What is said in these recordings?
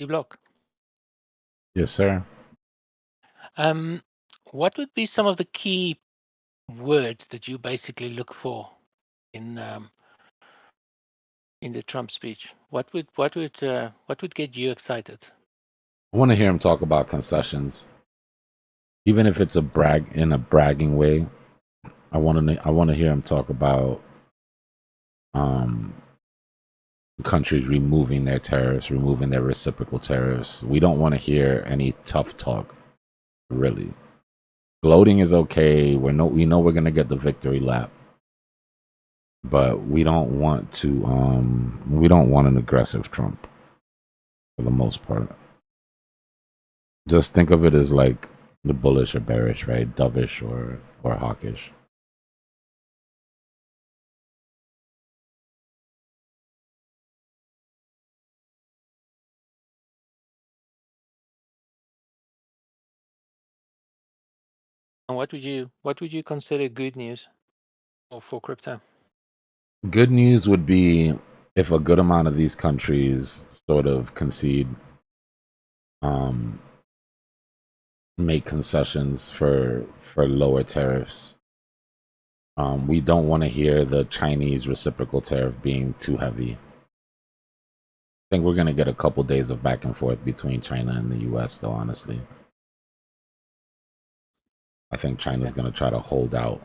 Dbloc. Yes, sir. What would be some of the key words that you basically look for in the Trump speech? What would get you excited? I want to hear him talk about concessions, even if it's a bragging way. I want to hear him talk about um, countries removing their tariffs, removing their reciprocal tariffs. We don't want to hear any tough talk, really. Gloating is okay. We know we're gonna get the victory lap, but we don't want to. We don't want an aggressive Trump for the most part. Just think of it as like the bullish or bearish, right? Dovish or hawkish. And what would you consider good news for crypto? Good news would be if a good amount of these countries sort of concede, um, make concessions for lower tariffs. We don't want to hear the Chinese reciprocal tariff being too heavy. I think we're going to get a couple days of back and forth between China and the US, though, honestly. I think China's going to try to hold out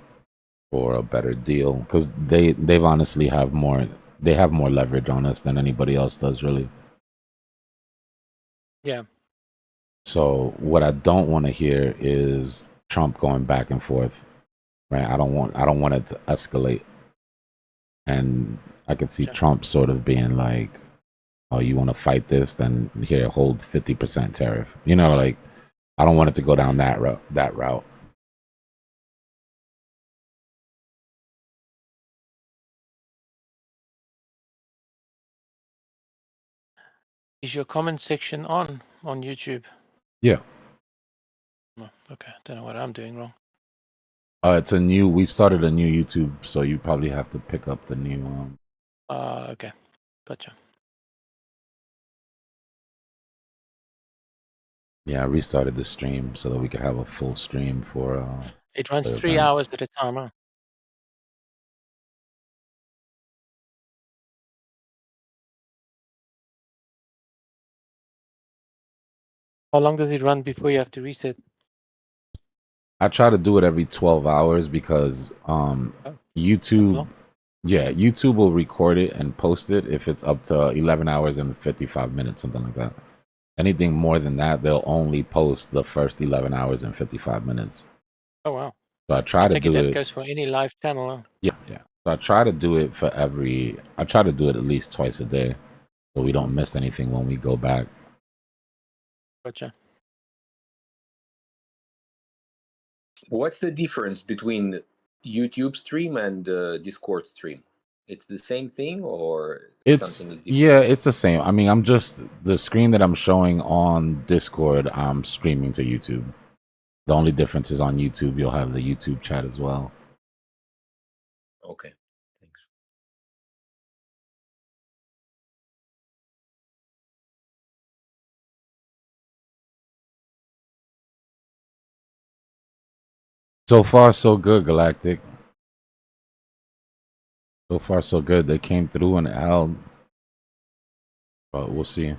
for a better deal because they've honestly have more leverage on us than anybody else does, really. Yeah. So what I don't want to hear is Trump going back and forth, right? I don't want it to escalate. And I could see Trump sort of being like, "Oh, you want to fight this? Then here, hold 50% tariff." You know, like I don't want it to go down that route. Is your comment section on YouTube? Yeah. Oh, okay, don't know what I'm doing wrong. We started a new YouTube, so you probably have to pick up the new. Okay, gotcha. Yeah, I restarted the stream so that we could have a full stream for. It runs 3 hours at a time, huh? How long does it run before you have to reset? I try to do it every 12 hours because YouTube, YouTube will record it and post it if it's up to 11 hours and 55 minutes, something like that. Anything more than that, they'll only post the first 11 hours and 55 minutes. Oh, wow. So I try to do it. That goes for any live channel, huh? Yeah. So I try to do it I try to do it at least twice a day so we don't miss anything when we go back. Gotcha. What's the difference between YouTube stream and Discord stream? It's the same thing, or something is different? Yeah, it's the same. I mean, I'm just the screen that I'm showing on Discord, I'm streaming to YouTube. The only difference is on YouTube, you'll have the YouTube chat as well. Okay, thanks. So far, so good, Galactic. So far, so good. They came through and held, but we'll see.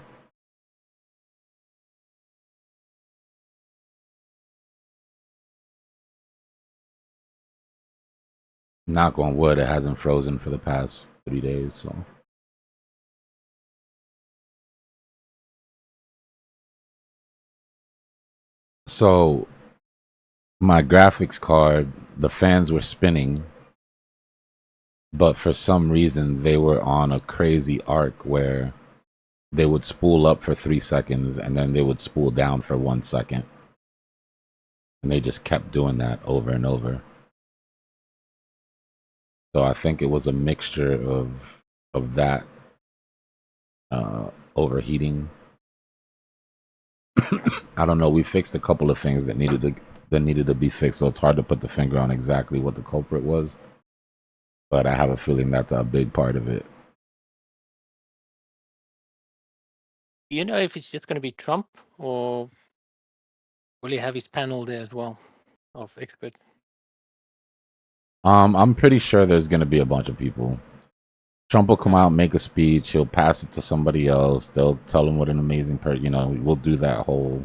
Knock on wood, it hasn't frozen for the past 3 days, so. So, my graphics card, the fans were spinning, but for some reason they were on a crazy arc where they would spool up for 3 seconds and then they would spool down for 1 second. And they just kept doing that over and over. So I think it was a mixture of that overheating. I don't know. We fixed a couple of things that needed to be fixed, so it's hard to put the finger on exactly what the culprit was. But I have a feeling that's a big part of it. Do you know if it's just going to be Trump, or will he have his panel there as well of experts? I'm pretty sure there's gonna be a bunch of people. Trump will come out, make a speech. He'll pass it to somebody else. They'll tell him what an amazing person. You know, we'll do that whole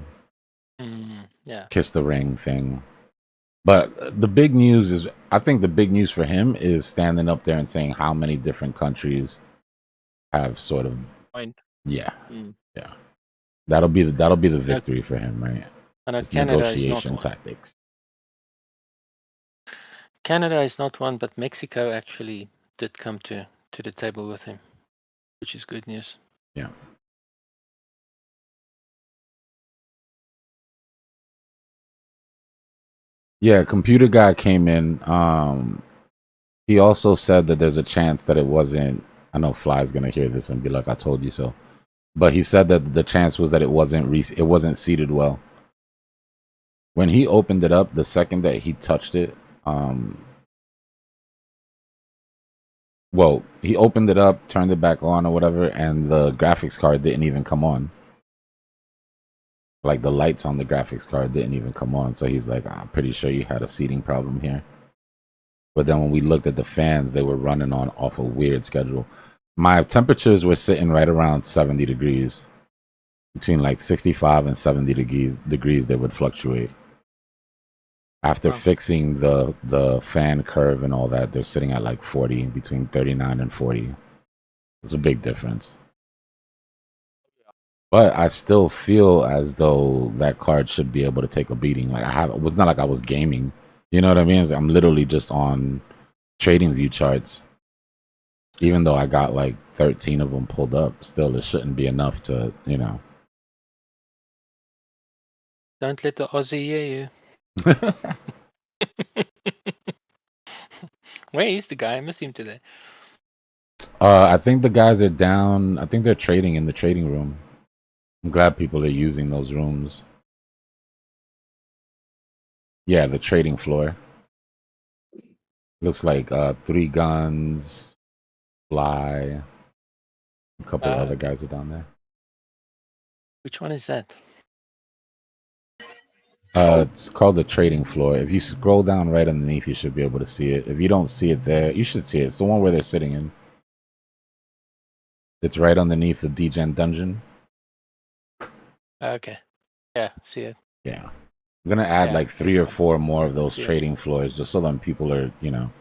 Yeah. kiss the ring thing. But the big news is, I think the big news for him is standing up there and saying how many different countries have sort of, Point. yeah, Mm. yeah. That'll be the victory for him, right? I know It's Canada is not negotiation one. tactics. Canada is not one, but Mexico actually did come to the table with him, which is good news. Yeah. Yeah, computer guy came in. He also said that there's a chance that it wasn't. I know Fly's gonna hear this and be like, "I told you so," but he said that the chance was that it wasn't seated well. When he opened it up, the second that he touched it, well, he opened it up, turned it back on or whatever, and the graphics card didn't even come on. Like the lights on the graphics card didn't even come on. So he's like, I'm pretty sure you had a seating problem here. But then when we looked at the fans, they were running on off a weird schedule. My temperatures were sitting right around 70 degrees. Between like 65 and 70 degrees they would fluctuate. After fixing the fan curve and all that, they're sitting at like 40, between 39 and 40. It's a big difference. But I still feel as though that card should be able to take a beating. Like it was not like I was gaming. You know what I mean? I'm literally just on trading view charts. Even though I got like 13 of them pulled up, still it shouldn't be enough to, you know. Don't let the Aussie hear you. Where is the guy? I missed him today. I think the guys are down. I think they're trading in the trading room. I'm glad people are using those rooms. Yeah, the trading floor. Looks like Three Guns, Fly, a couple other Okay. guys are down there. Which one is that? It's called the trading floor. If you scroll down right underneath, you should be able to see it. If you don't see it there, you should see it. It's the one where they're sitting in. It's right underneath the Degen dungeon. Okay. Yeah, see it. Yeah. I'm gonna add like 3 or 4 more of those trading floors just so that people are, you know.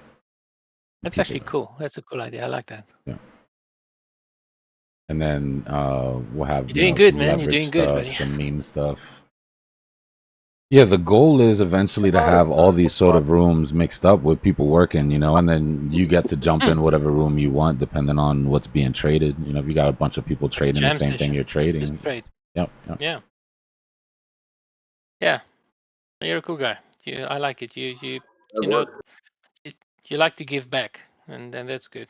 That's actually cool. That's a cool idea. I like that. Yeah. And then we'll have You're doing good, some man. You're leverage doing good, stuff, buddy. some meme stuff. Yeah, the goal is eventually to have all these sort of rooms mixed up with people working, you know, and then you get to jump in whatever room you want depending on what's being traded. You know, if you got a bunch of people trading the same thing you're trading. Just trade. Yep. Yeah. Yeah. You're a cool guy. I like it. You know, you like to give back, and that's good.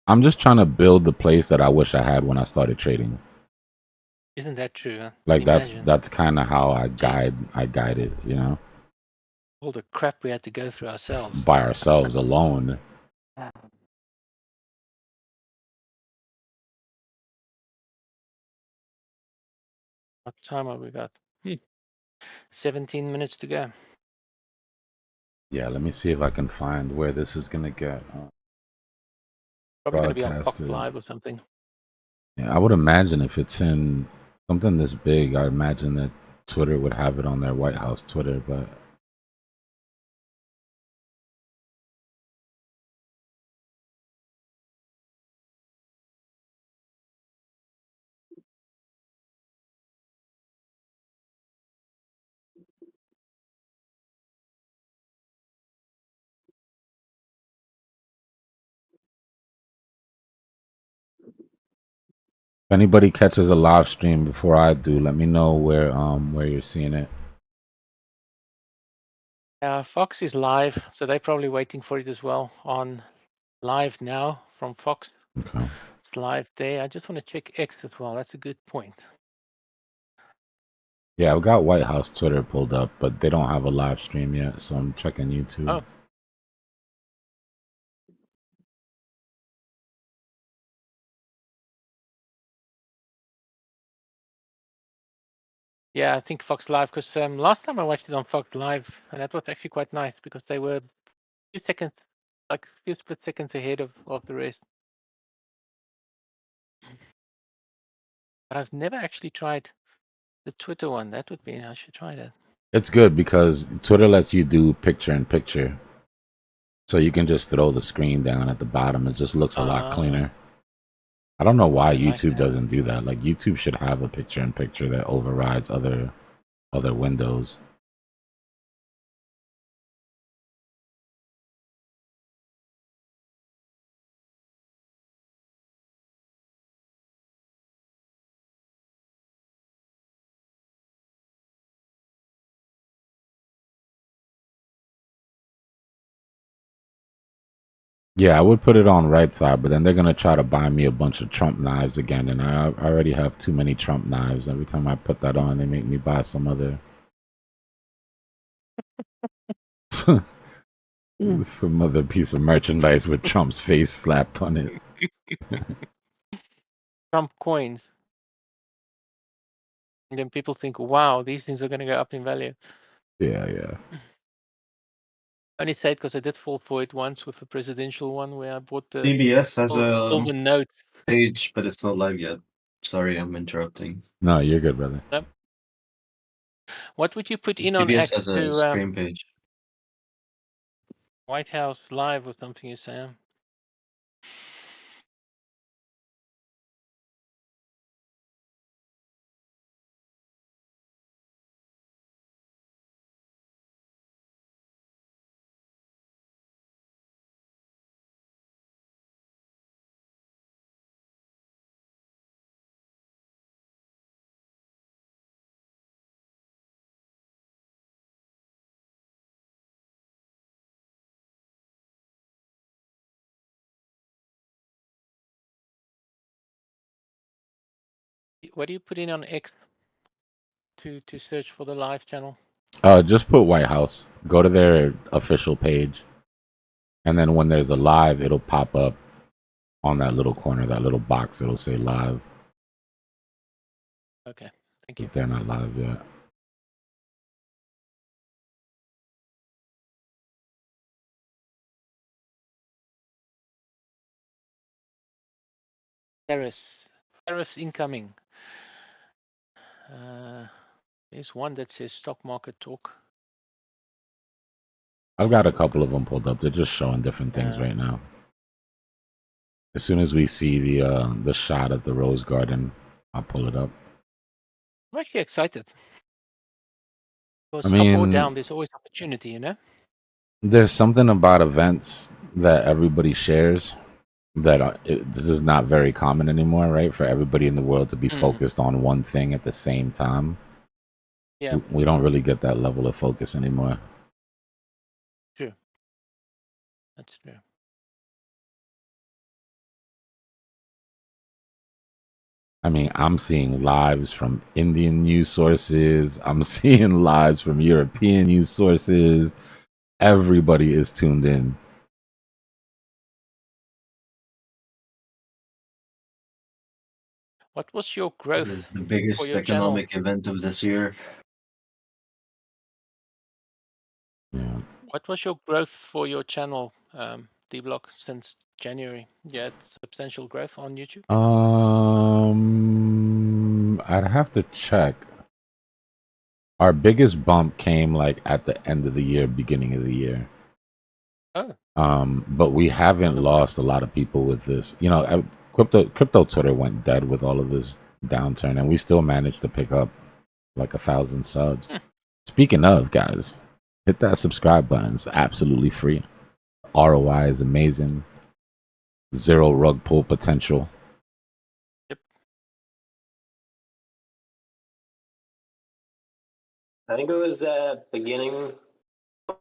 I'm just trying to build the place that I wish I had when I started trading. Isn't that true? Huh? Like Imagine. that's kind of how I guide it, you know. All the crap we had to go through ourselves. By ourselves alone. What time have we got? 17 minutes to go. Yeah, let me see if I can find where this is gonna get. Probably going to be on Fox Broadcasted. Live or something. Yeah, I would imagine if it's in something this big, I imagine that Twitter would have it on their White House Twitter, but if anybody catches a live stream before I do, let me know where you're seeing it. Fox is live, so they're probably waiting for it as well on live now from Fox. Okay. It's live there. I just want to check X as well. That's a good point. Yeah, I've got White House Twitter pulled up, but they don't have a live stream yet, so I'm checking YouTube. Oh. Yeah, I think Fox Live, because last time I watched it on Fox Live, and that was actually quite nice because they were a few seconds, like a few split seconds ahead of the rest. But I've never actually tried the Twitter one. That would be, I should try that. It's good because Twitter lets you do picture in picture. So you can just throw the screen down at the bottom. It just looks a lot cleaner. I don't know why YouTube doesn't do that. Like YouTube should have a picture in picture that overrides other windows. Yeah, I would put it on right side, but then they're gonna try to buy me a bunch of Trump knives again, and I already have too many Trump knives. Every time I put that on, they make me buy some other some other piece of merchandise with Trump's face slapped on it. Trump coins. And then people think, wow, these things are going to go up in value. Yeah, yeah. I only say it because I did fall for it once with a presidential one where I bought the CBS has silver note page, but it's not live yet. Sorry, I'm interrupting. No, you're good, brother. Yep. What would you put in CBS on X has a to stream page. White House Live or something, you say? What do you put in on X to search for the live channel? Just put White House. Go to their official page, and then when there's a live, it'll pop up on that little corner, that little box. It'll say live. Okay, thank you. If they're not live yet. Tariff incoming. There's one that says stock market talk. I've got a couple of them pulled up. They're just showing different things right now. As soon as we see the shot at the Rose Garden, I'll pull it up. I'm actually excited. Because I mean, up or down, there's always opportunity, you know? There's something about events that everybody shares that this is not very common anymore, right? For everybody in the world to be focused on one thing at the same time. Yeah. We don't really get that level of focus anymore. True. That's true. I mean, I'm seeing lives from Indian news sources. I'm seeing lives from European news sources. Everybody is tuned in. What was your growth? It's the biggest for your economic channel? event of this year. Yeah. What was your growth for your channel, Dbloc, since January? You had substantial growth on YouTube? I'd have to check. Our biggest bump came like at the end of the year, beginning of the year. Oh. But we haven't lost a lot of people with this. You know, crypto Twitter went dead with all of this downturn, and we still managed to pick up like 1,000 subs. Speaking of, guys, hit that subscribe button. It's absolutely free. ROI is amazing. Zero rug pull potential. Yep. I think it was the beginning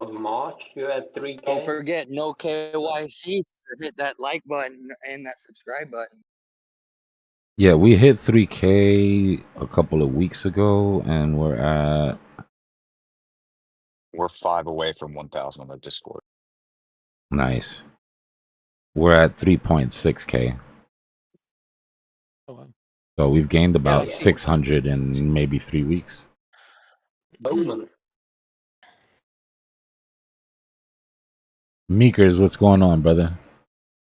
of March. You had 3K. Don't forget, no KYC. Hit that like button and that subscribe button. Yeah, we hit 3K a couple of weeks ago, and we're 5 away from 1,000 on the Discord. Nice. We're at 3.6K. Oh, wow. So we've gained about Yeah, 600 in maybe 3 weeks. Bowman. Meekers, what's going on, brother?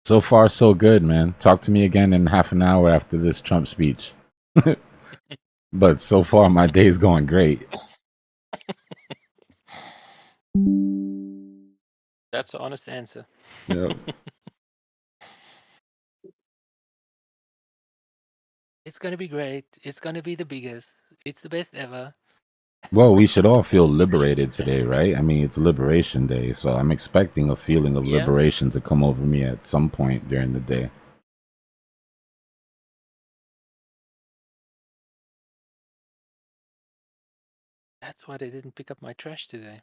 So far, so good, man. Talk to me again in half an hour after this Trump speech. But so far, my day's going great. That's the honest answer. Yeah. It's gonna be great. It's gonna be the biggest. It's the best ever. Well, we should all feel liberated today, right? I mean, it's Liberation Day, so I'm expecting a feeling of Yeah. liberation to come over me at some point during the day. That's why they didn't pick up my trash today.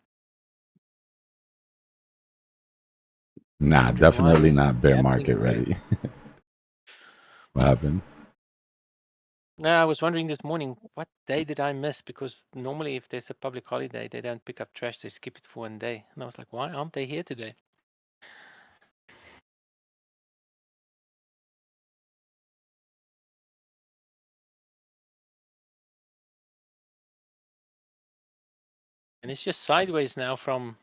Nah, Wondering why definitely this not could be bear happening market today. ready. What happened? No, I was wondering this morning, what day did I miss? Because normally if there's a public holiday, they don't pick up trash, they skip it for one day. And I was like, why aren't they here today? And it's just sideways now from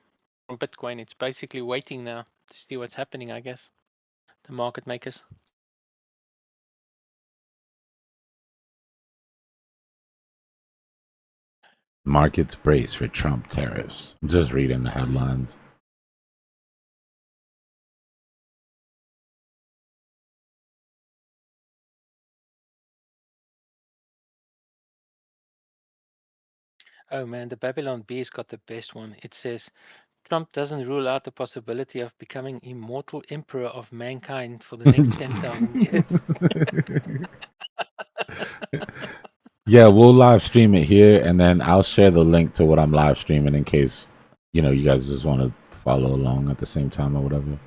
Bitcoin. It's basically waiting now to see what's happening, I guess. The market makers. Markets brace for Trump tariffs. I'm just reading the headlines. Oh man, the Babylon Bee's got the best one. It says, Trump doesn't rule out the possibility of becoming immortal emperor of mankind for the next 10,000 years. Yeah, we'll live stream it here, and then I'll share the link to what I'm live streaming in case you guys just want to follow along at the same time or whatever.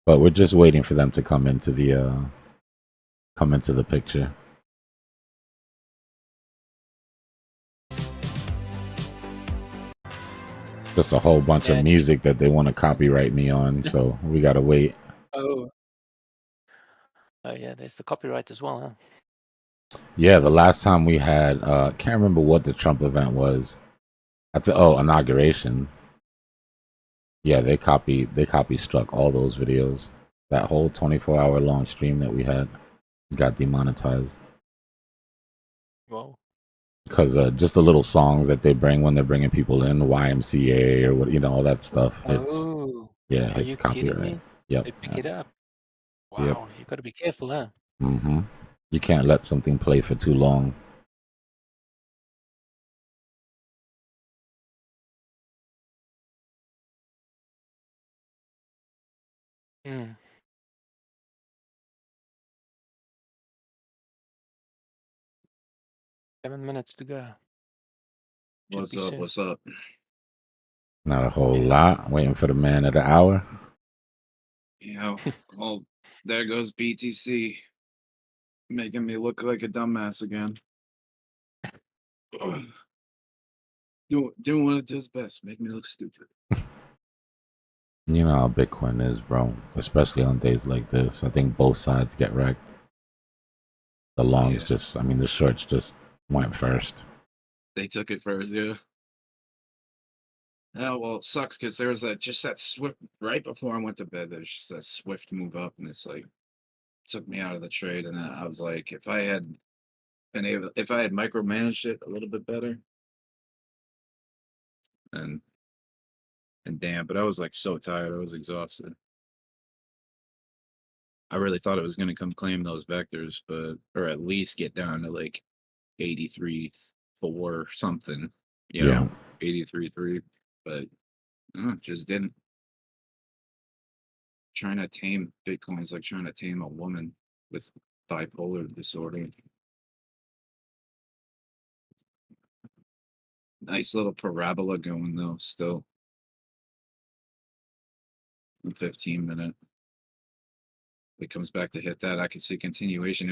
But we're just waiting for them to come into the picture. Just a whole bunch of Yeah. music that they want to copyright me on, so we gotta wait. Oh. Oh yeah, there's the copyright as well, huh? Yeah, the last time we had can't remember what the Trump event was. Inauguration. Yeah, they copy struck all those videos. That whole 24-hour long stream that we had got demonetized. Whoa. Because just the little songs that they bring when they're bringing people in, the YMCA or what, all that stuff. Oh. Yeah, Are it's you kidding copyright. me? Yep. They pick Yep. it up. Yep. Wow, you gotta be careful, huh? Mm-hmm. You can't let something play for too long. Hmm. 7 minutes to go. Should What's be up? soon. What's up? Not a whole Yeah. lot. Waiting for the man of the hour. Yeah. Well, there goes BTC, making me look like a dumbass again. Doing what it does best, make me look stupid. You know how Bitcoin is, bro. Especially on days like this. I think both sides get wrecked. The longs the shorts just went first. They took it first, yeah. Oh well, it sucks because there was that swift right before I went to bed. There's just that swift move up, and it's like took me out of the trade. And I was like, if I had micromanaged it a little bit better, and damn, but I was like so tired, I was exhausted. I really thought it was going to come claim those vectors, or at least get down to like 83, 4 something, Yeah. 83, 3, but just didn't. Trying to tame Bitcoin is like trying to tame a woman with bipolar disorder. Nice little parabola going though, still. 15-minute. It comes back to hit that. I can see continuation.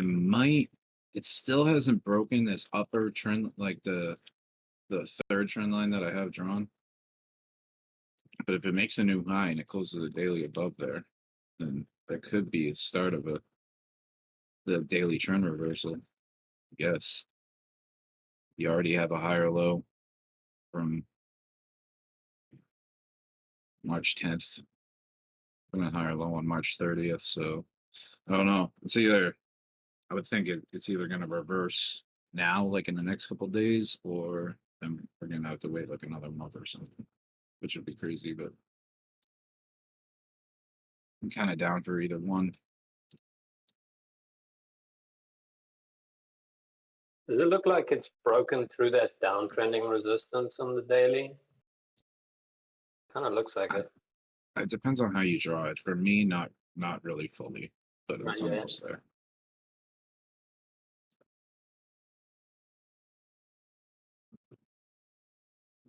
It still hasn't broken this upper trend, like the third trend line that I have drawn. But if it makes a new high and it closes the daily above there, then that could be a start of the daily trend reversal. Yes. You already have a higher low from March 10th. Went higher low on March 30th. So I don't know. It's either I would think it's either going to reverse now, like in the next couple of days, or then we're going to have to wait like another month or something, which would be crazy. But I'm kind of down for either one. Does it look like it's broken through that downtrending resistance on the daily? Kind of looks like it. It depends on how you draw it. For me, not really fully, but it's Not yet. almost there.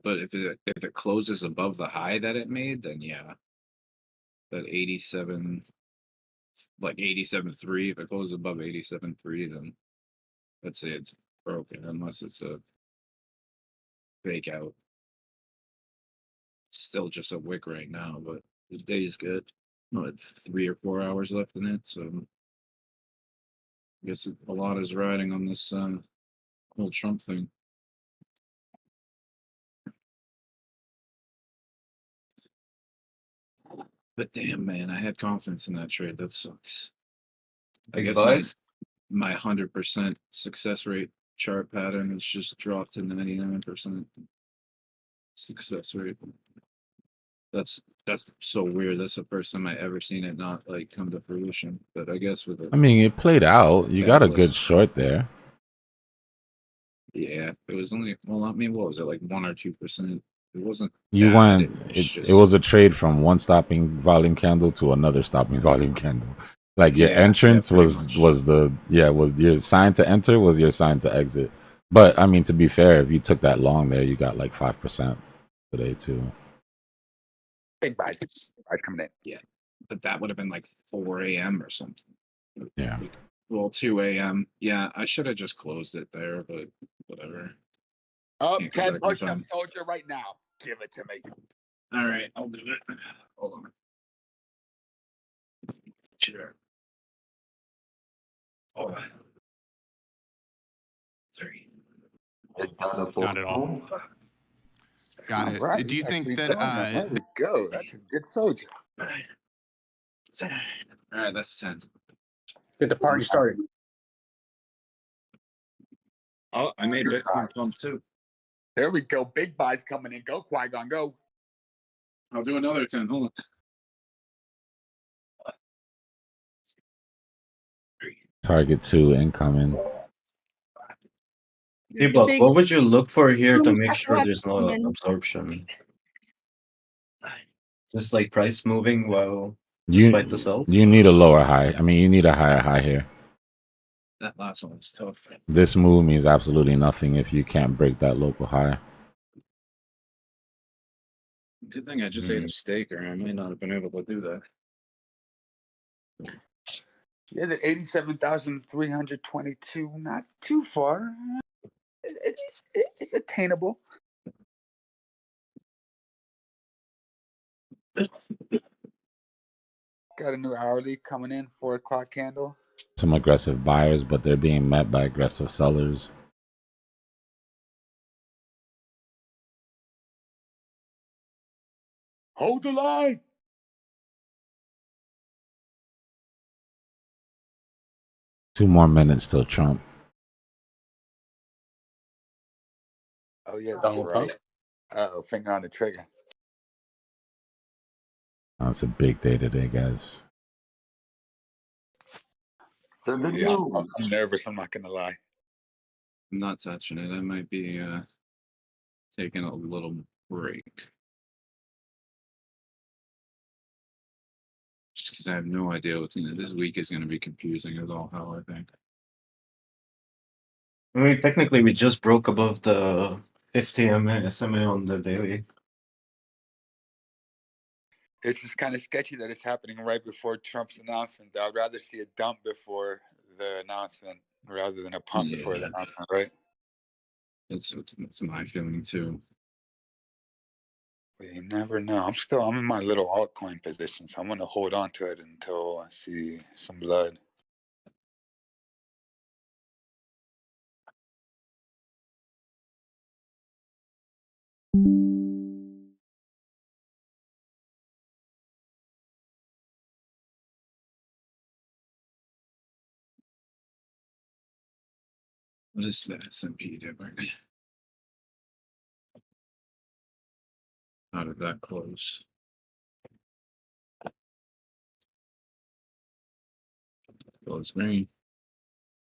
But if it closes above the high that it made, then yeah, that 87, like 87.3. If it closes above 87.3, then let's say it's broken, unless it's a fake out. It's still just a wick right now, but the day is good. What, 3 or 4 hours left in it, so I guess a lot is riding on this whole Trump thing. But damn, man, I had confidence in that trade. That sucks. I guess my 100% success rate chart pattern has just dropped to 99% success rate. That's so weird. That's the first time I ever seen it not like come to fruition. But I guess with it, I mean, it played out. You got a good Analyst. short there. yeah, it was only, well, I mean, what was it, like 1 or 2%? It wasn't You bad. went. It's It just, was a trade from one stopping volume candle to another stopping volume candle. Like your yeah, entrance pretty was much. was your sign to enter, was your sign to exit. But I mean, to be fair, if you took that long there, you got like 5% today too. Big buys coming in. Yeah, but that would have been like 4 a.m. or something. Yeah. Well, 2 a.m. Yeah, I should have just closed it there, but whatever. Up Can't go 10 back in push up time. soldier right now. Give it to me. All right, I'll do it. Hold on. Sure. Oh. 3. Not at all. Got it. Right, Do you think that there we go. That's a good soldier. All right, that's 10. Get the party started. Oh, I made Bitcoin pump too. There we go. Big buys coming in. Go, Qui-Gon, go. I'll do another 10. Hold on. Target 2 incoming. Dbloc, what would you look for here to make sure there's no absorption? Just like price moving while despite the sells? You need a lower high. I mean, you need a higher high here. That last one was tough. This move means absolutely nothing if you can't break that local high. Good thing I just ate a steak, or I may not have been able to do that. Yeah, the 87,322. Not too far. It's attainable. Got a new hourly coming in, 4 o'clock candle. Some aggressive buyers, but they're being met by aggressive sellers. Hold the line. Two more minutes till Trump. Oh, yeah, that's right. Uh-oh, finger on the trigger. Oh, it's a big day today, guys. Yeah, I'm nervous, I'm not going to lie. I'm not touching it. I might be taking a little break. Just because I have no idea what's in it. This week is going to be confusing as all hell, I think. I mean, technically, we just broke above the 50 SMA on the daily. It's just kind of sketchy that it's happening right before Trump's announcement. I'd rather see a dump before the announcement rather than a pump before the announcement, right? That's my feeling too. But you never know. I'm in my little altcoin position, so I'm going to hold on to it until I see some blood. What is the S&P doing? How did that close? Close green.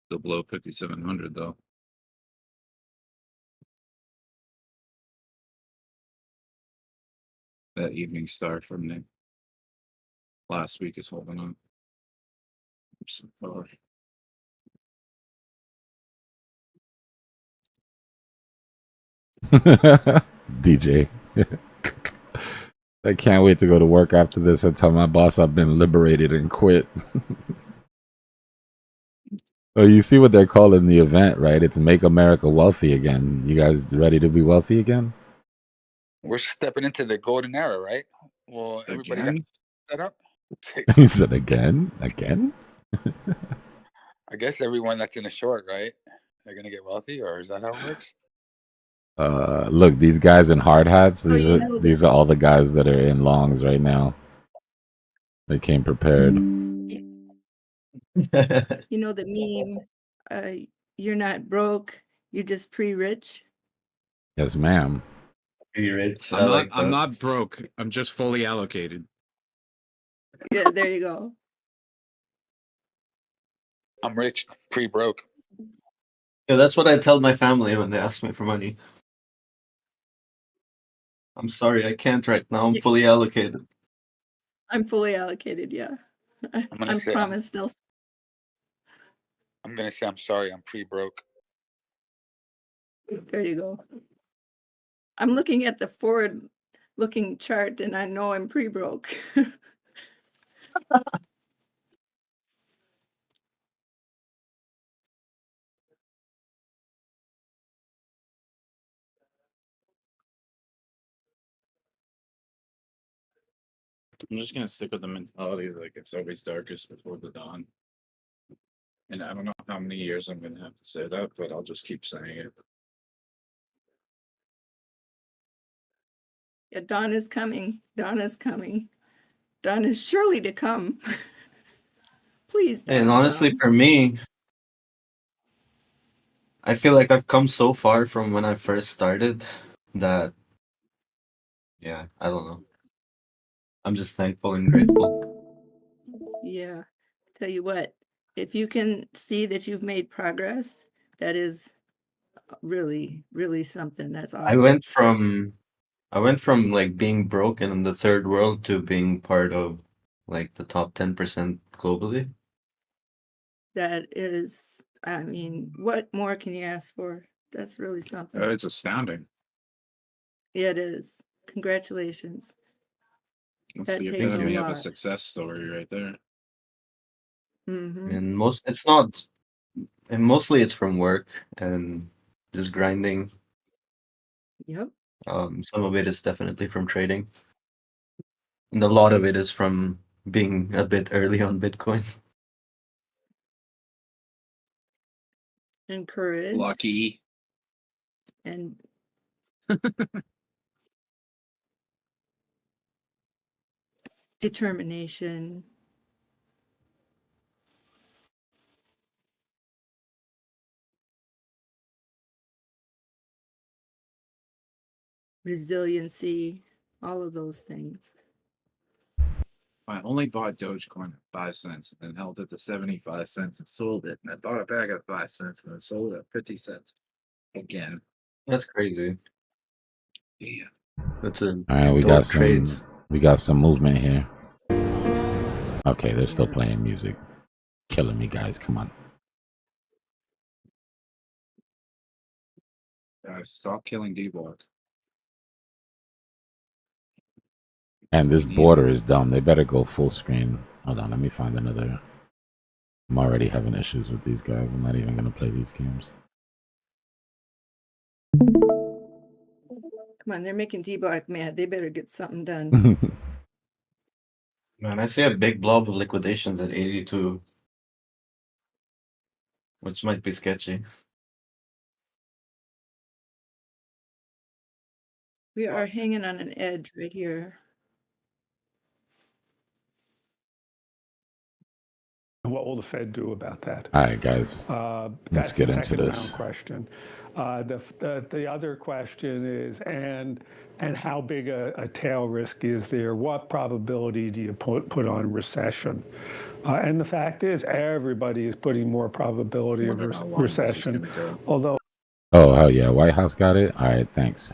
Still below 5,700 though. That evening star from the last week is holding on. So far. DJ. I can't wait to go to work after this and tell my boss I've been liberated and quit. Oh, you see what they're calling the event, right? It's Make America Wealthy Again. You guys ready to be wealthy again? We're stepping into the golden era, right? Well, everybody got Again? set up. He said again? Again? I guess everyone that's in a short, right? They're gonna get wealthy, or is that how it works? Look, these guys in hard hats, Oh, you know these are all the guys that are in longs right now. They came prepared. you know the meme, you're not broke, you're just pre-rich. Yes, ma'am. Pretty rich. I'm not. I'm not broke. I'm just fully allocated. Yeah, there you go. I'm rich, pre-broke. Yeah, that's what I tell my family when they ask me for money. I'm sorry, I can't right now. I'm fully allocated. I'm fully allocated, yeah. I'm promised still. I'm gonna say I'm sorry, I'm pre-broke. There you go. I'm looking at the forward-looking chart, and I know I'm pre-broke. I'm just gonna stick with the mentality like it's always darkest before the dawn. And I don't know how many years I'm gonna have to say that, but I'll just keep saying it. Yeah, dawn is coming. Dawn is coming. Dawn is surely to come. Please, dawn. And honestly, come. for me, I feel like I've come so far from when I first started that, yeah, I don't know. I'm just thankful and grateful. Yeah. Tell you what, if you can see that you've made progress, that is really, really something. That's awesome. I went from like being broken in the third world to being part of like the top 10% globally. That is, I mean, what more can you ask for? That's really something. It's astounding. It is. Congratulations. That's That the takes a epitome of a lot. success story right there. Mm-hmm. And it's not, and mostly it's from work and just grinding. Yep. Some of it is definitely from trading. And a lot of it is from being a bit early on Bitcoin. And courage. Lucky. And determination. Resiliency, all of those things. I only bought Dogecoin at 5 cents and held it to 75 cents and sold it. And I bought it back at 5 cents and then sold it at 50 cents again. That's crazy. Yeah. That's a All right, we dope trades. got some movement here. Okay, they're still playing music. Killing me, guys. Come on. Guys, stop killing Dbloc. And this border is dumb. They better go full screen. Hold on, let me find another. I'm already having issues with these guys. I'm not even going to play these games. Come on, they're making Dbloc mad. They better get something done. Man, I see a big blob of liquidations at 82, which might be sketchy. We are hanging on an edge right here. And what will the Fed do about that? All right, guys. Let's That's get the into second this. round question. The other question is, and how big a tail risk is there? What probability do you put on recession? And the fact is, everybody is putting more probability of recession. Although, oh hell yeah, White House got it. All right, thanks.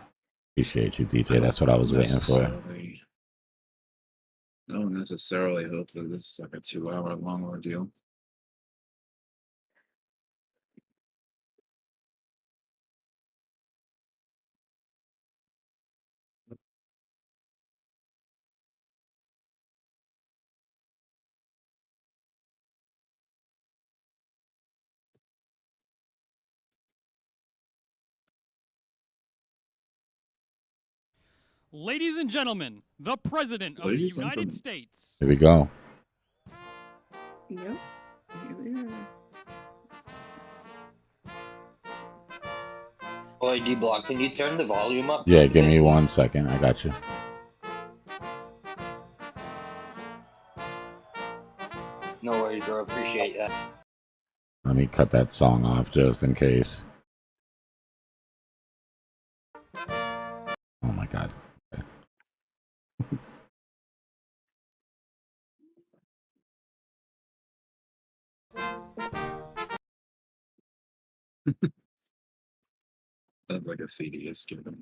Appreciate you, DJ. That's what I was waiting for. I don't necessarily hope that this is like a 2-hour long ordeal. Ladies and gentlemen, the President of the United States. Here we go. Yep. Here we are. Boy, Dbloc, can you turn the volume up? Yeah, give me 1 second. I got you. No worries, bro. Appreciate that. Let me cut that song off just in case. Oh my god. Okay. Sounds like a CD is given.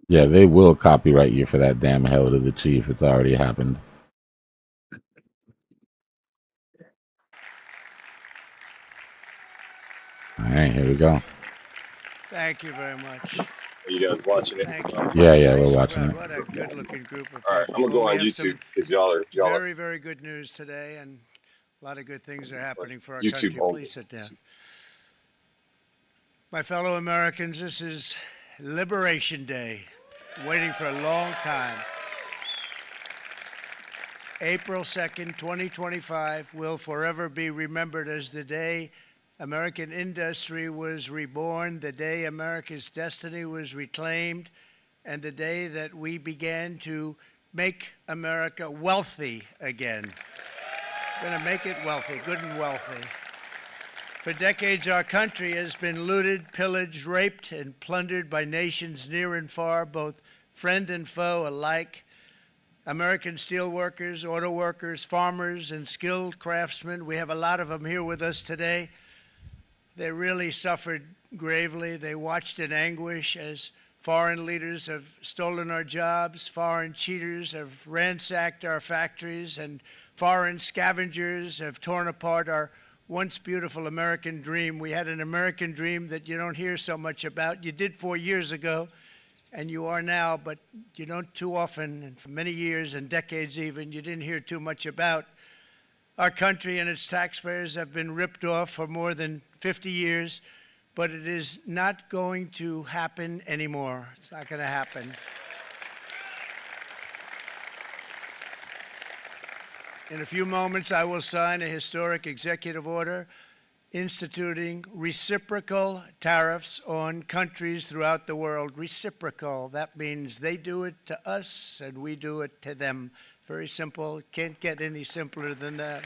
Yeah, they will copyright you for that damn Hell to the Chief. It's already happened. All right, here we go. Thank you very much. Are you guys watching it? Thank you. Yeah, yeah, Nice we're watching crowd. it. What a good-looking group of people. All right, I'm gonna go Well, on we have YouTube some because y'all are very, very good news today, and a lot of good things are happening for our YouTube country. only. Please sit down. My fellow Americans, this is Liberation Day, waiting for a long time. April 2nd, 2025 will forever be remembered as the day American industry was reborn, the day America's destiny was reclaimed, and the day that we began to make America wealthy again. We're going to make it wealthy, good and wealthy. For decades, our country has been looted, pillaged, raped, and plundered by nations near and far, both friend and foe alike. American steel workers, auto workers, farmers, and skilled craftsmen, we have a lot of them here with us today. They really suffered gravely. They watched in anguish as foreign leaders have stolen our jobs, foreign cheaters have ransacked our factories, and foreign scavengers have torn apart our once beautiful American dream. We had an American dream that you don't hear so much about. You did 4 years ago, and you are now, but you don't too often, and for many years and decades even, you didn't hear too much about. Our country and its taxpayers have been ripped off for more than 50 years, but it is not going to happen anymore. It's not going to happen. In a few moments, I will sign a historic executive order instituting reciprocal tariffs on countries throughout the world. Reciprocal, that means they do it to us and we do it to them. Very simple, can't get any simpler than that.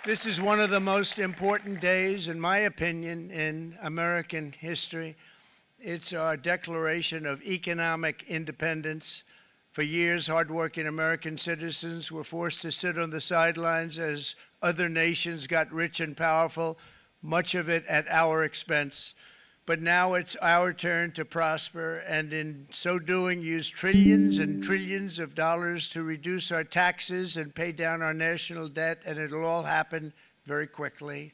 This is one of the most important days, in my opinion, in American history. It's our declaration of economic independence. For years, hardworking American citizens were forced to sit on the sidelines as other nations got rich and powerful, much of it at our expense. But now it's our turn to prosper, and in so doing, use trillions and trillions of dollars to reduce our taxes and pay down our national debt, and it'll all happen very quickly.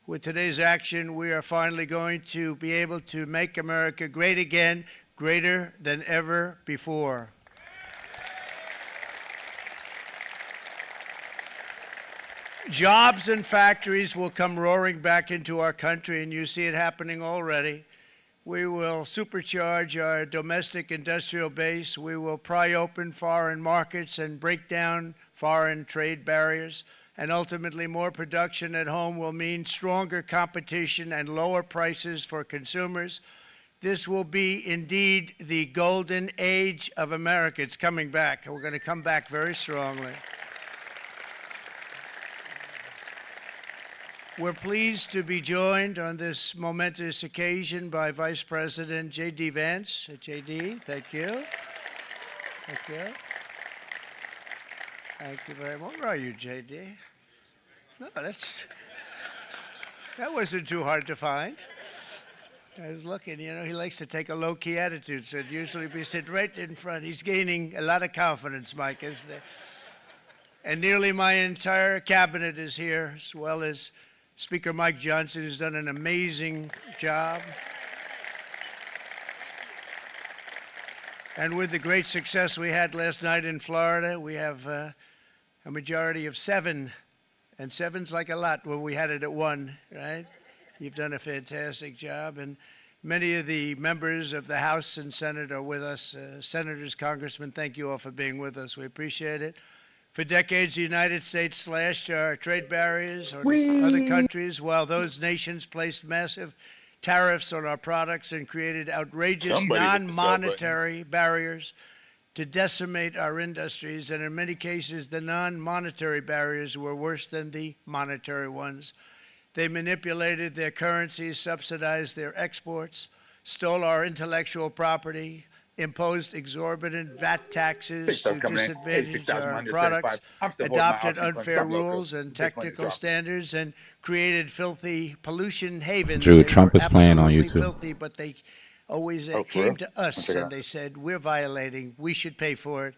With today's action, we are finally going to be able to make America great again, greater than ever before. Jobs and factories will come roaring back into our country, and you see it happening already. We will supercharge our domestic industrial base. We will pry open foreign markets and break down foreign trade barriers. And ultimately, more production at home will mean stronger competition and lower prices for consumers. This will be indeed the golden age of America. It's coming back. We're going to come back very strongly. We're pleased to be joined on this momentous occasion by Vice President J.D. Vance. J.D., thank you. Thank you. Thank you very much. Where are you, J.D.? No, that wasn't too hard to find. I was looking, you know, he likes to take a low-key attitude, so it'd usually be sitting right in front. He's gaining a lot of confidence, Mike, isn't he? And nearly my entire cabinet is here, as well as Speaker Mike Johnson, who's done an amazing job. And with the great success we had last night in Florida, we have a majority of 7. And 7's like a lot when we had it at 1, right? You've done a fantastic job. And many of the members of the House and Senate are with us. Senators, congressmen, thank you all for being with us. We appreciate it. For decades, the United States slashed our trade barriers on other countries, while those nations placed massive tariffs on our products and created outrageous non-monetary barriers to decimate our industries. And in many cases, the non-monetary barriers were worse than the monetary ones. They manipulated their currencies, subsidized their exports, stole our intellectual property, imposed exorbitant VAT taxes to disadvantage our products, adopted unfair rules and technical standards, and created filthy pollution havens. Drew, Trump is playing on YouTube. Filthy, but they always came to us and they said, we're violating, we should pay for it.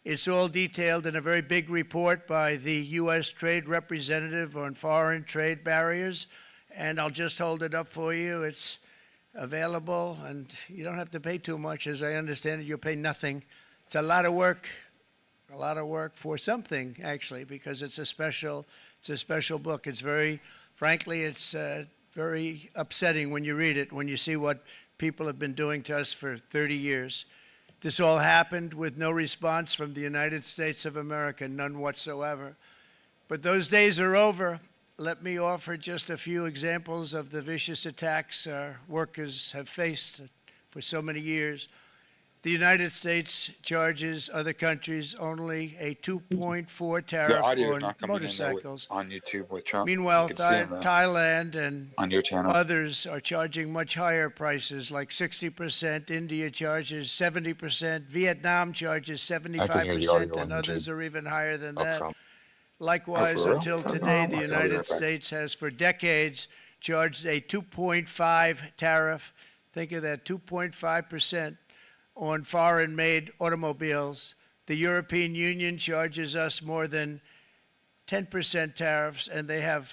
It's all detailed in a very big report by the U.S. Trade Representative on foreign trade barriers, and I'll just hold it up for you. It's available, and you don't have to pay too much. As I understand it, you'll pay nothing. It's a lot of work for something, actually, because it's a special book. It's very, frankly, it's very upsetting when you read it, when you see what people have been doing to us for 30 years. This all happened with no response from the United States of America, none whatsoever. But those days are over. Let me offer just a few examples of the vicious attacks our workers have faced for so many years. The United States charges other countries only a 2.4 tariff on motorcycles. On YouTube with Trump. Meanwhile, Thailand and on your channel, others are charging much higher prices, like 60%. India charges 70%. Vietnam charges 75%, and others are even higher than that. Likewise, until today, the United States has for decades charged a 2.5 tariff. Think of that, 2.5% on foreign-made automobiles. The European Union charges us more than 10% tariffs, and they have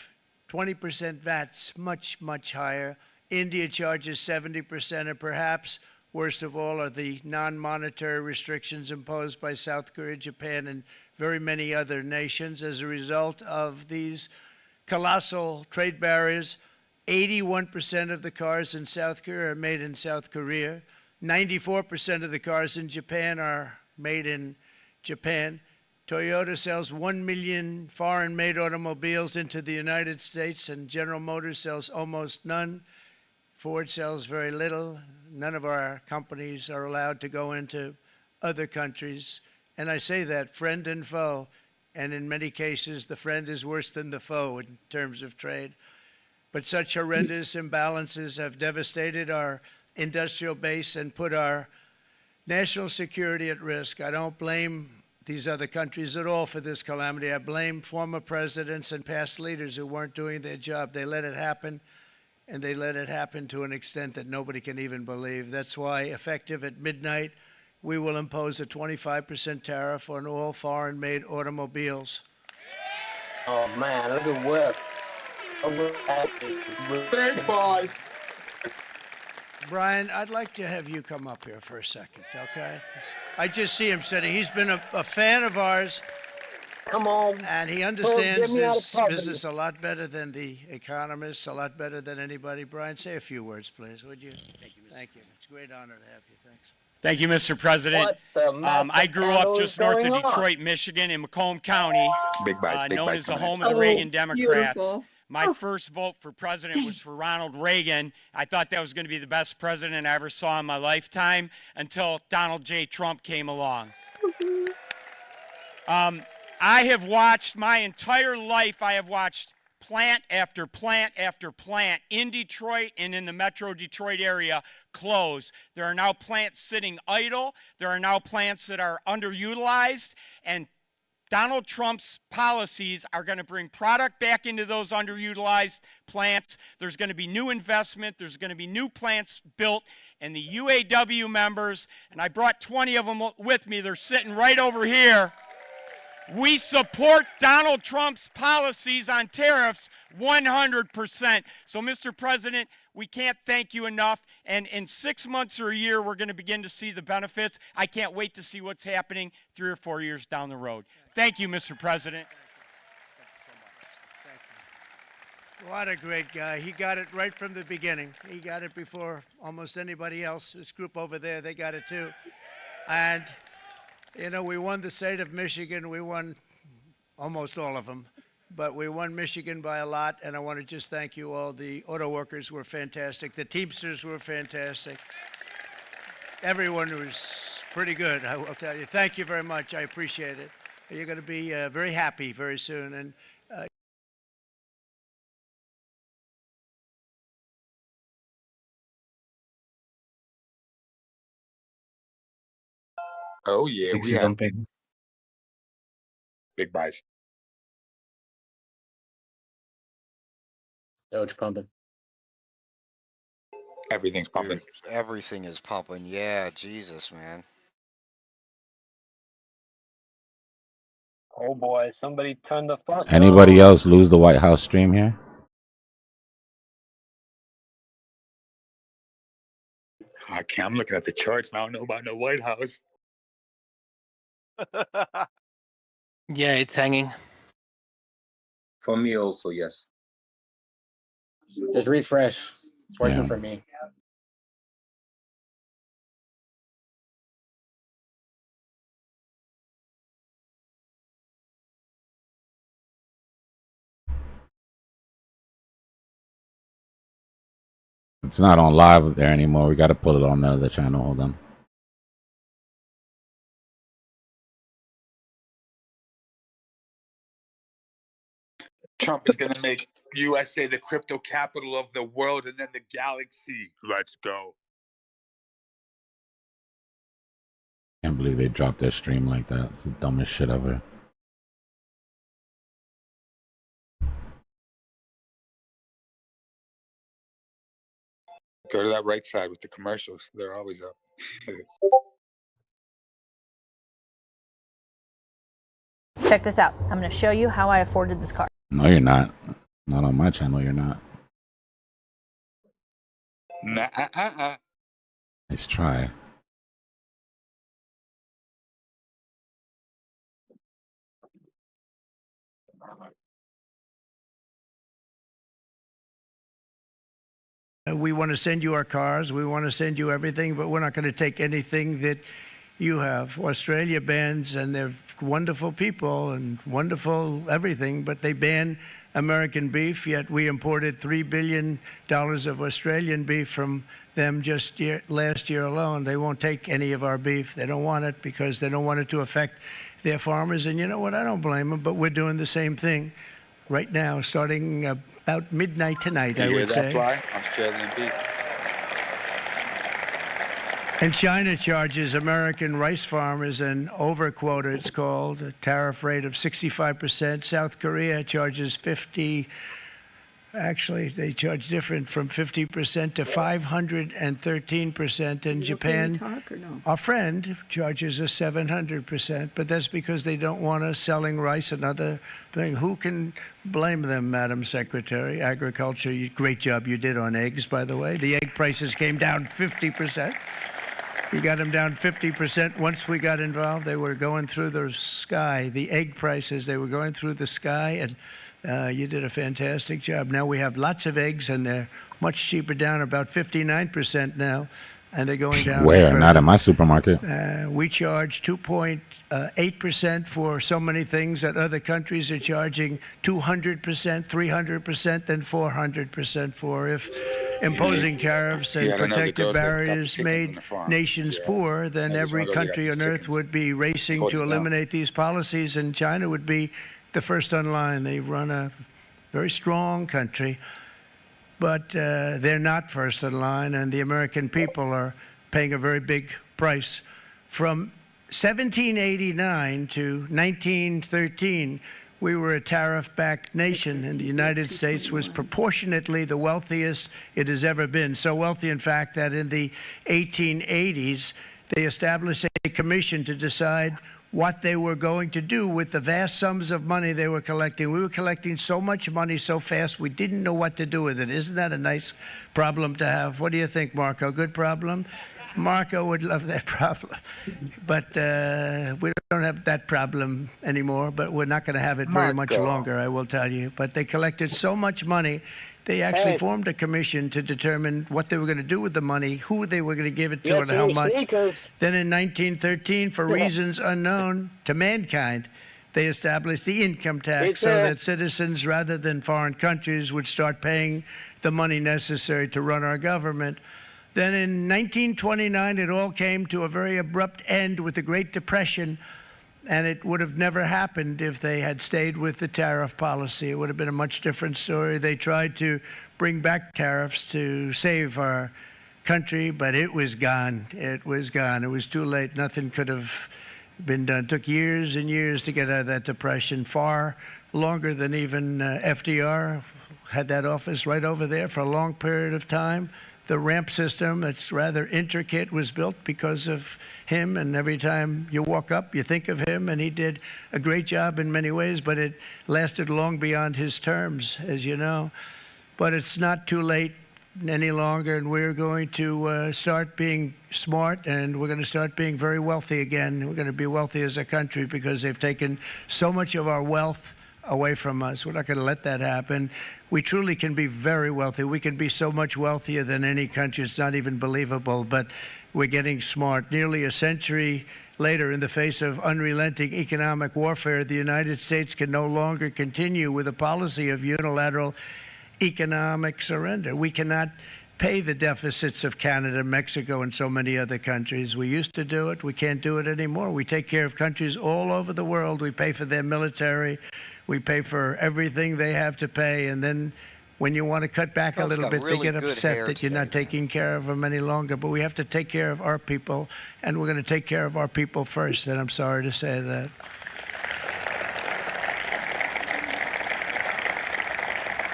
20% VATs, much, much higher. India charges 70%, and perhaps worst of all are the non-monetary restrictions imposed by South Korea, Japan, and very many other nations. As a result of these colossal trade barriers, 81% of the cars in South Korea are made in South Korea. 94% of the cars in Japan are made in Japan. Toyota sells 1 million foreign-made automobiles into the United States, and General Motors sells almost none. Ford sells very little. None of our companies are allowed to go into other countries. And I say that, friend and foe, and in many cases, the friend is worse than the foe in terms of trade. But such horrendous imbalances have devastated our industrial base and put our national security at risk. I don't blame these other countries at all for this calamity. I blame former presidents and past leaders who weren't doing their job. They let it happen, and they let it happen to an extent that nobody can even believe. That's why, effective at midnight, we will impose a 25% tariff on all foreign-made automobiles. Oh man, look at work. Big five. Brian, I'd like to have you come up here for a second, okay? I just see him sitting. He's been a fan of ours. Come on. And he understands this business a lot better than the economists, a lot better than anybody. Brian, say a few words, please, would you? Thank you, Mr. Thank you. It's a great honor to have you. Thanks. Thank you, Mr. President. I grew up just north of Detroit, Michigan, in Macomb County, Big buys, known as the home of the Reagan Democrats. Beautiful. My first vote for president was for Ronald Reagan. I thought that was going to be the best president I ever saw in my lifetime until Donald J. Trump came along. I have watched my entire life, I have watched plant after plant after plant in Detroit and in the Metro Detroit area close. There are now plants sitting idle. There are now plants that are underutilized. And Donald Trump's policies are going to bring product back into those underutilized plants. There's going to be new investment. There's going to be new plants built. And the UAW members, and I brought 20 of them with me, they're sitting right over here. We support Donald Trump's policies on tariffs 100%. So, Mr. President, we can't thank you enough. And in 6 months or a year, we're going to begin to see the benefits. I can't wait to see what's happening 3 or 4 years down the road. Thank you, Mr. President. What a great guy. He got it right from the beginning. He got it before almost anybody else. This group over there, they got it too. And you know, we won the state of Michigan. We won almost all of them, but we won Michigan by a lot, and I want to just thank you all. The auto workers were fantastic. The Teamsters were fantastic. Everyone was pretty good, I will tell you. Thank you very much. I appreciate it. You're going to be very happy very soon. And Oh yeah, we have big buys. Doge pumping. Everything's pumping. Dude, everything is pumping. Yeah, Jesus, man. Oh boy, somebody turned the faucet Anybody on. else lose the White House stream here? I can't. I'm looking at the charts now. I don't know about the White House. Yeah, it's hanging. For me also, yes. Just refresh. It's working for me. It's not on live there anymore. We got to put it on the other channel. Hold on. Trump is going to make USA the crypto capital of the world and then the galaxy. Let's go. Can't believe they dropped their stream like that. It's the dumbest shit ever. Go to that right side with the commercials. They're always up. Check this out. I'm going to show you how I afforded this car. No, you're not. Not on my channel, you're not. Nah, Nice try. we want to send you our cars. We want to send you everything, but we're not going to take anything that you have. Australia bans, and they're wonderful people and wonderful everything, but they ban American beef, yet we imported $3 billion of Australian beef from them just last year alone. They won't take any of our beef. They don't want it because they don't want it to affect their farmers. And you know what? I don't blame them, but we're doing the same thing right now, starting about midnight tonight, I would say. Fly? Australian beef. And China charges American rice farmers an overquota, it's called, a tariff rate of 65%. South Korea charges 50%. Actually, they charge different, from 50% to 513%. And Japan, our friend, charges us 700%. But that's because they don't want us selling rice and other thing. Who can blame them, Madam Secretary? Agriculture, great job you did on eggs, by the way. The egg prices came down 50%. You got them down 50%. Once we got involved, they were going through the sky. The egg prices, they were going through the sky, and you did a fantastic job. Now we have lots of eggs, and they're much cheaper, down about 59% now. and they're going down. Where? Not further. at my supermarket. We charge 2.8% for so many things that other countries are charging 200%, 300%, and 400% for. If imposing tariffs and Yeah, I don't know if the protective girls have got the barriers chickens on made the farm. nations poor, then I just every wanna go get country these on earth chickens. would be racing Hold to it down. eliminate these policies, and China would be the first on line. They run a very strong country, but they're not first in line, and the American people are paying a very big price. From 1789 to 1913, we were a tariff-backed nation, and the United States was proportionately the wealthiest it has ever been. So wealthy, in fact, that in the 1880s, they established a commission to decide what they were going to do with the vast sums of money they were collecting. We were collecting so much money so fast, we didn't know what to do with it. Isn't that a nice problem to have? What do you think, Marco? Good problem? Marco would love that problem. But we don't have that problem anymore, but we're not going to have it very much longer, I will tell you. But they collected so much money, they actually formed a commission to determine what they were going to do with the money, who they were going to give it to, and how much. Then in 1913, for reasons unknown to mankind, they established the income tax so that citizens, rather than foreign countries, would start paying the money necessary to run our government. Then in 1929, it all came to a very abrupt end with the Great Depression, and it would have never happened if they had stayed with the tariff policy. It would have been a much different story. They tried to bring back tariffs to save our country, but it was gone. It was gone. It was too late. Nothing could have been done. It took years and years to get out of that depression, far longer than even FDR had that office right over there for a long period of time. The ramp system, that's rather intricate, was built because of him, and every time you walk up, you think of him, and he did a great job in many ways, but it lasted long beyond his terms, as you know. But it's not too late any longer, and we're going to start being smart, and we're going to start being very wealthy again. We're going to be wealthy as a country because they've taken so much of our wealth away from us. We're not going to let that happen. We truly can be very wealthy. We can be so much wealthier than any country. It's not even believable, but we're getting smart. Nearly a century later, in the face of unrelenting economic warfare, the United States can no longer continue with a policy of unilateral economic surrender. We cannot pay the deficits of Canada, Mexico, and so many other countries. We used to do it. We can't do it anymore. We take care of countries all over the world. We pay for their military. We pay for everything they have to pay, and then when you want to cut back a little bit, they get upset that you're not taking care of them any longer. But we have to take care of our people, and we're going to take care of our people first, and I'm sorry to say that.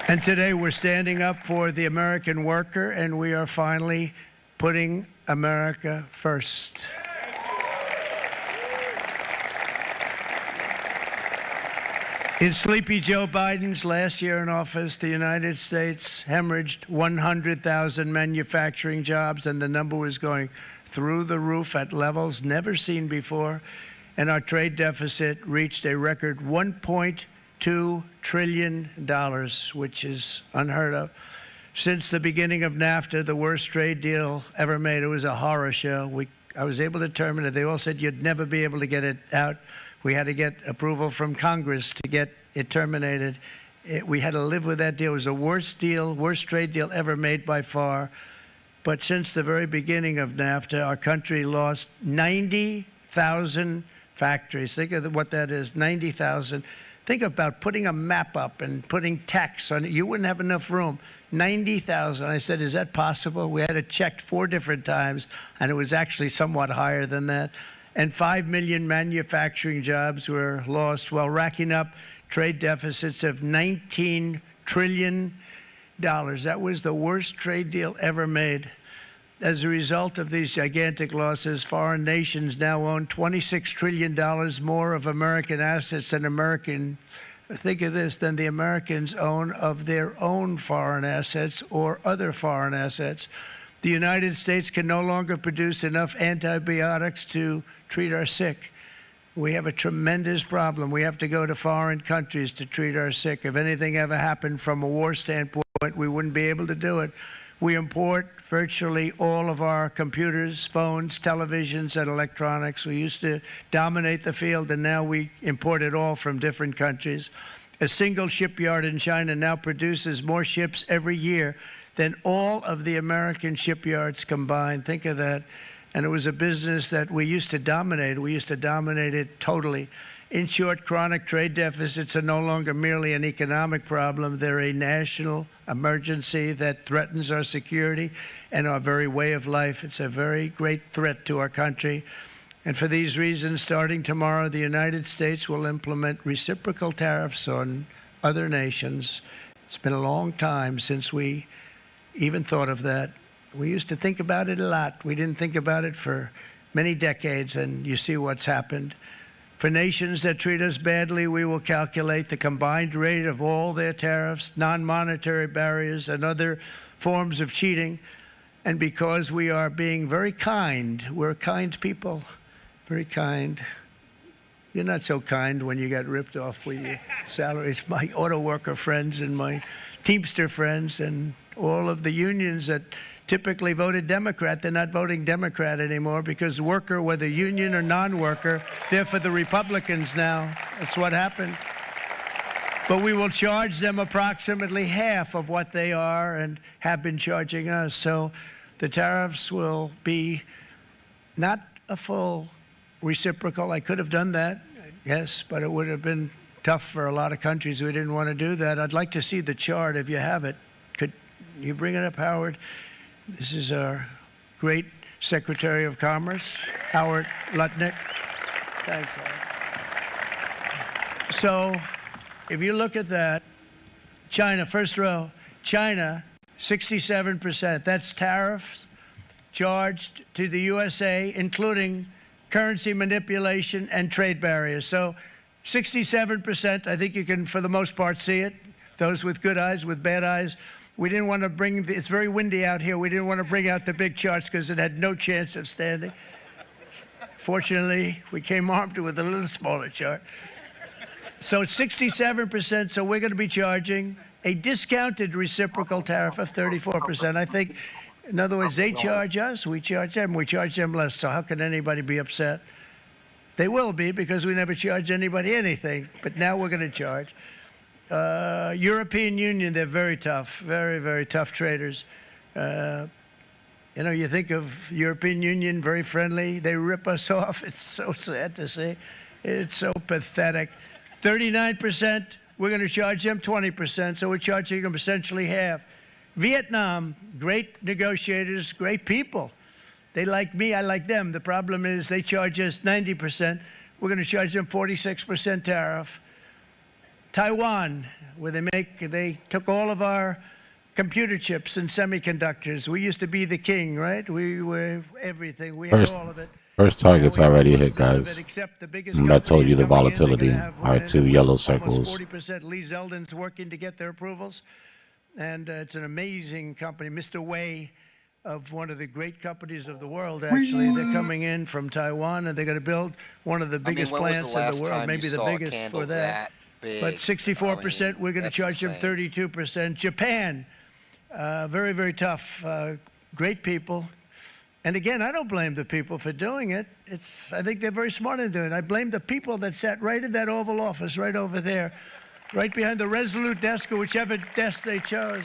And today we're standing up for the American worker, and we are finally putting America first. In Sleepy Joe Biden's last year in office, the United States hemorrhaged 100,000 manufacturing jobs, and the number was going through the roof at levels never seen before. And our trade deficit reached a record $1.2 trillion, which is unheard of. Since the beginning of NAFTA, the worst trade deal ever made. It was a horror show. I was able to determine it. They all said you'd never be able to get it out. We had to get approval from Congress to get it terminated. We had to live with that deal. It was the worst trade deal ever made by far. But since the very beginning of NAFTA, our country lost 90,000 factories. Think of what that is, 90,000. Think about putting a map up and putting tax on it. You wouldn't have enough room. 90,000. I said, is that possible? We had it checked 4 different times, and it was actually somewhat higher than that. And 5 million manufacturing jobs were lost while racking up trade deficits of $19 trillion. That was the worst trade deal ever made. As a result of these gigantic losses, foreign nations now own $26 trillion more of American assets than think of this, than the Americans own of their own foreign assets or other foreign assets. The United States can no longer produce enough antibiotics to treat our sick. We have a tremendous problem. We have to go to foreign countries to treat our sick. If anything ever happened from a war standpoint, we wouldn't be able to do it. We import virtually all of our computers, phones, televisions, and electronics. We used to dominate the field, and now we import it all from different countries. A single shipyard in China now produces more ships every year than all of the American shipyards combined. Think of that. And it was a business that we used to dominate. We used to dominate it totally. In short, chronic trade deficits are no longer merely an economic problem. They're a national emergency that threatens our security and our very way of life. It's a very great threat to our country. And for these reasons, starting tomorrow, the United States will implement reciprocal tariffs on other nations. It's been a long time since we even thought of that. We used to think about it a lot. We didn't think about it for many decades, and you see what's happened. For nations that treat us badly, we will calculate the combined rate of all their tariffs, non-monetary barriers, and other forms of cheating. And because we are being very kind, we're kind people, very kind. You're not so kind when you got ripped off with your salaries. My auto worker friends and my Teamster friends and all of the unions that typically voted Democrat, they're not voting Democrat anymore because worker, whether union or non-worker, they're for the Republicans now. That's what happened. But we will charge them approximately half of what they are and have been charging us. So the tariffs will be not a full reciprocal. I could have done that, yes, but it would have been tough for a lot of countries. We didn't want to do that. I'd like to see the chart if you have it. Could you bring it up, Howard? This is our great Secretary of Commerce, Howard Lutnick. Thanks, Howard. So if you look at that, China, first row, China, 67%. That's tariffs charged to the USA, including currency manipulation and trade barriers. So 67%, I think you can, for the most part, see it. Those with good eyes, with bad eyes. We didn't want to bring, it's very windy out here. We didn't want to bring out the big charts because it had no chance of standing. Fortunately, we came armed with a little smaller chart. So 67%, so we're going to be charging a discounted reciprocal tariff of 34%. I think, in other words, they charge us, we charge them less. So how can anybody be upset? They will be because we never charge anybody anything, but now we're going to charge. European Union, they're very tough, very, very tough traders. You know, you think of European Union, very friendly. They rip us off. It's so sad to see. It's so pathetic. 39%, we're going to charge them 20%, so we're charging them essentially half. Vietnam, great negotiators, great people. They like me, I like them. The problem is they charge us 90%. We're going to charge them 46% tariff. Taiwan, where they took all of our computer chips and semiconductors. We used to be the king, right? We were everything. We had all of it. First target's already hit, guys. I told you the volatility. All right, 2 yellow circles. 40%. Lee Zeldin's working to get their approvals. And it's an amazing company. Mr. Wei, of one of the great companies of the world, actually. They're coming in from Taiwan, and they're going to build one of the biggest plants in the world, maybe the biggest for that. But 64%, we're going to charge them 32%. Japan, very, very tough, great people. And again, I don't blame the people for doing it. I think they're very smart in doing it. I blame the people that sat right in that Oval Office, right over there, right behind the Resolute desk or whichever desk they chose.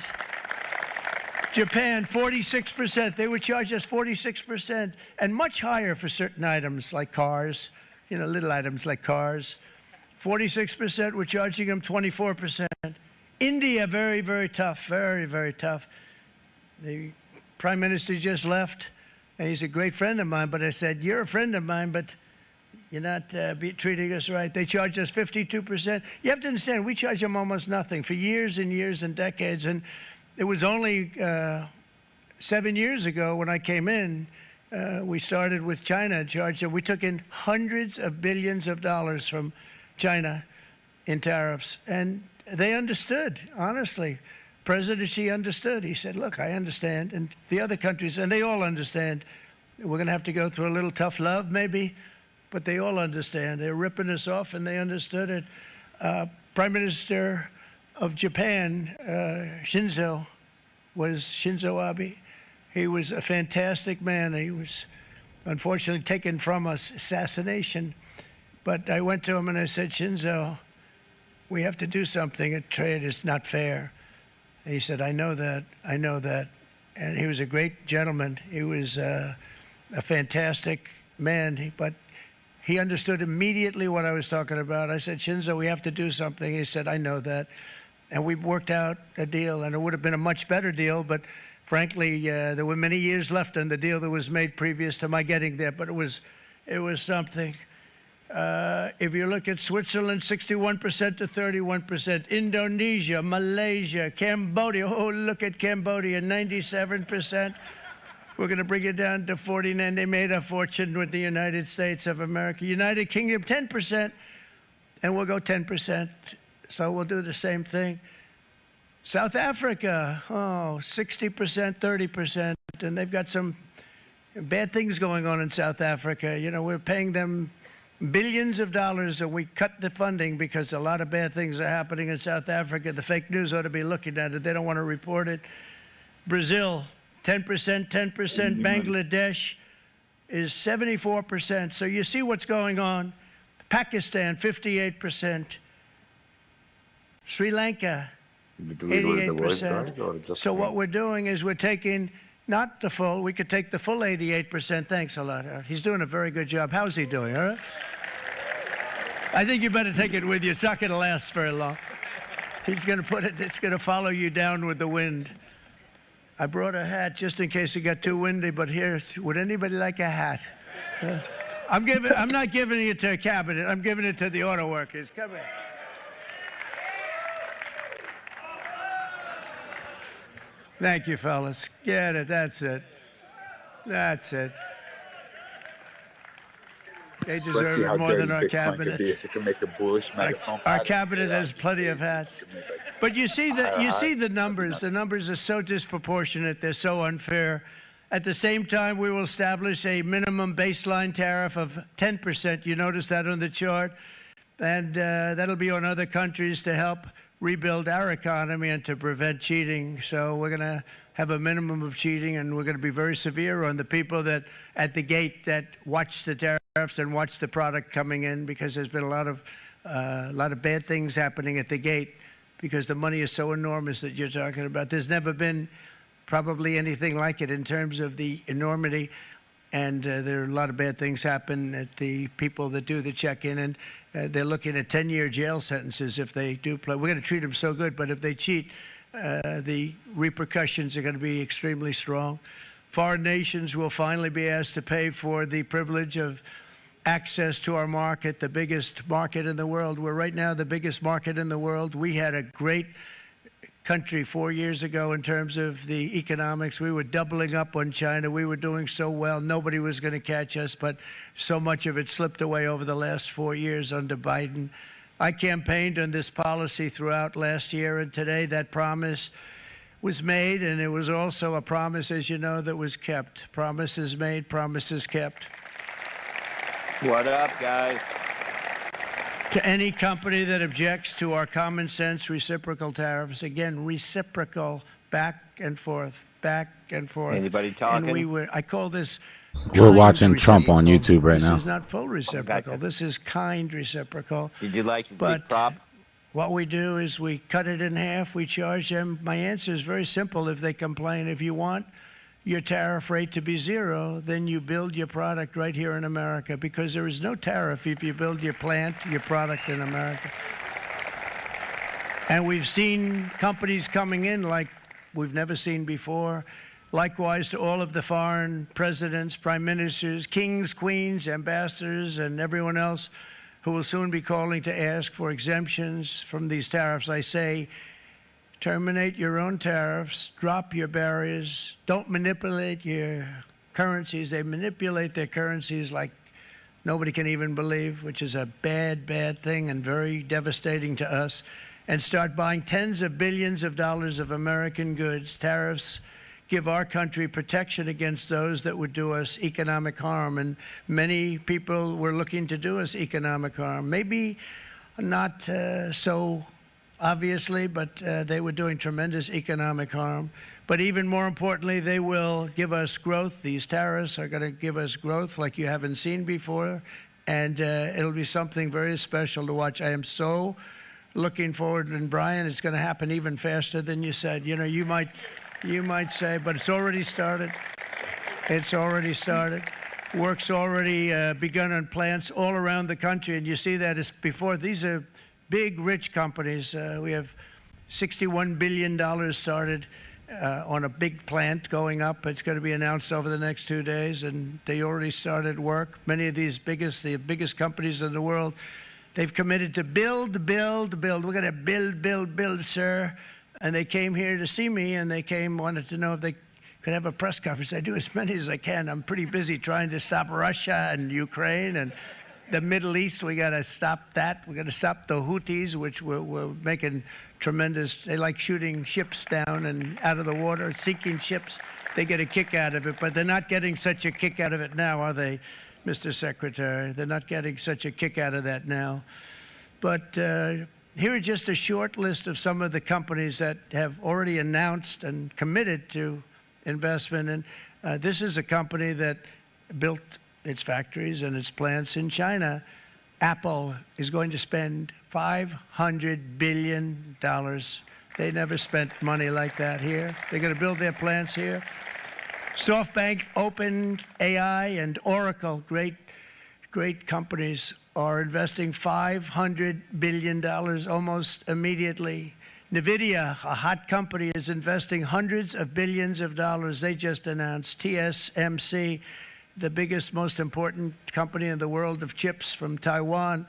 Japan, 46%. They would charge us 46%, and much higher for certain items like cars, you know, little items like cars. 46%, we're charging them 24%. India, very, very tough, very, very tough. The Prime Minister just left, and he's a great friend of mine, but I said, you're a friend of mine, but you're not treating us right. They charge us 52%. You have to understand, we charge them almost nothing for years and years and decades, and it was only 7 years ago when I came in, we started with China and charged them. We took in hundreds of billions of dollars from China in tariffs, and they understood, honestly. President Xi understood. He said, look, I understand, and the other countries, and they all understand. We're going to have to go through a little tough love, maybe, but they all understand. They're ripping us off, and they understood it. Prime Minister of Japan, Shinzo was Shinzo Abe. He was a fantastic man. He was unfortunately taken from us, assassination. But I went to him and I said, Shinzo, we have to do something. A trade is not fair. And he said, I know that. I know that. And he was a great gentleman. He was a fantastic man, but he understood immediately what I was talking about. I said, Shinzo, we have to do something. He said, I know that. And we worked out a deal, and it would have been a much better deal, but frankly, there were many years left on the deal that was made previous to my getting there, but it was something. If you look at Switzerland, 61% to 31%. Indonesia, Malaysia, Cambodia. Oh, look at Cambodia, 97%. We're going to bring it down to 49. They made a fortune with the United States of America. United Kingdom, 10%, and we'll go 10%. So we'll do the same thing. South Africa, 60%, 30%, and they've got some bad things going on in South Africa. You know, we're paying them billions of dollars, and we cut the funding because a lot of bad things are happening in South Africa. The fake news ought to be looking at it. They don't want to report it. Brazil, 10%, 10%. Bangladesh is 74%. So you see what's going on. Pakistan, 58%. Sri Lanka, 88%. So what we're doing is we're taking not the full, we could take the full 88%. Thanks a lot. He's doing a very good job. How's he doing, all right? I think you better take it with you. It's not going to last very long. He's going to put it, it's going to follow you down with the wind. I brought a hat just in case it got too windy, but here, would anybody like a hat? I'm not giving it to a cabinet. I'm giving it to the auto workers. Come here. Thank you, fellas. Get it. That's it. That's it. They deserve it more than our cabinet. If it can make a bullish megaphone. Our cabinet has plenty of hats. But you see the numbers. The numbers are so disproportionate. They're so unfair. At the same time, we will establish a minimum baseline tariff of 10%. You notice that on the chart. And that'll be on other countries to help rebuild our economy and to prevent cheating. So we're going to have a minimum of cheating, and we're going to be very severe on the people that at the gate that watch the tariffs and watch the product coming in, because there's been a lot of bad things happening at the gate because the money is so enormous that you're talking about. There's never been probably anything like it in terms of the enormity, and there are a lot of bad things happen at the people that do the check-in, and they're looking at 10-year jail sentences if they do play. We're going to treat them so good, but if they cheat, the repercussions are going to be extremely strong. Foreign nations will finally be asked to pay for the privilege of access to our market, the biggest market in the world. We're right now the biggest market in the world. We had a great country 4 years ago in terms of the economics. We were doubling up on China. We were doing so well. Nobody was going to catch us, but so much of it slipped away over the last 4 years under Biden. I campaigned on this policy throughout last year, and today that promise was made, and it was also a promise, as you know, that was kept. Promises made, promises kept. What up, guys? To any company that objects to our common sense reciprocal tariffs, again, reciprocal, back and forth, back and forth. Anybody talking? And I call this. We're watching Trump on YouTube right now. This is not full reciprocal. This is kind reciprocal. Did you like his big prop? What we do is we cut it in half. We charge them. My answer is very simple. If they complain, if you want your tariff rate to be zero, then you build your product right here in America, because there is no tariff if you build your plant, your product in America. And we've seen companies coming in like we've never seen before. Likewise to all of the foreign presidents, prime ministers, kings, queens, ambassadors, and everyone else who will soon be calling to ask for exemptions from these tariffs. I say, terminate your own tariffs, drop your barriers, don't manipulate your currencies. They manipulate their currencies like nobody can even believe, which is a bad, bad thing and very devastating to us. And start buying tens of billions of dollars of American goods. Tariffs give our country protection against those that would do us economic harm. And many people were looking to do us economic harm. Maybe not so obviously, but they were doing tremendous economic harm. But even more importantly, they will give us growth. These tariffs are going to give us growth like you haven't seen before. And it'll be something very special to watch. I am so looking forward. And Brian, it's going to happen even faster than you said. You know, you might say, but it's already started. It's already started. Work's already begun on plants all around the country. And you see that as before. These are big, rich companies. We have $61 billion started on a big plant going up. It's going to be announced over the next 2 days, and they already started work. Many of these the biggest companies in the world, they've committed to build. We're going to build, sir. And they came here to see me, and they wanted to know if they could have a press conference. I do as many as I can. I'm pretty busy trying to stop Russia and Ukraine and the Middle East. We got to stop that. We got to stop the Houthis, which we're making tremendous. They like shooting ships down and out of the water, sinking ships. They get a kick out of it, but they're not getting such a kick out of it now, are they, Mr. Secretary? They're not getting such a kick out of that now. But here are just a short list of some of the companies that have already announced and committed to investment. And this is a company that built its factories and its plants in China. Apple is going to spend $500 billion. They never spent money like that here. They're going to build their plants here. SoftBank, OpenAI, and Oracle, great companies, are investing $500 billion almost immediately. NVIDIA, a hot company, is investing hundreds of billions of dollars. They just announced. TSMC, the biggest, most important company in the world of chips from Taiwan,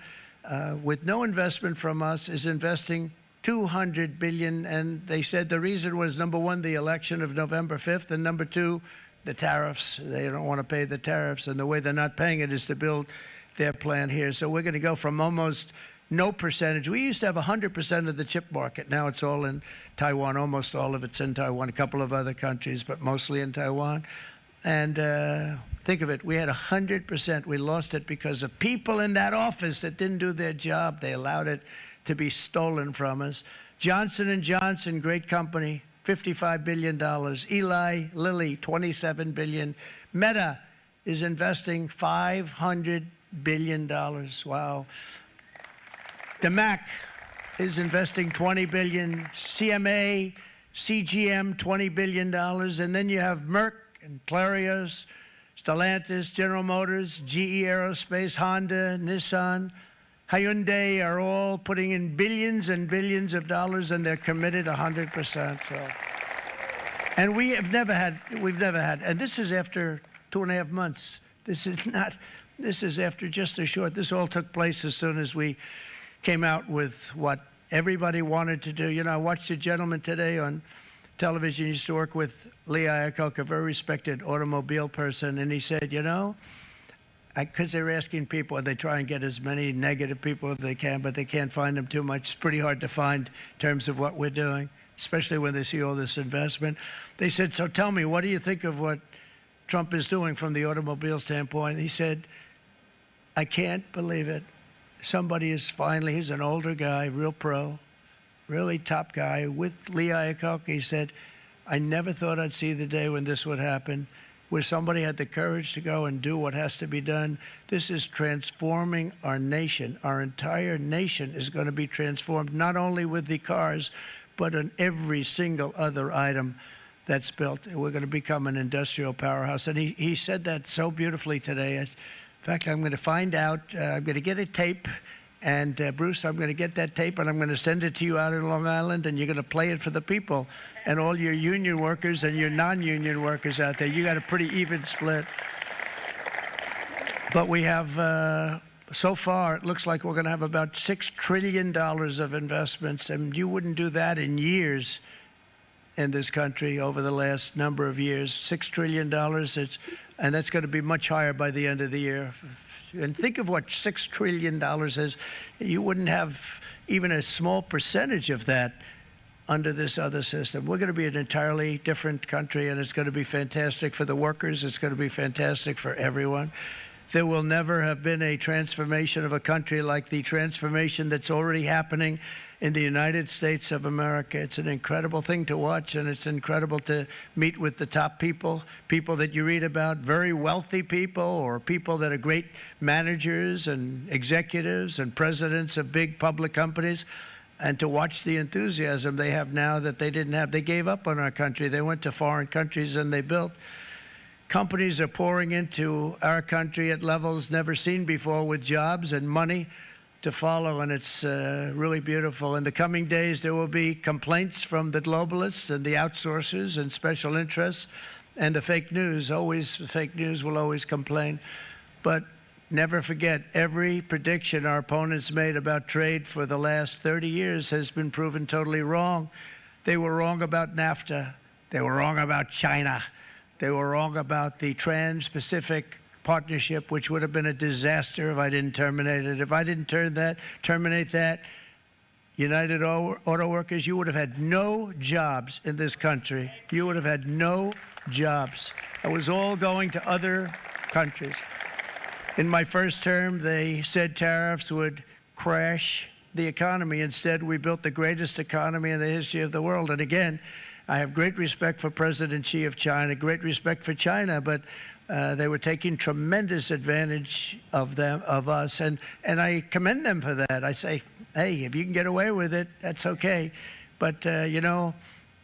with no investment from us, is investing $200 billion. And they said the reason was, number one, the election of November 5th, and number two, the tariffs. They don't want to pay the tariffs, and the way they're not paying it is to build their plant here. So we're going to go from almost no percentage. We used to have 100% of the chip market. Now it's all in Taiwan. Almost all of it's in Taiwan, a couple of other countries, but mostly in Taiwan. And think of it, we had 100%. We lost it because of people in that office that didn't do their job. They allowed it to be stolen from us. Johnson & Johnson, great company, $55 billion. Eli Lilly, $27 billion. Meta is investing $500 billion. Wow. DeMac is investing $20 billion. CMA, CGM, $20 billion. And then you have Merck and Clarios, Stellantis, General Motors, GE Aerospace, Honda, Nissan, Hyundai are all putting in billions and billions of dollars, and they're committed 100%. So. And we've never had, and this is after 2.5 months. This is after just a short, this all took place as soon as we came out with what everybody wanted to do. You know, I watched a gentleman today on television. He used to work with Lee Iacocca, a very respected automobile person, and he said, you know, because they're asking people, they try and get as many negative people as they can, but they can't find them too much. It's pretty hard to find in terms of what we're doing, especially when they see all this investment. They said, so tell me, what do you think of what Trump is doing from the automobile standpoint? He said, I can't believe it. Somebody is finally, he's an older guy, real pro, really top guy, with Lee Iacocca. He said, I never thought I'd see the day when this would happen, where somebody had the courage to go and do what has to be done. This is transforming our nation. Our entire nation is going to be transformed, not only with the cars, but on every single other item that's built. We're going to become an industrial powerhouse. And he said that so beautifully today. In fact, I'm going to find out, I'm going to get a tape. And Bruce, I'm going to get that tape, and I'm going to send it to you out in Long Island, and you're going to play it for the people. And all your union workers and your non-union workers out there, you got a pretty even split. But we have, so far, it looks like we're going to have about $6 trillion of investments, and you wouldn't do that in years in this country over the last number of years. $6 trillion, and that's going to be much higher by the end of the year. And think of what $6 trillion is. You wouldn't have even a small percentage of that under this other system. We're going to be an entirely different country, and it's going to be fantastic for the workers. It's going to be fantastic for everyone. There will never have been a transformation of a country like the transformation that's already happening in the United States of America. It's an incredible thing to watch, and it's incredible to meet with the top people, people that you read about, very wealthy people, or people that are great managers and executives and presidents of big public companies, and to watch the enthusiasm they have now that they didn't have. They gave up on our country. They went to foreign countries and they built. Companies are pouring into our country at levels never seen before, with jobs and money to follow, and it's really beautiful. In the coming days, there will be complaints from the globalists and the outsourcers and special interests and the fake news. Always, fake news will always complain. But never forget, every prediction our opponents made about trade for the last 30 years has been proven totally wrong. They were wrong about NAFTA. They were wrong about China. They were wrong about the Trans-Pacific Partnership, which would have been a disaster if I didn't terminate it. If I didn't terminate that, United Auto Workers, you would have had no jobs in this country. You would have had no jobs. It was all going to other countries. In my first term, they said tariffs would crash the economy. Instead, we built the greatest economy in the history of the world. And again, I have great respect for President Xi of China, great respect for China, but they were taking tremendous advantage of us, and I commend them for that. I say, hey, if you can get away with it, that's okay. But, you know,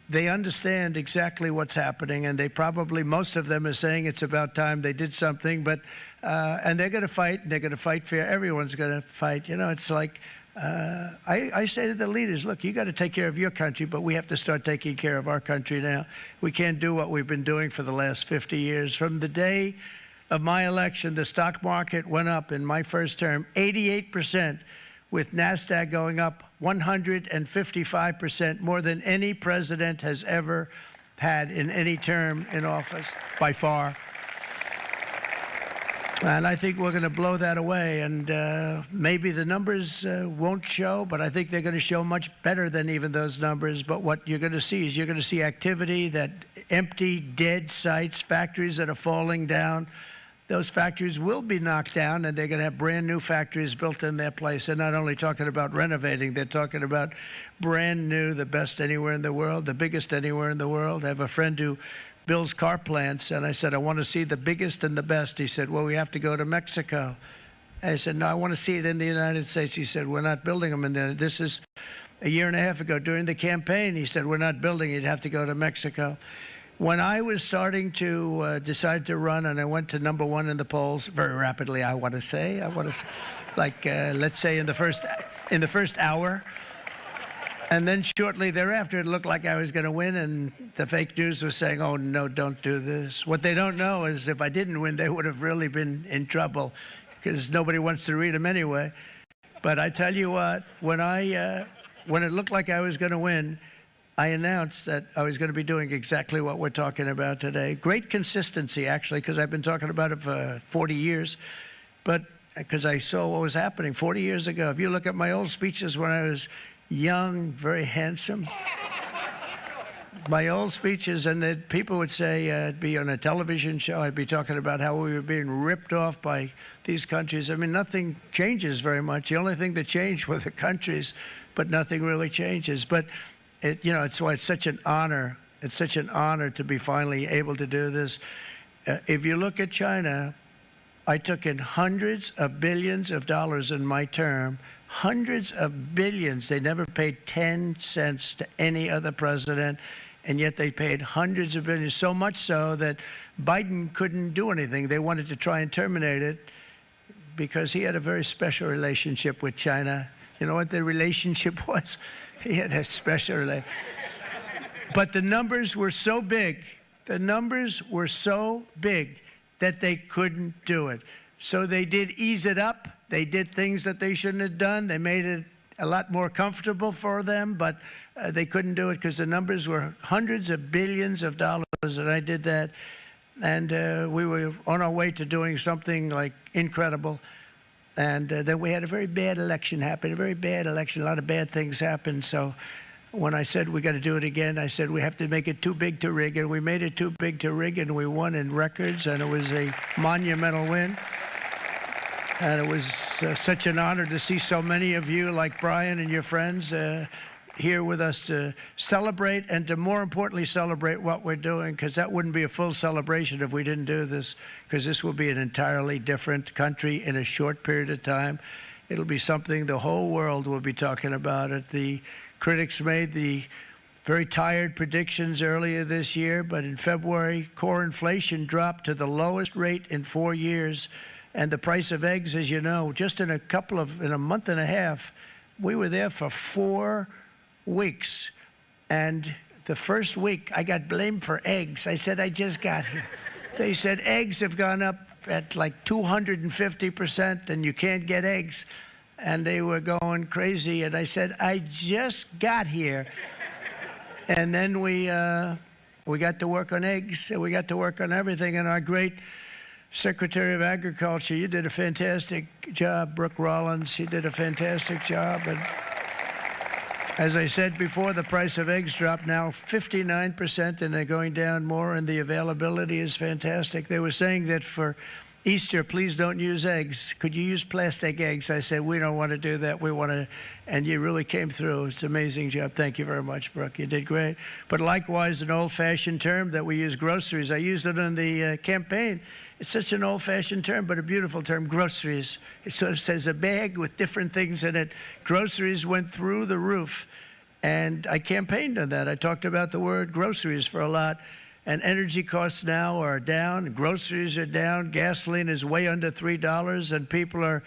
they understand exactly what's happening, and they probably, most of them are saying it's about time they did something, but, and they're going to fight, and they're going to fight fair. Everyone's going to fight. You know, it's like, I say to the leaders, look, you got to take care of your country, but we have to start taking care of our country now. We can't do what we've been doing for the last 50 years. From the day of my election, the stock market went up in my first term 88%, with NASDAQ going up 155%, more than any president has ever had in any term in office, by far. And I think we're going to blow that away. And maybe the numbers won't show, but I think they're going to show much better than even those numbers. But what you're going to see is you're going to see activity, that empty, dead sites, factories that are falling down. Those factories will be knocked down, and they're going to have brand new factories built in their place. They're not only talking about renovating, they're talking about brand new, the best anywhere in the world, the biggest anywhere in the world. I have a friend who builds car plants, and I said, I want to see the biggest and the best. He said, well, we have to go to Mexico. I said, no, I want to see it in the United States. He said, we're not building them in there. This is a year and a half ago during the campaign. He said, we're not building it. You'd have to go to Mexico. When I was starting to decide to run, and I went to #1 in the polls very rapidly, I want to say, like, let's say in the first hour. And then shortly thereafter, it looked like I was going to win, and the fake news was saying, oh, no, don't do this. What they don't know is if I didn't win, they would have really been in trouble, because nobody wants to read them anyway. But I tell you what, when it looked like I was going to win, I announced that I was going to be doing exactly what we're talking about today. Great consistency, actually, because I've been talking about it for 40 years. But because I saw what was happening 40 years ago. If you look at my old speeches when I was young, very handsome, my old speeches, and that people would say, I'd be on a television show, I'd be talking about how we were being ripped off by these countries. I mean, nothing changes very much. The only thing that changed were the countries, but nothing really changes. But you know, it's why it's such an honor. It's such an honor to be finally able to do this. If you look at China, I took in hundreds of billions of dollars in my term, hundreds of billions. They never paid 10 cents to any other president, and yet they paid hundreds of billions, so much so that Biden couldn't do anything. They wanted to try and terminate it because he had a very special relationship with China. You know what the relationship was? He had a special relationship. But the numbers were so big, that they couldn't do it. So they did ease it up. They did things that they shouldn't have done. They made it a lot more comfortable for them, but they couldn't do it because the numbers were hundreds of billions of dollars, and I did that. And we were on our way to doing something like incredible. And then we had a very bad election happen, a very bad election. A lot of bad things happened. So when I said we got to do it again, I said we have to make it too big to rig. And we made it too big to rig, and we won in records, and it was a monumental win. And it was such an honor to see so many of you, like Brian and your friends, here with us to celebrate and to, more importantly, celebrate what we're doing, because that wouldn't be a full celebration if we didn't do this, because this will be an entirely different country in a short period of time. It'll be something the whole world will be talking about it. The critics made the very tired predictions earlier this year, but in February, core inflation dropped to the lowest rate in 4 years. And the price of eggs, as you know, just in a month and a half, we were there for 4 weeks. And the first week, I got blamed for eggs. I said, I just got here. They said, eggs have gone up at like 250%, and you can't get eggs. And they were going crazy. And I said, I just got here. And then we got to work on eggs, and we got to work on everything. And our great Secretary of Agriculture, you did a fantastic job. Brooke Rollins, you did a fantastic job. And as I said before, the price of eggs dropped now 59%, and they're going down more, and the availability is fantastic. They were saying that for Easter, please don't use eggs. Could you use plastic eggs? I said, we don't want to do that. We want to, and you really came through. It's an amazing job. Thank you very much, Brooke. You did great. But likewise, an old-fashioned term that we use, groceries. I used it in the campaign. It's such an old-fashioned term, but a beautiful term, groceries. It sort of says a bag with different things in it. Groceries went through the roof, and I campaigned on that. I talked about the word groceries for a lot, and energy costs now are down. Groceries are down. Gasoline is way under $3, and people are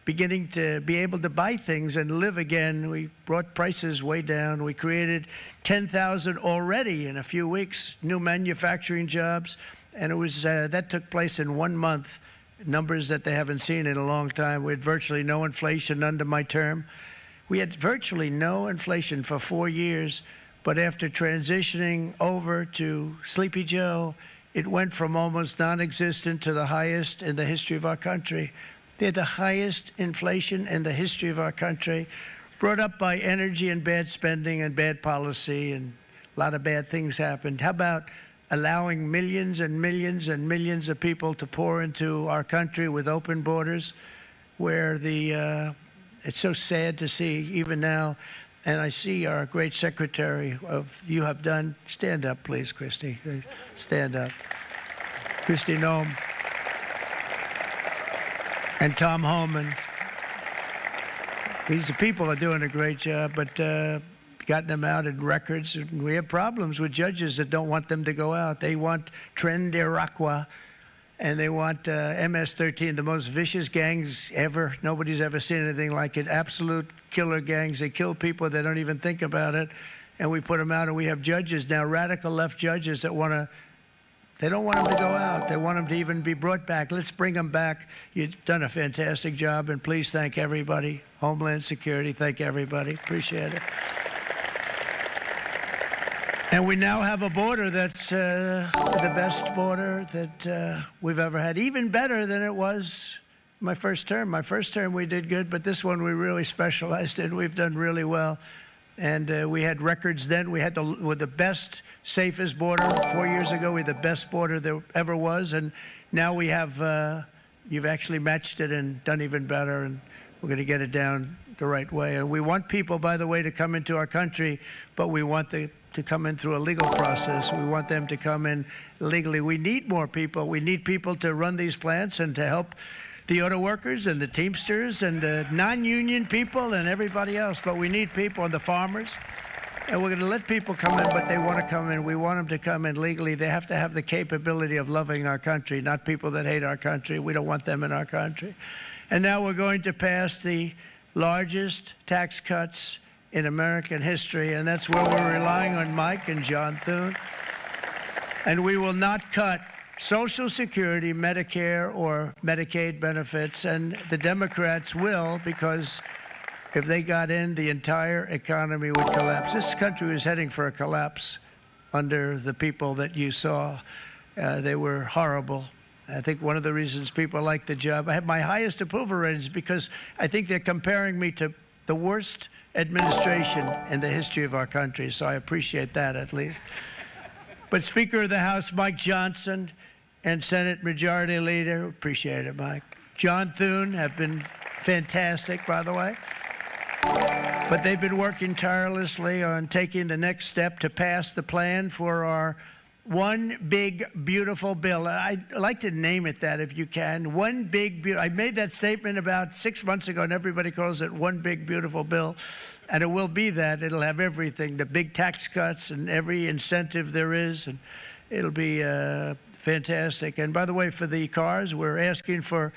beginning to be able to buy things and live again. We brought prices way down. We created 10,000 already in a few weeks, new manufacturing jobs. And it was that took place in 1 month, numbers that they haven't seen in a long time. We had virtually no inflation under my term. We had virtually no inflation for 4 years, but after transitioning over to Sleepy Joe, it went from almost non-existent to the highest in the history of our country. They're the highest inflation in the history of our country, brought up by energy and bad spending and bad policy, and a lot of bad things happened. How about allowing millions and millions and millions of people to pour into our country with open borders, where it's so sad to see even now. And I see our great secretary you have done. Stand up, please, Christy. Stand up. Christy Noem. And Tom Homan. These people are doing a great job, but gotten them out in records. And we have problems with judges that don't want them to go out. They want Tren de Aragua, and they want MS-13, the most vicious gangs ever. Nobody's ever seen anything like it. Absolute killer gangs. They kill people. They don't even think about it. And we put them out, and we have judges now, radical left judges that want to, they don't want them to go out. They want them to even be brought back. Let's bring them back. You've done a fantastic job, and please thank everybody. Homeland Security, thank everybody. Appreciate it. And we now have a border that's the best border that we've ever had, even better than it was my first term. My first term we did good, but this one we really specialized in. We've done really well. And we had records then. We had the best, safest border. 4 years ago, we had the best border there ever was. And now we have, you've actually matched it and done even better. And we're going to get it down the right way. And we want people, by the way, to come into our country, but we want to come in through a legal process. We want them to come in legally. We need more people. We need people to run these plants and to help the auto workers and the Teamsters and the non-union people and everybody else. But we need people and the farmers. And we're going to let people come in, but they want to come in. We want them to come in legally. They have to have the capability of loving our country, not people that hate our country. We don't want them in our country. And now we're going to pass the largest tax cuts in American history, and that's where we're relying on Mike and John Thune. And we will not cut Social Security, Medicare, or Medicaid benefits, and the Democrats will, because if they got in, the entire economy would collapse. This country was heading for a collapse under the people that you saw. They were horrible. I think one of the reasons people like the job, I have my highest approval ratings because I think they're comparing me to the worst administration in the history of our country, so I appreciate that at least. But Speaker of the House Mike Johnson and Senate Majority Leader, appreciate it, Mike. John Thune have been fantastic, by the way. But they've been working tirelessly on taking the next step to pass the plan for our one big, beautiful bill. I'd like to name it that if you can. One big, I made that statement about 6 months ago, and everybody calls it one big, beautiful bill. And it will be that. It'll have everything, the big tax cuts and every incentive there is. And it'll be fantastic. And by the way, for the cars, we're asking for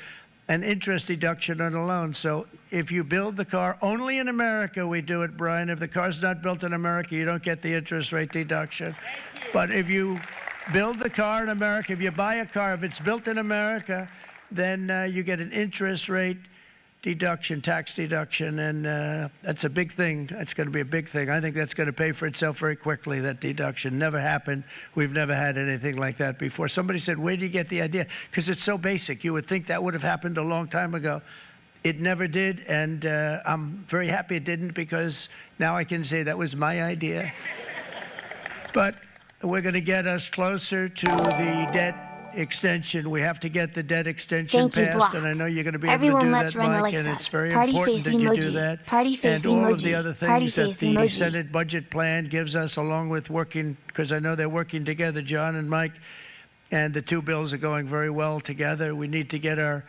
an interest deduction on a loan. So if you build the car, only in America we do it, Brian. If the car's not built in America, you don't get the interest rate deduction. But if you build the car in America, if you buy a car, if it's built in America, then you get an interest rate deduction, tax deduction, and that's a big thing. That's going to be a big thing. I think that's going to pay for itself very quickly, that deduction. Never happened. We've never had anything like that before. Somebody said, where do you get the idea? Because it's so basic. You would think that would have happened a long time ago. It never did, and I'm very happy it didn't, because now I can say that was my idea. But we're going to get us closer to the debt extension. We have to get the debt extension passed, and I know you're going to be able to do that, Mike, and it's very important that you do that. And all of the other things that the Senate budget plan gives us, along with working, because I know they're working together, John and Mike, and the two bills are going very well together. We need to get our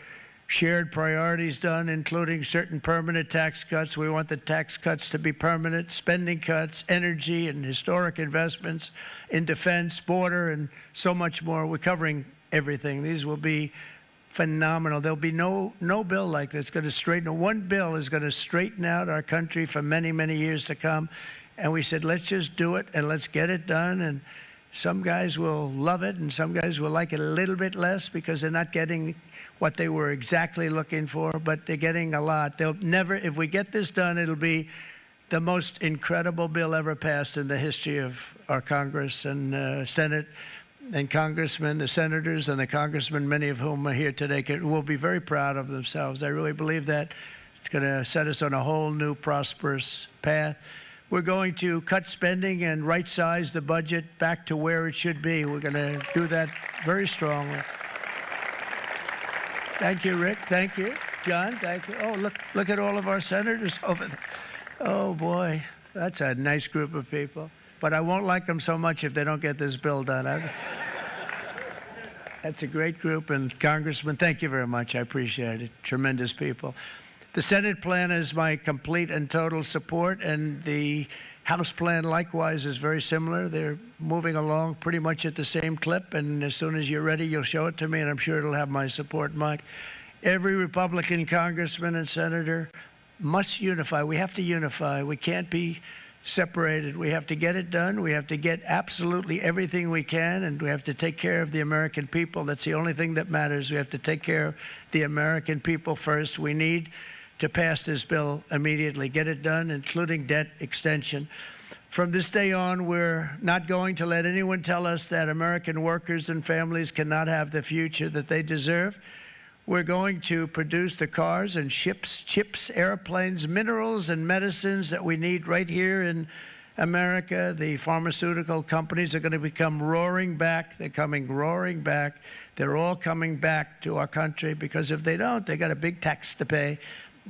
shared priorities done, including certain permanent tax cuts. We want the tax cuts to be permanent, spending cuts, energy and historic investments in defense, border, and so much more. We're covering everything. These will be phenomenal. There'll be no bill like this going to straighten. One bill is going to straighten out our country for many, many years to come. And we said, let's just do it and let's get it done. And some guys will love it and some guys will like it a little bit less because they're not getting what they were exactly looking for, but they're getting a lot. They'll never, if we get this done, it'll be the most incredible bill ever passed in the history of our Congress and Senate and congressmen, the senators and the congressmen, many of whom are here today, will be very proud of themselves. I really believe that. It's going to set us on a whole new prosperous path. We're going to cut spending and right-size the budget back to where it should be. We're going to do that very strongly. Thank you, Rick. Thank you. John, thank you. Oh, look at all of our senators over there. Oh, boy. That's a nice group of people. But I won't like them so much if they don't get this bill done. That's a great group. And Congressman, thank you very much. I appreciate it. Tremendous people. The Senate plan is my complete and total support. And the House plan, likewise, is very similar. They're moving along pretty much at the same clip, and as soon as you're ready, you'll show it to me, and I'm sure it'll have my support, Mike. Every Republican congressman and senator must unify. We have to unify. We can't be separated. We have to get it done. We have to get absolutely everything we can, and we have to take care of the American people. That's the only thing that matters. We have to take care of the American people first. We need to pass this bill immediately, get it done, including debt extension. From this day on, we're not going to let anyone tell us that American workers and families cannot have the future that they deserve. We're going to produce the cars and ships, chips, airplanes, minerals, and medicines that we need right here in America. The pharmaceutical companies are going to become roaring back. They're coming roaring back. They're all coming back to our country because if they don't, they got a big tax to pay.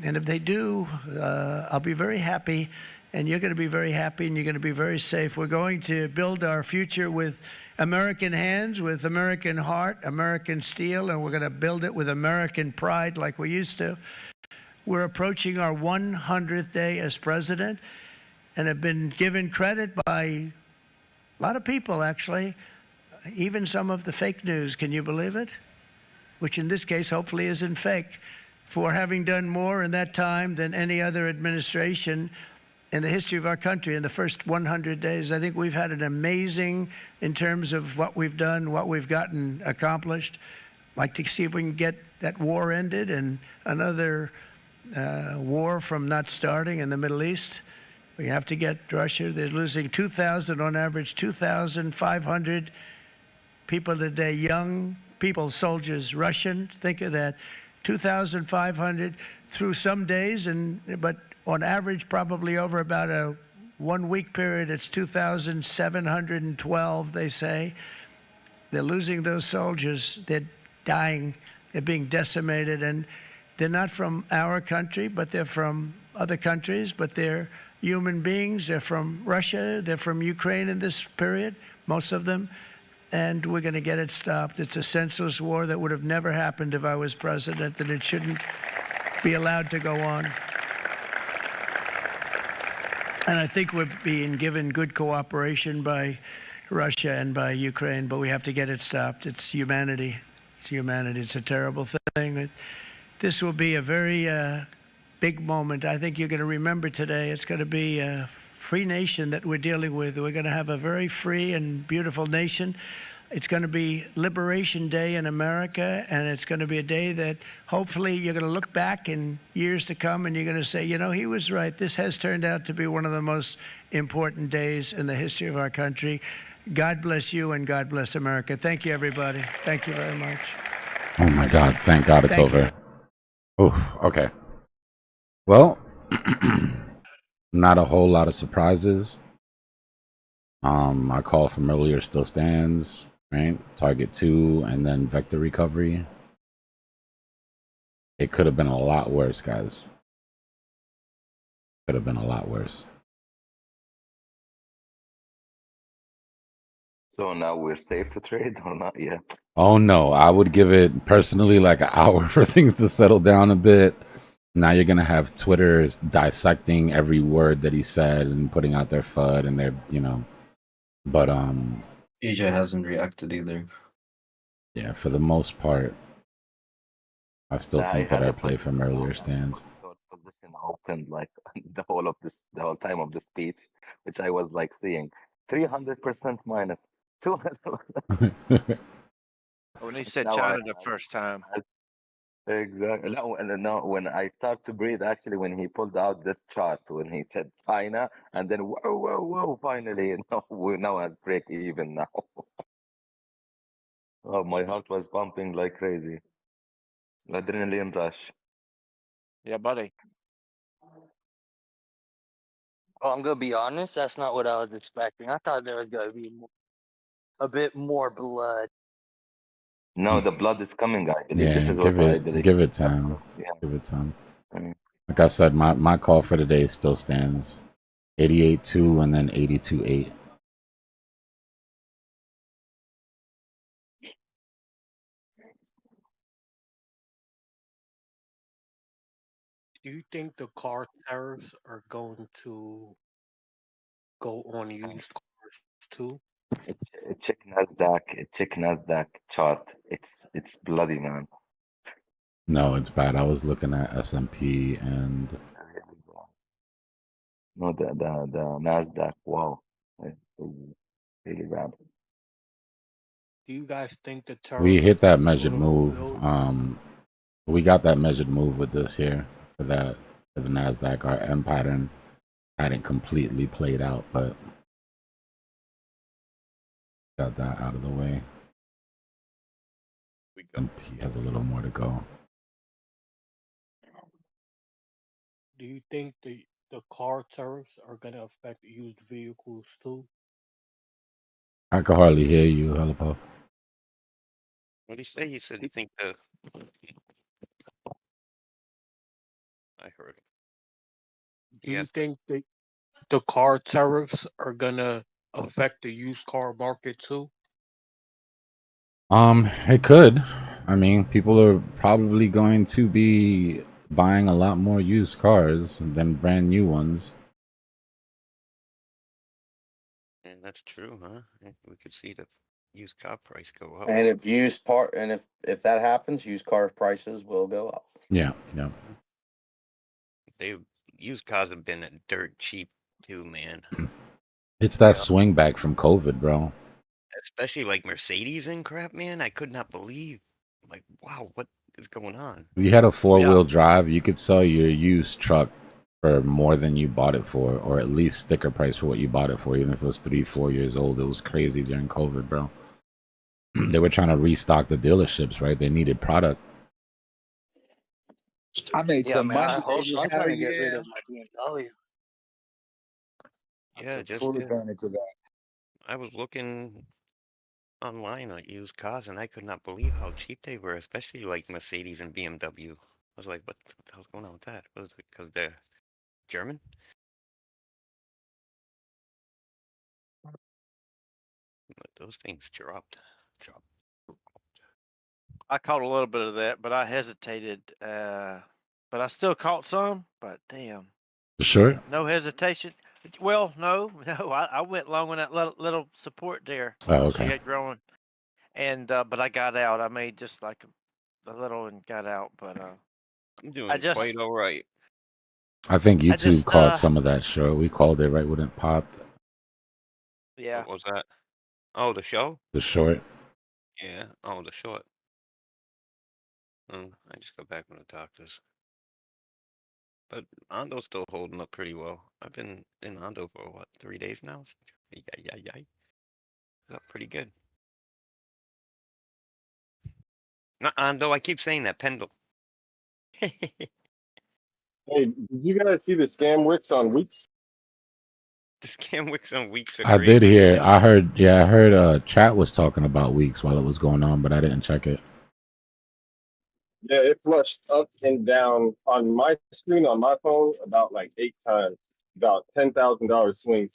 And if they do, I'll be very happy, and you're going to be very happy, and you're going to be very safe. We're going to build our future with American hands, with American heart, American steel, and we're going to build it with American pride like we used to. We're approaching our 100th day as president and have been given credit by a lot of people, actually, even some of the fake news. Can you believe it? Which in this case hopefully isn't fake. For having done more in that time than any other administration in the history of our country in the first 100 days. I think we've had an amazing in terms of what we've done, what we've gotten accomplished. I'd like to see if we can get that war ended and another war from not starting in the Middle East. We have to get Russia. They're losing 2,000 on average, 2,500 people a day, young people, soldiers, Russian. Think of that. 2,500 through some days, but on average, probably over about a 1 week period, it's 2,712, they say. They're losing those soldiers. They're dying They're being decimated, and they're not from our country, but they're from other countries, but they're human beings. They're from Russia. They're from Ukraine in this period, most of them. And we're going to get it stopped. It's a senseless war that would have never happened if I was president, and it shouldn't be allowed to go on. And I think we're being given good cooperation by Russia and by Ukraine, but we have to get it stopped. It's humanity. It's humanity. It's a terrible thing. This will be a very big moment. I think you're going to remember today. It's going to be a free nation that we're dealing with. We're going to have a very free and beautiful nation. It's going to be Liberation Day in America, and it's going to be a day that hopefully you're going to look back in years to come and you're going to say, you know, he was right. This has turned out to be one of the most important days in the history of our country. God bless you and God bless America. Thank you, everybody. Thank you very much. Oh my God! Thank God it's Thank you. over. Oh, okay. Well, not a whole lot of surprises. Our call from earlier still stands, right? Target 2 and then vector recovery. It could have been a lot worse, guys. Could have been a lot worse. So now we're safe to trade or not yet? Oh no, I would give it personally like an hour for things to settle down a bit. Now you're gonna have Twitter dissecting every word that he said and putting out their FUD and their, you know. But AJ hasn't reacted either. yeah, for the most part, I still I think that had our a play from earlier stands. position opened like the whole time of the speech, which I was like seeing 300% minus 200. When they said Now China the first time. Exactly. No, and no, when I start to breathe, actually, when he pulled out this chart, when he said China, and then whoa, whoa, whoa, finally, we're now at break even now. Oh, my heart was pumping like crazy. Adrenaline rush. Yeah, buddy. Well, I'm gonna be honest. That's not what I was expecting. I thought there was gonna be a bit more blood. No, the blood is coming, I believe. This Yeah, is what I believe. give it time. Yeah. Give it time. Mm. Like I said, my call for the day still stands. 88.2 and then 82.8. Do you think the car tariffs are going to go on used cars too? Check Nasdaq. Check Nasdaq chart. It's bloody, man. No, it's bad. I was looking at S&P and No, the Nasdaq. Wow, it was really bad. Do you guys think the we tariffs hit that are measured going to move. fulfill? We got that measured move with this here for the Nasdaq. Our M pattern hadn't completely played out, but got that out of the way. S&P has a little more to go. Do you think the car tariffs are going to affect used vehicles too? I can hardly hear you, Helipuff. What did he say? He said he think the. I heard him. Do you think the car tariffs are going to affect the used car market too? It could. I mean, people are probably going to be buying a lot more used cars than brand new ones. And that's true, huh? We could see the used car price go up. And if that happens, used car prices will go up. Yeah, yeah. Used cars have been dirt cheap too, man. It's that swing back from COVID, bro. Especially like Mercedes and crap, man. I could not believe. Like, wow, what is going on? If you had a four-wheel drive, you could sell your used truck for more than you bought it for, or at least sticker price for what you bought it for, even if it was 3-4 years old. It was crazy during COVID, bro. They were trying to restock the dealerships, right? They needed product. I made some Man, money, I hope so. baby. I'm Hell trying to get rid yeah. of my BMW. Yeah, Took just full advantage of that. I was looking online on used cars, and I could not believe how cheap they were, especially like Mercedes and BMW. I was like, what the hell's going on with that? Was it because they're German? But those things dropped. I caught a little bit of that, but I hesitated. But I still caught some. But damn, Sure. no hesitation. Well, no. I went long on that little support there. Oh, She okay. had growing, and but I got out. I made just like a little and got out. But I'm I doing just quite all right. I think I YouTube just caught some of that short. We called it right when it popped. yeah. What was that? Oh, the show? The short. Yeah. Oh, the short. I just got back from the doctors. But Ando's still holding up pretty well. I've been in Ando for what, 3 days now? Yeah. It's up pretty good. Not Ando, I keep saying that, Pendle. Hey, did you guys see the scam wicks on weeks? The scam wicks on weeks are I did crazy, hear. man. I heard chat was talking about weeks while it was going on, but I didn't check it. Yeah, it flushed up and down on my screen on my phone about like 8 times, about $10,000 swings.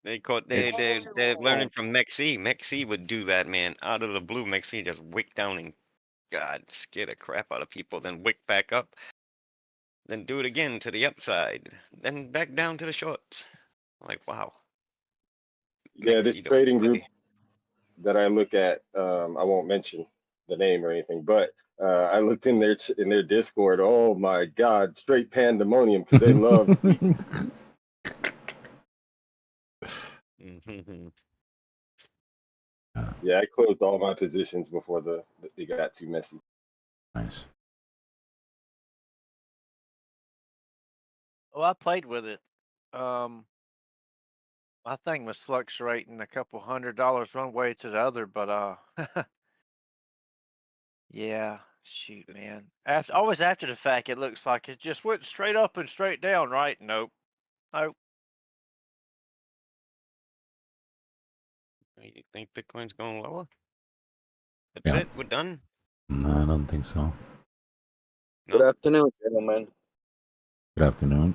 They caught It's they're learning from Mexi. Mexi would do that, man. Out of the blue, Mexi just wick down and God scare the crap out of people, then wick back up, then do it again to the upside, then back down to the shorts. Like wow. Yeah, this Mexi don't trading group play. that I look at, I won't mention the name or anything, but I looked in their Discord. Oh my God, straight pandemonium because they love weeks. Yeah, I closed all my positions before it got too messy. Nice. Well, I played with it. My thing was fluctuating a couple $100 one way to the other, but yeah, shoot, man. Always after the fact, it looks like it just went straight up and straight down, right? Nope. You think Bitcoin's going lower? That's Yeah. it? We're done? No, I don't think so. Good No? afternoon, gentlemen. Good afternoon.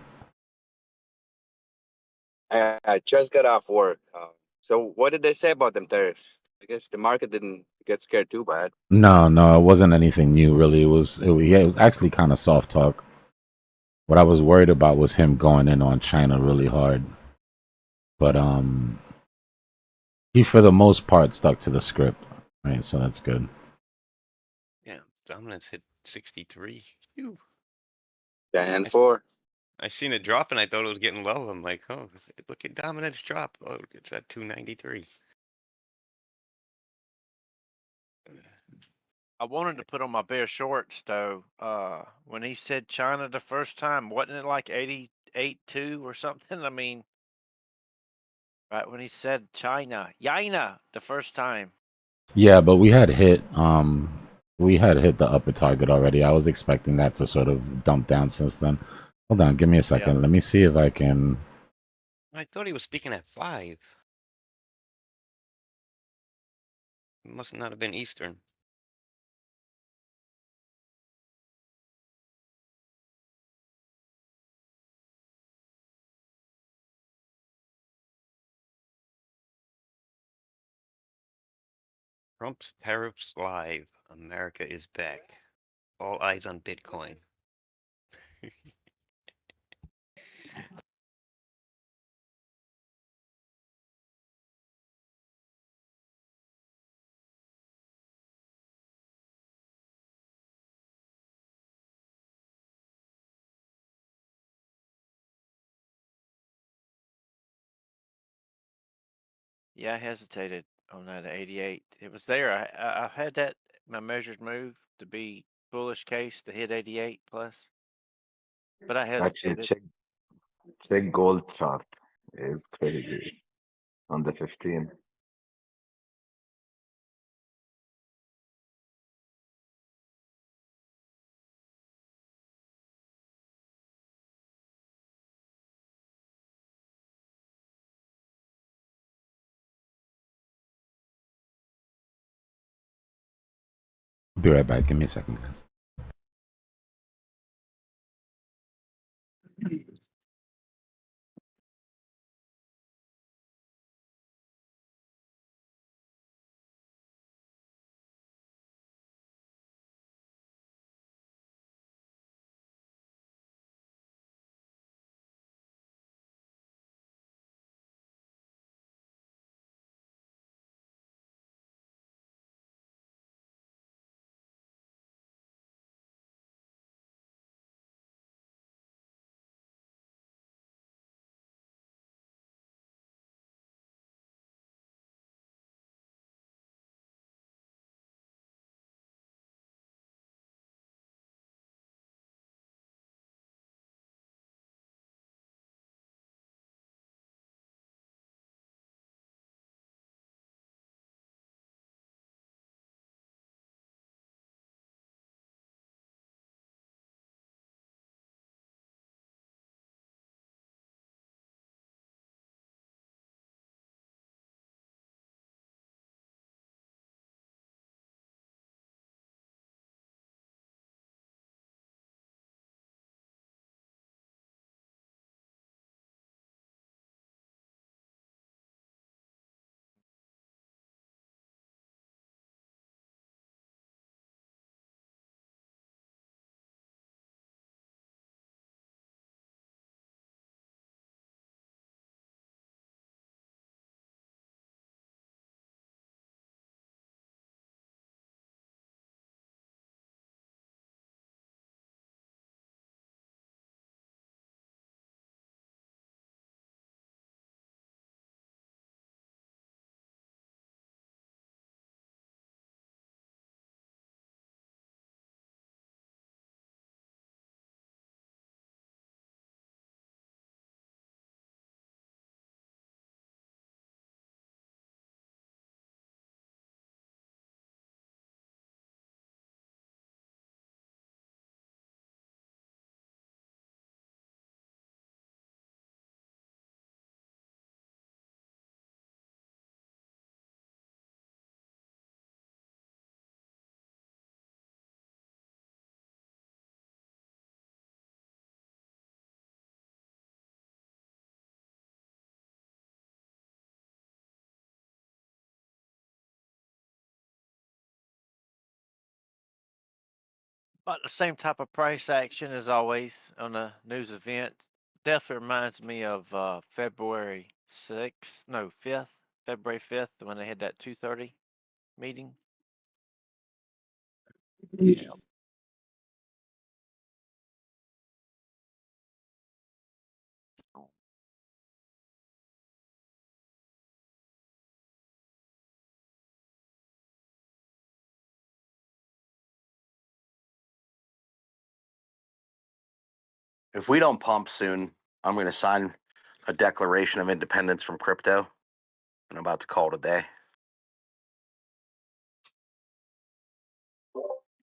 I just got off work. So what did they say about them tariffs? I guess the market didn't get scared too bad. No, it wasn't anything new really. It was actually kind of soft talk. What I was worried about was him going in on China really hard. But he for the most part stuck to the script, right? So that's good. Yeah, dominance hit 63. Phew. Yeah, and four. I seen it drop and I thought it was getting low. I'm like, oh, look at dominance drop. Oh, it's at 293. I wanted to put on my bear shorts though. When he said China the first time, wasn't it like 88.2 or something? I mean, right when he said China the first time. Yeah, but we had hit the upper target already. I was expecting that to sort of dump down since then. Hold on, give me a second. Yeah. Let me see if I can. I thought he was speaking at 5. It must not have been Eastern. Trump's tariffs live. America is back. All eyes on Bitcoin. Yeah, I hesitated on that 88. It was there. I had that my measured move to be bullish case to hit 88 plus, but I Actually, hesitated. check gold chart is crazy on the 15. Be right back. Give me a second, guys. But the same type of price action as always on a news event. Definitely reminds me of February 6th, no, 5th, February 5th, when they had that 2:30 meeting. Yeah. If we don't pump soon, I'm going to sign a declaration of independence from crypto. And I'm about to call it a day.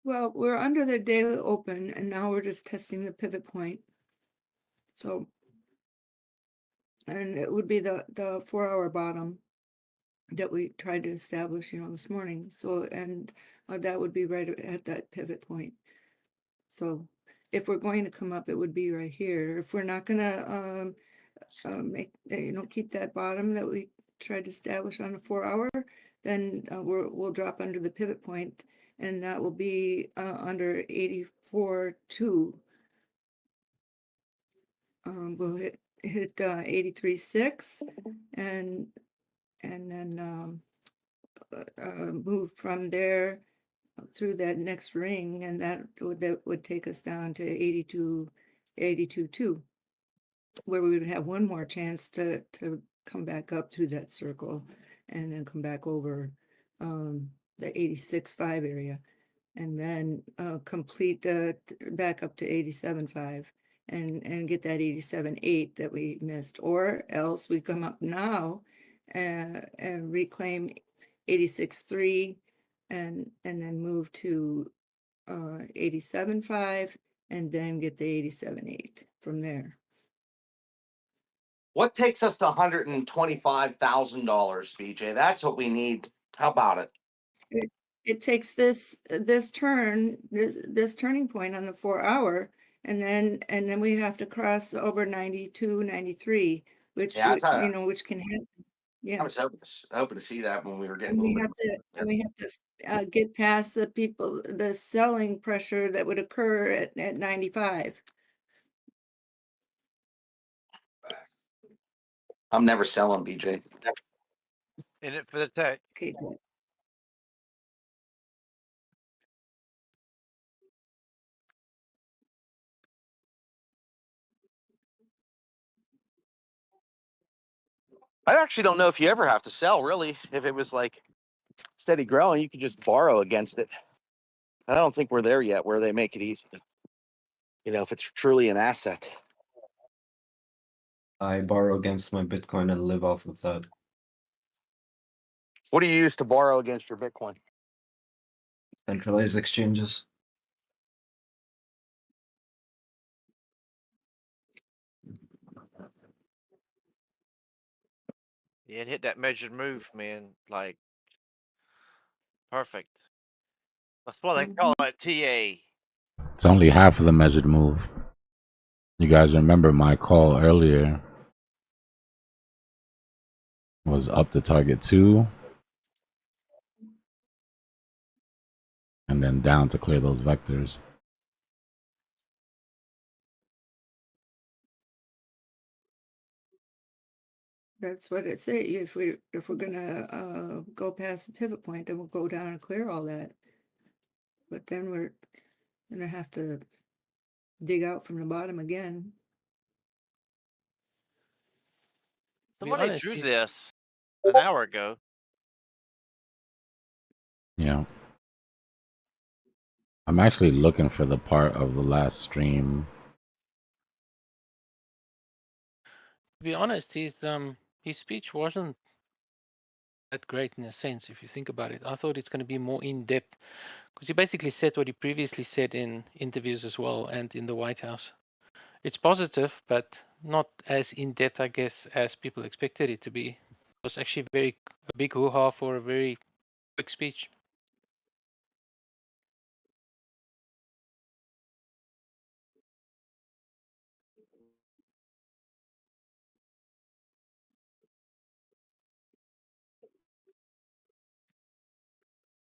Well, we're under the daily open, and now we're just testing the pivot point. So, and it would be the 4-hour bottom that we tried to establish, this morning. So, and that would be right at that pivot point. So, if we're going to come up, it would be right here. If we're not gonna keep that bottom that we tried to establish on the 4-hour, then we'll drop under the pivot point, and that will be under 84.2. We'll hit 83.6, and then move from there through that next ring, and that would take us down to 82.2, where we would have one more chance to come back up through that circle, and then come back over the 86.5 area, and then complete back up to 87.5, and get that 87.8 that we missed, or else we come up now and reclaim 86.3, and then move to 87.5, and then get the 87.8 from there. What takes us to $125,000, BJ? That's what we need. How about it? it takes this turn, this turning point on the 4-hour, and then we have to cross over 92, 93, which Yeah, you know, which can happen. I Yeah. was hoping to see that when we were getting And a we little have bit. to, get past the selling pressure that would occur at 95. I'm never selling, BJ. In it for the tech. Okay, good. I actually don't know if you ever have to sell, really. If it was like steady growing, you could just borrow against it. I don't think we're there yet where they make it easy. You know, if it's truly an asset. I borrow against my Bitcoin and live off of that. What do you use to borrow against your Bitcoin? Centralized exchanges. Yeah, and hit that measured move, man. Like perfect. That's why they call it TA. It's only half of the measured move. You guys remember my call earlier was up to target 2 and then down to clear those vectors. That's what it say. If we're gonna go past the pivot point, then we'll go down and clear all that. But then we're gonna have to dig out from the bottom again. To be Somebody honest, drew it's this an hour ago. Yeah. I'm actually looking for the part of the last stream. to be honest, his speech wasn't that great in a sense. If you think about it, I thought it's going to be more in depth because he basically said what he previously said in interviews as well and in the White House. It's positive, but not as in depth, I guess, as people expected it to be. It was actually a big hoo-ha for a very quick speech.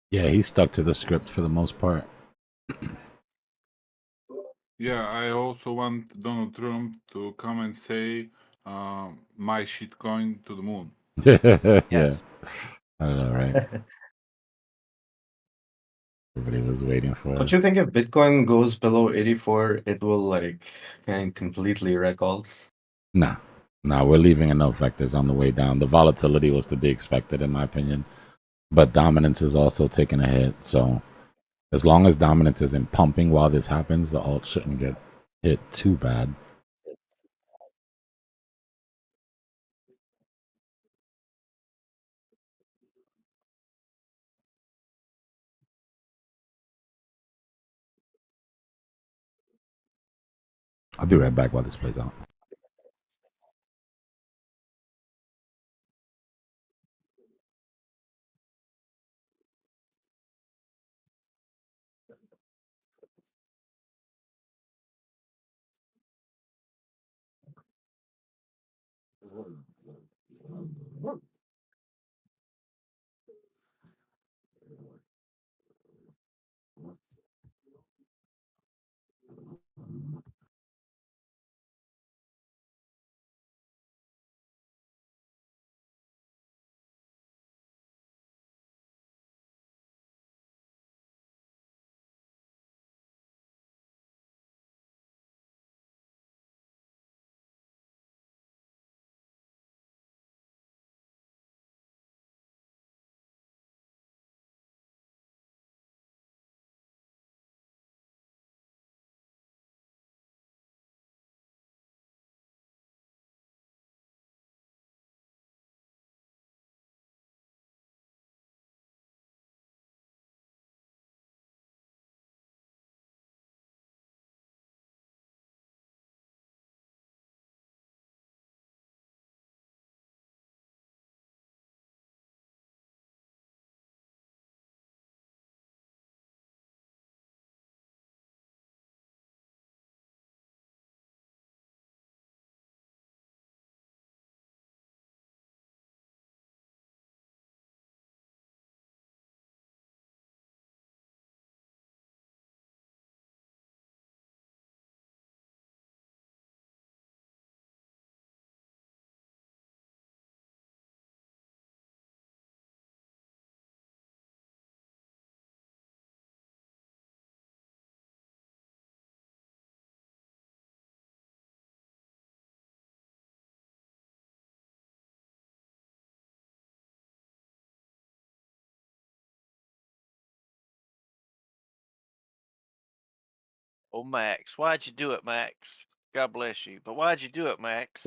Yeah, he stuck to the script for the most part. Yeah, I also want Donald Trump to come and say my shitcoin to the moon. Yeah. I don't know, right? Everybody was waiting for Don't it. you think if Bitcoin goes below 84, it will like kind of completely wreck alts? Nah. Nah, we're leaving enough vectors on the way down. The volatility was to be expected, in my opinion. But dominance is also taking a hit. So as long as dominance isn't pumping while this happens, the alt shouldn't get hit too bad. I'll be right back while this plays out. Oh, Max, why'd you do it, Max? God bless you. But why'd you do it, Max?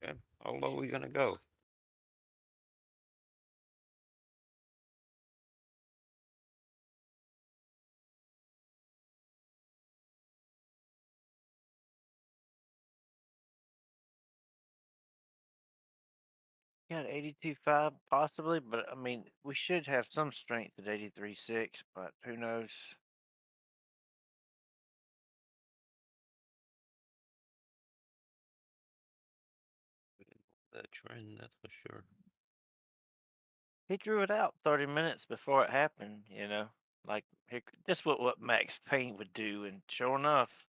Okay. How low are we gonna go? Yeah, 82.5 possibly, but I mean, we should have some strength at 83.6, but who knows? That trend, that's for sure. He drew it out 30 minutes before it happened, you know? Like, here, this what Max Payne would do, and sure enough,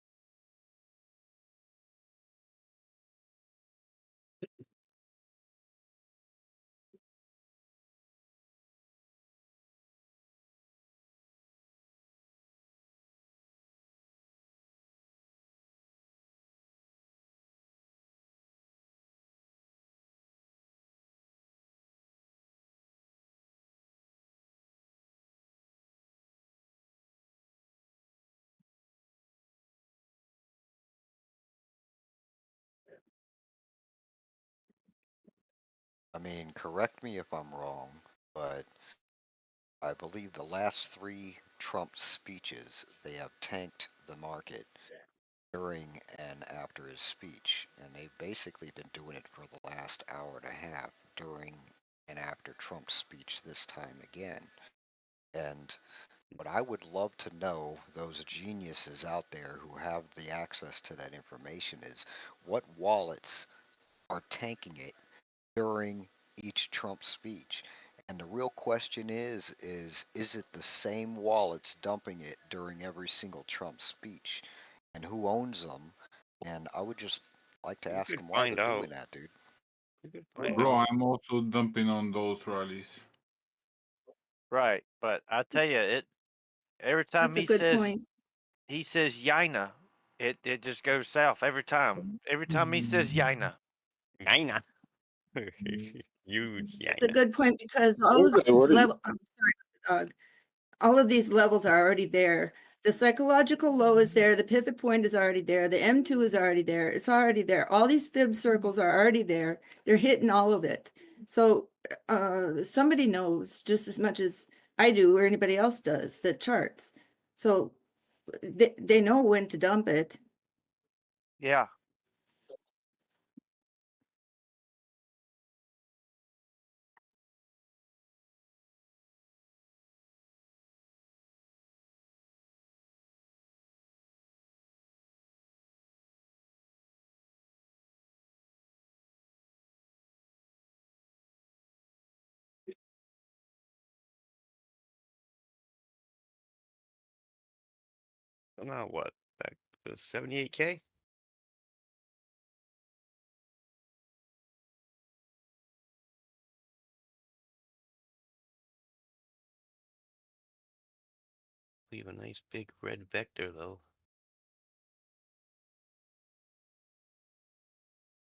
I mean, correct me if I'm wrong, but I believe the last three Trump speeches, they have tanked the market during and after his speech. And they've basically been doing it for the last hour and a half during and after Trump's speech this time again. And what I would love to know, those geniuses out there who have the access to that information, is what wallets are tanking it during each Trump speech. And the real question is it the same wallets dumping it during every single Trump speech? And who owns them? And I would just like to You ask could them why find they're out. doing that, dude. You could find Bro, out. I'm also dumping on those rallies. Right, but I tell you, it every time That's a good point. he says Yaina, it just goes south every time. Every time he says Yaina. China. Huge That's a China. good point because all of Okay, these what are you? level, I'm sorry, dog. All of these levels are already there. The psychological low is there. The pivot point is already there. The M2 is already there. It's already there. All these fib circles are already there. They're hitting all of it. So somebody knows just as much as I do or anybody else does that charts. So they know when to dump it. Yeah. So now what? Back to 78K? Leave a nice big red vector though.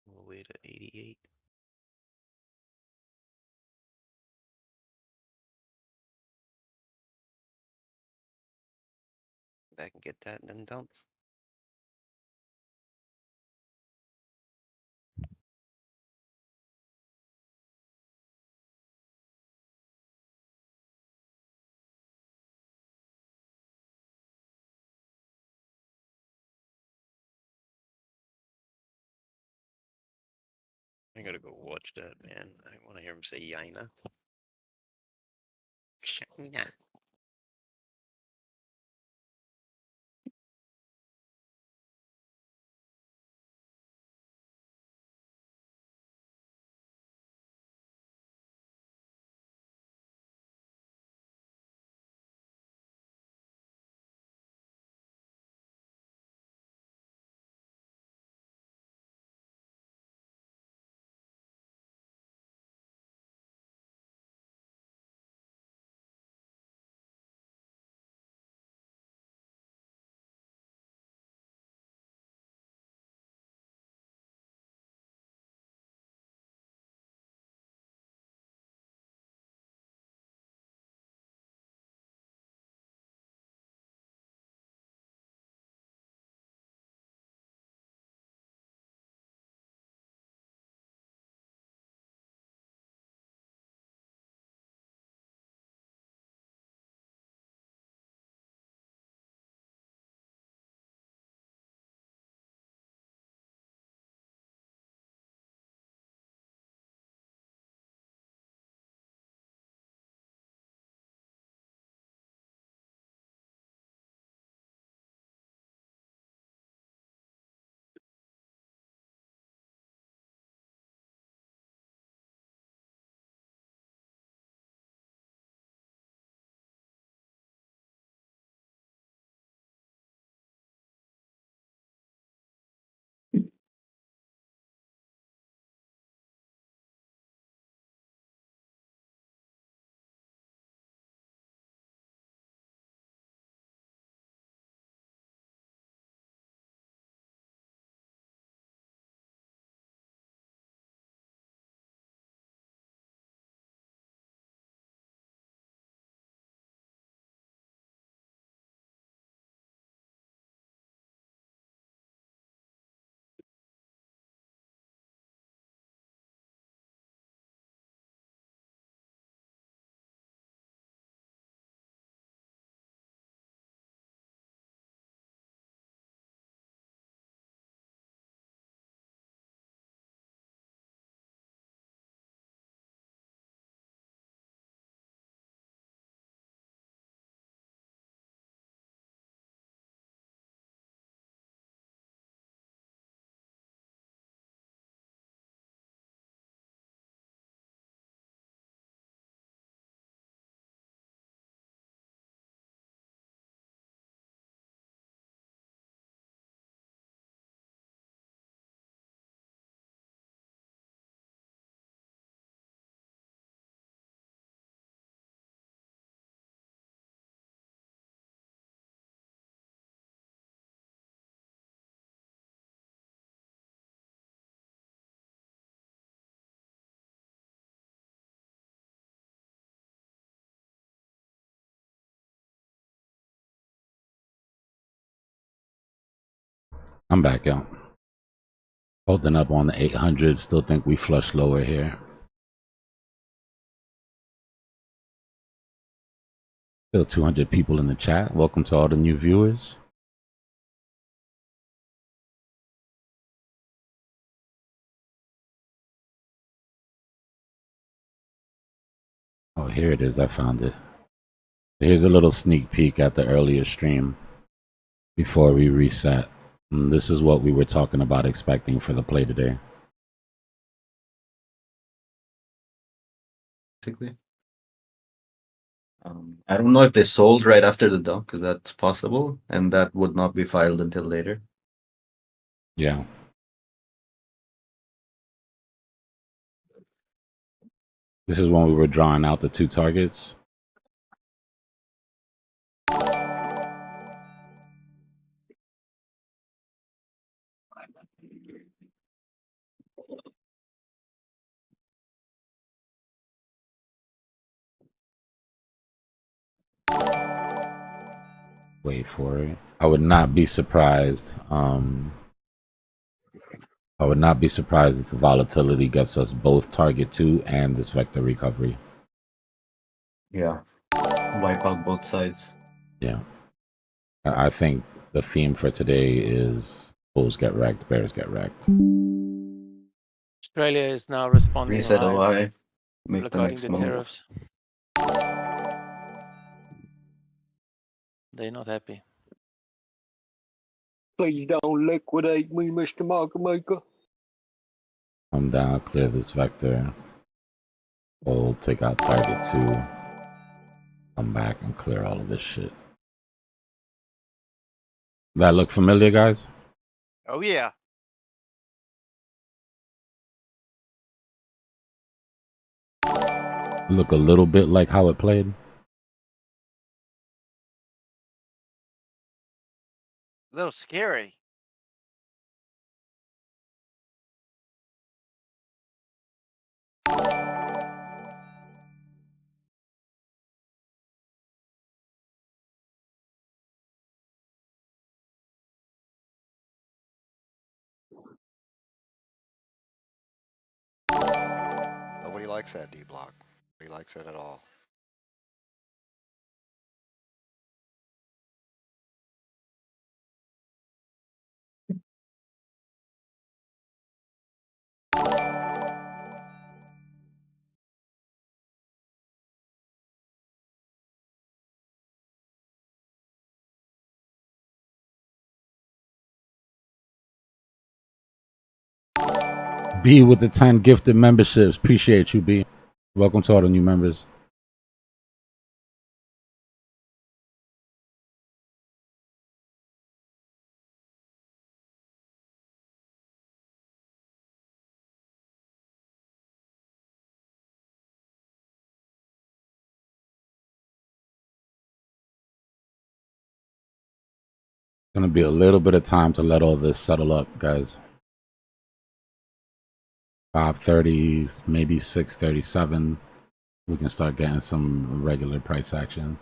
All the way to 88. I can get that and then dump. I gotta go watch that, man. I want to hear him say Yaina. China. I'm back out. Holding up on the 800. Still think we flush lower here. Still 200 people in the chat. Welcome to all the new viewers. Oh, here it is. I found it. Here's a little sneak peek at the earlier stream before we reset. And this is what we were talking about expecting for the play today. Basically. I don't know if they sold right after the dump, because that's possible, and that would not be filed until later. Yeah. This is when we were drawing out the two targets. Wait for it. I would not be surprised. I would not be surprised if the volatility gets us both target 2 and this vector recovery. Yeah. Wipe out both sides. Yeah. I think the theme for today is bulls get wrecked, bears get wrecked. Australia is now responding Reset live OI. Make the regarding next the move. tariffs. They're not happy. Please don't liquidate me, Mr. Market Maker. Come down, clear this vector. Hold, take out target 2. Come back and clear all of this shit. That look familiar, guys? Oh yeah. Look a little bit like how it played. A little scary. Nobody likes that Dbloc. Nobody likes it at all. B with the 10 gifted memberships. Appreciate you, B. Welcome to all the new members. Gonna be a little bit of time to let all this settle up, guys. 5:30, maybe 6:37. We can start getting some regular price action.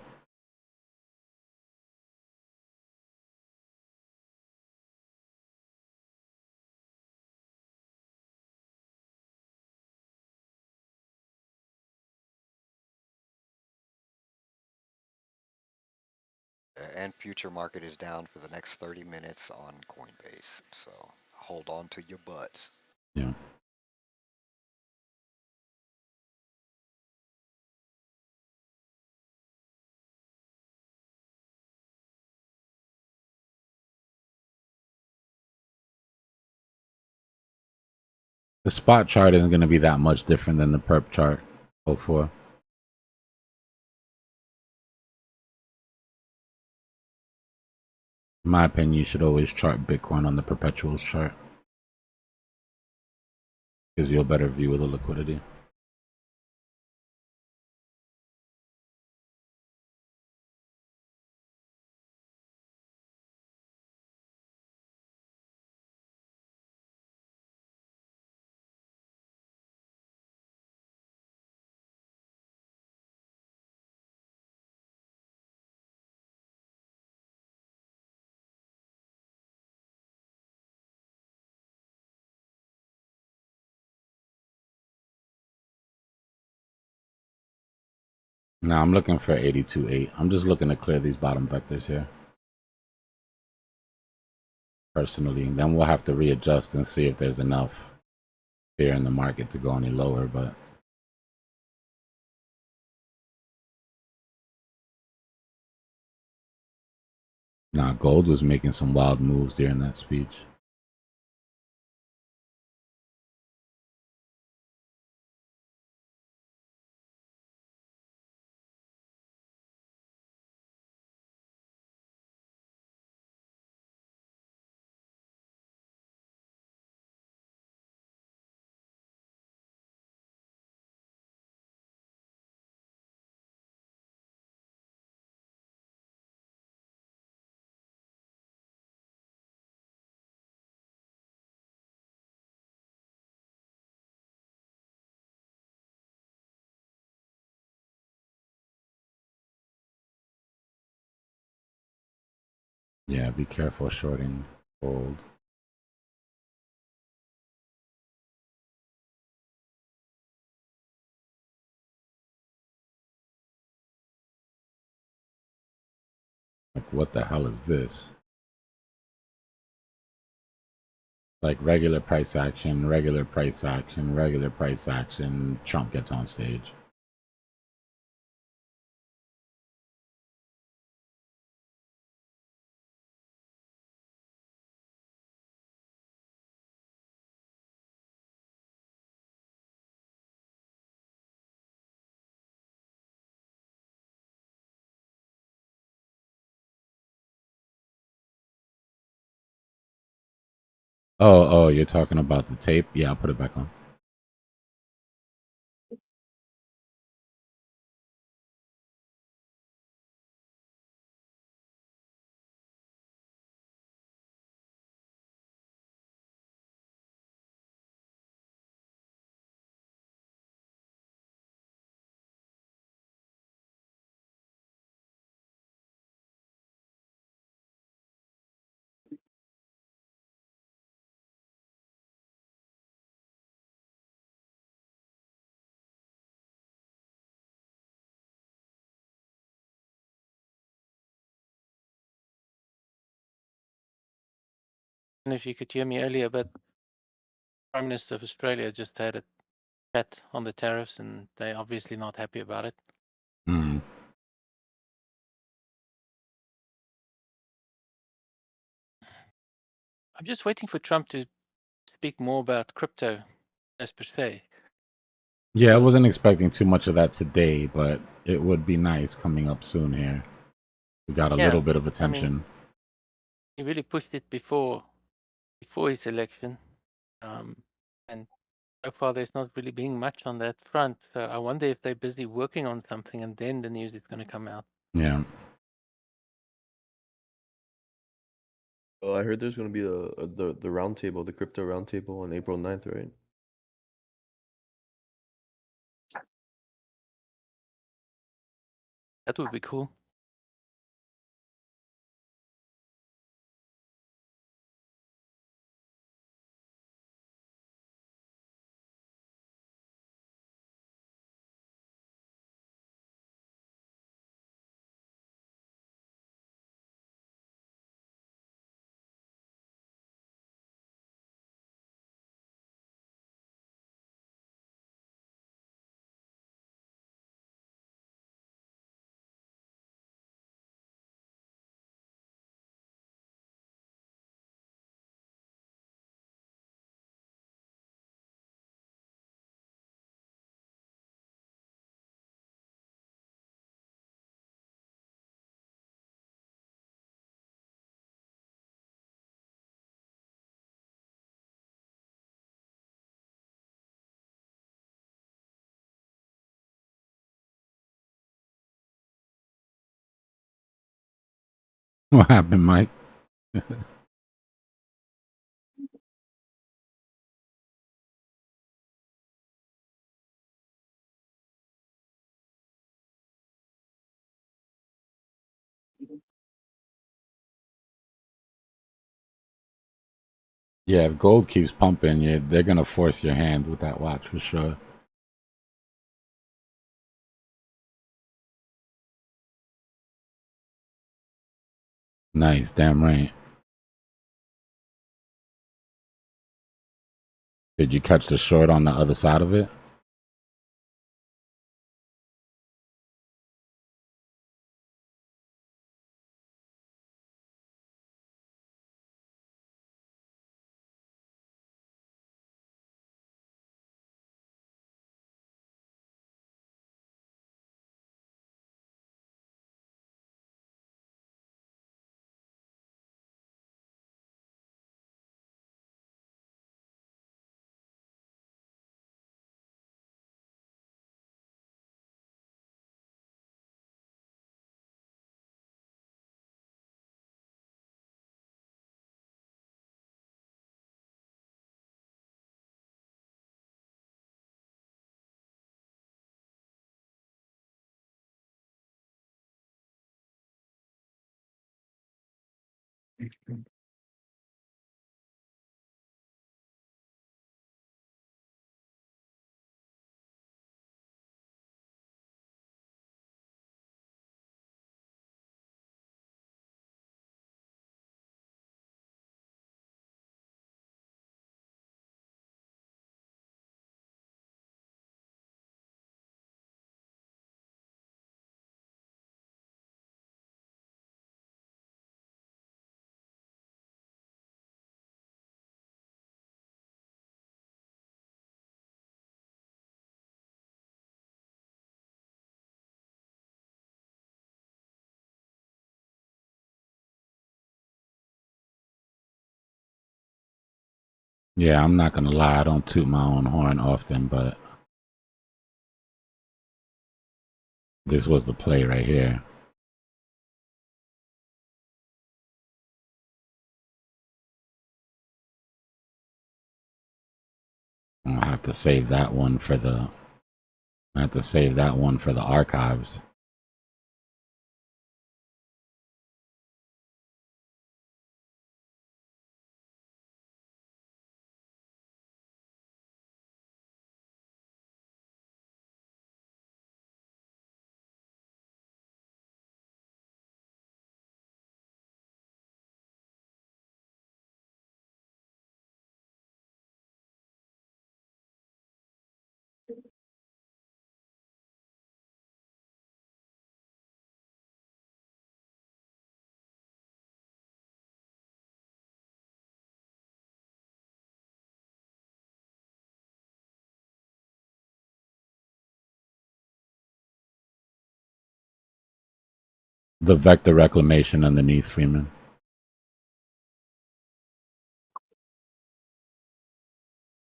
And future market is down for the next 30 minutes on Coinbase. So hold on to your butts. Yeah. The spot chart isn't going to be that much different than the perp chart. 04. In my opinion, you should always chart Bitcoin on the perpetuals chart. Gives you a better view of the liquidity. No, I'm looking for 82.8. I'm just looking to clear these bottom vectors here. Personally, then we'll have to readjust and see if there's enough fear in the market to go any lower, but nah, gold was making some wild moves during that speech. Yeah, be careful shorting gold. Like, what the hell is this? Like regular price action, regular price action, regular price action. Trump gets on stage. Oh, you're talking about the tape? Yeah, I'll put it back on. And if you could hear me earlier, but Prime Minister of Australia just had a chat on the tariffs, and they're obviously not happy about it. Hmm. I'm just waiting for Trump to speak more about crypto as per se. Yeah, I wasn't expecting too much of that today, but it would be nice coming up soon here. We got a Yeah, little bit of I mean, attention. he really pushed it before his election, and so far there's not really been much on that front. So I wonder if they're busy working on something, and then the news is going to come out. Yeah. Oh, I heard there's going to be the roundtable, the crypto roundtable on April 9th, right? That would be cool. What happened, Mike? Yeah, if gold keeps pumping, they're gonna force your hand with that watch for sure. Nice, damn right. Did you catch the short on the other side of it? Yeah, I'm not gonna lie, I don't toot my own horn often, but this was the play right here. I have to save that one for the archives. The vector reclamation underneath, Freeman.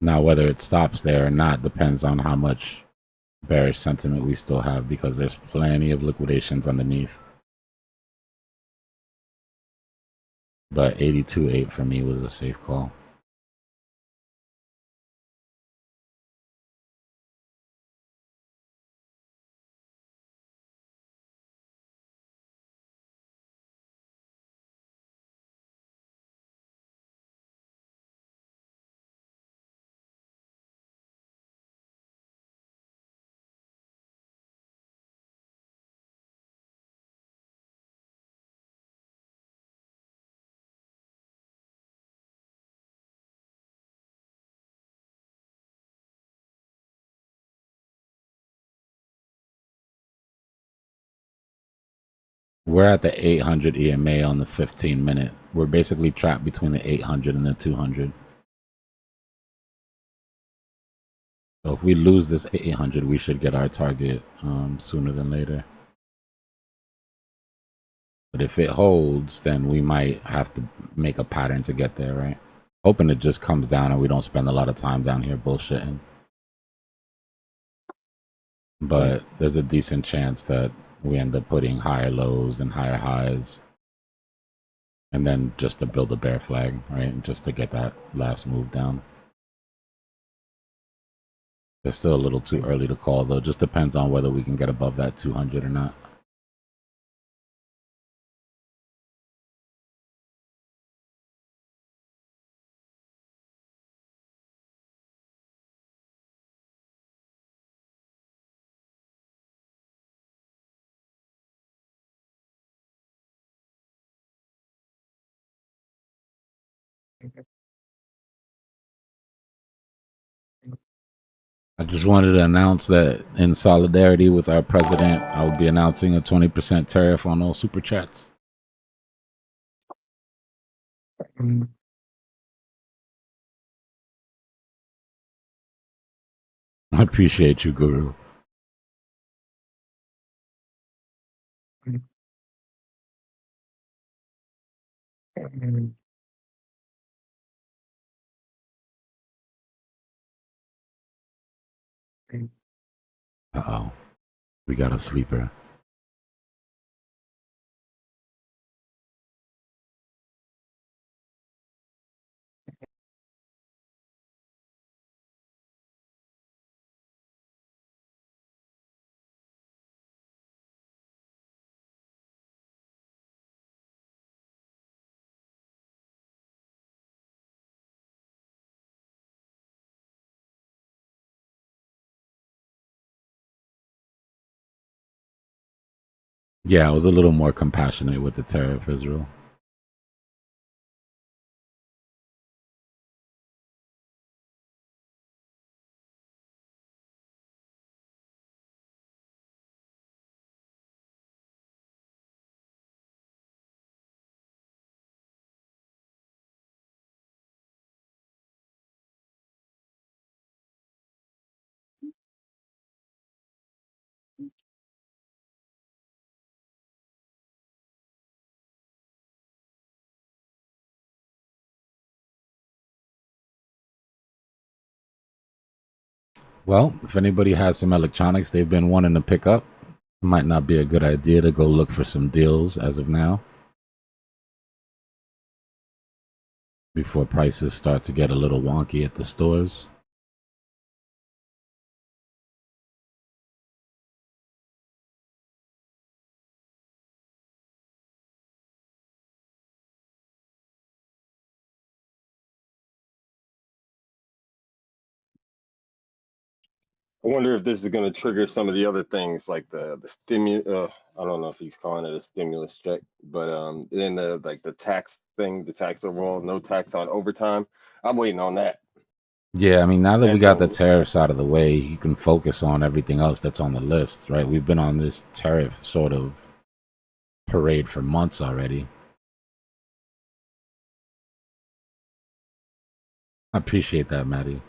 Now, whether it stops there or not depends on how much bearish sentiment we still have, because there's plenty of liquidations underneath. But 82.8 for me was a safe call. We're at the 800 EMA on the 15-minute. We're basically trapped between the 800 and the 200. So if we lose this 800, we should get our target sooner than later. But if it holds, then we might have to make a pattern to get there, right? Hoping it just comes down and we don't spend a lot of time down here bullshitting. But there's a decent chance that we end up putting higher lows and higher highs. And then just to build a bear flag, right? Just to get that last move down. It's still a little too early to call, though. Just depends on whether we can get above that 200 or not. I just wanted to announce that in solidarity with our president, I will be announcing a 20% tariff on all super chats. I appreciate you, Guru. Uh-oh. We got a sleeper. Yeah, I was a little more compassionate with the tariff, Israel. Well, if anybody has some electronics they've been wanting to pick up, it might not be a good idea to go look for some deals as of now, before prices start to get a little wonky at the stores. I wonder if this is going to trigger some of the other things like the stimulus. I don't know if he's calling it a stimulus check, but then the like the tax thing, the tax overall, no tax on overtime. I'm waiting on that. Yeah, I mean, now that we That's got the going. tariffs out of the way, you can focus on everything else that's on the list, right? We've been on this tariff sort of parade for months already. I appreciate that, Maddie.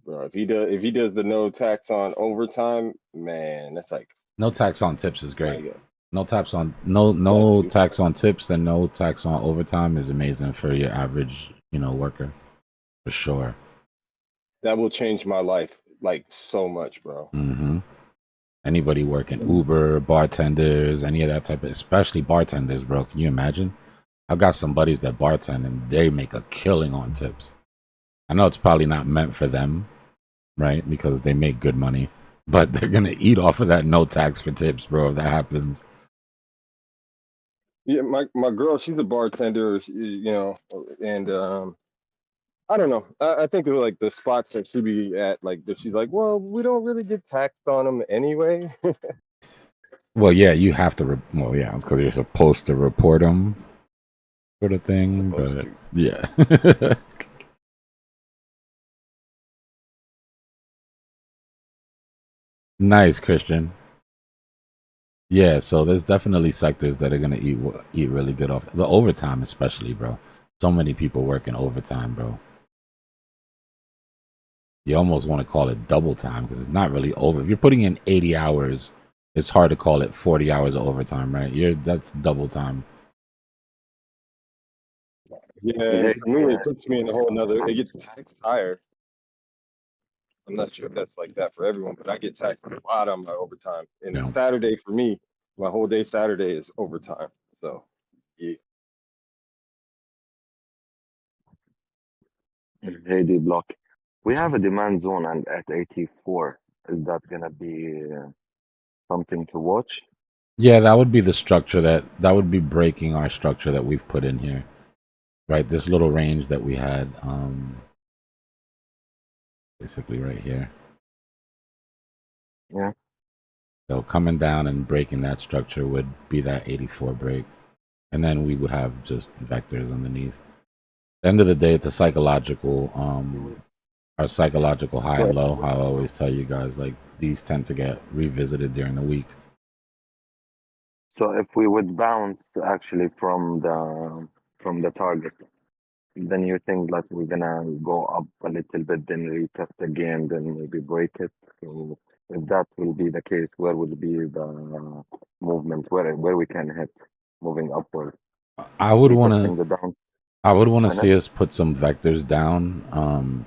Bro, if he does the no tax on overtime, man, that's like No tax on tips is great. like No tax on that's no tax on tips and no tax on overtime is amazing for your average, worker. For sure. that will change my life like so much, bro. Mm-hmm. Anybody working Uber, bartenders, any of that type of, especially bartenders, bro. Can you imagine? I've got some buddies that bartend and they make a killing on tips. I know it's probably not meant for them, right? Because they make good money, but they're gonna eat off of that no tax for tips, bro. If that happens. Yeah, my girl, she's a bartender, and I don't know. I think they're like the spots that she be at, like that she's like, well, we don't really get taxed on them anyway. Well, yeah, you have to. Well, yeah, because you're supposed to report them, sort of thing. Supposed But to. yeah. Nice, Christian. Yeah, so there's definitely sectors that are gonna eat really good off the overtime, especially, bro. So many people working overtime, bro. You almost want to call it double time because it's not really over. If you're putting in 80 hours, it's hard to call it 40 hours of overtime, right? That's double time. Yeah, Hey, for me, it puts me in a whole nother. It gets taxed higher. I'm not sure if that's like that for everyone, but I get taxed a lot on my overtime. And Yeah. Saturday for me, my whole day Saturday is overtime. So, yeah. hey, Dbloc. We have a demand zone and at 84. Is that gonna be something to watch? Yeah, that would be the structure that would be breaking our structure that we've put in here. Right? This little range that we had, basically right here. Yeah. So coming down and breaking that structure would be that 84 break. And then we would have just vectors underneath. At the end of the day, it's a psychological, our psychological high and low. I always tell you guys, like, these tend to get revisited during the week. So if we would bounce actually from the target, then you think that we're gonna go up a little bit, then retest again, then maybe break it. So if that will be the case, where would be the movement where we can hit moving upward? I would want Retesting the to. down I would want to channel? see us put some vectors down.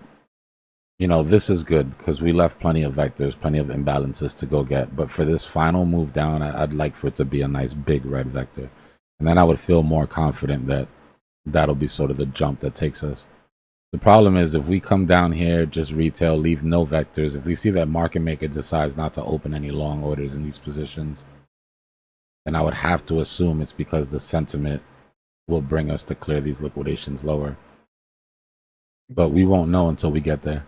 You know, this is good because we left plenty of vectors, plenty of imbalances to go get. But for this final move down, I'd like for it to be a nice big red vector. And then I would feel more confident that that'll be sort of the jump that takes us. The problem is if we come down here, just retail, leave no vectors, if we see that market maker decides not to open any long orders in these positions, then I would have to assume it's because the sentiment will bring us to clear these liquidations lower. But we won't know until we get there.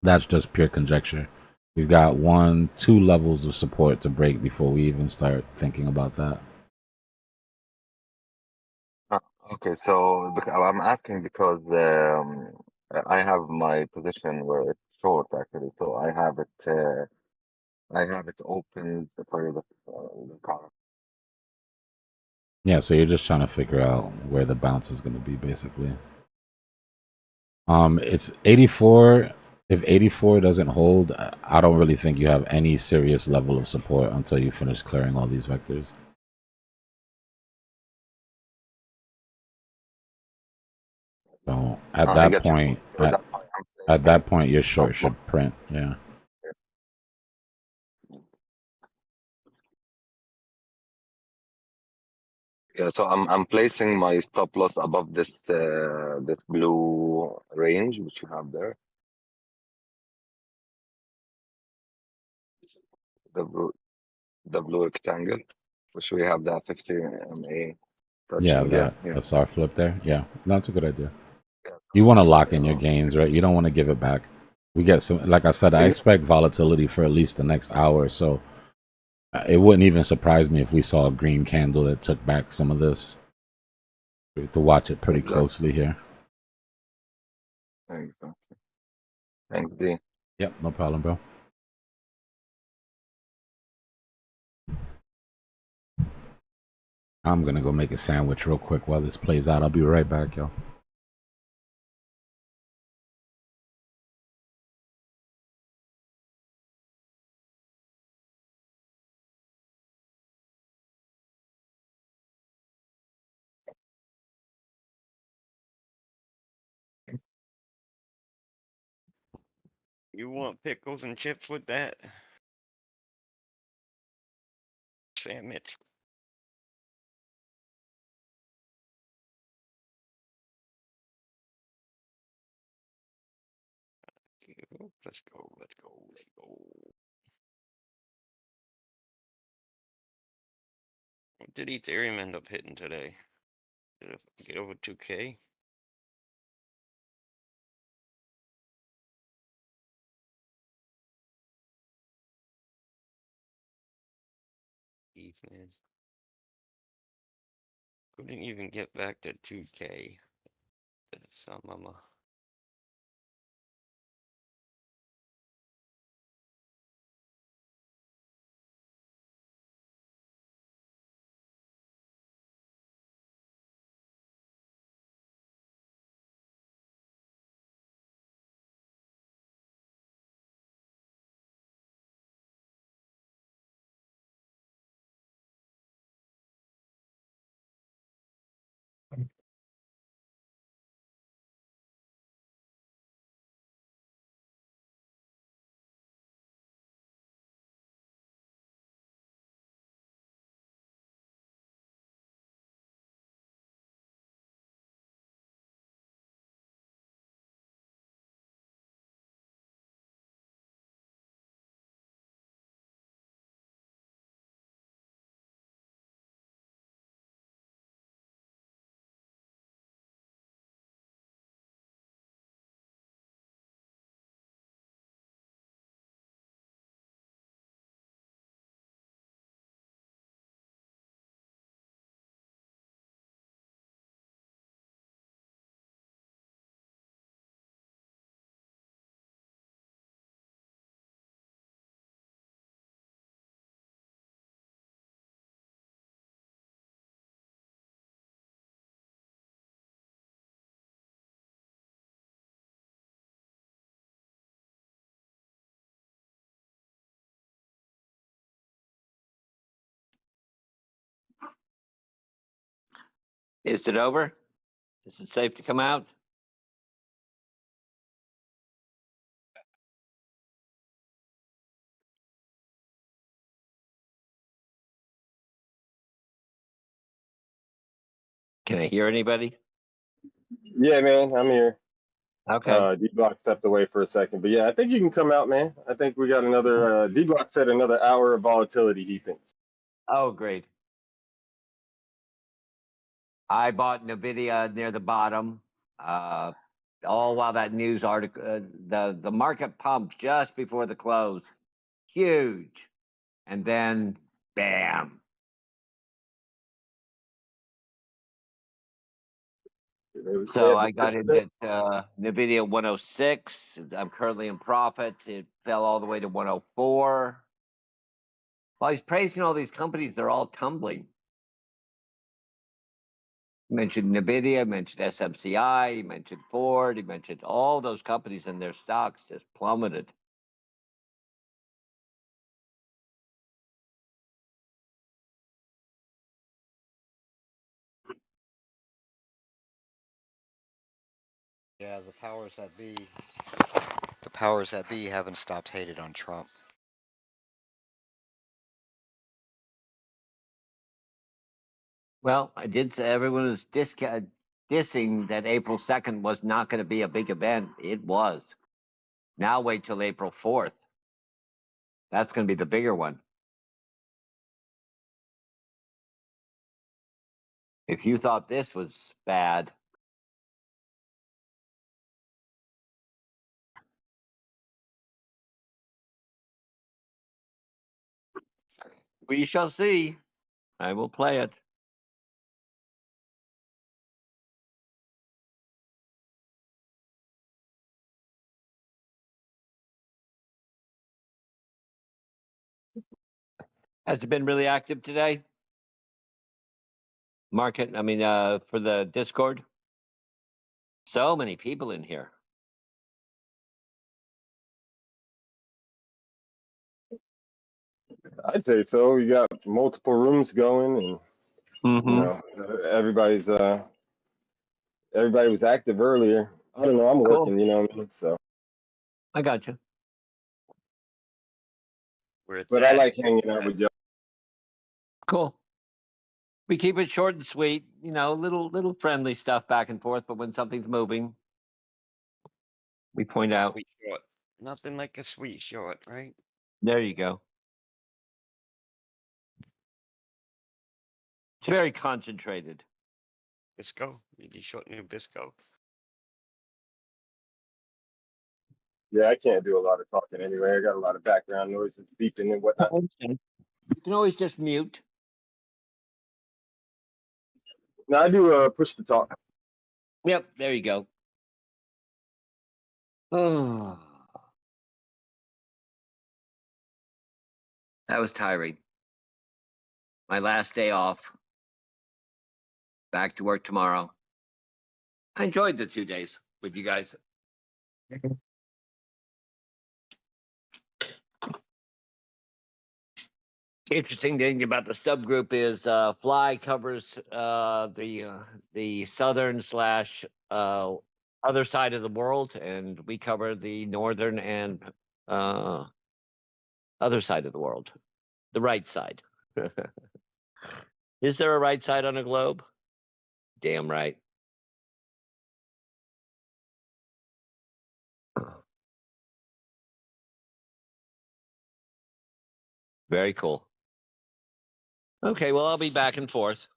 That's just pure conjecture. We've got 2 levels of support to break before we even start thinking about that. Ah, okay, so I'm asking because I have my position where it's short actually, so I have it open for the car. Yeah, so you're just trying to figure out where the bounce is going to be, basically. It's 84. If 84 doesn't hold, I don't really think you have any serious level of support until you finish clearing all these vectors. So at I that get your point, point. So that's why I'm at placing that point, your stop short loss. should print. Yeah. Yeah, so I'm placing my stop loss above this blue range which you have there. The blue rectangle, which we have that 50 MA Yeah, touching. Yeah, that yeah. SR flip there. Yeah, that's a good idea. You want to lock in your gains, right? You don't want to give it back. We get some, like I said, I expect volatility for at least the next hour or so. It wouldn't even surprise me if we saw a green candle that took back some of this. We have to watch it pretty closely here. Exactly. Thanks, D. Yep, no problem, bro. I'm gonna go make a sandwich real quick while this plays out. I'll be right back, y'all. You want pickles and chips with that? Sandwich. Let's go, let's go, let's go. What did Ethereum end up hitting today? Did it get over 2K? Man. Couldn't even get back to 2K. Some mama. Is it over? Is it safe to come out? Can I hear anybody? Yeah, man, I'm here. Okay. D-Block stepped away for a second, but yeah, I think you can come out, man. I think we got another. D-Block said another hour of volatility. He thinks. Oh, great. I bought Nvidia near the bottom. All while that news article, the market pumped just before the close, huge, and then bam. So I got in at Nvidia 106. I'm currently in profit. It fell all the way to 104. While he's praising all these companies, they're all tumbling. He mentioned Nvidia, mentioned SMCI, he mentioned Ford, he mentioned all those companies, and their stocks just plummeted. Yeah, the powers that be. The powers that be haven't stopped hating on Trump. Well, I did say everyone was dissing that April 2nd was not going to be a big event. It was. Now wait till April 4th. That's going to be the bigger one. If you thought this was bad, we shall see. I will play it. Has it been really active today? Market, for the Discord? So many people in here. I'd say so. You got multiple rooms going, and you know, everybody's everybody was active earlier. I don't know. I'm working, you know what I mean? So. I got you. Where it's But I at. like hanging out with y'all. Cool. We keep it short and sweet, you know, little friendly stuff back and forth, but when something's moving, we point out. Sweet short. Nothing like a sweet short, right? There you go. It's very concentrated. Bisco. Maybe short new Bisco. Yeah, I can't do a lot of talking anyway. I got a lot of background noises, beeping and whatnot. You can always just mute. Now I do push to talk. Yep, there you go. Oh, that was tiring. My last day off. Back to work tomorrow. I enjoyed the 2 days with you guys. Interesting thing about the subgroup is Fly covers the southern slash other side of the world, and we cover the northern and other side of the world, the right side. Is there a right side on a globe? Damn right. Very cool. Okay, well, I'll be back and forth.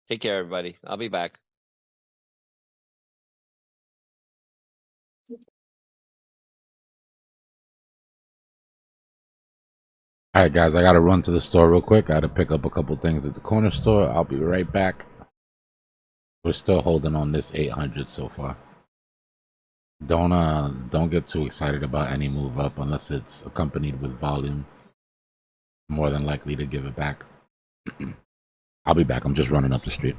Take care, everybody. I'll be back. All right, guys, I got to run to the store real quick. I got to pick up a couple things at the corner store. I'll be right back. We're still holding on this 800 so far. Don't get too excited about any move up unless it's accompanied with volume. More than likely to give it back. I'll be back. I'm just running up the street.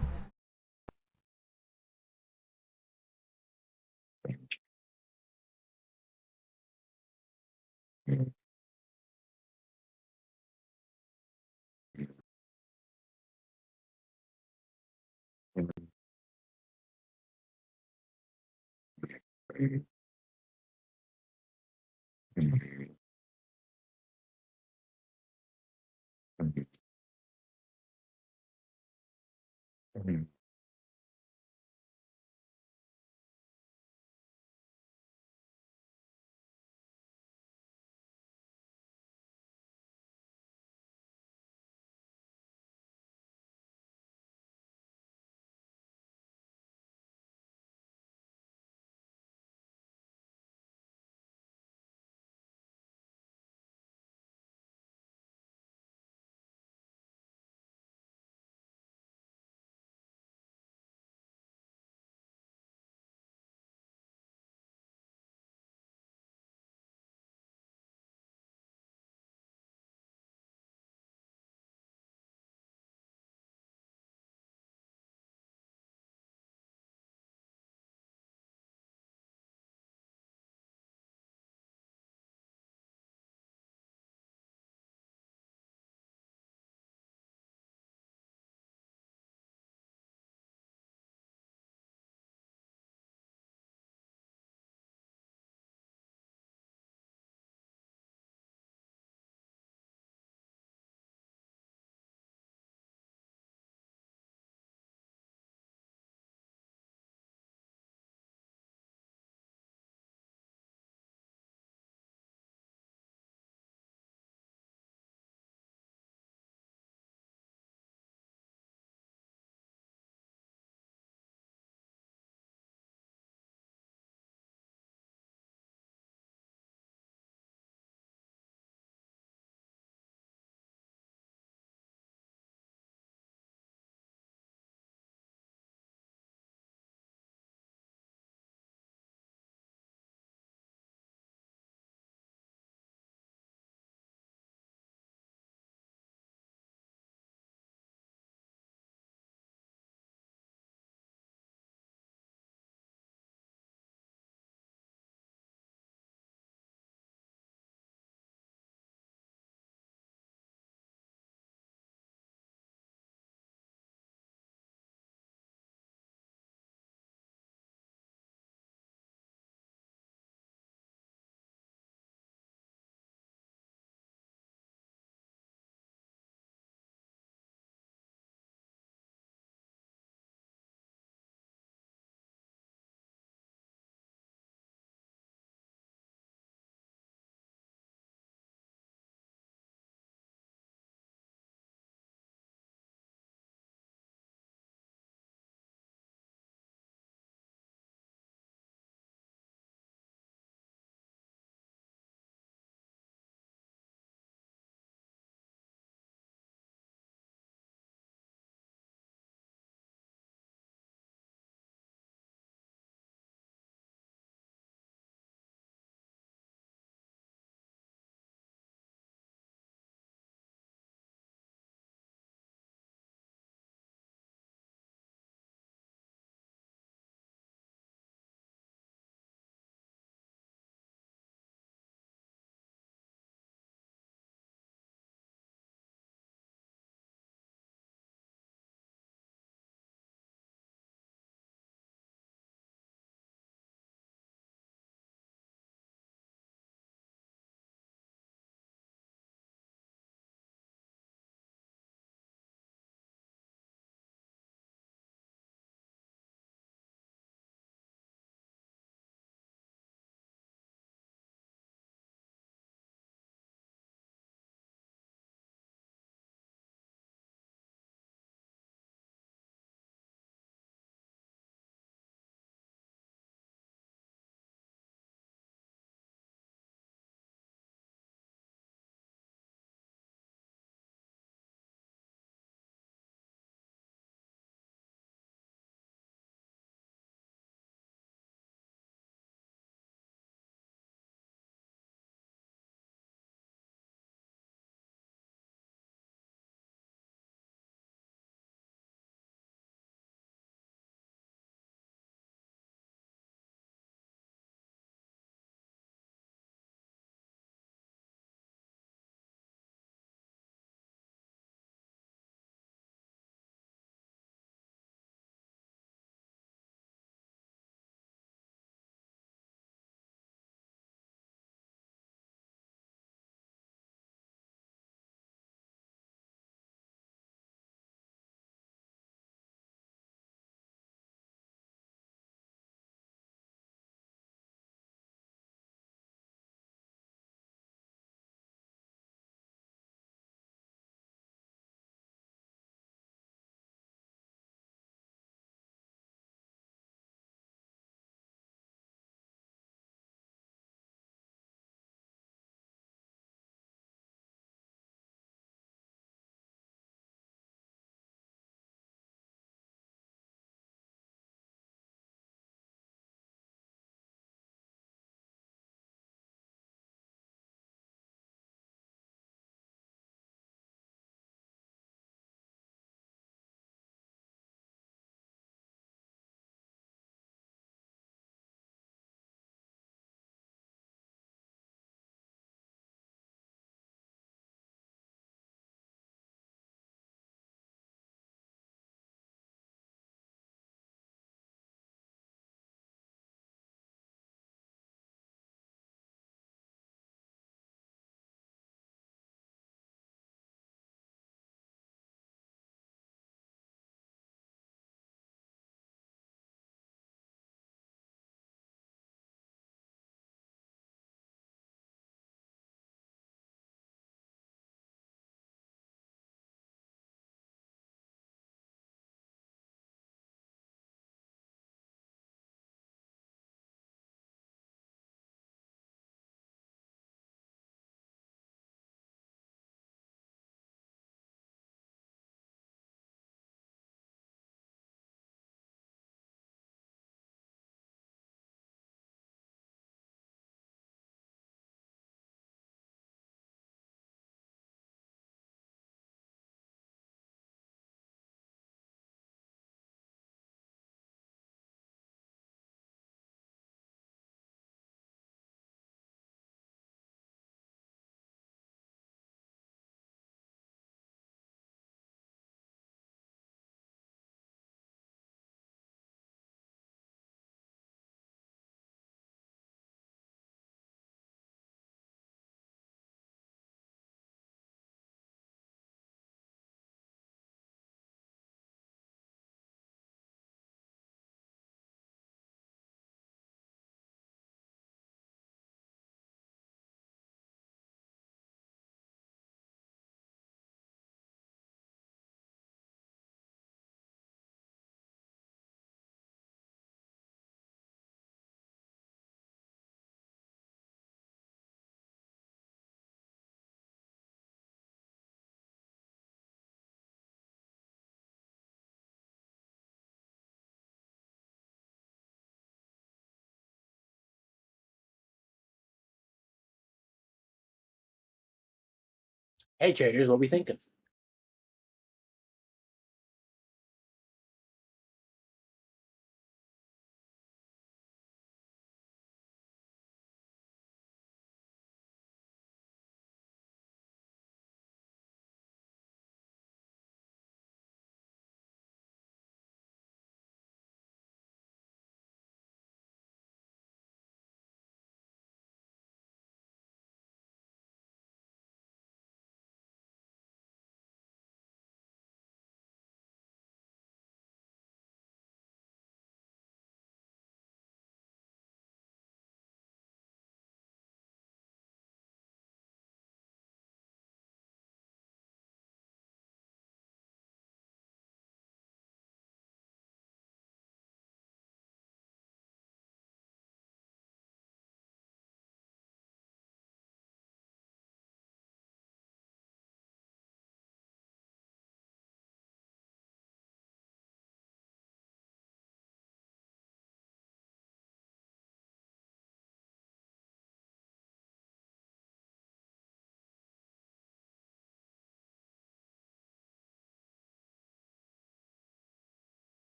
Hey traders, what we thinking?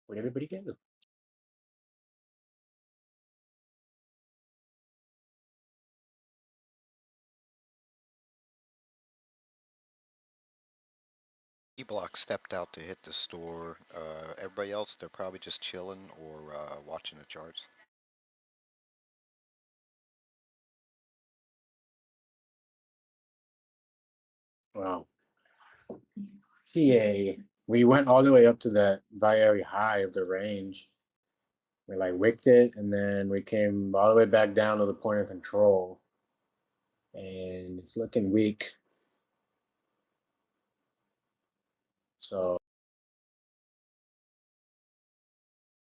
Where'd everybody go? Dbloc stepped out to hit the store. Everybody else, they're probably just chilling or watching the charts. Wow. CA, we went all the way up to that very high of the range. We like wicked it, and then we came all the way back down to the point of control, and it's looking weak. So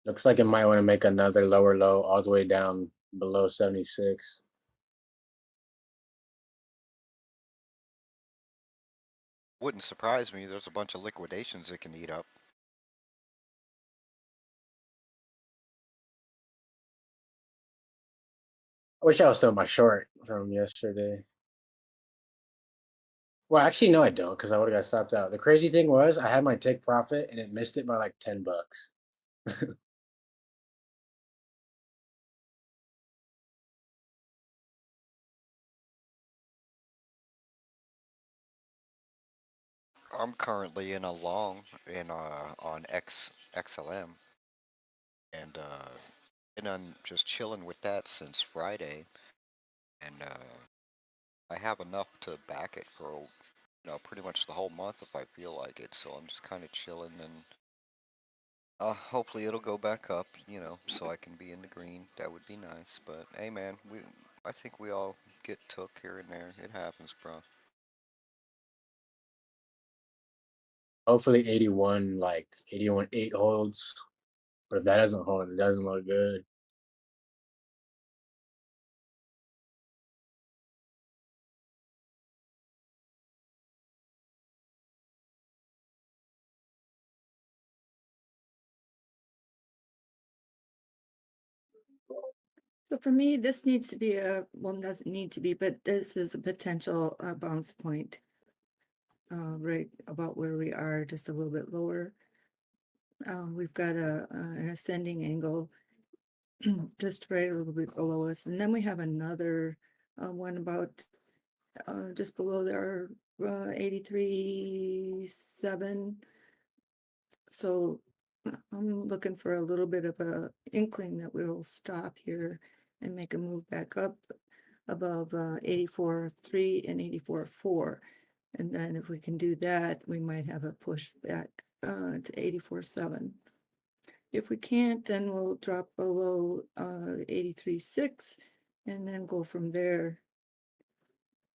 looks like it might want to make another lower low all the way down below 76. Wouldn't surprise me. There's a bunch of liquidations it can eat up. I wish I was still my short from yesterday. Well, actually, no, I don't, because I would have got stopped out. The crazy thing was I had my take profit and it missed it by like $10. I'm currently in a long in on XLM, and been on just chilling with that since Friday, and I have enough to back it for pretty much the whole month if I feel like it. So I'm just kind of chilling, and hopefully it'll go back up, so I can be in the green. That would be nice. But hey, man, I think we all get took here and there. It happens, bro. Hopefully 81, like 81.8 holds. But if that doesn't hold, it doesn't look good. So for me, this needs to be well, doesn't need to be, but this is a potential bounce point. Right about where we are, just a little bit lower. We've got an ascending angle just right a little bit below us. And then we have another one about just below there, 83.7. So I'm looking for a little bit of a inkling that we'll stop here and make a move back up above 84.3 and 84.4. And then if we can do that, we might have a push back to 84.7. If we can't, then we'll drop below 83.6 and then go from there.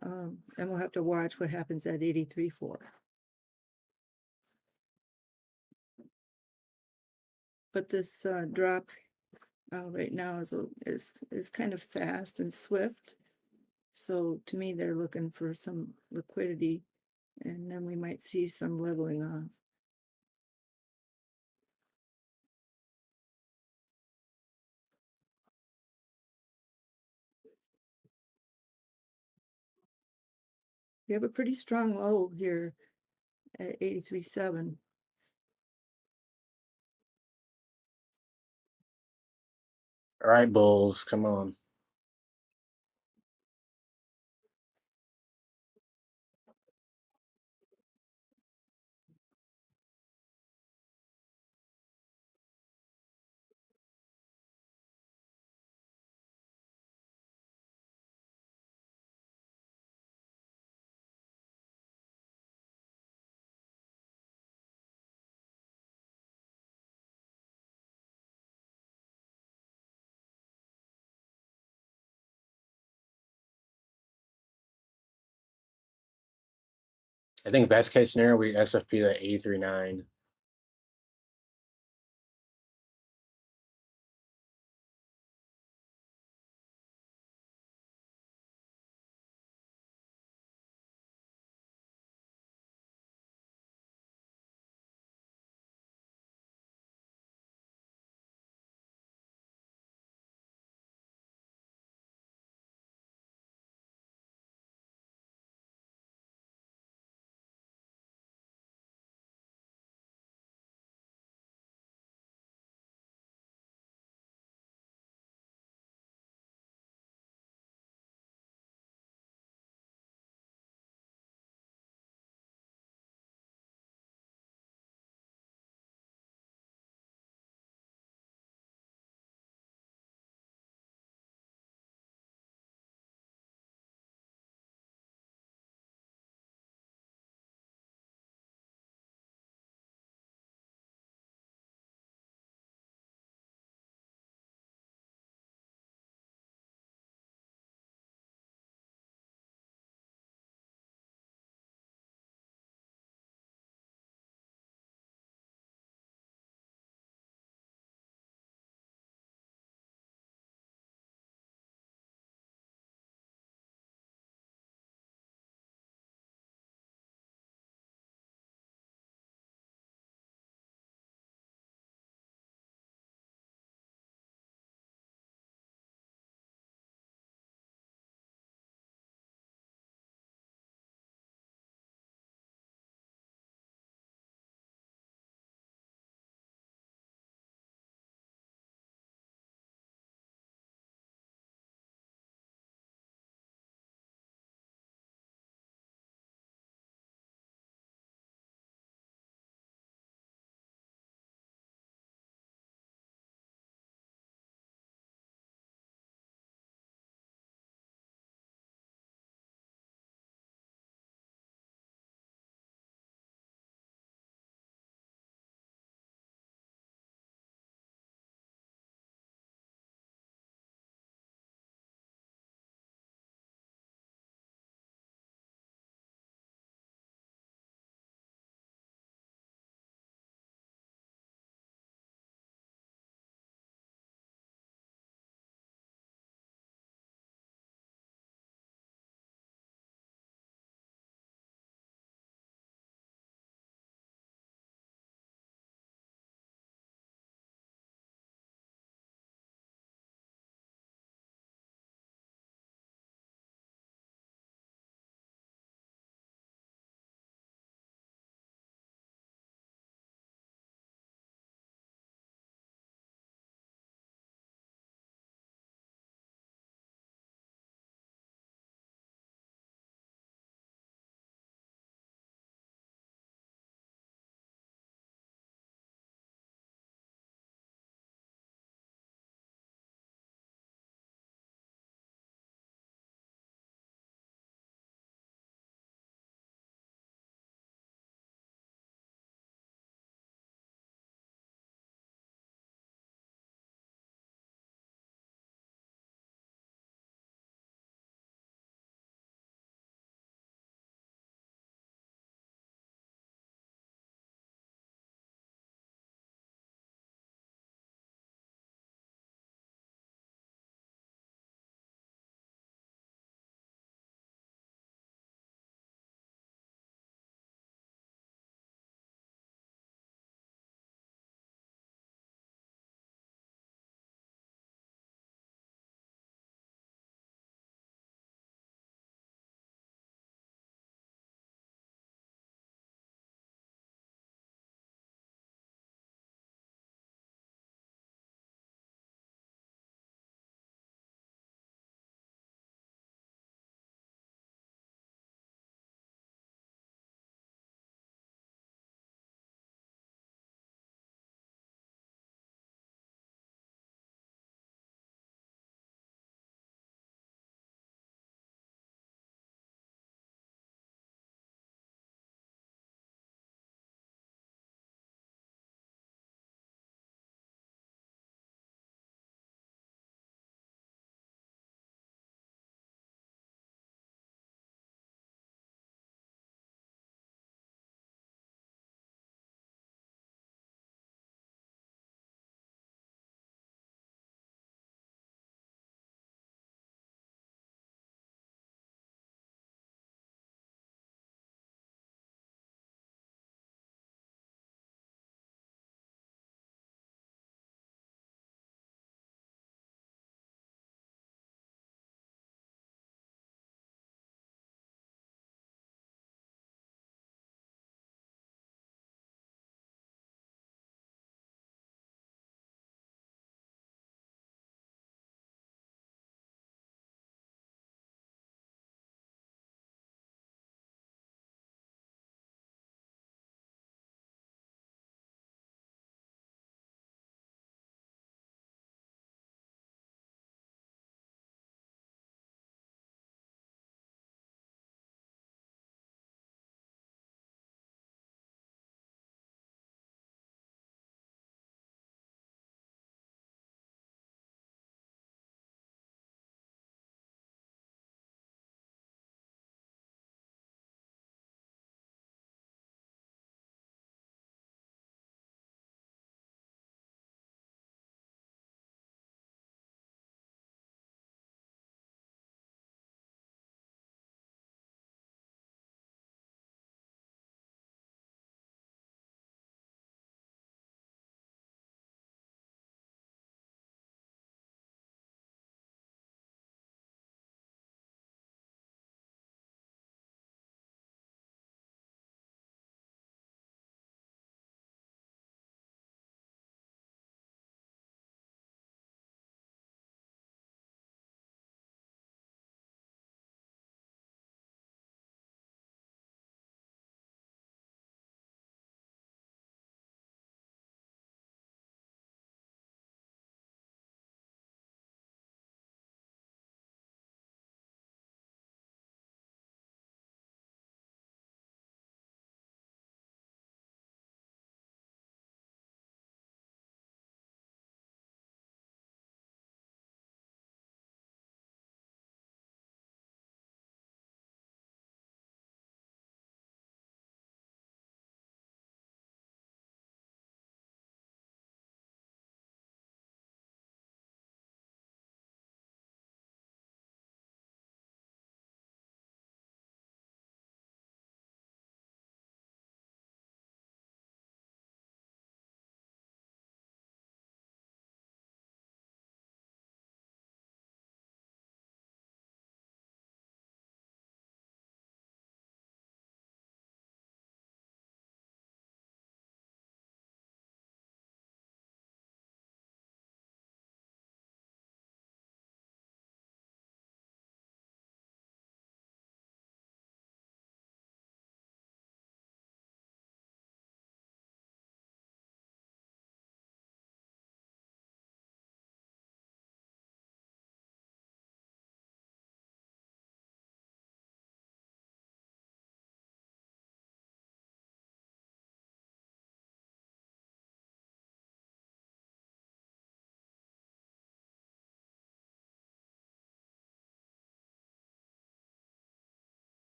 And we'll have to watch what happens at 83.4. But this drop right now is kind of fast and swift. So to me, they're looking for some liquidity, and then we might see some leveling off. We have a pretty strong low here at 83.7. All right, bulls, come on. I think best case scenario, we SFP at 83.9.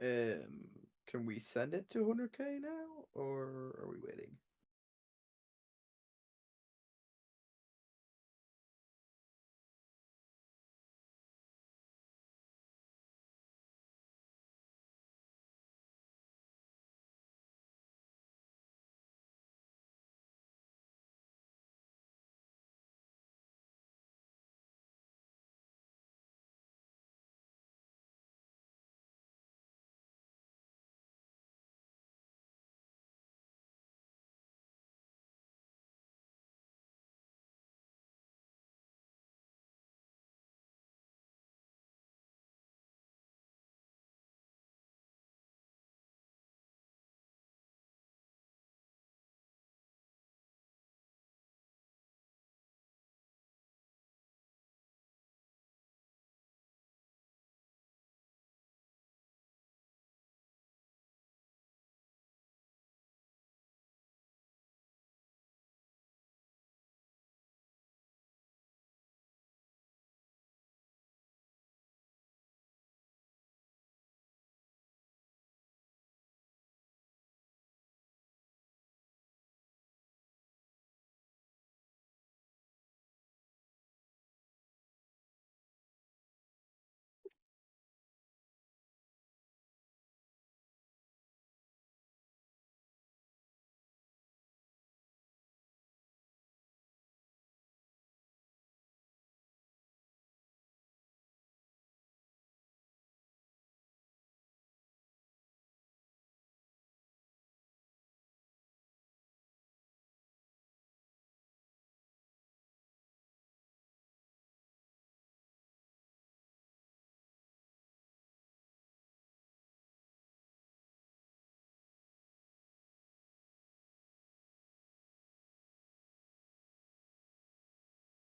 Can we send it to 100K now, or are we waiting?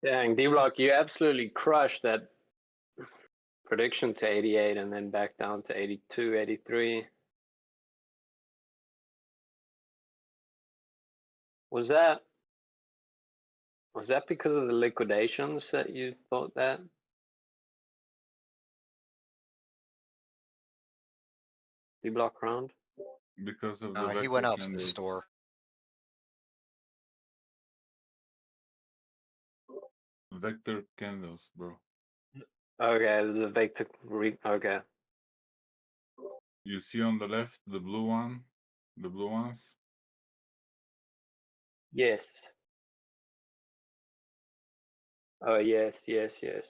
Dang, Dbloc, you absolutely crushed that prediction to 88 and then back down to 82, 83. Was that because of the liquidations that you thought that? Dbloc round? Because of the He vector went out to the candles. store. Vector candles, bro. Okay, the vector. Okay. You see on the left the blue one, the blue ones. Yes. Oh yes, yes, yes.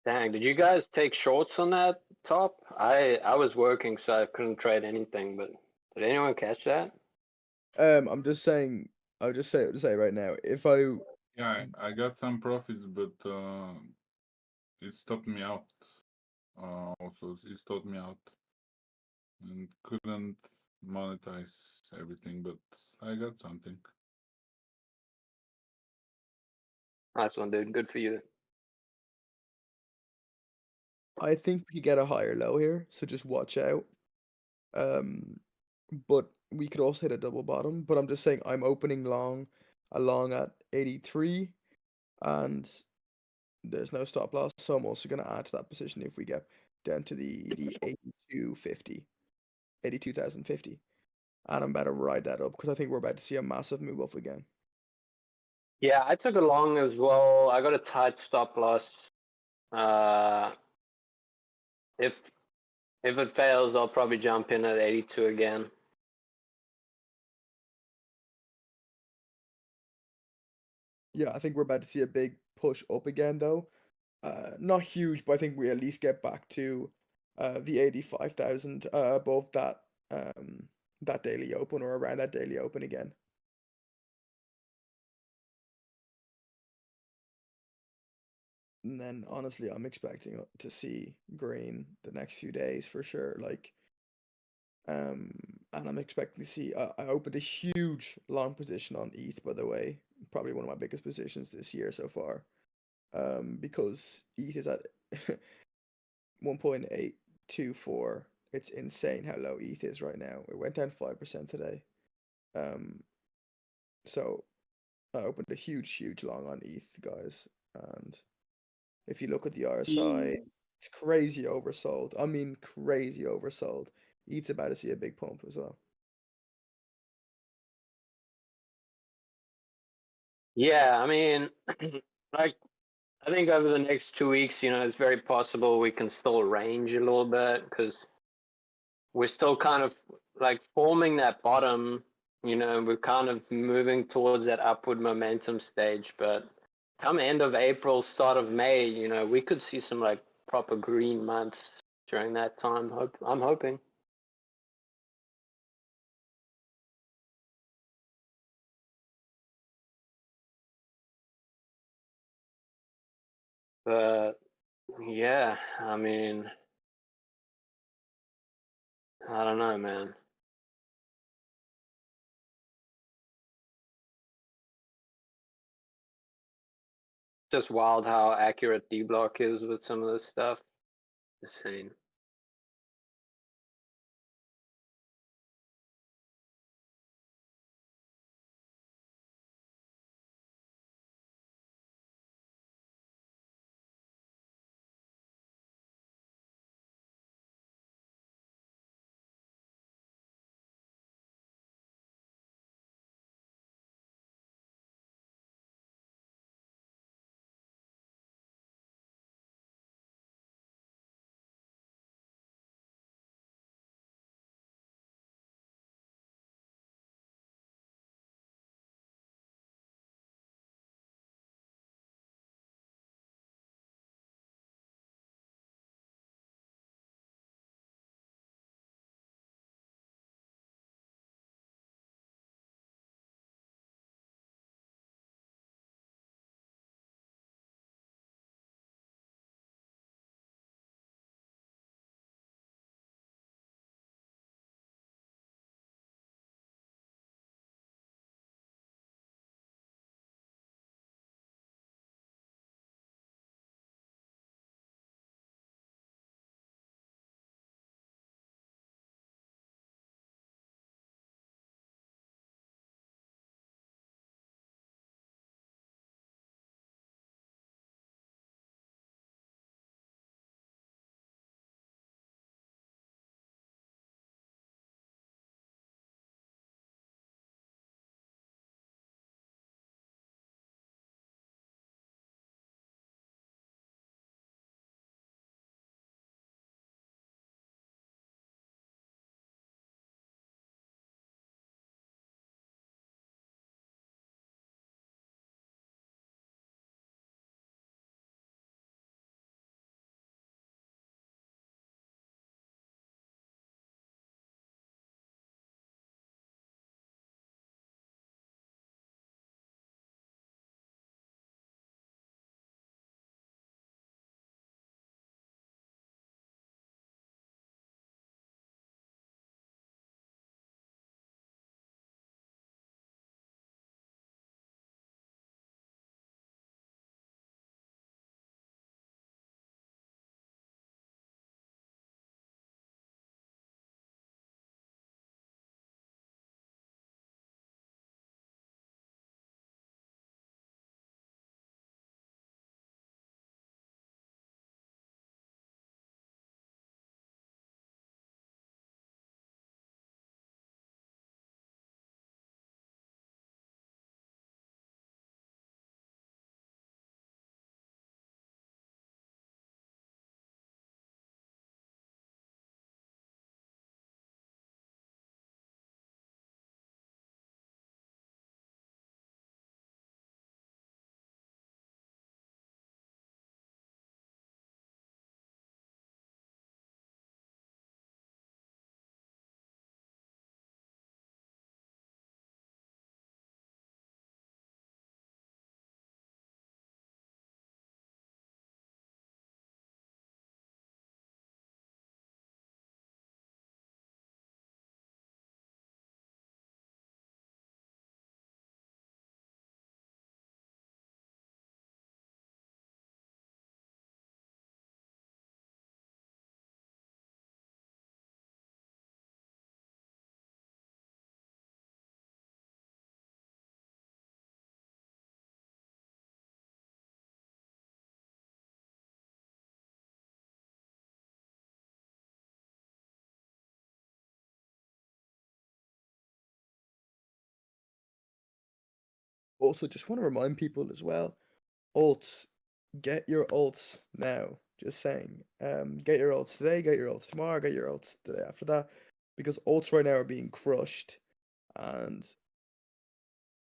Dang, did you guys take shorts on that top? I was working, so I couldn't trade anything. But did anyone catch that? I'm just saying. I'll just say right now. If I Yeah, I got some profits, but it stopped me out. Also, it stopped me out and couldn't monetize everything, but I got something. Nice one, dude. Good for you. I think we could get a higher low here, so just watch out. But we could also hit a double bottom. But I'm just saying I'm opening long, along at 83, and there's no stop loss. So I'm also gonna add to that position if we get down to the 8250, 82,050, and I'm about to ride that up because I think we're about to see a massive move up again. Yeah, I took a long as well. I got a tight stop loss. If it fails, I'll probably jump in at 82 again. Yeah, I think we're about to see a big push up again, though. Not huge, but I think we at least get back to the 85,000 above that that daily open or around that daily open again. And then honestly, I'm expecting to see green the next few days for sure. Like, and I'm expecting to see. I opened a huge long position on ETH, by the way, probably one of my biggest positions this year so far. Because ETH is at 1.824 It's insane how low ETH is right now. It went down 5% today. So I opened a huge long on ETH, guys. And if you look at the RSI, it's crazy oversold. I mean, crazy oversold. ETH's about to see a big pump as well. Yeah, I mean, like I think over the next 2 weeks, it's very possible we can still range a little bit because we're still kind of like forming that bottom. We're kind of moving towards that upward momentum stage. But come end of April, start of May, we could see some like proper green months during that time. I'm hoping. But yeah, I mean, I don't know, man. Just wild how accurate Dbloc is with some of this stuff. Insane. Also, just want to remind people as well, alts, get your alts now. Just saying, get your alts today, get your alts tomorrow, get your alts the day after that, because alts right now are being crushed, and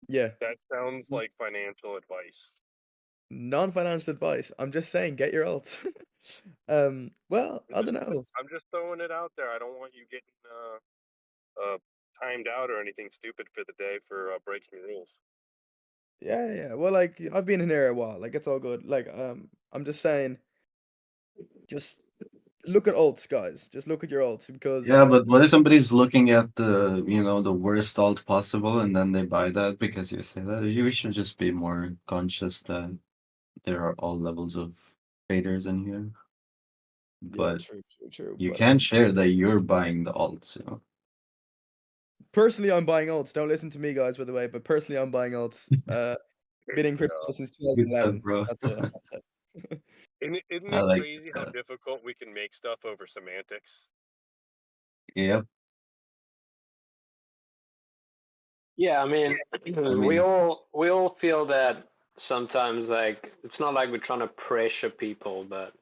yeah, That sounds like financial advice. non-financial advice. I'm just saying, get your alts. Well, I don't know. I'm just throwing it out there. I don't want you getting timed out or anything stupid for the day for breaking rules. Yeah. Well, like I've been in here a while. Like it's all good. Like I'm just saying, just look at alts, guys. Just look at your alts because Yeah, but what if somebody's looking at the, the worst alt possible and then they buy that because you say that? We should just be more conscious that there are all levels of traders in here. yeah, But true. you But can't share that you're buying the alts, personally, I'm buying alts. Don't listen to me, guys. By the way, but personally, I'm buying alts. Been in crypto since Good stuff, 2011. bro. That's it. That's it. Isn't I it like crazy how difficult we can make stuff over semantics? Yep. Yeah, I mean, we mean- all feel that sometimes. Like, it's not like we're trying to pressure people, but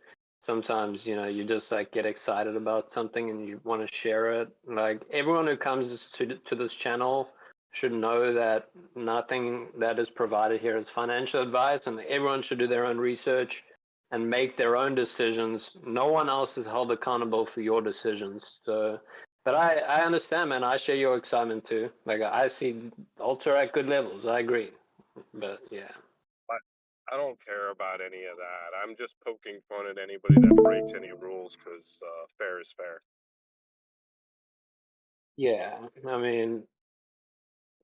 sometimes you just like get excited about something and you want to share it. Like, everyone who comes to this channel should know that nothing that is provided here is financial advice, and everyone should do their own research and make their own decisions. No one else is held accountable for your decisions. So, but I understand, man. I share your excitement too. Like, I see Alter at good levels. I agree. But yeah. I don't care about any of that. I'm just poking fun at anybody that breaks any rules because fair is fair. Yeah, I mean,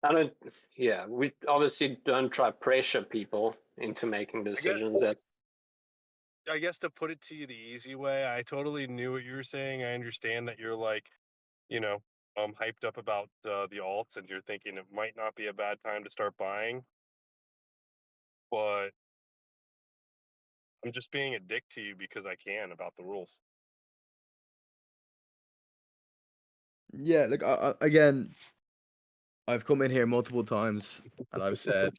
I don't. Yeah, we obviously don't try pressure people into making decisions. That I guess to put it to you the easy way, I totally knew what you were saying. I understand that you're like, hyped up about the alts, and you're thinking it might not be a bad time to start buying. But I'm just being a dick to you because I can about the rules. Yeah, look, again, I've come in here multiple times and I've said,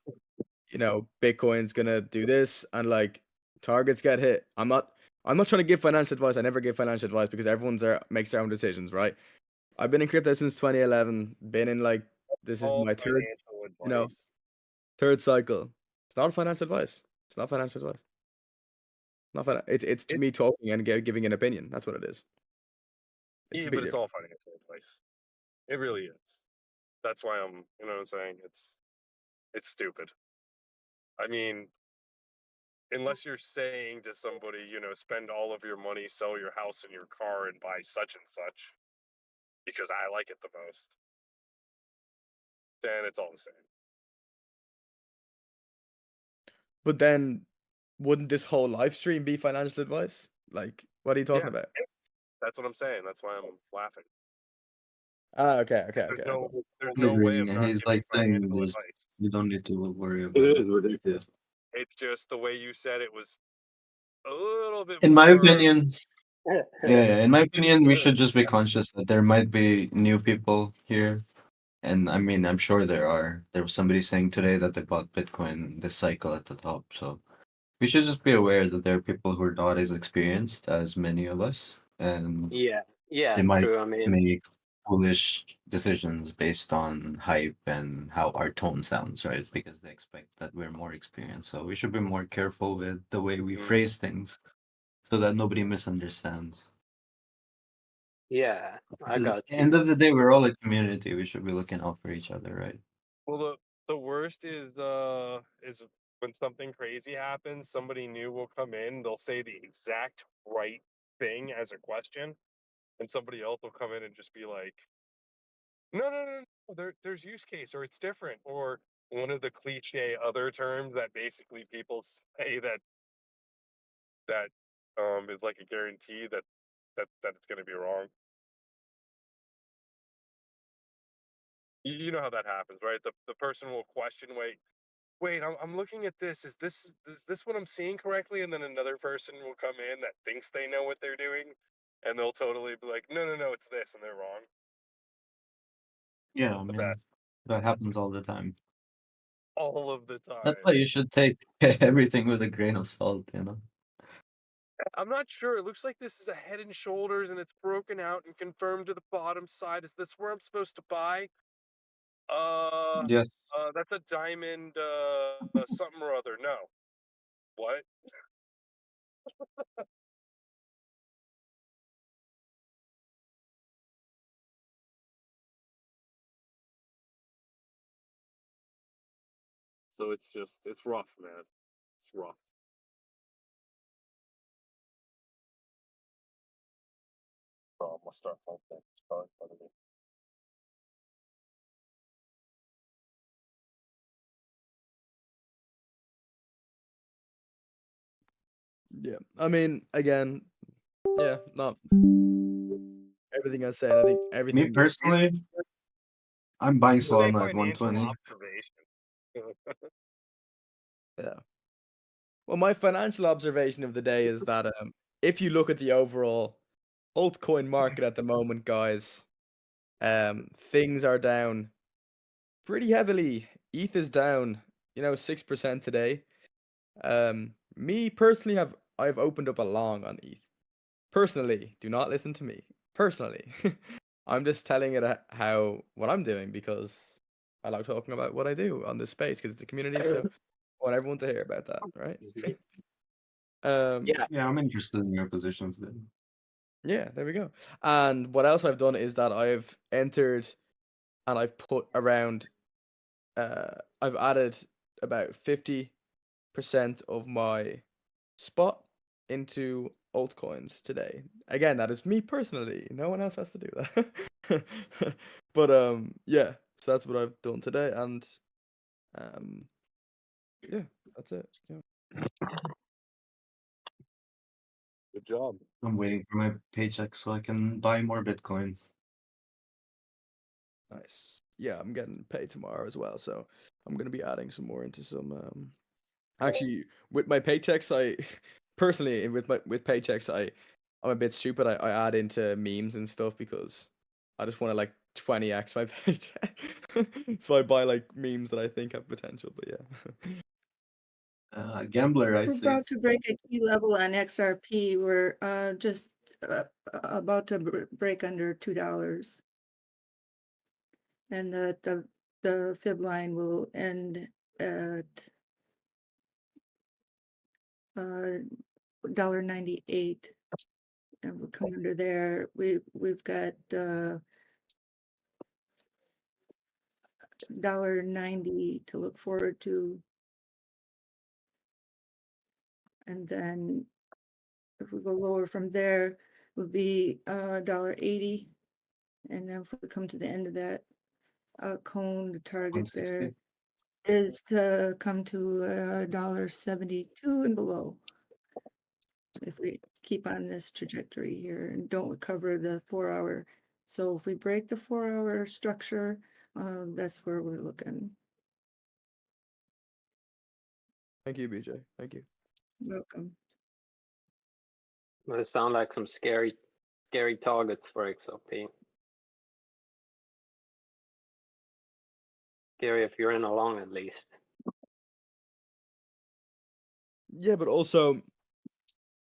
Bitcoin's gonna do this, and like targets get hit. I'm not trying to give financial advice. I never give financial advice because everyone's makes their own decisions, right? I've been in crypto since 2011. Been in like this is All my third, financial you know, advice. third cycle. It's not financial advice. It's not financial advice. It's to me talking and giving an opinion. That's what it is. Yeah, but it's all financial advice. It really is. That's why I'm, you know what I'm saying? It's stupid. I mean, unless you're saying to somebody, spend all of your money, sell your house and your car, and buy such and such because I like it the most, then it's all the same. But then, wouldn't this whole live stream be financial advice? Like, what are you talking about? That's what I'm saying. That's why I'm laughing. Ah, okay. There's no way of not He's giving like saying financial there's, advice. you don't need to worry about It it. is ridiculous. It's just the way you said it was a little bit In more. my opinion, in my opinion, we should just be conscious that there might be new people here. And I mean, I'm sure there are. There was somebody saying today that they bought Bitcoin this cycle at the top. So we should just be aware that there are people who are not as experienced as many of us. And yeah, they might true. I mean, make foolish decisions based on hype and how our tone sounds, right? Because they expect that we're more experienced. So we should be more careful with the way we phrase things so that nobody misunderstands. yeah, I Because at got the you. end of the day, we're all a community. We should be looking out for each other, right? Well, the worst is when something crazy happens, somebody new will come in, they'll say the exact right thing as a question, and somebody else will come in and just be like, no, there's use case, or it's different, or one of the cliche other terms that basically people say that is like a guarantee that it's going to be wrong. You know how that happens, right? The person will question, wait, I'm looking at this. Is this what I'm seeing correctly? And then another person will come in that thinks they know what they're doing, and they'll totally be like, no, it's this, and they're wrong. Yeah, I mean, that happens all the time. all of the time. That's why you should take everything with a grain of salt, you know. I'm not sure. It looks like this is a Head and Shoulders, and it's broken out and confirmed to the bottom side. Is this where I'm supposed to buy? Yes. That's a diamond, something or other. No. What? So it's rough, man. It's rough. Oh, I'm gonna start pumping. Yeah, I mean, again, yeah, not everything I said. I think Me everything. personally, I'm buying Just say Solana at financial 120. observation. Yeah. Well, my financial observation of the day is that if you look at the overall altcoin market at the moment, guys, things are down pretty heavily. ETH is down, 6% today. Me personally I've opened up a long on ETH. Personally, do not listen to me. Personally, I'm just telling it how what I'm doing because I like talking about what I do on this space because it's a community. So I want everyone to hear about that, right? Yeah. Yeah, I'm interested in your positions. Then. Yeah, there we go. And what else I've done is that I've entered and I've put around I've added about 50% of my spot into altcoins today. Again, that is me personally. No one else has to do that. But yeah, so that's what I've done today and yeah, that's it. Yeah. Good job. I'm waiting for my paycheck so I can buy more Bitcoin. Nice. Yeah, I'm getting paid tomorrow as well, so I'm gonna be adding some more into some actually with my paychecks I personally with paychecks I'm a bit stupid. I add into memes and stuff because I just want to like 20x my paycheck. So I buy like memes that I think have potential, but yeah. Gambler, I We're see. about to break a key level on XRP. We're just about to break under $2, and the fib line will end at $1.98, and we'll come under there. We've got $1.90 to look forward to, and then if we go lower from there, would be $1.80, and then if we come to the end of that cone, the target 160. there is to come to $1.72 and below. If we keep on this trajectory here and don't recover the 4-hour. So if we break the 4-hour structure, that's where we're looking. Thank you, BJ. Thank you. Welcome. Those sound like some scary targets for XRP. Scary if you're in along at least. Yeah, but also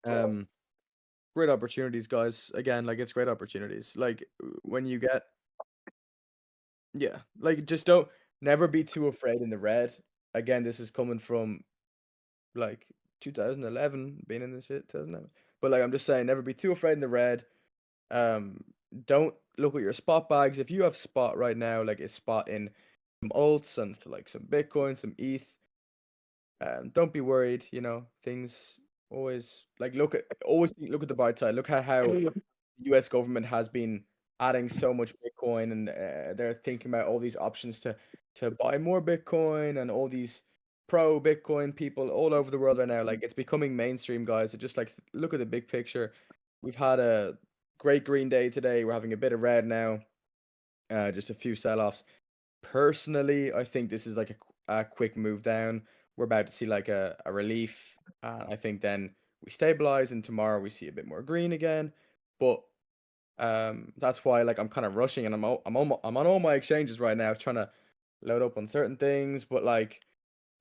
great opportunities, guys. Again, like it's great opportunities. Like when you get yeah, like just don't never be too afraid in the red. Again, this is coming from like 2011, being in this shit 2011. But like I'm just saying, never be too afraid in the red. Don't look at your spot bags. If you have spot right now, like a spot in some alts and like some Bitcoin, some ETH, don't be worried. Things always like look at the bright side. Look at how the U.S. government has been adding so much Bitcoin, and they're thinking about all these options to buy more Bitcoin, and all these pro Bitcoin people all over the world right now. Like it's becoming mainstream, guys. So just like look at the big picture. We've had a great green day today. We're having a bit of red now. Just a few sell-offs. Personally, I think this is like a quick move down. We're about to see like a relief. I think then we stabilize, and tomorrow we see a bit more green again. But that's why like I'm kind of rushing, and I'm on all my exchanges right now trying to load up on certain things. But like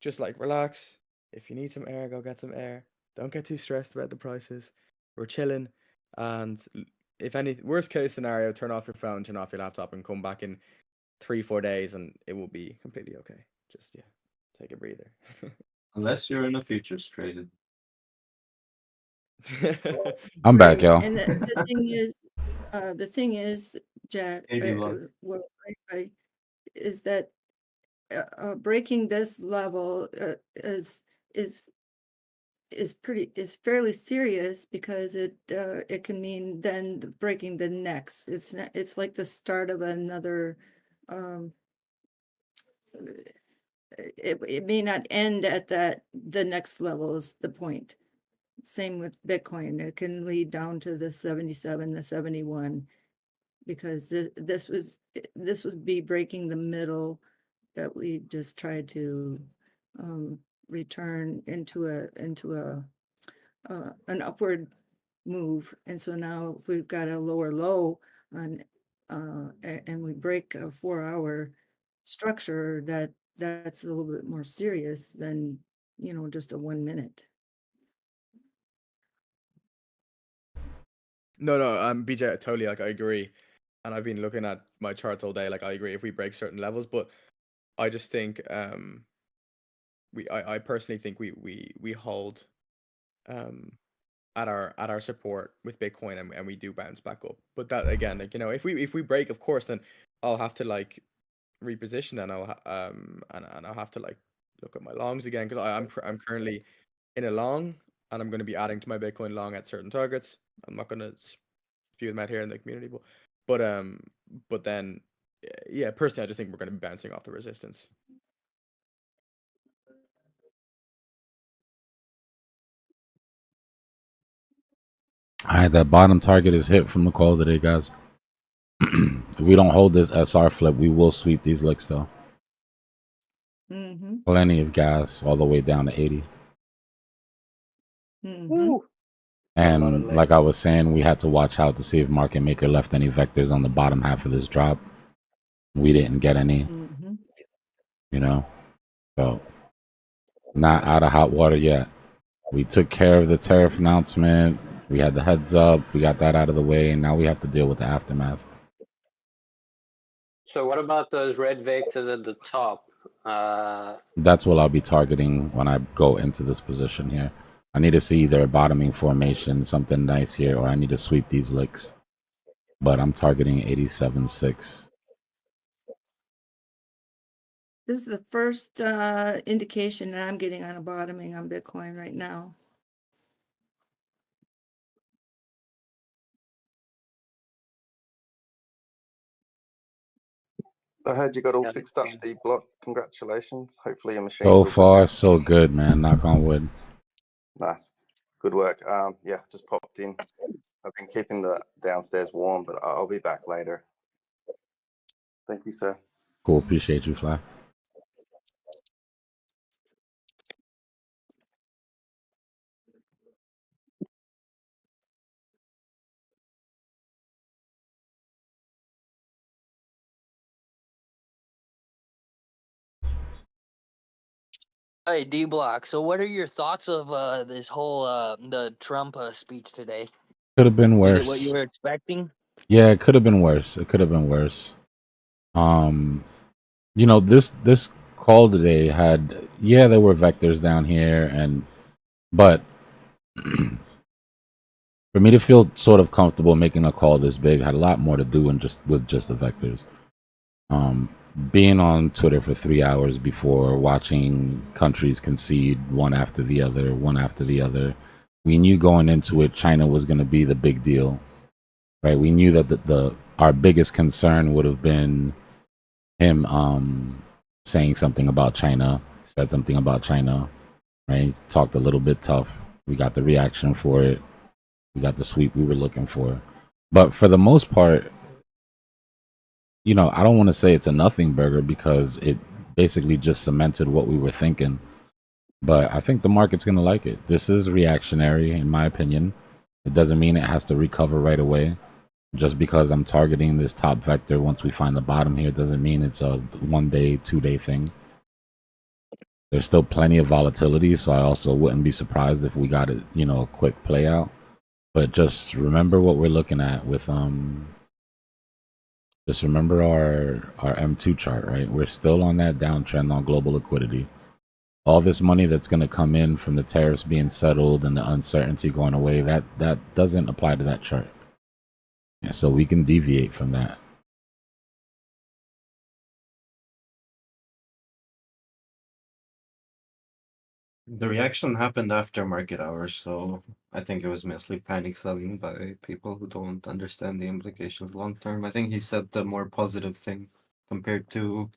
just like relax. If you need some air, go get some air. Don't get too stressed about the prices. We're chilling, and if any worst case scenario, turn off your phone, turn off your laptop, and come back in 3-4 days, and it will be completely okay. Just take a breather. Unless you're in a futures traded. I'm back, y'all. And the thing is, Jack, Hey, Dbloc. well, is that breaking this level is fairly serious, because it can mean then breaking the next. It's like the start of another. It may not end at the next level is the point. Same with Bitcoin. It can lead down to the 77, the 71, because this would be breaking the middle that we just tried to return into an upward move. And so now if we've got a lower low on and we break a 4-hour structure, that's a little bit more serious than just a 1 minute. No, BJ, totally. Like, I agree, and I've been looking at my charts all day. Like, I agree if we break certain levels, but I just think I personally think we hold at our support with Bitcoin, and we do bounce back up. But that again, like, if we break, of course, then I'll have to like reposition, and I'll have to like look at my longs again, because I'm currently in a long, and I'm going to be adding to my Bitcoin long at certain targets. I'm not going to spew them out here in the community, but then yeah, personally, I just think we're going to be bouncing off the resistance. All right, that bottom target is hit from the call today, guys. If we don't hold this SR flip, we will sweep these licks, though. Mm-hmm. Plenty of gas all the way down to 80. Mm-hmm. And like I was saying, we had to watch out to see if market maker left any vectors on the bottom half of this drop. We didn't get any, so not out of hot water yet. We took care of the tariff announcement. We had the heads up. We got that out of the way, and now we have to deal with the aftermath. So what about those red vectors at the top? That's what I'll be targeting when I go into this position here. I need to see either a bottoming formation, something nice here, or I need to sweep these licks. But I'm targeting 87.6. This is the first indication that I'm getting on a bottoming on Bitcoin right now. I heard you got all fixed up, Dbloc. Congratulations. Hopefully your machine's So all good far, now. so good, man. Knock on wood. Nice. Good work. Yeah, just popped in. I've been keeping the downstairs warm, but I'll be back later. Thank you, sir. Cool. Appreciate you, Fly. Hey, Dbloc. So, what are your thoughts of this whole the Trump speech today? Could have been Was it what you worse. were expecting? Yeah, it could have been worse. It could have been worse. This call today had, there were vectors down here, but for me to feel sort of comfortable making a call this big had a lot more to do with just the vectors. Being on Twitter for 3 hours before, watching countries concede one after the other, we knew going into it China was going to be the big deal, right? We knew that our biggest concern would have been him saying something about China, said something about China, right? Talked a little bit tough. We got the reaction for it. We got the sweep we were looking for. But for the most part, I don't want to say it's a nothing burger, because it basically just cemented what we were thinking. But I think the market's going to like it. This is reactionary, in my opinion. It doesn't mean it has to recover right away. Just because I'm targeting this top vector once we find the bottom here doesn't mean it's a 1 day, 2 day thing. There's still plenty of volatility, so I also wouldn't be surprised if we got it, a quick play out. But just remember what we're looking at with just remember our M2 chart, right? We're still on that downtrend on global liquidity. All this money that's going to come in from the tariffs being settled and the uncertainty going away, that doesn't apply to that chart. Yeah, so we can deviate from that. The reaction happened after market hours, so I think it was mostly panic selling by people who don't understand the implications long term. I think he said the more positive thing compared to,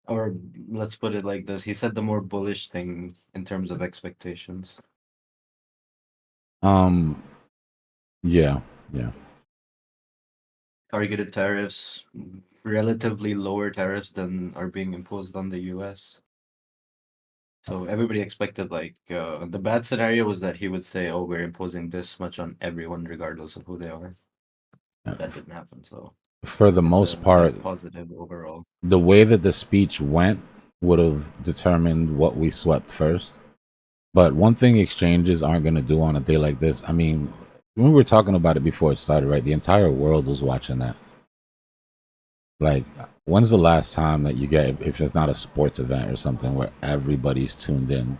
or let's put it like this, he said the more bullish thing in terms of expectations. Yeah. Targeted tariffs, relatively lower tariffs than are being imposed on the US. So everybody expected the bad scenario was that he would say, "Oh, we're imposing this much on everyone, regardless of who they are." But that didn't happen. So for the it's most a part, net positive overall. the way that the speech went would have determined what we swept first. But one thing exchanges aren't going to do on a day like this, I mean, we were talking about it before it started, right? The entire world was watching that. Like, when's the last time that you get, if it's not a sports event or something, where everybody's tuned in?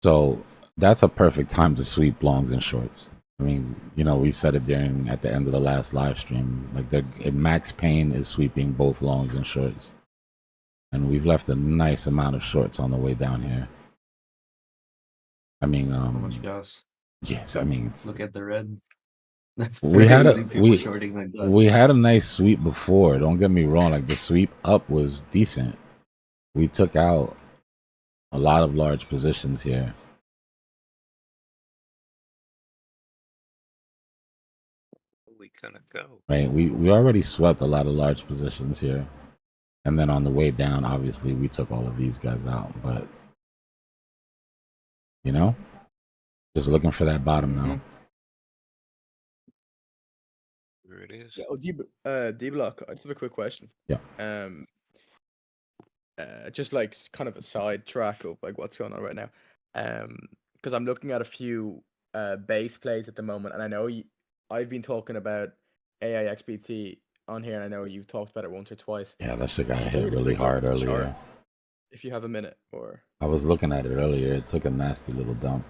So that's a perfect time to sweep longs and shorts. I mean, we said it at the end of the last live stream. Like, Max Payne is sweeping both longs and shorts. And we've left a nice amount of shorts on the way down here. I mean, how much gas? Yes, I mean, look at the red. That's we had crazy. People we shorting like that. we had a nice sweep before. Don't get me wrong. Like, the sweep up was decent. We took out a lot of large positions here. We gonna go. Right. We already swept a lot of large positions here. And then on the way down, obviously, we took all of these guys out. But, just looking for that bottom now. There it is. Yeah, Dbloc, I just have a quick question. Yeah. Just like kind of a side track of like what's going on right now. Because I'm looking at a few base plays at the moment, and I know I've been talking about AIXBT on here, and I know you've talked about it once or twice. Yeah, that shit got Can you hit take a really quick look hard at the chart, earlier. if you have a minute, or I was looking at it earlier. It took a nasty little dump.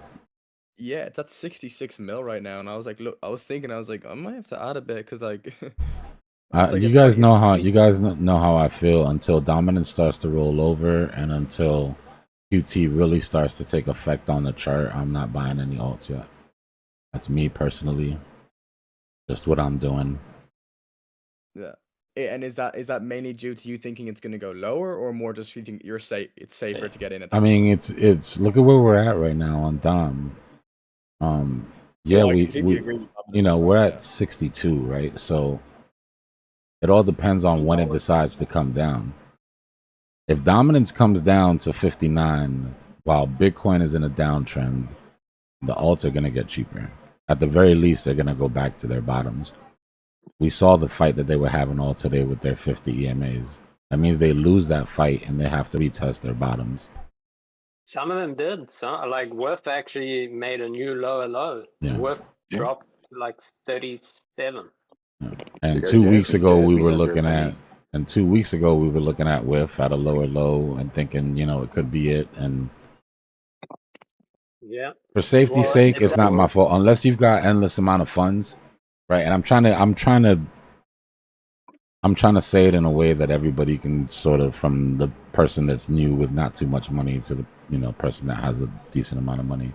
yeah, it's at 66 mil right now, and I was like, look, I was like, I might have to add a bit because like, it's like You a guys 20. know how I feel. Until dominance starts to roll over and until QT really starts to take effect on the chart, I'm not buying any alts yet. That's me personally. Just what I'm doing. Yeah. And is that mainly due to you thinking it's going to go lower, or more just you think you're safe? It's safer to get in at that I mean, it's look at where we're at right now on Dom. Yeah, I completely agree with dominance, we're at 62, right? So it all depends on when it decides to come down. If dominance comes down to 59 while Bitcoin is in a downtrend, the alts are going to get cheaper. At the very least, they're going to go back to their bottoms. We saw the fight that they were having all today with their 50 EMAs. That means they lose that fight and they have to retest their bottoms. Some of them did. Some like WIF actually made a new lower low. Yeah. WIF dropped to like 37. Yeah. And 2 weeks ago we were looking at WIF at a lower low and thinking, it could be it. And yeah, for safety's sake, it's not my fault unless you've got endless amount of funds, right? And I'm trying to say it in a way that everybody can sort of, from the person that's new with not too much money to the person that has a decent amount of money.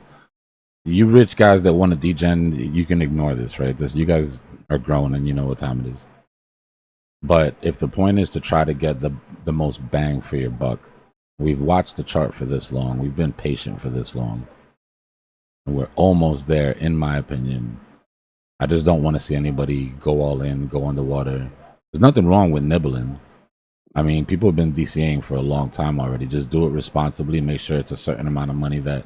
You rich guys that want to degen, you can ignore this, right? You guys are grown and you know what time it is. But if the point is to try to get the most bang for your buck, we've watched the chart for this long. We've been patient for this long. And we're almost there, in my opinion. I just don't want to see anybody go all in, go underwater. There's nothing wrong with nibbling. I mean, people have been DCAing for a long time already. Just do it responsibly. Make sure it's a certain amount of money that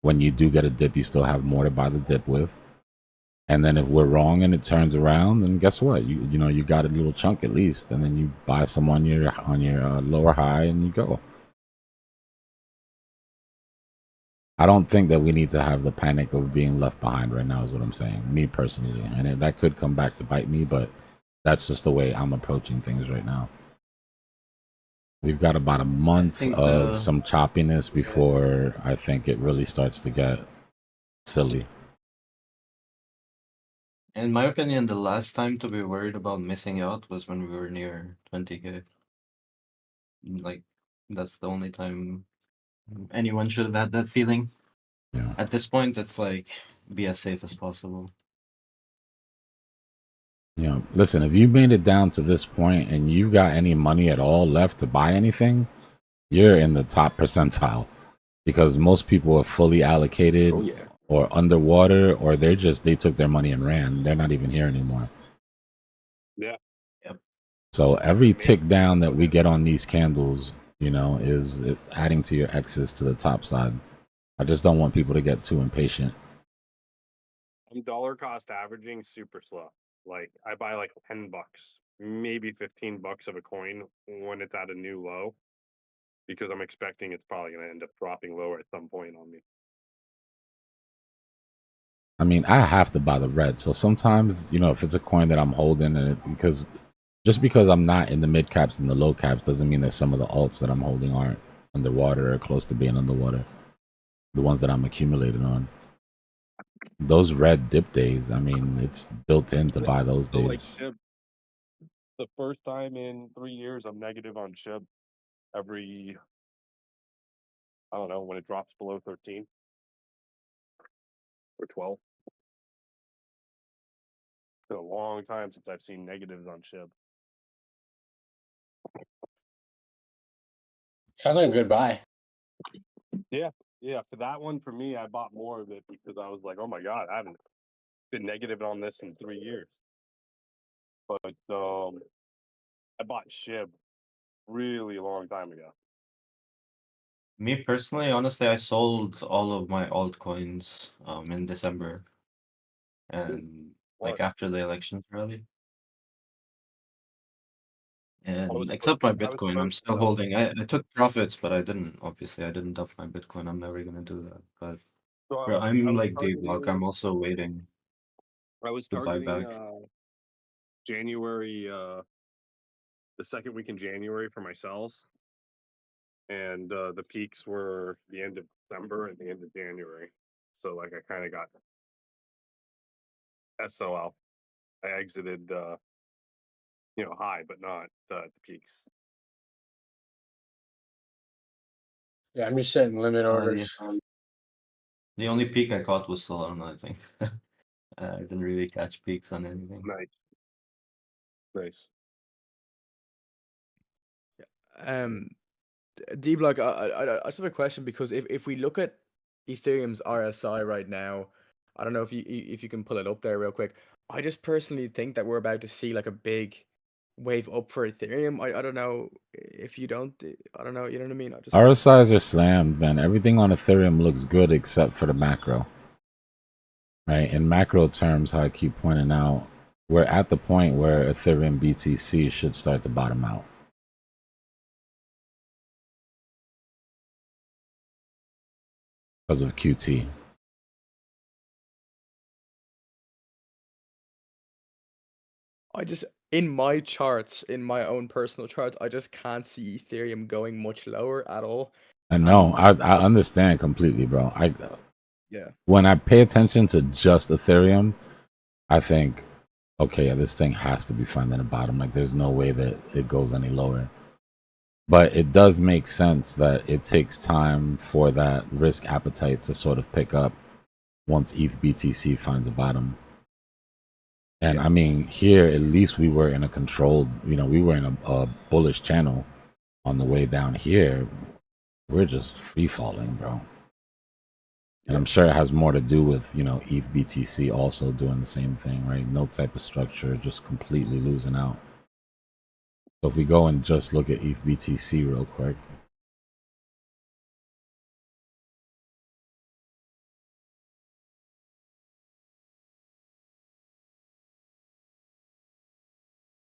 when you do get a dip, you still have more to buy the dip with. And then if we're wrong and it turns around, then guess what? You got a little chunk at least, and then you buy some on your lower high and you go. I don't think that we need to have the panic of being left behind right now, is what I'm saying. Me personally, and that could come back to bite me, but that's just the way I'm approaching things right now. We've got about a month of some choppiness before I think it really starts to get silly. In my opinion, the last time to be worried about missing out was when we were near 20K. Like, that's the only time anyone should have had that feeling. Yeah. At this point, it's like, be as safe as possible. You know, listen, if you made it down to this point and you've got any money at all left to buy anything, you're in the top percentile, because most people are fully allocated or underwater, or they took their money and ran. They're not even here anymore. Yeah. Yep. So every tick down that we get on these candles, you know, is it's adding to your X's to the top side. I just don't want people to get too impatient. I'm dollar cost averaging super slow. Like I buy like $10, maybe $15 of a coin when it's at a new low, because I'm expecting it's probably going to end up dropping lower at some point on me. I mean, I have to buy the red. So sometimes, you know, if it's a coin that I'm holding, and because I'm not in the mid caps and the low caps doesn't mean that some of the alts that I'm holding aren't underwater or close to being underwater. The ones that I'm accumulating on. Those red dip days, I mean, it's built in to buy those So like days. SHIB, the first time in 3 years I'm negative on SHIB every, I don't know, when it drops below 13 or 12. It's been a long time since I've seen negatives on SHIB. Sounds like a good buy. Yeah, for that one, for me, I bought more of it because I was like, oh my god, I haven't been negative on this in 3 years. But I bought SHIB really a long time ago. Me personally, honestly, I sold all of my altcoins in December, and like after the elections, really. And except my Bitcoin, I'm still holding. I took profits, but I didn't. Obviously, I didn't dump my Bitcoin. I'm never gonna do that. But So I'm like Dbloc. I'm also waiting. I was to buy targeting back. January, the second week in January for my sells, and the peaks were the end of December and the end of January. So like I kind of got SOL. I exited, high, but not the peaks. Yeah, I'm just setting limit orders. The only peak I caught was Solana, I think. I didn't really catch peaks on anything. Nice. Dbloc, I just have a question, because if we look at Ethereum's RSI right now, I don't know if you can pull it up there real quick. I just personally think that we're about to see like a big wave up for Ethereum. I don't know if you don't. I don't know. You know what I mean? I just RSIs are slammed, man. Everything on Ethereum looks good except for the macro. Right? In macro terms, how I keep pointing out, we're at the point where Ethereum BTC should start to bottom out. Because of QT. I just, in my charts, in my own personal charts, I just can't see Ethereum going much lower at all. And no, I understand completely, bro. Yeah. When I pay attention to just Ethereum, I think, okay, this thing has to be finding a bottom. Like, there's no way that it goes any lower. But it does make sense that it takes time for that risk appetite to sort of pick up once ETH BTC finds a bottom. And I mean, here at least we were in a controlled, we were in a bullish channel. On the way down here, we're just free falling, bro. And I'm sure it has more to do with, ETH BTC also doing the same thing, right? No type of structure, just completely losing out. So if we go and just look at ETH BTC real quick.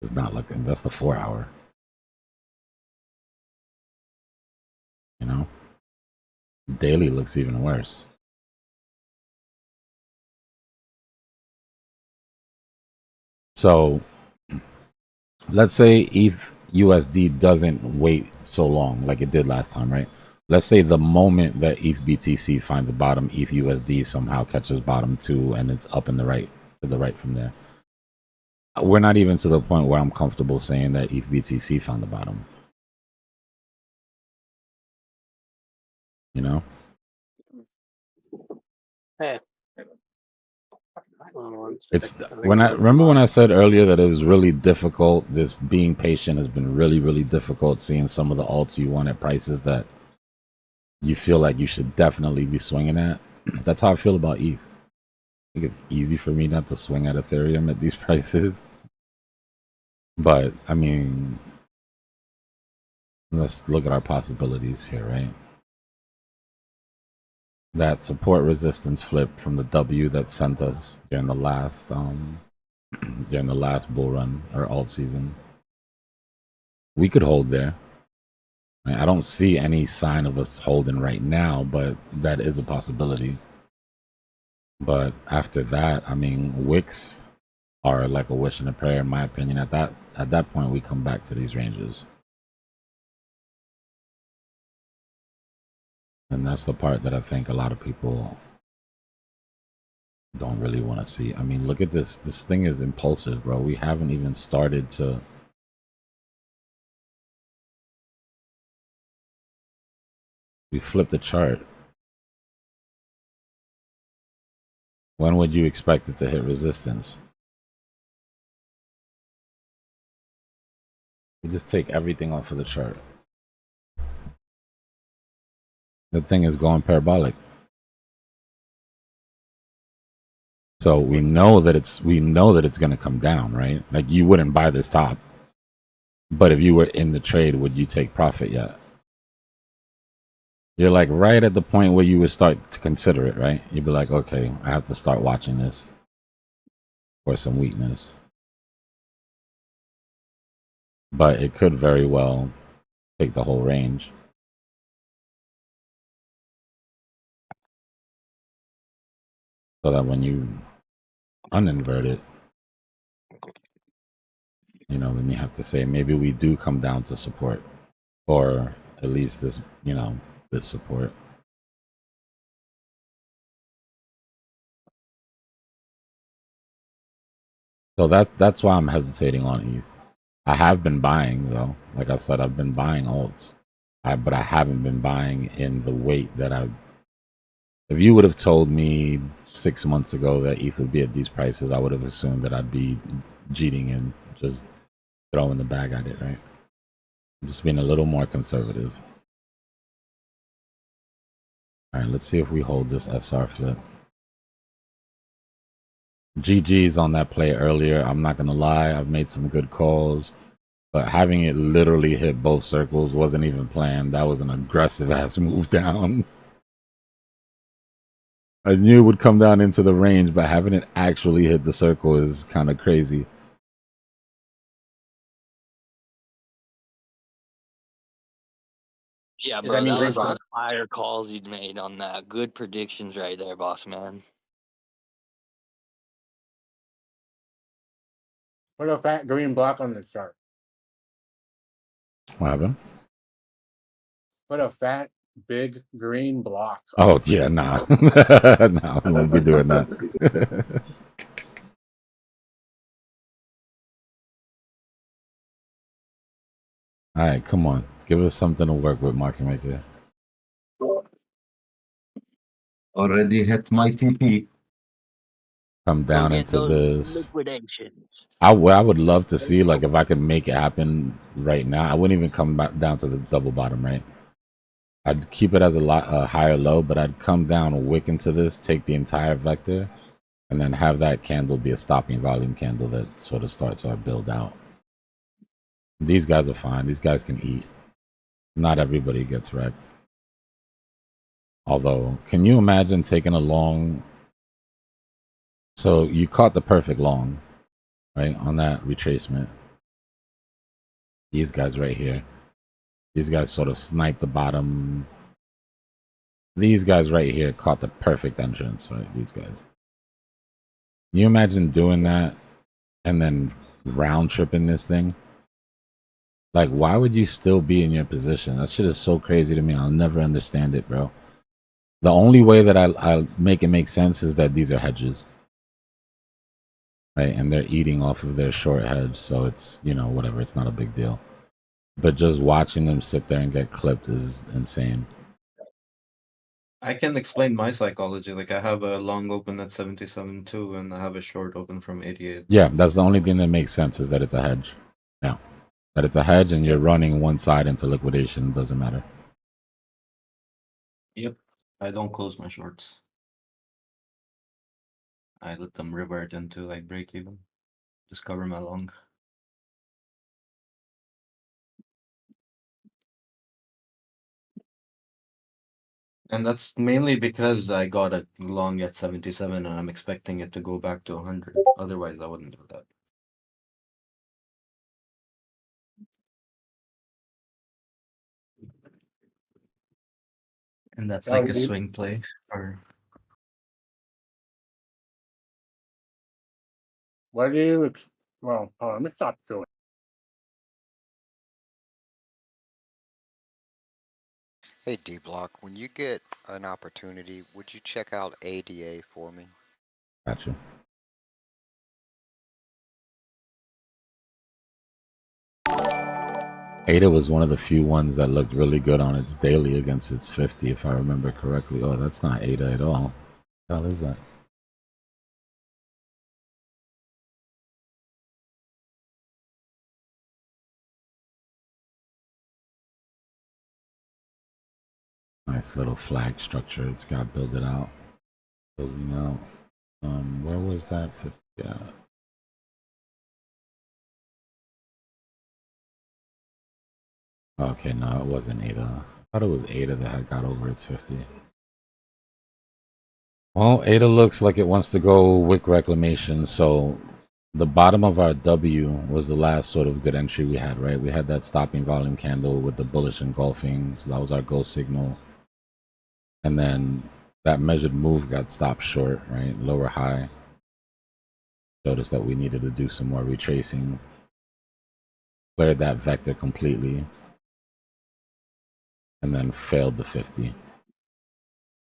It's not looking, that's the 4 hour. Daily looks even worse. So let's say ETH USD doesn't wait so long like it did last time, right? Let's say the moment that ETH BTC finds a bottom, ETH USD somehow catches bottom too, and it's up in the right to the right from there. We're not even to the point where I'm comfortable saying that ETH BTC found the bottom. You know? Hey. It's when I remember when I said earlier that it was really difficult. This being patient has been really, really difficult. Seeing some of the alts you want at prices that you feel like you should definitely be swinging at. That's how I feel about ETH. I think it's easy for me not to swing at Ethereum at these prices. But I mean, let's look at our possibilities here, right? That support resistance flip from the W that sent us during the last bull run or alt season. We could hold there. I don't see any sign of us holding right now, but that is a possibility. But after that, I mean, wicks are like a wish and a prayer, in my opinion. At that point, we come back to these ranges, and that's the part that I think a lot of people don't really want to see. I mean, look at this. This thing is impulsive, bro. We haven't even started to. We flipped the chart. When would you expect it to hit resistance? We just take everything off of the chart. The thing is going parabolic. So we know that it's going to come down, right? Like you wouldn't buy this top. But if you were in the trade, would you take profit yet? You're like right at the point where you would start to consider it, right? You'd be like, okay, I have to start watching this for some weakness. But it could very well take the whole range. So that when you uninvert it, you know, then you have to say maybe we do come down to support, or at least this, you know, this support. So that's why I'm hesitating on ETH. I have been buying though. Like I said, I've been buying alts, but I haven't been buying in the weight that I. If you would have told me 6 months ago that ETH would be at these prices, I would have assumed that I'd be cheating and just throwing the bag at it, right? Just being a little more conservative. All right, let's see if we hold this SR flip. GG's on that play earlier. I'm not gonna lie, I've made some good calls, but having it literally hit both circles wasn't even planned. That was an aggressive ass move down. I knew it would come down into the range, but having it actually hit the circle is kind of crazy. Yeah, Does bro, that mean that green was block? some fire calls you'd made on that. Good predictions right there, boss man. What a fat green block on the chart. What happened? What a fat, big green block. Oh yeah, nah. Nah, we won't be doing that. All right, come on. Give us something to work with, Market Maker. Already hit my TP. Come Go down get into those this. liquidations. I would love to see, like, if I could make it happen right now. I wouldn't even come back down to the double bottom, right? I'd keep it as a higher low, but I'd come down, wick into this, take the entire vector, and then have that candle be a stopping volume candle that sort of starts our build out. These guys are fine. These guys can eat. Not everybody gets wrecked. Although, can you imagine taking a long? So you caught the perfect long, right, on that retracement. These guys right here. These guys sort of sniped the bottom. These guys right here caught the perfect entrance, right? These guys. Can you imagine doing that and then round tripping this thing. Like, why would you still be in your position? That shit is so crazy to me. I'll never understand it, bro. The only way that I'll make it make sense is that these are hedges, right? And they're eating off of their short hedge, so it's, you know, whatever. It's not a big deal. But just watching them sit there and get clipped is insane. I can explain my psychology. Like I have a long open at 77 too, and I have a short open from 88. Yeah, that's the only thing that makes sense is that it's a hedge. Yeah, that it's a hedge and you're running one side into liquidation. Doesn't matter. Yep. I don't close my shorts. I let them revert into like break even. Just cover my long. And that's mainly because I got a long at 77 and I'm expecting it to go back to 100. Otherwise, I wouldn't do that. And that's like a swing play. Or What do you? Well, hold on, let me stop doing. Hey Dbloc, when you get an opportunity, would you check out ADA for me? Gotcha. Ada was one of the few ones that looked really good on its daily against its 50, if I remember correctly. Oh, that's not Ada at all. What the hell is that? Nice little flag structure it's got built out. Building out. Where was that 50? Yeah. Okay, no, it wasn't Ada. I thought it was Ada that had got over its 50. Well, Ada looks like it wants to go wick reclamation, so the bottom of our W was the last sort of good entry we had, right? We had that stopping volume candle with the bullish engulfing, so that was our go signal. And then that measured move got stopped short, right? Lower high. Showed us that we needed to do some more retracing. Cleared that vector completely. And then failed the 50.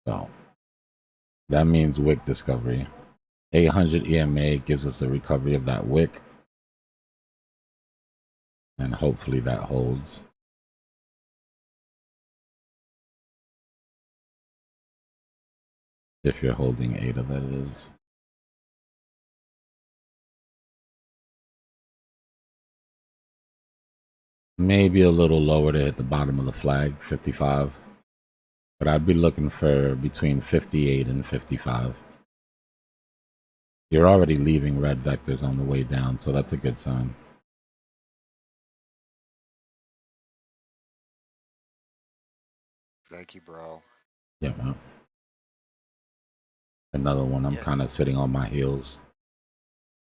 So that means wick discovery. 800 EMA gives us the recovery of that wick. And hopefully that holds. If you're holding Ada, that is. Maybe a little lower to hit the bottom of the flag, 55. But I'd be looking for between 58 and 55. You're already leaving red vectors on the way down, so that's a good sign. Thank you, bro. Yeah, man. Another one I'm Yes. kind of sitting on my heels.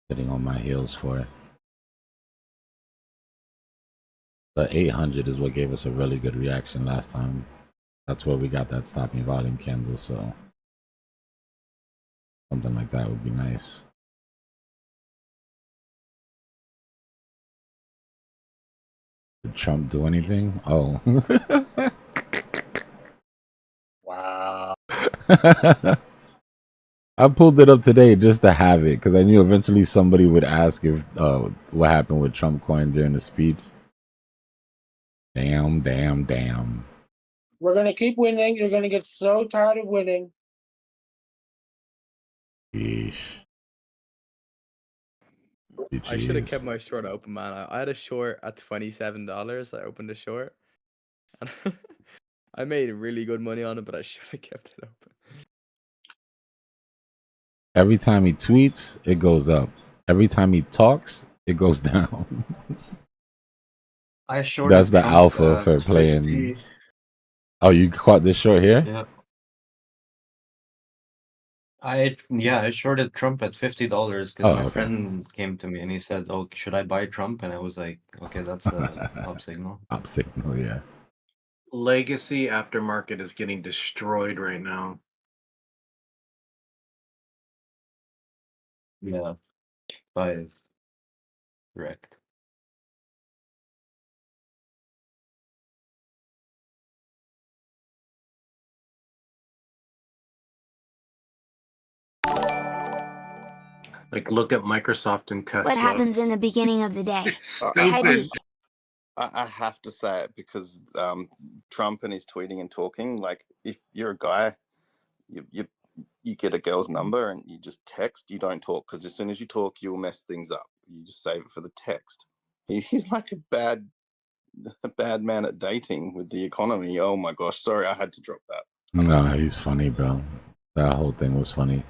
Sitting on my heels for it. The 800 is what gave us a really good reaction last time. That's where we got that stopping volume candle, so something like that would be nice. Did Trump do anything? Oh. Wow. I pulled it up today just to have it because I knew eventually somebody would ask if what happened with Trump coin during the speech. Damn, damn, damn. We're gonna keep winning. You're gonna get so tired of winning. Yeesh. I should have Jeez. kept my short open, man. I had a short at $27. I opened a short, and I made really good money on it, but I should have kept it open. Every time he tweets, it goes up. Every time he talks, it goes down. I That's shorted the Trump alpha for at playing. 50. Oh, you caught this short here? Yeah. I shorted Trump at $50 because Oh, my okay. friend came to me and he said, "Oh, should I buy Trump?" And I was like, "Okay, that's a up signal." Up signal, yeah. Legacy aftermarket is getting destroyed right now. Yeah, 5. Correct. Like, look at Microsoft and Tesla. What happens in the beginning of the day? I, Heady. I have to say it because Trump and his tweeting and talking, like if you're a guy, you get a girl's number and you just text, you don't talk, because as soon as you talk, you'll mess things up. You just save it for the text. He's like a bad man at dating with the economy. Oh my gosh, sorry, I had to drop that. No, he's funny, bro. That whole thing was funny.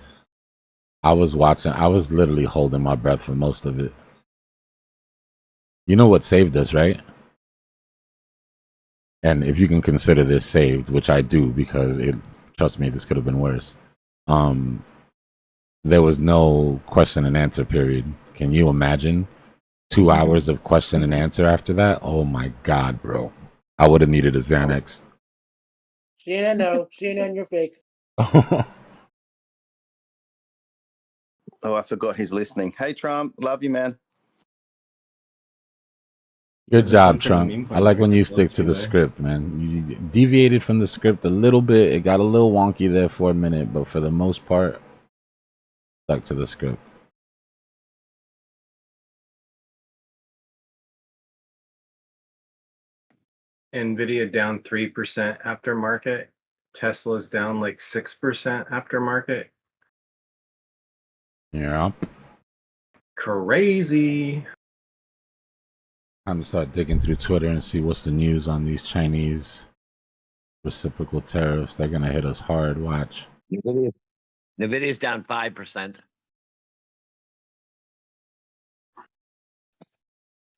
I was literally holding my breath for most of it. You know what saved us, right? And if you can consider this saved, which I do, because trust me, this could have been worse. There was no question and answer period. Can you imagine 2 hours of question and answer after that? Oh my God, bro. I would have needed a Xanax. CNN, no. CNN, you're fake. Oh, I forgot he's listening. Hey, Trump, love you, man. Good job, Trump. I like when you stick to the script, man. You deviated from the script a little bit. It got a little wonky there for a minute, but for the most part, stuck to the script. Nvidia down 3% after market. Tesla's down like 6% after market. Yeah. Crazy. Time to start digging through Twitter and see what's the news on these Chinese reciprocal tariffs. They're gonna hit us hard. Watch. Nvidia's down 5%.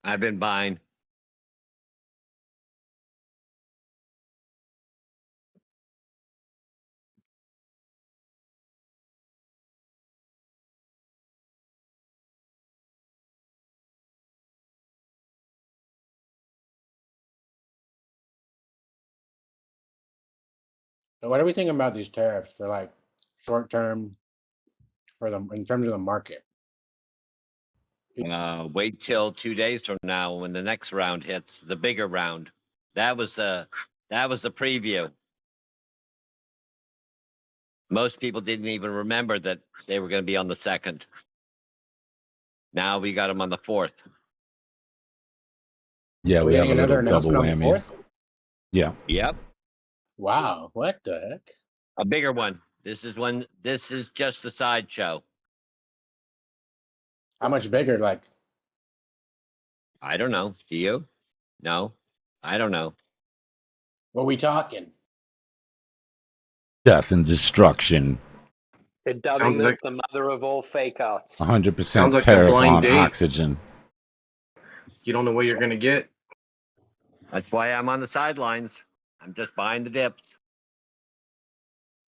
I've been buying. So what are we thinking about these tariffs for like short term for them in terms of the market? Wait till 2 days from now when the next round hits, the bigger round. That was the preview. Most people didn't even remember that they were going to be on the 2nd. Now we got them on the 4th. Yeah, we have a little double whammy. Yeah. Yep. Wow, what the heck? A bigger one. This is just a sideshow. How much bigger? Like, I don't know. Do you? No, I don't know. what we talking? Death and destruction. They're dubbing this the mother of all fake outs. 100% tariff on oxygen. You don't know what you're gonna get. That's why I'm on the sidelines. I'm just buying the dips.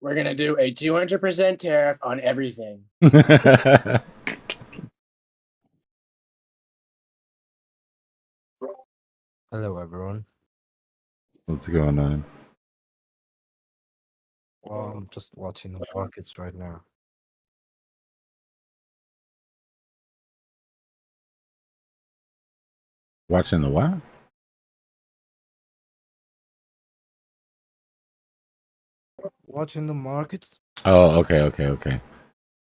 We're gonna do a 200% tariff on everything. Hello, everyone. What's going on? Well, I'm just watching the markets right now. Watching the what? Watching the markets? Oh, okay.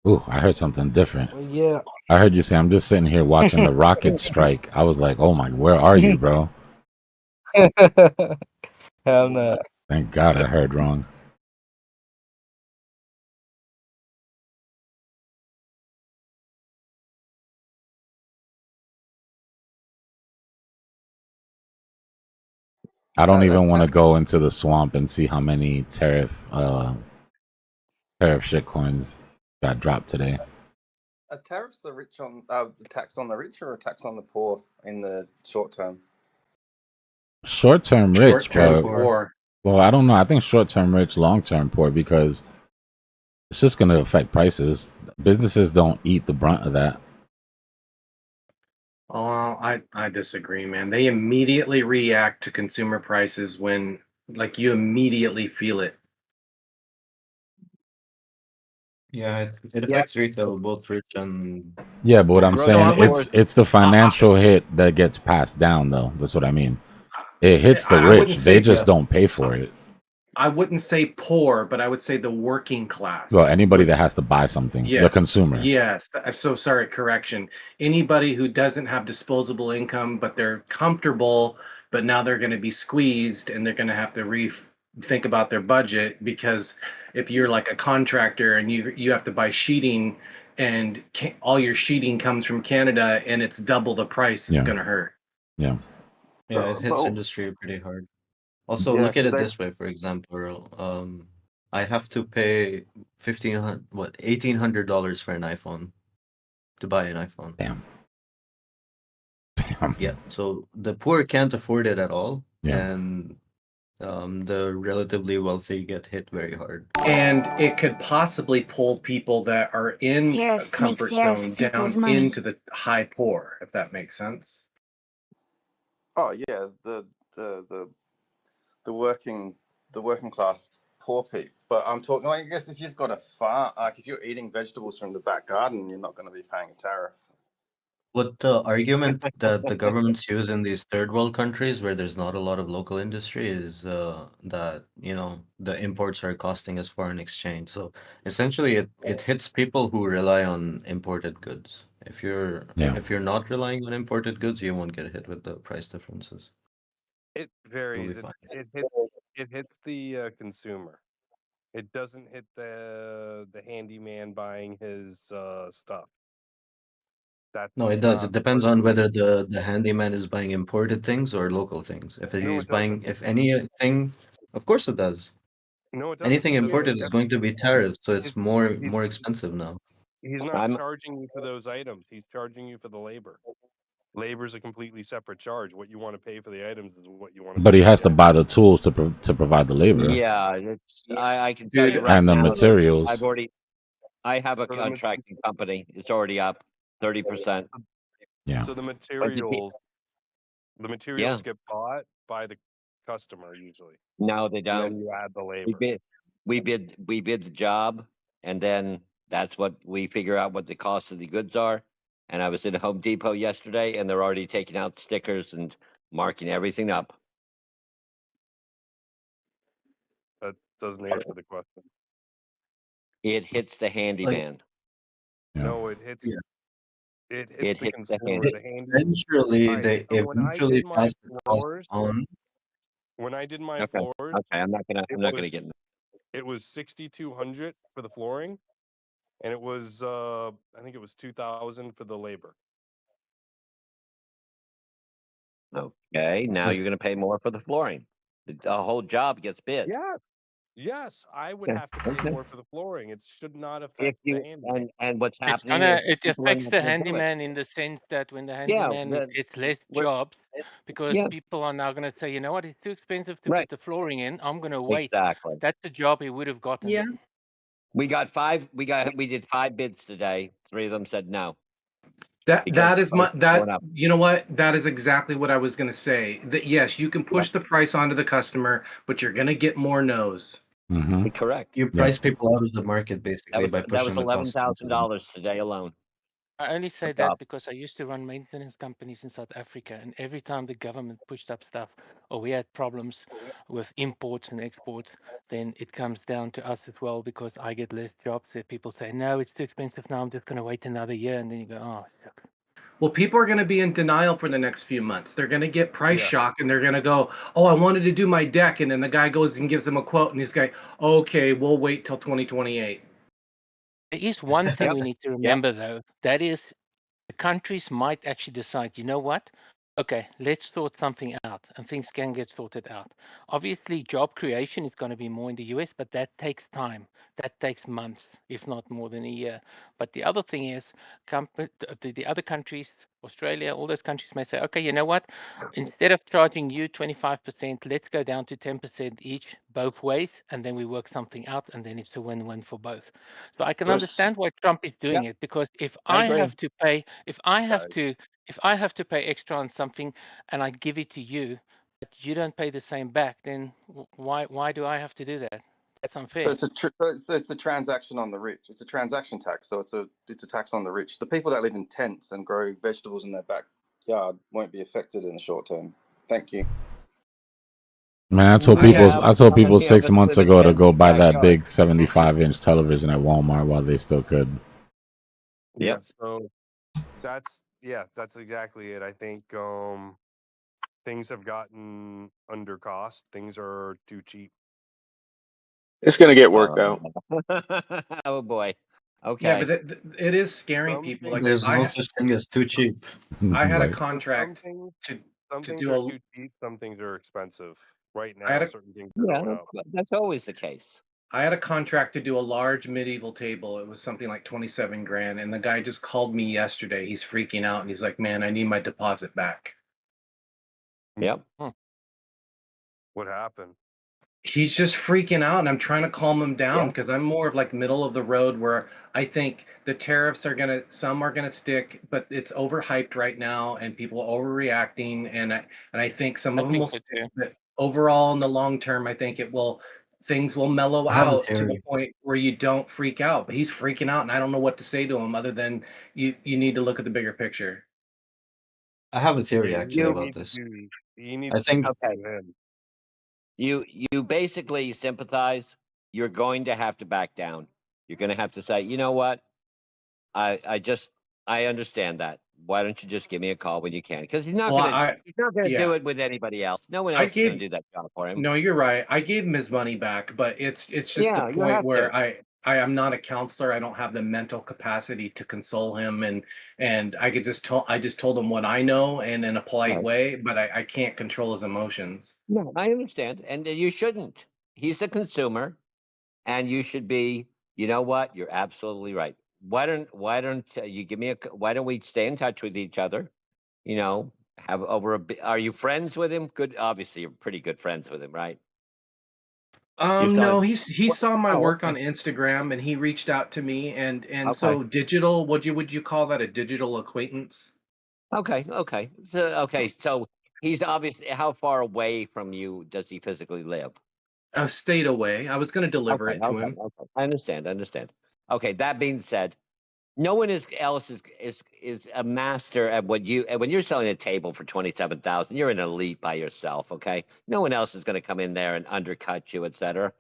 Ooh, I heard something different. Well, yeah. I heard you say, I'm just sitting here watching the rocket strike. I was like, oh my, where are you, bro? Hell no. Thank God I heard wrong. I don't even want to go into the swamp and see how many tariff shitcoins got dropped today. Are tariffs a tax on the rich or a tax on the poor in the short term? Short-term rich, Short-term but poor. well, I don't know. I think short-term rich, long-term poor, because it's just going to affect prices. Businesses don't eat the brunt of that. Oh, I disagree, man. They immediately react to consumer prices when, like, you immediately feel it. Yeah, it affects retail, both rich and Yeah, but what I'm Grocery saying, stores. it's the financial hit that gets passed down, though. That's what I mean. It hits the I wouldn't rich; they say just don't pay for it. I wouldn't say poor, but I would say the working Well, class anybody would. that has to buy something, the Yes, consumer. yes. I'm so sorry. Correction. Anybody who doesn't have disposable income, but they're comfortable, but now they're going to be squeezed and they're going to have to think about their budget because if you're like a contractor and you have to buy sheeting and all your sheeting comes from Canada and it's double the price, it's Yeah. going to hurt. Yeah. Yeah, it hits But industry pretty hard. Also, yeah, look at because it they this way, for example, I have to pay $1,800 for an iPhone to buy an iPhone. Damn. Yeah, so the poor can't afford it at all, Yeah. and the relatively wealthy get hit very hard. And it could possibly pull people that are in a Tariffs make comfort tariffs zone equals down money. into the high poor, if that makes sense. oh yeah, the working class poor people. But I'm talking. I guess if you've got a farm, like if you're eating vegetables from the back garden, you're not going to be paying a tariff. What the argument that the governments use in these third world countries where there's not a lot of local industry is that, you know, the imports are costing us foreign exchange. So essentially it hits people who rely on imported goods. Yeah. If you're not relying on imported goods, you won't get hit with the price differences. It You'll varies. be fine. It hits the consumer. It doesn't hit the handyman buying his stuff. That's No, it does. not It depends part of on the whether the handyman is buying imported things or local things. If No, he's it doesn't. buying, if anything, of course it does. No, it doesn't. Anything imported is going to be tariffed, so it's It- more expensive now. He's not I'm charging you for those items. He's charging you for the labor. Labor is a completely separate charge. What you want to pay for the items is what you want to But pay he for has the to items. buy the tools to provide the labor yeah, it's I can tell you Dude, right and the now that materials. I have a So the contracting company. It's already up 30%. Yeah. so the But the yeah, materials get bought by the customer usually, no, they and then don't. you add the We labor. bid, we bid the job, and then that's what we figure out what the cost of the goods are. And I was in Home Depot yesterday, and they're already taking out stickers and marking everything up. That doesn't answer the question. It hits the Like, handyman. Yeah. No, it hits yeah. it hits It the hits the consumer. handy. The handy. Eventually, All right. they So when I did eventually my pass the cost floors, on. when I did my Okay, floors, okay. I'm not it gonna was get. it was 6,200 for the flooring, and it was I think it was 2,000 for the labor. Okay, now Was you're gonna pay more for the flooring. The whole job gets bid. Yeah. Yes, I would Okay, have to pay okay. more for the flooring. It should not If affect the you handyman. and what's It's happening is gonna it people are affects not the gonna do it. handyman in the sense that when the Yeah, handyman gets less we're jobs, because yeah, people are now gonna say, you know what, it's too expensive to right. put the flooring in. I'm gonna wait. Exactly. That's the job he would have gotten. Yeah. We did 5 bids today. 3 of them said no That because is prices going up. you know what? That is exactly what I was gonna say. That yes, you can Yep. push the price onto the customer, but you're gonna get more no's. Mm-hmm. Correct. you Yeah. price people out of the market basically by That was pushing the cost onto them. $11,000 today alone. I only say The that top. because I used to run maintenance companies in South Africa, and every time the government pushed up stuff or we had problems with imports and exports, then it comes down to us as well because I get less jobs. That people say, no, it's too expensive now. I'm just going to wait another year, and then you go, oh, shucks. Well, people are gonna be in denial for the next few months. They're gonna get price Yeah. shock and they're gonna go, "Oh, I wanted to do my deck," and then the guy goes and gives them a quote, and he's like, "Okay, we'll wait till 2028." There is one thing Yep. we need to Yep. remember, though. That is, the countries might actually decide, you know what? Okay, let's sort something out, and things can get sorted out. Obviously, job creation is going to be more in the US, but that takes time. That takes months, if not more than a year. But the other thing is, the other countries, Australia, all those countries may say, okay, you know what? Instead of charging you 25%, let's go down to 10% each, both ways, and then we work something out, and then it's a win-win for both. So I can There's understand why Trump is doing Yep. it, because if I I agree. have to pay, Right. if I have to pay extra on something and I give it to you, but you don't pay the same back, then why do I have to do that? That's unfair. So it's a transaction on the rich. It's a transaction tax. So it's a tax on the rich. The people that live in tents and grow vegetables in their backyard won't be affected in the short term. Thank you. Man, I told I people have. I told How people many of 6 us months live in ago to tents go in buy that backyard? big 75-inch television at Walmart while they still could. Yeah, Yep. so that's exactly it. I think things have gotten under cost. Things are too cheap. It's gonna get worked out. Oh boy. Yeah, Okay. but it is scaring Some people. things, Like There's no such thing as too cheap. I had a Right. some contract things, to some to things do are a too cheap. Some things are expensive. Right I had now, a certain things are Yeah, going up. that's always the case. I had a contract to do a large medieval table. It was something like 27 grand, and the guy just called me yesterday. He's freaking out, and he's like, "Man, I need my deposit back." Yep. What happened? He's just freaking out, and I'm trying to calm him down Yeah. because I'm more of like middle of the road where I think the tariffs are some are gonna stick, but it's overhyped right now, and people are overreacting, and I think some I of them think will so stick. too. But overall, in the long term, I think things will mellow I have a out to the theory. point where you don't freak out. But he's freaking out, and I don't know what to say to him other than you need to look at the bigger picture. I have a Yeah, theory actually you about need this. to. He needs I to think Okay. sue him. You basically sympathize. You're going to have to back down. You're going to have to say, you know what? I understand that. Why don't you just give me a call when you can? Because he's not Well, gonna yeah, do it with anybody else. No one I else is gonna gave do that job for him. No, you're right. I gave him his money back, but it's just the Yeah, you point have to. where I am not a counselor. I don't have the mental capacity to console him, and I just told him what I know and in a polite Right. way, but I can't control his emotions. No, I understand, and you shouldn't. He's a consumer, and you should be. You know what? You're absolutely right. Why don't you give me why don't we stay in touch with each other? You know, have over are you friends with him? Good. Obviously, you're pretty good friends with him, right? You saw No, him. he saw my Oh, work okay. on Instagram and he reached out to me and Okay. so digital, would you call that a digital acquaintance? Okay. Okay. So he's obviously how far away from you does he physically live? I stayed away. I was going to deliver Okay. it to Okay. him. Okay. I understand. I understand. Okay. That being said, no one else is a master at what you and when you're selling a table for 27,000, you're an elite by yourself. Okay. No one else is going to come in there and undercut you, etc.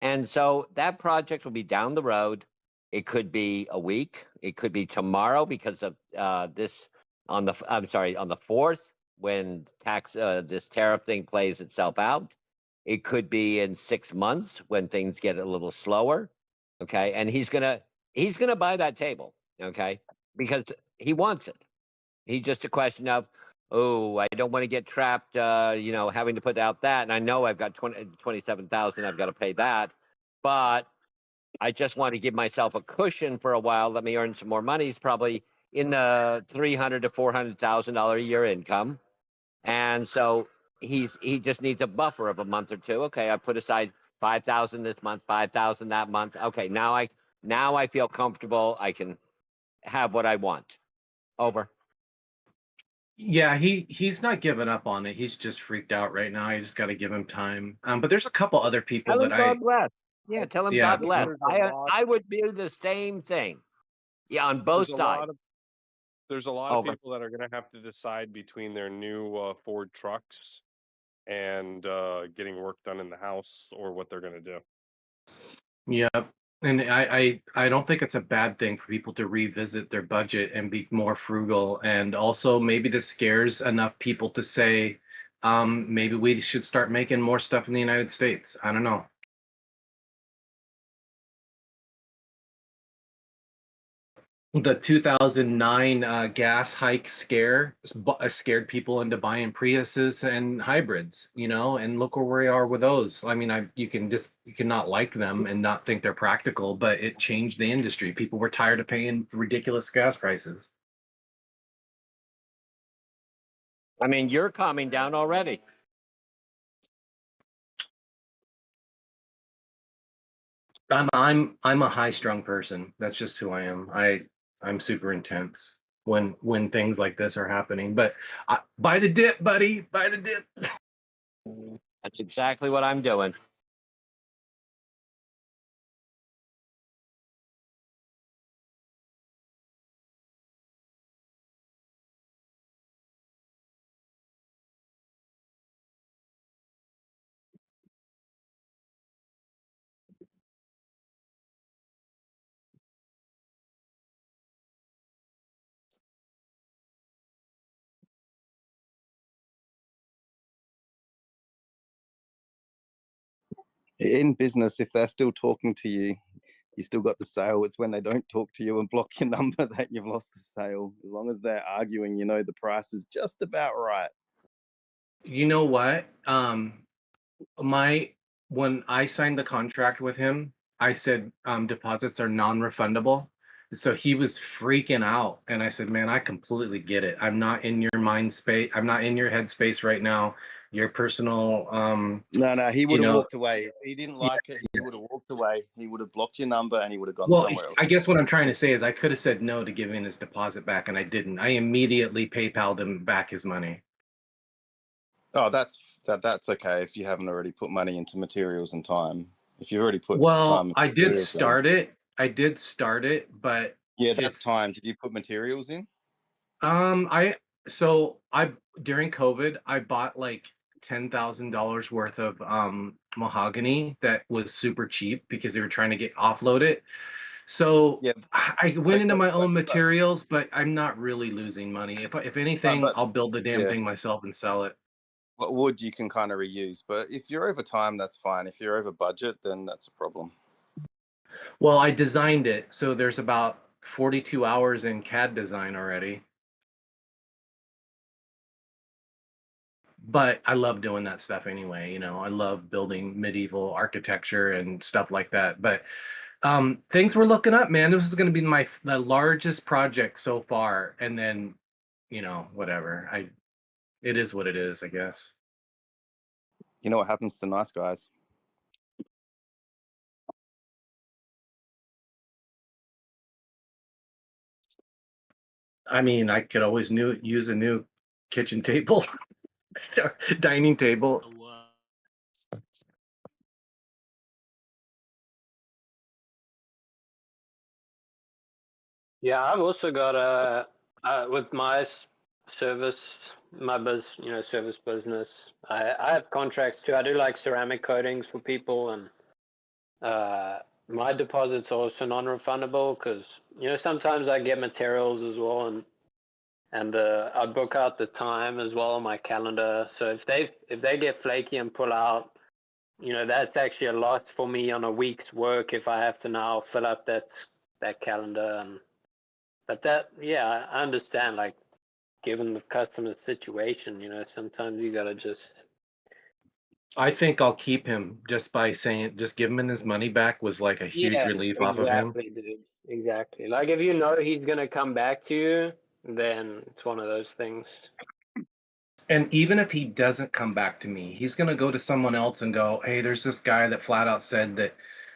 And so that project will be down the road. It could be a week. It could be tomorrow because of this I'm sorry, on the 4th when this tariff thing plays itself out. It could be in 6 months when things get a little slower. Okay. And he's gonna buy that table. Okay. Because he wants it. He's just a question of, oh, I don't want to get trapped, having to put out that. And I know I've got 27,000, I've got to pay that. But I just want to give myself a cushion for a while. Let me earn some more money. He's probably in the $300,000 to $400,000 a year income. And so he just needs a buffer of a month or two. Okay, I put aside 5,000 this month, 5,000 that month. Okay, now I feel comfortable. I can have what I want. Over. Yeah, he's not giving up on it. He's just freaked out right now. I just got to give him time. But there's a couple other people Tell that him God bless. Yeah, tell him yeah, God bless. I would do the same thing. Yeah, on both There's a sides. lot of there's a lot of Over. people that are going to have to decide between their new Ford trucks and getting work done in the house or what they're going to do. yeah. And I don't think it's a bad thing for people to revisit their budget and be more frugal. And also maybe this scares enough people to say, maybe we should start making more stuff in the United States. I don't know. The 2009 gas hike scare scared people into buying Priuses and hybrids, and look where we are with those. I mean, you can not like them and not think they're practical, but it changed the industry. People were tired of paying ridiculous gas prices. I mean, you're calming down already. I'm a high strung person. That's just who I am. I'm super intense when things like this are happening. But buy the dip, buddy. Buy the dip. That's exactly what I'm doing. In business, if they're still talking to you, you still got the sale. It's when they don't talk to you and block your number that you've lost the sale. As long as they're arguing, you know the price is just about right. You know what? When I signed the contract with him, I said deposits are non-refundable. So he was freaking out, and I said, "Man, I completely get it. I'm not in your mind space. I'm not in your head space right now. Your personal, No, he you would have know." walked away. If he didn't like it, he would have walked away. He would have blocked your number and he would have gone Well, somewhere else. I guess what I'm trying to say is I could have said no to giving his deposit back, and I didn't. I immediately PayPal'd him back his money. Oh, that's okay if you haven't already put money into materials and time. If you've already put Well, time and I did materials in, start it. I did start it, but yeah, that's it's time. Did you put materials in? I during COVID, I bought like $10,000 worth of mahogany that was super cheap because they were trying to get offload it. So Yeah, I went into my own but materials, but I'm not really losing money. If anything, I'll build the damn yeah, thing myself and sell it. what wood you can kind of reuse, but if you're over time, that's fine. If you're over budget, then that's a problem. Well, I designed it, so there's about 42 hours in CAD design already. But I love doing that stuff anyway. I love building medieval architecture and stuff like that. But things were looking up, man. This is going to be the largest project so far, and then whatever. It is what it is, I guess. You know what happens to nice guys? I mean, I could always use a new kitchen table, dining table. Yeah, I've also got with my service, service business. I have contracts too. I do like ceramic coatings for people, and my deposits are also non-refundable because sometimes I get materials as well, and I book out the time as well on my calendar. So if they get flaky and pull out, that's actually a loss for me on a week's work if I have to now fill up that calendar. But I understand, like, given the customer's situation, sometimes you gotta just. I think I'll keep him just by saying, just give him his money back was like a huge Yeah, relief off of him. exactly, dude. Exactly. Like, if you know he's gonna come back to you, then it's one of those things. And even if he doesn't come back to me, he's going to go to someone else and go, "Hey, there's this guy that flat out said that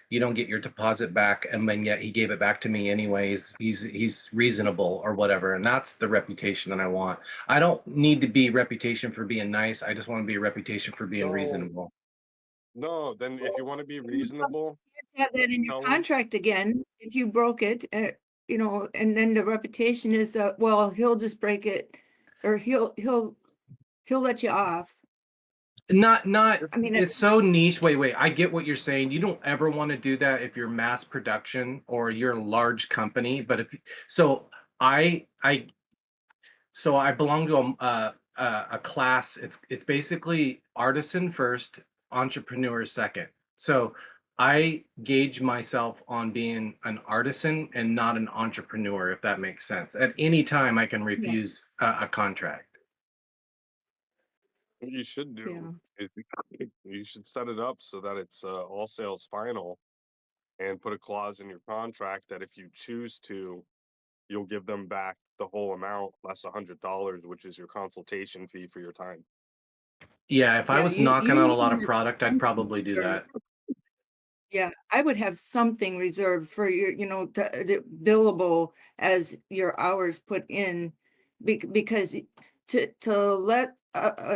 you don't get your deposit back, and then yet he gave it back to me anyways. He's reasonable or whatever." And that's the reputation that I want. I don't need to be reputation for being nice. I just want to be a reputation for being reasonable. No, then if you want to be reasonable, have that in your tell 'em- contract again if you broke it, and then the reputation is that, well, he'll just break it, or he'll let you off. Not I mean, it's so niche. Wait, I get what you're saying. You don't ever want to do that if you're mass production or you're a large company. But I belong to a class. It's basically artisan first, entrepreneur second. So I gauge myself on being an artisan and not an entrepreneur, if that makes sense. At any time, I can refuse a contract. what you should do is you should set it up so that it's all sales final, and put a clause in your contract that if you choose to, you'll give them back the whole amount less $100, which is your consultation fee for your time. Yeah, if I was you knocking out a lot need of to product, I'd probably do that. Yeah, I would have something reserved for your, billable as your hours put in, because to let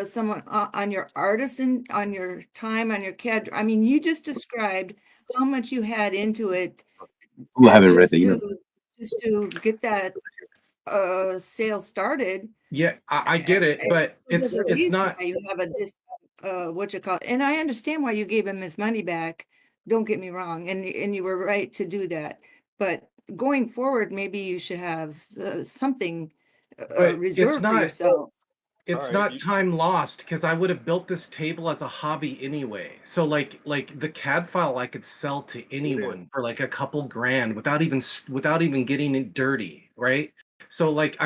someone on your artisan, on your time, on your CAD. I mean, you just described how much you had into it. I haven't read it either. Just to get that sale started. Yeah, I get it, but There's a it's reason not. why you have what you call, and I understand why you gave him his money back. Don't get me wrong, and you were right to do that. But going forward, maybe you should have something But reserved for yourself. it's not time lost because I would have built this table as a hobby anyway. So like the CAD file I could sell to anyone for like a couple grand without even getting it dirty, right? So like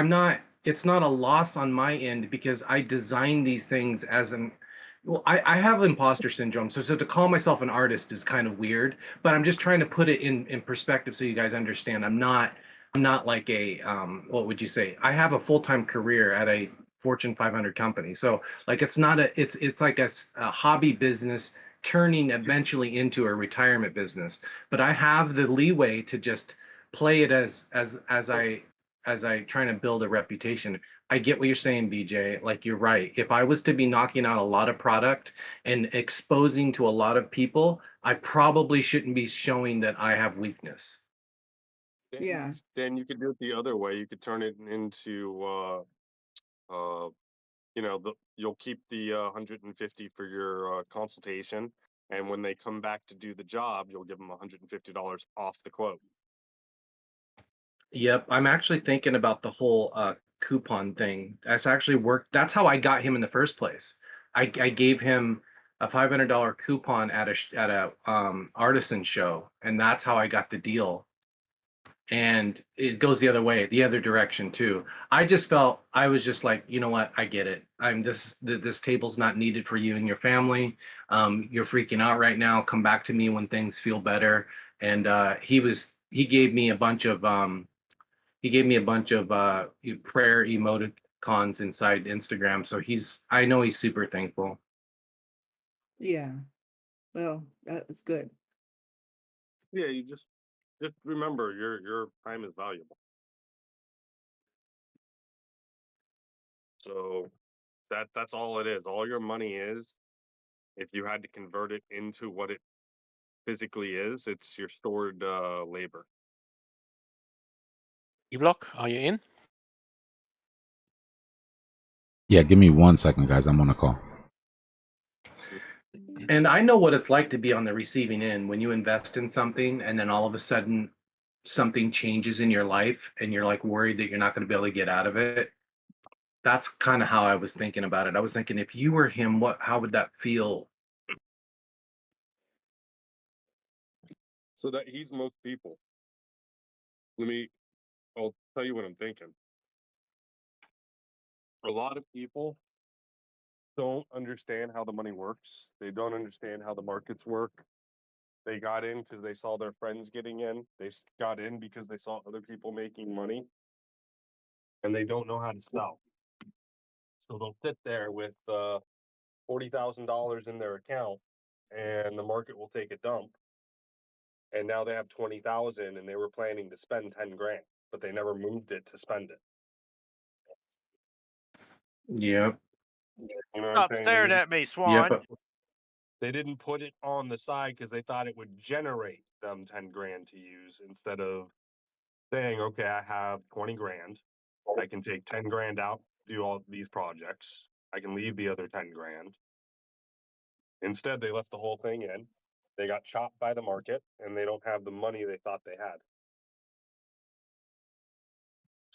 it's not a loss on my end because I designed these things as an well, I have imposter syndrome, so to call myself an artist is kind of weird, but I'm just trying to put it in perspective so you guys understand. I'm not like a what would you say? I have a full-time career at a Fortune 500 company. So like it's not it's like a hobby business turning eventually into a retirement business. But I have the leeway to just play it as I trying to build a reputation. I get what you're saying, BJ. Like you're right. If I was to be knocking out a lot of product and exposing to a lot of people, I probably shouldn't be showing that I have weakness. Yeah. Then you could do it the other way. You could turn it into you'll keep the 150 for your consultation, and when they come back to do the job, you'll give them $150 off the quote. Yep, I'm actually thinking about the whole coupon thing. That's actually worked. That's how I got him in the first place. I gave him a $500 coupon at a artisan show, and that's how I got the deal. And it goes the other way, the other direction too. I just felt I was just like, you know what, I get it. This table's not needed for you and your family. You're freaking out right now. Come back to me when things feel better. And he gave me a bunch of prayer emoticons inside Instagram. So I know he's super thankful. Yeah. Well, that was good. Yeah, you just remember your time is valuable. So that's all it is. All your money is, if you had to convert it into what it physically is, it's your stored labor. Dbloc, are you in? Yeah, give me 1 second, guys. I'm on a call. And I know what it's like to be on the receiving end when you invest in something and then all of a sudden something changes in your life and you're like worried that you're not going to be able to get out of it. That's kind of how I was thinking about it. I was thinking if you were him, how would that feel? So that he's most people. I'll tell you what I'm thinking. A lot of people don't understand how the money works. They don't understand how the markets work. They got in because they saw their friends getting in. They got in because they saw other people making money. And they don't know how to sell. So they'll sit there with $40,000 in their account, and the market will take a dump. And now they have 20,000, and they were planning to spend 10 grand, but they never moved it to spend it. Yep. You know what Stop I'm saying? staring at me, Swan. Yep. They didn't put it on the side because they thought it would generate them 10 grand to use, instead of saying, okay, I have 20 grand. I can take 10 grand out, do all these projects. I can leave the other 10 grand. Instead, they left the whole thing in. They got chopped by the market, and they don't have the money they thought they had.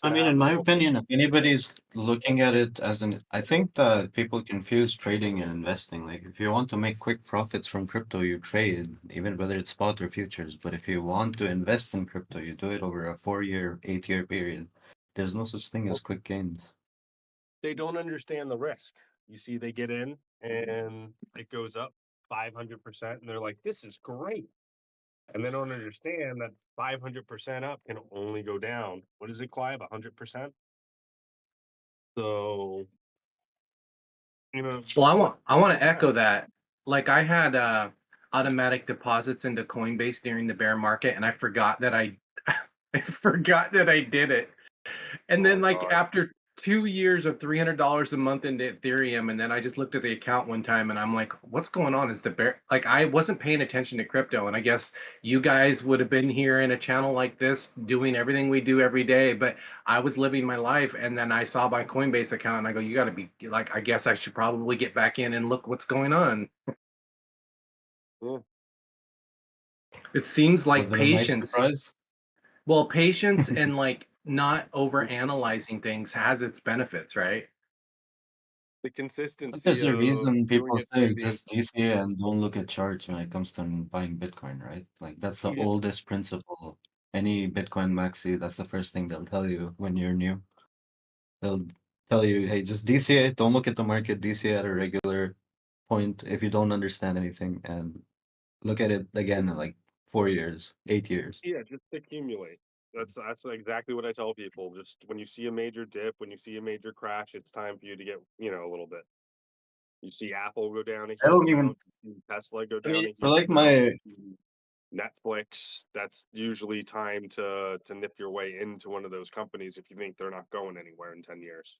I mean, in my opinion, if anybody's looking at it as I think that people confuse trading and investing. Like, if you want to make quick profits from crypto, you trade, even whether it's spot or futures. But if you want to invest in crypto, you do it over a 4-year, 8-year period. There's no such thing as quick gains. They don't understand the risk. You see, they get in and it goes up 500%, and they're like, this is great. And they don't understand that 500% up can only go down. What is it, Clive? 100%? So, Well, I want to echo that. Like I had automatic deposits into Coinbase during the bear market, and I forgot that I forgot that I did it. And then like after 2 years of $300 a month into Ethereum, and then I just looked at the account one time and I'm like, what's going on? Is the bear, like, I wasn't paying attention to crypto, and I guess you guys would have been here in a channel like this doing everything we do every day, but I was living my life, and then I saw my Coinbase account and I go, you got to be like, I guess I should probably get back in and look what's going on. It seems like Was it a nice patience. surprise? Well, patience and like not over analyzing things has its benefits, right? The But consistency there's a of reason doing people it say through the just DCA and don't look at charts when it comes to buying Bitcoin, right? Like that's the yeah. oldest principle. Any Bitcoin maxi, that's the first thing they'll tell you when you're new. They'll tell you, hey, just DCA, don't look at the market, DCA at a regular point if you don't understand anything, and look at it again in like 4 years, 8 years. Yeah, just accumulate. That's exactly what I tell people. Just when you see a major dip, when you see a major crash, it's time for you to get, a little bit. You see Apple go down a I huge don't even amount, you see Tesla go I down mean, a for huge like amount, my you see Netflix, that's usually time to nip your way into one of those companies if you think they're not going anywhere in 10 years.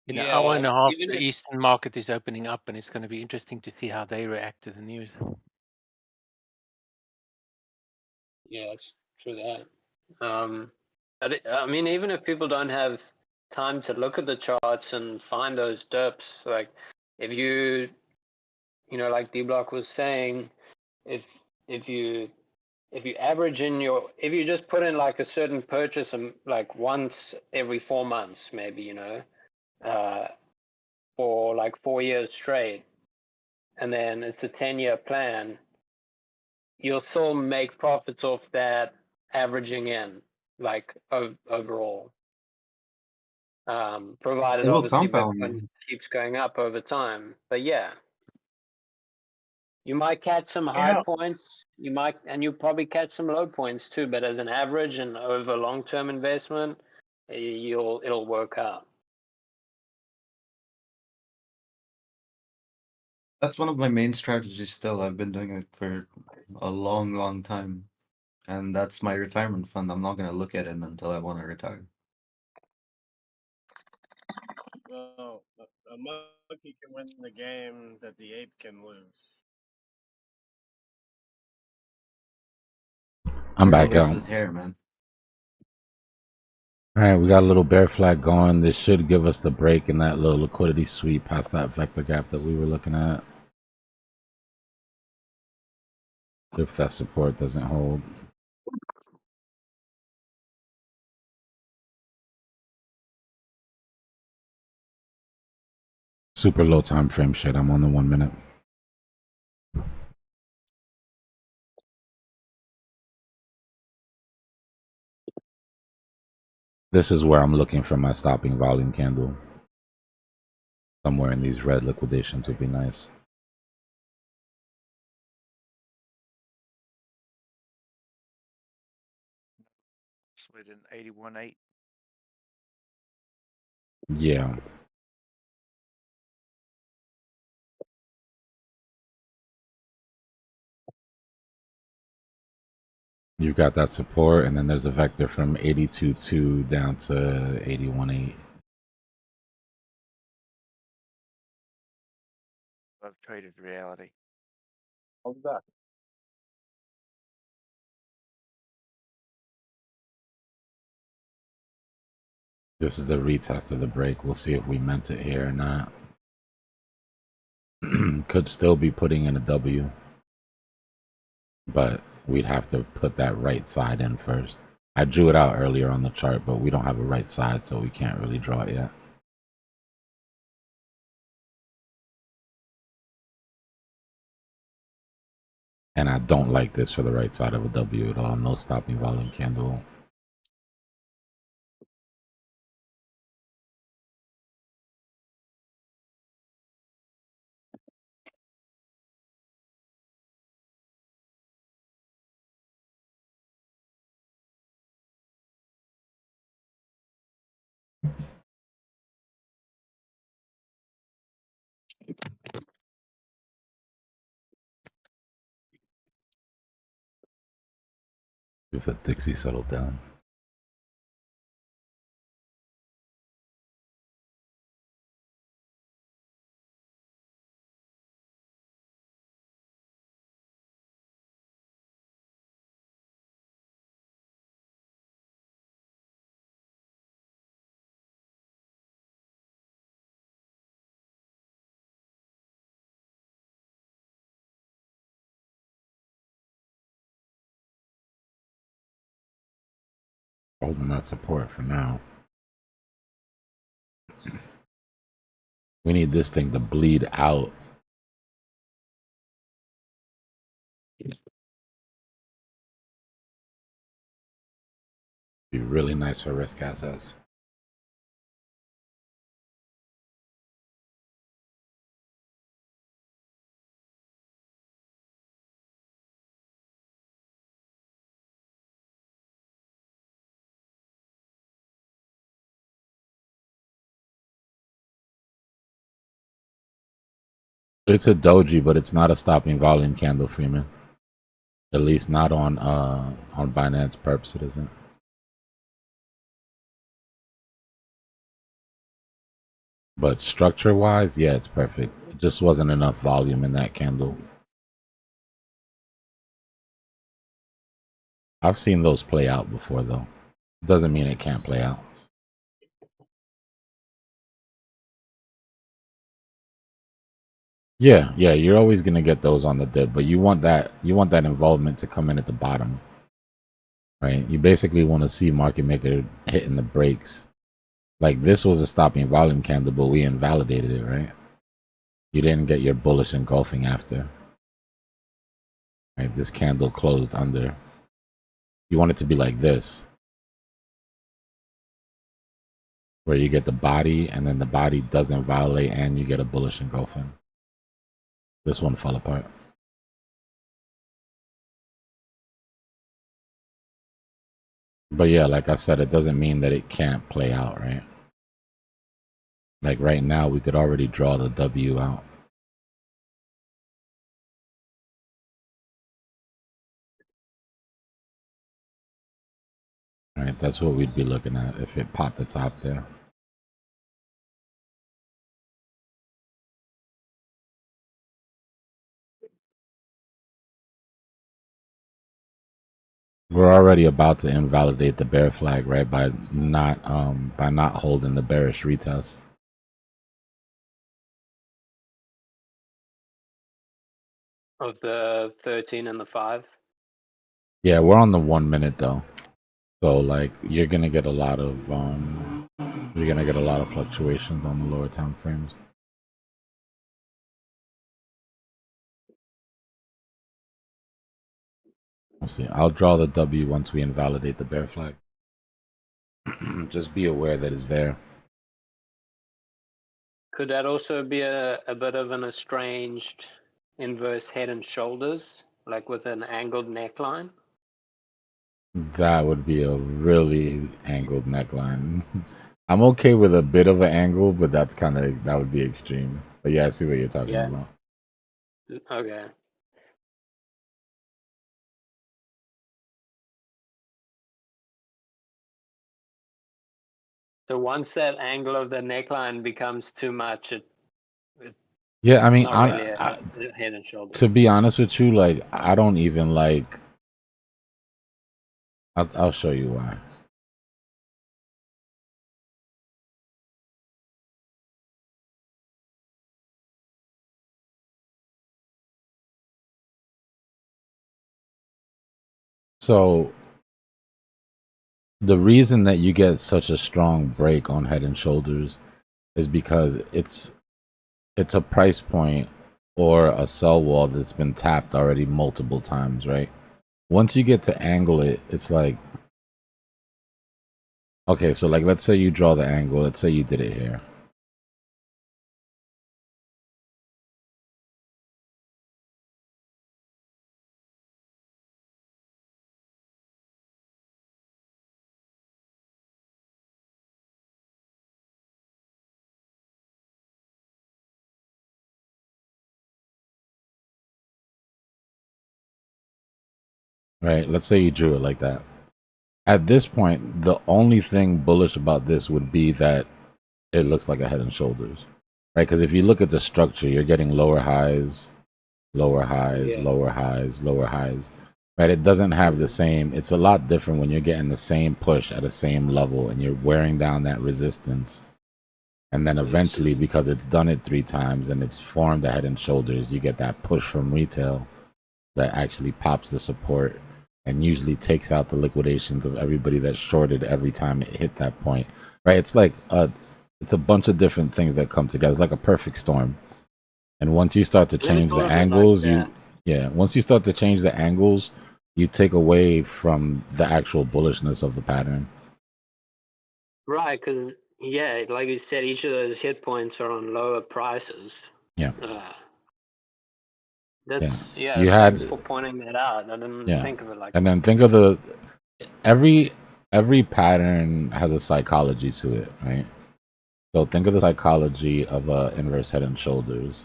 In an hour yeah, and a half, even the if Eastern market is opening up, and it's going to be interesting to see how they react to the news. yeah, it's true that. I mean, even if people don't have time to look at the charts and find those dips, like if you, like Dbloc was saying, if if you if you average in if you just put in like a certain purchase like once every 4 months, maybe, uh, for like 4 years straight, and then it's a 10-year plan, you'll still make profits off that averaging in, like overall, provided it will obviously compound. Bitcoin keeps going up over time. But yeah, you might catch some high Yeah. points, and you'll probably catch some low points too. But as an average and over long-term investment, it'll work out. That's one of my main strategies still. I've been doing it for a long, long time. And that's my retirement fund. I'm not gonna look at it until I want to retire. Well, a monkey can win the game that the ape can lose. I'm Turtle back out. versus hare, man. All right, we got a little bear flag going. This should give us the break in that little liquidity sweep past that vector gap that we were looking at. If that support doesn't hold. Super low time frame shit. I'm on the 1 minute. This is where I'm looking for my stopping volume candle. Somewhere in these red liquidations would be nice. Slid in 81.8. Yeah. You've got that support, and then there's a vector from 82.2 down to 81.8. I've traded reality. I'll be back. This is a retest of the break. We'll see if we meant it here or not. Could still be putting in a W, but we'd have to put that right side in first. I drew it out earlier on the chart, but we don't have a right side, so we can't really draw it yet. And I don't like this for the right side of a W at all. No stopping volume candle. If a Dixie settled down. Holding that support for now. We need this thing to bleed out. Be really nice for risk assets. It's a doji, but it's not a stopping volume candle, Freeman. At least not on Binance perps, it isn't. But structure-wise, yeah, it's perfect. It just wasn't enough volume in that candle. I've seen those play out before, though. Doesn't mean it can't play out. Yeah, you're always gonna get those on the dip, but you want that involvement to come in at the bottom, right? You basically want to see market maker hitting the brakes. Like this was a stopping volume candle, but we invalidated it, right? You didn't get your bullish engulfing after. Right? This candle closed under. You want it to be like this, where you get the body and then the body doesn't violate and you get a bullish engulfing. This one fell apart. But yeah, like I said, it doesn't mean that it can't play out, right? Like right now, we could already draw the W out. Right, that's what we'd be looking at if it popped the top there. We're already about to invalidate the bear flag, right? By not holding the bearish retest. Of the 13 and the 5. Yeah, we're on the 1 minute though. So like you're gonna get a lot of fluctuations on the lower time frames. Let's see. I'll draw the W once we invalidate the bear flag. Just be aware that it's there. Could that also be a bit of an estranged inverse head and shoulders, like with an angled neckline? That would be a really angled neckline. I'm okay with a bit of an angle, but that would be extreme. But yeah, I see what you're talking about. Okay. So once that angle of the neckline becomes too much, yeah, I mean, not really a head and shoulder. To be honest with you, like I don't even like. I'll show you why. So the reason that you get such a strong break on head and shoulders is because it's a price point or a sell wall that's been tapped already multiple times, right? Once you get to angle it, it's like, okay, so like let's say you draw the angle, let's say you did it here. Right? Let's say you drew it like that. At this point, the only thing bullish about this would be that it looks like a head and shoulders, right? Because if you look at the structure, you're getting lower highs, lower highs, lower highs, lower highs, right? It doesn't have the same, it's a lot different when you're getting the same push at the same level and you're wearing down that resistance. And then eventually, because it's done it 3 times and it's formed a head and shoulders, you get that push from retail that actually pops the support and usually takes out the liquidations of everybody that shorted every time it hit that point, right? It's like It's a bunch of different things that come together. It's like a perfect storm. And once you start to Let me change the put it like angles, that. once you start to change the angles, you take away from the actual bullishness of the pattern. Right, because yeah, like you said, each of those hit points are on lower prices. Yeah. That's You thanks had for pointing that out. I didn't think of it like and that. then think of the every pattern has a psychology to it, right? So think of the psychology of a inverse head and shoulders.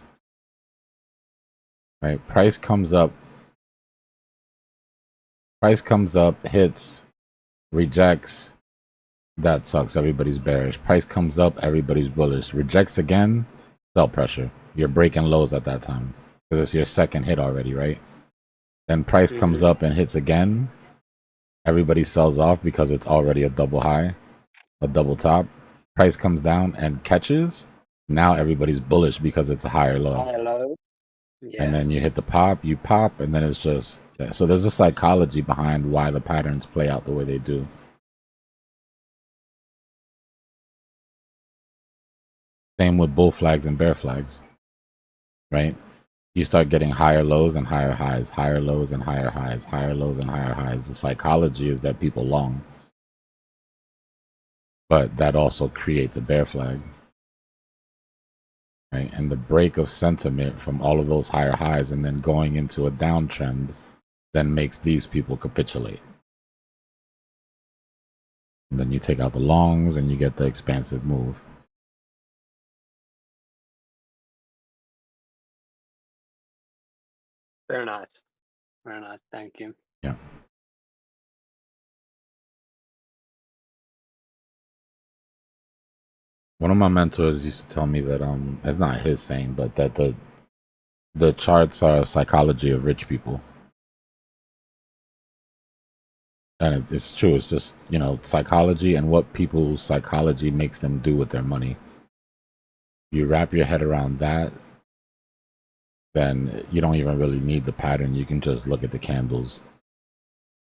Right? Price comes up, hits, rejects, that sucks. Everybody's bearish. Price comes up, everybody's bullish. Rejects again, sell pressure. You're breaking lows at that time because it's your second hit already, right? Then price comes up and hits again. Everybody sells off because it's already a double high, a double top. Price comes down and catches. Now everybody's bullish because it's a higher low. Higher low. Yeah. And then you hit the pop, you pop, and then it's just so there's a psychology behind why the patterns play out the way they do. Same with bull flags and bear flags, right? You start getting higher lows and higher highs, higher lows and higher highs, higher lows and higher highs. The psychology is that people long, but that also creates a bear flag, right? And the break of sentiment from all of those higher highs and then going into a downtrend then makes these people capitulate. And then you take out the longs and you get the expansive move. Very nice. Very nice. Thank you. Yeah. One of my mentors used to tell me that it's not his saying, but that the charts are psychology of rich people. And it's true. It's just, psychology and what people's psychology makes them do with their money. You wrap your head around that, then you don't even really need the pattern. You can just look at the candles,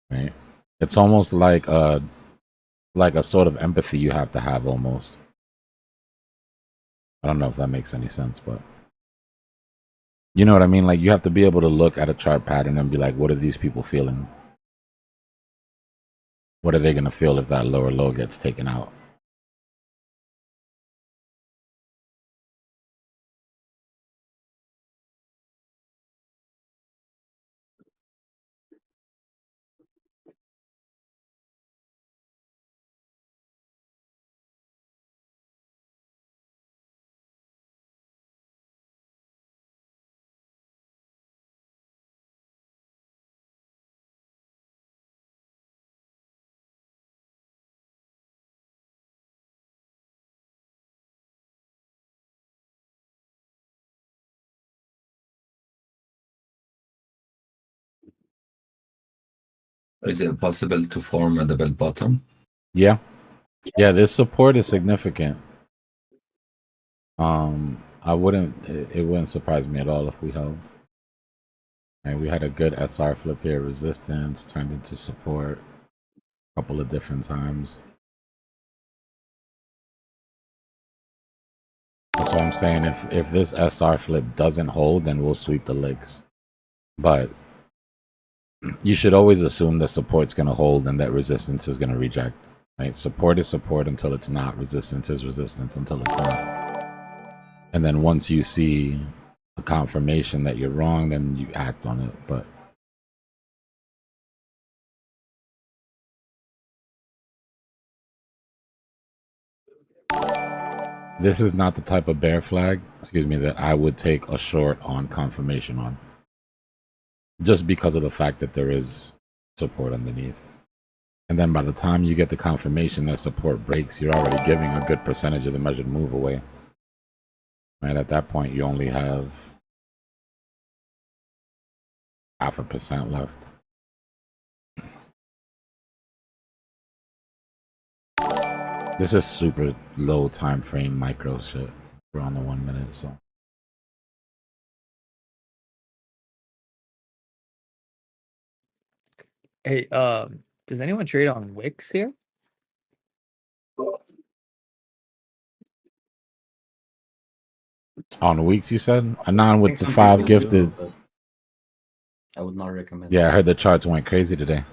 right? It's almost like a sort of empathy you have to have almost. I don't know if that makes any sense, but you know what I mean? Like you have to be able to look at a chart pattern and be like, what are these people feeling? What are they going to feel if that lower low gets taken out? Is it possible to form a double bottom? Yeah. Yeah, this support is significant. I wouldn't it wouldn't surprise me at all if we held. And we had a good SR flip here, resistance turned into support a couple of different times. So I'm saying if this SR flip doesn't hold, then we'll sweep the legs. But you should always assume that support's going to hold and that resistance is going to reject. Right? Support is support until it's not. Resistance is resistance until it's not. And then once you see a confirmation that you're wrong, then you act on it. But this is not the type of bear flag, that I would take a short on confirmation on. Just because of the fact that there is support underneath. And then by the time you get the confirmation that support breaks, you're already giving a good percentage of the measured move away. Right? At that point, you only have 0.5% left. This is super low time frame micro shit. We're on the 1 minute, so. Hey, does anyone trade on Wix here? On weeks, you said? Anon I with think the some 5 people gifted. do, but I would not recommend. Yeah, I heard the charts went crazy today.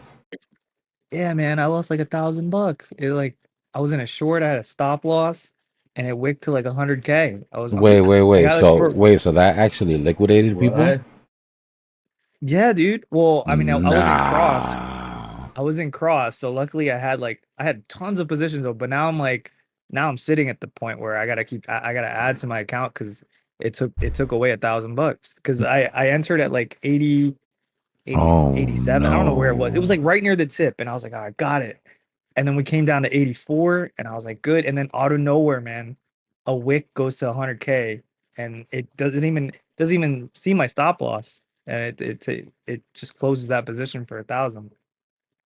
Yeah, man, I lost like $1,000. It like I was in a short, I had a stop loss, and it wicked to like 100K. I got a short. So that actually liquidated people? What? Yeah, dude. Well, I mean, I was in cross. Nah. I was in cross, so luckily I had tons of positions though, but now I'm sitting at the point where I gotta add to my account because it took away $1,000 because I entered at like 87. I don't know where it was. It was No. like right near the tip, and I was like, oh, I got it. And then we came down to 84, and I was like, good. And then out of nowhere, man, a wick goes to 100K, and it doesn't even see my stop loss, and it just closes that position for 1,000.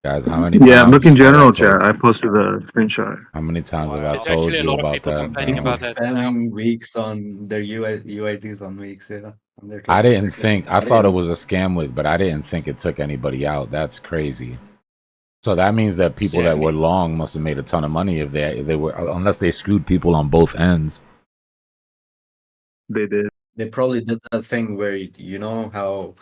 Guys, how many Yeah, look in times have I general told? chat. I posted a screenshot. How many times have I There's told actually a you lot of about people that? complaining People about that now. spamming weeks on their UIDs on weeks, yeah. On their I Twitter. didn't think. I thought it was a scam week, but I didn't think it took anybody out. That's crazy. So that means that people Yeah, that were long must have made a ton of money if they were, unless they screwed people on both ends. They did. They probably did that thing where you know how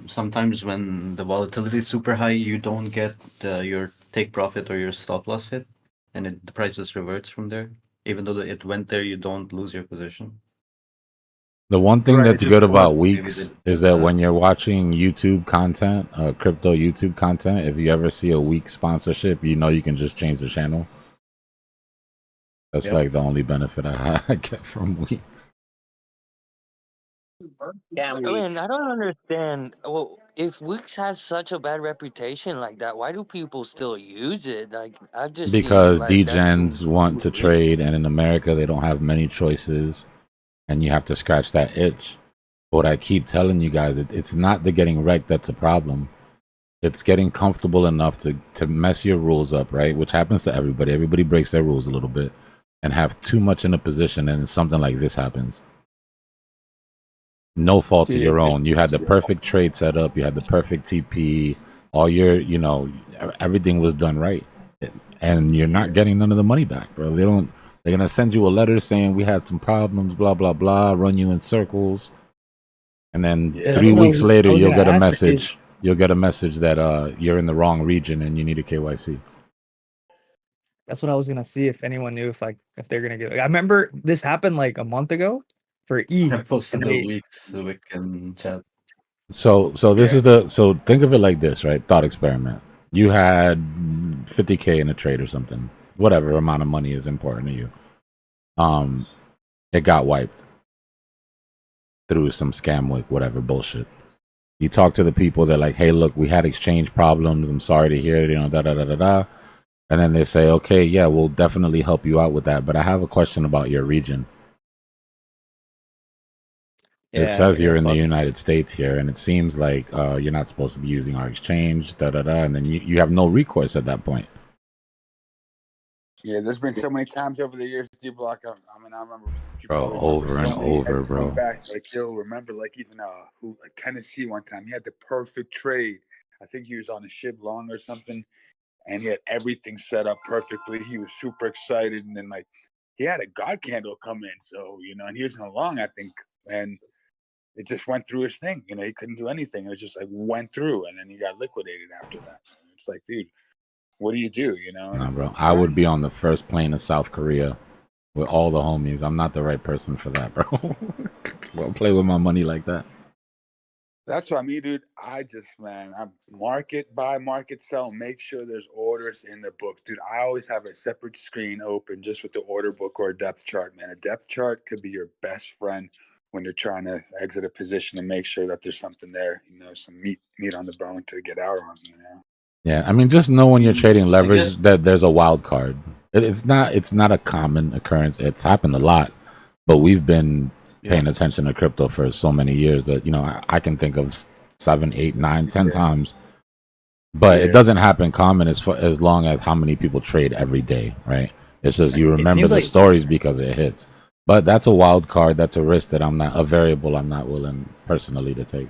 sometimes when the volatility is super high, you don't get your take profit or your stop loss hit, and the price just reverts from there. Even though it went there, you don't lose your position. The one thing Right. that's Just good about maybe weeks they did is that that. when you're watching YouTube content, crypto YouTube content, if you ever see a weak sponsorship, you know you can just change the channel. That's Yep. like the only benefit I get from weeks. Damn I weak. mean, I don't understand. Well, if Wix has such a bad reputation like that, why do people still use it? Like, I've just seen Because like that's degens want to risky. trade, and in America they don't have many choices, and you have to scratch that itch. What I keep telling you guys, it's not the getting wrecked that's a problem. It's getting comfortable enough to mess your rules up, right? Which happens to everybody. Everybody breaks their rules a little bit, and have too much in a position, and something like this happens. No fault of your own. You had the perfect trade set up. You had the perfect TP. All your, everything was done right, and you're not getting none of the money back, bro. They don't. They're gonna send you a letter saying we had some problems, blah blah blah, run you in circles, and then Yeah, 3 weeks later I was you'll gonna get a ask message. You'll get a message that you're in the wrong region and you need a KYC. That's what I was gonna see if anyone knew if they're gonna get. I remember this happened like a month ago for E. I posted and the they, weeks so we can chat. So this is so think of it like this, right? Thought experiment. You had 50K in a trade or something. Whatever amount of money is important to you. It got wiped through some scam week, whatever bullshit. You talk to the people, they're like, hey, look, we had exchange problems. I'm sorry to hear it, da da da da da. And then they say, okay, yeah, we'll definitely help you out with that. But I have a question about your region. It says you're in the United States here, and it seems like you're not supposed to be using our exchange, da da da. And then you have no recourse at that point. Yeah, there's been so many times over the years, Dbloc. I mean, I remember you Bro, probably remember over so and many over, guys coming bro. back. Like, yo, remember, like even like Tennessee one time, he had the perfect trade. I think he was on a ship long or something, and he had everything set up perfectly. He was super excited, and then like he had a God candle come in, so and he was in a long, I think, and it just went through his thing. He couldn't do anything. It was just like went through, and then he got liquidated after that. It's like, dude, what do you do? And Nah, it's bro. like, I would be on the first plane to South Korea with all the homies. I'm not the right person for that, bro. Don't play with my money like that. That's what I mean, dude. I'm market buy, market sell. Make sure there's orders in the book, dude. I always have a separate screen open just with the order book or a depth chart, man. A depth chart could be your best friend when you're trying to exit a position and make sure that there's something there, some meat on the bone to get out on, Yeah, I mean, just know when you're trading I leverage guess- that there's a wild card. It's not a common occurrence. It's happened a lot, but we've been paying attention to crypto for so many years that I can think of 7, 8, 9, 10 times. But it doesn't happen common as long as how many people trade every day, right? It's just you remember seems the like- stories because it hits. But that's a wild card. That's a risk that a variable I'm not willing personally to take.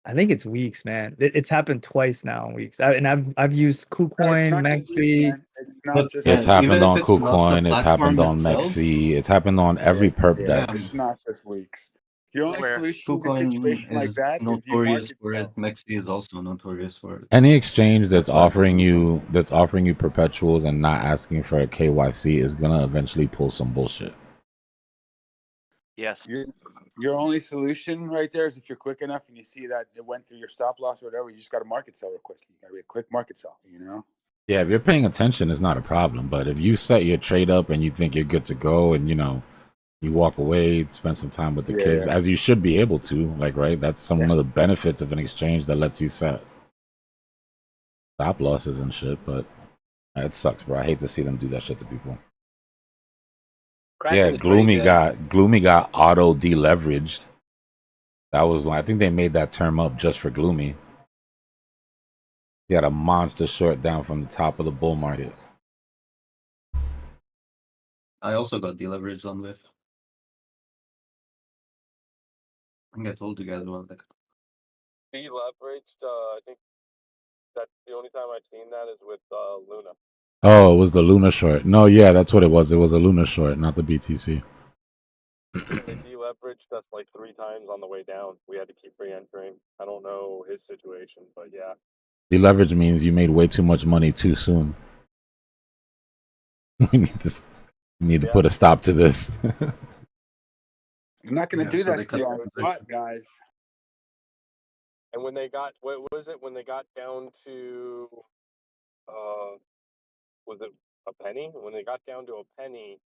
I think it's weeks, man. It's happened twice now in weeks. I've used It's KuCoin, not just weeks, Maxi. man. It's not But just It's yeah, weeks. happened even if on it's not the KuCoin. It's happened platform on itself, Mexi. It's happened on every It's, perp yeah, it's dex. not just weeks. Your only Where? solution in a KuCoin situation like is that is you notorious market for it. sell. Mexi is also notorious for it. Any exchange That's why they lose so much. that's offering you perpetuals and not asking for a KYC is gonna eventually pull some bullshit. Yes. Your only solution right there is if you're quick enough and you see that it went through your stop loss or whatever, you just got to market sell real quick. You got to be a quick market sell, you know? Yeah, if you're paying attention, it's not a problem. But if you set your trade up and you think you're good to go, and you walk away, spend some time with the Yeah, kids, yeah. as you should be able to, like, right? That's one of the benefits of an exchange that lets you set stop losses and shit. But it sucks, bro. I hate to see them do that shit to people. Yeah, Kraken's pretty good. Gloomy got auto deleveraged. That was I think they made that term up just for Gloomy. He had a monster short down from the top of the bull market. I also got deleveraged on with. I think I told you guys about that. Deleveraged. I think that's the only time I've seen that is with Luna. Oh, it was the Luna short. No, yeah, that's what it was. It was a Luna short, not the BTC. They deleveraged us like 3 times on the way down. We had to keep re-entering. I don't know his situation, but yeah. Deleverage means you made way too much money too soon. we need to put a stop to this. I'm not going to do so that they to cut you the on the position. spot, guys. And when they got, what was it? When they got down to, was it a penny? When they got down to a penny,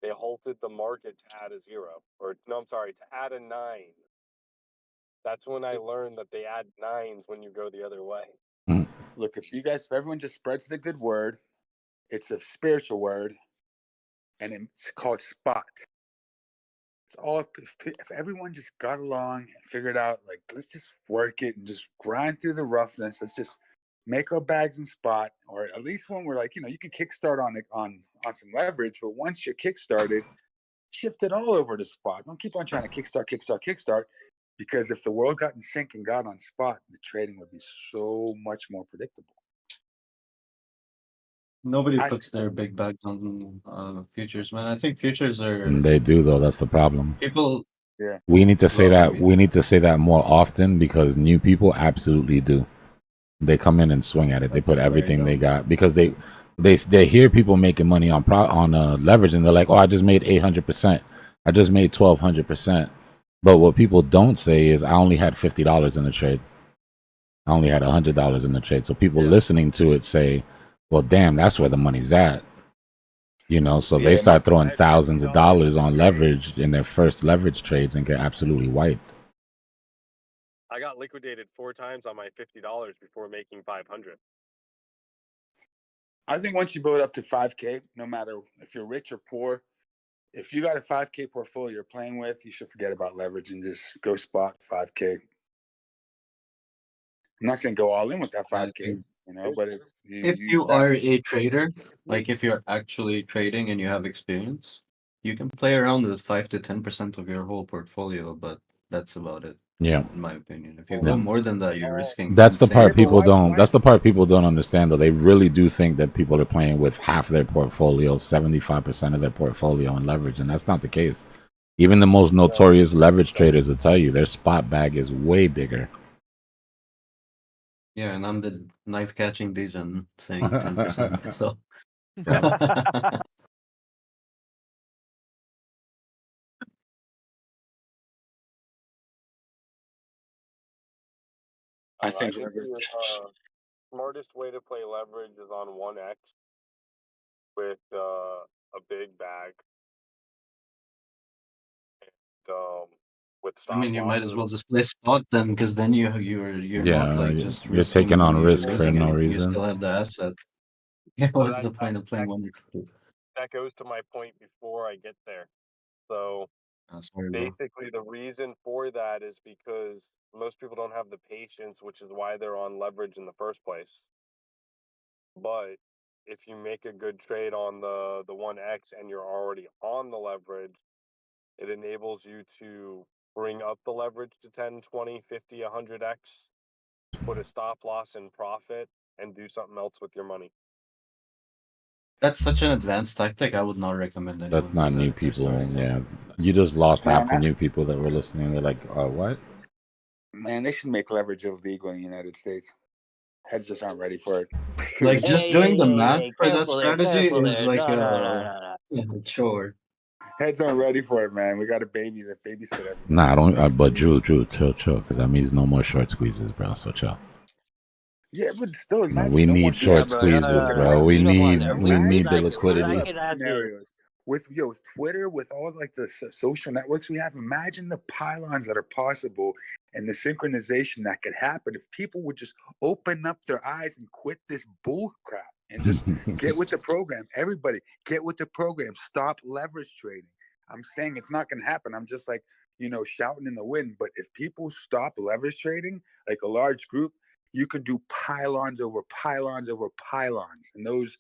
they halted the market to add a 0. Or, no, I'm sorry, to add a 9. That's when I learned that they add 9s when you go the other way. Look, if everyone just spreads the good word, it's a spiritual word, and it's called spot. It's all if everyone just got along and figured out, like, let's just work it and just grind through the roughness. Let's just make our bags in spot, or at least when we're like, you can kickstart on some leverage, but once you're kickstarted, shift it all over to spot. Don't keep on trying to kickstart, because if the world got in sync and got on spot, the trading would be so much more predictable. Nobody puts their big bags on futures, man. I think futures are. They do though. That's the problem. People. Yeah. We need to say Well, I that. mean, We need to say that more often because new people absolutely do. They come in and swing at it. They put everything they got because they hear people making money on leverage and they're like, oh, I just made 800%. I just made 1200%. But what people don't say is I only had $50 in the trade. I only had $100 in the trade. So people listening to it say, well, damn, that's where the money's at. So they start throwing thousands of dollars on leverage in their first leverage trades and get absolutely wiped. I got liquidated 4 times on my $50 before making 500. I think once you build up to 5K, no matter if you're rich or poor, if you got a 5K portfolio you're playing with, you should forget about leverage and just go spot 5K. I'm not saying go all in with that 5K, but it's if you are a trader, like if you're actually trading and you have experience, you can play around with 5 to 10% of your whole portfolio, but that's about it. Yeah. In my opinion, if you go more than that, you're risking. That's the insane part people losses. don't. That's the part people don't understand. Though they really do think that people are playing with half their portfolio, 75% of their portfolio in leverage, and that's not the case. Even the most notorious leverage traders will tell you their spot bag is way bigger. Yeah, and I'm the knife catching Dijon saying 10%. So. I think the smartest way to play leverage is on 1x with a big bag. And, with stop I mean, you might as losses. well just play spot then, because then you're not like just you're taking risking on money or risk for losing no anything. You reason. still have the asset. Yeah, Well, what's the point of playing 1x? That goes to my point before I get there. So Sorry, bro. basically, the reason for that is because most people don't have the patience, which is why they're on leverage in the first place. But if you make a good trade on the 1x and you're already on the leverage, it enables you to bring up the leverage to 10, 20, 50, 100x, put a stop loss in profit, and do something else with your money. That's such an advanced tactic. I would not recommend anyone. That's not do new that. Just so people. you know. Yeah, you just lost Man, half the new people that were listening. They're like, what? Man, they should make leverage illegal in the United States. Heads just aren't ready for it. Like just doing the math for that Careful there, strategy careful is there. like No. a chore. Heads aren't ready for it, man. We got to babysit everybody. Nah, I don't. But Drew, chill, because that means no more short squeezes, bro. So chill. Yeah, but still, No, imagine we no more need short squeezes, bro. We You don't want need that. we We need the like it. We liquidity. like it as is. scenarios with Twitter, with all like the social networks we have. Imagine the pylons that are possible and the synchronization that could happen if people would just open up their eyes and quit this bull crap and just get with the program. Everybody, get with the program. Stop leverage trading. I'm saying it's not going to happen. I'm just like, shouting in the wind. But if people stop leverage trading, like a large group, you can do pylons over pylons over pylons, and those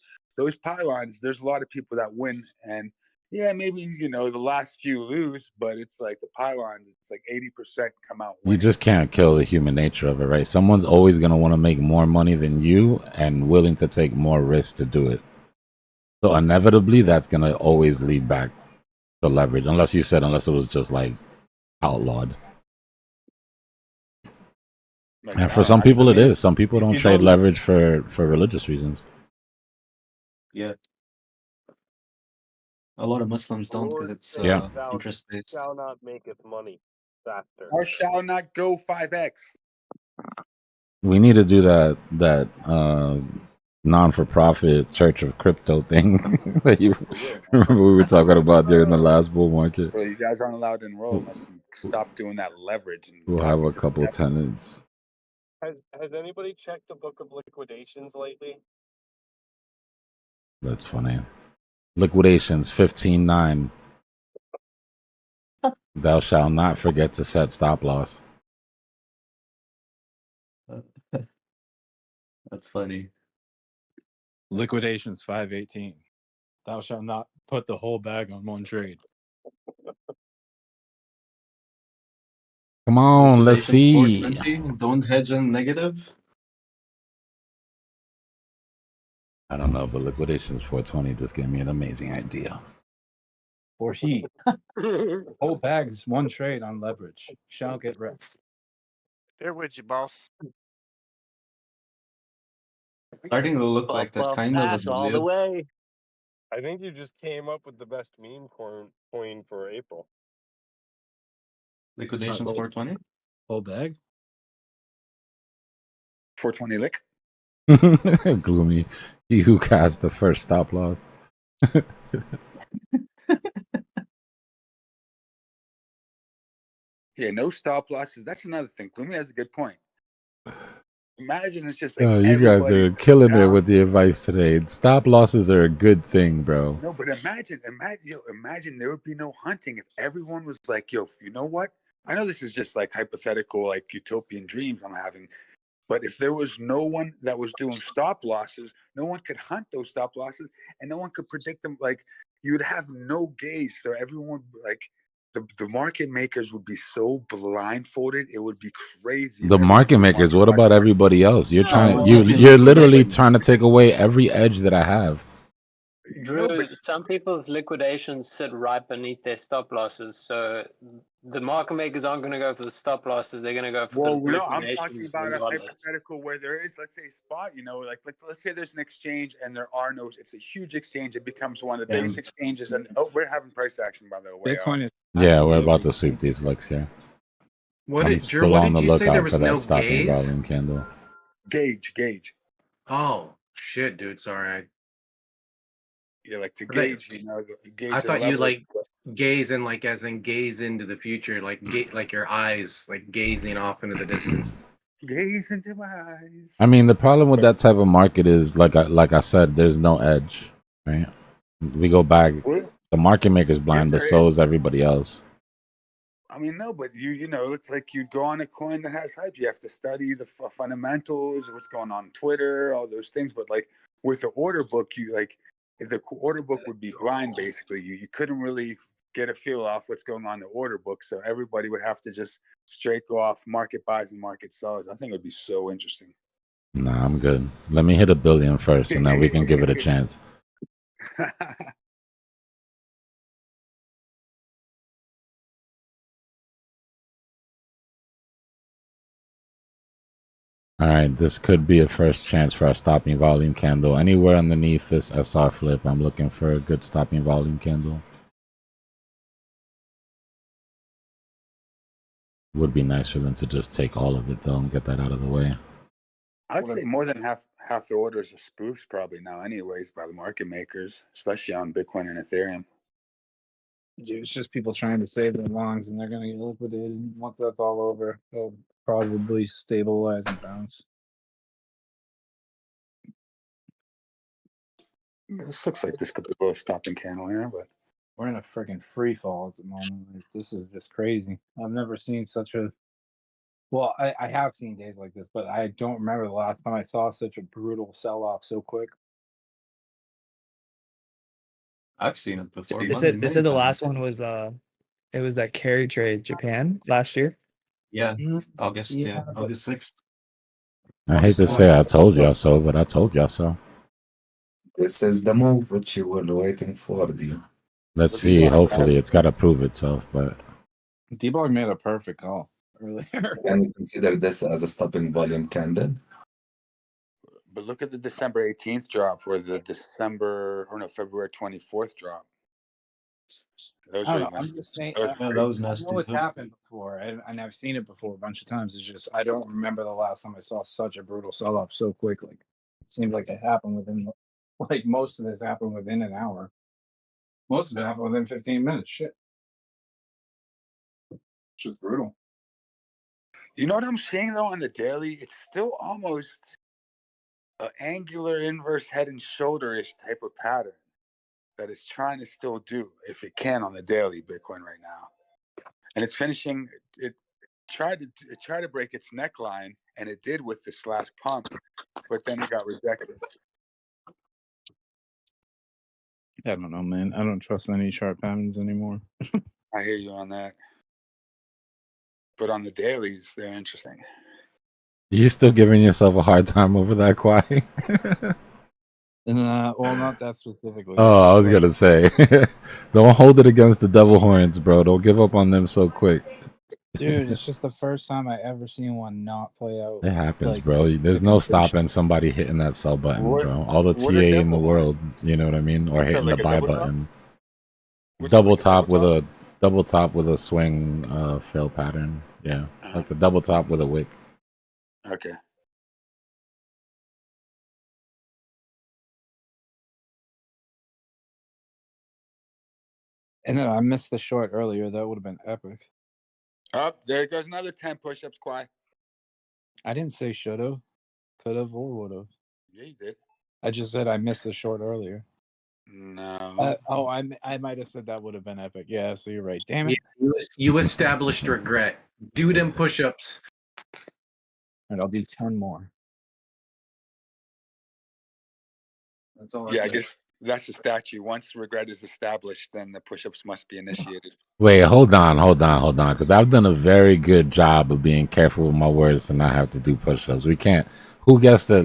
pylons, there's a lot of people that win, and yeah, maybe the last few lose, but it's like the pylons, it's like 80% come out You winning. just can't kill the human nature of it, right? Someone's always gonna want to make more money than you and willing to take more risk to do it. So inevitably, that's gonna always lead back to leverage, unless it was just like outlawed. Like, And for some people, it is. Some people If don't you trade don't- leverage for religious reasons. Yeah. A lot of Muslims don't because it's Yeah. interest based. Shall not maketh money faster. Or shall not go 5x. We need to do that non-for-profit Church of Crypto thing that you remember we were talking about during the last bull market. Well, you guys aren't allowed to enroll unless you stop doing that leverage. And We'll have a couple tenants. Has anybody checked the book of liquidations lately? That's funny. Liquidations 15.9. Thou shalt not forget to set stop loss. That's funny. Liquidations 518. Thou shalt not put the whole bag on one trade. Come on, let's see. 420, don't hedge on negative. I don't know, but liquidations 420 just gave me an amazing idea. For he. Whole bags, one trade on leverage. Shall get wrecked. There with you, boss. Starting to look like that kind of pass all the way. I think you just came up with the best meme coin for April. Liquidations 420. Whole bag. 420 lick. Gloomy. He who cast the first stop loss. Yeah, no stop losses. That's another thing. Gloomy has a good point. Imagine it's just Oh, you guys are killing it with the advice today. Stop losses are a good thing, bro. No, but imagine there would be no hunting if everyone was like, yo, you know what? I know this is just like hypothetical, like utopian dreams I'm having. But if there was no one that was doing stop losses, no one could hunt those stop losses and no one could predict them. Like you'd have no gauge. So everyone like the market makers would be so blindfolded. It would be crazy. The market makers, what about everybody else? You're you're literally trying to take away every edge that I have. Drew, some people's liquidations sit right beneath their stop losses, so the market makers aren't going to go for the stop losses. They're going to go for the No, I'm liquidations talking about a regardless. hypothetical where there is, let's say, a spot, like let's say there's an exchange and there are no, it's a huge exchange. It becomes one of the biggest exchanges. And we're having price action, by the way. Bitcoin is Yeah, we're about to sweep these licks here. I'm Drew, still what on did the you say? There lookout was for that no stopping gaze? volume candle. Gauge. Oh shit, dude. Sorry. Yeah, like to I thought- gauge, gauge. I the thought you level. like gaze in, like as in gaze into the future, like like your eyes, like gazing off into the distance. Gaze into my eyes. I mean, the problem with that type of market is, like I said, there's no edge, right? We go back. The market maker's blind, but so is everybody else. I mean, no, but it's like you go on a coin that has hype. You have to study the fundamentals, what's going on Twitter, all those things. But like with the order book, the order book would be blind basically. You couldn't really get a feel off what's going on in the order book. So everybody would have to just straight go off market buys and market sells. I think it would be so interesting. Nah, I'm good. Let me hit 1 billion first, and then we can give it a chance. All right, this could be a first chance for a stopping volume candle. Anywhere underneath this SR flip, I'm looking for a good stopping volume candle. Would be nice for them to just take all of it though and get that out of the way. I'd say more than half the orders are spoofs probably now, anyways, by the market makers, especially on Bitcoin and Ethereum. Dude, it's just people trying to save their longs, and they're gonna get liquidated. Once that's all over, they'll probably stabilize and bounce. This looks like this could be a little stopping candle here, but We're in a freaking free fall at the moment. Like, this is just crazy. I've never seen such a. Well, I have seen days like this, but I don't remember the last time I saw such a brutal sell-off so quick. I've seen it before. They said the last one was it was that carry trade Japan last year. Yeah, August 6th. I hate to say I told y'all so, but I told y'all so. This is the move which you were waiting for, D. Let's see. Hopefully, it's got to prove itself. But Dbloc made a perfect call earlier. Can you consider this as a stopping volume candle? But look at the December 18th drop or the February 24th drop. Those I don't are know. even. I'm just saying. those are Yeah, that was crazy. I nasty know it's too. happened before, and I've seen it before a bunch of times. It's just I don't remember the last time I saw such a brutal sell-off so quick. Like it seemed like it happened within, like most of this happened within an hour. Most of it happened within 15 minutes. Shit, which is brutal. You know what I'm saying though on the daily? It's still almost an angular inverse head and shoulder-ish type of pattern that it's trying to still do, if it can, on the daily Bitcoin right now. And it's finishing. It tried to break its neckline, and it did with this last pump, but then it got rejected. I don't know, man. I don't trust any chart patterns anymore. I hear you on that. But on the dailies, they're interesting. you still giving yourself a hard time over that, Kwai? Well, not that specifically. Oh, I was Like, gonna say, don't hold it against the devil horns, bro. Don't give up on them so quick. dude, it's just the first time I ever seen one not play out. It happens, Like, bro. There's no stopping somebody hitting that sell button, bro. All the what are TA in the devil world, you know what I mean, or What's that, hitting the like a buy double top? button. What's that, like a Double top with a swing fail pattern. Yeah, like a double top with a wick. Okay. and then I missed the short earlier. That would have been epic. Up there goes another 10 push-ups, Kwai. I didn't say should have, could have, or would have. Yeah, you did. I just said I missed the short earlier. No. I might have said that would have been epic. Yeah, so you're right. Damn Yeah, it. you established regret. Do them push-ups. And I'll do 10 more. That's all. Yeah, I guess that's the statute. Once regret is established, then the push-ups must be initiated. Wait, hold on, because I've done a very good job of being careful with my words to not have to do push-ups. We can't. Who gets to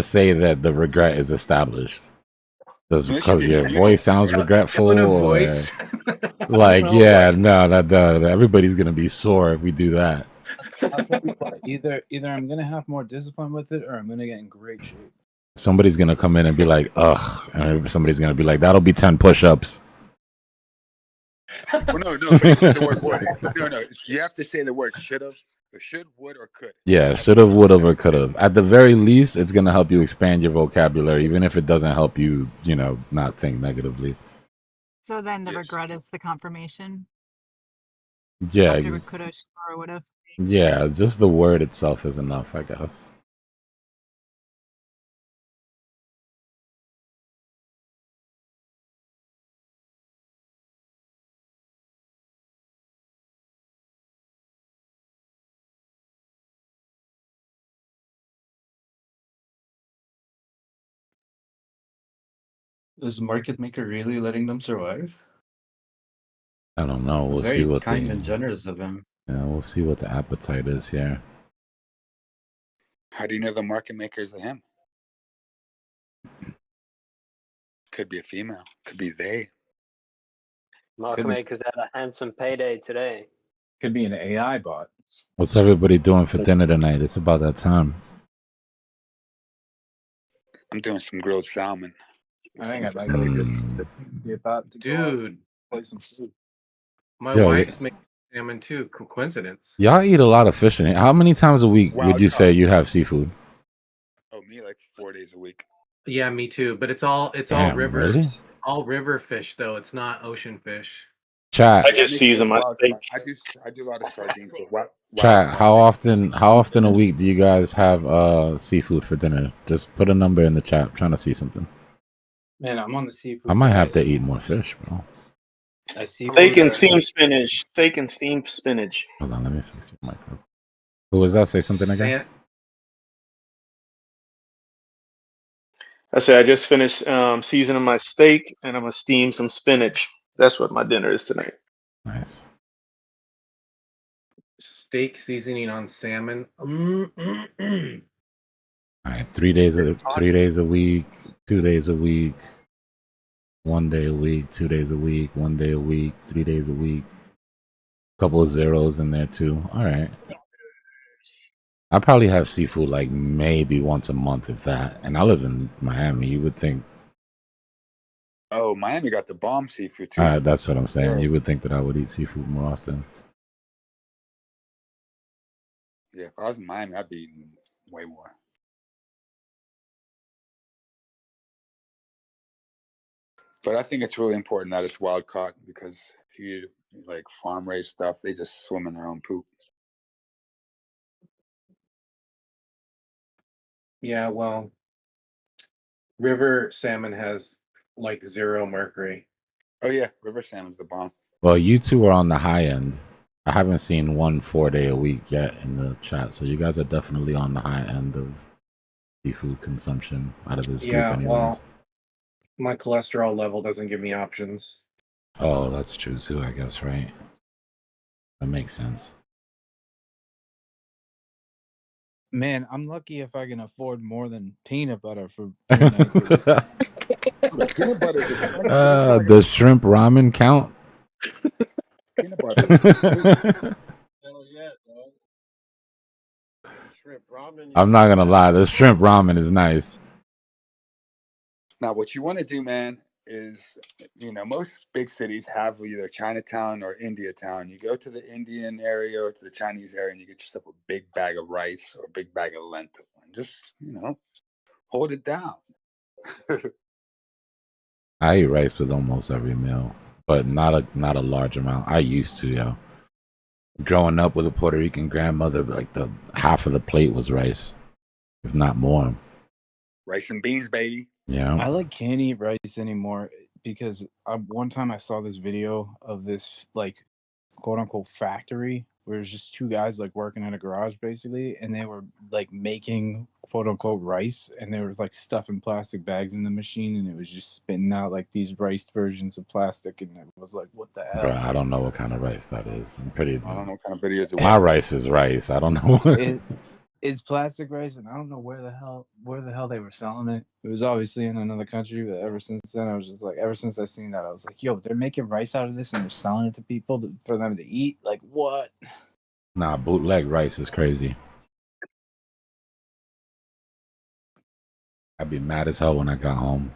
say that the regret is established? Because your voice sounds regretful, Tone of or voice. like, know, yeah, no, everybody's gonna be sore if we do that. I'll tell you what, either I'm gonna have more discipline with it, or I'm gonna get in great shape. Somebody's gonna come in and be like, ugh, and somebody's gonna be like, that'll be 10 push-ups. Well, no, but you said the word would. No, you have to say the word should have, or should, would, or could. Yeah, should have, would have, or could have. At the very least, it's gonna help you expand your vocabulary, even if it doesn't help you, not think negatively. So then the regret is the confirmation. Yeah, After it could have or would have. yeah, just the word itself is enough, I guess. Is market maker really letting them survive? I don't know. We'll see Very what kind and the generous of him. yeah, we'll see what the appetite is here. How do you know the market makers are him? Could be a female. Could be they. Market makers had a handsome payday today. Could be an AI bot. What's everybody doing for dinner tonight? It's about that time. I'm doing some grilled salmon. I think I'd actually just be about to go out Dude, and play some food. my Yo, wife's making salmon too. Coincidence. Y'all eat a lot of fish in it. How many times a week would you say you have seafood? Oh, me like 4 days a week. Yeah, me too. But it's all Damn, river, really? all river fish though. It's not ocean fish. Chat. I just season my steak. I do a lot of sardines, but wild Chat. caught. How often a week do you guys have seafood for dinner? Just put a number in the chat. I'm trying to see something. Man, I'm on the seafood. I might have to diet. eat more fish, bro. Steak and steamed spinach. Steak and steamed spinach. Hold on, let me fix your microphone. Who was that? Say something again. I said I just finished seasoning my steak, and I'm gonna steam some spinach. That's what my dinner is tonight. Nice. Steak seasoning on salmon. All right, 3 days a week, 2 days a week, 1 day a week, 2 days a week, 1 day a week, 3 days a week. Couple of zeros in there too. All right. I probably have seafood like maybe once a month, if that. And I live in Miami. You would think. Oh, Miami got the bomb seafood too. That's what I'm saying. You would think that I would eat seafood more often. Yeah, if I was in Miami, I'd be eating way more. But I think it's really important that it's wild caught, because if you like farm raised stuff, they just swim in their own poop. Yeah, well, river salmon has like 0 mercury. Oh yeah, river salmon's the bomb. Well, you two are on the high end. I haven't seen 1 4 day a week yet in the chat, so you guys are definitely on the high end of seafood consumption out of this group, Yeah, anyways. well, my cholesterol level doesn't give me options. Oh, that's true too, I guess, right? That makes sense. Man, I'm lucky if I can afford more than peanut butter for 3 nights a week. Peanut butter is expensive. The shrimp ramen count? Peanut butter is Hell yeah, dog. Shrimp ramen. I'm not gonna lie, the shrimp ramen is nice. Now, what you want to do, man, is, most big cities have either Chinatown or India Town. You go to the Indian area or to the Chinese area, and you get yourself a big bag of rice or a big bag of lentil, and just, hold it down. I eat rice with almost every meal, but not a large amount. I used to, yo. Growing up with a Puerto Rican grandmother, like the half of the plate was rice, if not more. Rice and beans, baby. Yeah. I can't eat rice anymore because one time I saw this video of this quote unquote factory where it's just 2 guys working in a garage basically, and they were making quote unquote rice, and they were stuffing plastic bags in the machine, and it was just spitting out these rice versions of plastic, and it was what the hell? Bro, I don't know what kind of rice that is. I don't know what kind of videos it was. My rice is rice. I don't know. It's plastic rice, and I don't know where the hell they were selling it. It was obviously in another country, but ever since then, I was just ever since I seen that, I was yo, they're making rice out of this and they're selling it to people for them to eat. What? Nah, bootleg rice is crazy. I'd be mad as hell when I got home.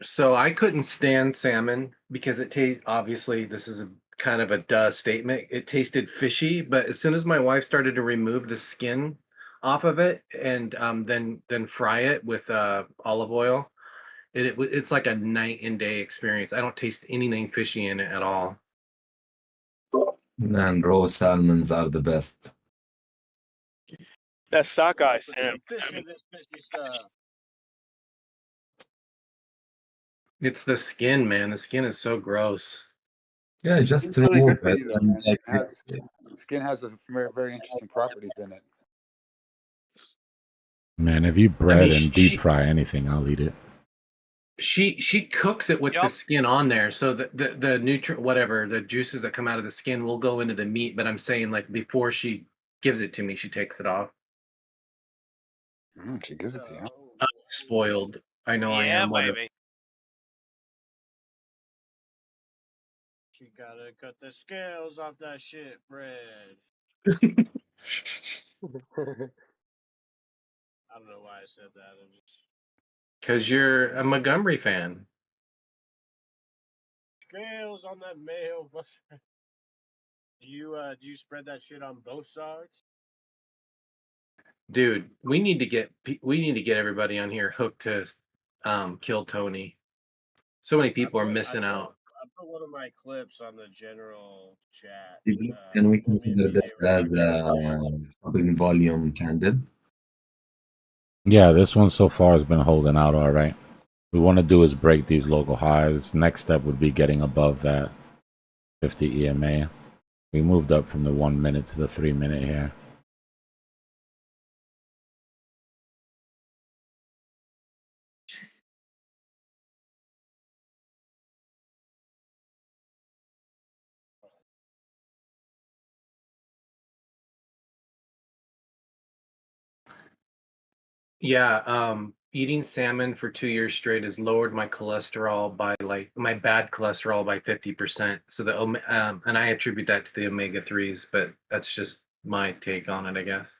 So I couldn't stand salmon because it tastes, obviously, this is a kind of a duh statement. It tasted fishy, but as soon as my wife started to remove the skin off of it and then fry it with olive oil, it's like a night and day experience. I don't taste anything fishy in it at all. And raw salmons are the best. That sockeye salmon. It's the skin, man. The skin is so gross. Yeah, just It's really remove good for it. you, And man. Skin has a very interesting properties in it. Man, if you bread and deep fry anything, I'll eat it. She cooks it with the Yup. skin on there, so the nutrient, whatever the juices that come out of the skin will go into the meat. But I'm saying, like, before she gives it to me, she takes it off. She gives it to you. I'm spoiled. I know I Yeah, am. Whatever. baby. She gotta cut the scales off that shit bread. I don't know why I said that. I'm just Because you're a Montgomery fan. scales on that mayo butter. Do you spread that shit on both sides? Dude, we need to get everybody on here hooked to Kill Tony. So many people are missing out. I put one of my clips on the general chat. Can we Well, me and consider this BJ were as a stopping volume candle? Yeah, this one so far has been holding out all right. We want to do is break these local highs. Next step would be getting above that 50 EMA. We moved up from the 1 minute to the 3 minute here. Yeah, eating salmon for 2 years straight has lowered my cholesterol by my bad cholesterol by 50%. So and I attribute that to the omega-3s, but that's just my take on it, I guess.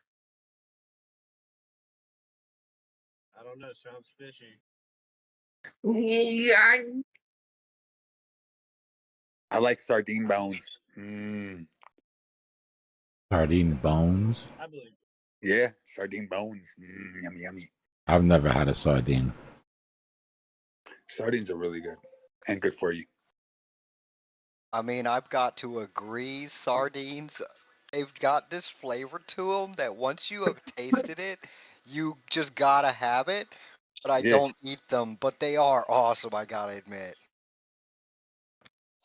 I don't know. Sounds fishy. Yeah. I like sardine bones. Sardine bones? I believe. Yeah, sardine bones. Yummy, yummy. I've never had a sardine. Sardines are really good and good for you. I mean, I've got to agree, sardines, they've got this flavor to them that once you have tasted it, you just gotta have it. But I Yeah. don't eat them, but they are awesome, I gotta admit.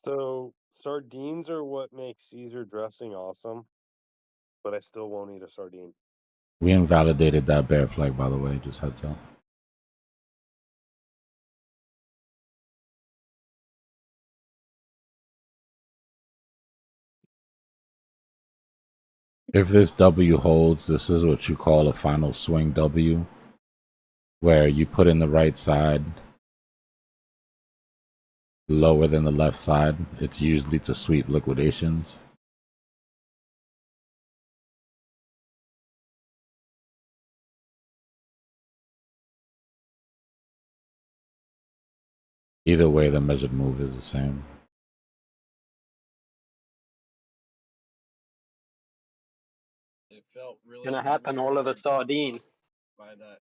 So sardines are what makes Caesar dressing awesome, but I still won't eat a sardine. We invalidated that bear flag, by the way, just heads up. If this W holds, this is what you call a final swing W, where you put in the right side lower than the left side. It's usually to sweep liquidations. Either way, the measured move is the same. It felt really Gonna happen all of a sardine. by that.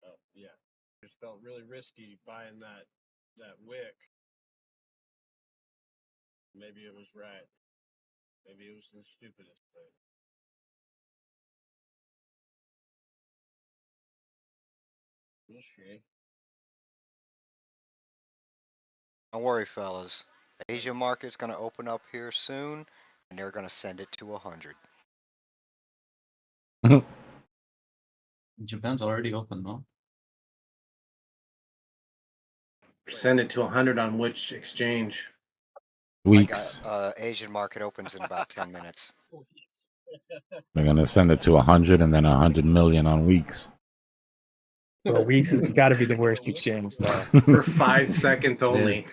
Oh yeah, just felt really risky buying that wick. Maybe it was right. Maybe it was the stupidest thing. We'll see. Don't worry, fellas. The Asia market's gonna open up here soon, and they're gonna send it to 100. Japan's already open, no? Send it to 100 on which exchange? Weeks. Asian market opens in about 10 minutes. They're gonna send it to 100 and then 100 million on weeks. Bro, weeks has got to be the worst exchange, though. For 5 seconds only.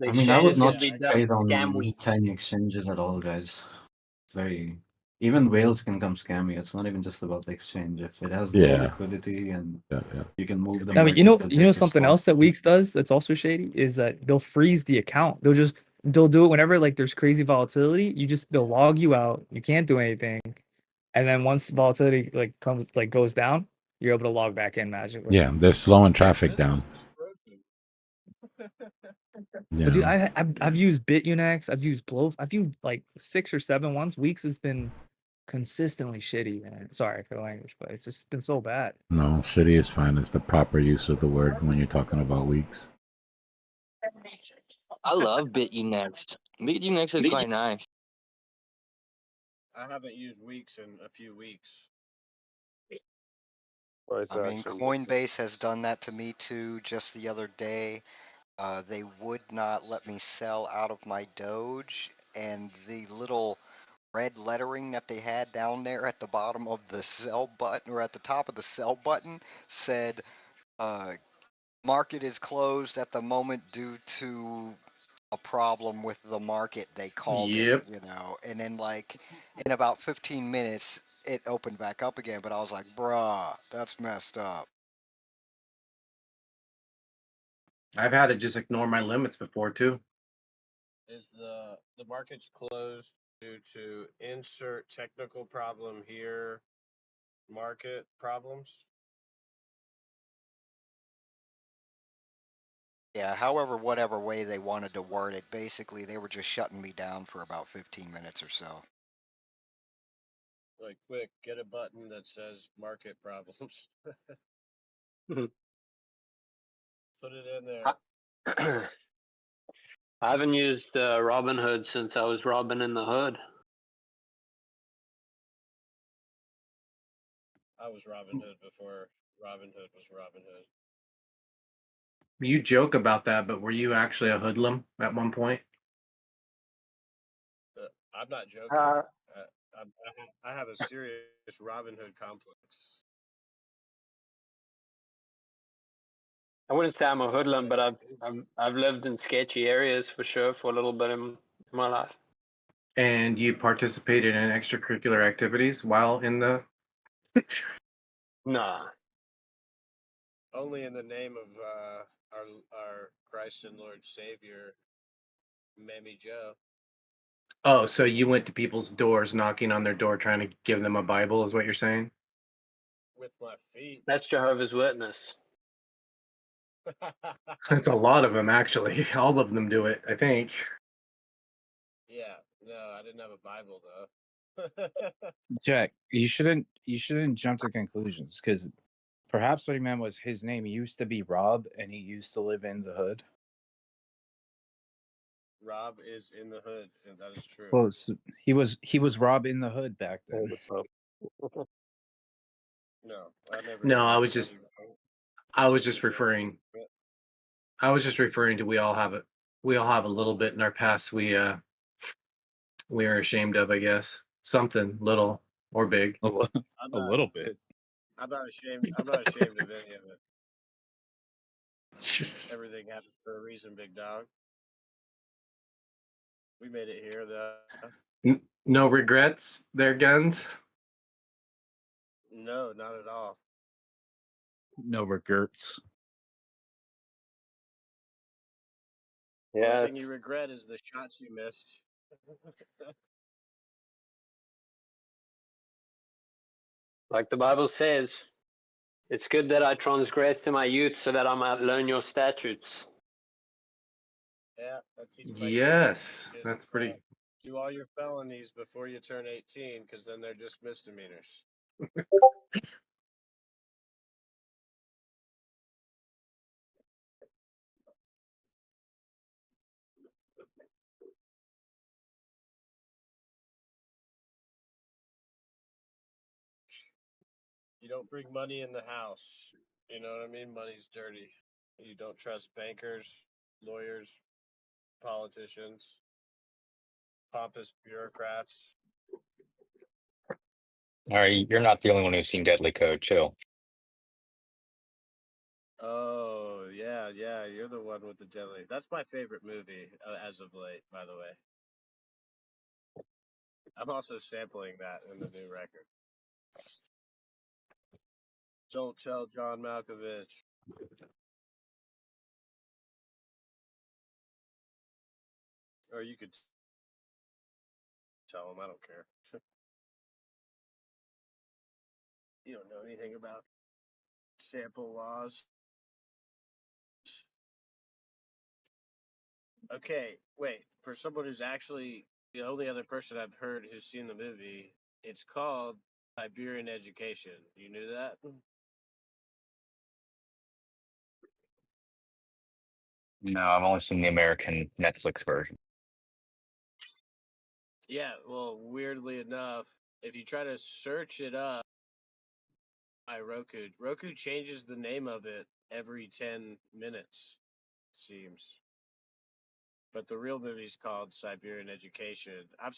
The I mean, I would exchange is not gonna be trade done scam on week. tiny exchanges at all, guys. Very. Even whales can come scammy. It's not even just about the exchange. If it has low Yeah. liquidity and you can move the I mean, market to just a something spot. else that Weeks does that's also shady is that they'll freeze the account. They'll do it whenever like there's crazy volatility. They'll log you out. You can't do anything, and then once volatility goes down, you're able to log back in magically. Yeah, they're slowing traffic down. But dude, Yeah. I've used BitUnex, I've used like 6 or 7 ones. Weeks has been consistently shitty, man. Sorry for the language, but it's just been so bad. No, shitty is fine. It's the proper use of the word when you're talking about weeks. I love BitUnext. BitUnext is quite nice. I haven't used weeks in a few weeks. I mean, Coinbase has done that to me too. Just the other day, they would not let me sell out of my Doge, and the little red lettering that they had down there at the bottom of the sell button, or at the top of the sell button, said, "Market is closed at the moment due to a problem with the market," they called Yep. it, you know. And then, like, in about 15 minutes, it opened back up again. But I was like, bruh, that's messed up. I've had to just ignore my limits before too. Is the market's closed due to insert technical problem here, market problems? Yeah, however, whatever way they wanted to word it, basically they were just shutting me down for about 15 minutes or so. Like, quick, get a button that says market problems. Mhm. Put it in there. I haven't used Robinhood since I was robbing in the hood. I was Robin Hood before Robin Hood was Robin Hood. You joke about that, but were you actually a hoodlum at one point? I'm not joking. I have a serious Robin Hood complex. I wouldn't say I'm a hoodlum, but I've lived in sketchy areas for sure for a little bit in my life. And you participated in extracurricular activities while in the. Nah. Only in the name of our Christ and Lord Savior, Mammy Joe. Oh, so you went to people's doors, knocking on their door, trying to give them a Bible, is what you're saying? With my feet. That's Jehovah's Witness. That's a lot of them, actually. All of them do it, I think. Yeah, no, I didn't have a Bible though. Jack, you shouldn't jump to conclusions, because perhaps what he meant was his name used to be Rob and he used to live in the hood. Rob is in the hood, and that is true. Well, he was Rob in the hood back then. No, I never. No, Did I was anything just wrong. I was You just showed me. referring I was just referring to we all have it. We all have a little bit in our past we are ashamed of, I guess. Something little or big. A I'm not. little bit. I'm not ashamed. I'm not ashamed of any of it. Everything happens for a reason, big dog. We made it here, though. No regrets there, Guns? No, not at all. No regrets. Yeah. Only thing you regret is the shots you missed. Like the Bible says, it's good that I transgressed in my youth so that I might learn your statutes. Yeah, that teaches my Yes, kids. that's pretty. Do all your felonies before you turn 18, because then they're just misdemeanors. You don't bring money in the house. You know what I mean? Money's dirty. You don't trust bankers, lawyers, politicians, pompous bureaucrats. All right, you're not the only one who's seen Deadly Code. Chill. Oh, yeah, you're the one with the deadly. That's my favorite movie as of late, by the way. I'm also sampling that in the new record. Don't tell John Malkovich. Or you could tell him, I don't care. You don't know anything about sample laws. Okay, wait. For someone who's actually the only other person I've heard who's seen the movie, It's called Siberian Education. You knew that? No, I've only seen the American Netflix version. Yeah, well, weirdly enough, if you try to search it up by Roku changes the name of it every 10 minutes, seems. But the real movie's called Siberian Education. I've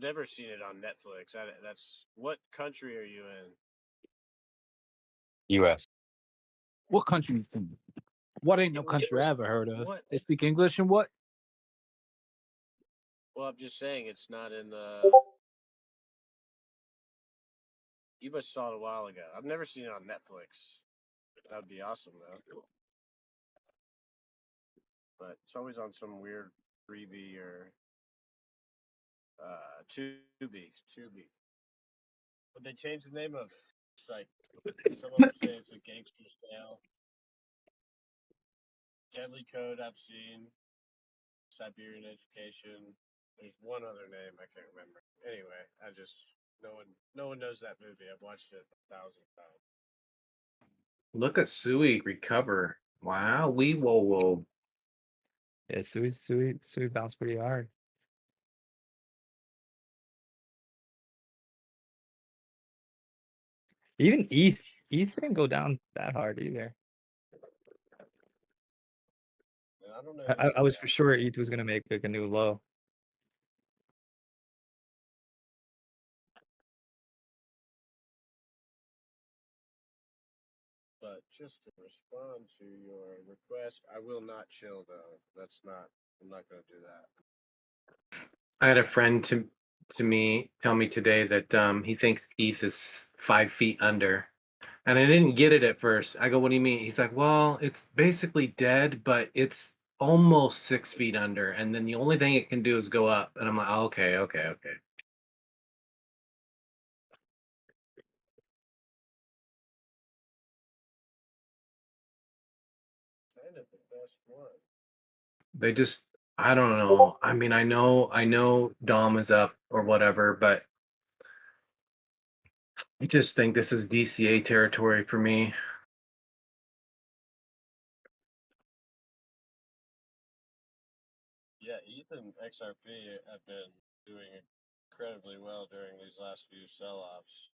never seen it on Netflix. That's what country are you in? U.S. What country you from? What ain't no country I ever heard of? What? They speak English and what? Well, I'm just saying it's not in the. You must saw it a while ago. I've never seen it on Netflix. That would be awesome though. But it's always on some weird freebie or Tubi. But they changed the name of like some of them say it's a gangster's tale. Deadly Code I've seen. Siberian Education. There's one other name I can't remember. Anyway, no one knows that movie. I've watched it 1,000 times. Look at Sui recover. Wow, whoa. Yeah, Sui bounced pretty hard. Even ETH didn't go down that hard either. I don't know. I was for sure ETH was gonna make like a new low. But just to respond to your request, I will not chill though. I'm not gonna do that. I had a friend to me tell me today that he thinks ETH is 5 feet under. And I didn't get it at first. I go, what do you mean? He's like, well, it's basically dead, but it's almost 6 feet under. And then the only thing it can do is go up. And I'm like, oh, okay. Kind of the best one. They just, I don't know. I mean, I know Dom is up or whatever, but I just think this is DCA territory for me. Yeah, ETH and XRP have been doing incredibly well during these last few sell-offs.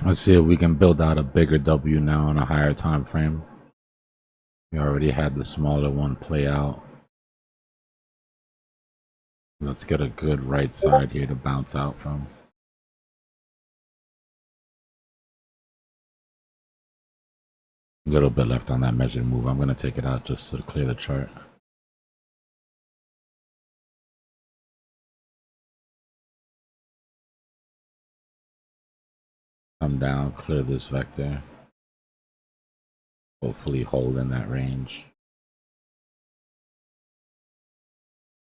Let's see if we can build out a bigger W now on a higher time frame. We already had the smaller one play out. Let's get a good right side here to bounce out from. A little bit left on that measured move. I'm going to take it out just to clear the chart. Come down, clear this vector. Hopefully hold in that range.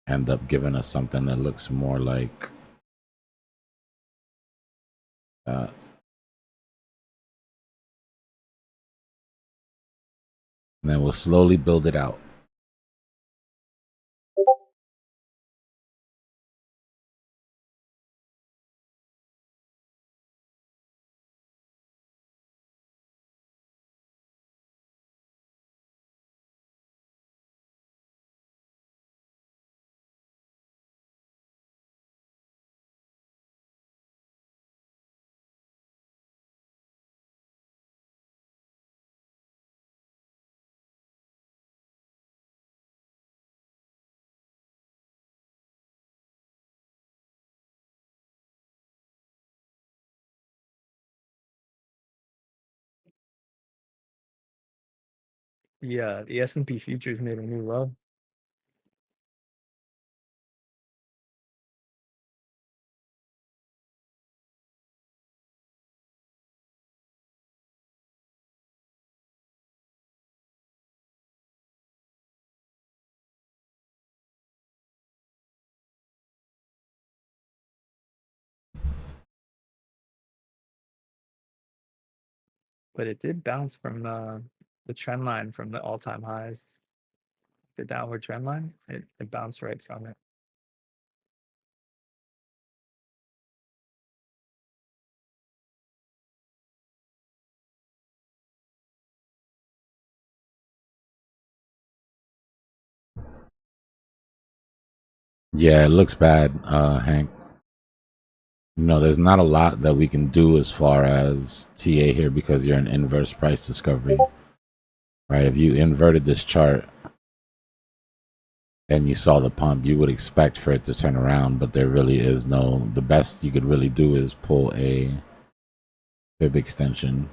End up giving us something that looks more like that. And then we'll slowly build it out. The S&P futures made a new low. But it did bounce from the trend line from the all-time highs. The downward trend line, it bounced right from it. Yeah, it looks bad, Hank. There's not a lot that we can do as far as TA here because you're an inverse price discovery. Right? If you inverted this chart and you saw the pump, you would expect for it to turn around, but there really is no. The best you could really do is pull a fib extension.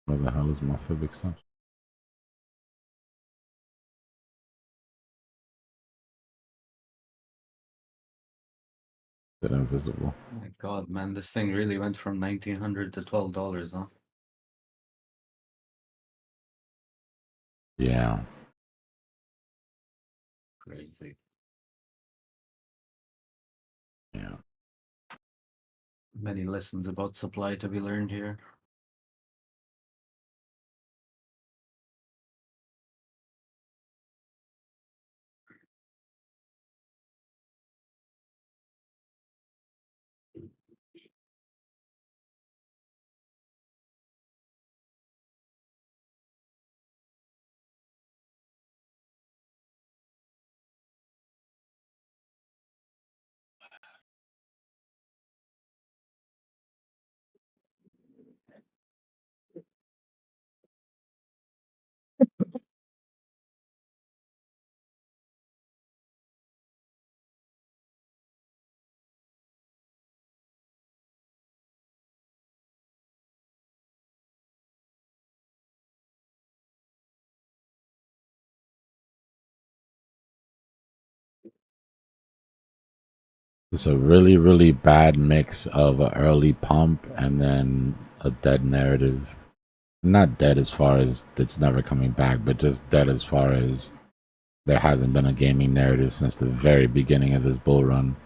Where the hell is my fib extension? Is it invisible? Oh my god, man, this thing really went from $1,900 to $12, huh? Yeah. Crazy. Yeah. Many lessons about supply to be learned here. It's a really, really bad mix of an early pump and then a dead narrative. Not dead as far as it's never coming back, but just dead as far as there hasn't been a gaming narrative since the very beginning of this bull run.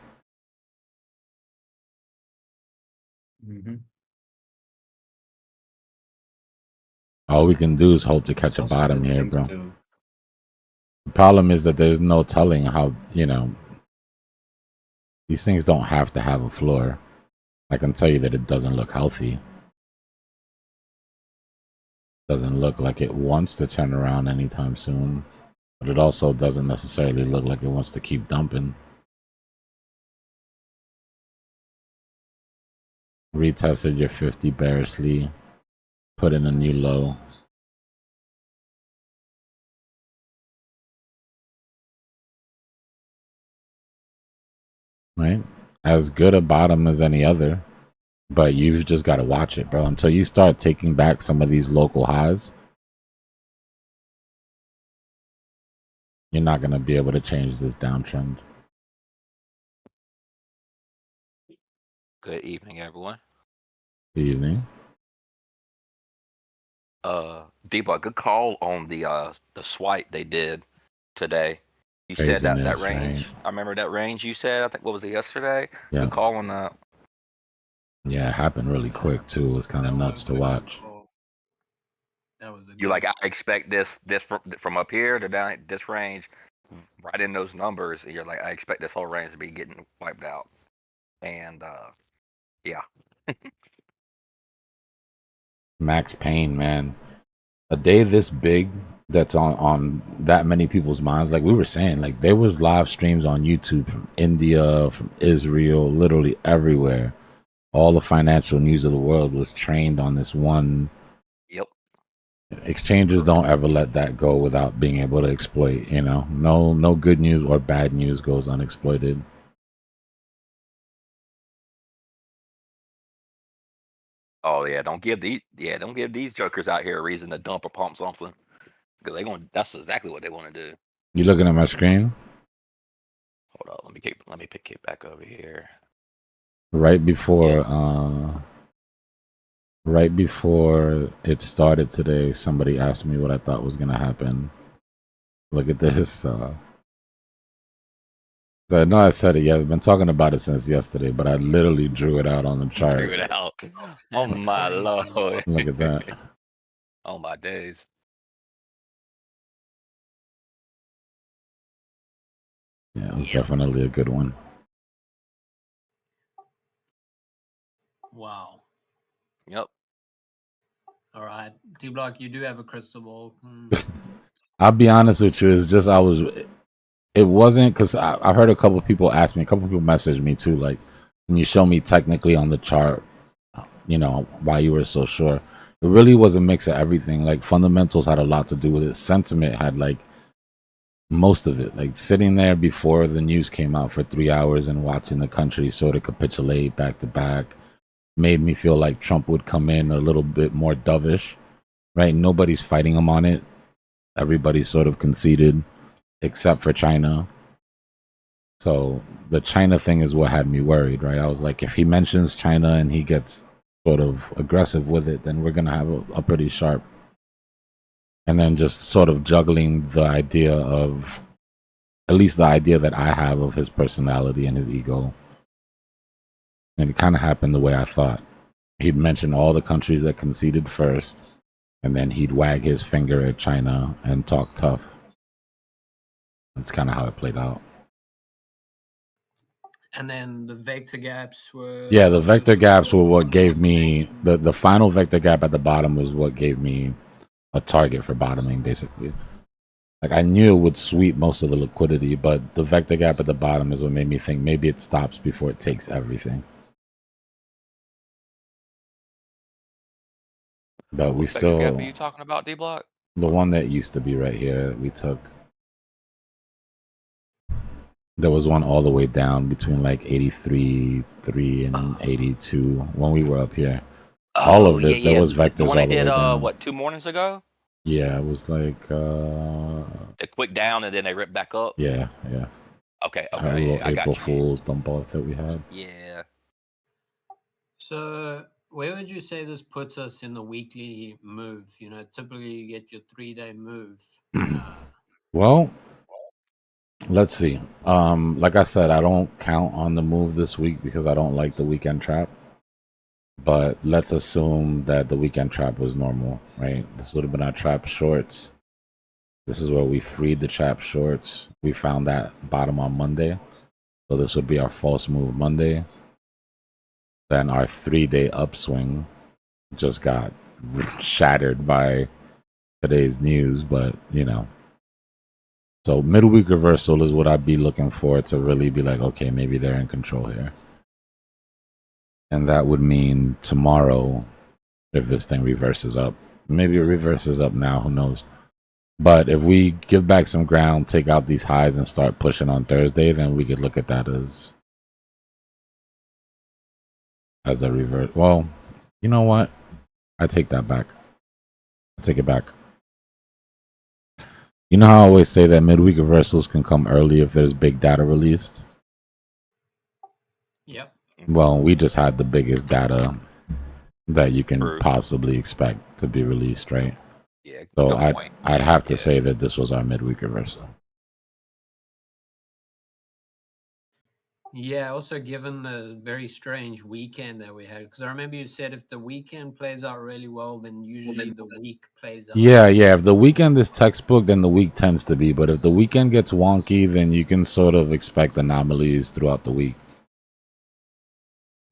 Mm-hmm. All we can do is hope to catch a Also bottom good here, things bro. to The problem is that there's no telling how, these things don't have to have a floor. I can tell you that it doesn't look healthy. Doesn't look like it wants to turn around anytime soon, but it also doesn't necessarily look like it wants to keep dumping. Retested your 50 bearishly, put in a new low. Right? As good a bottom as any other, but you've just got to watch it, bro. Until you start taking back some of these local highs, you're not going to be able to change this downtrend. Good evening, everyone. Good evening. Dbloc, good call on the swipe they did today. You said that Craziness, range. right? I remember that range you said. I think what was it yesterday? Yeah. Good call on that. Yeah, it happened really quick too. It was kind of nuts to watch. That was a You're like, I expect this from up here to down at this range, right in those numbers. And you're like, I expect this whole range to be getting wiped out. And yeah. Max Payne, man. A day this big that's on that many people's minds. Like we were saying, like there was live streams on YouTube from India, from Israel, literally everywhere. All the financial news of the world was trained on this one. Yep. Exchanges don't ever let that go without being able to exploit, No good news or bad news goes unexploited. Oh yeah, don't give these jokers out here a reason to dump or pump something because that's exactly what they want to do. You looking at my screen? Hold on, let me pick it back over here. Right before right before it started today, somebody asked me what I thought was gonna happen. Look at this. I know I said it. Yeah, I've been talking about it since yesterday, but I literally drew it out on the chart. Drew it out. Oh my lord! Look at that. Oh my days. Yeah, it's definitely a good one. Wow. Yep. All right, Dbloc, you do have a crystal ball. I'll be honest with you. It's just it wasn't because I've heard a couple of people ask me. A couple of people messaged me too. Like, can you show me technically on the chart? You know why you were so sure. It really was a mix of everything. Like fundamentals had a lot to do with it. Sentiment had like most of it. Like sitting there before the news came out for 3 hours and watching the country sort of capitulate back to back made me feel like Trump would come in a little bit more dovish. Right? Nobody's fighting him on it. Everybody sort of conceded, except for China. So the China thing is what had me worried, right? I was like, if he mentions China and he gets sort of aggressive with it, then we're gonna have a pretty sharp. And then just sort of juggling the idea of, at least the idea that I have of his personality and his ego. And it kind of happened the way I thought. He'd mention all the countries that conceded first, and then he'd wag his finger at China and talk tough. That's kind of how it played out. And then the vector gaps were... Yeah, the vector gaps were what gave me... The final vector gap at the bottom was what gave me a target for bottoming, basically. Like, I knew it would sweep most of the liquidity, but the vector gap at the bottom is what made me think maybe it stops before it takes everything. But we What vector gap still... are you talking about, Dbloc? The one that used to be right here that we took. There was one all the way down between like 83.3 and 82 when we were up here. All of this, there was vectors the one all they the way did down. what, 2 mornings ago? Yeah, it was like They quick down and then they rip back up. yeah. Okay, Our little yeah, I got April you. Fool's dump off that we had. Yeah. So where would you say this puts us in the weekly move? You know, typically you get your 3-day move. Well, let's see. Like I said, I don't count on the move this week because I don't like the weekend trap. But let's assume that the weekend trap was normal, right? This would have been our trap shorts. This is where we freed the trap shorts. We found that bottom on Monday. So this would be our false move Monday. Then our 3-day upswing just got shattered by today's news, but you know. So midweek reversal is what I'd be looking for to really be like, okay, maybe they're in control here. And that would mean tomorrow, if this thing reverses up. Maybe it reverses up now, who knows. But if we give back some ground, take out these highs and start pushing on Thursday, then we could look at that as a revert. Well, you know what? I take that back. I take it back. You know how I always say that midweek reversals can come early if there's big data released? Yep. Well, we just had the biggest data that you can possibly expect to be released, right? Yeah. So I'd have to say that this was our midweek reversal. Yeah, also given the very strange weekend that we had, because I remember you said if the weekend plays out really well, then usually the week plays out. Yeah. If the weekend is textbook, then the week tends to be. But if the weekend gets wonky, then you can sort of expect anomalies throughout the week.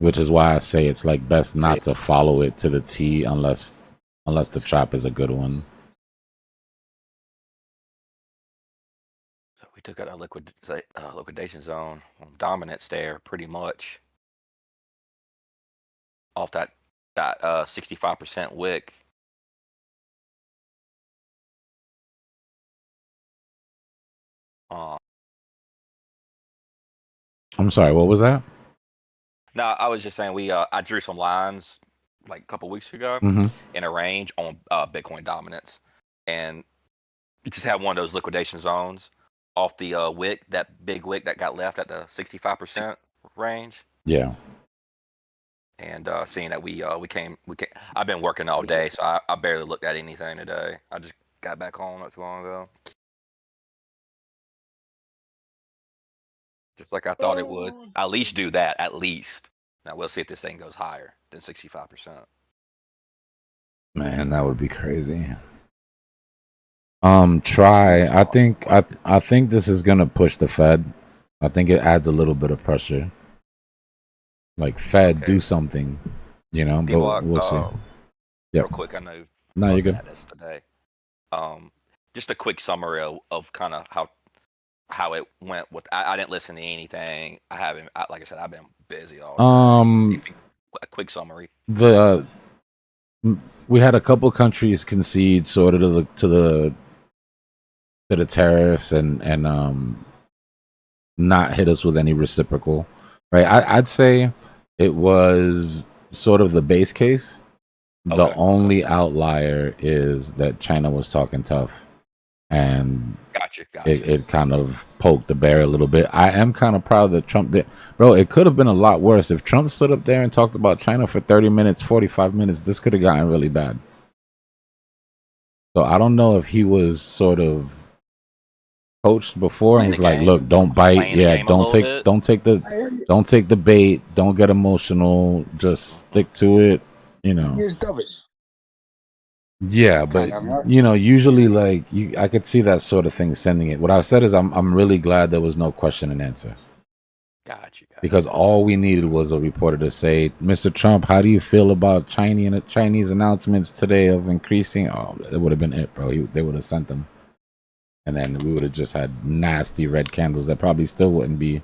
Which is why I say it's like best not to follow it to the T unless the trap is a good one. So we took out our liquidation zone, dominance there pretty much. Off that 65% wick. I'm sorry, what was that? No, I was just saying I drew some lines like a couple weeks ago Mm-hmm. in a range on Bitcoin dominance, and you just had one of those liquidation zones off the wick, that big wick that got left at the 65% range. Yeah. And seeing that we came, I've been working all day, so I barely looked at anything today. I just got back home not too long ago, just like I thought it would. At least do that, at least. Now we'll see if this thing goes higher than 65%. Man, that would be crazy. That's Try. just I all. think I think this is gonna push the Fed. I think it adds a little bit of pressure. Like Fed, do Okay. something, you know. But Dbloc, we'll see. Yep. real quick, I know you've No, you're looked good. at this today. Just a quick summary of kind of how it went with. I didn't listen to anything. I haven't. Like I said, I've been busy all day. If you, a quick summary. The we had a couple countries concede sort of to the tariffs and not hit us with any reciprocal, right? I'd say it was sort of the base case. The Okay. only outlier is that China was talking tough, and Gotcha. it kind of poked the bear a little bit. I am kind of proud that Trump did. Bro, it could have been a lot worse. If Trump stood up there and talked about China for 30 minutes, 45 minutes, this could have gotten really bad. So I don't know if he was sort of coached before and Playing the was like, game. "Look, don't bite. Playing the Yeah, game a little bit. don't take the bait. Don't get emotional. Just stick to it." You know. Yeah, but you know, usually like I could see that sort of thing sending it. What I said is, I'm really glad there was no question and answer. Gotcha. Because all we needed was a reporter to say, "Mr. Trump, how do you feel about Chinese announcements today of increasing?" Oh, it would have been it, bro. They would have sent them, and then we would have just had nasty red candles that probably still wouldn't be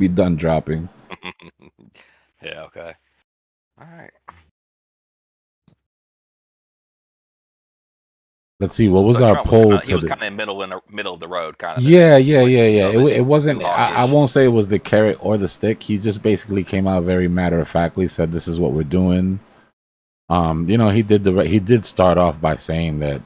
done dropping. Yeah. Okay. All right. Let's see, what was So our Trump was poll he was today? kind of middle of the road, kind of Yeah. wasn't It dovish, too wasn't. I hawkish. won't say it was the carrot or the stick. He just basically came out very matter of factly, said, "This is what we're doing." You know, he did start off by saying that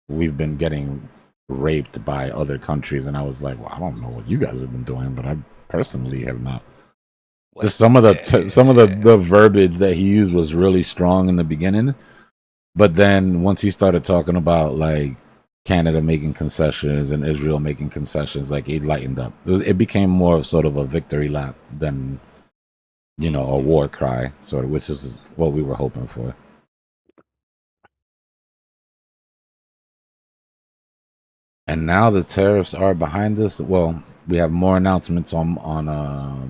we've been getting raped by other countries, and I was like, "Well, I don't know what you guys have been doing, but I personally have not." Just some of the verbiage that he used was really strong in the beginning, but then once he started talking about like Canada making concessions and Israel making concessions, like it lightened up. It became more of sort of a victory lap than, you know, a war cry, sort of, which is what we were hoping for. And now the tariffs are behind us. Well, we have more announcements on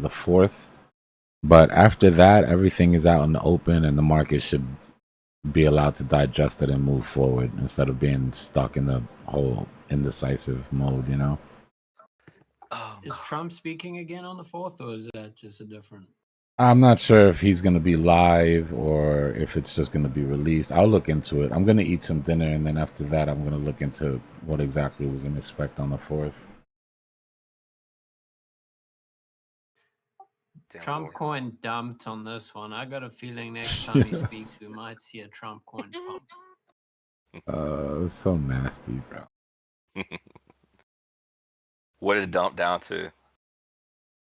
the 4th, but after that, everything is out in the open, and the market should be allowed to digest it and move forward instead of being stuck in the whole indecisive mode, you know? Is Trump speaking again on the 4th, or is that just a different? I'm not sure if he's going to be live or if it's just going to be released. I'll look into it. I'm going to eat some dinner, and then after that, I'm going to look into what exactly we can expect on the 4th. Trump coin dumped on this one. I got a feeling next time he speaks, we might see a Trump coin pump. It's so nasty, bro. What did it dump down to?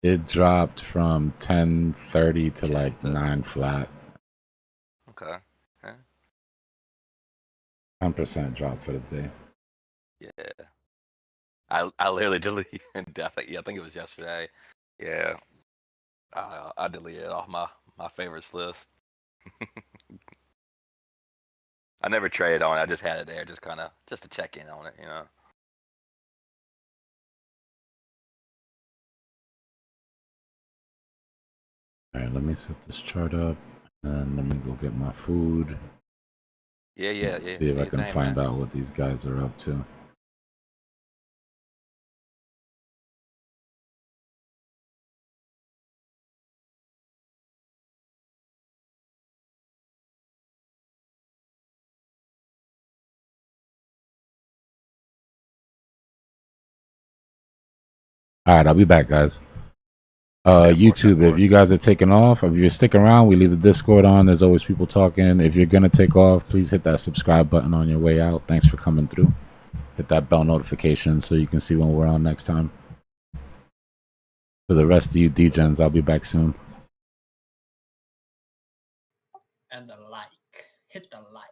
It dropped from 10.30 to like 9 flat. Okay. 10% drop for the day. Yeah. I literally deleted. I think it was yesterday. Yeah. I deleted it off my favorites list. I never traded on it. I just had it there, just to check in on it, you know. All right, let me set this chart up, and let me go get my food. Yeah. See if I can find out what these guys are up to. All right, I'll be back, guys. YouTube, if you guys are taking off, if you're sticking around, we leave the Discord on. There's always people talking. If you're gonna take off, please hit that subscribe button on your way out. Thanks for coming through. Hit that bell notification so you can see when we're on next time. For the rest of you DJs, I'll be back soon. And the like. Hit the like.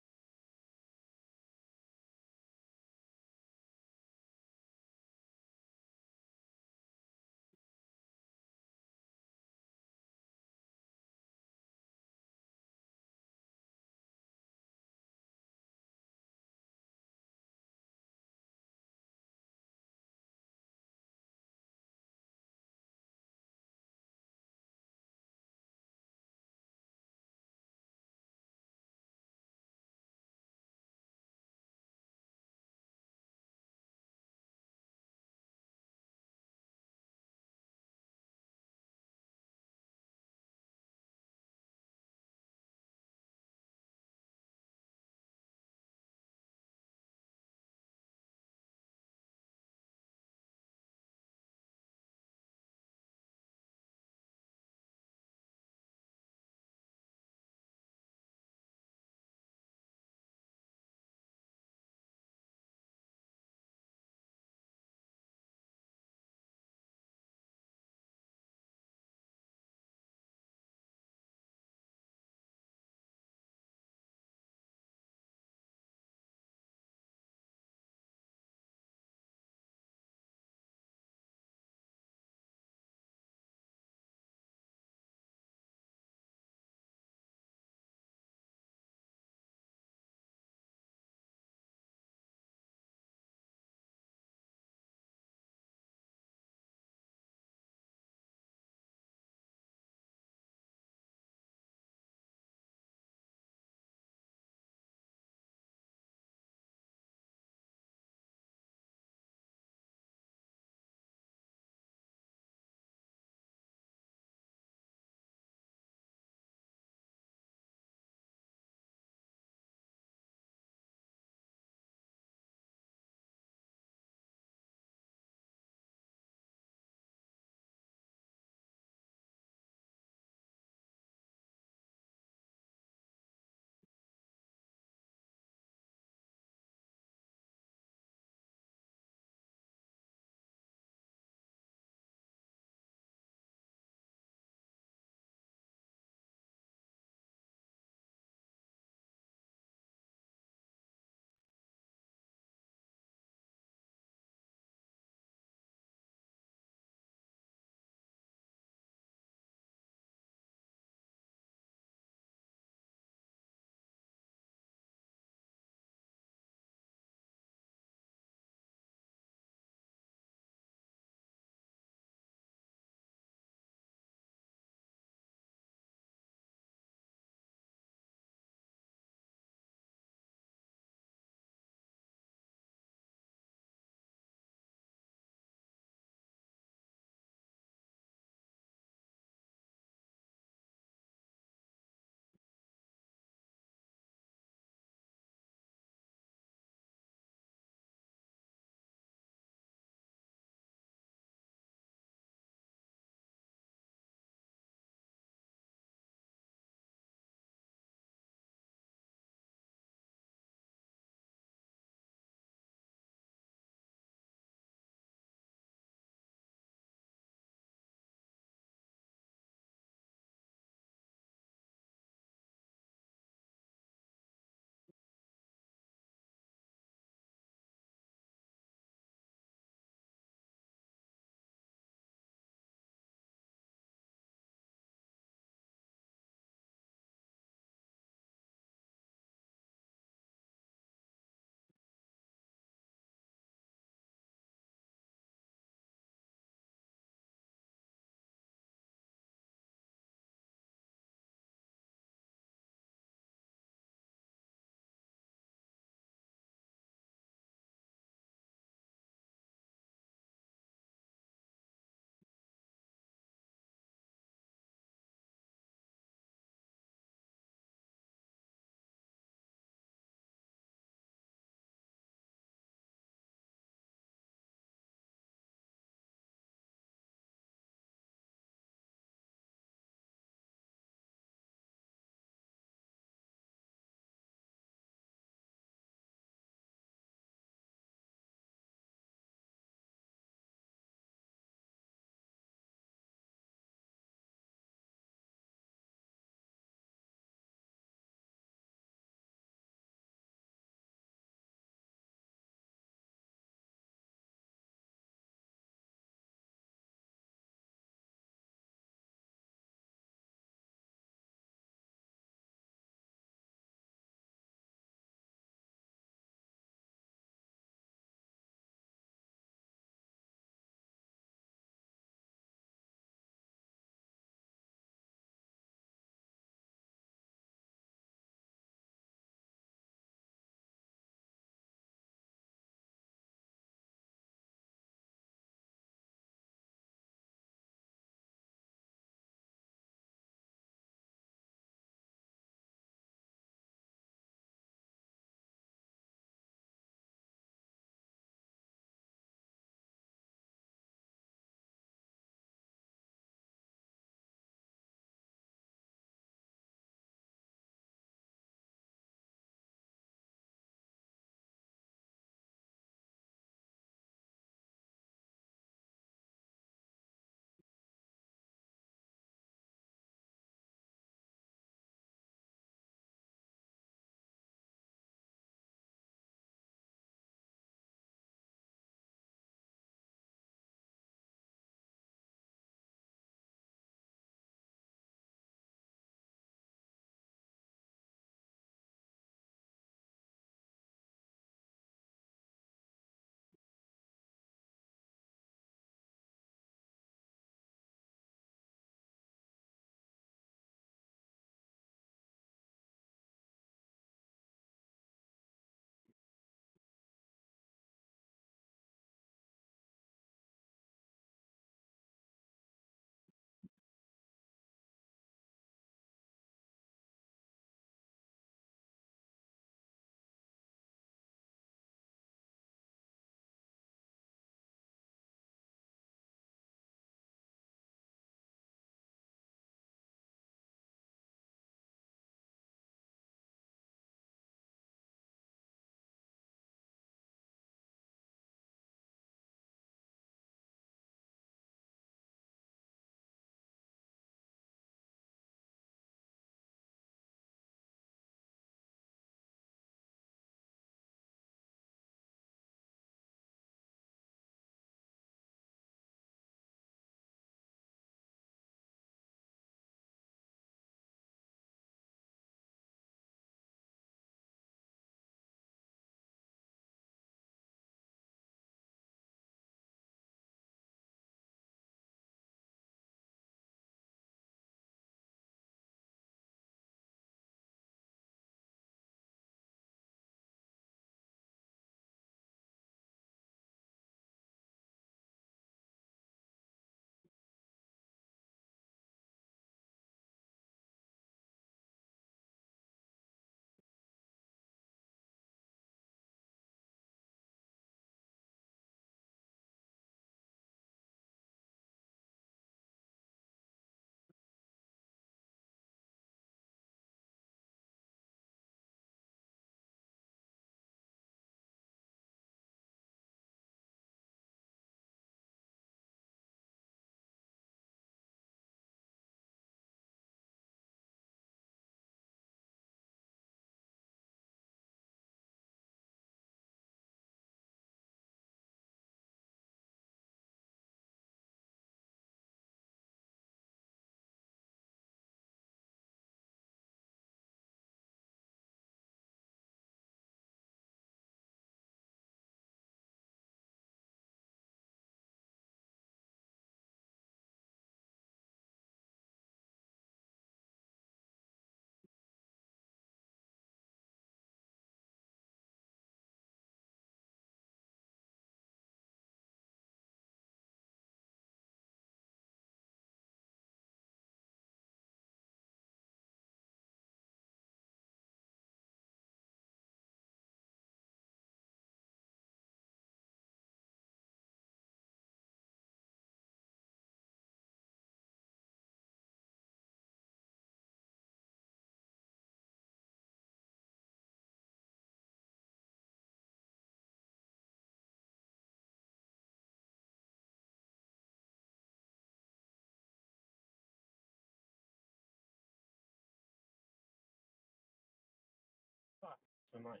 tonight.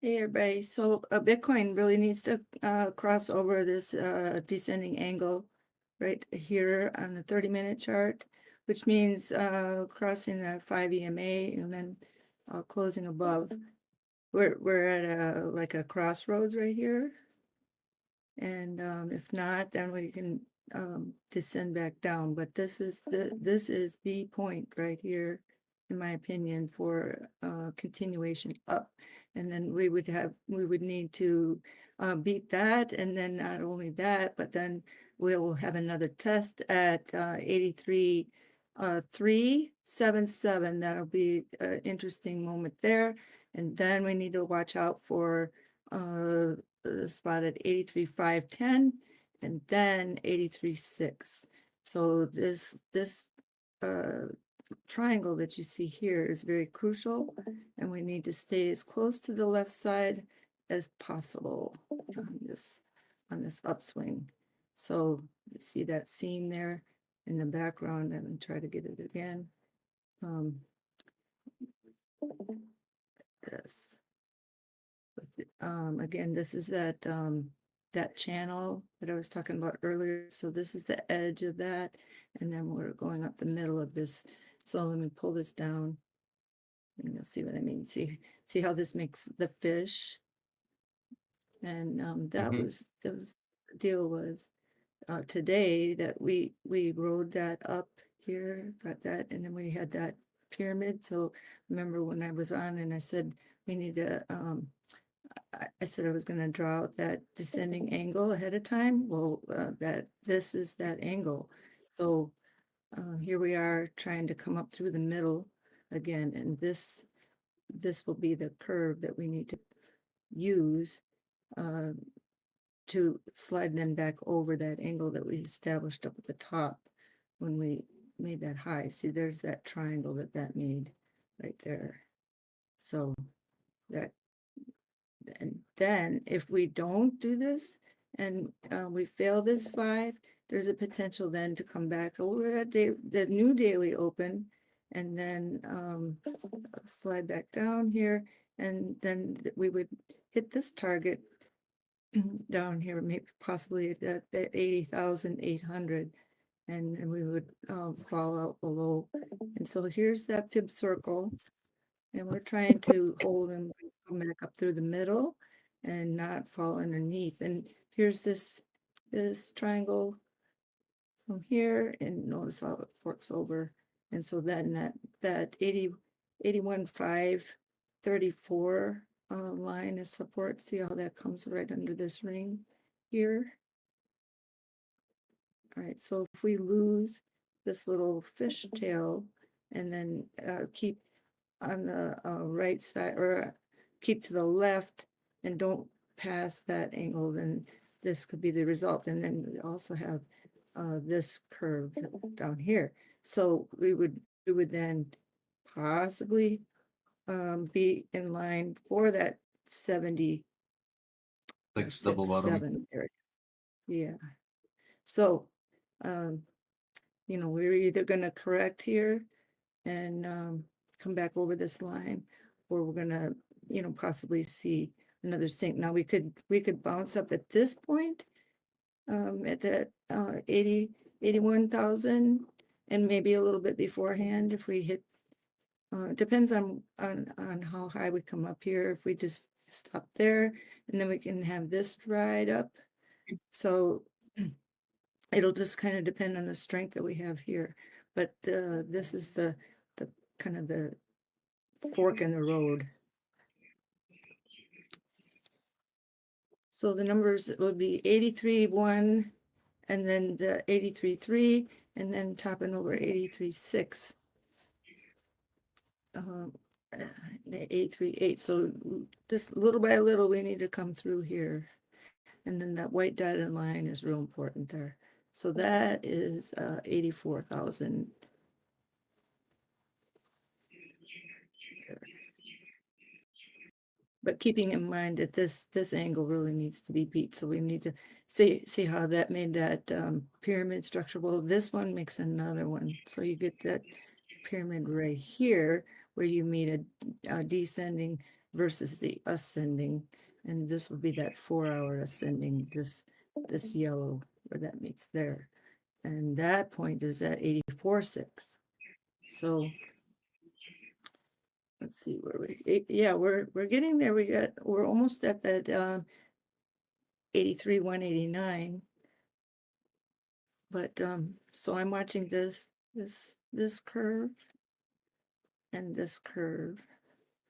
Hey everybody, so Bitcoin really needs to cross over this descending angle right here on the 30-minute chart, which means crossing the 5 EMA and then closing above. We're at like a crossroads right here, and if not, then we can descend back down. But this is the point right here, in my opinion, for continuation up. And then we would need to beat that, and then not only that, but then we'll have another test at 83.377. That'll be an interesting moment there. And then we need to watch out for the spot at 83.510 and then 83.6. So this triangle that you see here is very crucial, and we need to stay as close to the left side as possible on this upswing. So you see that seam there in the background. I'm going to try to get it again. This. Again, this is that channel that I was talking about earlier. So this is the edge of that, and then we're going up the middle of this. So let me pull this down, and you'll see what I mean. See how this makes the fish, and that was the deal was today that we rode that up here, got that, and then we had that pyramid. So remember when I was on and I said we need to I said I was going to draw out that descending angle ahead of time. Well, this is that angle. So here we are trying to come up through the middle again, and this will be the curve that we need to use to slide them back over that angle that we established up at the top when we made that high. See, there's that triangle that made right there. So that. And then if we don't do this and we fail this 5, there's a potential then to come back over at the new daily open and then slide back down here. And then we would hit this target down here, maybe possibly at 80,800. And we would fall out below. And so here's that fib circle. And we're trying to hold them, come back up through the middle and not fall underneath. And here's this triangle from here, and notice how it forks over. And so then that 81.534 line is support. See how that comes right under this ring here. All right, so if we lose this little fish tail and then keep on the right side, or keep to the left and don't pass that angle, then this could be the result. And then we also have this curve down here. So we would then possibly be in line for that 70. Like double bottom. 7 area. Yeah. So we're either going to correct here and come back over this line, or we're gonna, possibly see another sink. Now we could bounce up at this point, at that 81,000, and maybe a little bit beforehand if we hit. Depends on how high we come up here. If we just stop there, and then we can have this dried up. So it'll just kind of depend on the strength that we have here. But this is the kind of the fork in the road. So the numbers would be 83.1, and then the 83.3, and then topping over 83.6. 838. So just little by little, we need to come through here. And then that white dotted line is real important there. So that is 84,000. But keeping in mind that this angle really needs to be beat. So we need to see how that made that pyramid structure. Well, this one makes another one. So you get that pyramid right here where you meet a descending versus the ascending. And this would be that 4-hour ascending, this yellow where that meets there. And that point is at 84.6. So let's see where we're getting there. We're almost at that 83.189. But so I'm watching this curve and this curve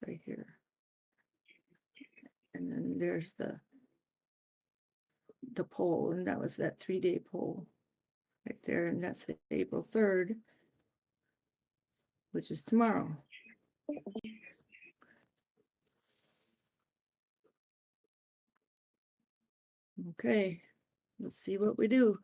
right here. And then there's the poll, and that was that 3-day poll right there, and that's April 3rd, which is tomorrow. Okay, let's see what we do.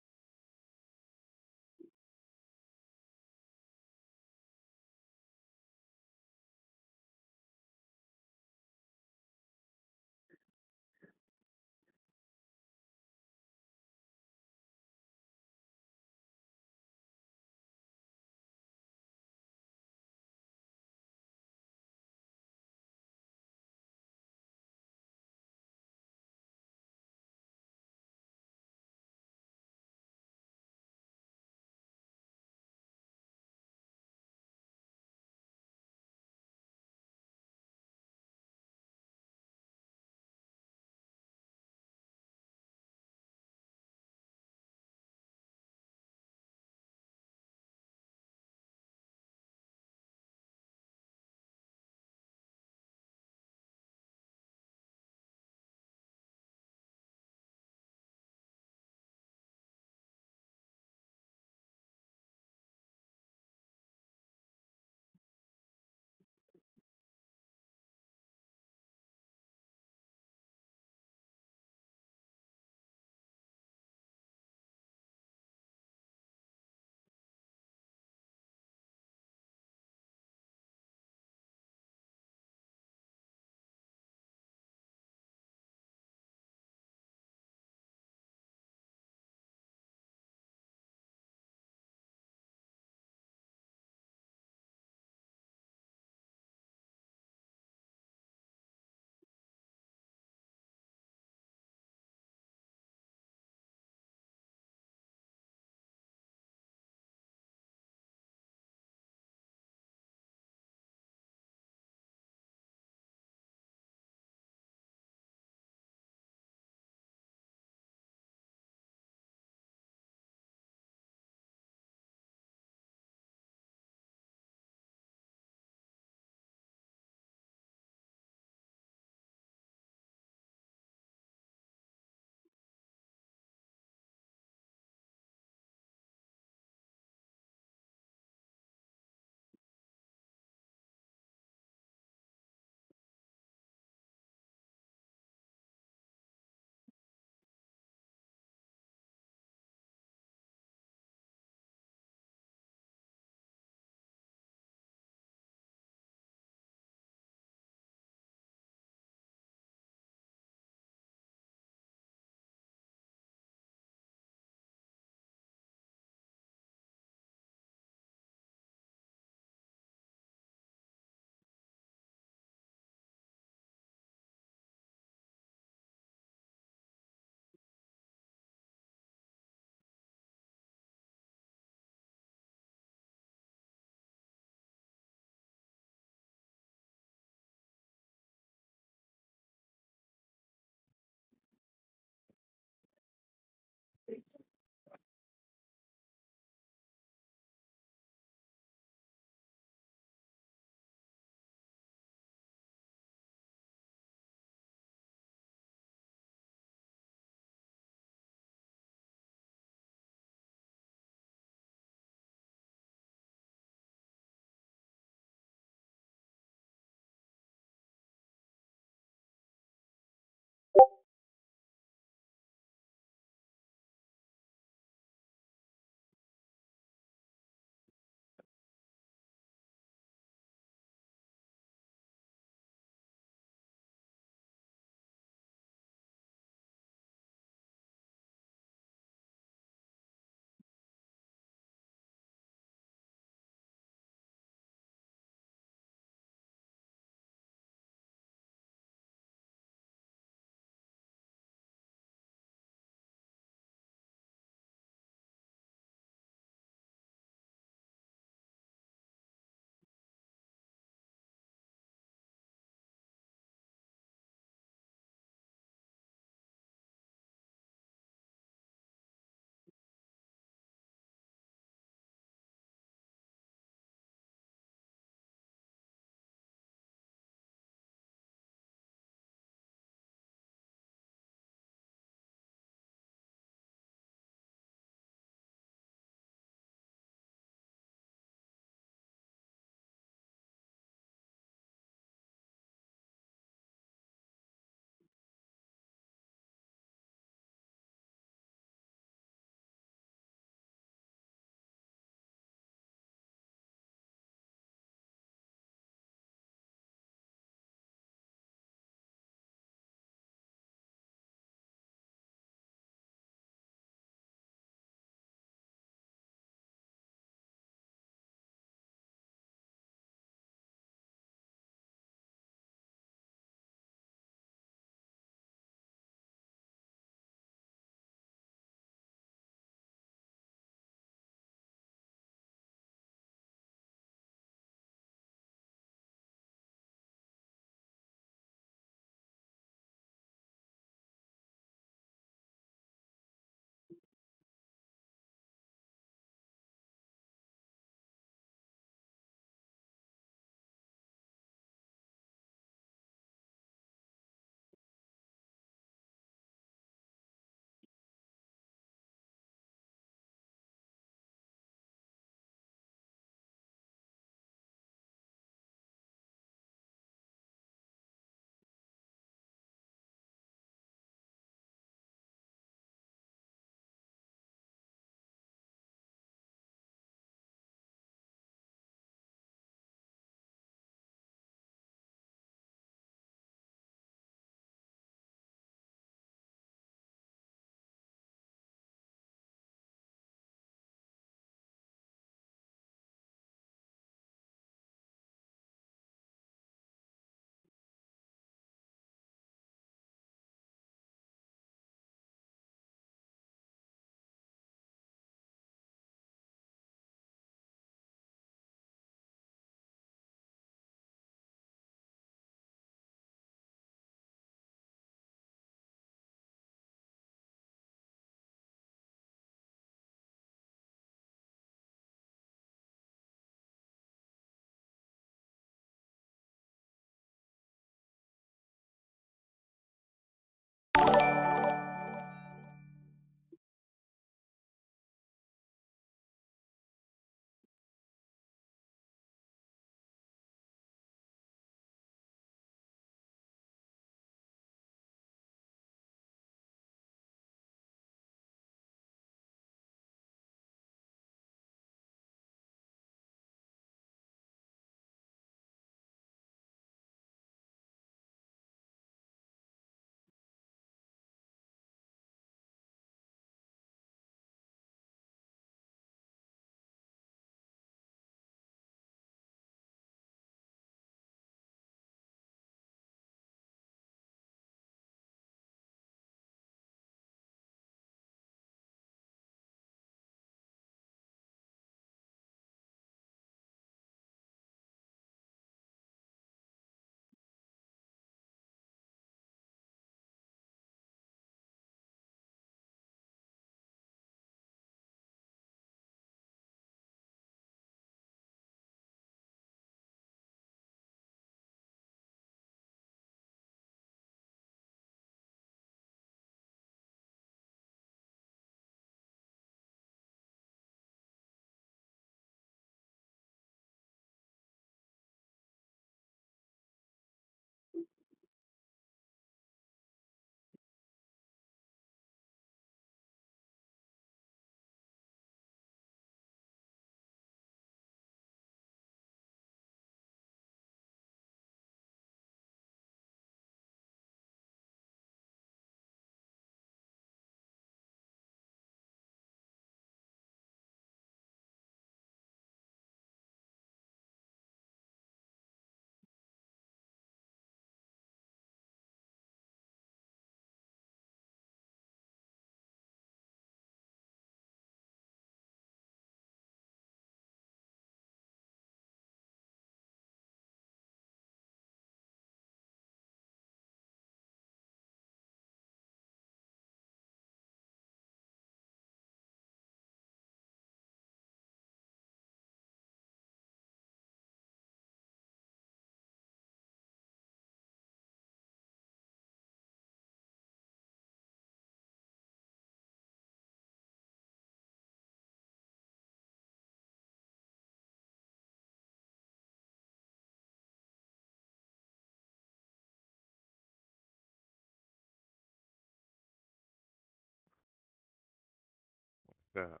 up?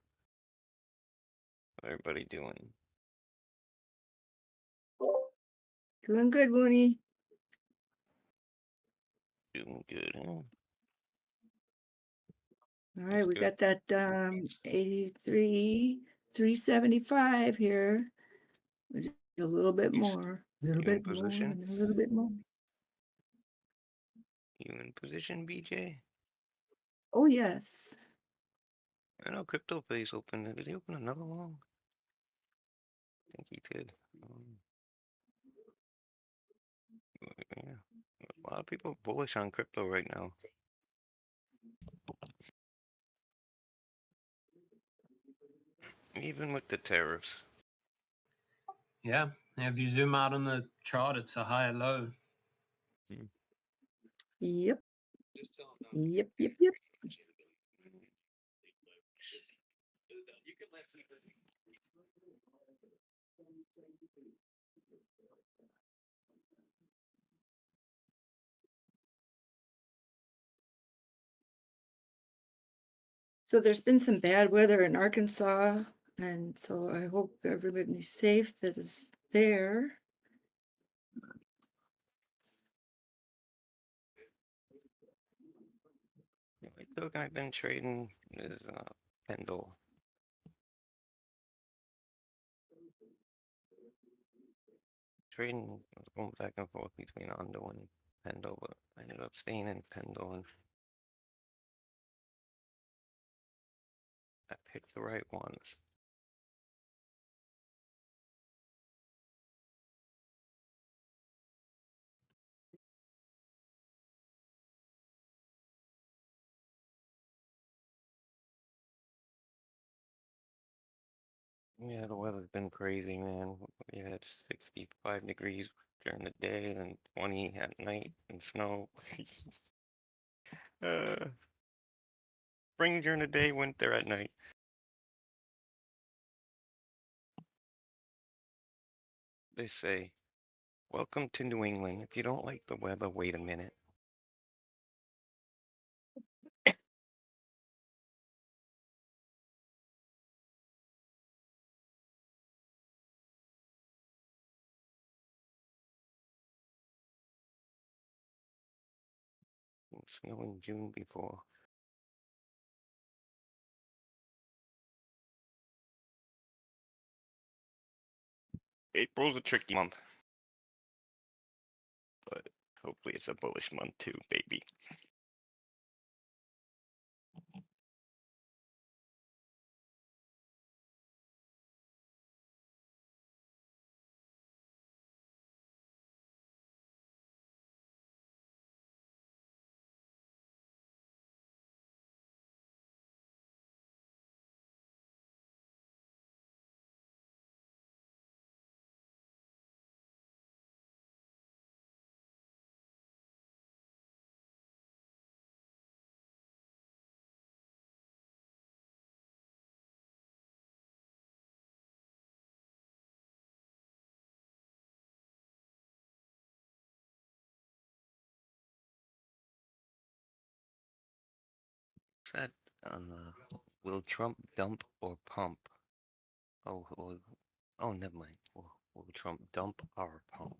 What everybody doing? Doing good, Mooney. Doing good, huh? All right, we got that 83, 375 here. Which is a little bit more, a little You in bit more, position? and a little bit more. You in position, BJ? Oh, yes. I know crypto pays open. Did he open another one? I think he did. Yeah. A lot of people are bullish on crypto right now. Even with the tariffs. Yeah, if you zoom out on the chart, it's a higher low. Yep. Yep, yep, yep. So there's been some bad weather in Arkansas, and so I hope everybody's safe that is there. The only token I've been trading is Pendle. Trading going back and forth between Ondo and Pendle, but I ended up staying in Pendle and I picked the right ones. Yeah, the weather's been crazy, man. We had 65 degrees during the day and 20 at night and snow. Spring during the day, winter at night. They say, welcome to New England. If you don't like the weather, wait a minute. It snowed in June before. April's a tricky month. But hopefully it's a bullish month too, baby. Said, will Trump dump or pump? Oh, never mind. Will Trump dump or pump?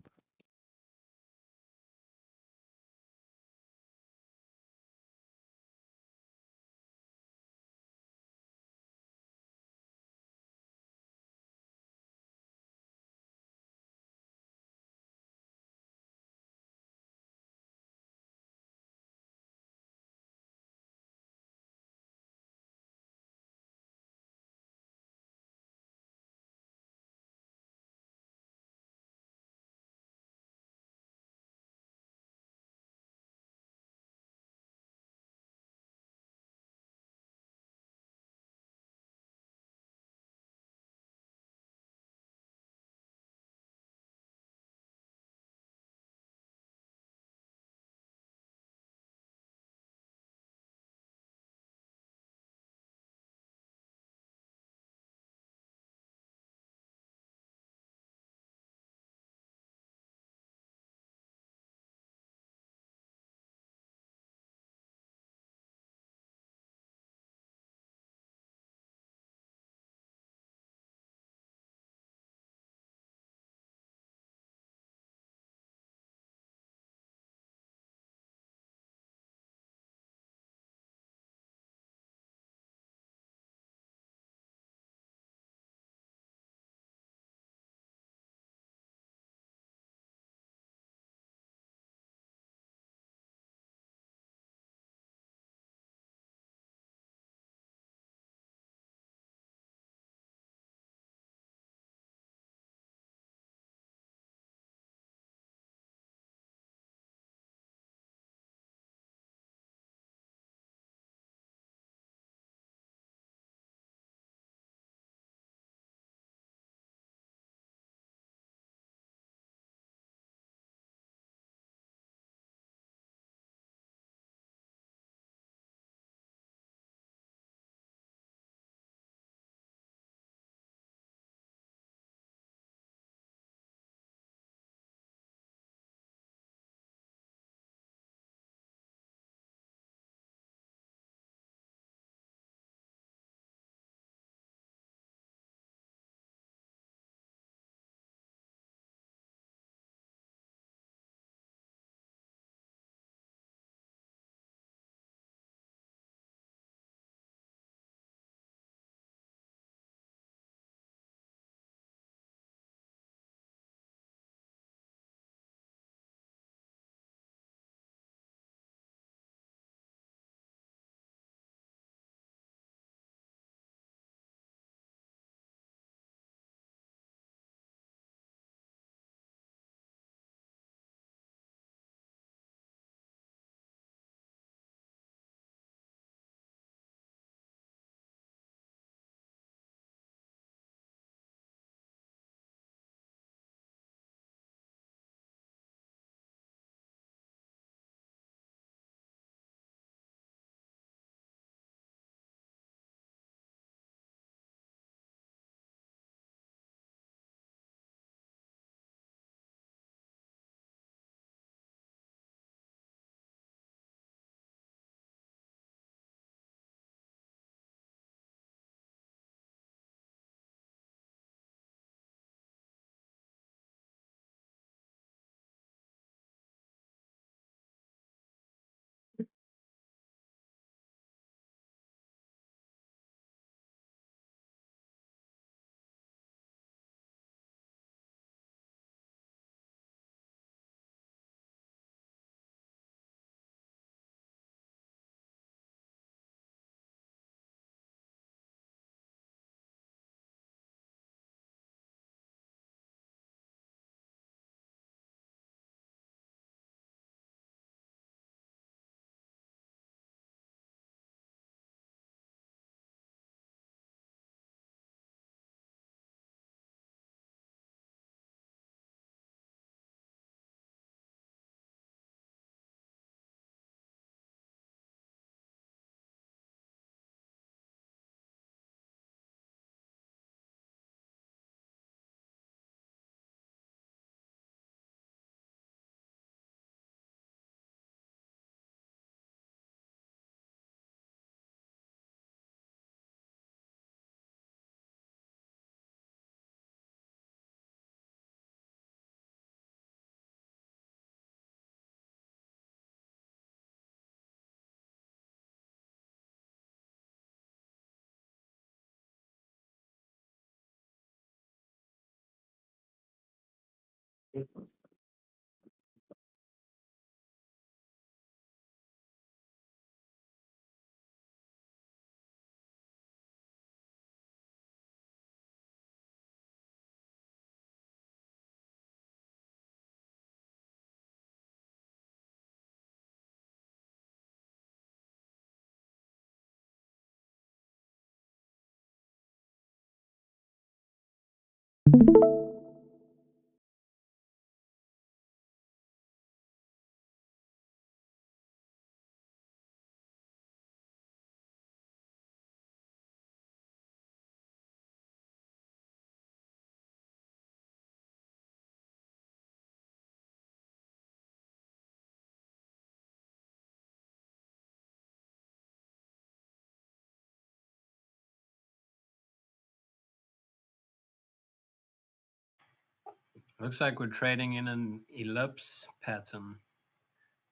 Looks like we're trading in an ellipse pattern,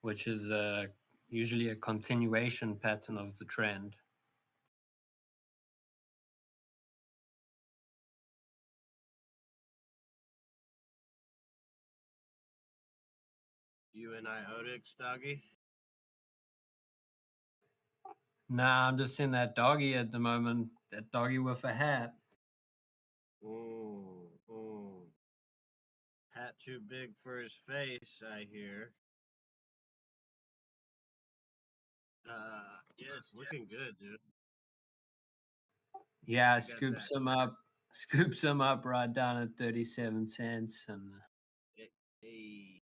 which is usually a continuation pattern of the trend. You and IOTX, doggy? Nah, I'm just in that doggy at the moment. That doggy with a hat. Hat too big for his face, I hear. Yeah, it's looking good, dude. Yeah, You got scoops that. them up. Scoops them up right down at 37 cents, Hey.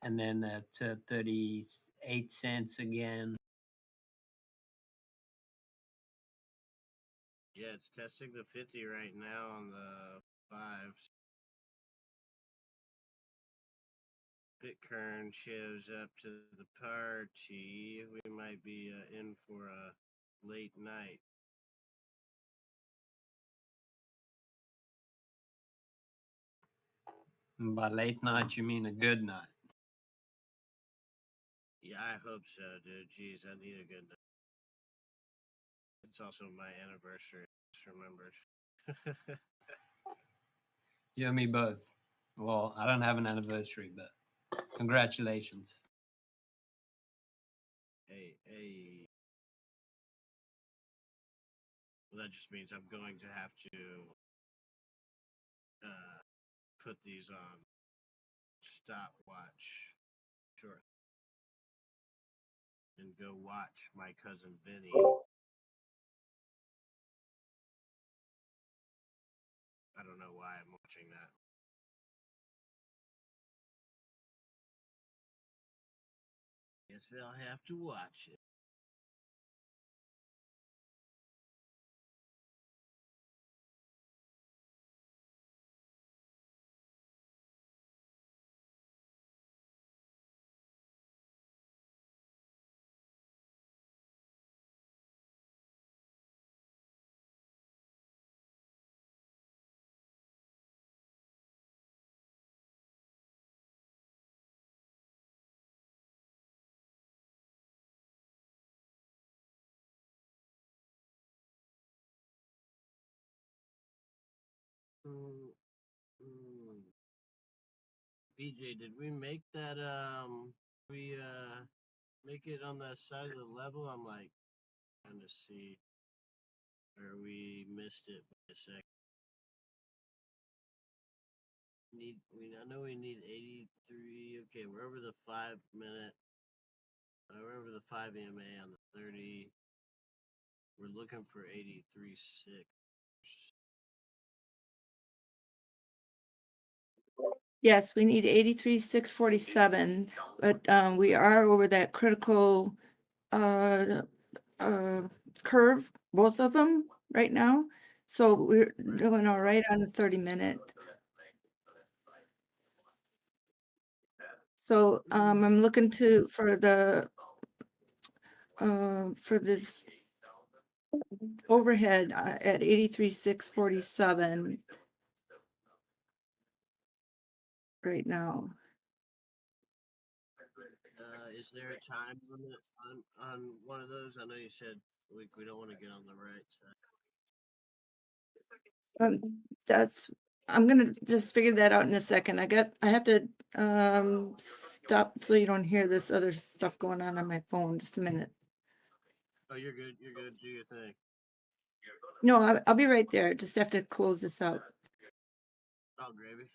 and then at 38 cents again. Yeah, it's testing the 50 right now on the fives. Bitcoin shows up to the party. We might be in for a late night. And by late night, you mean a good night. Yeah, I hope so, dude. Jeez, I need a good night. It's also my anniversary. Just remembered. You and me both. Well, I don't have an anniversary, but congratulations. Hey. Well, that just means I'm going to have to put these on stopwatch short and go watch my cousin Vinny. I don't know why I'm watching that. Guess I'll have to watch it. BJ, did we make that we make it on that side of the level? I'm like trying to see, or we missed it by a second. I know we need 83. Okay, we're over the 5 minute. We're over the 5 EMA on the 30. We're looking for 83.6. Yes, we need 83,647, but we are over that critical curve, both of them right now. So we're doing all right on the 30-minute. So I'm looking for this overhead at 83,647 right now. Is there a time limit on one of those? I know you said we don't want to get on the right side. That's I'm gonna just figure that out in a second. I have to stop so you don't hear this other stuff going on my phone. Just a minute. Oh, you're good. You're good. Do your thing. No, I'll be right there. Just have to close this out. Oh, gravy.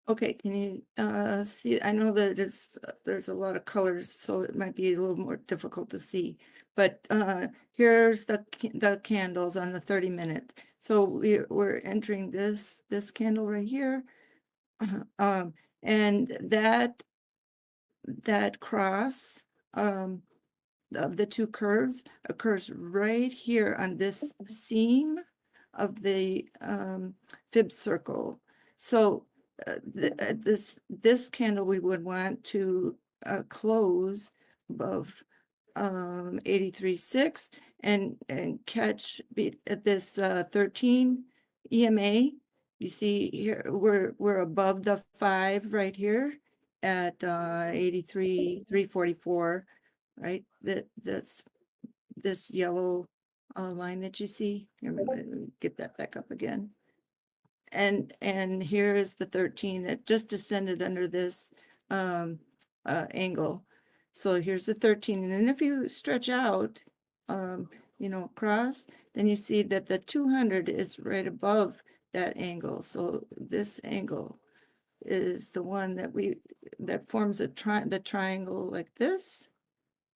Okay, can you see? I know that there's a lot of colors, so it might be a little more difficult to see. But here's the candles on the 30-minute. So we're entering this candle right here, and that cross of the two curves occurs right here on this seam of the fib circle. So this candle we would want to close above 83.6 and catch at this 13 EMA. You see here we're above the 5 right here at 83.344, right? That's this yellow line that you see. Here, let me get that back up again. And here is the 13 that just descended under this angle. So here's the 13, and then if you stretch out, you know, across, then you see that the 200 is right above that angle. So this angle is the one that forms the triangle like this,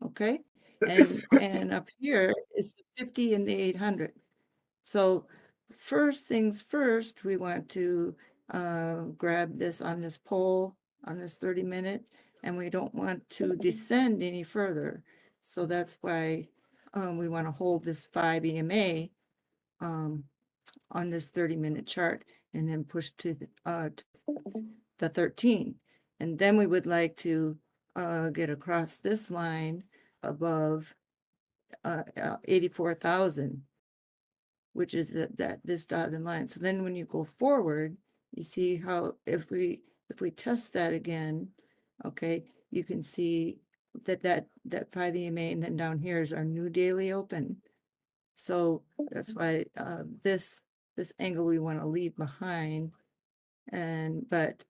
okay? And up here is the 50 and the 800. So first things first, we want to grab this on this pole on this 30-minute, and we don't want to descend any further. So that's why we want to hold this 5 EMA on this 30-minute chart and then push to the 13. And then we would like to get across this line above 84,000, which is this dotted line. So then when you go forward, you see how if we test that again, okay, you can see that 5 EMA, and then down here is our new daily open. So that's why this angle we want to leave behind, but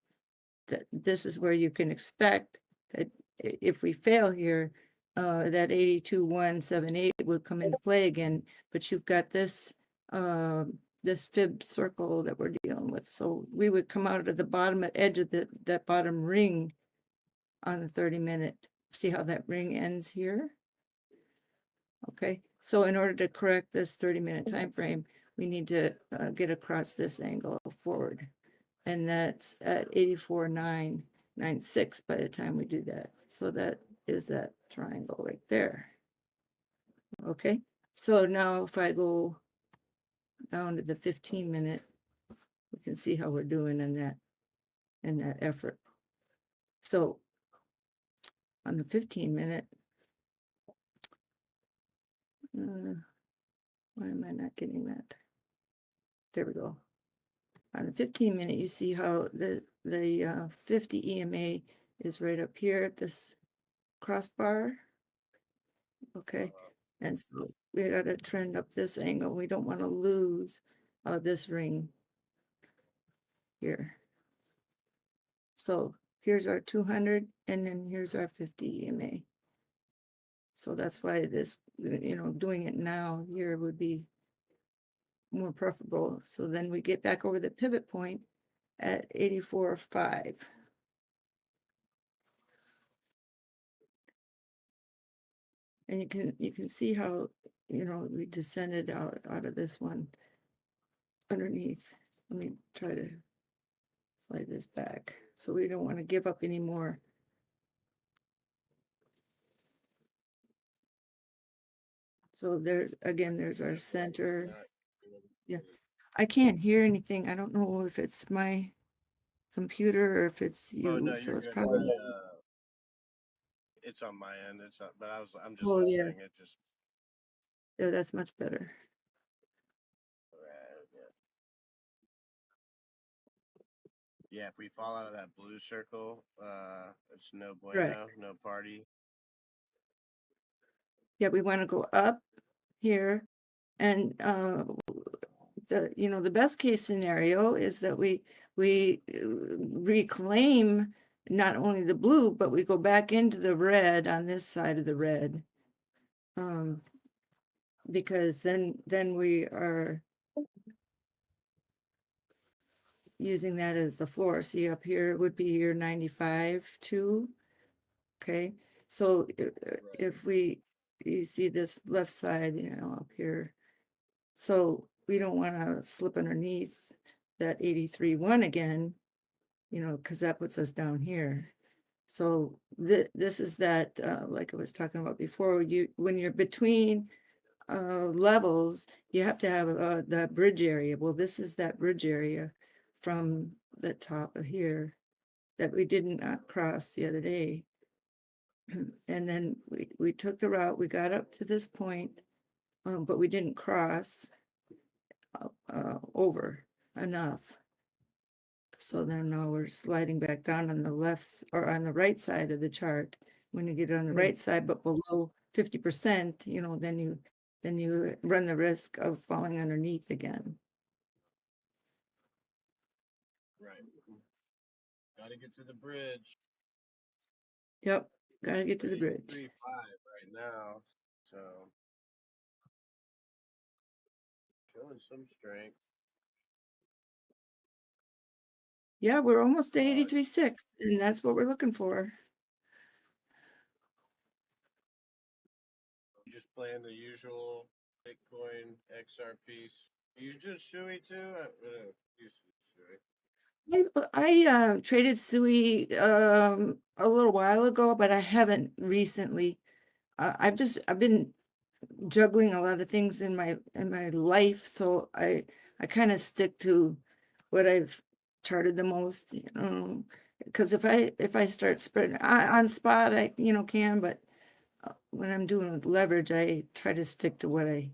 this is where you can expect that if we fail here, that 82.178 would come into play again. But you've got this this fib circle that we're dealing with. So we would come out of the bottom edge of that bottom ring on the 30-minute. See how that ring ends here? Okay, so in order to correct this 30-minute time frame, we need to get across this angle forward. And that's at 84.996 by the time we do that. So that is that triangle right there. Okay, so now if I go down to the 15-minute, we can see how we're doing in that effort. So on the 15-minute, why am I not getting that? There we go. On the 15-minute, you see how the 50 EMA is right up here at this crossbar. Okay, and so we got to trend up this angle. We don't want to lose this ring here. So here's our 200, and then here's our 50 EMA. So that's why this, you know, doing it now here would be more preferable. So then we get back over the pivot point at 84.5. And you can see how, you know, we descended out of this one underneath. Let me try to slide this back. So we don't want to give up any more. So there's, again, there's our center. Yeah, I can't hear anything. I don't know if it's my computer or if it's Oh you. no, So you're it's good. probably. It's on my end. It's not, but I'm just Oh yeah, listening. It just yeah, that's much better. yeah. If we fall out of that blue circle, it's no Right. bueno, no party. Yeah, we want to go up here, and the, you know, the best case scenario is that we reclaim not only the blue, but we go back into the red on this side of the red. Because then we are using that as the floor. See, up here would be your 95 too. Okay, so if you see this left side, you know, up here, so we don't want to slip underneath that 83.1 again, you know, because that puts us down here. So this is that, like I was talking about before, when you're between levels, you have to have that bridge area. Well, this is that bridge area from the top of here that we did not cross the other day. And then we took the route, we got up to this point, but we didn't cross over enough. So then now we're sliding back down on the left or on the right side of the chart. When you get on the right side, but below 50%, you know, then you run the risk of falling underneath again. Right. Got to get to the bridge. Yep, gotta get to the bridge. 3.5 right now, so showing some strength. Yeah, we're almost to 83.6, and that's what we're looking for. Just playing the usual Bitcoin XR piece. You just Sui too? I traded Sui a little while ago, but I haven't recently. I've been juggling a lot of things in my life, so I kind of stick to what I've charted the most, you know, because if I start spreading on spot, I, you know, can, but when I'm doing leverage, I try to stick to what I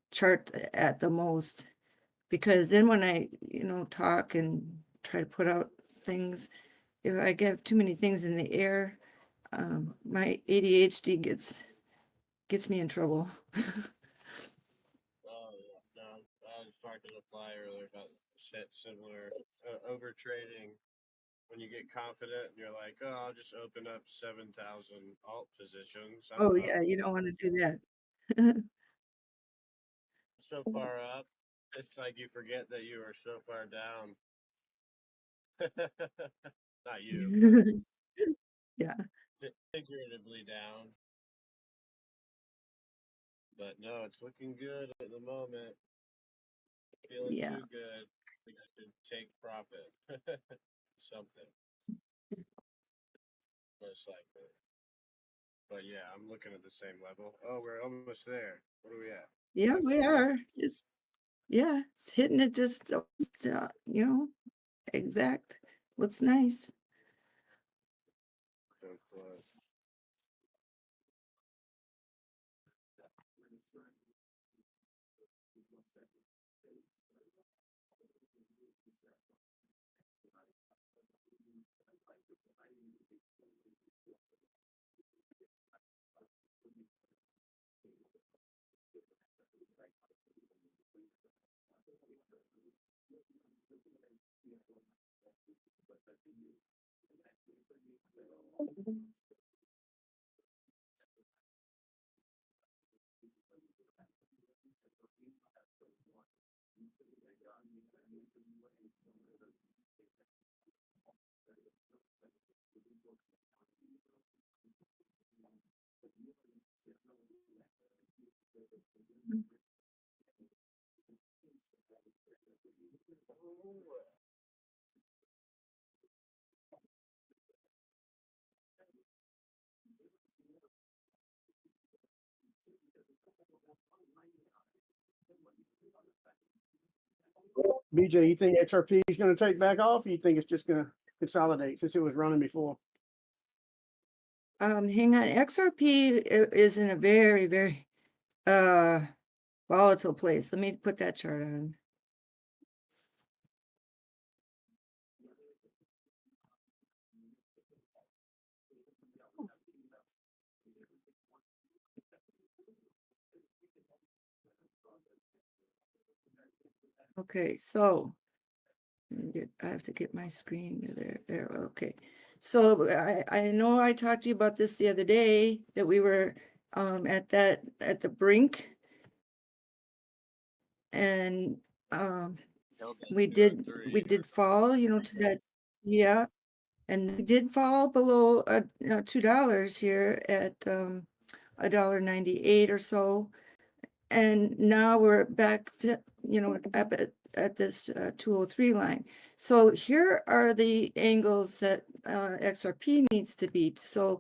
chart at the most, because then when I, you know, talk and try to put out things, if I get too many things in the air, my ADHD gets me in trouble. Oh yeah, no. I was talking to Fly earlier about similar over trading. When you get confident, you're like, oh, I'll just open up 7,000 alt positions. Oh yeah, you don't want to do that. So far up, it's like you forget that you are so far down. Not you, Yeah. but figuratively down. But no, it's looking good at the moment. Feeling Yeah. too good. I think I should take profit. Something. Most likely. But yeah, I'm looking at the same level. Oh, we're almost there. What are we at? Yeah, we 520? are. It's hitting it just, you know, exact. Looks nice. So close. BJ, you think XRP is going to take back off, or you think it's just going to consolidate since it was running before? Hang on. XRP is in a very, very volatile place. Let me put that chart on. Okay, so I have to get my screen there. Okay. So I know I talked to you about this the other day, that we were at the brink, and we did fall, you know, to that, yeah, and we did fall below $2 here at $1.98 or so, and now we're back to, you know, up at this 203 line. So here are the angles that XRP needs to beat. So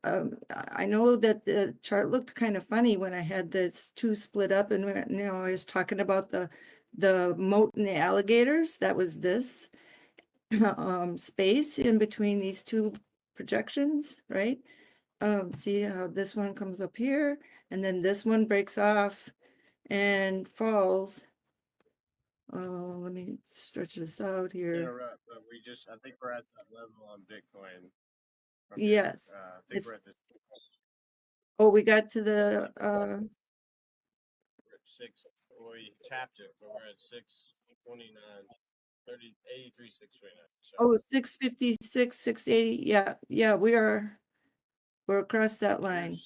I know that the chart looked kind of funny when I had this two split up, and you know, I was talking about the moat and the alligators. That was this space in between these two projections, right? See how this one comes up here, and then this one breaks off and falls. Let me stretch this out here. Interrupt, but I think we're at that level on Bitcoin. Yes. I think we're at the. Oh, we got to the we're at 6. We tapped it, but we're at 629, 83, 629. oh, 656, 680. Yeah, we're across that line.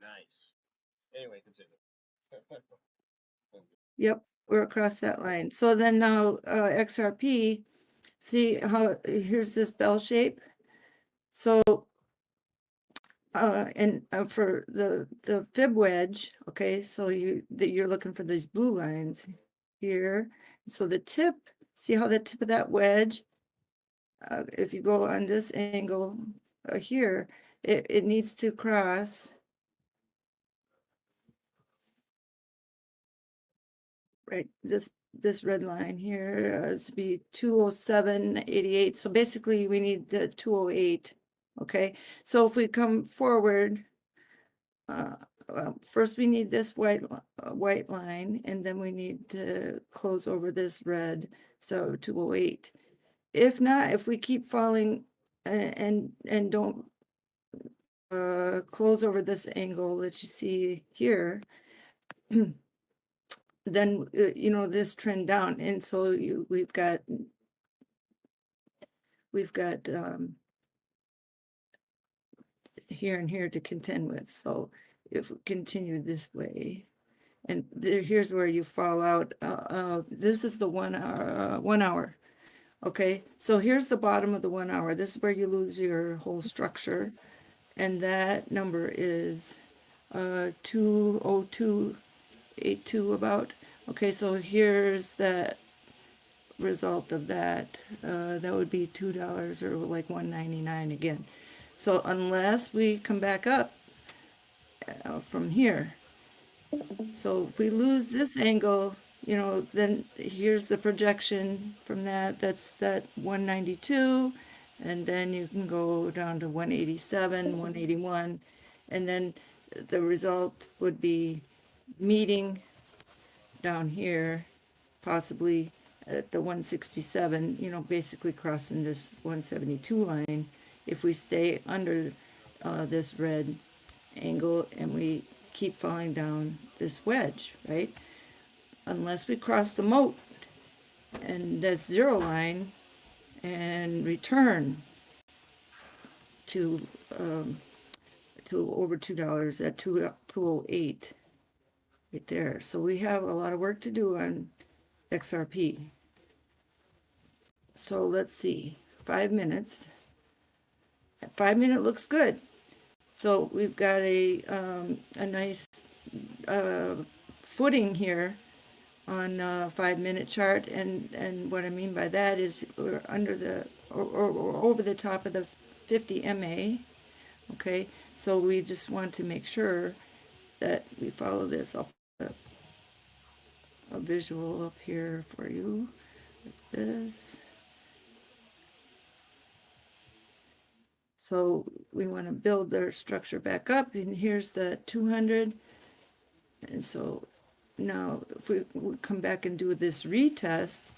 Nice. Anyway, continue. Yep, we're across that line. So then now XRP, see how here's this bell shape. So and for the fib wedge, okay, so you're looking for these blue lines here. So the tip, see how the tip of that wedge, if you go on this angle here, it needs to cross right this red line here to be 207.88. So basically we need the 208. Okay, so if we come forward, well, first we need this white line, and then we need to close over this red, so 208. If not, if we keep falling and don't close over this angle that you see here, then you know, this trend down, and so we've got here and here to contend with. So if we continue this way, and here's where you fall out. This is the 1 hour, 1 hour. Okay, so here's the bottom of the 1 hour. This is where you lose your whole structure, and that number is 202.82 about. Okay, so here's that result of that. That would be $2 or like $1.99 again. So unless we come back up from here, so if we lose this angle, you know, then here's the projection from that. That's that 192, and then you can go down to 187, 181, and then the result would be meeting down here, possibly at the 167, you know, basically crossing this 172 line. If we stay under this red angle and we keep falling down this wedge, right? Unless we cross the moat and that zero line and return to over $2 at 208 right there. So we have a lot of work to do on XRP. So let's see, 5 minutes. 5 minute looks good. So we've got a nice footing here on 5-minute chart, and what I mean by that is we're under the or over the top of the 50 MA. Okay, so we just want to make sure that we follow this. I'll put a visual up here for you, like this. So we want to build their structure back up, and here's the 200. And so now if we come back and do this retest,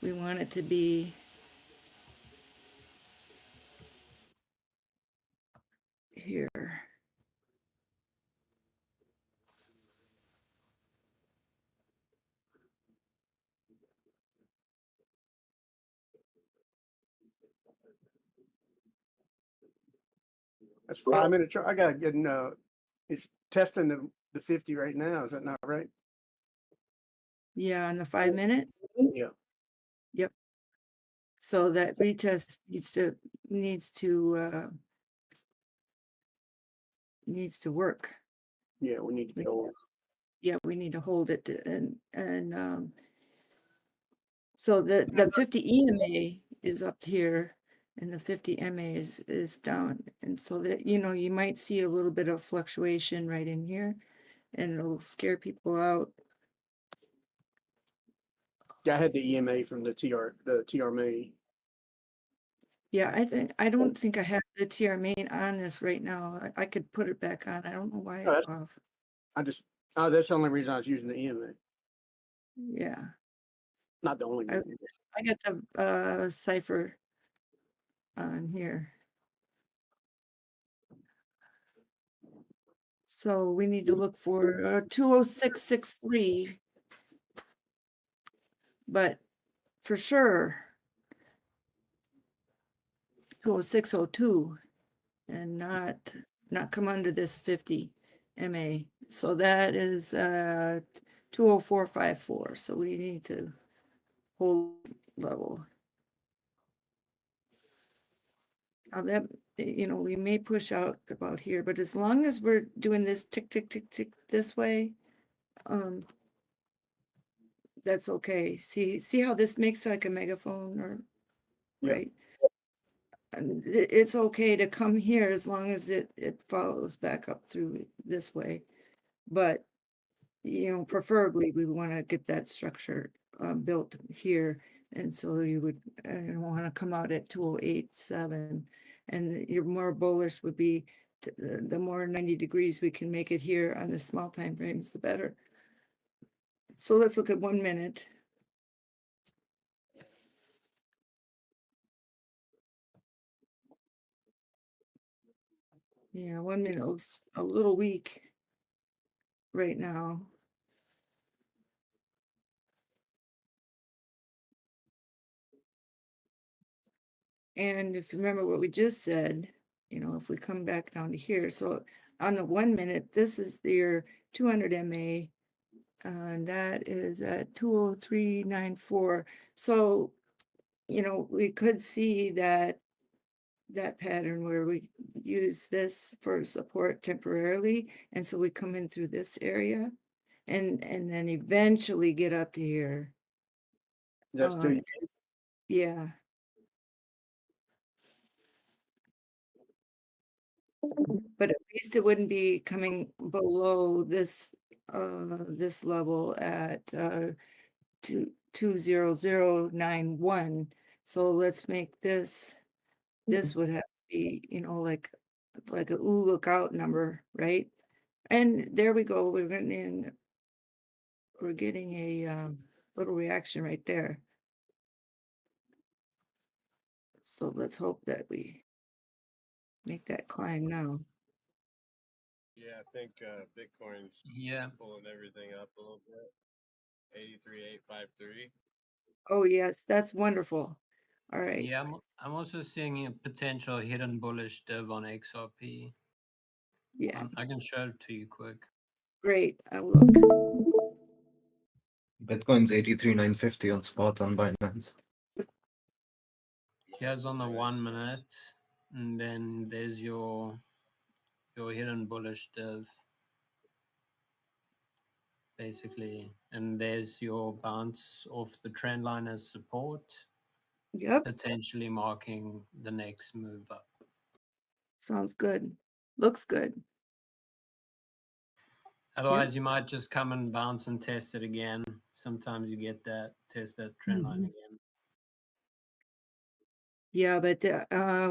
we want it to be here. That's 5-minute chart. I gotta get it's testing the 50 right now. Is that not right? Yeah, on the 5-minute. Yeah. Yep. So that retest needs to work. Yeah, we need to go. Yeah, we need to hold it and so the 50 EMA is up here and the 50 MA is down, and so that you might see a little bit of fluctuation right in here, and it'll scare people out. Yeah, I had the EMA from the TR main. Yeah, I don't think I have the TR main on this right now. I could put it back on. I don't know why it's off. That's the only reason I was using the EMA. Yeah. Not the only reason. I got the Cypher on here. So we need to look for 20663, but for sure 20602, and not come under this 50 MA. So that is 20454. So we need to hold level. Now that we may push out about here, but as long as we're doing this tick tick tick tick this way, that's okay. See how this makes like a megaphone, or right? And it's okay to come here as long as it follows back up through this way, but preferably we want to get that structure built here, and so you would want to come out at 2087, and your more bullish would be the more 90 degrees we can make it here on the small time frames, the better. So let's look at 1 minute. Yeah, 1 minute looks a little weak right now. And if you remember what we just said, if we come back down to here, so on the 1 minute, this is your 200 MA, and that is at 20394. So, we could see that pattern where we use this for support temporarily, and so we come in through this area, and then eventually get up to here. That's too. Yeah. But at least it wouldn't be coming below this level at 20091. So let's make this would have to be like a ooh, look out number, right? And there we go. We're getting a little reaction right there. So let's hope that we make that climb now. Yeah, I think Bitcoin's pulling everything up a little bit. 83,853. Oh yes, that's wonderful. All right. Yeah, I'm also seeing a potential hidden bullish div on XRP. Yeah. I can show it to you quick. Great. I'll look. Bitcoin's 83,950 on spot on Binance. Here's on the 1 minute, and then there's your hidden bullish div. basically. And there's your bounce off the trend line as support, Yep, potentially marking the next move up. sounds good. Looks good. Otherwise, you might just come and bounce and test it again. Sometimes you get that, test that trend line Mhm. again. Yeah, but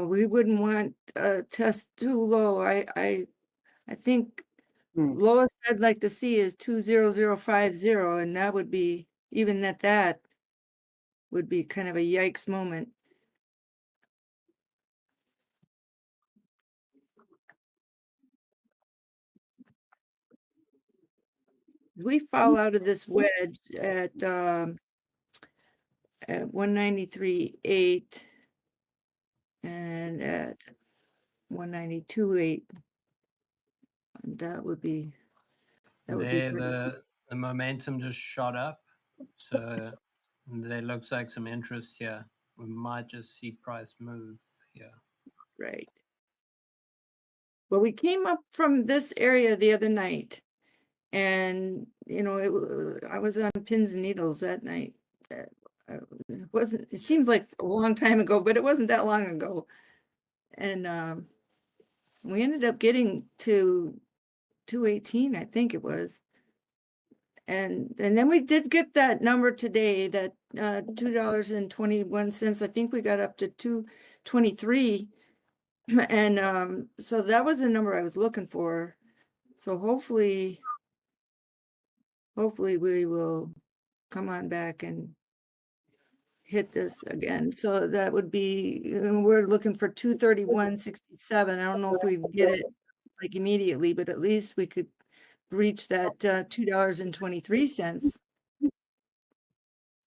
we wouldn't want test too low. I think lowest I'd like to see is 20050, and that would be even that would be kind of a yikes moment. We fall out of this wedge at 193.8 and at 192.8. That would be There, pretty. the momentum just shot up. So there looks like some interest here. We might just see price move here. Right. Well, we came up from this area the other night, and you know, I was on pins and needles that night. It wasn't. It seems like a long time ago, but it wasn't that long ago. And we ended up getting to 218, I think it was. And then we did get that number today, that $2.21. I think we got up to 223. And so that was the number I was looking for. So hopefully we will come on back and hit this again. So that would be, we're looking for 231.67. I don't know if we get it like immediately, but at least we could reach that $2.23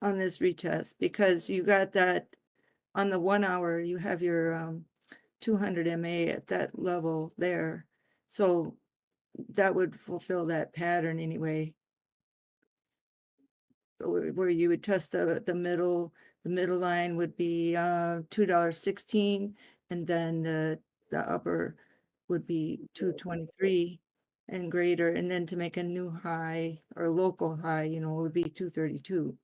on this retest, because you got that on the 1 hour, you have your 200 MA at that level there. So that would fulfill that pattern anyway, where you would test the middle line would be $2.16, and then the upper would be 223 and greater, and then to make a new high or local high, you know, would be 232.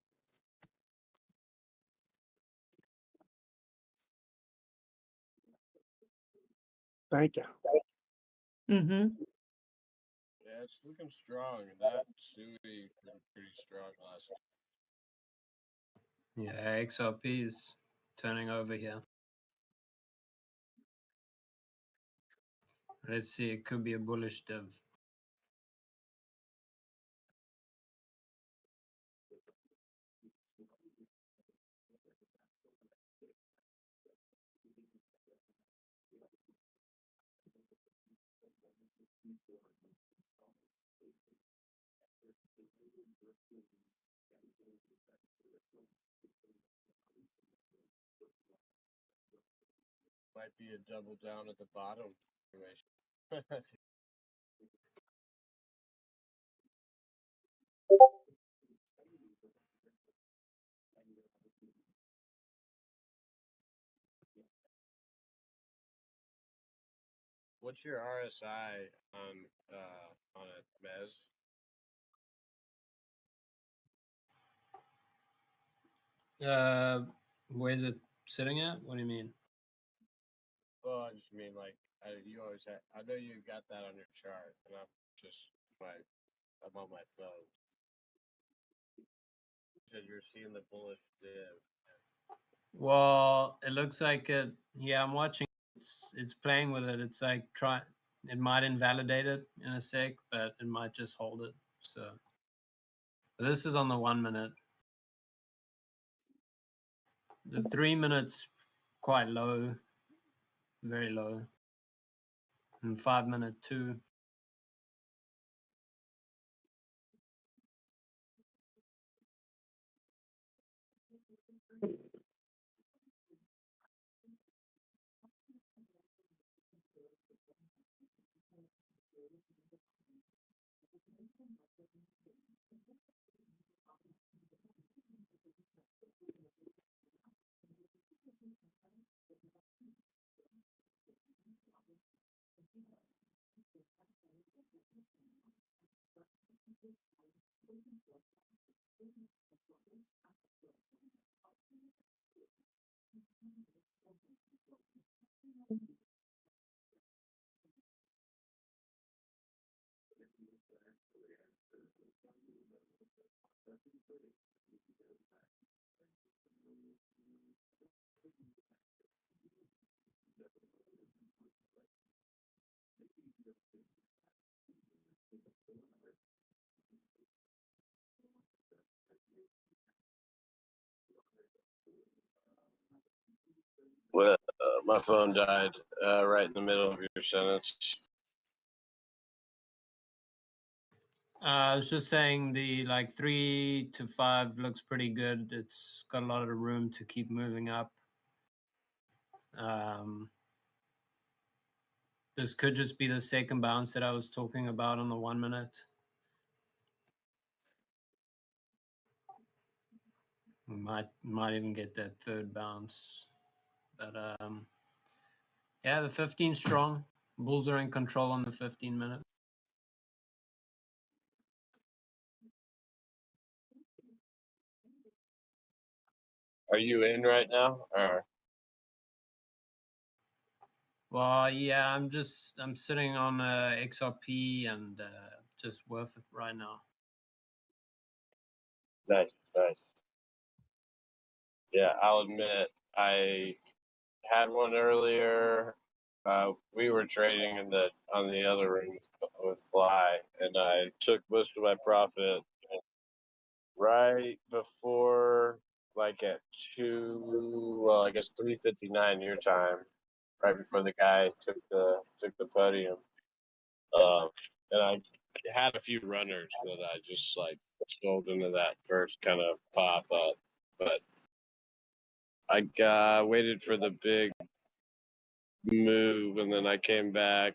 Thank you. Mm-hmm. Yeah, it's looking strong. That Sui been pretty strong last week. Yeah, XRP is turning over here. Let's see, it could be a bullish div. Might be a double down at the bottom situation. What's your RSI on a Mez? Where's it sitting at? What do you mean? Well, I just mean like you always have. I know you got that on your chart, and I'm on my phone. You said you're seeing the bullish div. Well, it looks like it. Yeah, I'm watching. It's playing with it. It's like it might invalidate it in a sec, but it might just hold it. So but this is on the 1 minute. The 3 minutes quite low, very low. And 5 minute too. Well, my phone died right in the middle of your sentence. I was just saying the like 3 to 5 looks pretty good. It's got a lot of room to keep moving up. This could just be the second bounce that I was talking about on the 1 minute. We might even get that third bounce. But yeah, the 15 strong. Bulls are in control on the 15 minute. Are you in right now? Or Well, yeah, I'm sitting on XRP and just worth it right now. nice. Yeah, I'll admit I had one earlier. We were trading on the other room with Fly, and I took most of my profit right before, like at 3:59 your time, right before the guy took the podium. And I had a few runners that I just like sold into that first kind of pop up, but I waited for the big move, and then I came back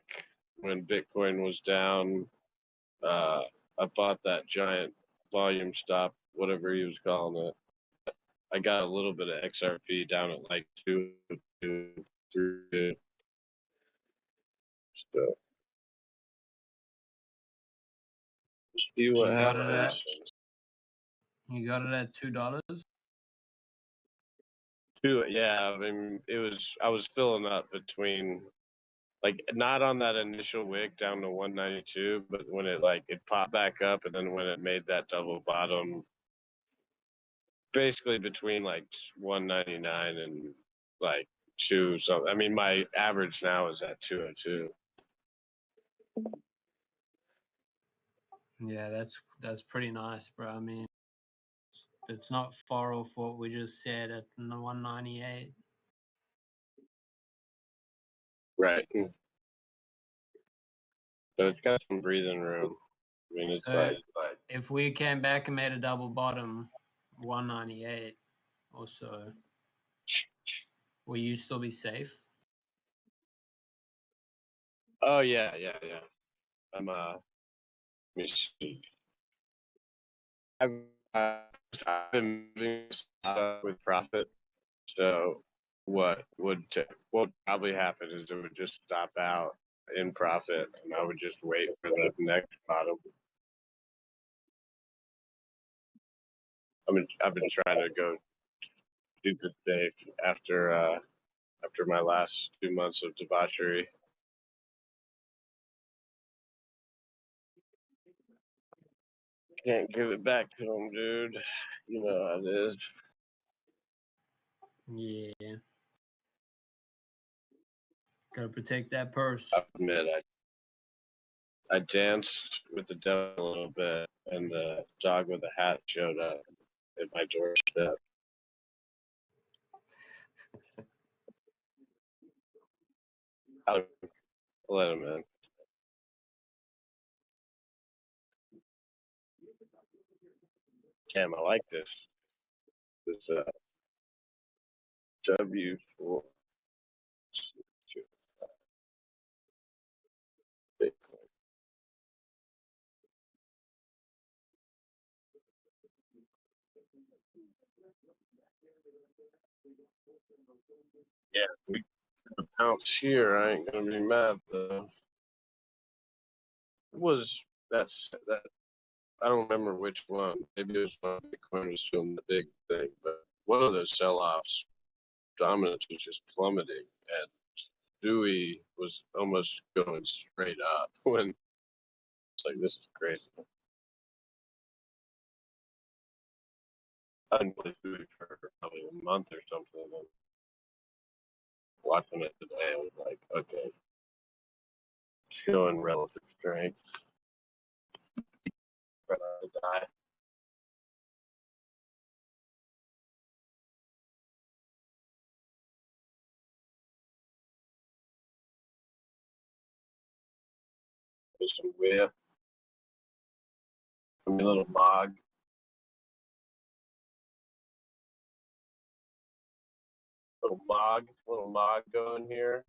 when Bitcoin was down. I bought that giant volume stop, whatever he was calling it. I got a little bit of XRP down at like 2, 3. So see what happens. You got it at $2? Yeah, I mean, I was filling up between, like, not on that initial wick down to 192, but when it popped back up, and then when it made that double bottom, basically between like 199 and like 2. So I mean, my average now is at 202. Yeah, that's pretty nice, bro. I mean, it's not far off what we just said at 198. Right. So it's got some breathing room. I mean, it's So if we came back and made a double bottom, 198 or so, will you still be safe? Oh yeah. I'm let me see. I've been moving with profit. So what would probably happen is it would just stop out in profit, and I would just wait for the next bottom. I've been trying to go super safe after my last 2 months of debauchery. Can't give it back to them, dude. You know how it is. Yeah. Gotta protect that purse. I admit I danced with the devil a little bit, and the dog with the hat showed up at my doorstep. I'll let him in. Cam, I like this W4 Bitcoin. Yeah, we bounce here. I ain't gonna be mad though. Was that I don't remember which one. Maybe it was when Bitcoin was doing the big thing, but one of those sell-offs, dominance was just plummeting, and Dewey was almost going straight up when it's like, this is crazy. I didn't play Dewey for probably a month or something, and watching it today, I was like, okay, showing relative strength. But I die. There's some whip. A little log. Little log going here.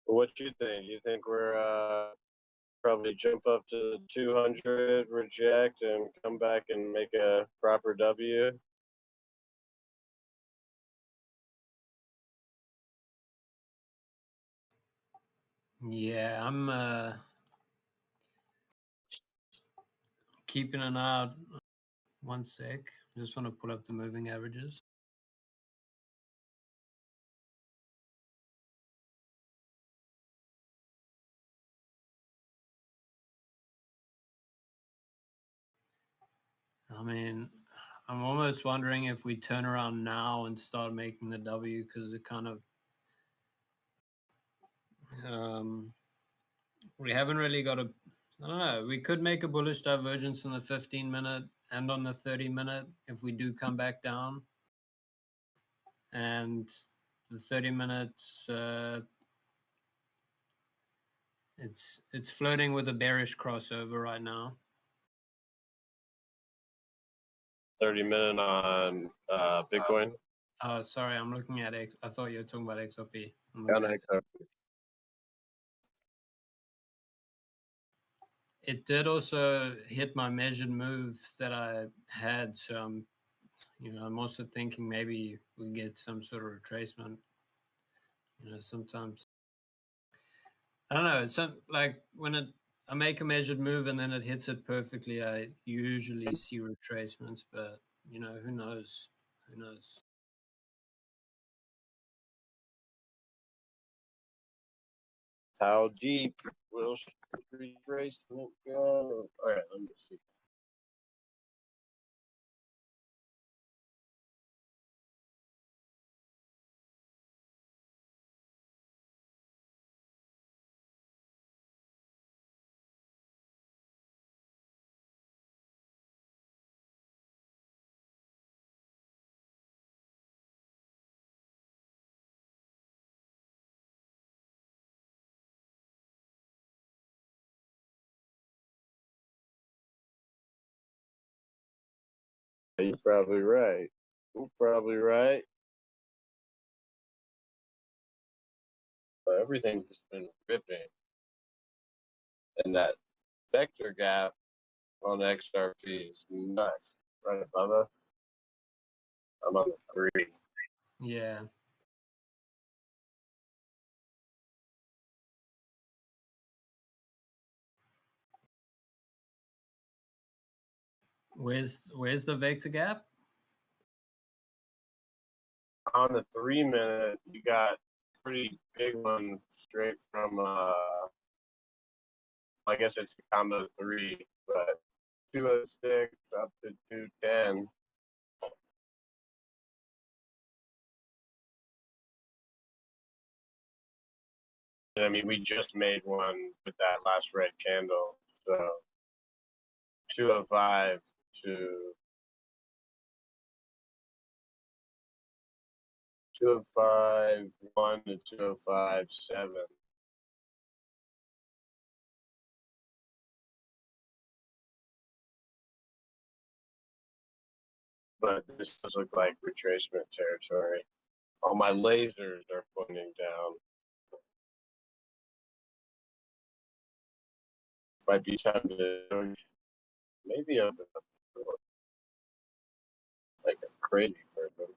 What you think? You think we're probably jump up to 200, reject, and come back and make a proper W? Yeah, I'm keeping an eye out. One sec. Just want to pull up the moving averages. I mean, I'm almost wondering if we turn around now and start making the W, because it kind of we haven't really got a, I don't know, we could make a bullish divergence in the 15-minute and on the 30-minute if we do come back down. And the 30 minutes, it's flirting with a bearish crossover right now. 30-minute on Bitcoin. Sorry, I'm looking at X. I thought you were talking about XRP. On XRP. It did also hit my measured move that I had, so I'm also thinking maybe we get some sort of retracement. Sometimes I don't know. Some like when I make a measured move and then it hits it perfectly, I usually see retracements, but who knows? Who knows? How deep will retracement go? All right, let me see. You're probably right. You're probably right. But everything's just been ripping. And that vector gap on XRP is nuts. Right above us. I'm on the 3. Yeah. Where's the vector gap? On the 3-minute, you got pretty big one straight from I guess it's the combo 3, but 206 up to 210. And I mean, we just made one with that last red candle. So 205 to 205.1 to 205.7. But this does look like retracement territory. All my lasers are pointing down. Might be time to maybe open up the door like a crazy person.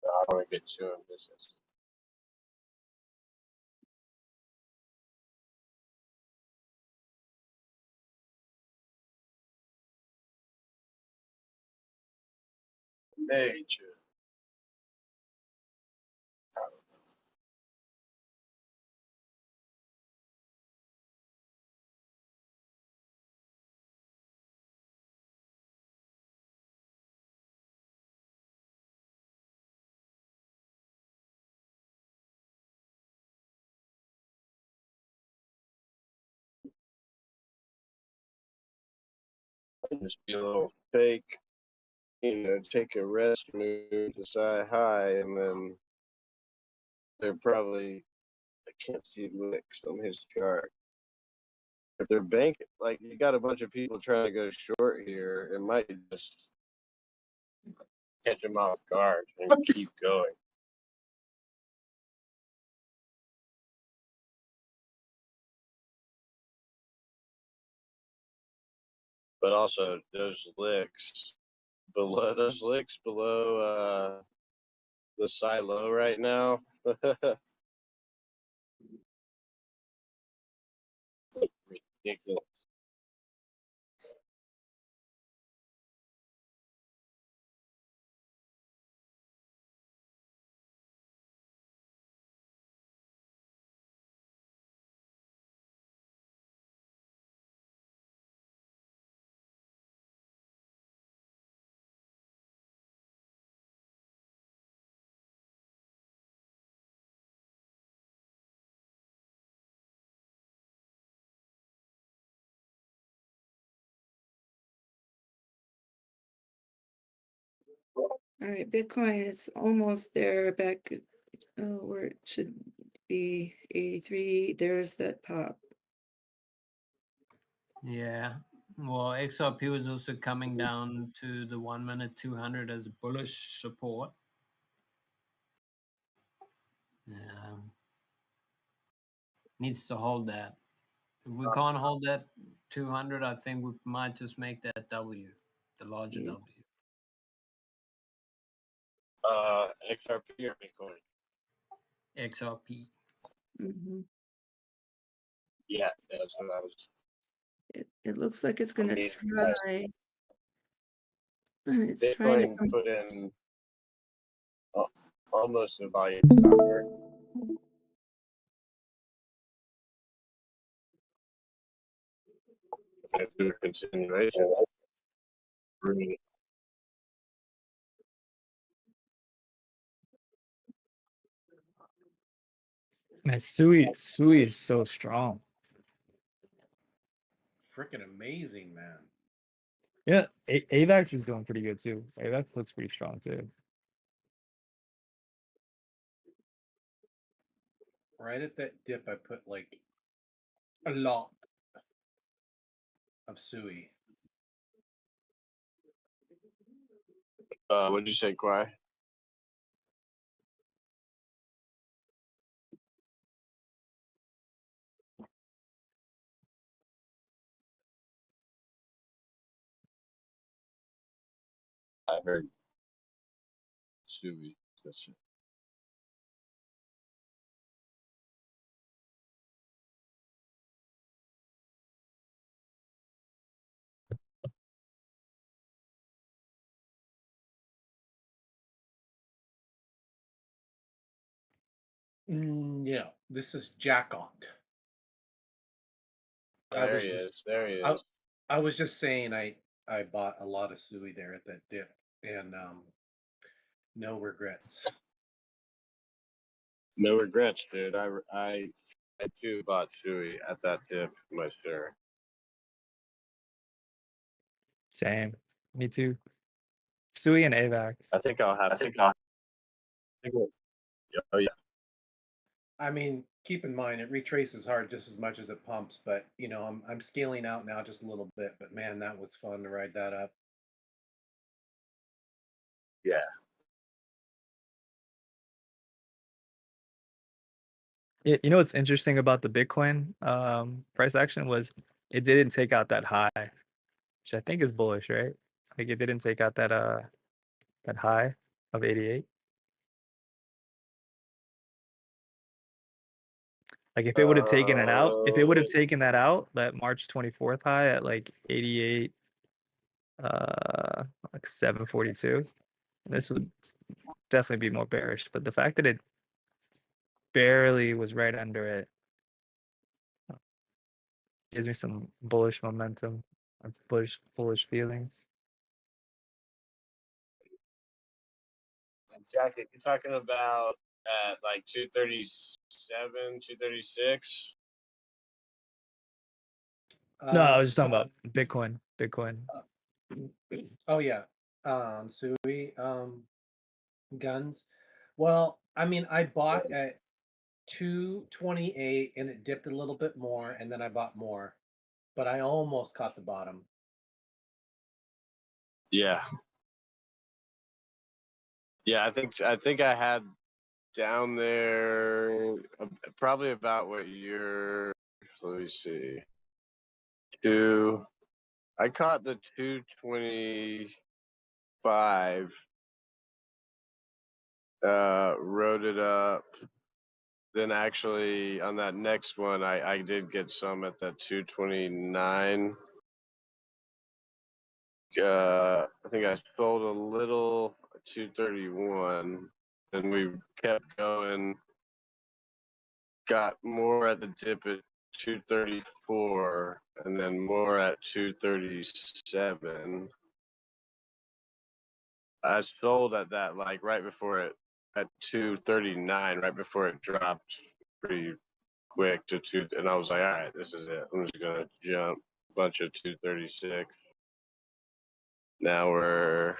I don't want to get too ambitious. Major. Just be a little fake, take a rest move, decide high, and then they're probably, I can't see licks on his chart. If they're banking, like you got a bunch of people trying to go short here, it might just catch them off guard and keep going. But also those licks below the silo right now. Ridiculous. All right, Bitcoin is almost there, back where it should be 83. There's that pop. Yeah. Well, XRP was also coming down to the 1 minute 200 as bullish support. Needs to hold that. If we can't hold that 200, I think we might just make that W, the larger W. XRP or Bitcoin? XRP. Mm-hmm. Yeah, that's what I was. It looks like it's gonna mean, try. It's trying to Bitcoin come. put in almost a volume stopper. If we do a continuation, really. Man, Sui is so strong. Freaking amazing, man. Yeah, AVAX is doing pretty good too. AVAX looks pretty strong too. Right at that dip, I put like a lot of Sui. What did you say, Kwai? I heard Stewie. That's Yeah, this is Jackot. There he is. There he is. I was just saying I bought a lot of Sui there at that dip, and no regrets. No regrets, dude. I too bought Chewy at that dip for my share. Same. Me too. Stewie and AVAX. I think I'll have. Oh yeah. I mean, keep in mind it retraces hard just as much as it pumps, but you know, I'm scaling out now just a little bit, but man, that was fun to ride that up. Yeah. You know what's interesting about the Bitcoin price action was it didn't take out that high, which I think is bullish, right? Like it didn't take out that high of 88. Like if it would have taken it out, if it would have taken that out, that March 24th high at like 88, like 742, this would definitely be more bearish. But the fact that it barely was right under it gives me some bullish momentum, bullish feelings. Jack, if you're talking about at like 237, 236. No, I was just talking about Bitcoin. Oh yeah, Sui guns. Well, I mean, I bought at 228 and it dipped a little bit more, and then I bought more, but I almost caught the bottom. Yeah. Yeah, I think I had down there probably about what you're. Let me see. I caught the 225. Wrote it up. Then actually on that next one, I did get some at that 229. I think I sold a little at 231, and we kept going. Got more at the dip at 234, and then more at 237. I sold at that like right before it at 239, right before it dropped pretty quick to two, and I was like, all right, this is it. I'm just gonna jump a bunch of 236. Now we're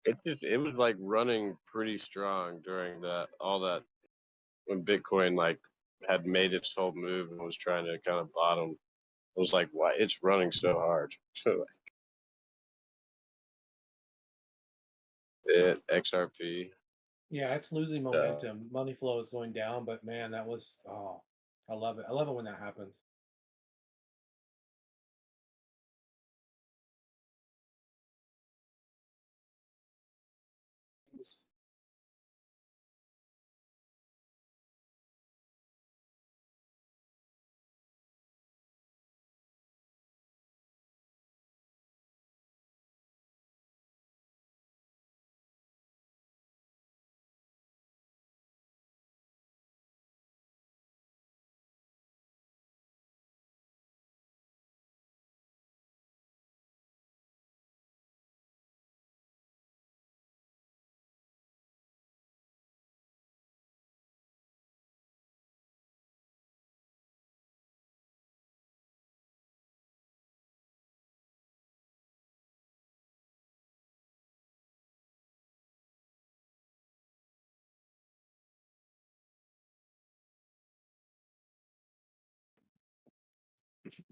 it was like running pretty strong during all that when Bitcoin like had made its whole move and was trying to kind of bottom. I was like, why it's running so hard? XRP. Yeah, it's losing momentum. Money flow is going down, but man, that was I love it. I love it when that happens.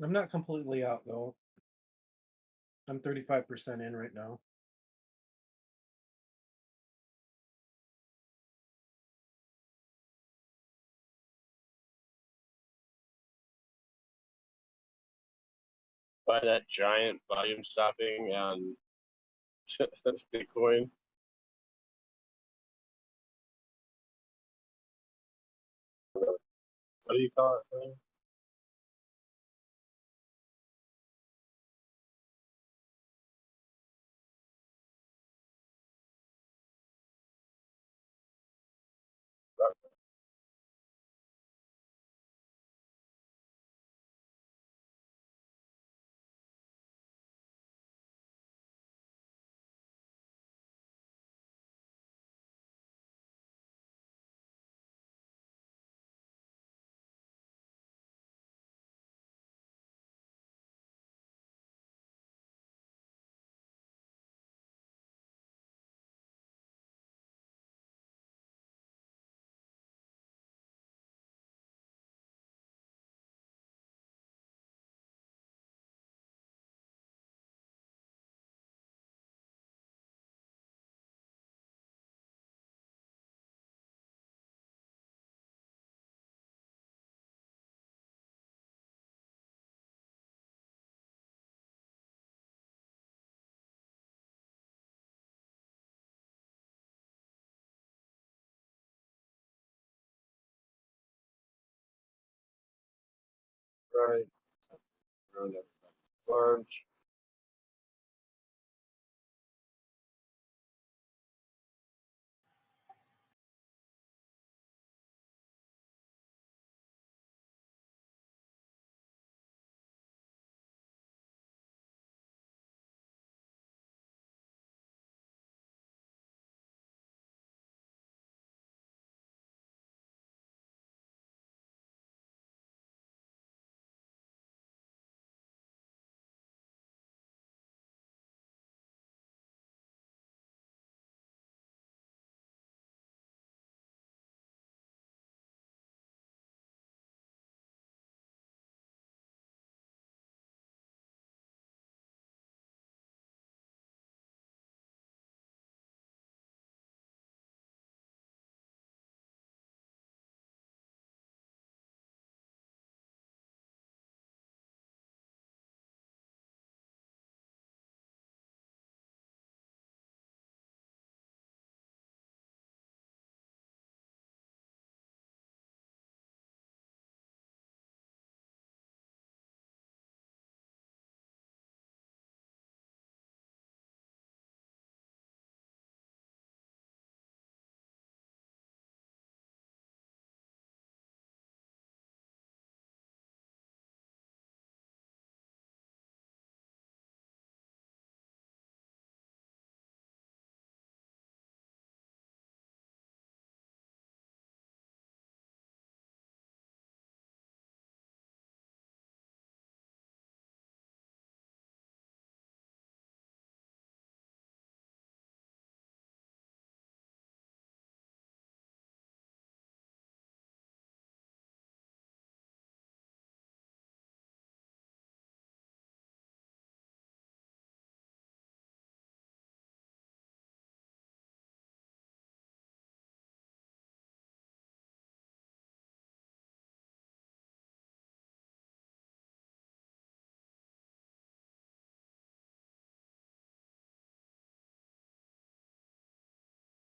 I'm not completely out though. I'm 35% in right now. By that giant volume stopping on Bitcoin. What do you call it? Thing? Right. Large.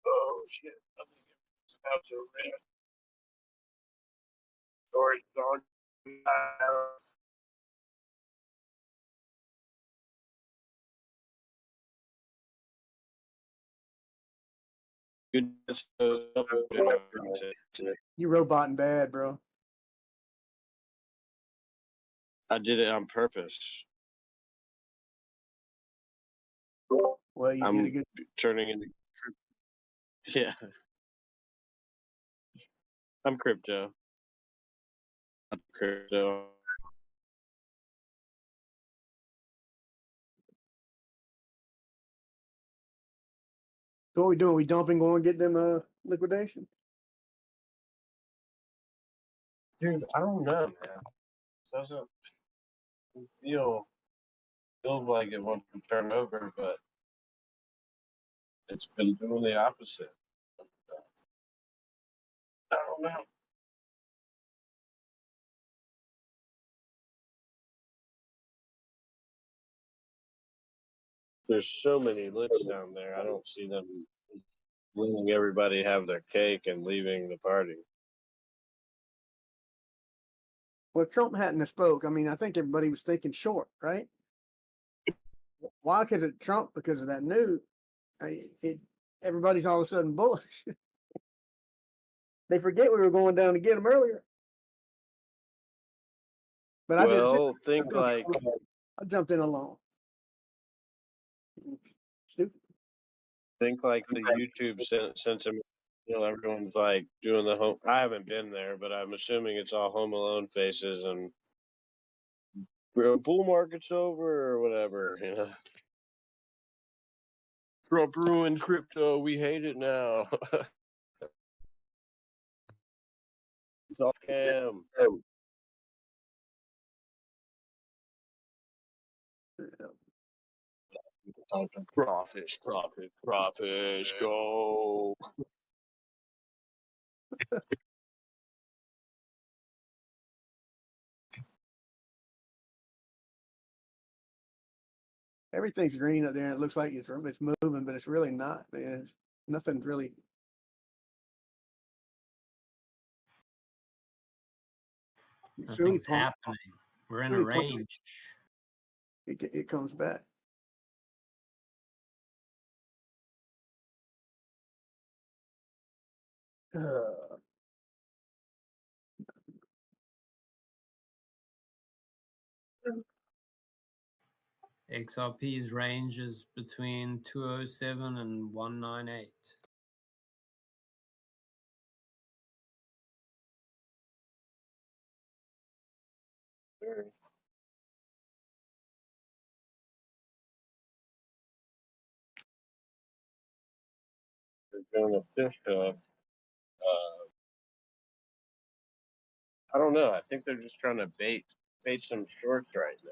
Oh shit! It's about to rip. Storage on. Goodness, You roboting bad, bro. I did it on purpose. Well, you I'm did a good. turning into. Yeah, I'm crypto. I'm crypto. So what we doing? We dumping, going to get them liquidation. Dude, I don't know, man. Doesn't feel feels like it wants to turn over, but it's been doing the opposite. I don't know. There's so many lits down there. I don't see them letting everybody have their cake and leaving the party. Well, Trump hadn't have spoke. I mean, I think everybody was thinking short, right? Why? Because of Trump, because of that news. Everybody's all of a sudden bullish. They forget we were going down to get them earlier. But I did too. Well, think like I jumped in alone. Stupid. think like the YouTube sentiment. You know, everyone's like doing the home. I haven't been there, but I'm assuming it's all Home Alone faces and bull market's over or whatever. You know, Trump ruined crypto. We hate it now. It's all scam. Profits, profit, profits, go. Everything's green up there, and it looks like it's moving, but it's really not, man. Nothing's really. Nothing's happening. We're in a range. It comes back. XRP's range is between 207 and 198. They're doing a fish hook. I don't know. I think they're just trying to bait some shorts right now.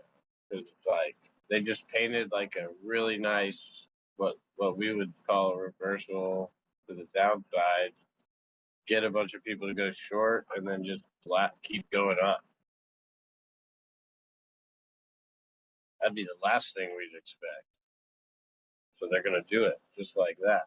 Because it's like they just painted like a really nice what we would call a reversal to the downside, get a bunch of people to go short, and then just keep going up. That'd be the last thing we'd expect. So they're gonna do it just like that.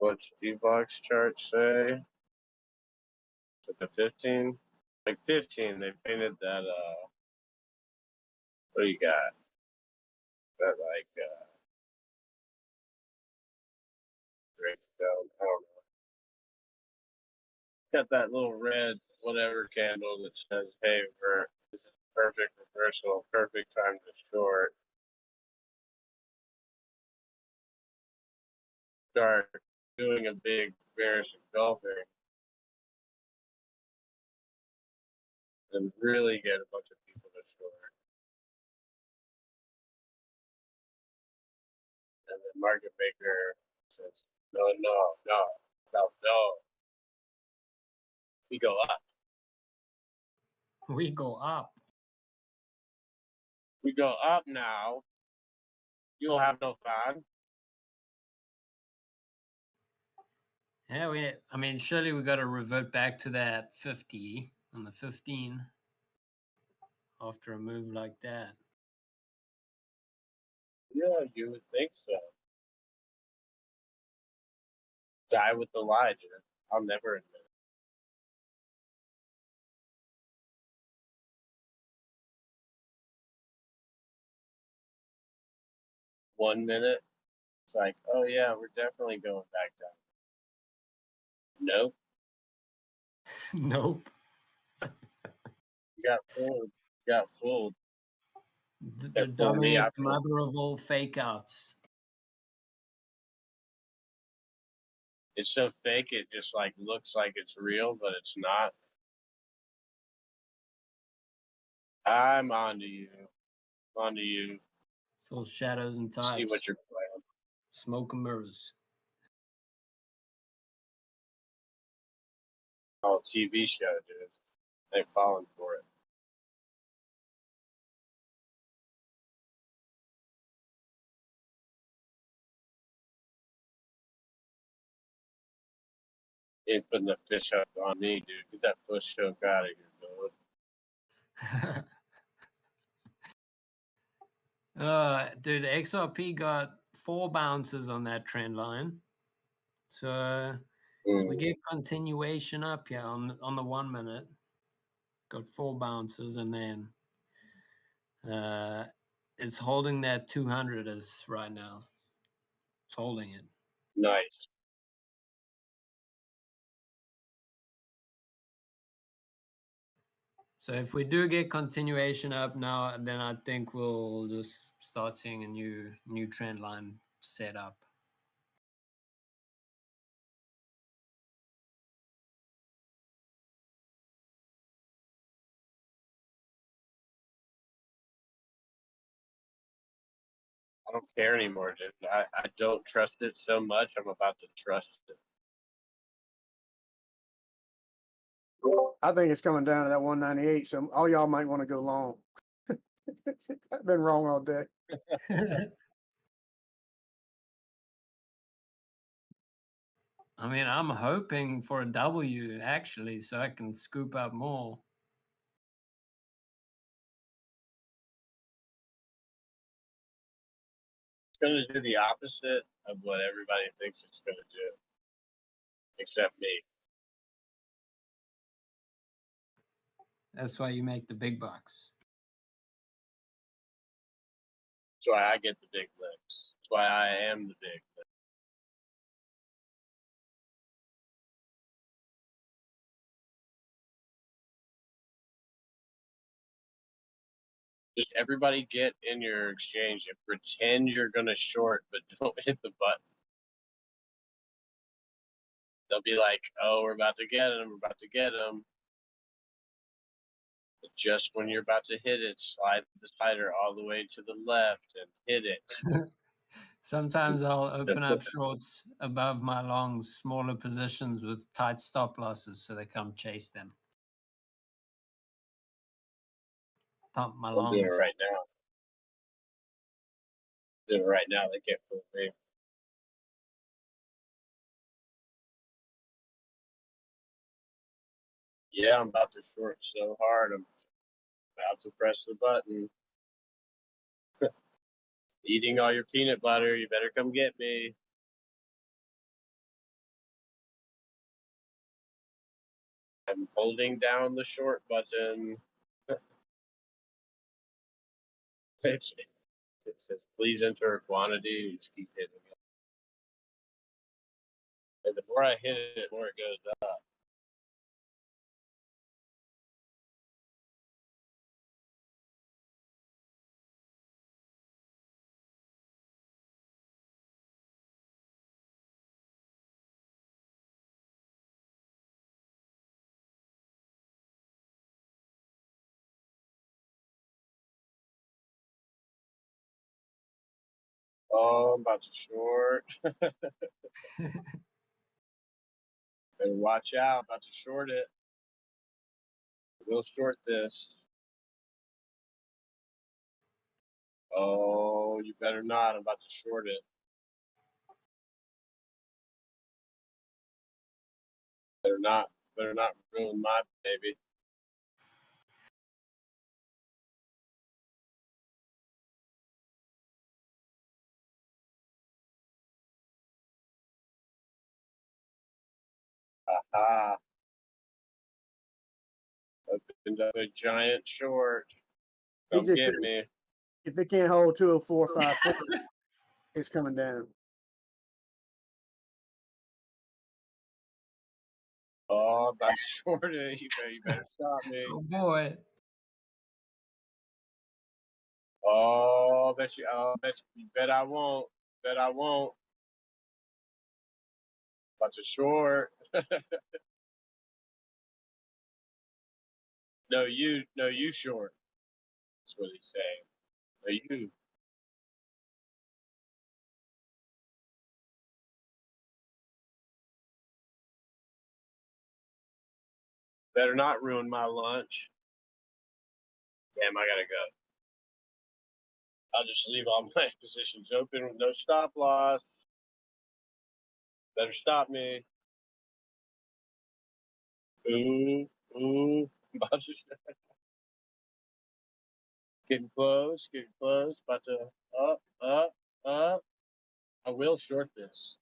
What's Dbloc's chart say? At the 15? Like 15, they painted that what do you got? That like breaks down, I don't know. Got that little red whatever candle that says, hey, this is perfect reversal, perfect time to short. Start doing a big bearish engulfing and really get a bunch of people to short. And then market maker says, no, we go up. We go up. We go up now. You'll have no fun. Yeah, I mean, surely we got to revert back to that 50 on the 15 after a move like that. Yeah, you would think so. Die with the lie, dude. I'll never admit it. One minute, it's like, oh yeah, we're definitely going back down. Nope. Nope. You got fooled. You got fooled. The That fool me, Dominic, I the feel mother of all fake outs. it's so fake. It just like looks like it's real, but it's not. I'm onto you. Onto you. It's all shadows and See types. what you're playing. Smoke and mirrors. Oh, TV show, dude. They've fallen for it. You ain't putting the fish hook on me, dude. Get that fish hook out of here, dude. Dude, XRP got 4 bounces on that trend line. So if we get continuation up here on the 1 minute, got 4 bounces, and then it's holding that 200 as right now. It's holding it. Nice. So if we do get continuation up now, then I think we'll just start seeing a new trend line set up. I don't care anymore, dude. I don't trust it so much. I'm about to trust it. I think it's coming down to that 198. So all y'all might want to go long. I've been wrong all day. I mean, I'm hoping for a W actually, so I can scoop up more. It's going to do the opposite of what everybody thinks it's going to do, except me. That's why you make the big bucks. That's why I get the big licks. That's why I am the big lick. Just everybody get in your exchange and pretend you're going to short, but don't hit the button. They'll be like, oh, we're about to get him. We're about to get him. But just when you're about to hit it, slide the slider all the way to the left and hit it. Sometimes I'll open up shorts above my longs, smaller positions with tight stop losses, so they come chase them. Pump my I'm longs. doing it right now. Doing it right now. They can't fool me. Yeah, I'm about to short so hard. I'm about to press the button. Eating all your peanut butter. You better come get me. I'm holding down the short button. It says, please enter a quantity. You just keep hitting it. And the more I hit it, the more it goes up. Oh, I'm about to short. Better watch out. About to short it. We'll short this. Oh, you better not. I'm about to short it. Better not ruin my baby. Aha. Opened up a giant short. He Come just get said, me. if it can't hold 204.54, it's coming down. Oh, I'm about to short it. You better stop me. Oh boy. Oh, bet you. Oh, bet I won't. Bet I won't. Bunch of short. No, you short. That's what he's saying. No, you. Better not ruin my lunch. Damn, I gotta go. I'll just leave all my positions open with no stop loss. Better stop me. Ooh. About to getting close. About to up. I will short this.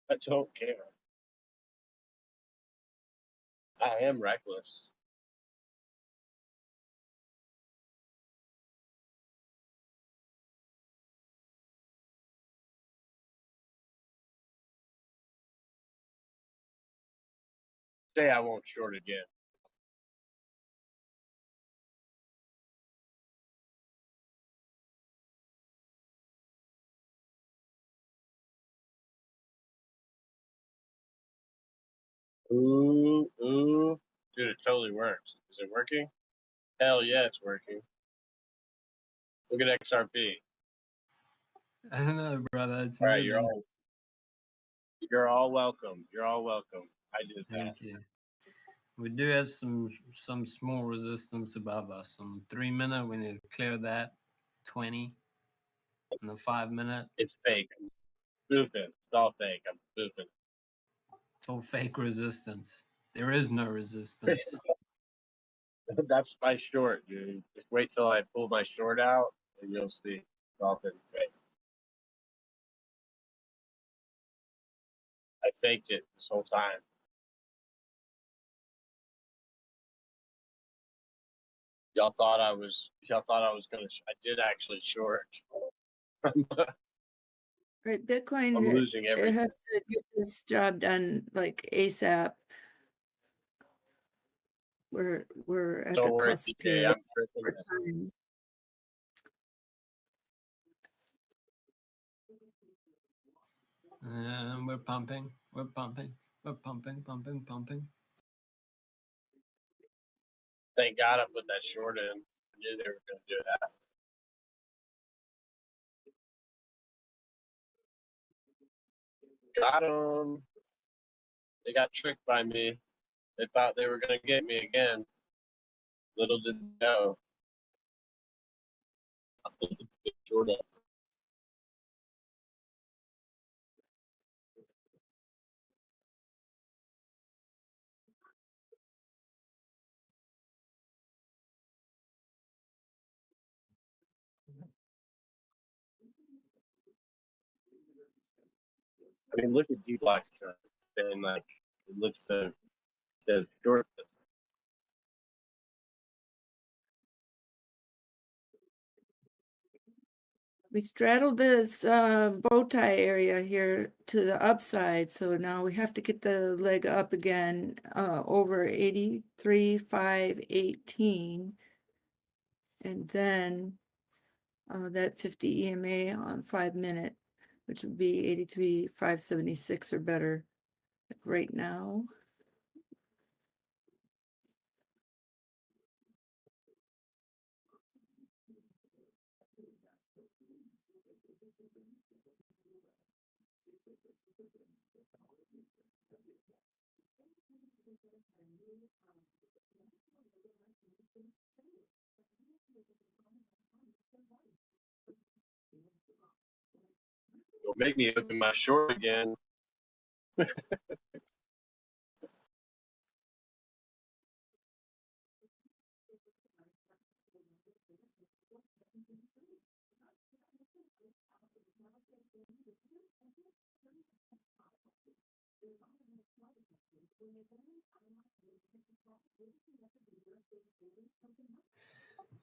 I don't care. I am reckless. Say I won't short again. Ooh. Dude, it totally works. Is it working? Hell yeah, it's working. Look at XRP. I don't know, brother. It's All right, moving. you're all welcome. You're all welcome. I did that. Thank you. We do have some small resistance above us. On 3 minute, we need to clear that. 20. On the 5 minute, It's fake. I'm spoofing. It's all fake. I'm spoofing. it's all fake resistance. There is no resistance. That's my short, dude. Just wait till I pull my short out and you'll see. It's all been fake. I faked it this whole time. Y'all thought I was gonna. I did actually short. Right, Bitcoin. I'm losing It everything. has to get this job done like ASAP. We're at Don't the worry, cusp TK. here I'm tripping. for time. And we're pumping. Pumping. Thank God I put that short in. I knew they were gonna do that. Got them. They got tricked by me. They thought they were gonna get me again. Little did they know. I pulled the short up. I mean, look at Dbloc's chart. And like, it looks so. It says short. We straddled this bow tie area here to the upside, so now we have to get the leg up again over 83,518, and then that 50 EMA on 5 minute, which would be 83,576 or better. Like right now. It'll make me open my short again.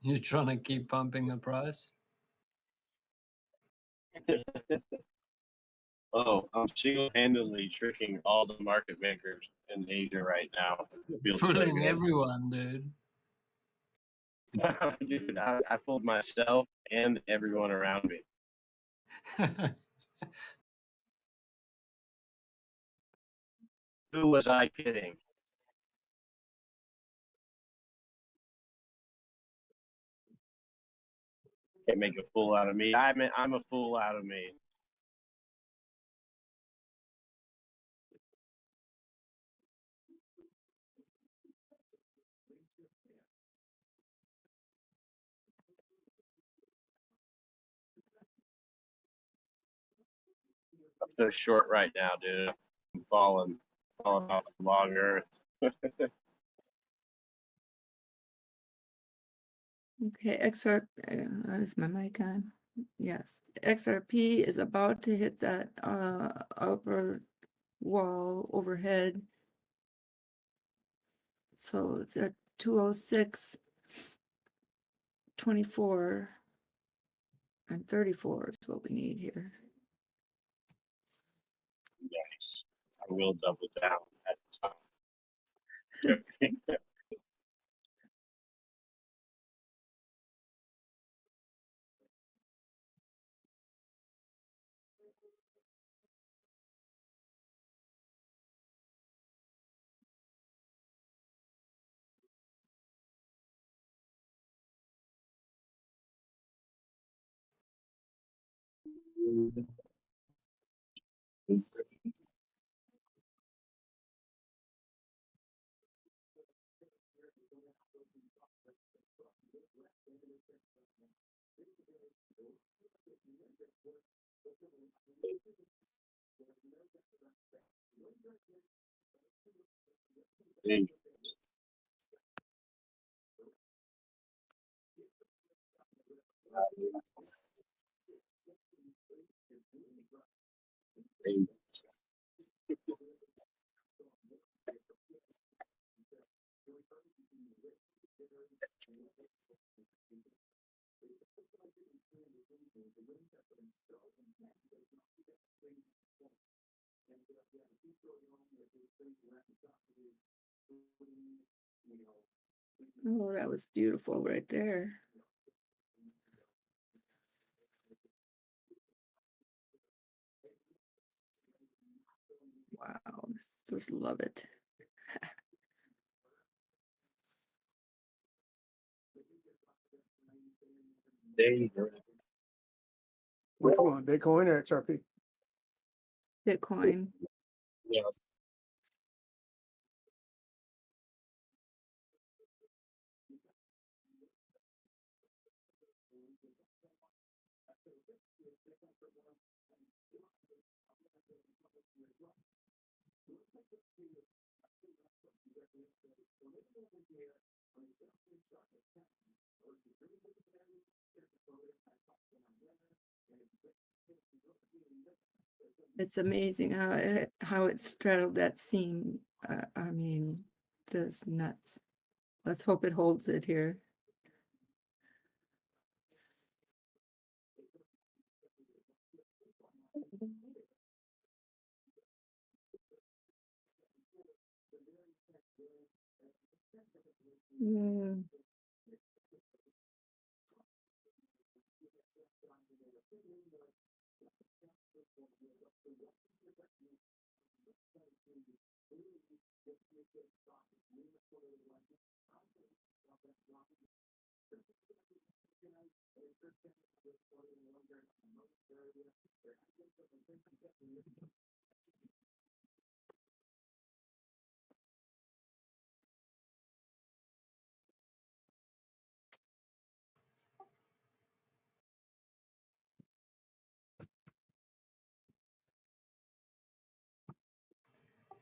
You're trying to keep pumping the price? Oh, I'm single-handedly tricking all the market makers in Asia right now. It feels so Fooling good. everyone, dude. Dude, I fooled myself and everyone around me. Who was I kidding? Can't make a fool out of me. I'm a fool out of me. I'm so short right now, dude. I'm falling off the long earth. Okay, is my mic on? Yes, XRP is about to hit that upper wall overhead. So the 206.24 and 34 is what we need here. Nice. I will double down at the time. Oh, that was beautiful right there. Wow, just love it. Which one, Bitcoin or XRP? Bitcoin. Yeah. It's amazing how it straddled that seam. I mean, just nuts. Let's hope it holds it here. Mm.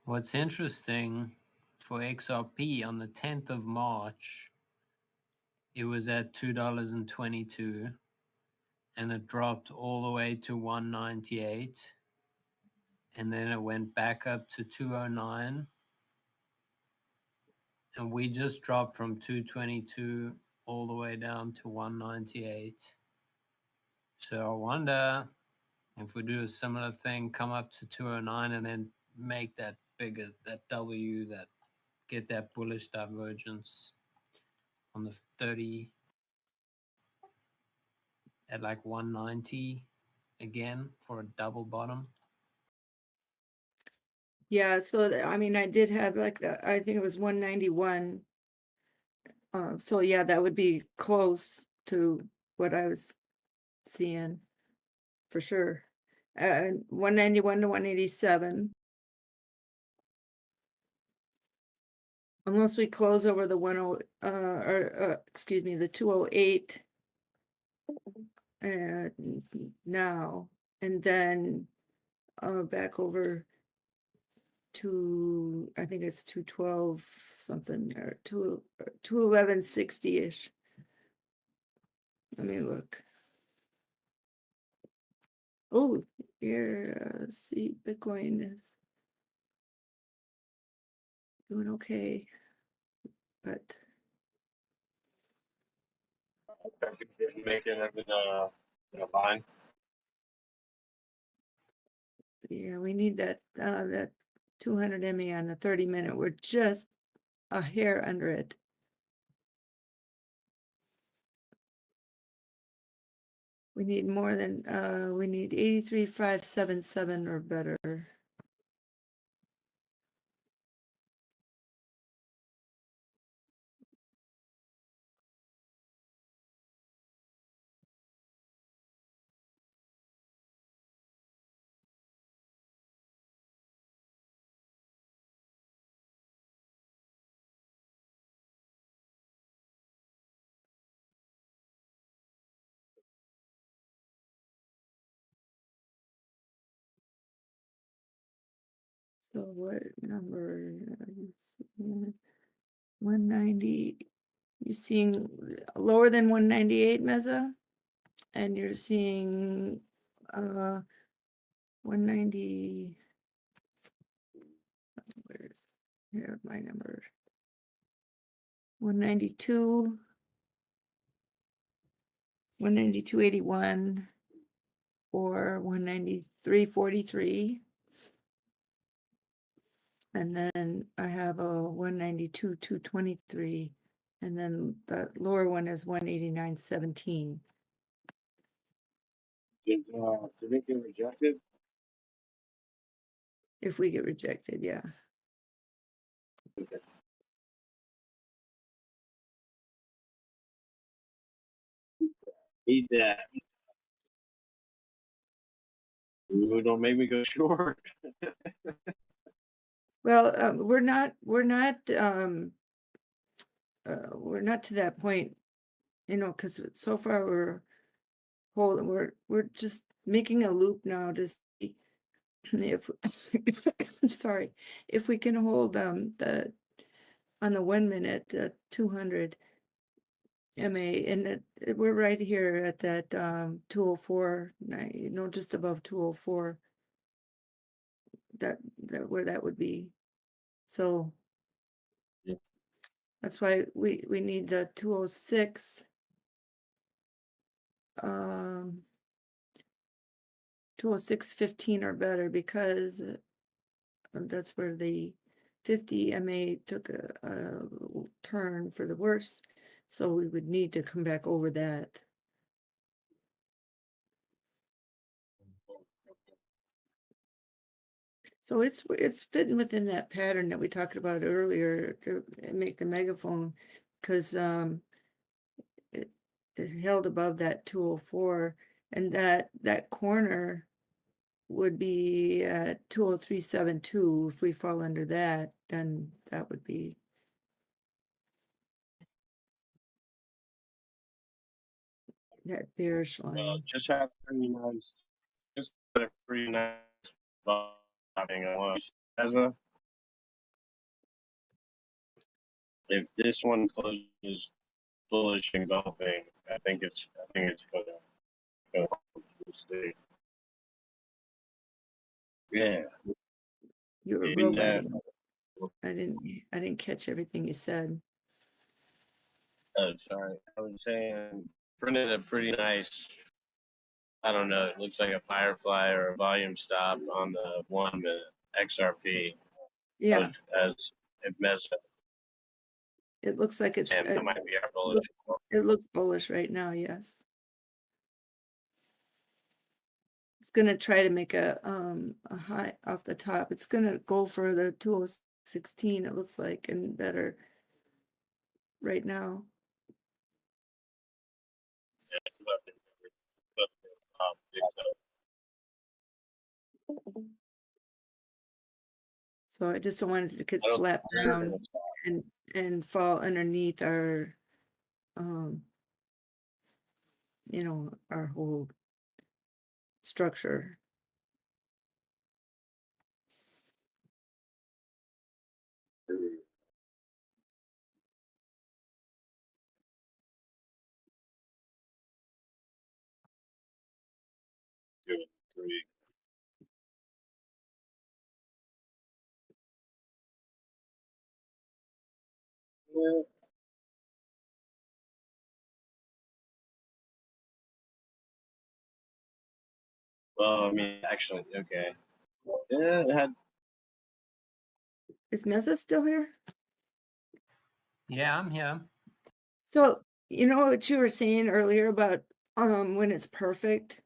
What's interesting for XRP on the 10th of March, it was at $2.22 and it dropped all the way to 198 and then it went back up to 209 and we just dropped from 222 all the way down to 198. So I wonder if we do a similar thing, come up to 209 and then make that bigger, that W, that get that bullish divergence on the 30 at like 190 again for a double bottom. Yeah, so I mean, I did have like I think it was 191. So yeah, that would be close to what I was seeing for sure. 191 to 187. Unless we close over the excuse me, the 208 now, and then back over to, I think it's 212 something, or 211.60-ish. Let me look. Oh, here, see, Bitcoin is doing okay, but Didn't make it in a line. yeah, we need that 200 MA on the 30-minute. We're just a hair under it. We need more than we need 83.577 or better. So what number are you seeing? 190. You're seeing lower than 198, Meza? And you're seeing 190. Where's here my number? 192. 192.81 or 193.43. And then I have a 192.223. And then the lower one is 189.17. Did it get rejected? If we get rejected, yeah. Okay. Need that. Ooh, don't make me go short. Well, we're not to that point, you know, because so far we're just making a loop now to see if sorry, if we can hold on the 1 minute 200 MA, and we're right here at that 204, you know, just above 204. That where that would be. So yeah, that's why we need the 206. 206.15 or better, because that's where the 50 MA took a turn for the worse. So we would need to come back over that. So it's fitting within that pattern that we talked about earlier to make the megaphone, because it held above that 204, and that corner would be at 203.72. If we fall under that, then that would be that bearish line. just had a pretty nice, just had a pretty nice bobbing as a. If this one closes bullish engulfing, I think it's gonna go. We'll see. Yeah. You were Maybe that. roboting. I didn't catch everything you said. Oh, sorry. I was saying printed a pretty nice. I don't know. It looks like a firefly or a volume stop on the 1 minute XRP. Yeah, As it messed up. it looks like it's And that might be our bullish. it looks bullish right now. Yes. It's gonna try to make a high off the top. It's gonna go for the 2016, it looks like, and better right now. So I just don't want it to get slapped down and fall underneath our our whole structure. Well, I mean, actually, okay. Yeah, it had. Is Mesa still here? Yeah, I'm here. So you know what you were saying earlier about when it's perfect,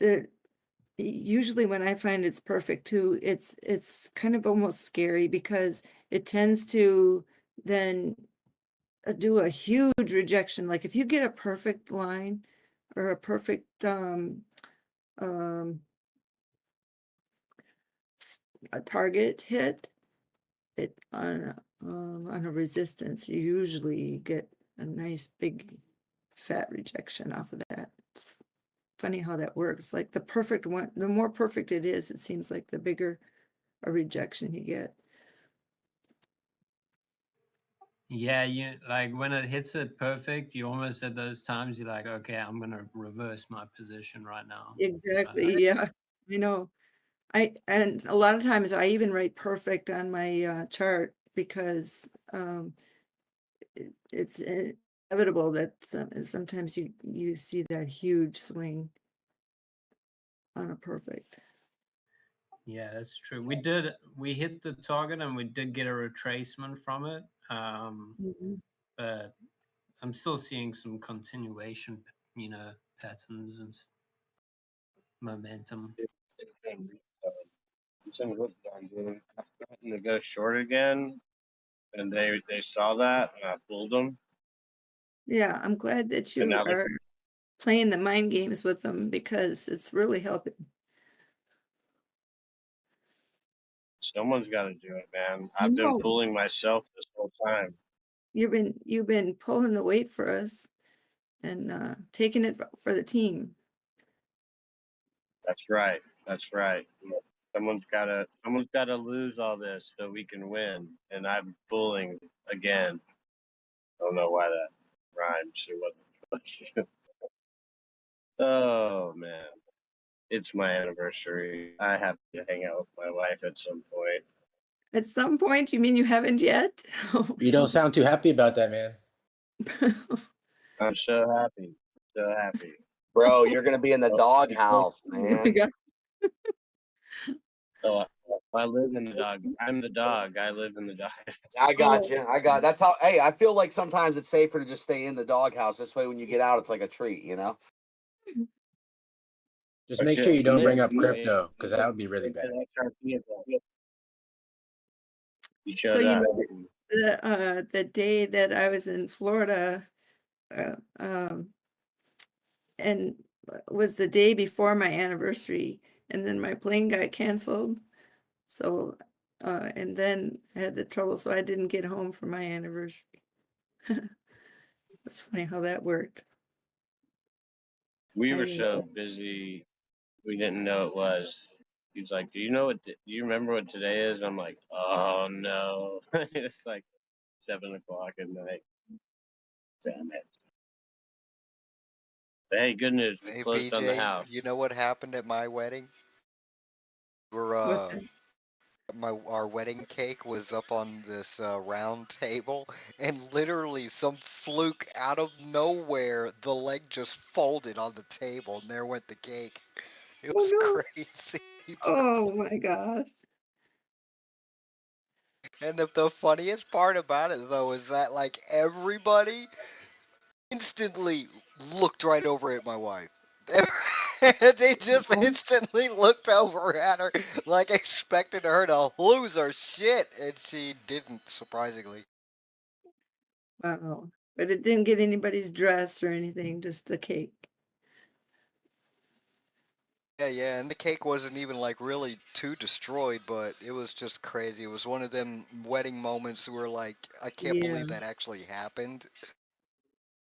that usually when I find it's perfect too, it's kind of almost scary because it tends to then do a huge rejection. Like if you get a perfect line or a perfect a target hit it on a resistance, you usually get a nice big fat rejection off of that. It's funny how that works. Like the perfect one, the more perfect it is, it seems like the bigger a rejection you get. Yeah, you like when it hits it perfect, you almost at those times you're like, okay, I'm gonna reverse my position right now. Exactly. Yeah, I know. And a lot of times I even write perfect on my chart because it's inevitable that sometimes you see that huge swing on a perfect. Yeah, that's true. We hit the target and we did get a retracement from it. But I'm still seeing some continuation, patterns and momentum. Some of it's done, dude. I threatened to go short again, and they saw that, and I fooled them. Yeah, I'm glad that And you now are playing the mind games with them because it's really helping. someone's got to do it, man. I I've been know. fooling myself this whole time. You've been pulling the weight for us and taking it for the team. That's right. That's right. Someone's gotta lose all this so we can win. And I'm fooling again. I don't know why that rhymes. It wasn't. Oh man, it's my anniversary. I have to hang out with my wife at some point. At some point, you mean you haven't yet? You don't sound too happy about that, man. I'm so happy. So happy. Bro, you're gonna be in the Oh, doghouse, Oh my man. God. Oh, I live in the dog. I'm the dog. I live in the dog. I got you. That's how. Hey, I feel like sometimes it's safer to just stay in the doghouse. This way, when you get out, it's like a treat, you know. Just make sure you don't bring up crypto because that would be really bad. You So shut up. the day that I was in Florida, and was the day before my anniversary, and then my plane got canceled. So, and then I had the trouble, so I didn't get home for my anniversary. It's funny how that worked. We were so busy, we didn't know it was. He's like, "Do you remember what today is?" And I'm like, "Oh no!" It's like 7 o'clock at night. Damn it! But hey, good news. We Hey closed on the BJ, house. you know what happened at my wedding? We're What's that? our wedding cake was up on this round table, and literally some fluke out of nowhere, the leg just folded on the table, and there went the cake. It was crazy. Oh my gosh. And the funniest part about it though is that like everybody instantly looked right over at my wife. They just instantly looked over at her like expected her to lose her shit, and she didn't, surprisingly. Wow. But it didn't get anybody's dress or anything, just the cake. Yeah, and the cake wasn't even like really too destroyed, but it was just crazy. It was one of them wedding moments where like I can't Yeah. believe that actually happened.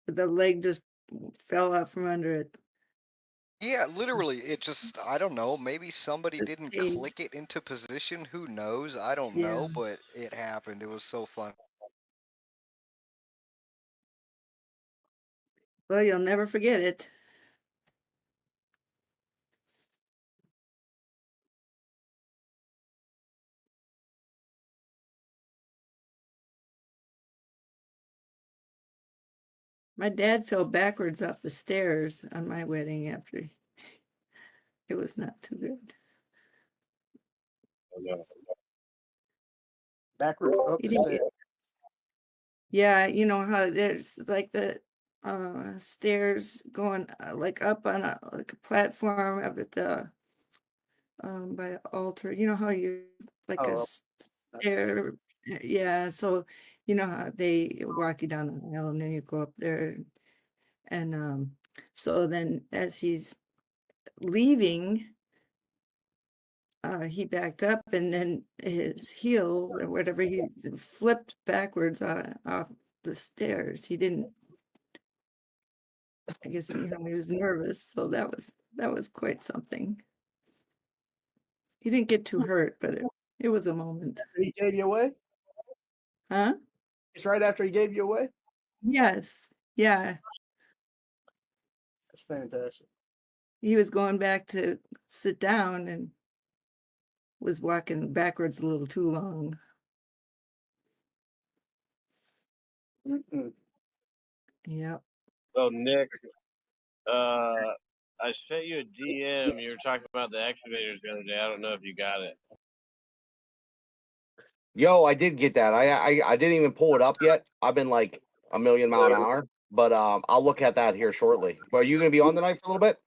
The leg just fell out from under it. Yeah, literally, it just, I don't know, maybe somebody Just didn't caved. click it into position, who knows? I don't Yeah. know, but it happened. It was so fun. Well, you'll never forget it. My dad fell backwards off the stairs on my wedding after it was not too good. Backwards up He the didn't stairs. get, yeah, you know how there's like the stairs going like up on a like a platform up at the by the altar. You know how you like a Oh, stair, yeah. So you know how they walk you down the aisle and then you go up there, and so then as he's leaving, he backed up and then his heel or whatever, he flipped backwards off the stairs. He didn't, I guess, you know, he was nervous, so that was quite something. He didn't get too hurt, but it was a moment. he gave you away? Huh? It's right after he gave you away? Yes. Yeah. That's fantastic. He was going back to sit down and was walking backwards a little too long. Yep. So Nick, I sent you a DM. You were talking about the excavators the other day. I don't know if you got it. Yo, I did get that. I didn't even pull it up yet. I've been like a million mile an hour, but I'll look at that here shortly. But are you gonna be on tonight for a little bit?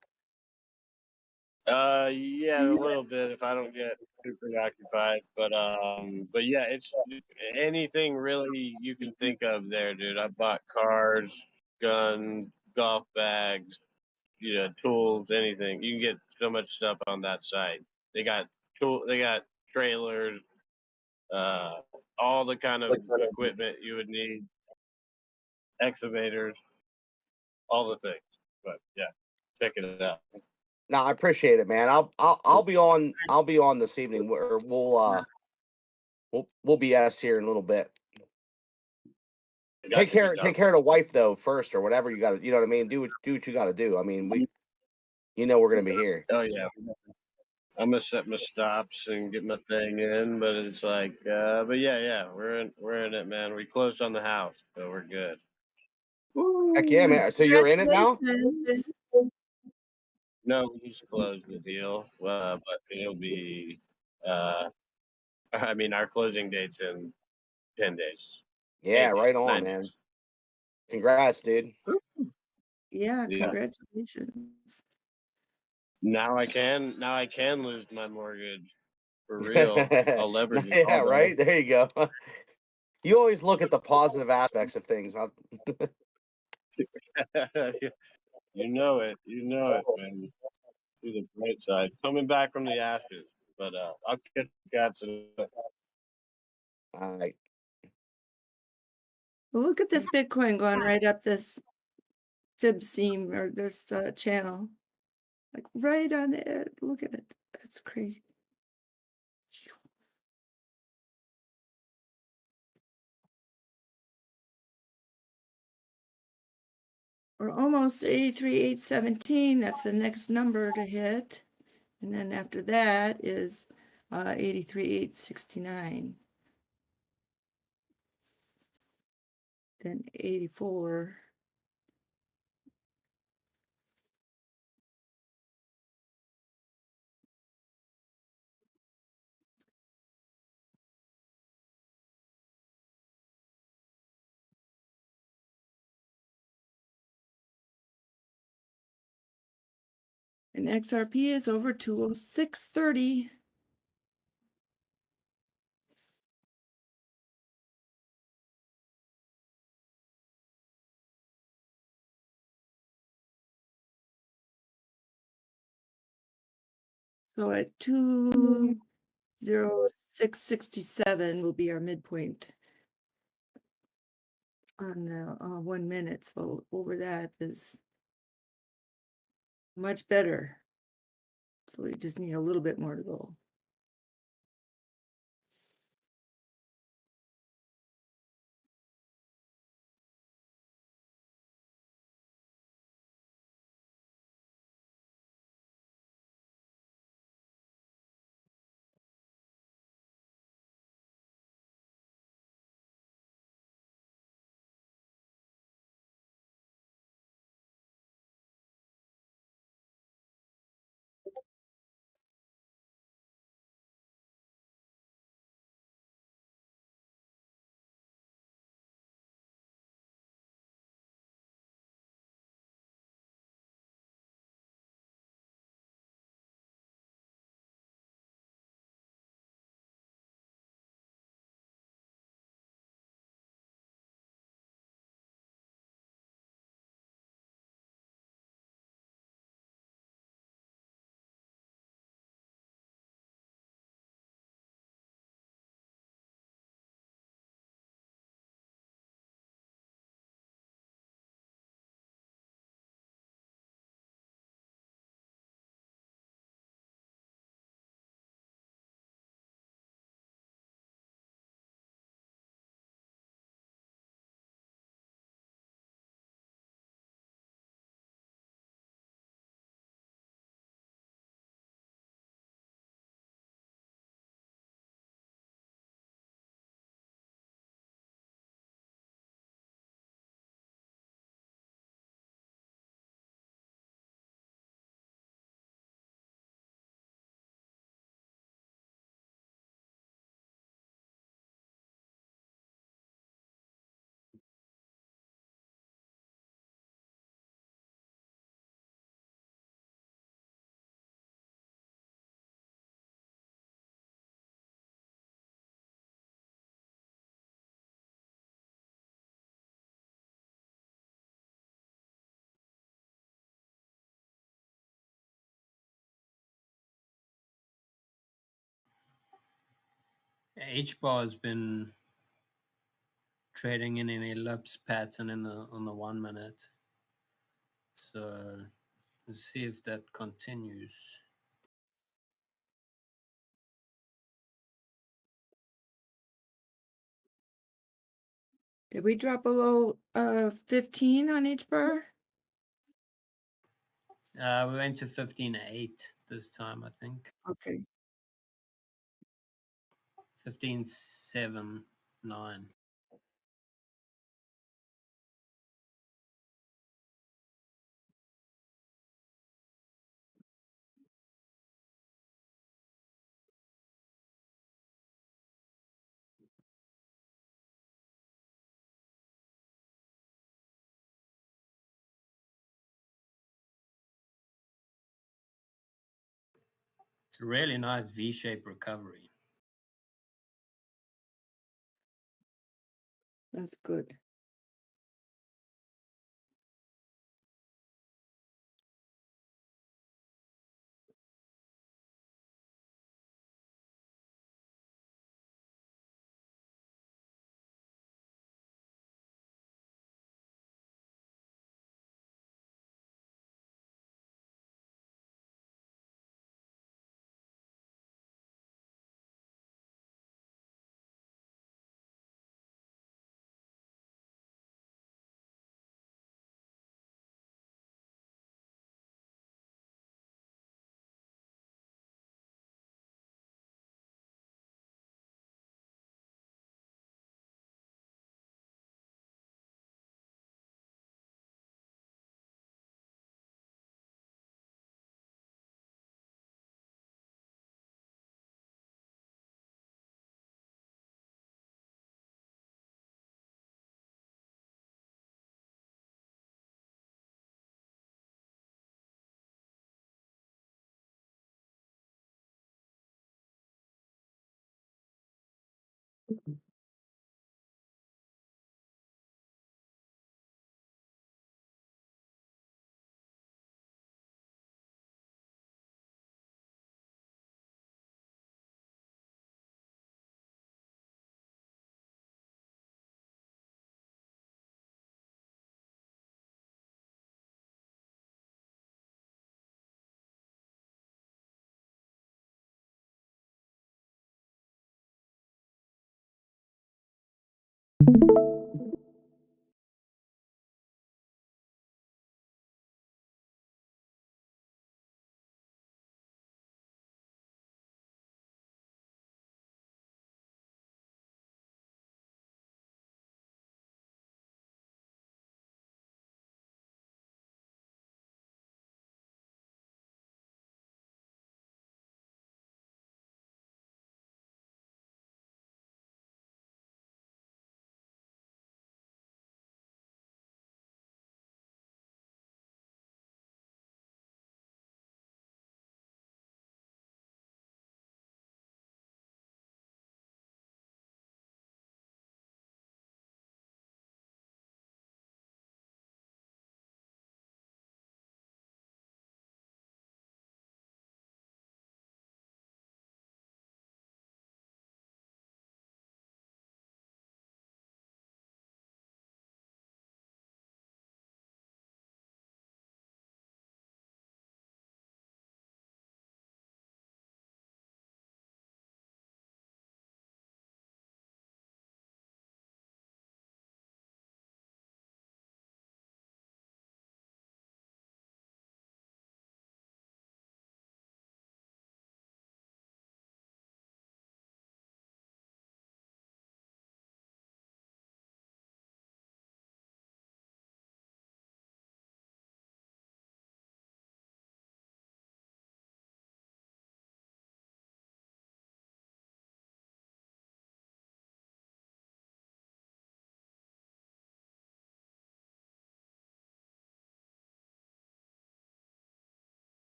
Yeah, a little bit if I don't get too preoccupied. But yeah, it's anything really you can think of there, dude. I bought cars, guns, golf bags, tools, anything. You can get so much stuff on that site. They got trailers, all the kind of equipment you would need, excavators, all the things. But yeah, check it out. No, I appreciate it, man. I'll be on. I'll be on this evening. We'll BS here in a little bit. Take care of the wife though first, or whatever you got to. You know what I mean. Do what you got to do. I mean, we're gonna be here. Oh yeah, I'm gonna set my stops and get my thing in, but it's like, but yeah, we're in it, man. We closed on the house, so we're good. Heck yeah, man. So you're in it now? Congratulations. No, we just closed the deal, but it'll be, I mean, our closing date's in 10 days. Yeah, 8 days, right on, 9 man. days. Congrats, dude. Yeah, Yeah. congratulations. Now I can lose my mortgage for real. I'll leverage it Yeah, all right. There you go. You always look at the positive aspects of things. Huh? You know it, man. See the bright side. Coming back from the ashes, but I'll catch you guys in a All right. Well, look at this Bitcoin going right up this fib seam or this channel, like right on it. Look at it. That's crazy. We're almost 83,817. That's the next number to hit. And then after that is 83,869. Then 84. And XRP is over 206.30. So at 206.67 will be our midpoint on the 1 minute. So over that is much better. So we just need a little bit more to go. H bar has been trading in an ellipse pattern on the 1 minute. So let's see if that continues. Did we drop below 15 on H bar? We went to 15.8 this time, I think. Okay. 15.79. It's a really nice V-shaped recovery. That's good.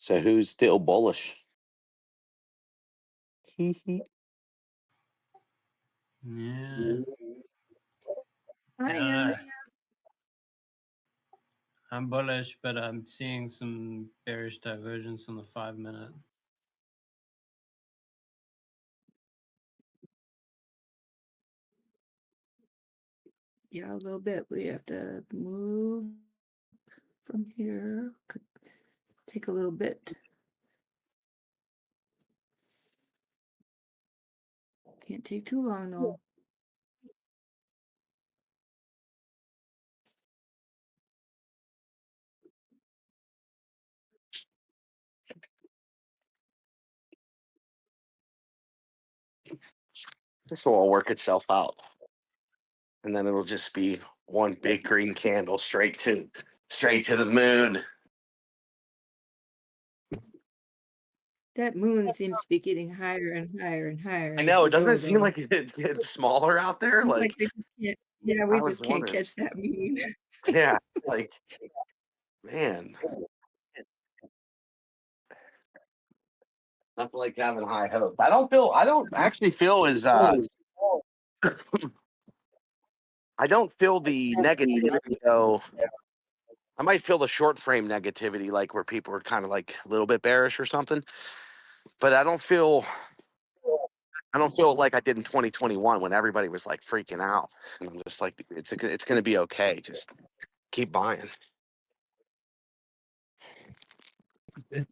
So who's still bullish? Yeah. Hi, Uh, Anna. I'm bullish, but I'm seeing some bearish divergence on the 5-minute. Yeah, a little bit. We have to move from here. Could take a little bit. Can't take too long though. This will all work itself out. And then it'll just be one big green candle straight to the moon. That moon seems to be getting higher and higher and higher. I as know, we it doesn't go, seem though. like it gets smaller out there. Seems Like they just can't. Yeah, I we was just can't wondering. catch that moon. Yeah, like man. Not like having high hopes. I don't actually feel as I don't feel the negativity though. I might feel the short frame negativity, like where people are kind of like a little bit bearish or something. But I don't feel like I did in 2021 when everybody was like freaking out. And I'm just like, it's going to be okay. Just keep buying.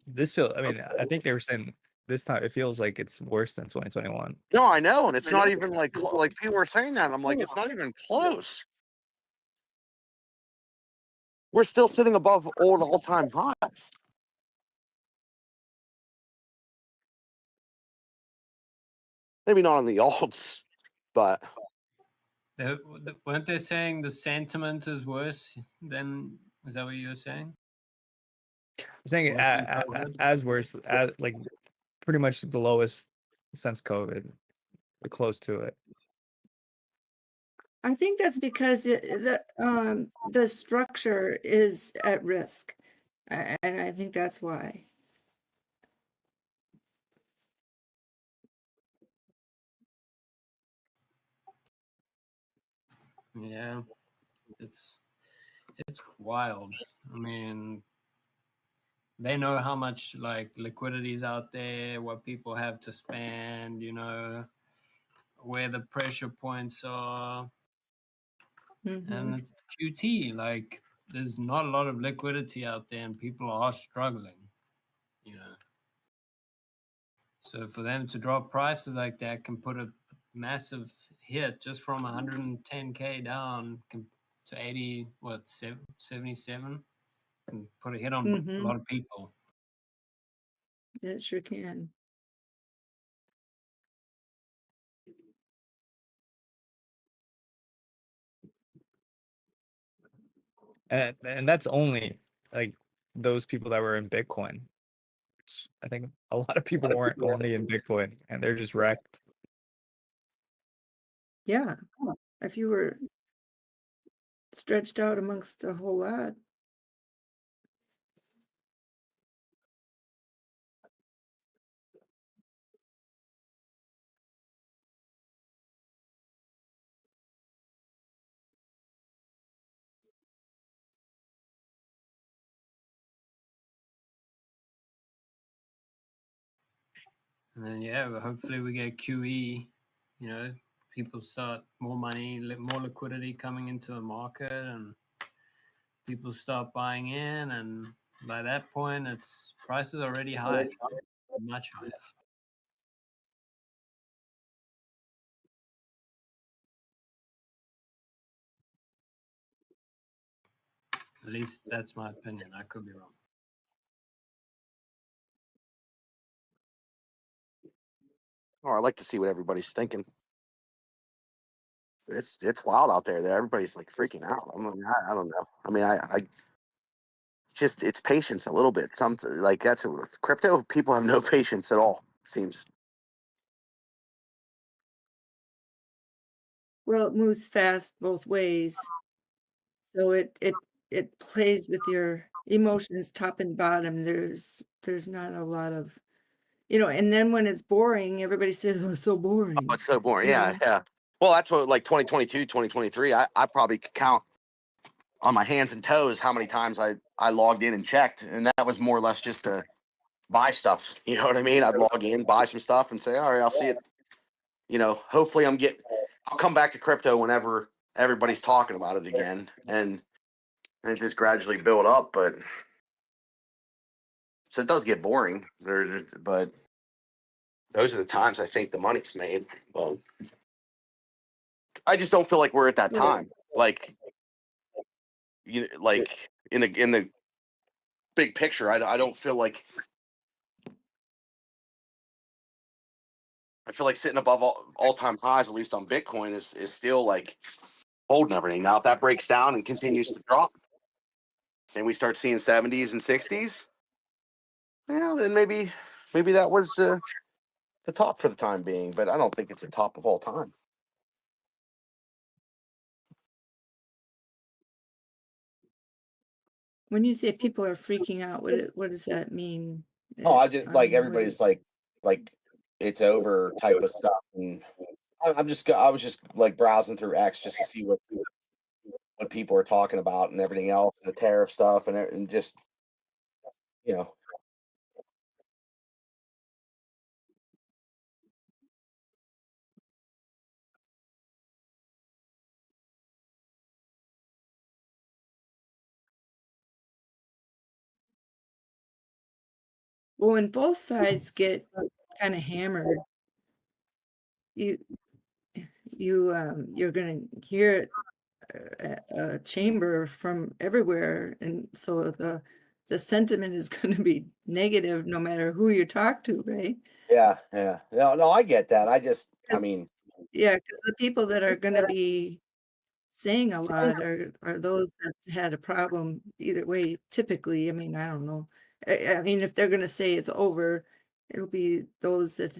This feel. I mean, I think they were saying this time it feels like it's worse than 2021. No, I know, and it's not even like like people were saying that. I'm like, it's not even close. We're still sitting above old all-time highs. Maybe not on the alts, but Weren't they saying the sentiment is worse than? Is that what you were saying? I'm saying Worse than COVID? as worse as like pretty much the lowest since COVID, or close to it. I think that's because the structure is at risk, and I think that's why. Yeah, it's wild. I mean, they know how much like liquidity is out there, what people have to spend, you know, where the pressure points are. And it's QT, like there's not a lot of liquidity out there and people are struggling, you know. So for them to drop prices like that can put a massive hit just from 110K down to 80, what, 77? Can put a hit on a lot of people. It sure can. And that's only like those people that were in Bitcoin. I think a lot of people weren't only in Bitcoin and they're just wrecked. Yeah, if you were stretched out amongst a whole lot. And then yeah, hopefully we get QE, you know, people start more money, more liquidity coming into the market, and people start buying in, and by that point it's prices already high, much higher. At least that's my opinion. I could be wrong. Oh, I like to see what everybody's thinking. It's wild out there. Everybody's like freaking out. I don't know. I mean, I it's patience a little bit. Some like that's with crypto. People have no patience at all. It seems. Well, it moves fast both ways. So it plays with your emotions top and bottom. There's not a lot of, and then when it's boring, everybody says, "Oh, it's so Oh, boring." it's so boring. You Yeah, know? yeah. Well, that's what like 2022, 2023. I probably could count on my hands and toes how many times I logged in and checked, and that was more or less just to buy stuff. You know what I mean? I'd log in, buy some stuff, and say, all right, I'll see it. Hopefully I'll come back to crypto whenever everybody's talking about it again, and just gradually build up. But so it does get boring, but those are the times I think the money's made. Well, I just don't feel like we're at that time. Like, like in the big picture, I don't feel like. I feel like sitting above all-time highs, at least on Bitcoin, is still like holding everything. Now, if that breaks down and continues to drop, and we start seeing 70s and 60s, well, then maybe that was the top for the time being. But I don't think it's the top of all time. When you say people are freaking out, what does that mean? Oh, I just like What everybody's like it's over type of stuff, and I was just like browsing through X just to see what people are talking about and everything else, the tariff stuff, and just you know. Well, when both sides get kind of hammered, you you're gonna hear a chamber from everywhere, and so the sentiment is going to be negative no matter who you talk to, right? Yeah, yeah. No, I get that. I mean, Yeah, because the people that are going to be saying a lot are those that had a problem either way. Typically, I mean, I don't know. I mean, if they're going to say it's over, it'll be those that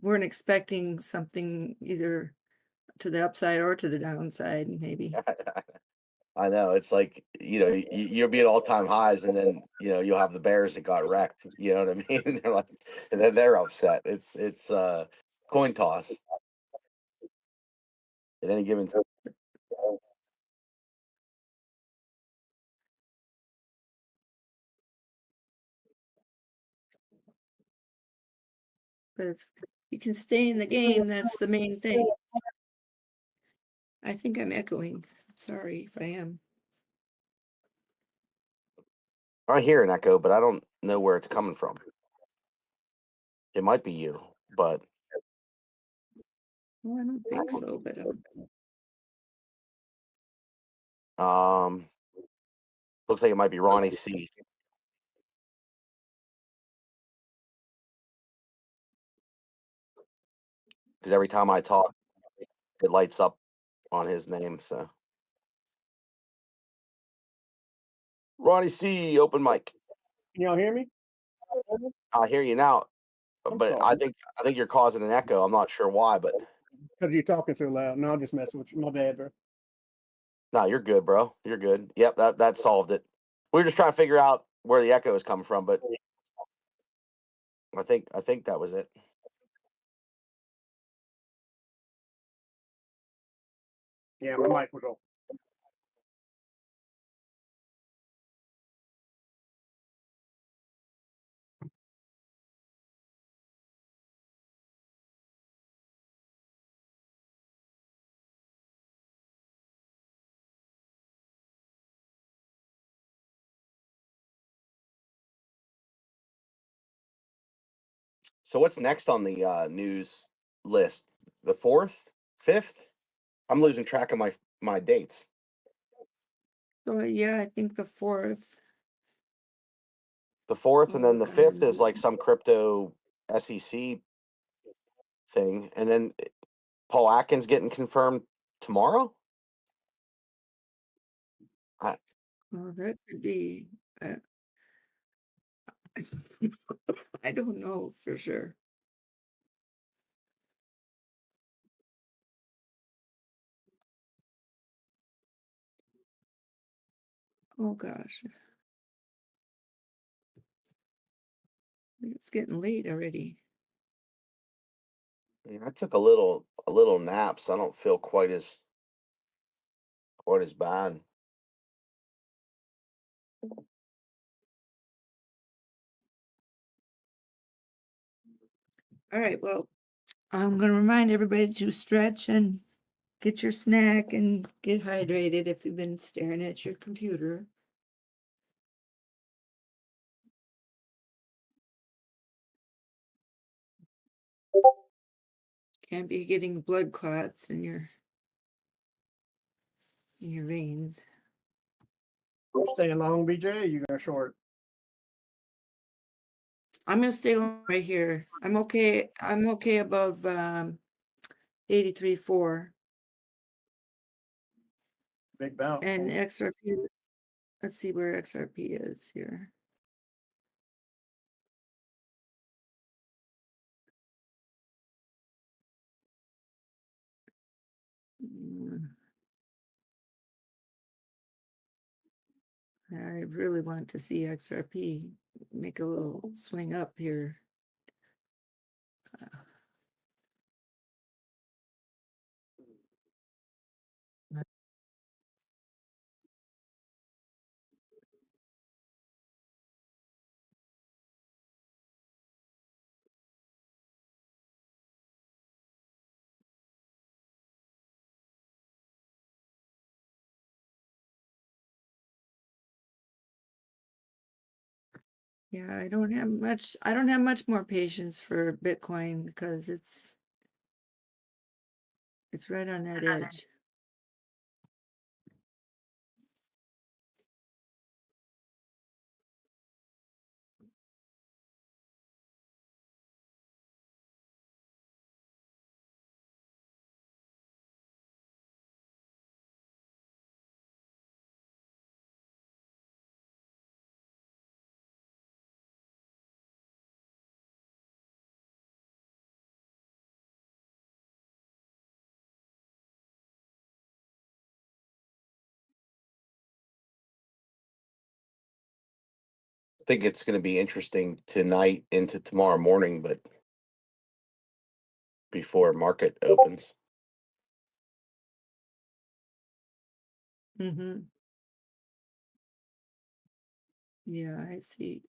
weren't expecting something either to the upside or to the downside, maybe. I know it's like, you'll be at all-time highs, and then you'll have the Bears that got wrecked. You know what I mean? They're like, and then they're upset. It's coin toss at any given time. But if you can stay in the game, that's the main thing. I think I'm echoing. Sorry if I am. I hear an echo, but I don't know where it's coming from. It might be you, but Well, I don't think so, but looks like it might be Ronnie C. Because every time I talk, it lights up on his name. So Ronnie C, open mic. Can y'all hear me? I hear you now, I'm but I sorry. think you're causing an echo. I'm not sure why, but Because you're talking so loud. No, I'm just messing with you. My bad, bro. no, you're good, bro. You're good. Yep, that solved it. We were just trying to figure out where the echo is coming from, but I think that was it. Yeah, my mic was off. So what's next on the news list? The 4th, 5th? I'm losing track of my dates. so yeah, I think the 4th. The 4th, and Oh then the God, 5th is like some crypto SEC thing, and then Paul Atkins getting confirmed tomorrow. oh, that could be. I don't know for sure. Oh gosh, it's getting late already. I took a little nap, so I don't feel quite as bad. All right, well, I'm going to remind everybody to stretch and get your snack and get hydrated if you've been staring at your computer. Can't be getting blood clots in your veins. Staying long, BJ. You going short? I'm gonna stay long right here. I'm okay. I'm okay above 83.4. Big bounce. And XRP. Let's see where XRP is here. I really want to see XRP make a little swing up here. Yeah, I don't have much. I don't have much more patience for Bitcoin because it's right on that edge. I think it's going to be interesting tonight into tomorrow morning, but before market opens. Mm-hmm. Yeah, I see.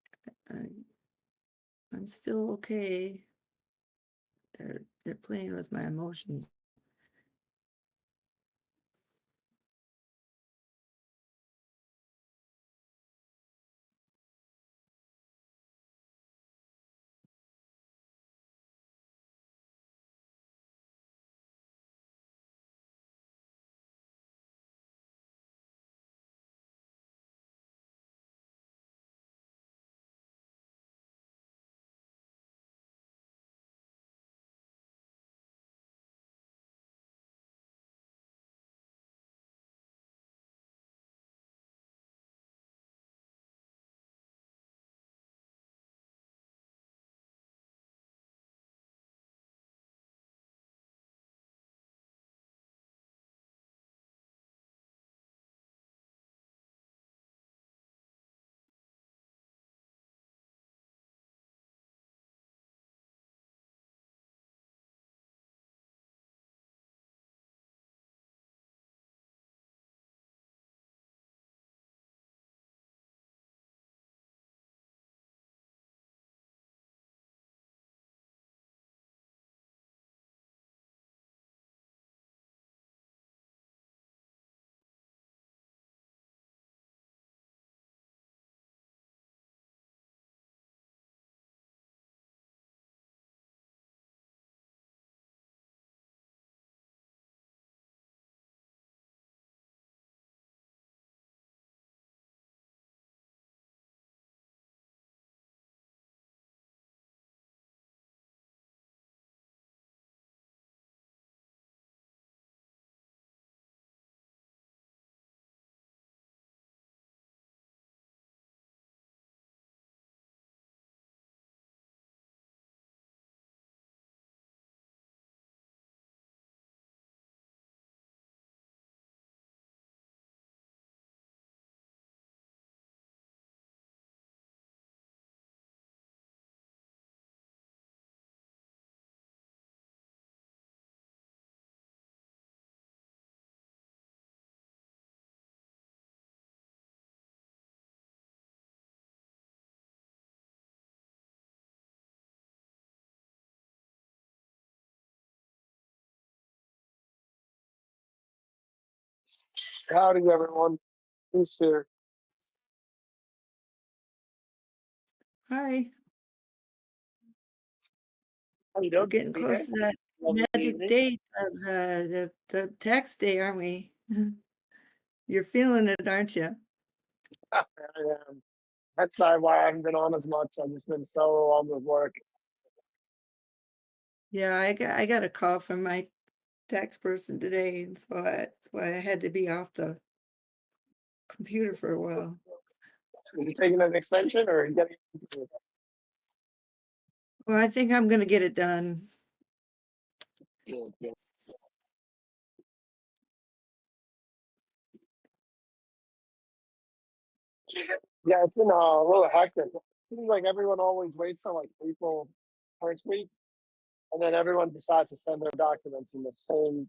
I'm still okay. They're playing with my emotions. Howdy, everyone. Who's here? Hi. How you We're doing? getting close to that Lovely magic evening. date of the tax day, aren't we? You're feeling it, aren't you? I am. That's why I haven't been on as much. I've just been so on with work. Yeah, I got a call from my tax person today, and so that's why I had to be off the computer for a while. Are you taking an extension or are you getting? Well, I think I'm gonna get it done. Yeah, it's been a little hectic. It seems like everyone always waits till like April first week, and then everyone decides to send their documents in the same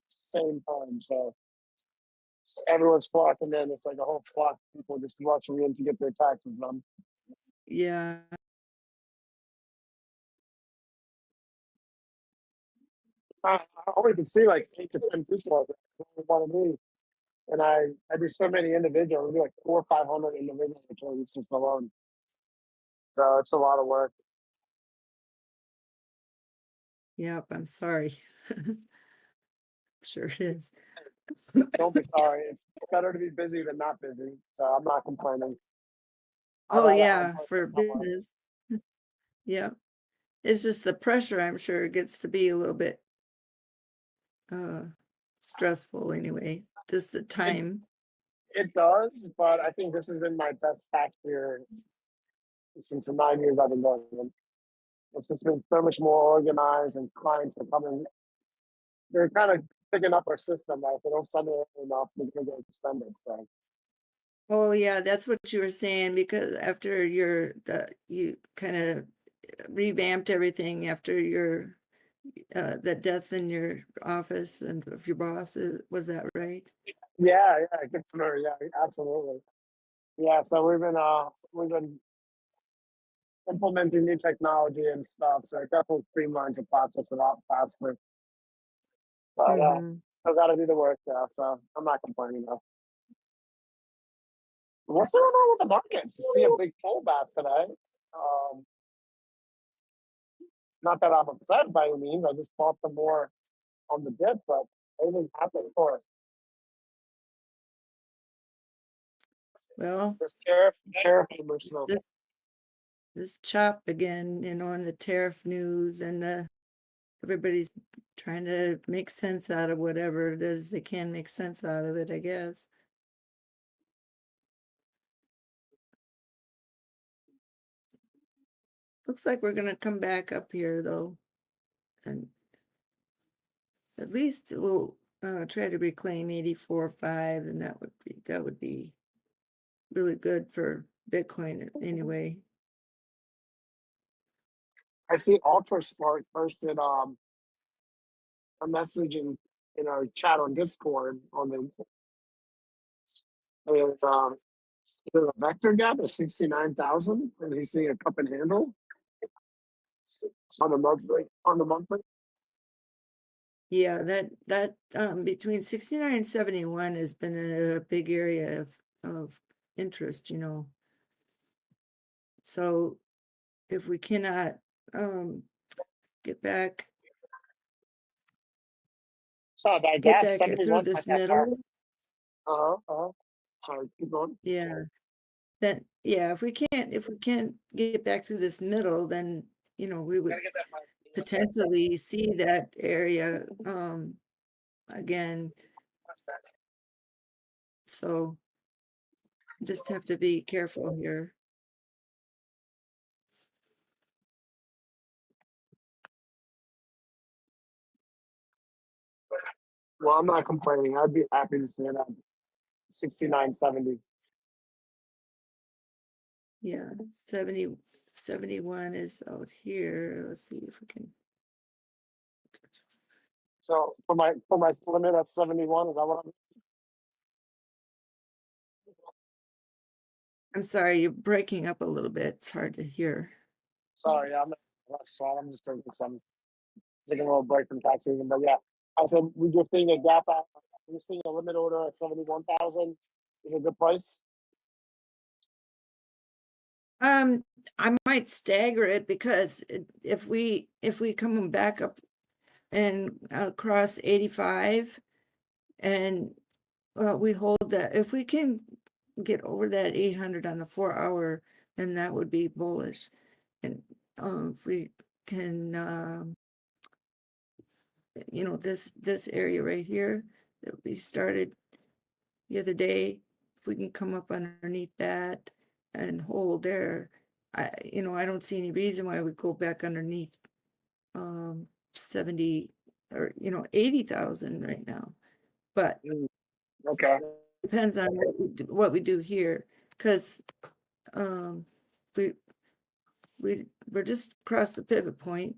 time. So everyone's flocking in. It's like a whole flock of people just rushing in to get their taxes done. Yeah. I only can see like 8 to 10 people that want to move. And I do so many individuals, I do like 400 or 500 individual returns just alone. So it's a lot of work. Yep, I'm sorry. Sure it is. Don't be sorry. It's better to be busy than not busy. So I'm not complaining. Oh I'm yeah, personally for somewhere. business. Yeah. It's just the pressure, I'm sure, gets to be a little bit stressful anyway. Just the time. It does, but I think this has been my best tax year since the 9 years I've been doing it. It's just been so much more organized, and clients are coming. They're kind of picking up our system. Like, if they don't send it enough, they're going to get extended. So Oh yeah, that's what you were saying, because after you kind of revamped everything after your the death in your office and of your boss, was that right? yeah, good for her. Yeah, absolutely. Yeah, so we've been implementing new technology and stuff. So it definitely streamlines the process a lot faster. But still got to do the work though. So I'm not complaining though. What's going on with the markets? I see a big pullback today. Um, Not that I'm upset by any means. I just bought some more on the dip, but anything happened for us. Well, This tariff numbers. So this chop again, on the tariff news, and everybody's trying to make sense out of whatever it is they can make sense out of it, I guess. Looks like we're gonna come back up here though, and at least we'll try to reclaim 84.5, and that would be really good for Bitcoin anyway. I see Ultra Smart posted a message in our chat on Discord on the and there's a vector gap of 69,000, and he's seeing a cup and handle on the monthly. Yeah, that between 69 and 71 has been a big area of interest, So if we cannot get back So that get gap back through 71 this that far. middle, Sorry, keep going. yeah, then yeah, if we can't get back through this middle, then we would potentially see that area again. So just have to be careful here. Well, I'm not complaining. I'd be happy to see it at 69.70. Yeah, 71 is out here. Let's see if we can. So for my limit at 71, is that what I'm sorry, you're breaking up a little bit. It's hard to hear. Sorry, I'm at a restaurant. I'm just taking a little break from tax season. But yeah, I said we're just seeing a gap out. We're seeing a limit order at 71,000. Is a good price. I might stagger it, because if we come back up and across 85, and we hold that, if we can get over that 800 on the 4-hour, then that would be bullish. And if we can, this area right here that we started the other day, if we can come up underneath that and hold there, I don't see any reason why we go back underneath 70 or 80,000 right now. But okay, depends on what we do here, because we're just across the pivot point.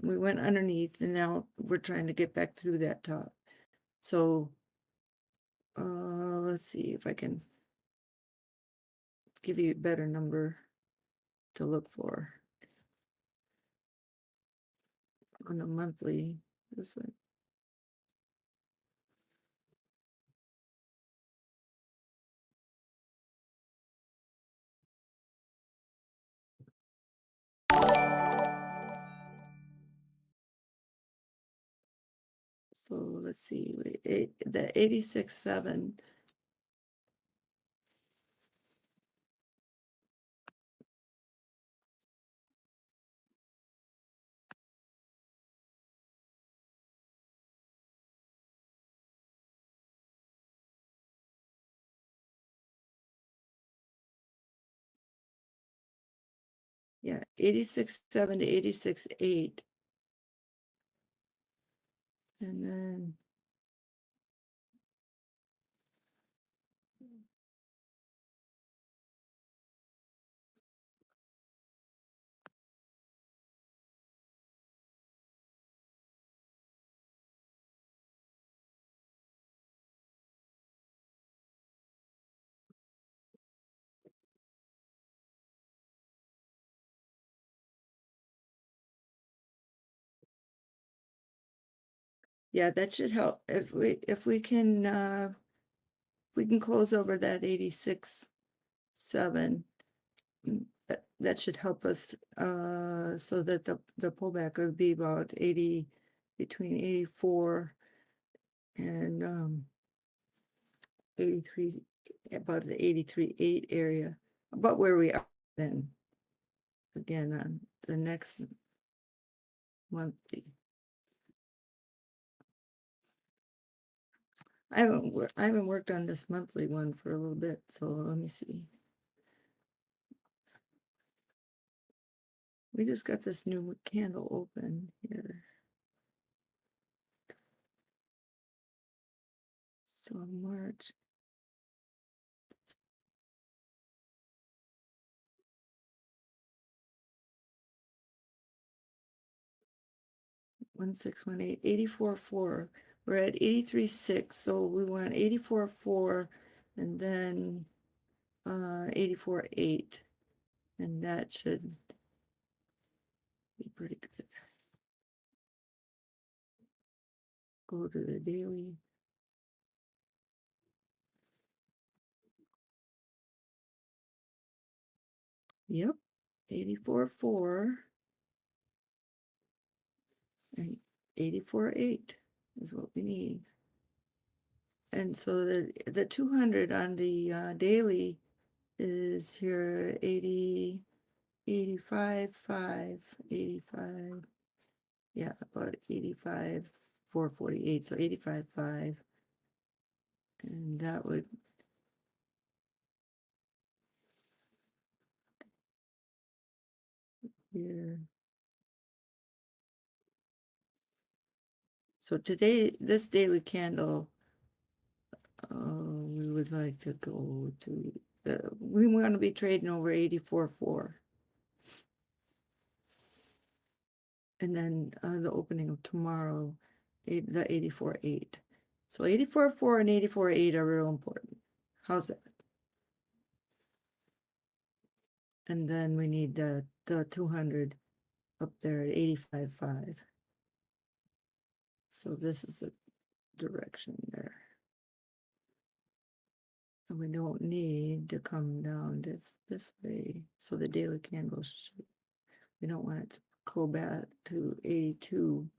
We went underneath, and now we're trying to get back through that top. So let's see if I can give you a better number to look for on a monthly. This way. So let's see, the 86.7. Yeah, 86.7 to 86.8. And then yeah, that should help if we can close over that 86.7. That should help us so that the pullback would be about 80, between 84 and 83, about the 83.8 area, about where we are then. Again, on the next monthly. I haven't worked on this monthly one for a little bit, so let me see. We just got this new candle open here. So March. One six one eight 84.4. We're at 83.6, so we want 84.4 and then 84.8, and that should be pretty good. Go to the daily. Yep, 84.4 and 84.8 is what we need. And so the 200 on the daily is here 80, 85.5, 85. Yeah, about 85, 448, so 85.5. And that would here. So today, this daily candle, we would like to go to, we want to be trading over 84.4. And then the opening of tomorrow, the 84.8. So 84.4 and 84.8 are real important. How's that? And then we need the 200 up there at 85.5. So this is the direction there. And we don't need to come down this way. So the daily candles, we don't want it to go back to 82.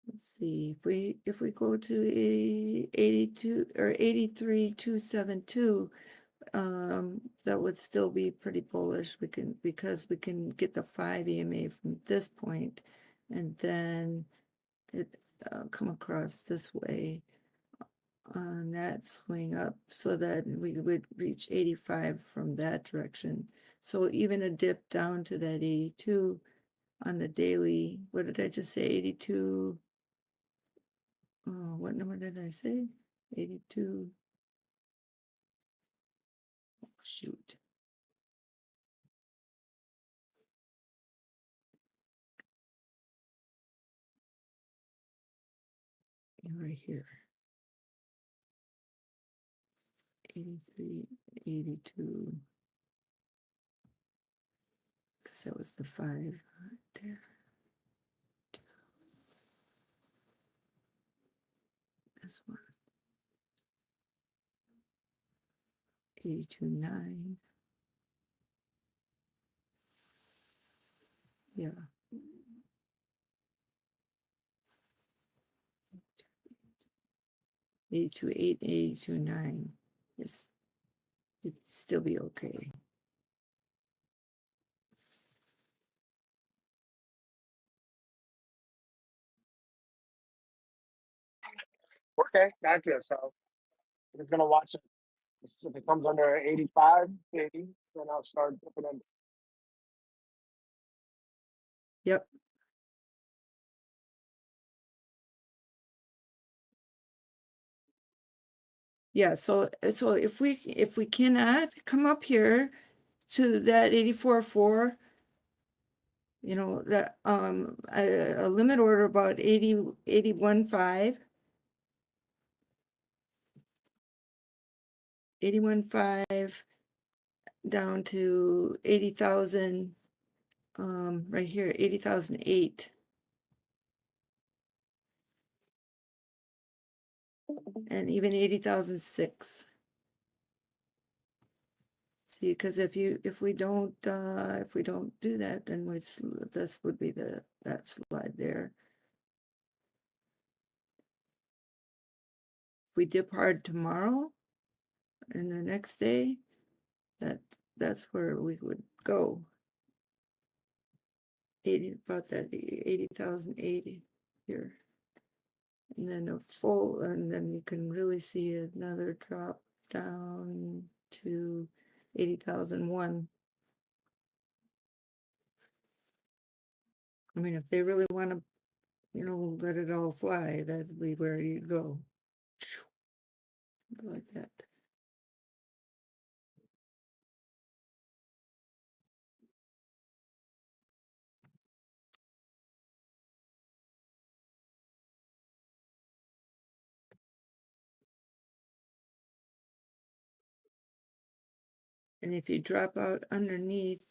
Let's see, if we go to 82 or 83.272, that would still be pretty bullish. Because we can get the 5 EMA from this point, and then it come across this way on that swing up, so that we would reach 85 from that direction. So even a dip down to that 82 on the daily, what did I just say, 82? What number did I say? 82. Oh, shoot. Right here. 83, 82. Because that was the 5 right there. This one. 82.9. Yeah. 82.8, 82.9. Yes, you'd still be okay. Okay, gotcha. So it's gonna watch it. If it comes under 85, 80, then I'll start dipping in. Yep. Yeah, so if we cannot come up here to that 84.4, you know, that a limit order about 81.5. 81.5 down to 80,000, right here, 80,008. And even 80,006. See, because if we don't do that, then this would be that slide there. If we dip hard tomorrow and the next day, that's where we would go. About that 80,080 here. And then and then you can really see another drop down to 80,001. I mean, if they really want to, you know, let it all fly, that'd be where you'd go. Like that. And if you drop out underneath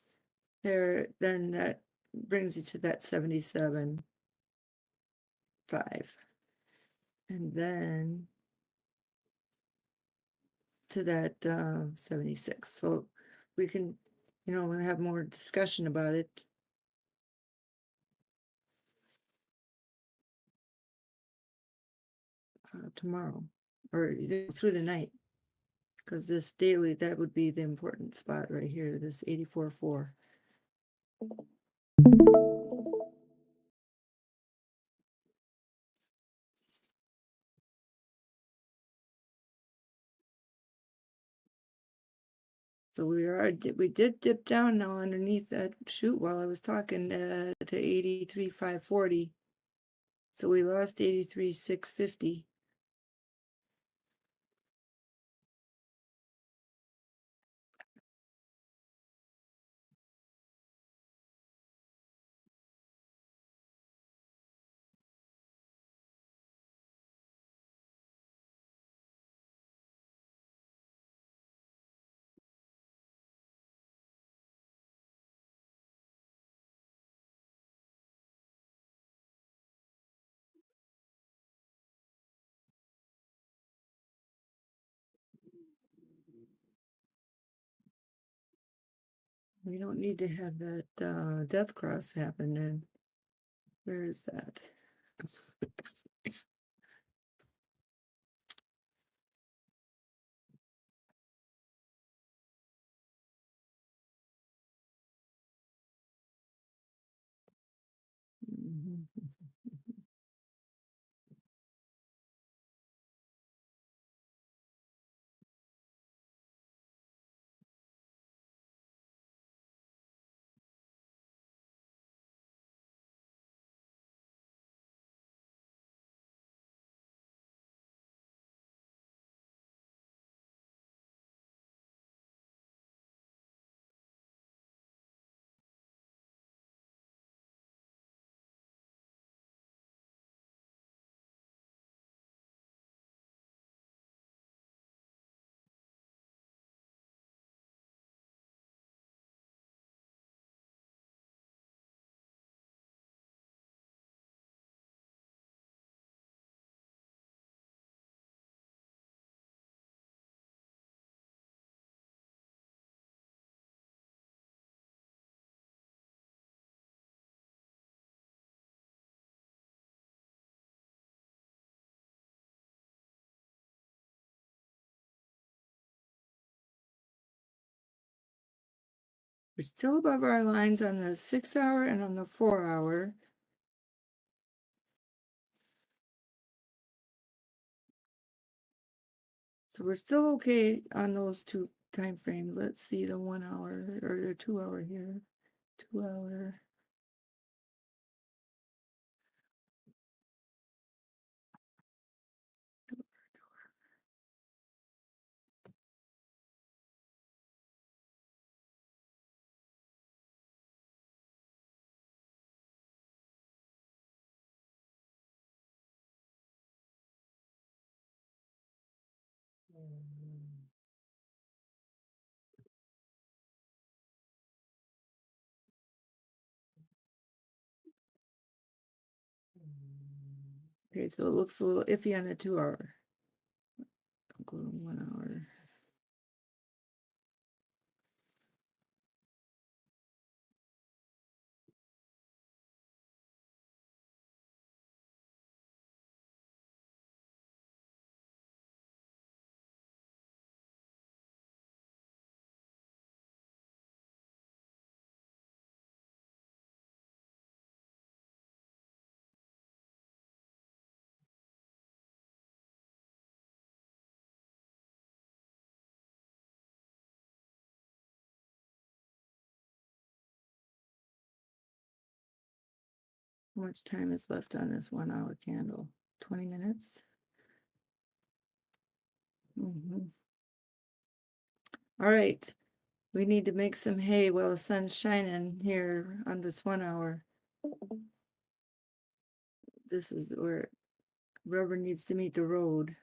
there, then that brings you to that 77.5. And then to that 76. So we can, you know, we'll have more discussion about it tomorrow or through the night, because this daily, that would be the important spot right here, this 84.4. So we did dip down now underneath that shoot while I was talking to 83.540. So we lost 83.650. We don't need to have that death cross happen then. Where is that? We're still above our lines on the 6 hour and on the 4 hour. So we're still okay on those two time frames. Let's see the 1 hour or the 2 hour here. 2 hour. Okay, so it looks a little iffy on the 2 hour. I'll go to 1 hour. How much time is left on this 1 hour candle? 20 minutes. All right. We need to make some hay while the sun's shining here on this 1 hour. This is where rubber needs to meet the road.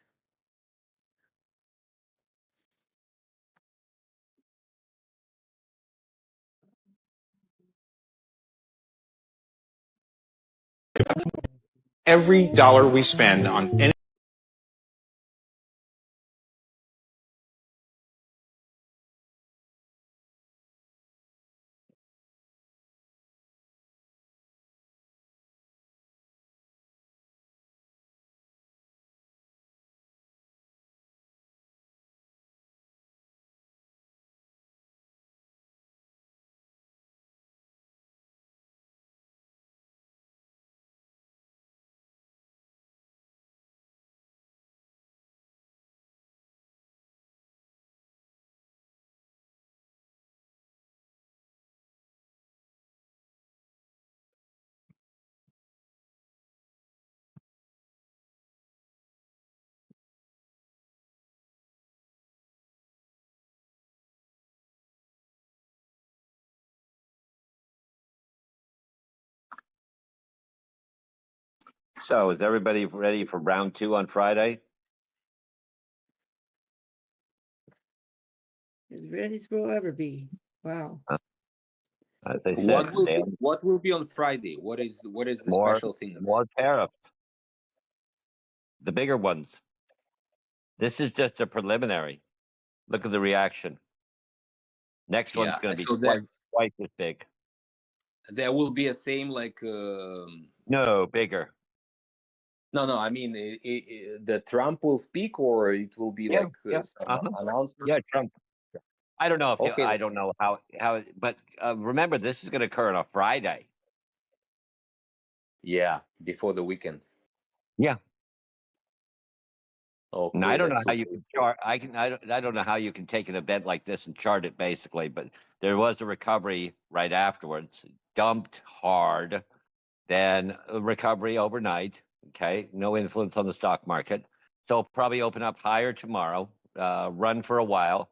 Every dollar we spend on any So is everybody ready for round 2 on Friday? As ready as we'll ever be. Wow. As I said, What will be on Friday? What is the more special thing? more tariffs, the bigger ones. This is just a preliminary. Look at the reaction. Next one's going to be so twice as big. there will be a same like No, bigger. no, I mean the Trump will speak, or it will be like some announcement. Yeah, Trump. I don't know if Okay. I don't know how but remember, this is going to occur on a Friday. Yeah, before the weekend. Yeah. Okay. And I don't know that's how you super. can chart. I don't know how you can take an event like this and chart it basically, but there was a recovery right afterwards, dumped hard, then a recovery overnight. Okay, no influence on the stock market, so it'll probably open up higher tomorrow, run for a while,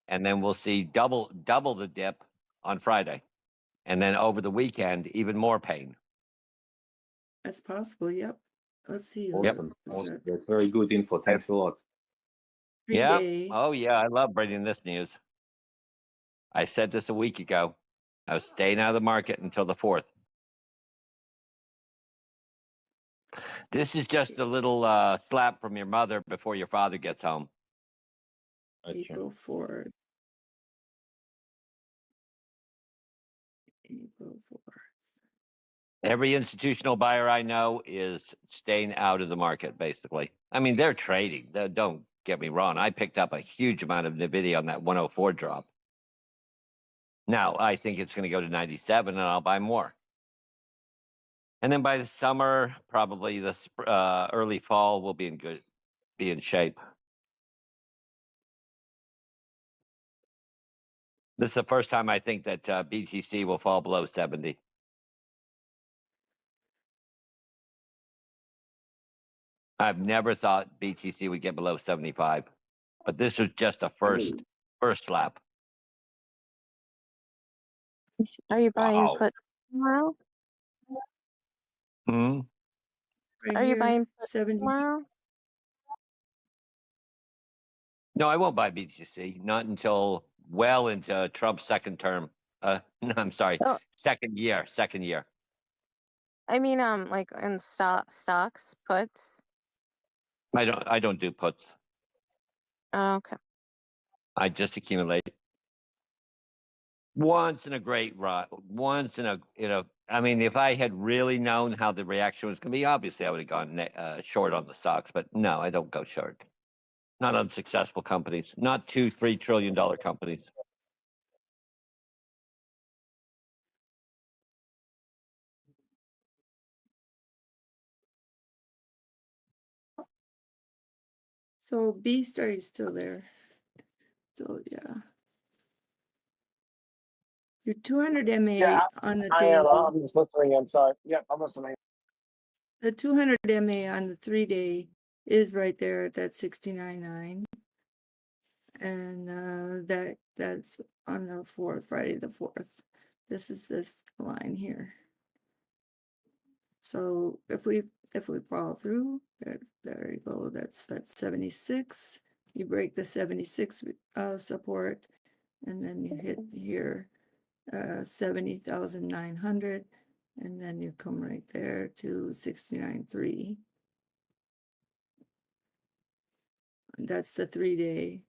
and then we'll see double the dip on Friday, and then over the weekend even more pain. That's possible. Yep. Let's see. Awesome. Awesome. That's very good info. Thanks a lot. Yeah. Day. Oh yeah, I love bringing this news. I said this a week ago. I was staying out of the market until the 4th. This is just a little slap from your mother before your father gets home. April 4th. April 4th. Every institutional buyer I know is staying out of the market, basically. I mean, they're trading. Don't get me wrong. I picked up a huge amount of NVIDIA on that 104 drop. Now I think it's going to go to 97, and I'll buy more. And then by the summer, probably the early fall, we'll be in shape. This is the first time I think that BTC will fall below 70. I've never thought BTC would get below 75, but this is just a first slap. Are you buying Wow. put tomorrow? Hmm? Right Are you here, buying put 70. tomorrow? No, I won't buy BTC. Not until well into Trump's second term. No, I'm sorry, Oh, second year. I mean, like in stocks, puts. I don't do puts. Oh, okay. I just accumulate. Once in a great run. Once in a I mean, if I had really known how the reaction was going to be, obviously I would have gone short on the stocks. But no, I don't go short. Not on successful companies. Not $2-3 trillion companies. So Beast, are you still there? So yeah. Your 200 MA Yeah, on the I am. daily. I'm just listening. I'm sorry. Yep, I'm listening. The 200 MA on the 3-day is right there at that 69.9. And that's on the 4th, Friday the 4th. This is this line here. So if we follow through, there you go. That's 76. You break the 76 support, and then you hit here 70,900, and then you come right there to 69.3. That's the 3-day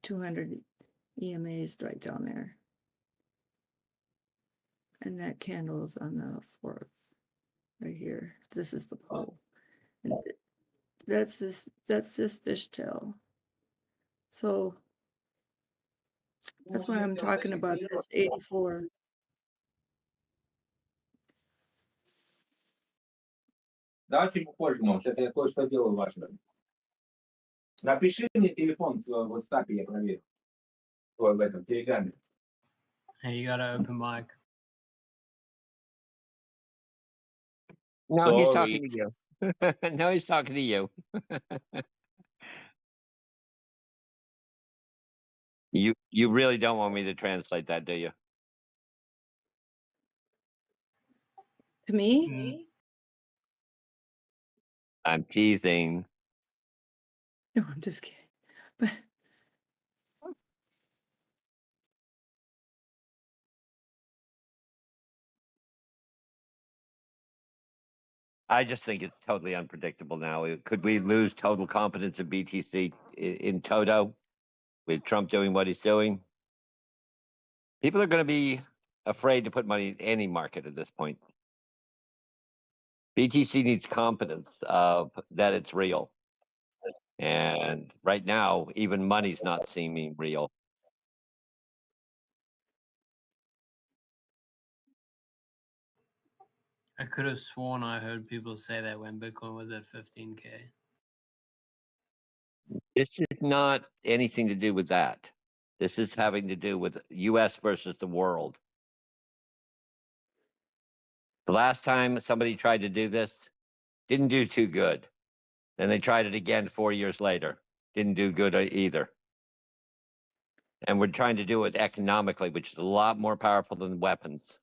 200 EMAs right down there. And that candle's on the 4th right here. This is the pole. And that's this fishtail. So that's why I'm talking about this 84. Да, чуть позже, мам. Сейчас я кое-что делаю важное. Напиши мне телефон в WhatsApp, я проверю. В этом Телеграме. Hey, you got an open mic. No, he's Sorry. talking to you. No, he's talking to you. You really don't want me to translate that, do you? To me? I'm teasing. No, I'm just kidding. But I just think it's totally unpredictable now. Could we lose total confidence in BTC in toto with Trump doing what he's doing? People are going to be afraid to put money in any market at this point. BTC needs confidence that it's real. And right now, even money's not seeming real. I could have sworn I heard people say that when Bitcoin was at 15K. This is not anything to do with that. This is having to do with US versus the world. The last time somebody tried to do this, didn't do too good. Then they tried it again 4 years later. Didn't do good either. And we're trying to do it economically, which is a lot more powerful than weapons.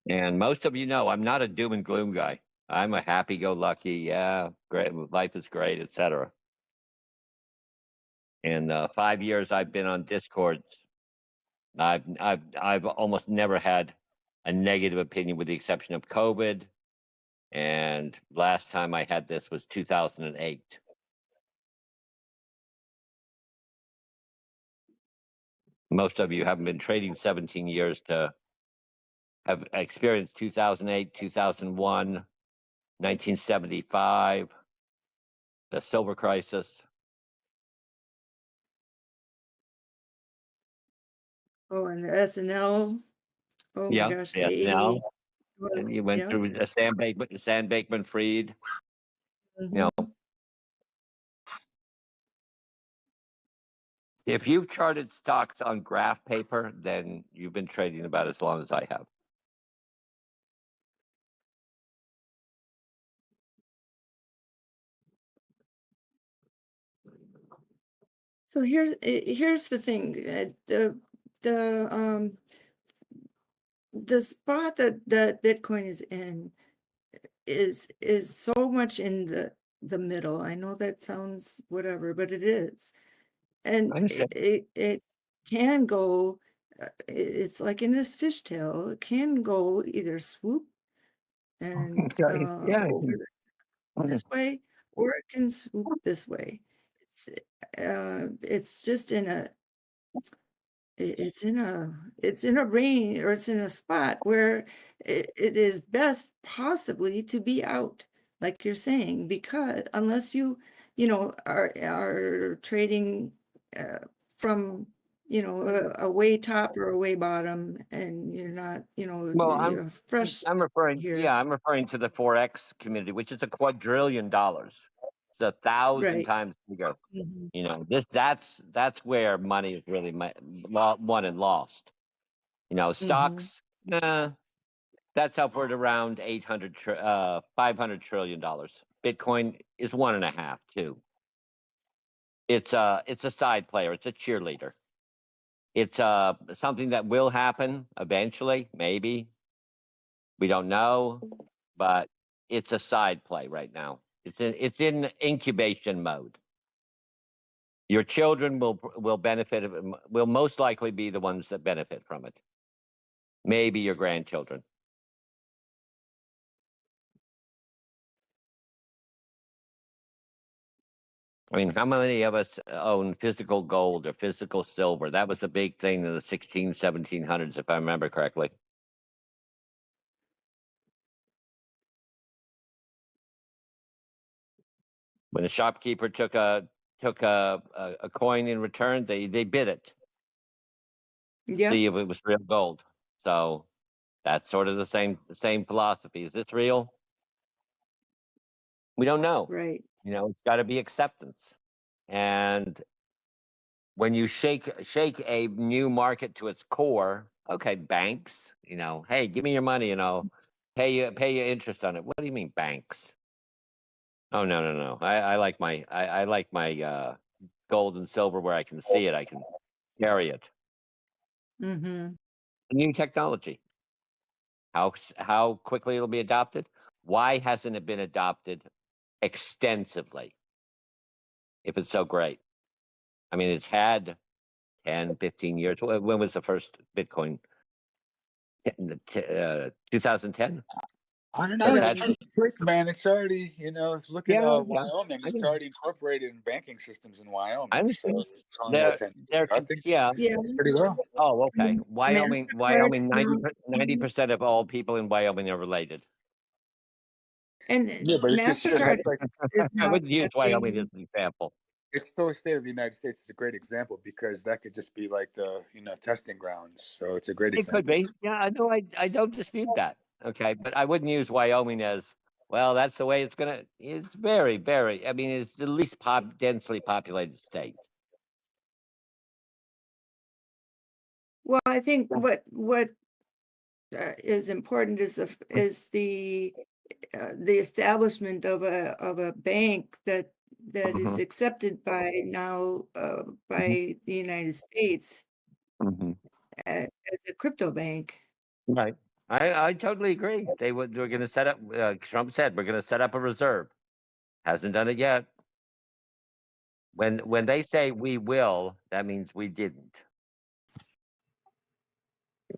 And most of you know I'm not a doom and gloom guy. I'm a happy-go-lucky, yeah, great, life is great, etc. In the 5 years I've been on Discord, I've almost never had a negative opinion, with the exception of COVID. And last time I had this was 2008. Most of you haven't been trading 17 years to have experienced 2008, 2001, 1975, the silver crisis. Oh, and the SNL. Oh my Yeah, gosh, the yes, now. 80. Well, And you went yeah. through the Sam Bankman-Fried. You know, Mhm. if you've charted stocks on graph paper, then you've been trading about as long as I have. So here's the thing. The spot that Bitcoin is in is so much in the middle. I know that sounds whatever, but it is. And I understand. it can go, it's like in this fishtail, it can go either swoop and Yeah. over this way, or it can swoop this way. It's just in a it's in a range, or it's in a spot where it is best possibly to be out, like you're saying, because unless you are trading from a way top or a way bottom, and you're not Well, you're fresh I'm referring, here. yeah, I'm referring to the Forex community, which is $1 quadrillion. It's 1,000 Right. times bigger. Mhm. You know, that's where money is really won and lost. You know, Mhm. stocks, that's upward around $500 trillion. Bitcoin is 1.5, too. It's a side player. It's a cheerleader. It's something that will happen eventually, maybe. We don't know, but it's a side play right now. It's in incubation mode. Your children will benefit, will most likely be the ones that benefit from it. Maybe your grandchildren. I mean, how many of us own physical gold or physical silver? That was a big thing in the 1700s, if I remember correctly. When a shopkeeper took a coin in return, they bid it to Yep. see if it was real gold. So that's sort of the same philosophy. Is this real? We don't know. Right. You know, it's got to be acceptance. And when you shake a new market to its core, okay, banks, hey, give me your money and I'll pay you interest on it. What do you mean banks? Oh, no. I like my gold and silver where I can see it. I can carry it. Mm-hmm. New technology. How quickly it'll be adopted? Why hasn't it been adopted extensively if it's so great? I mean, it's had 10, 15 years. When was the first Bitcoin? 2010? I don't So know. it's It's had, pretty quick, man. It's already, look at yeah. Wyoming. I It's know. already incorporated in banking systems in I Wyoming. So understand. it's only what 10 years. So I think Yeah. Yeah. it's pretty well. Oh, okay. Wyoming, MasterCard's now 90% of all people in Wyoming are related. and Yeah, but it just shows MasterCard that's like is I now wouldn't use Wyoming as accepting. an example. it's still a state of the United States. It's a great example because that could just be like the testing grounds. So it's a great It could example. be. Yeah, I know. I don't dispute that. Okay, but I wouldn't use Wyoming as well. That's the way it's gonna. It's very, very. I mean, it's the least densely populated state. Well, I think what is important is the establishment of a bank that is Mhm. accepted by now by the United States Mhm. as a crypto bank. Right. I totally agree. They're going to set up. Trump said we're going to set up a reserve. Hasn't done it yet. When they say we will, that means we didn't.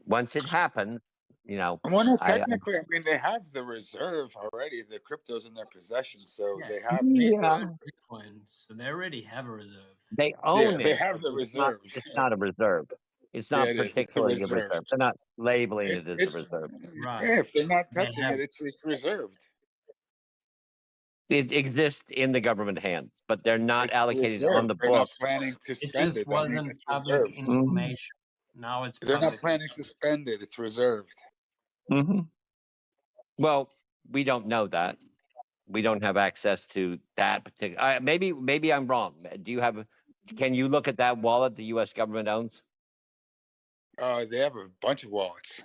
Once it happens, Well, no, I technically, I mean, they have the reserve already. The crypto's in their possession, so Yeah, they have they the. own Bitcoin, so they already have a reserve. They Yeah, own they it. have the It's not. reserves. It's not a reserve. It's Yeah, not it is. It's a particularly a reserve. reserve. They're not labeling it as a It's reserve. Right. yeah. If they're not They touching have it, it's reserved. It exists in the government hands, but they're not It's allocated on reserved. the They're not books. planning to It spend just it. I mean, wasn't it's public reserved. information. Now it's They're not public. planning to spend it. It's reserved. Mm-hmm. Well, we don't know that. We don't have access to that particular. Maybe I'm wrong. Do you have? Can you look at that wallet the U.S. government owns? They have a bunch of wallets.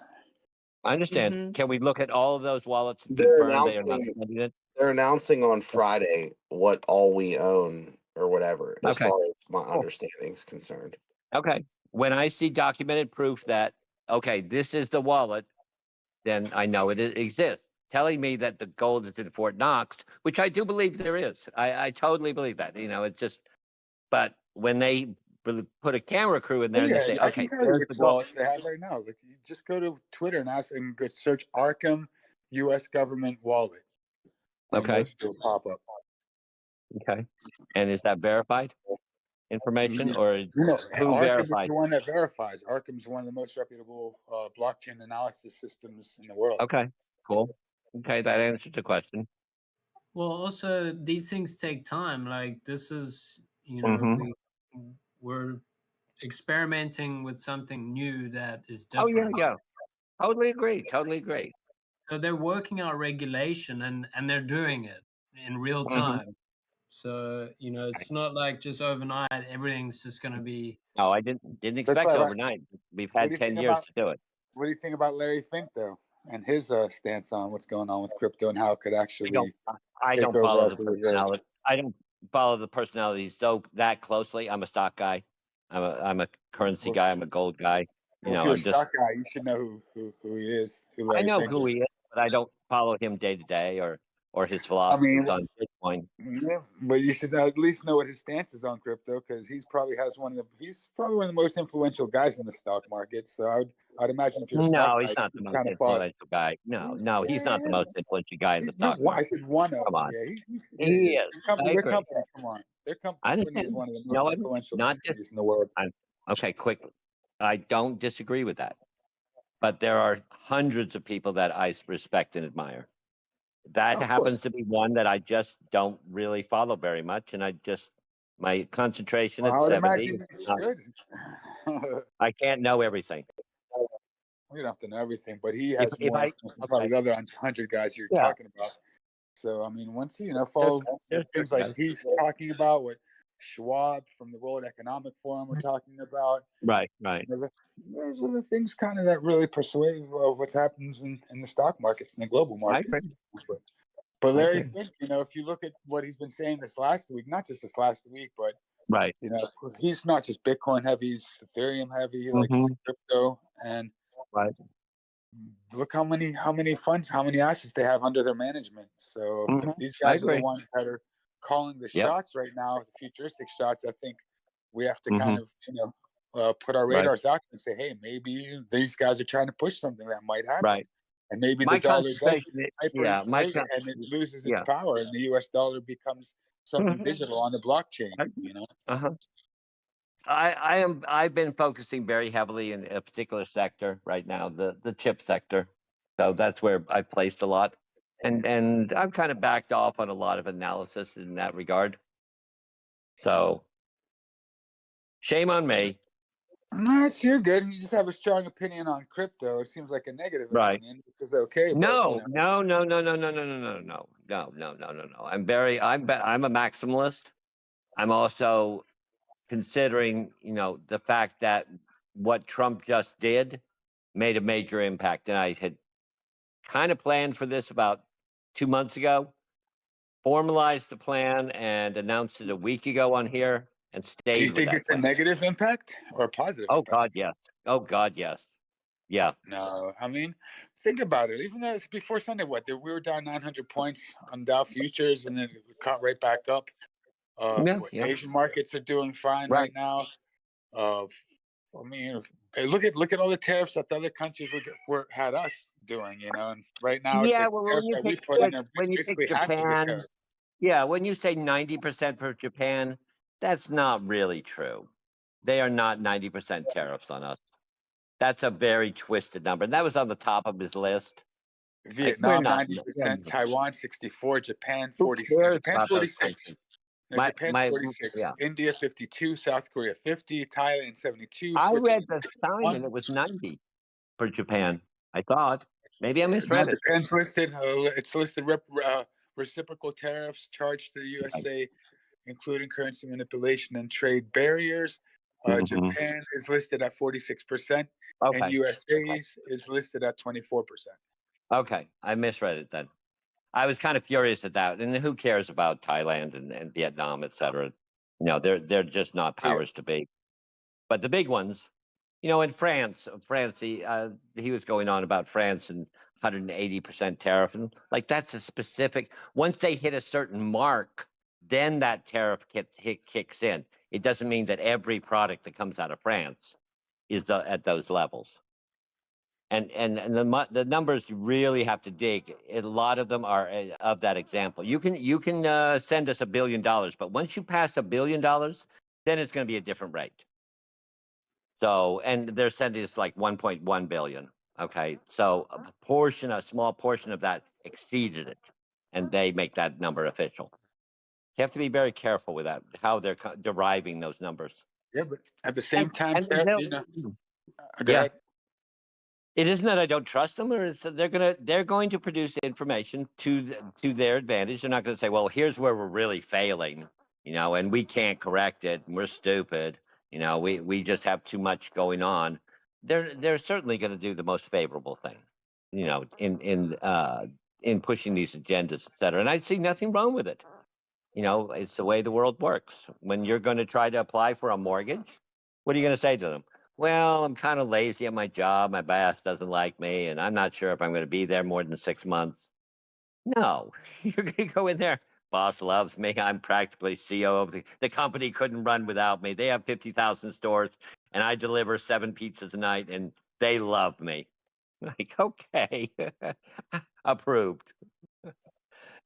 I understand. Can we look at all of those wallets and They're confirm they are not announcing. spending it? They're announcing on Friday what all we own or whatever, as Okay. far as my Cool. understanding is concerned. Okay. When I see documented proof that okay, this is the wallet, then I know it exists. Telling me that the gold is in Fort Knox, which I do believe there is. I totally believe that. It's just, but when they put a camera crew in there and they say, I can okay, tell you there's which the gold. wallets they have right now. Like, you just go to Twitter and ask and go search Arkham U.S. government wallet. And Okay. those will pop up. Okay. And is that verified information or who Arkham is verifies? the one that verifies. Arkham's one of the most reputable blockchain analysis systems in the world. Okay. Cool. Okay. That answers the question. Well, also these things take time. Like this is, Mhm. we're experimenting with something new that is Oh, yeah. different. Yeah. Totally agree. Totally agree. So they're working out regulation and they're doing it in real time. So, it's not like just overnight everything's just going to be. No, I didn't expect overnight. We've What do had you 10 think years about? to do it. What do you think about Larry Fink though, and his stance on what's going on with crypto and how it could actually I take don't over follow as the a reserve? personality. I don't follow the personality so that closely. I'm a stock guy. I'm a currency guy. I'm a gold guy. Well, if you're a I'm just. stock guy, you should know who he is, who I Larry know Fink who is. he is, but I don't follow him day to day or his I philosophies mean, on Bitcoin. yeah, but you should at least know what his stance is on crypto because he's probably one of the most influential guys in the stock market. So I'd imagine if you're a stock No, guy, he's not the you most kind of follow. influential guy. No, he's not the most influential guy in the No, stock I market. said one of. Come on, Yeah, he he is. is. I Their agree. company, come on, their I company is understand. one of the most No, I'm influential not just. companies in the world. Okay, quick. I don't disagree with that, but there are hundreds of people that I respect and admire. That Of happens course. to be one that I just don't really follow very much, and my concentration Well, at I would 70. imagine It's you not- should. I can't know everything. We don't have to know everything, but he If has if more I influence than probably okay, the other 100 guys you're yeah, talking about. So, I mean, once follow there's things certain like guys. he's talking about, what Schwab from the World Economic Forum are talking about, Right. those are the things kind of that really persuade what happens in the stock markets and the global I agree. markets. But I Larry agree. Fink, if you look at what he's been saying this last week, not just this last week, but Right. he's not just Bitcoin heavy, he's Ethereum heavy. He likes Mhm. crypto, and Right. look how many funds, how many assets they have under their management. So if these I guys are the agree. ones that are calling the Yep. shots right now, the futuristic shots, I think we have to Mhm. kind of put our Right. radars out and say, hey, maybe these guys are trying to push something that might happen. Right. And maybe My the dollar does concentration. Yeah. hyperinflate and it loses its Yeah. power, and the U.S. dollar becomes something digital on the blockchain. Uh-huh. I've been focusing very heavily in a particular sector right now, the chip sector. So that's where I placed a lot. And I've kind of backed off on a lot of analysis in that regard. So shame on me. No, you're good. You just have a strong opinion on crypto. It seems like a negative Right. opinion, which is okay. No, But no. I'm a maximalist. I'm also considering, the fact that what Trump just did made a major impact. And I had kind of planned for this about 2 months ago, formalized the plan and announced it a week ago on here and do stayed you with think that it's a plan. negative impact or a positive Oh, impact? God, yes. Oh, God, yes. Yeah. No, I mean, think about it. Even though it's before Sunday, we were down 900 points on Dow futures, and then we caught right back up. Yeah. Asian markets are doing fine Right. right now. I mean, hey, look at all the tariffs that the other countries had us doing. And right now it's Yeah, like well, tariffs that we put in are when you pick basically half of the Japan, tariff. yeah, when you say 90% for Japan, that's not really true. They are not 90% tariffs on us. That's a very twisted number. And that was on the top of his list. Vietnam not. 90%, Taiwan 64, Japan Who 40, cares Japan about those 46. countries? No, Japan My 46, yeah. India 52, South Korea 50, Thailand 72, I read Switzerland the sign 61. and it was 90 for Japan. I thought maybe I Now misread it. Japan's listed. It's listed reciprocal tariffs charged to the USA, including currency manipulation and trade barriers. Japan is listed at 46%, and Okay. USA's is listed at 24%. Okay, I misread it then. I was kind of furious at that. And who cares about Thailand and Vietnam, et cetera? You know, they're just not powers to be. But the big ones, you know, in France, he was going on about France and 180% tariff, and like that's a specific. Once they hit a certain mark, then that tariff kicks in. It doesn't mean that every product that comes out of France is at those levels. And the numbers you really have to dig. A lot of them are of that example. You can send us $1 billion, but once you pass $1 billion, then it's going to be a different rate. So, and they're sending us like 1.1 billion. Okay, so a small portion of that exceeded it, and they make that number official. You have to be very careful with that, how they're deriving those numbers. Yeah, but at the same time, and you know, go yeah. ahead. It isn't that I don't trust them, or it's that they're going to produce information to their advantage. They're not going to say, "Well, here's where we're really failing," you know, and we can't correct it. And we're stupid, you know. We just have too much going on. They're certainly going to do the most favorable thing, you know, in pushing these agendas, et cetera. And I see nothing wrong with it. You know, it's the way the world works. When you're going to try to apply for a mortgage, what are you going to say to them? Well, I'm kind of lazy at my job. My boss doesn't like me, and I'm not sure if I'm going to be there more than 6 months. No, you're going to go in there. Boss loves me. I'm practically CEO of the company. Couldn't run without me. They have 50,000 stores, and I deliver 7 pizzas a night, and they love me. Like, okay, approved.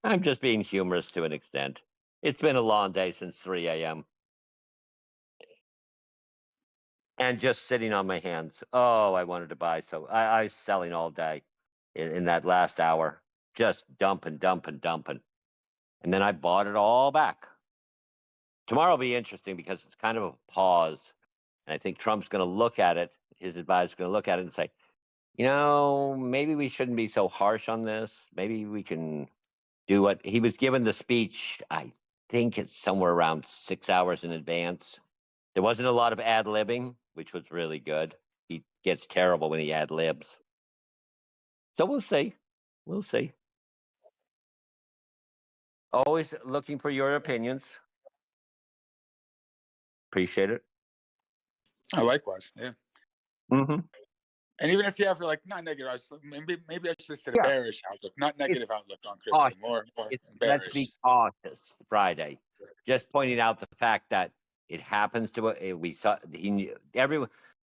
I'm just being humorous to an extent. It's been a long day since 3 a.m. and just sitting on my hands. Oh, I wanted to buy. So I was selling all day in that last hour, just dumping. And then I bought it all back. Tomorrow will be interesting because it's kind of a pause. And I think Trump's going to look at it. His advisor's going to look at it and say, you know, maybe we shouldn't be so harsh on this. Maybe we can do what he was given the speech. I think it's somewhere around 6 hours in advance. There wasn't a lot of ad-libbing, which was really good. He gets terrible when he ad-libs. So we'll see. We'll see. Always looking for your opinions. Appreciate it. Oh, likewise, yeah. Mm-hmm. And even if you have like not negative, maybe I should say a bearish outlook, not negative outlook on crypto, Cautious. more Let's bearish. be cautious. Friday, just pointing out the fact that it happens to we saw everyone.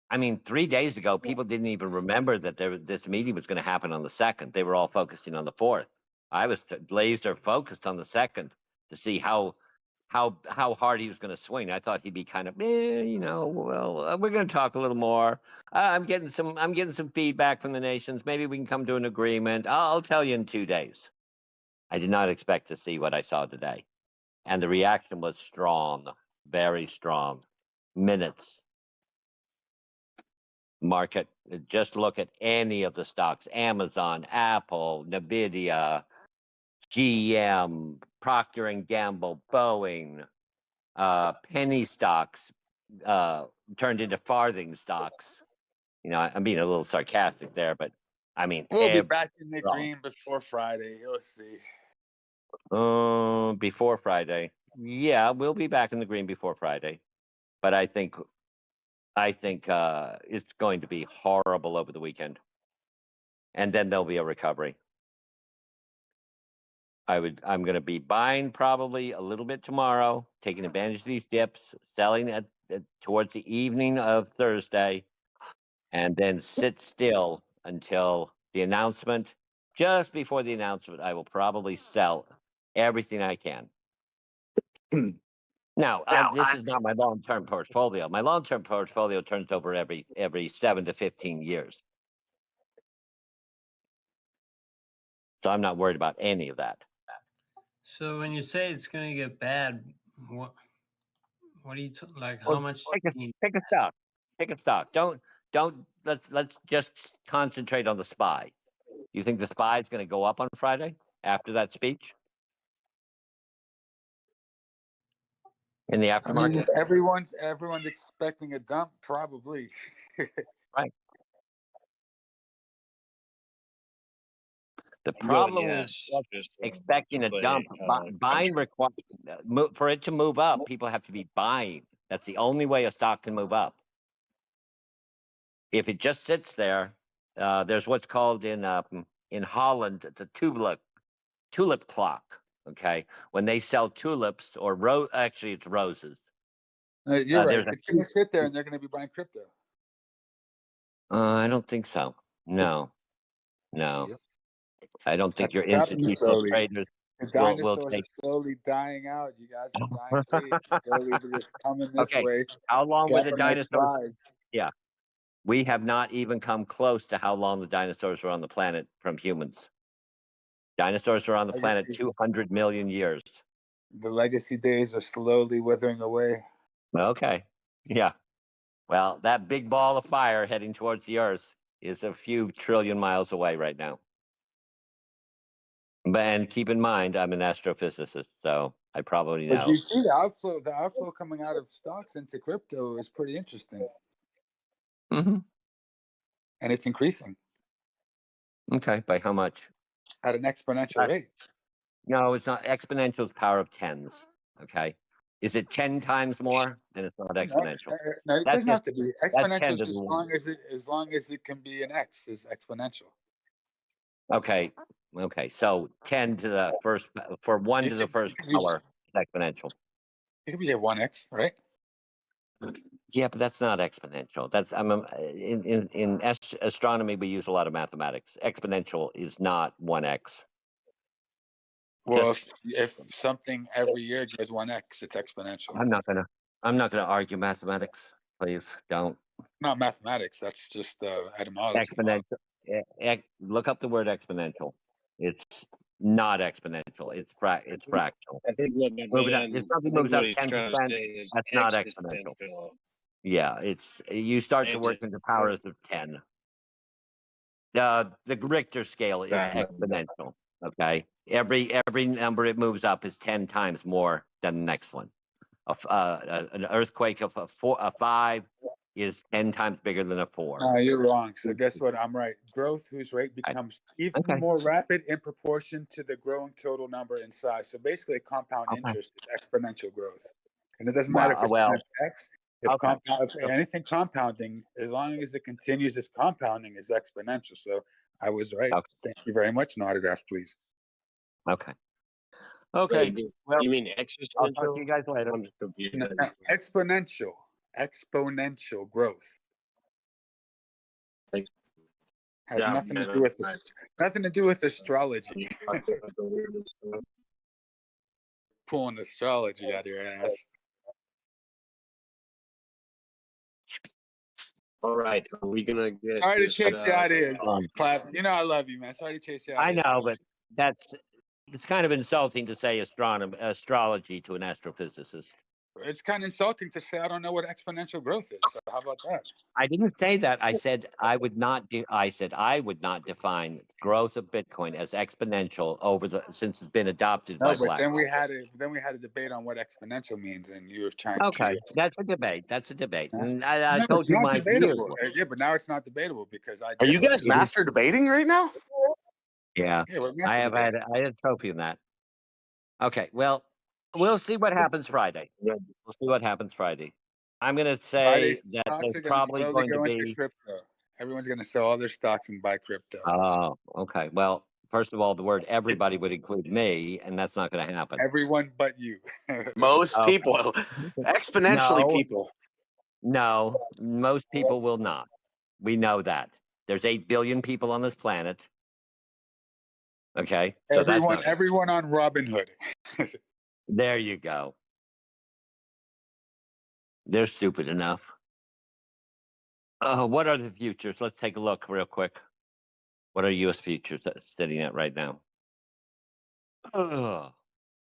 I mean, 3 days ago, people didn't even remember that this meeting was going to happen on the 2nd. They were all focusing on the 4th. I was laser focused on the 2nd to see how hard he was going to swing. I thought he'd be kind of, you know, well, we're going to talk a little more. I'm getting some feedback from the nations. Maybe we can come to an agreement. I'll tell you in 2 days. I did not expect to see what I saw today, and the reaction was strong, very strong. Minutes. Market. Just look at any of the stocks: Amazon, Apple, Nvidia, GM, Procter and Gamble, Boeing. Penny stocks turned into farthing stocks. You know, I'm being a little sarcastic there, but I mean, We'll be back in the green before Friday. You'll see. Before Friday. Yeah, we'll be back in the green before Friday. But I think it's going to be horrible over the weekend. And then there'll be a recovery. I'm going to be buying probably a little bit tomorrow, taking advantage of these dips, selling at towards the evening of Thursday, and then sit still until the announcement. Just before the announcement, I will probably sell everything I can. Now, this is not my long-term portfolio. My long-term portfolio turns over every 7 to 15 years. So I'm not worried about any of that. So when you say it's going to get bad, what do you like? How Well, much? pick a stock. Pick a stock. Don't let's just concentrate on the SPY. You think the SPY is going to go up on Friday after that speech in the I mean, aftermarket? everyone's expecting a dump, probably. Right. The I'm problem going with yes, just expecting a play dump, buying country. for it to move up, people have to be buying. That's the only way a stock can move up. If it just sits there, there's what's called in Holland the tulip clock. Okay, when they sell tulips or actually it's roses. You're right. There's a It's going to sit there, and they're going to be buying crypto. I don't think so. No. Yep. I don't think That's your what's happening institutional slowly. traders The will dinosaurs take. are slowly dying out. You guys are dying too. Slowly, they're just coming this Okay, way. how long were the Gapping like dinosaurs? flies. Yeah, we have not even come close to how long the dinosaurs were on the planet from humans. Dinosaurs were on the planet 200 million years. The legacy days are slowly withering away. Okay, yeah. Well, that big ball of fire heading towards the Earth is a few trillion miles away right now. And keep in mind, I'm an astrophysicist, so I probably But know. you see the outflow coming out of stocks into crypto is pretty interesting. Mm-hmm. And it's increasing. Okay, by how much? At an exponential rate. No, it's not. Exponential is power of tens. Okay, is it 10 times more? Then it's not exponential. No, it That's doesn't have just to be. that's Exponential 10 is to the one. as long as it can be an x is exponential. Okay, so 10 to the first for 1 to the first power is exponential. It could be a 1x, right? Yeah, but that's not exponential. That's in astronomy we use a lot of mathematics. Exponential is not 1x. Well, if something every year goes 1x, it's exponential. I'm not gonna argue mathematics. Please don't. Not mathematics. That's just etymology. Exponential. Look up the word exponential. It's not exponential. It's fractional. I think what If something moves up 10%, that's not exponential. Yeah, you start to work into powers of 10. The Richter scale is exponential. Okay, every number it moves up is 10 times more than the next one. An earthquake of a 5 is 10 times bigger than a 4. No, you're wrong. So guess what? I'm right. Growth whose rate becomes even more rapid in proportion to the growing total number in size. So basically, compound interest is exponential growth, and it doesn't matter if it's x. If anything compounding, as long as it continues its compounding, is exponential. So I was right. Thank you very much. No autograph, please. Okay. Well, you mean existential? I'll talk to you guys later. I'm just confused. No, exponential growth has nothing to do with nothing to do with astrology. Pulling astrology out of your ass. All right, are we gonna get? Sorry to chase you out of here, Clap. You know I love you, man. Sorry to chase you out. I know, but it's kind of insulting to say astrology to an astrophysicist. It's kind of insulting to say I don't know what exponential growth is. So how about that? I didn't say that. I said I would not define growth of Bitcoin as exponential since it's been adopted by Black. Then we had a debate on what exponential means, and you were trying to. Okay, that's a debate. And I No, told it's you not my debatable. view. Yeah, but now it's not debatable because I. Are you guys master debating right now? Yeah, I had a trophy in that. Okay, well, we'll see what happens Friday. We'll see what happens Friday. I'm going to say that there's probably going to be crypto. Everyone's going to sell all their stocks and buy crypto. Oh, okay. Well, first of all, the word everybody would include me, and that's not going to happen. Everyone but you. Most people, exponentially people. No, most people will not. We know that. There's 8 billion people on this planet. Okay, so everyone on Robinhood. There you go. They're stupid enough. What are the futures? Let's take a look real quick. What are U.S. futures sitting at right now? Ugh.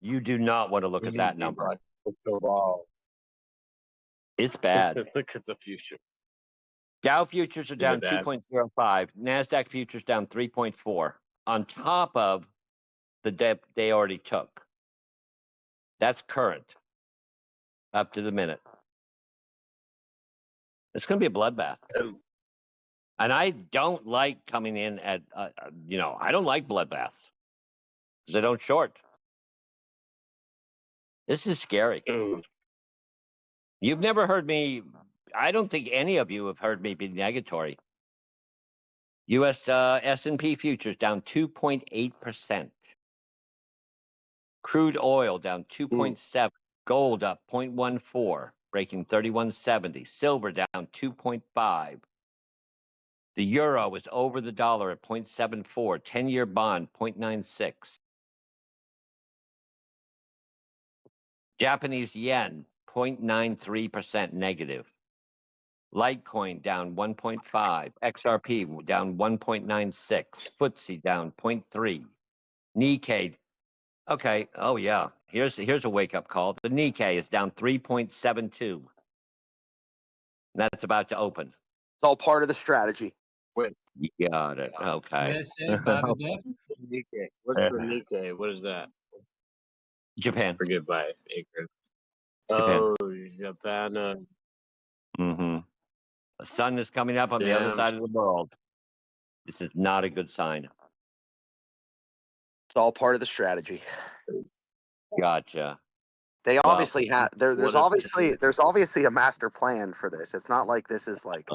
You do not want to look at that number. It's bad. Look at the future. Dow futures are Yeah, down that. 2.05. NASDAQ futures down 3.4 on top of the dip they already took. That's current up to the minute. It's going to be a bloodbath. And I don't like coming in at, I don't like bloodbaths because I don't short. This is scary. You've never heard me, I don't think any of you have heard me be negatory. U.S. S&P futures down 2.8%. Crude oil down 2.7. Gold up 0.14, breaking 31.70. Silver down 2.5. The euro is over the dollar at 0.74. 10-year bond 0.96. Japanese yen 0.93% negative. Litecoin down 1.5. XRP down 1.96. FTSE down 0.3. Nikkei. Okay. Oh yeah. Here's a wake up call. The Nikkei is down 3.72. That's about to open. It's all part of the strategy. You got it. Okay. They say buy the dip. Nikkei. What's the Nikkei? What is that? Japan. Forget by acre. Japan. Oh, Japan. Mm-hmm. The sun is coming up on the other Damn. side of the world. This is not a good sign. It's all part of the strategy. Gotcha. They Well, obviously have there's what if- obviously a master plan for this. It's not like this is like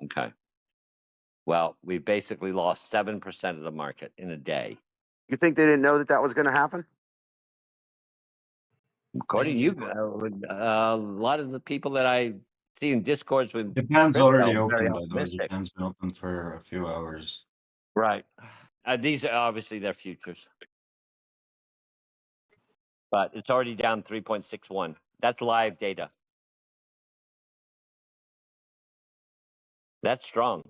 Okay. Well, we basically lost 7% of the market in a day. you think they didn't know that that was going to happen? According to you, a lot of the people that I see in discords with Japan's crypto already are very open, by the way. optimistic. Japan's been open for a few hours. Right. These are obviously their futures. But it's already down 3.61. That's live data. That's strong.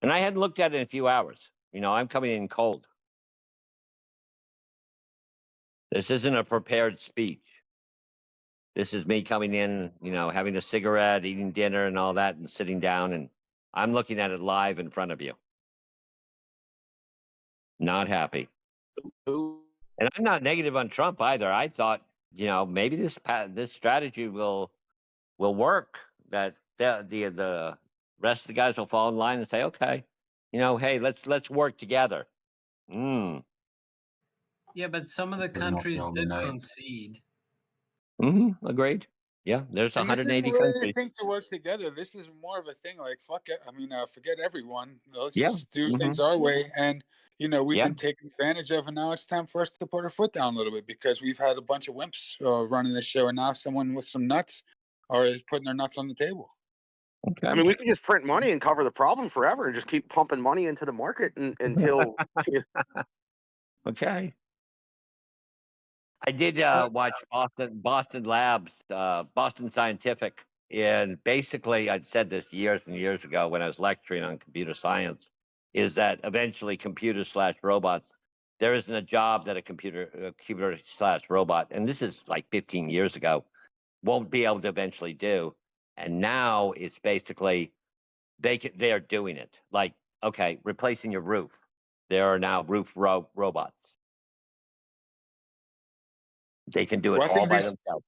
And I hadn't looked at it in a few hours. I'm coming in cold. This isn't a prepared speech. This is me coming in, having a cigarette, eating dinner and all that and sitting down, and I'm looking at it live in front of you. Not happy. And I'm not negative on Trump either. I thought, maybe this strategy will work, that the rest of the guys will fall in line and say, okay, hey, let's work together. Yeah, but some of the Doesn't happen countries did overnight. concede. Agreed. Yeah, there's And this 180 isn't really a countries. thing to work together. This is more of a thing like fuck it. I mean, forget everyone. Let's Yeah. just do things our way. And we've Yeah. been taken advantage of, and now it's time for us to put our foot down a little bit because we've had a bunch of wimps running the show, and now someone with some nuts is putting their nuts on the table. Okay. I mean, we could just print money and cover the problem forever and just keep pumping money into the market until. Okay. I did watch Boston Labs, Boston Scientific, and basically I'd said this years and years ago when I was lecturing on computer science, is that eventually computers/robots, there isn't a job that a computer/robot, and this is like 15 years ago, won't be able to eventually do. And now it's basically they are doing it. Like, okay, replacing your roof. There are now roof robots. They can do it Well, I all think by themselves.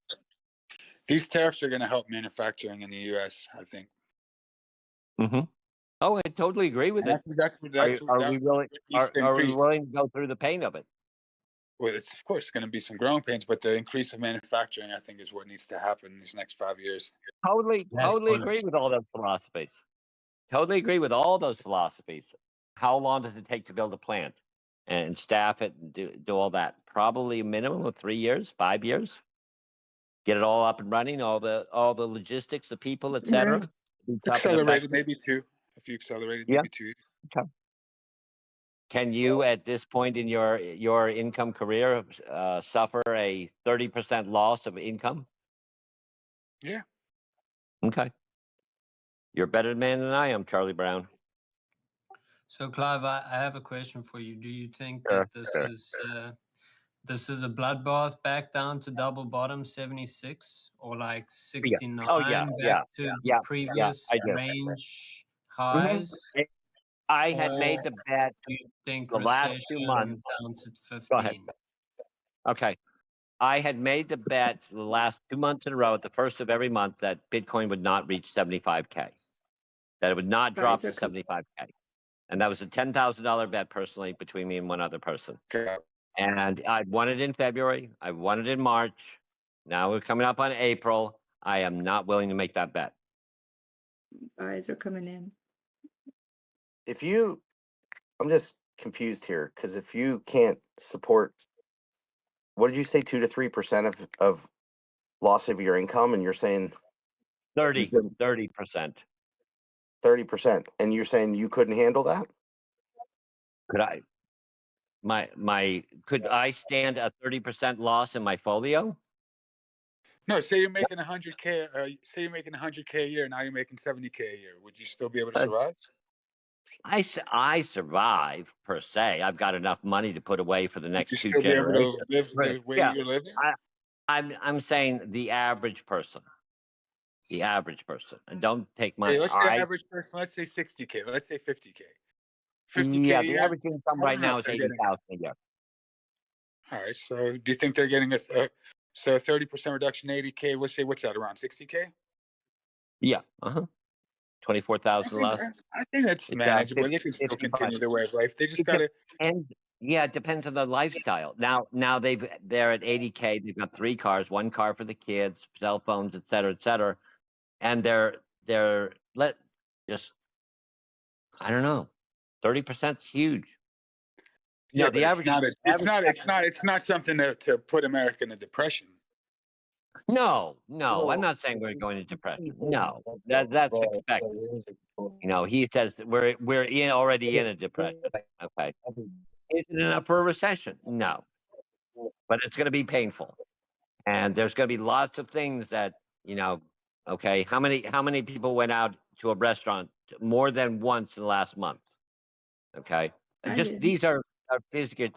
these tariffs are going to help manufacturing in the U.S. I think. Mm-hmm. Oh, I totally agree with And I it. think that's Are we willing? needs to Are we increase. willing to go through the pain of it? Well, it's of course going to be some growing pains, but the increase of manufacturing, I think, is what needs to happen in these next 5 years. Totally agree with all those philosophies. Totally agree with all those philosophies. How long does it take to build a plant and staff it and do all that? Probably a minimum of 3 years, 5 years. Get it all up and running, all the logistics, the people, etc. Accelerated, maybe two. If you accelerated, maybe 2. Okay. Can you, at this point in your income career, suffer a 30% loss of income? Yeah. Okay. You're a better man than I am, Charlie Brown. So, Clive, I have a question for you. Do you think Sure, that sure. this is a bloodbath back down to double bottom 76 or like Yeah. 69 Oh yeah, yeah, back to the yeah, previous I do. range Mhm. highs? I had Or made the bet do you think the last 2 recession months. down to Go ahead. 15? Okay. I had made the bet the last 2 months in a row at the first of every month that Bitcoin would not reach 75K, that it would not drop Guys are to 75K. And that was a $10,000 bet personally between me and one other person. Okay. And I won it in February. I won it in March. Now we're coming up on April. I am not willing to make that bet. Guys are coming in. If you, I'm just confused here because if you can't support, what did you say, 2 to 3% of loss of your income, and you're saying 30%. 30%, and you're saying you couldn't handle that? Could I? Could I stand a 30% loss in my folio? No, say you're making 100K. Say you're making 100K a year. Now you're making 70K a year. Would you still be able to survive? I survive per se. I've got enough money to put away for the Would next you 2 still be able generations. to live the way Yeah, you're living? I'm saying the average person. The average person. And don't take my Hey, let's say average person. Let's say 60K. Let's say 50K. 50K yeah, a the year. average income I right don't know now if is they're getting. 80,000 a year. All right. So do you think they're getting a 30% reduction, 80K? Let's say what's that, around 60K? Yeah. 24,000 less. I think that's It's manageable. They can still 55. continue their way of life. They just It got to. depends. Yeah, it depends on the lifestyle. Now they're at 80K. They've got 3 cars, 1 car for the kids, cell phones, et cetera, and they're I don't know, 30% is huge. Yeah, No, but the average. it's not something to put America in a depression. No, I'm not saying we're going into depression. No, that's expected. You know, he says that we're already in a depression. Okay, is it enough for a recession? No, but it's going to be painful, and there's going to be lots of things that Okay, how many people went out to a restaurant more than once in the last month? Okay, I just did. these are physical.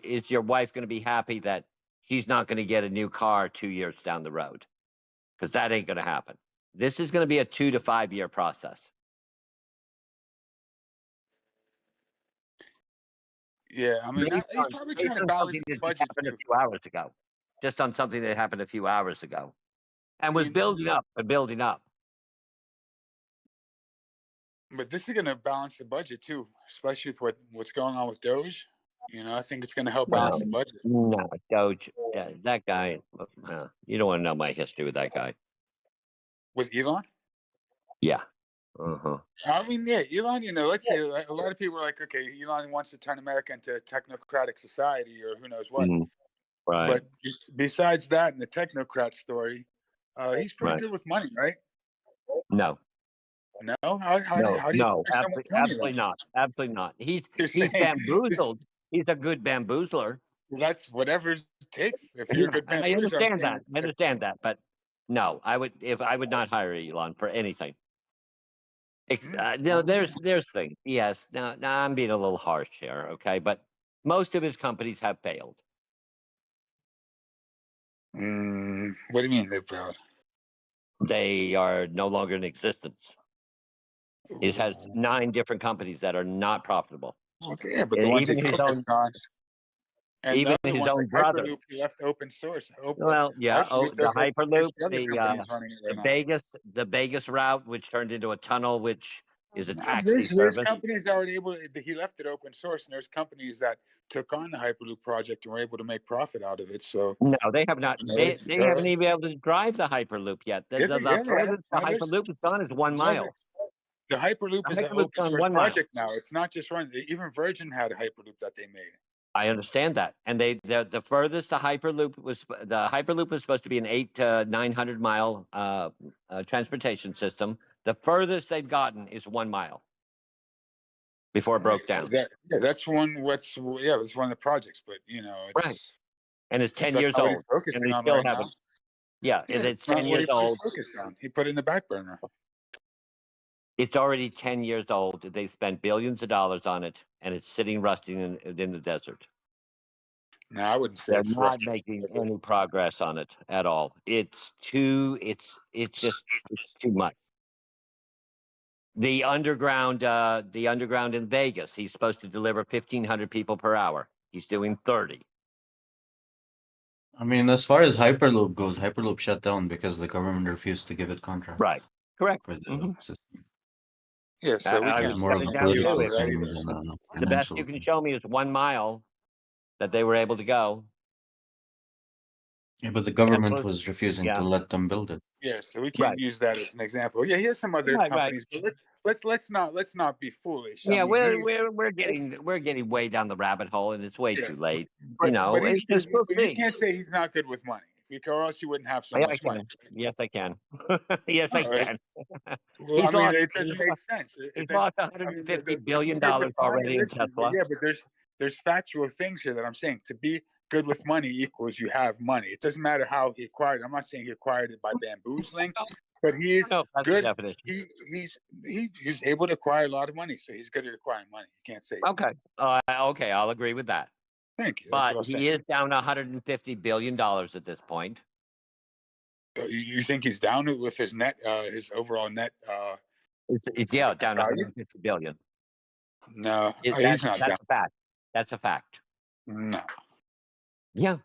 Is your wife going to be happy that she's not going to get a new car 2 years down the road? Because that ain't going to happen. This is going to be a 2 to 5 year process. Yeah, I mean, he's probably trying to balance the budget happened too. a few hours ago. Just on something that happened a few hours ago, and was building up and building up. But this is going to balance the budget too, especially with what's going on with Doge. I think it's going to help balance the budget. No, Doge, that guy. You don't want to know my history with that guy. With Elon? Yeah. I mean, yeah, Elon. Let's say a lot of people are like, okay, Elon wants to turn America into a technocratic society, or who knows what. Right. But besides that, in the technocrat story, he's pretty good with money, right? No. No, how do you no, absolutely not. Absolutely not. He's bamboozled. He's a good bamboozler. Well, that's whatever it takes. If you're a good bamboozler, I understand that, but no, I would not hire Elon for anything. There's things. Yes. Now I'm being a little harsh here, okay? But most of his companies have failed. What do you mean they've failed? They are no longer in existence. He has 9 different companies that are not profitable. Okay, yeah, but the ones he focused on, and even the other his ones, own like brother. Hyperloop, he left open source. Well, yeah. Hyperloop The does like Hyperloop, 50 other companies running it right now. the Vegas route, which turned into a tunnel, which is a taxi There's service. companies that were able to, he left it open source, and there's companies that took on the Hyperloop project and were able to make profit out of it. So no, they have not. They haven't even been able to drive the Hyperloop yet. The furthest the Hyperloop has gone is 1 mile. The Hyperloop is an open source project now. It's not just run. Even Virgin had a Hyperloop that they made. I understand that, and the furthest the Hyperloop was supposed to be an 800 to 900 mile transportation system. The furthest they've gotten is 1 mile before it broke down. That's one. That's one of the projects, but it's right, and it's 10 that's years not what old, he's focusing and they on still right haven't. now. Yeah, it's 10 years old. He put it in the back burner. It's already 10 years old. They spent billions of dollars on it, and it's sitting rusting in the desert. No, I wouldn't say They're it's not rusty. making any progress on it at all. It's just it's too much. The underground in Vegas, he's supposed to deliver 1,500 people per hour. He's doing 30. I mean, as far as Hyperloop goes, Hyperloop shut down because the government refused to give it contracts. Right. Correct. For the system. Yeah, so we I It can't was more of shut a it down too. political It, right? thing it, than a the best financial you can thing. show me is 1 mile that they were able to go. Yeah, but the government Tesla's, was refusing yeah. to let them build it. Yeah, so we can't Right. use that as an example. Yeah, here's some other Right. companies, but let's not be foolish. I Yeah, mean, we're getting way down the rabbit hole, and it's way yeah, too late. but It's just we'll you see. can't say he's not good with money, because or else you wouldn't have so Yeah, I much money. can. Yes, I can. Yes, I All right. can. Well, I He's mean, lost. it doesn't make sense. He's Then, lost I mean, 150 billion dollars Connie, already in listen, Tesla. yeah, but there's factual things here that I'm saying. To be good with money equals you have money. It doesn't matter how he acquired it. I'm not saying he acquired it by bamboozling, but he is No, that's the good. definition. He's able to acquire a lot of money, so he's good at acquiring money. You can't say. Okay. Okay, I'll agree with that. Thank you. That's But what I'm saying. he is down 150 billion dollars at this point. You think he's down with his net, his overall net? Yeah, down value? 150 billion. No, That's he's not down. a fact. That's a fact. No. Yeah.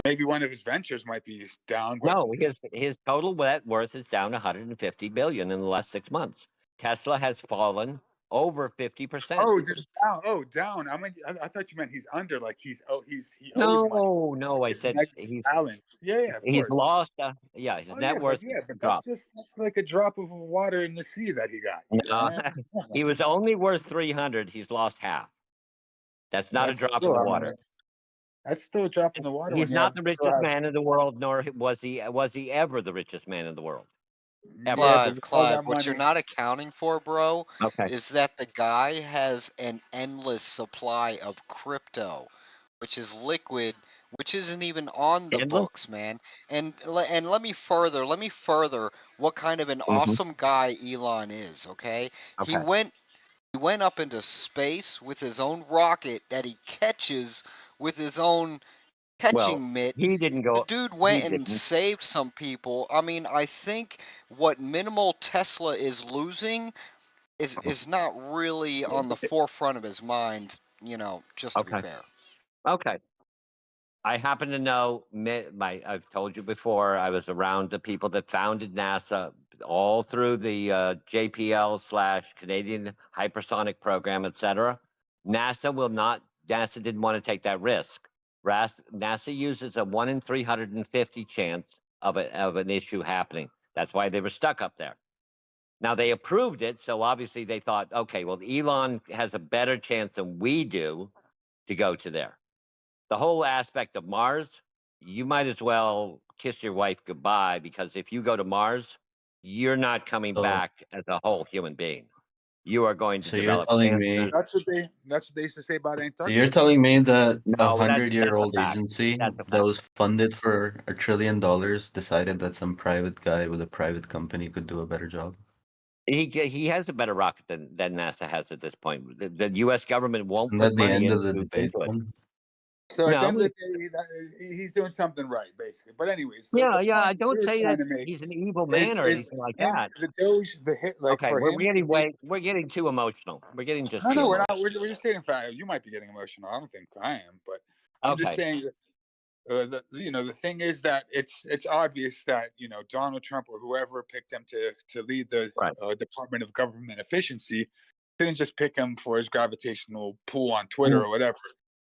Maybe one of his ventures might be down. But No, his total net worth is down 150 billion in the last 6 months. Tesla has fallen over 50%. Oh, just down. Oh, down. I mean, I thought you meant he's under. Like he owes money. No, I It's said negative balance. Yeah, of he's course. lost. Yeah, his net worth But dropped. that's like a drop of water in the sea that he got. You know? He was only worth 300. He's lost half. That's not a drop in the water. That's still a drop in the water. He's when you not have the richest man in the world, nor was he ever the richest man in the world. Ever. Yeah, Clive, what you're not accounting for, bro, Okay. is that the guy has an endless supply of crypto, which is liquid, which isn't even on the Endless? books, man. And let me further what kind of an Mm-hmm. awesome guy Elon is, okay? He went up into space with his own rocket that he catches with his own catching mitt. He didn't go. The dude went he and didn't. saved some people. I mean, I think what minimal Tesla is losing is not really on the forefront of his mind, just to be Okay. fair. Okay. I happen to know. I've told you before. I was around the people that founded NASA all through the JPL/Canadian Hypersonic Program, etc. NASA didn't want to take that risk. NASA uses a 1 in 350 chance of an issue happening. That's why they were stuck up there. Now they approved it, so obviously they thought, okay, well, Elon has a better chance than we do to go to there. The whole aspect of Mars, you might as well kiss your wife goodbye, because if you go to Mars, you're not coming back as a whole human being. You are going to So you're develop telling cancer. me That's what they used to say about So Antarctica. you're telling me that No, a that's a 100-year-old fact. agency That's a that fact. was funded for $1 trillion decided that some private guy with a private company could do a better job? He has a better rocket than NASA has at this point. The U.S. government won't Isn't put that the money end of the into debate it. then? So at the No, end of the day, he's doing something right, basically. But anyways, the yeah. I point don't we're say trying that to make he's an evil is man or anything like him, that. the Doge, the hit, like Okay, for him. we're getting too emotional. We're getting just No, too we're emotional. not. We're just stating fact. You might be getting emotional. I don't think I am, but I'm just Okay. saying that the thing is that it's obvious that Donald Trump or whoever picked him to lead the Department of Government Efficiency didn't just pick him for his gravitational pull on Twitter or whatever.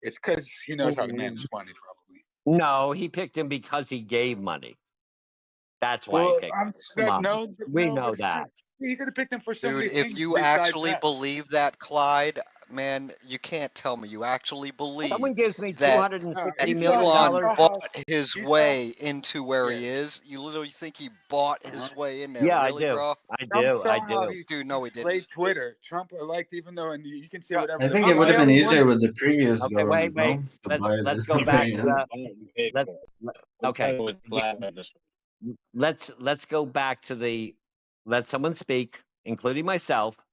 It's because he knows how to manage money, probably. No, he picked him because he gave money. That's why he Well, picked him. Come on. We know but that. he could have picked him for so Dude, many if things you besides actually that. believe that, Clyde, man, you can't tell me you actually believe Someone gives me that $260 million. Elon bought his way into where Yeah. he is. You literally think he bought his way in there, Yeah, I really, do. bro? I Trump saw how do. he Dude, no, he didn't. slayed Twitter. Trump liked, even though, and you can say whatever. I The think it would have media been wanted easier it. with the previous Okay, wait. government, no? To buy Let's this go back. way in. Let's go back to the. Let someone speak. including myself,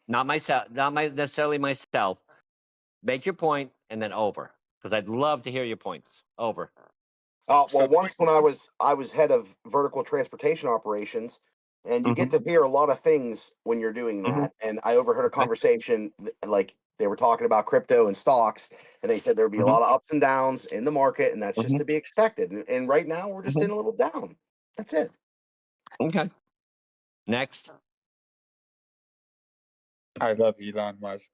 not necessarily myself. Make your point and then over, because I'd love to hear your points. Over. Well, once when I was head of vertical transportation operations, and you get to hear a lot of things when you're doing that. And I overheard a conversation like they were talking about crypto and stocks, and they said there would be a lot of ups and downs in the market, and that's just to be expected. And right now we're just in a little down. That's it. Okay. Next. I love Elon Musk.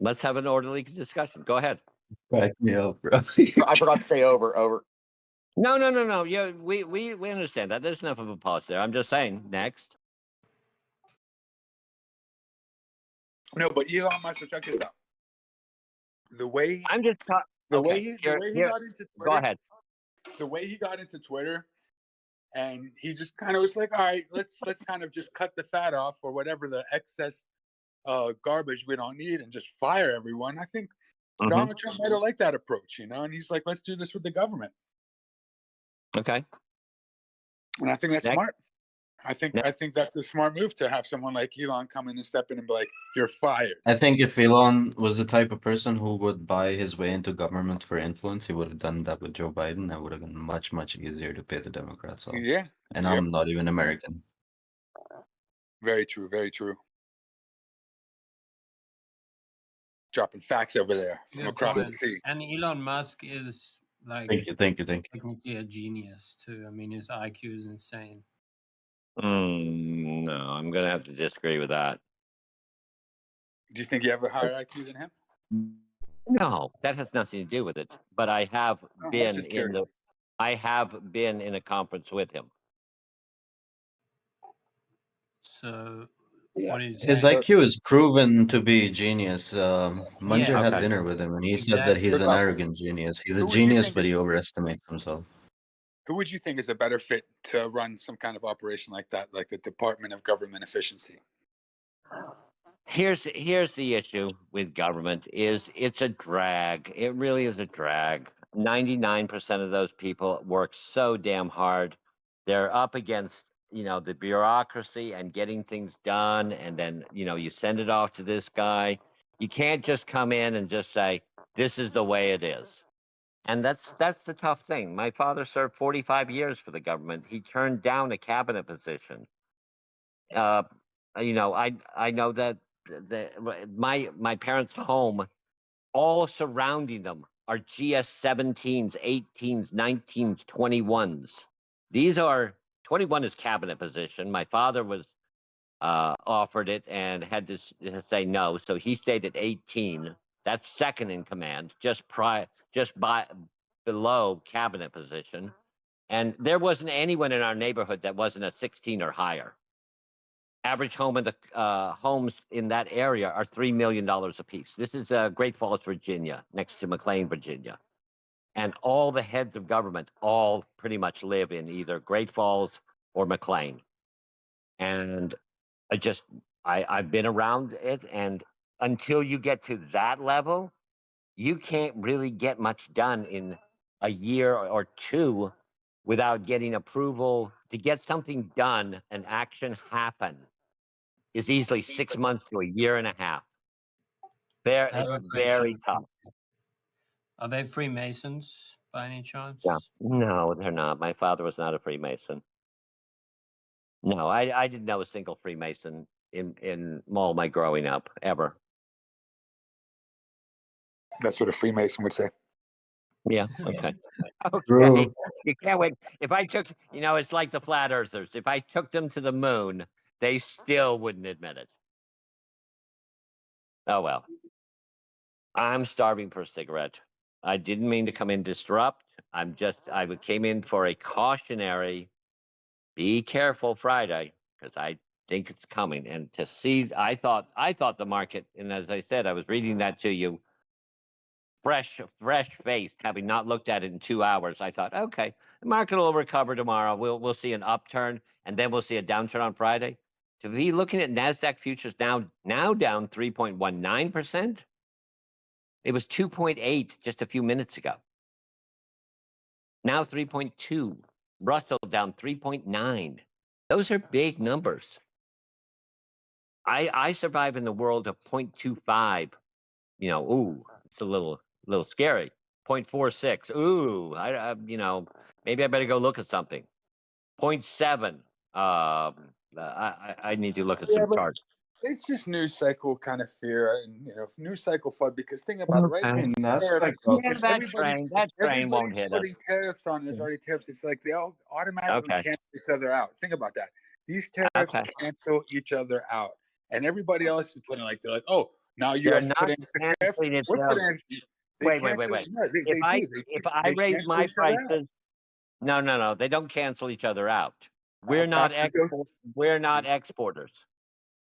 Let's have an orderly discussion. Go ahead. Crack me up, bro. I forgot to say over. No. Yeah, we understand that. There's enough of a pause there. I'm just saying. Next. No, but Elon Musk, check this out. The way I'm just the way he got into Twitter. Go ahead. The way he got into Twitter, and he just kind of was like, all right, let's kind of just cut the fat off or whatever the excess garbage we don't need and just fire everyone. I think Donald Trump might have liked that approach, and he's like, let's do this with the government. Okay. And I think that's smart. I think that's a smart move to have someone like Elon come in and step in and be like, you're fired. I think if Elon was the type of person who would buy his way into government for influence, he would have done that with Joe Biden. That would have been much, much easier to pay the Democrats off. Yeah. And I'm not even American. Very true. Very true. Dropping facts over there from across the sea. And Elon Musk is like Thank you. technically a genius too. I mean, his IQ is insane. No, I'm gonna have to disagree with that. Do you think you have a higher IQ than him? No, that has nothing to do with it. But I have been in a conference with him. So what do you say? His IQ is proven to be genius. Munger had Okay. dinner with him, and he said that he's an arrogant genius. He's a genius, but he overestimates himself. Who would you think is a better fit to run some kind of operation like that, like the Department of Government Efficiency? Here's the issue with government is it's a drag. It really is a drag. 99% of those people work so damn hard. They're up against, the bureaucracy and getting things done, and then, you send it off to this guy. You can't just come in and just say, this is the way it is. And that's the tough thing. My father served 45 years for the government. He turned down a cabinet position. I know that my parents' home, all surrounding them are GS 17s, 18s, 19s, 21s. These are 21 is cabinet position. My father was offered it and had to say no, so he stayed at 18. That's second in command, just below cabinet position. And there wasn't anyone in our neighborhood that wasn't a 16 or higher. Average home in the homes in that area are $3 million a piece. This is Great Falls, Virginia, next to McLean, Virginia. And all the heads of government all pretty much live in either Great Falls or McLean. And I've been around it, and until you get to that level, you can't really get much done in a year or two without getting approval. To get something done, an action happen, is easily 6 months to a year and a half. It's very tough. Are they Freemasons by any chance? Yeah. No, they're not. My father was not a Freemason. No, I didn't know a single Freemason in all my growing up, ever. That's what a Freemason would say. Yeah, okay. Okay. True. You can't wait. If I took, it's like the flat earthers. If I took them to the moon, they still wouldn't admit it. Oh, well. I'm starving for a cigarette. I didn't mean to come in disrupt. I came in for a cautionary, be careful Friday, because I think it's coming. And to see, I thought the market, and as I said, I was reading that to you, fresh faced, having not looked at it in 2 hours. I thought, okay, the market will recover tomorrow. We'll see an upturn, and then we'll see a downturn on Friday. To be looking at NASDAQ futures now down 3.19%. It was 2.8 just a few minutes ago. Now 3.2. Russell down 3.9. Those are big numbers. I survive in the world of 0.25. You know, ooh, it's a little scary. 0.46. Ooh, maybe I better go look at something. 0.7. I need to look at Yeah, some but charts. it's just news cycle kind of fear, and news cycle FUD. Because think about it, right? Okay. When these An tariffs, aspect of if That everybody's train won't hit us. putting tariffs on, there's already tariffs. It's like they all automatically Okay. cancel each other out. Think about that. These tariffs Okay. cancel each other out, and everybody else is putting they're like, oh, now They're U.S. put not in the tariff. canceling We're itself. putting. They Wait. cancel. No, If they I do. if I They raise cancel my each other out. prices, no, they don't cancel each other out. We're not After those- we're not exporters.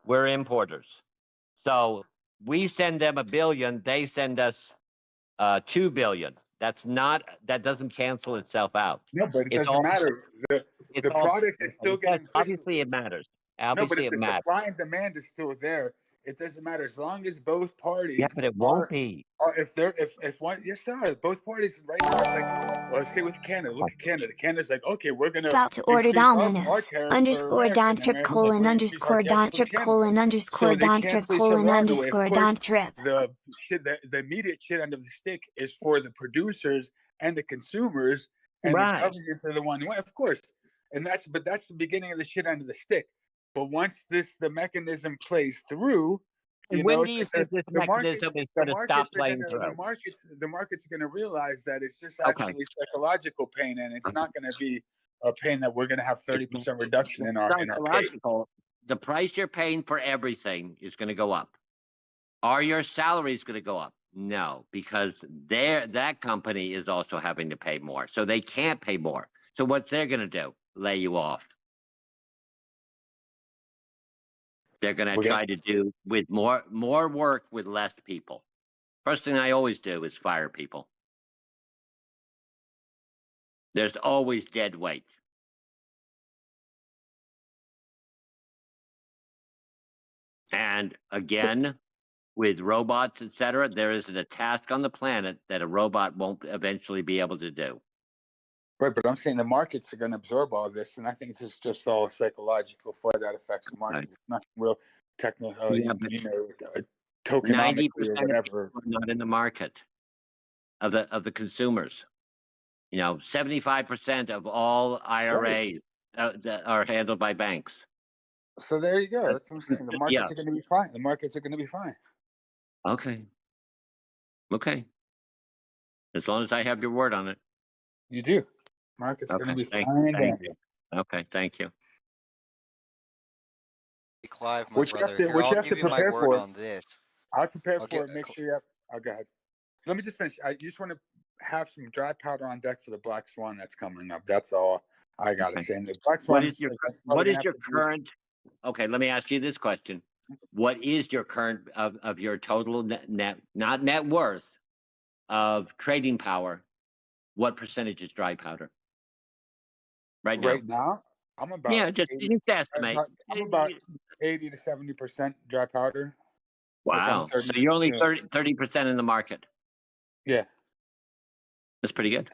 We're importers. So we send them $1 billion, they send us $2 billion. That doesn't cancel itself out. No, but it It's doesn't all matter. it's The all product is still getting pushed. obviously it matters. No, but Obviously if it the matters. supply and demand is still there, it doesn't matter as long as both parties Yeah, but it won't be. are if one yes there are both parties right now. It's like let's say with Canada. Look at Canada. Canada's like, okay, we're gonna About to order increase our Domino's tariffs for underscore America, Don and Trip America's like, colon we're gonna increase our underscore tariffs Don for Trip Canada. colon So underscore they Don Trip cancel each colon other out in a way. Of underscore Don course, Trip. the immediate shit end of the stick is for the producers and the consumers, and the Right. governments are the one who win, of course. And that's the beginning of the shit end of the stick. But once the mechanism plays through, And when do you think this the markets mechanism is going to stop are playing gonna through? the markets are gonna realize that it's just Okay. actually psychological pain, and it's not gonna be a pain that we're gonna have 30% reduction in our pay. Psychological. The price you're paying for everything is going to go up. Are your salaries going to go up? No, because that company is also having to pay more, so they can't pay more. So what they're going to do? Lay you off. They're going to try to do with more work with less people. First thing I always do is fire people. There's always dead weight. And again, with robots, etc., there isn't a task on the planet that a robot won't eventually be able to do. Right, but I'm saying the markets are going to absorb all this, and I think it's just all psychological for that affects the market. It's nothing real technical, Yeah, but tokenomically 90% or of whatever. people are not in the market of the consumers. 75% of all IRAs that are handled by banks. So there you go. That's what I'm saying. The markets are going to be fine. The markets are going to be fine. Okay. As long as I have your word on it. You do. Markets are going to be Thank fine and dandy. you. Okay, thank you. Clive, my What you brother. have to, Here, what I'll you have give to you my prepare word for. on this. I'll prepare I'll for get- it. Make sure you have. Oh, go ahead. Let me just finish. I just want to have some dry powder on deck for the Black Swan that's coming up. That's all I gotta say. And the Black Swan What is your current? Okay, let me ask you this question: what is your current of your total net, not net worth, of trading power? What percentage is dry powder right now? Right now, I'm about just estimate. I'm about 80 to 70% dry powder. Wow. Like so you're only 30% in the market. Yeah. That's pretty good.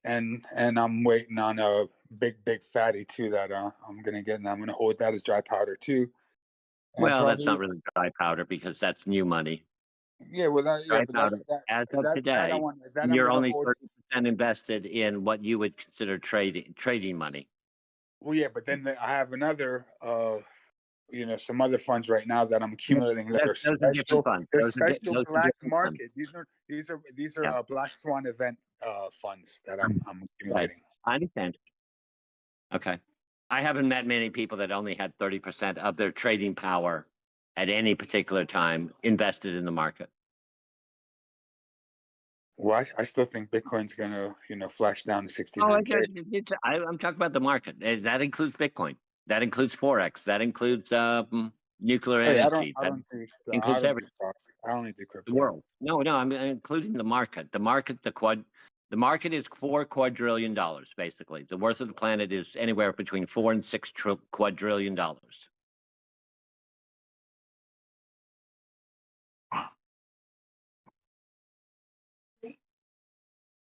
And I'm waiting on a big fatty too that I'm gonna get, and I'm gonna hold that as dry powder too. And Well, that's not probably, really dry powder because that's new money. yeah. Well, Dry but powder, as of today, I'm you're gonna only hold. 30% invested in what you would consider trading money. Well, yeah, but then I have another, some other funds right now that I'm accumulating that are Those are different funds. They're Those are special black different funds. market. These are Black Swan event funds that I'm accumulating. I understand. Okay. I haven't met many people that only had 30% of their trading power at any particular time invested in the market. Well, I still think Bitcoin's gonna, flash down to 69K. I'm talking about the market. That includes Bitcoin. That includes Forex. That includes nuclear Hey, energy. I That don't do includes everything. stocks. I only do crypto. The world. No, I'm including the market. The market is $4 quadrillion, basically. The worth of the planet is anywhere between $4 and $6 quadrillion.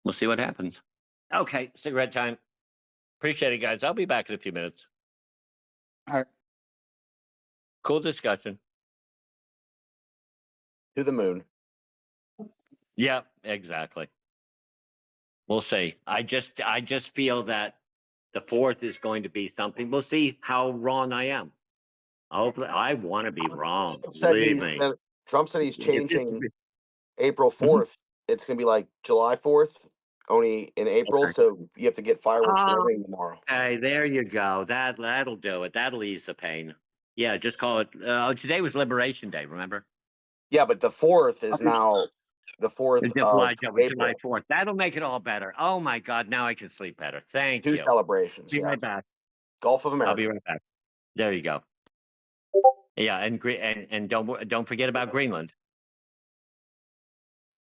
We'll see what happens. Okay, cigarette time. Appreciate it, guys. I'll be back in a few minutes. All right. Cool discussion. To the moon. Yeah, exactly. We'll see. I just feel that the 4th is going to be something. We'll see how wrong I am. Hopefully, I want to be wrong. Believe me. Trump said he's changing April Mm-hmm. 4th. It's gonna be like July 4th, only in April. Okay. So you have to get fireworks and everything tomorrow. Okay, there you go. That'll do it. That'll ease the pain. Yeah, just call it. Today was Liberation Day. Remember? Yeah, but the 4th is now the 4th It's of July April. 4th. That'll make it all better. Oh my God! Now I can sleep better. Thank you. Two celebrations. Be Yeah. right back. Gulf of America. I'll be right back. There you go. Yeah, and don't forget about Greenland.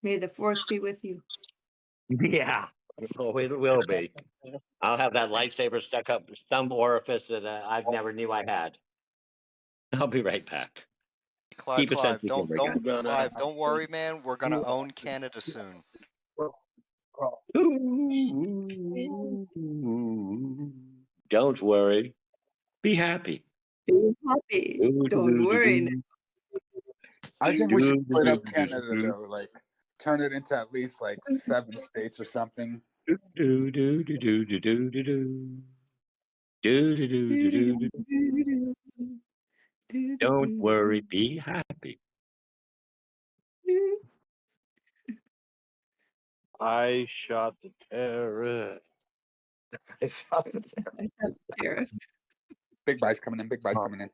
May the force be with you. Yeah, oh, it will be. I'll have that lightsaber stuck up some orifice that I've never knew I had. I'll be right back. Clive, Keep a sense Clive, of humor, guys. Clive, don't worry, man. We're gonna own Canada soon. Don't worry. Be happy. Be happy. Don't worry. I think we should split up Canada though, like turn it into at least like 7 states or something. Don't worry, be happy. I shot the terrorist. I shot the Tariff. Big buys coming in. Big buys coming in.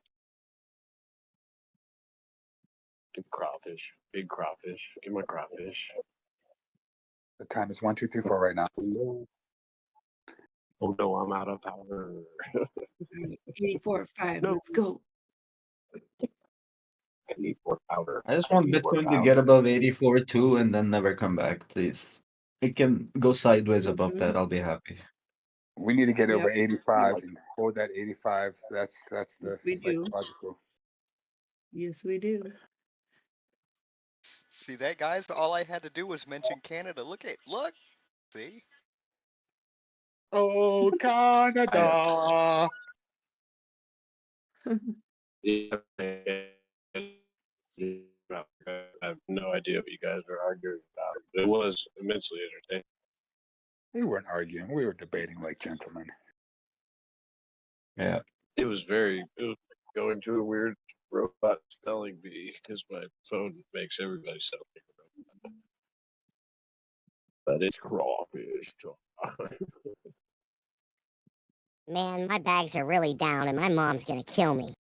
Big crawfish. Big crawfish. Give my crawfish. The time is 1, 2, 3, 4 right now. Oh no, I'm out of power. 84.5. No. Let's go. I need more powder. I just want need more Bitcoin to powder. get above 84 too, and then never come back, please. It can go sideways above that. I'll be happy. We need to get over Yep. 85 and hold that 85. That's the We do. psychological. Yes, we do. See that, guys? All I had to do was mention Canada. Look. See? Oh, Canada! I have no idea what you guys are arguing about. It was immensely entertaining. We weren't arguing. We were debating like gentlemen. Yeah. It was going to a weird robot spelling bee because my phone makes everybody sound like a robot. But it's crawfish time. Man, my bags are really down and my mom's gonna kill me.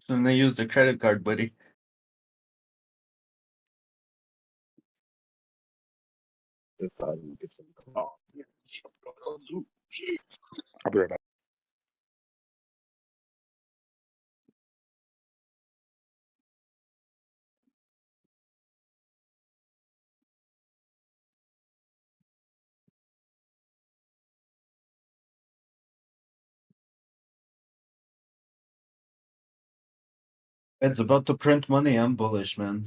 So they use the credit card, buddy. If I can get some crawfish, I'll be right back. It's about to print money. I'm bullish, man.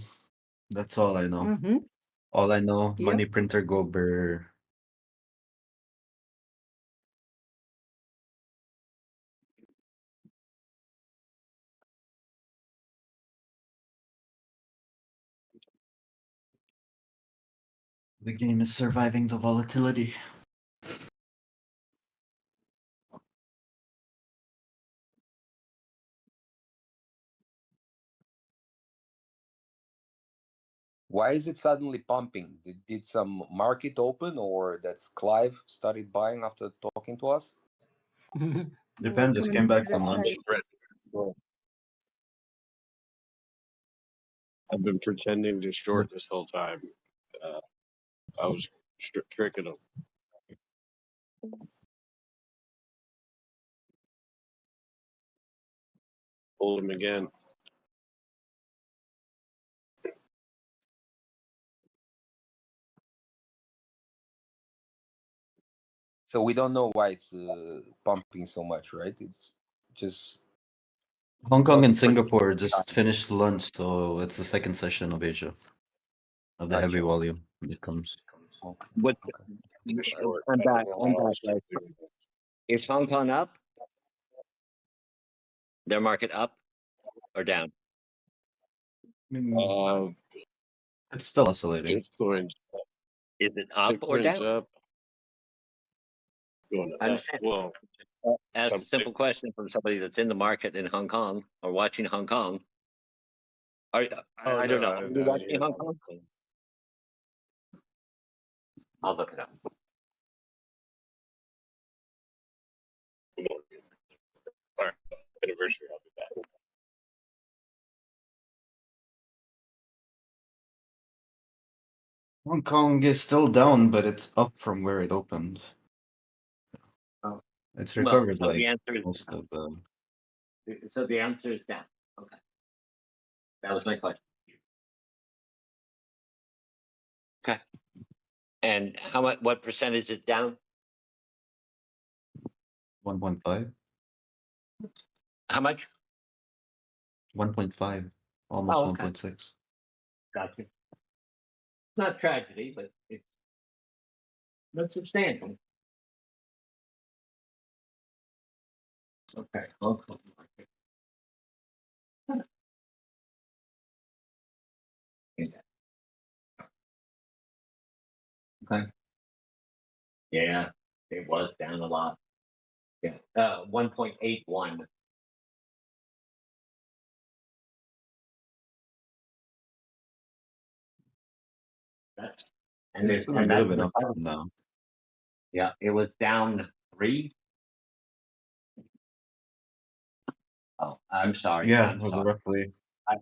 That's all I know. Mm-hmm. All I know, Yep. money printer go brr. The game is surviving the volatility. Why is it suddenly pumping? Did some market open, or that's Clive started buying after talking to us? Japan just came back from lunch. I've been pretending to short this whole time. I was tricking them. Hold him again. So we don't know why it's pumping so much, right? It's just Hong Kong and Singapore just finished lunch, so it's the second session of Asia. Of the heavy Gotcha. volume when it comes. What's I'm back. I'm back. Guys. Is Hong Kong up? Their market up or down? It's still oscillating. Bitcoin. Is it up or Bitcoin's down? up. Going I'm up. Well, ask a simple question from somebody that's in the market in Hong Kong or watching Hong Kong. I don't know. Are you watching Hong Kong? I'll look it up. All right. Anniversary. I'll be back. Hong Kong is still down, but it's up from where it opened. Oh. It's Well, recovered so the like answer is most of the. So the answer is down. Okay. That was my question. Okay. And how much? What percentage is down? 1.5. How much? 1.5. Almost Oh, okay. 1.6. Gotcha. Not tragedy, but it's not substantial. Okay. Hong Kong market. Okay. Yeah, it was down a lot. Yeah. 1.81. That's and It's it in a and bit that's of an up recovered. now. Yeah, it was down 3. Oh, I'm sorry. Yeah, I'm sorry. roughly.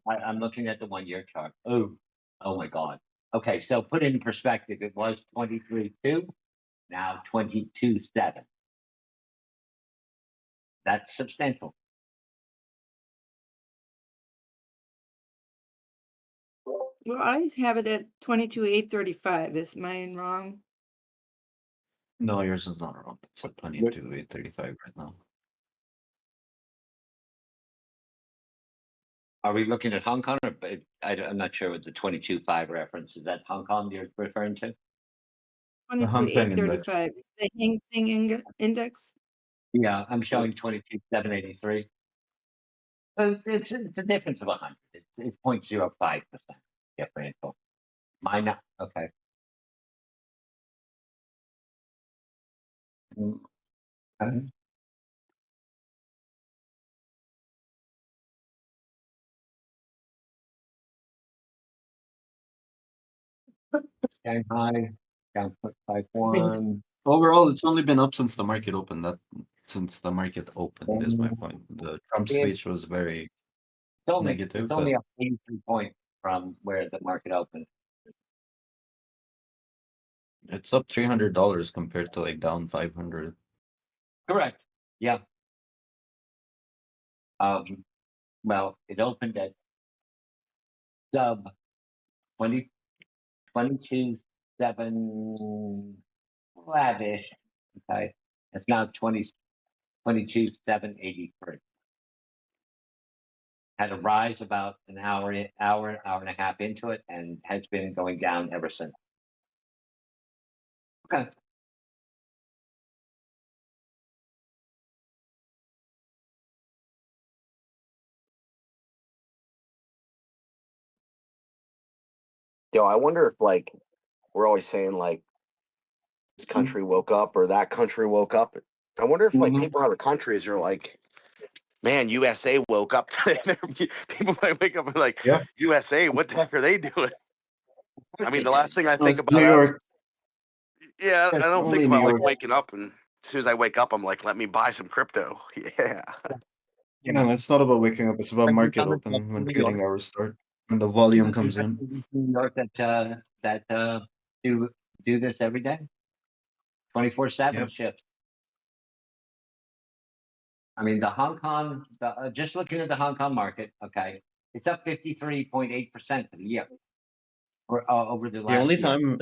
I'm looking at the 1-year chart. Oh my God. Okay, so put it in perspective. It was 23.2, now 22.7. That's substantial. Well, I have it at 22,835. Is mine wrong? No, yours is not wrong. It's at 22,835 right now. Are we looking at Hong Kong? Or, I'm not sure what the 22.5 reference is. That Hong Kong you're referring to? The Hong Kong index. 22,835. The Hang Seng Index. Yeah, I'm showing 22,783. So it's a difference of 100. It's 0.05% differential. Mine, okay. Okay. Shanghai down 0.51. Overall, it's only been up since the market opened. Since the market opened is my point. The Trump It's speech was very it's negative, only but up 83 points from where the market opened. it's up $300 compared to like down 500. Correct. Yeah. Well, it opened at sub 20, 22.7 flat-ish. Okay. It's now 22.783. Had a rise about an hour and a half into it, and has been going down ever since. Okay. Yo, I wonder if like we're always saying like this country woke up or that country woke up. I wonder if like people in other countries are like, man, USA woke up. People might wake up and like, Yeah. USA, what the heck are they doing? I mean, the last thing I No, think it's New about, York. yeah, I don't think Only New about like York. waking up, and as soon as I wake up, I'm like, let me buy some crypto. Yeah. No, it's not about waking up. It's about market open when trading hours start. When the volume comes in. New York that do this every day, 24/7 Yep. shifts. I mean, the Hong Kong, just looking at the Hong Kong market, okay, it's up 53.8% for the year, or over the The last only year. time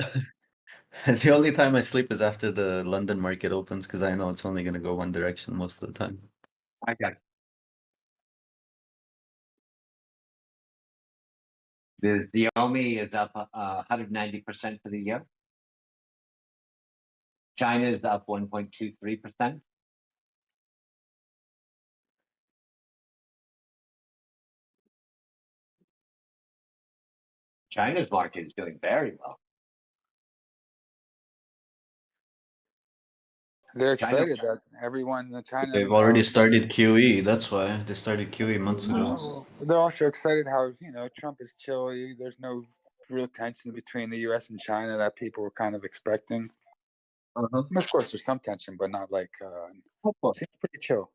the only time I sleep is after the London market opens because I know it's only gonna go one direction most of the time. I got it. The Xiaomi is up 190% for the year. China is up 1.23%. China's market is doing very well. They're China, excited that everyone in China. They've already started QE. That's why they started QE months ago. They're also excited how Trump is chill. There's no real tension between the U.S. and China that people were kind of expecting. And of course, there's some tension, but not like. Seems pretty chill.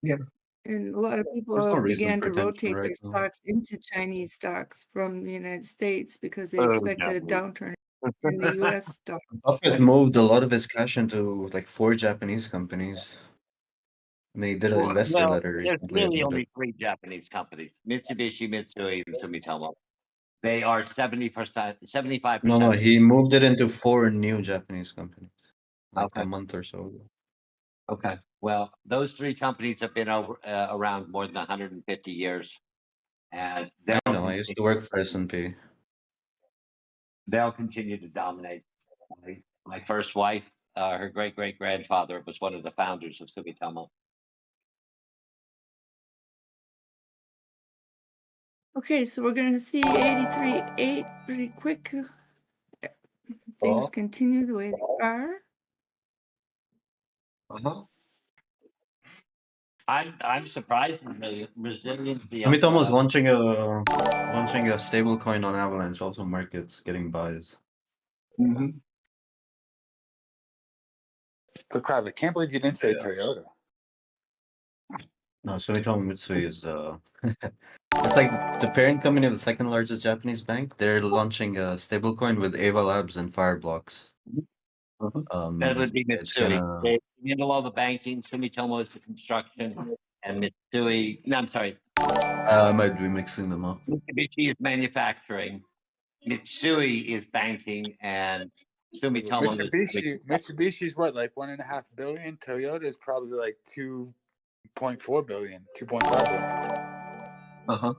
Yeah. And a lot of There's no people reason began for to tension rotate right their now. stocks into Chinese stocks from the United States because they Oh, expected a Japanese. downturn in the US stock. Buffett moved a lot of his cash into like 4 Japanese companies. They did an investor Well, letter there's recently really about only it. 3 Japanese companies: Mitsubishi, Mitsui, and Sumitomo. They are 70%, 75%. No, he moved it into 4 new Japanese companies, like Okay. a month or so ago. Okay. Well, those 3 companies have been around more than 150 years, and I know. I used to work for S&P. they'll continue to dominate. My first wife, her great-great-grandfather was one of the founders of Sumitomo. Okay, so we're going to see 83.8 pretty quick. Things continue the way they are. I'm surprised at the resiliency of. Sumitomo's launching a stable coin on Avalanche. Also, markets getting buys. But Clive, I can't believe you didn't say Yeah. Toyota. No, Sumitomo Mitsui is it's like the parent company of the second largest Japanese bank. They're launching a stablecoin with Ava Labs and Fireblocks. That would be It's Mitsui. gonna. They handle all the banking. Sumitomo is the construction, and Mitsui. No, I'm sorry. I might be mixing them up. Mitsubishi is manufacturing. Mitsui is banking, and Sumitomo is. Mitsubishi's what, like 1.5 billion? Toyota is probably like 2.4 billion, 2.5 billion.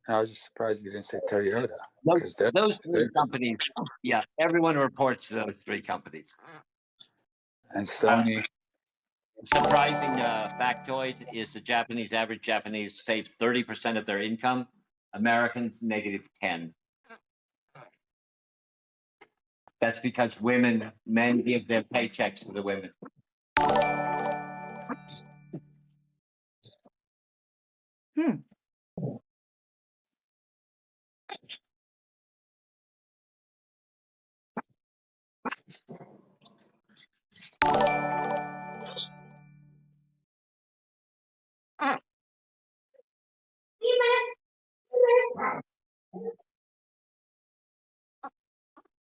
I was just surprised you didn't say Toyota because Those 3 companies. Yeah, everyone reports to those 3 companies. And Sony. Surprising factoid is the average Japanese saves 30% of their income. Americans -10. That's because men give their paychecks to the women.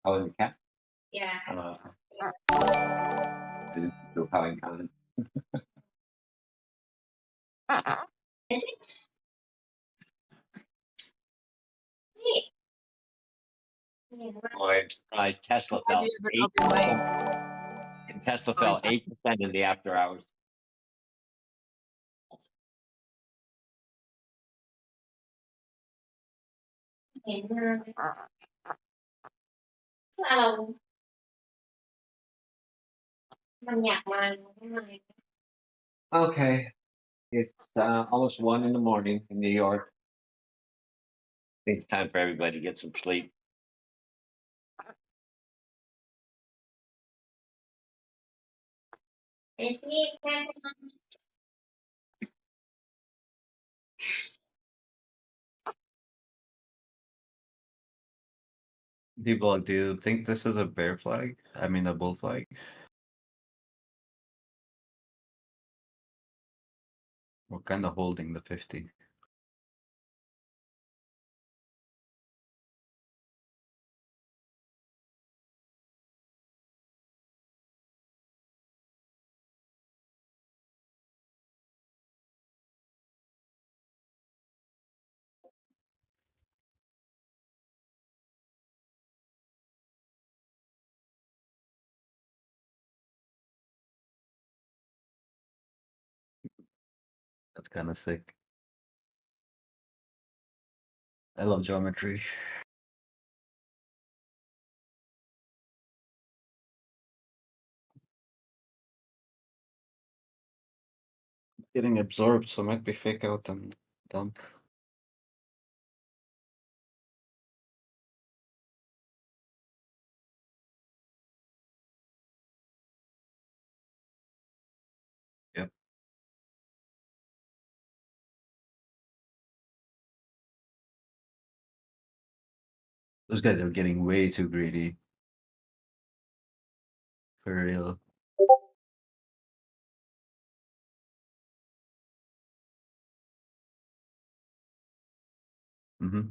Oh, the cat? Yeah. Still having time. Boy, Tesla fell 8%. And Tesla fell 8% in the after hours. Okay, it's almost 1 in the morning in New York. I think it's time for everybody to get some sleep. Dbloc, do you think this is a bear flag? I mean, a bull flag? We're kind of holding the 50. That's kind of sick. I love geometry. Getting absorbed, so it might be fake out and dump. Yep. Those guys are getting way too greedy. For real. Mm-hmm.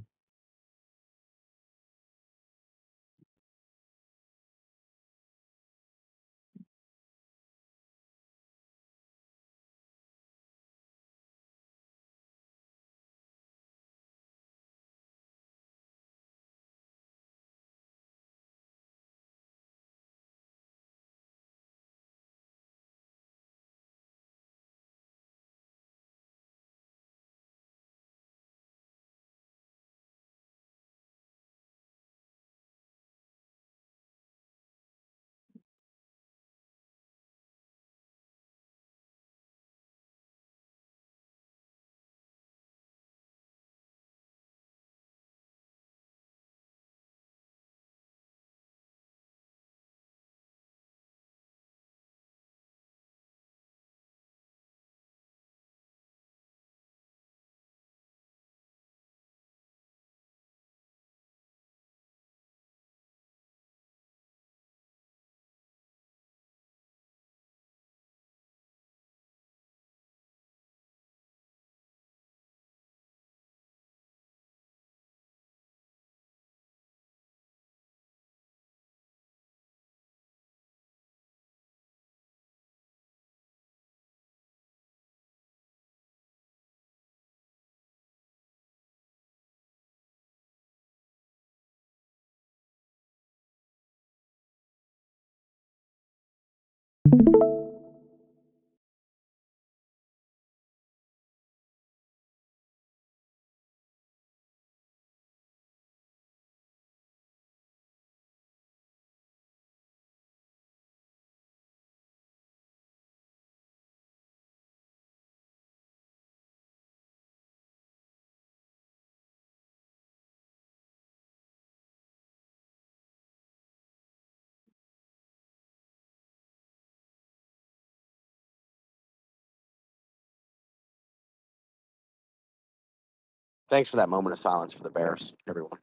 Thanks for that moment of silence for the Bears, everyone.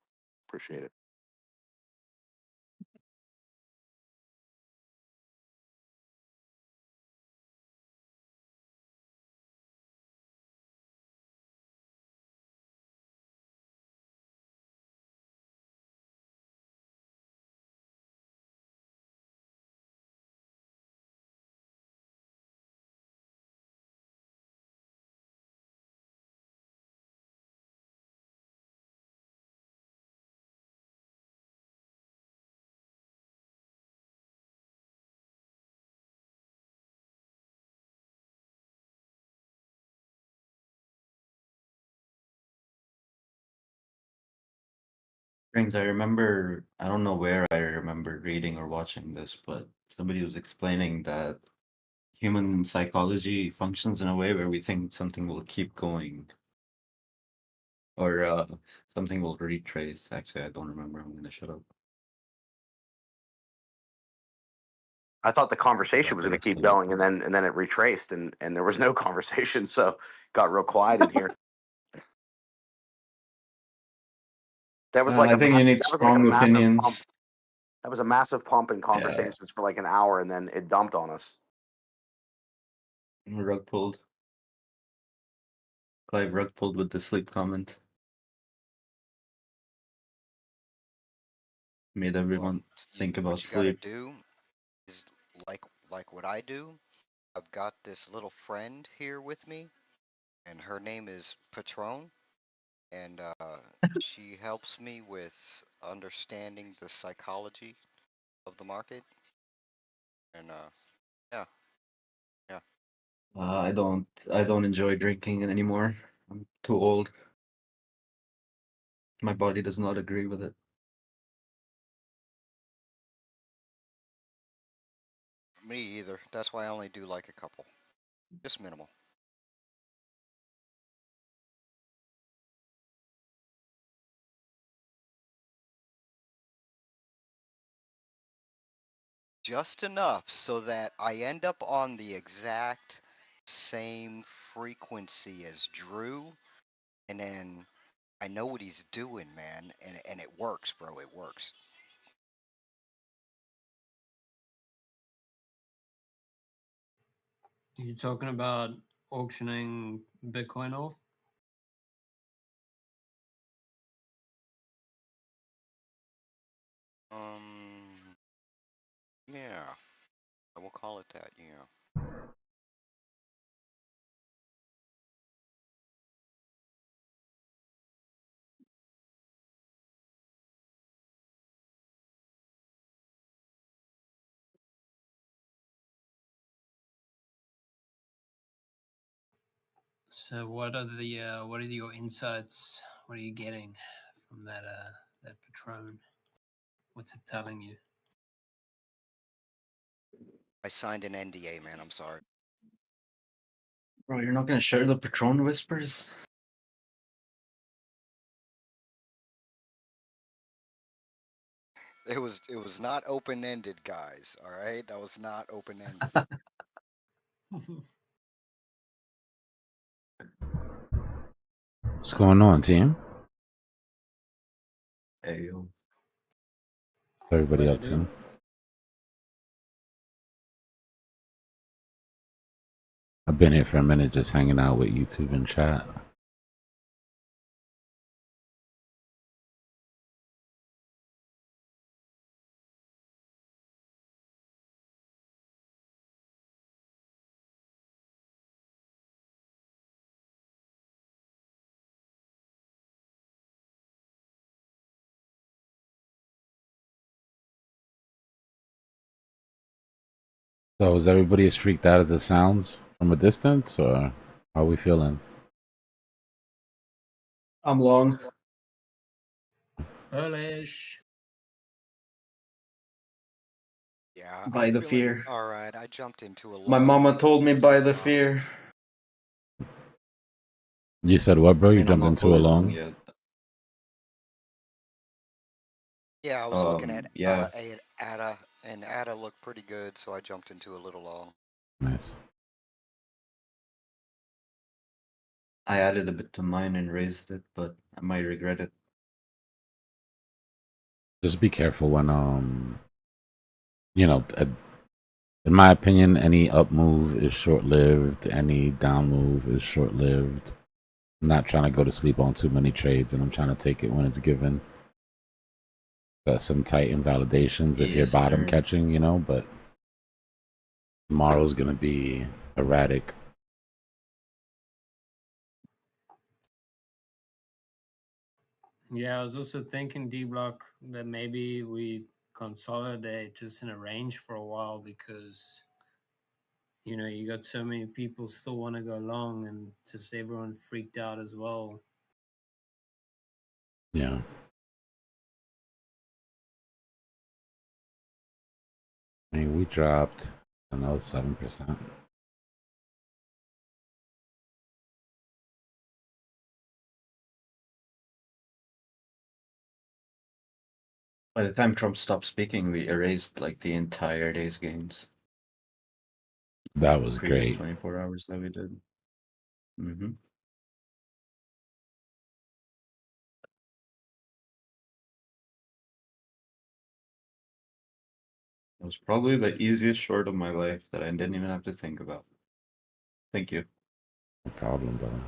Appreciate it. Things I remember, I don't know where I remember reading or watching this, but somebody was explaining that human psychology functions in a way where we think something will keep going. Or something will retrace. Actually, I don't remember. I'm gonna shut up. I thought the conversation was going to keep going, and then it retraced, and there was no conversation, so got real quiet in here. That was like I think you need that was like a strong massive opinions. pump. That was a massive pump in conversations for like an hour, and then it dumped on us. Rug pulled. Clive rug pulled with the sleep comment. Made everyone think about What you gotta sleep. do is like what I do. I've got this little friend here with me, and her name is Patron, and she helps me with understanding the psychology of the market. And yeah, yeah. I don't enjoy drinking anymore. I'm too old. My body does not agree with it. Me either. That's why I only do like a couple, just minimal. just enough so that I end up on the exact same frequency as Drew, and then I know what he's doing, man, and it works, bro. It works. You talking about auctioning Bitcoin off? Yeah, I will call it that. Yeah. So what are your insights? What are you getting from that Patron? What's it telling you? I signed an NDA, man. I'm sorry. Bro, you're not gonna share the Patron whispers? It was not open ended, guys. All right, that was not open ended. What's going on, team? Hey, yo. What's everybody What up it to? do? I've been here for a minute just hanging out with YouTube and chat. So is everybody as freaked out as it sounds from a distance, or how are we feeling? I'm long. Bullish. Yeah, I'm By the feeling fear. all right. I jumped into a My long mama with told me just by the fine. fear. You said what, bro? I You mean, I'm jumped not into a fully long long? yet. Yeah, I was looking at Yeah. ADA, and ADA looked pretty good, so I jumped into a little long. Nice. I added a bit to mine and raised it, but I might regret it. Just be careful when you know, in my opinion, any up move is short lived, any down move is short lived. I'm not trying to go to sleep on too many trades, and I'm trying to take it when it's given. Some tight invalidations if you're Yes, bottom sir. catching, you know, but tomorrow's gonna be erratic. Yeah, I was also thinking Dbloc that maybe we consolidate just in a range for a while because you got so many people still want to go long and just everyone freaked out as well. Yeah. I mean, we dropped another 7%. By the time Trump stopped speaking, we erased like the entire day's gains. That was Previous great. 24 hours that we did. Mm-hmm. It was probably the easiest short of my life that I didn't even have to think about. Thank you. No problem, brother.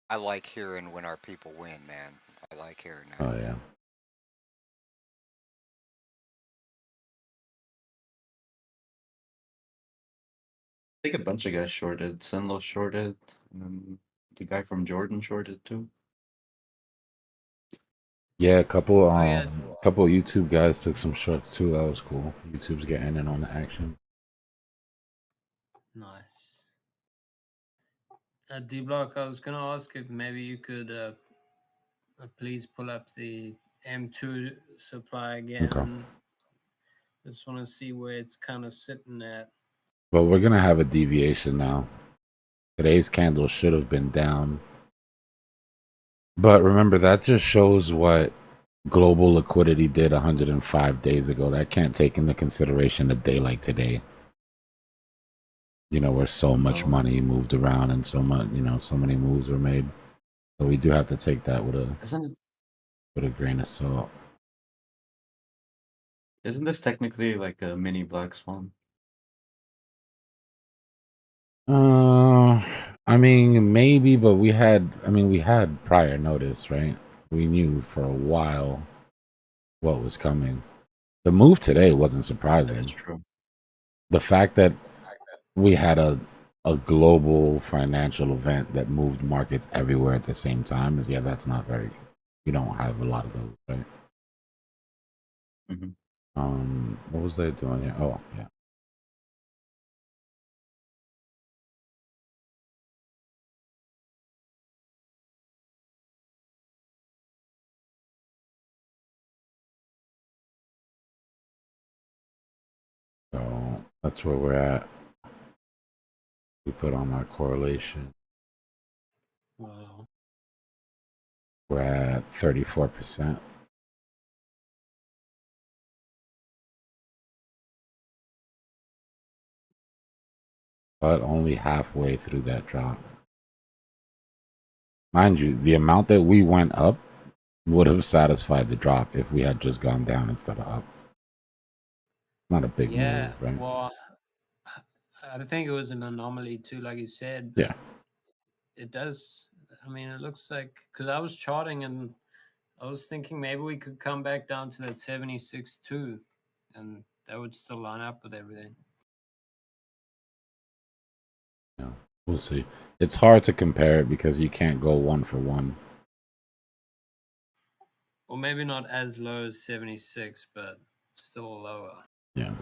I like hearing when our people win, man. I like hearing that. Oh yeah. I think a bunch of guys shorted. Senlo shorted, and then the guy from Jordan shorted too. Yeah, a couple yeah. couple YouTube guys took some shorts too. That was cool. YouTube's getting in on the action. Nice. Dbloc, I was gonna ask if maybe you could please pull up the M2 supply again. Okay. Just want to see where it's kind of sitting at. Well, we're gonna have a deviation now. Today's candle should have been down. But remember, that just shows what global liquidity did 105 days ago. That can't take into consideration a day like today. You know, where so much money moved around and so much, so many moves were made. So we do have to take that with a grain of salt. Isn't this technically like a mini black swan? I mean, maybe, but we had prior notice, right? We knew for a while what was coming. The move today wasn't surprising. That's true. The fact that we had a global financial event that moved markets everywhere at the same time is that's not very. We don't have a lot of those, right? What was they doing here? Oh, yeah. So that's where we're at. We put on our correlation. Wow. We're at 34%. But only halfway through that drop. Mind you, the amount that we went up would have satisfied the drop if we had just gone down instead of up. Not a big Yeah, move, right? well, I think it was an anomaly too, like you said. Yeah. It does. I mean, it looks like because I was charting and I was thinking maybe we could come back down to that 76 too, and that would still line up with everything. Yeah, we'll see. It's hard to compare it because you can't go one for one. Or maybe not as low as 76, but still lower. Yeah.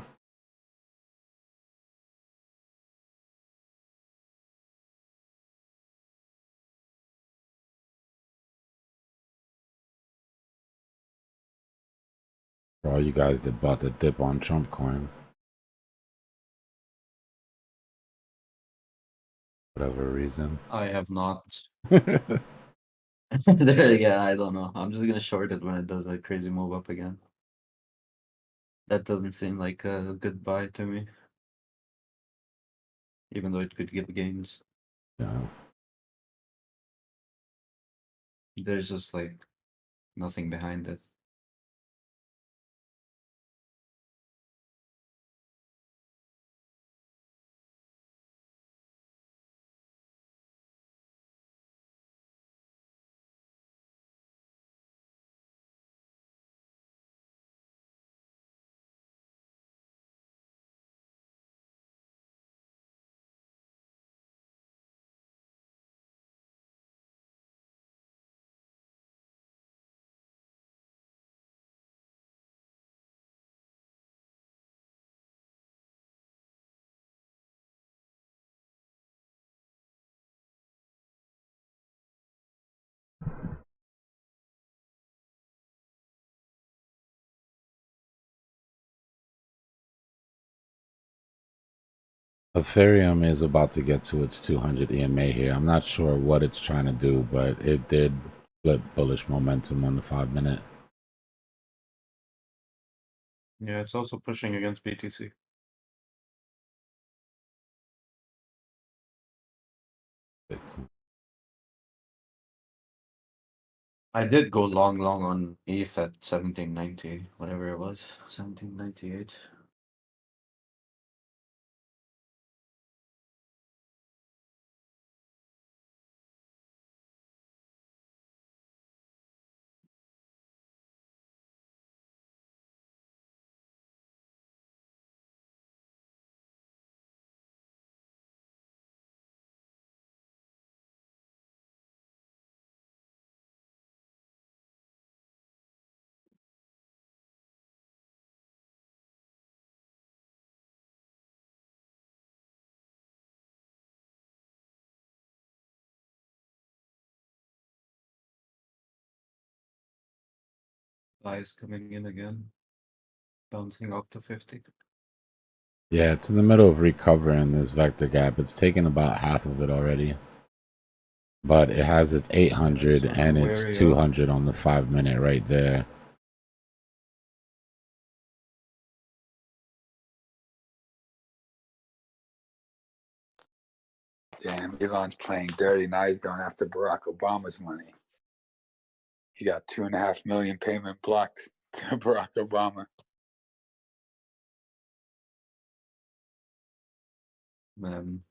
For all you guys that bought the dip on Trump coin. Whatever reason. I have not. Yeah, I don't know. I'm just gonna short it when it does a crazy move up again. That doesn't seem like a good buy to me. Even though it could give gains. Yeah. There's just like nothing behind it. Ethereum is about to get to its 200 EMA here. I'm not sure what it's trying to do, but it did flip bullish momentum on the 5-minute. Yeah, it's also pushing against BTC. I did go long on ETH at 1790, whatever it was, 1798. Buys coming in again, bouncing up to 50. Yeah, it's in the middle of recovering this vector gap. It's taken about half of it already. But it has its 800 and its 200 on the 5-minute right there. Damn, Elon's playing dirty. Now he's going after Barack Obama's money. He got 2.5 million payment blocked to Barack Obama. Man,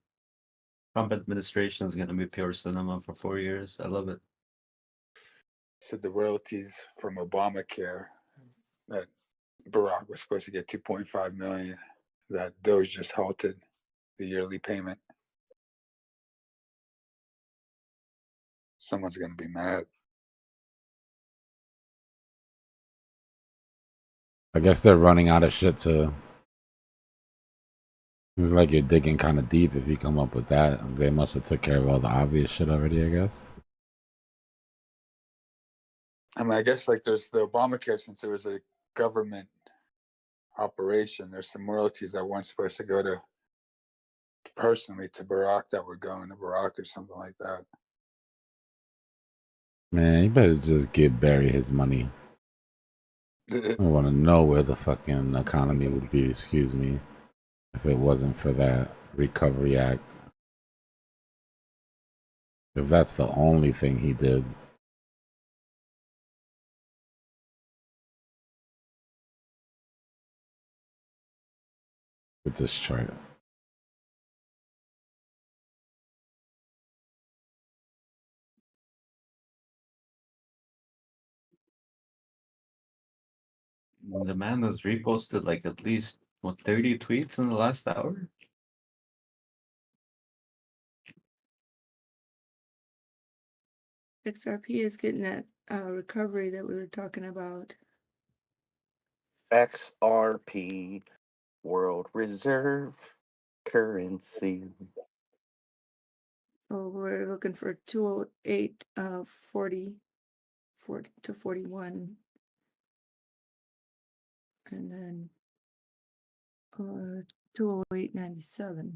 Trump administration is gonna be pure cinema for 4 years. I love it. Said the royalties from Obamacare that Barack was supposed to get 2.5 million. That Doge just halted the yearly payment. Someone's gonna be mad. I guess they're running out of shit to. It was like you're digging kind of deep if you come up with that. They must have took care of all the obvious shit already, I guess. I mean, I guess like there's the Obamacare, since it was a government operation, there's some royalties that weren't supposed to go to personally to Barack that were going to Barack or something like that. Man, you better just give Barry his money. I want to know where the fucking economy would be, excuse me, if it wasn't for that Recovery Act. If that's the only thing he did. With this chart. The man has reposted like at least 30 tweets in the last hour. XRP is getting that recovery that we were talking about. XRP, World Reserve Currency. So we're looking for 208 40 to 41. And then 208.97.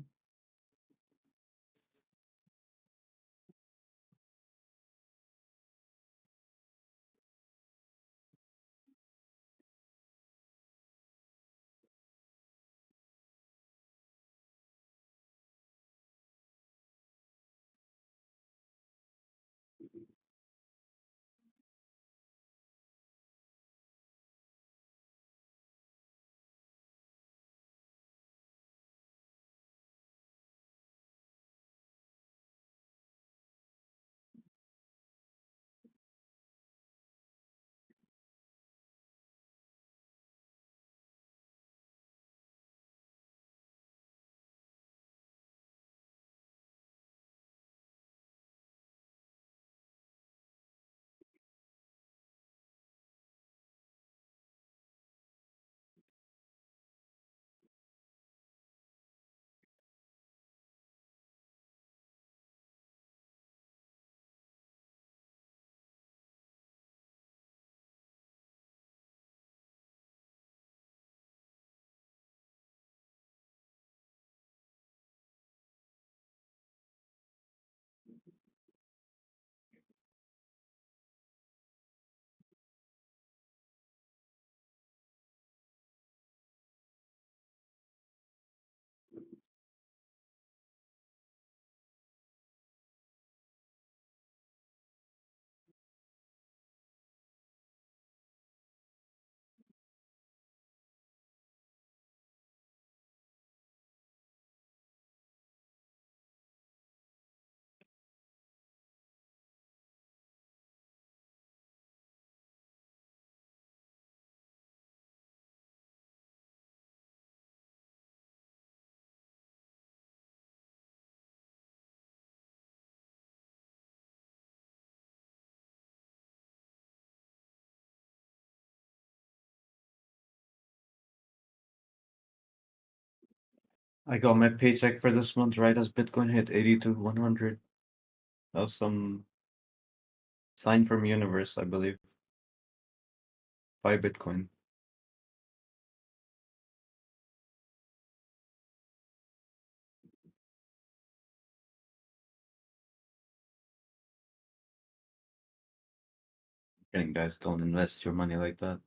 I got my paycheck for this month right as Bitcoin hit 80 to 100. That was some sign from universe, I believe. Buy Bitcoin. Kidding, guys, don't invest your money like that.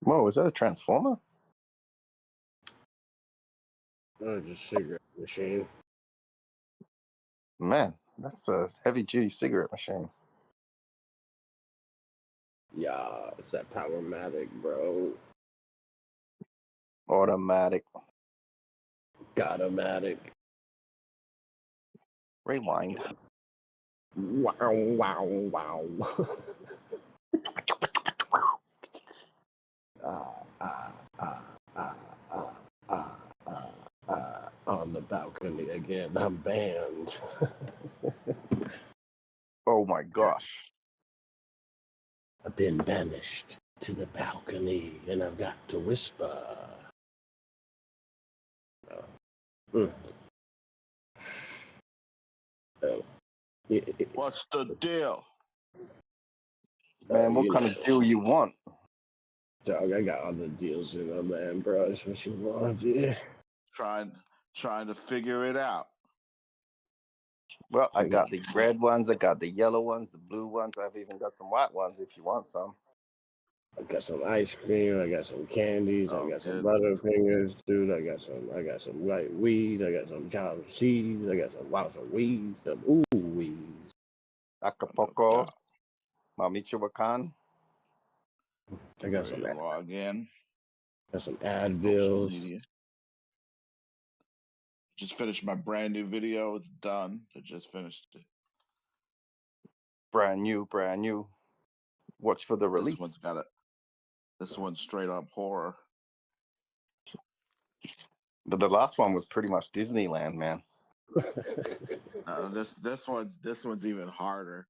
Whoa, is that a transformer? Oh, just cigarette machine. Man, that's a heavy-duty cigarette machine. Yeah, it's that Powermatic, bro. Automatic. Gotomatic. Rewind. Wow, wow, wow. On the balcony again. I'm banned. Oh my gosh. I've been banished to the balcony and I've got to whisper. What's the deal? Man, what kind of deal you want? Dog, I got all the deals in them, man, bro. That's what you want, dude. Trying to figure it out. Well, I got the red ones, I got the yellow ones, the blue ones. I've even got some white ones if you want some. I got some ice cream. I got some candies. I got some Butterfingers, dude. I got some white weeds. I got some Java seeds. I got some lots of weeds. Some weeds. Acapulco, Mamichoacan. I got some. Log in. Got some Advils. Just finished my brand new video. It's done. I just finished it. Brand new. Watch for the release. This one's got it. This one's straight up horror. But the last one was pretty much Disneyland, man. This one's even harder.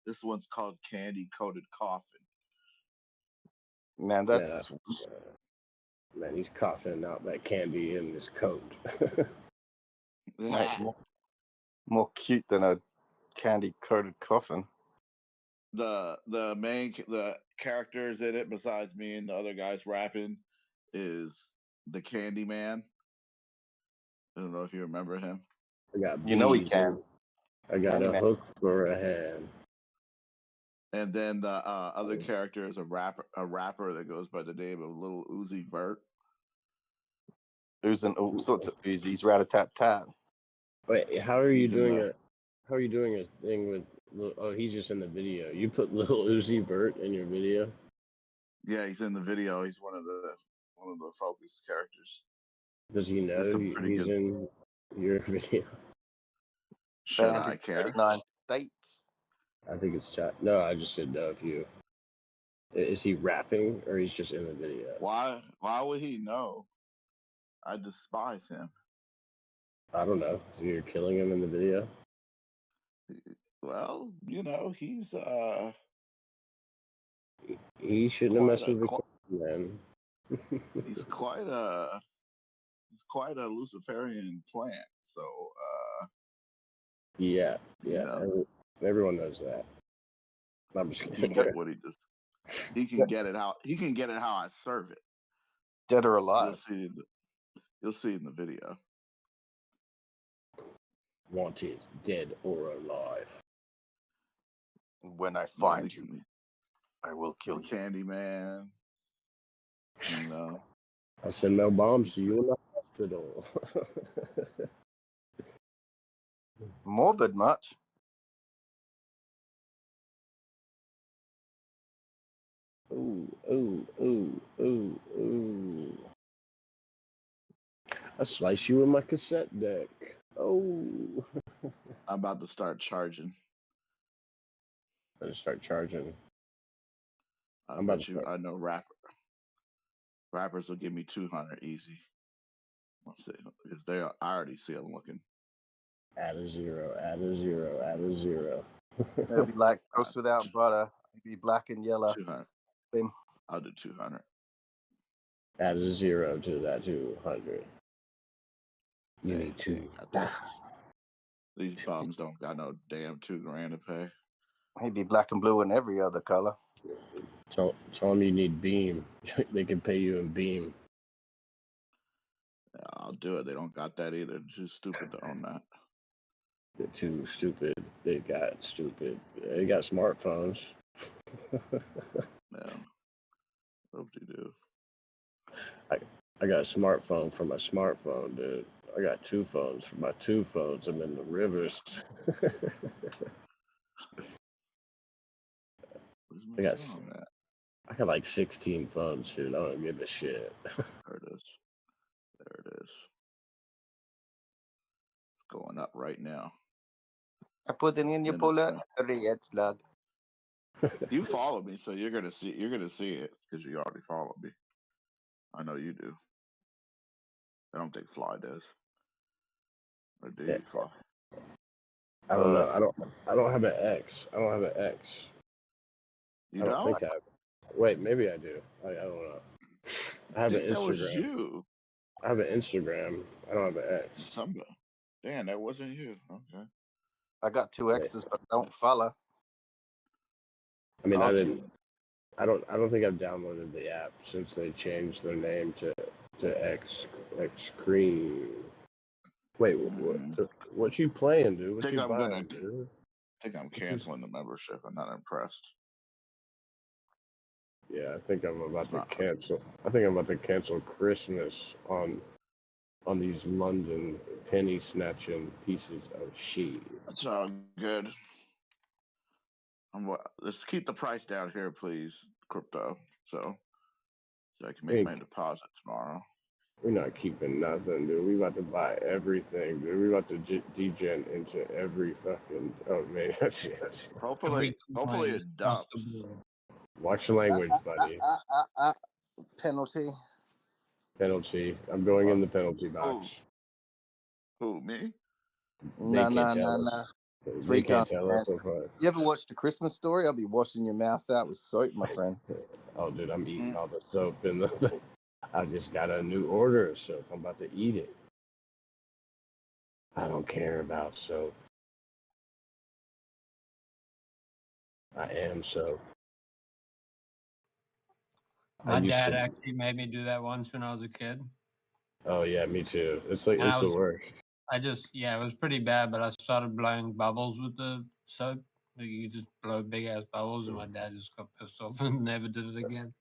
This one's called Candy Coated Coffin. Man, that's man, he's coughing out that candy in his coat. Nice. More cute than a candy coated coffin. The characters in it, besides me and the other guys rapping, is the Candy Man. I don't know if you remember him. I got he can. I got a hook for a hand. And then the other character is a rapper that goes by the name of Little Uzi Vert. Oozing all sorts of Uzis, rat-a-tat-tat. Wait, how are you doing a thing with? Oh, he's just in the video. You put Little Uzi Vert in your video? Yeah, he's in the video. He's one of the focus characters. Does he know he's in your video? Should I care? 39 states. I think it's chat. No, I just didn't know if you. Is he rapping or he's just in the video? Why would he know? I despise him. I don't know. You're killing him in the video? Well, he's he shouldn't have messed with the man. He's quite a Luciferian plant. So yeah. Everyone knows that. I'm just kidding. He can get it how I serve it. Dead or alive. You'll see in the video. Wanted, dead or alive. When I find you, I will kill you. Candyman. I send no bombs to you in the hospital. Morbid much? Ooh. I slice you with my cassette deck. Oh. I'm about to start charging. I'm about to. I know rappers will give me 200 easy. Let's see, because I already see them looking. Add a zero. It'll be like toast without butter. It'll be black and yellow. 200. I'll do 200. Add a zero to that 200. You need to. These bums don't got no damn $2,000 to pay. He'd be black and blue in every other color. Tell them you need Beam. They can pay you in Beam. Yeah, I'll do it. They don't got that either. They're too stupid to own that. They're too stupid. They got smartphones. Yeah. Hope they do. I got a smartphone for my smartphone, dude. I got 2 phones for my 2 phones. I'm in the rivers. I got I got like 16 phones, dude. I don't give a shit. There it is. There it is. It's going up right now. I put it in your puller. It's lad. You follow me, so you're gonna see it because you already followed me. I know you do. I don't think Fly does. Or do you, Fly? I don't know. I don't have an X. I don't have an X. You I don't don't? think I have. Wait, maybe I do. I don't know. I have an That was Instagram. you. I have an Instagram. I don't have an X. Somebody. Damn, that wasn't you. Okay. I got 2 X's, but don't follow. I mean, I didn't. I don't think I've downloaded the app since they changed their name to X Cream. Wait, what you playing, dude? What I think you I'm buying, gonna. dude? I think I'm canceling the membership. I'm not impressed. Yeah, I think I'm about to cancel. I think I'm about to cancel Christmas on these London penny snatching pieces of shit. That's all good. Let's keep the price down here, please, crypto. So I can make my deposit tomorrow. We're not keeping nothing, dude. We about to buy everything, dude. We about to degen into every fucking. Oh man, shit. Hopefully it dumps. Watch the language, buddy. Penalty. Penalty. I'm going in the penalty box. Who, me? Nah. They can't tell us so far. You ever watched The Christmas Story? I'll be washing your mouth out with soap, my friend. Oh, dude, I'm eating all the soap in the. I just got a new order of soap. I'm about to eat it. I don't care about soap. I am soap. My dad actually made me do that once when I was a kid. Oh yeah, me too. It's like it's the worst. It was pretty bad, but I started blowing bubbles with the soap. Like you just blow big ass bubbles, and my dad just got pissed off and never did it again.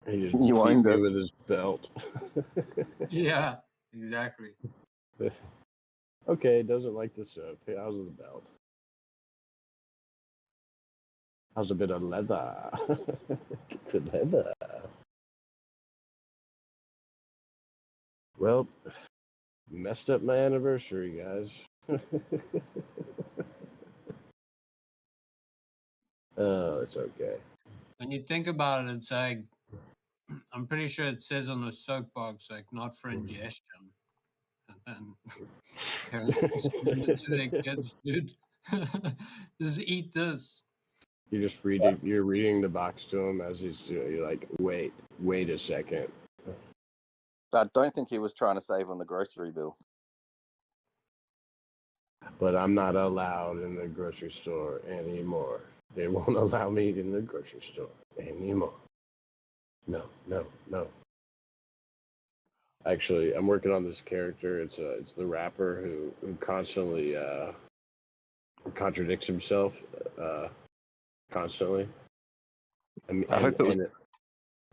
He just beat me with his belt. Yeah, exactly. Okay, doesn't like the soap. Hey, how's the belt? How's a bit of leather? The leather. Well, messed up my anniversary, guys. Oh, it's okay. When you think about it, it's like I'm pretty sure it says on the soapbox, like not for ingestion. And parents send it to their kids, dude. Just eat this. You're just reading. You're reading the box to him as he's doing. You're like, wait a second. I don't think he was trying to save on the grocery bill. But I'm not allowed in the grocery store anymore. They won't allow me in the grocery store anymore. No. Actually, I'm working on this character. It's the rapper who constantly contradicts himself constantly and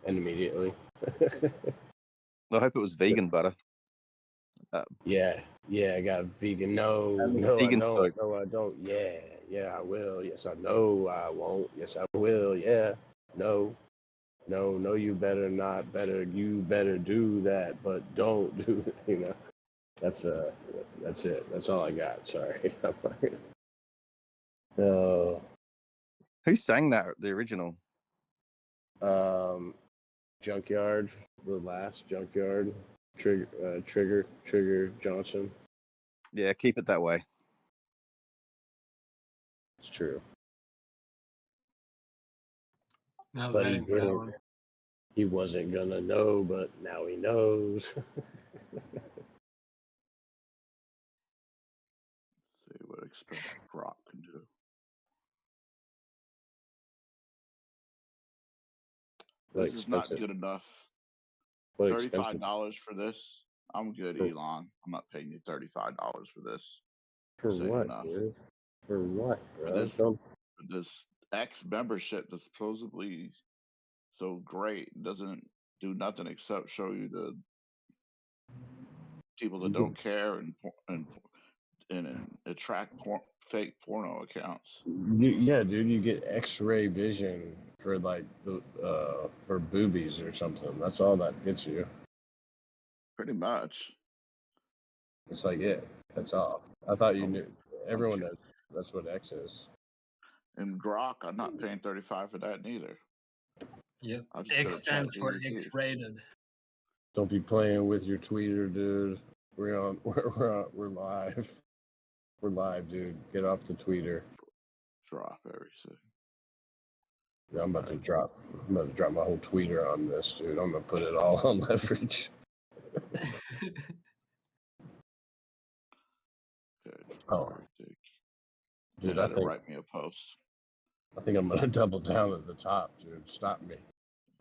immediately. I hope it was vegan butter. Yeah, I got vegan. No, vegan I don't. Yeah, I will. Yes, I know I won't. Yes, I will. Yeah, no, you better not. You better do that, but don't do that. You know, that's it. That's all I got. Sorry. Who sang that? The original? Junkyard, the last Junkyard. Trigger Johnson. Yeah, keep it that way. It's true. No, But he wasn't gonna know, but now he knows. See what expensive prop can do. This is not good enough. $35 for this. I'm good, Elon. I'm not paying you $35 for this. For what, dude? For what, bro? For this X membership that's supposedly so great doesn't do nothing except show you the people that don't care and attract fake porno accounts. Yeah, dude, you get X-ray vision for like the for boobies or something. That's all that gets you. Pretty much. It's like it. That's all. I thought you knew. Everyone Okay. knows that's what X is. And Grok, I'm not paying $35 for that neither. Yep. I'll just go X to stands for ChatGPT. X-rated. Don't be playing with your tweeter, dude. We're on. We're live. We're live, dude. Get off the tweeter. Drop everything. Yeah, I'm about to drop my whole tweeter on this, dude. I'm gonna put it all on leverage. Okay, Oh, dude, had to write me a post. I think I'm gonna double down at the top, dude. Stop me.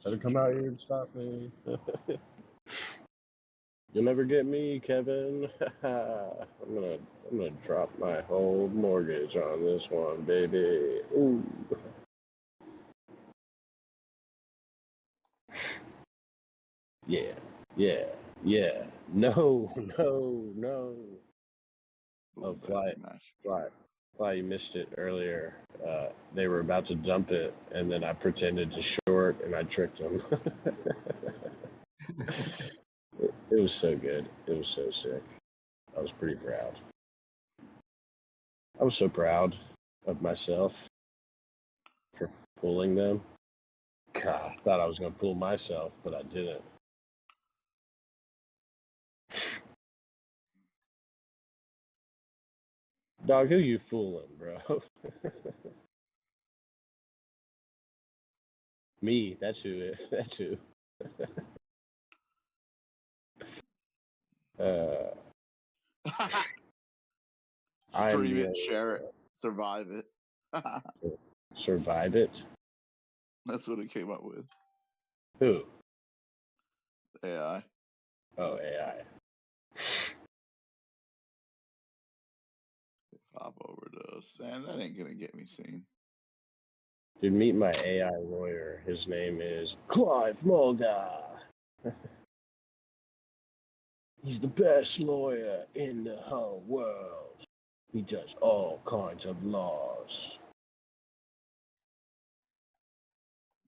Try to come out here and stop me. You'll never get me, Kevin. I'm gonna drop my whole mortgage on this one, baby. Ooh. Yeah, yeah, yeah. No, no. Oh, Fly, you missed it earlier. They were about to dump it, and then I pretended to short, and I tricked them. It was so good. It was so sick. I was pretty proud. I was so proud of myself for fooling them. God, I thought I was going to fool myself, but I didn't. Dog, who you fooling, bro? Me, that's who. That's who. I'm Stream the it, share it, survive it. survive it. That's what it came up with. Who? AI. Oh, AI. Pop overdose. And that ain't gonna get me seen. Dude, meet my AI lawyer. His name is Clive Mulder. He's the best lawyer in the whole world. He does all kinds of laws.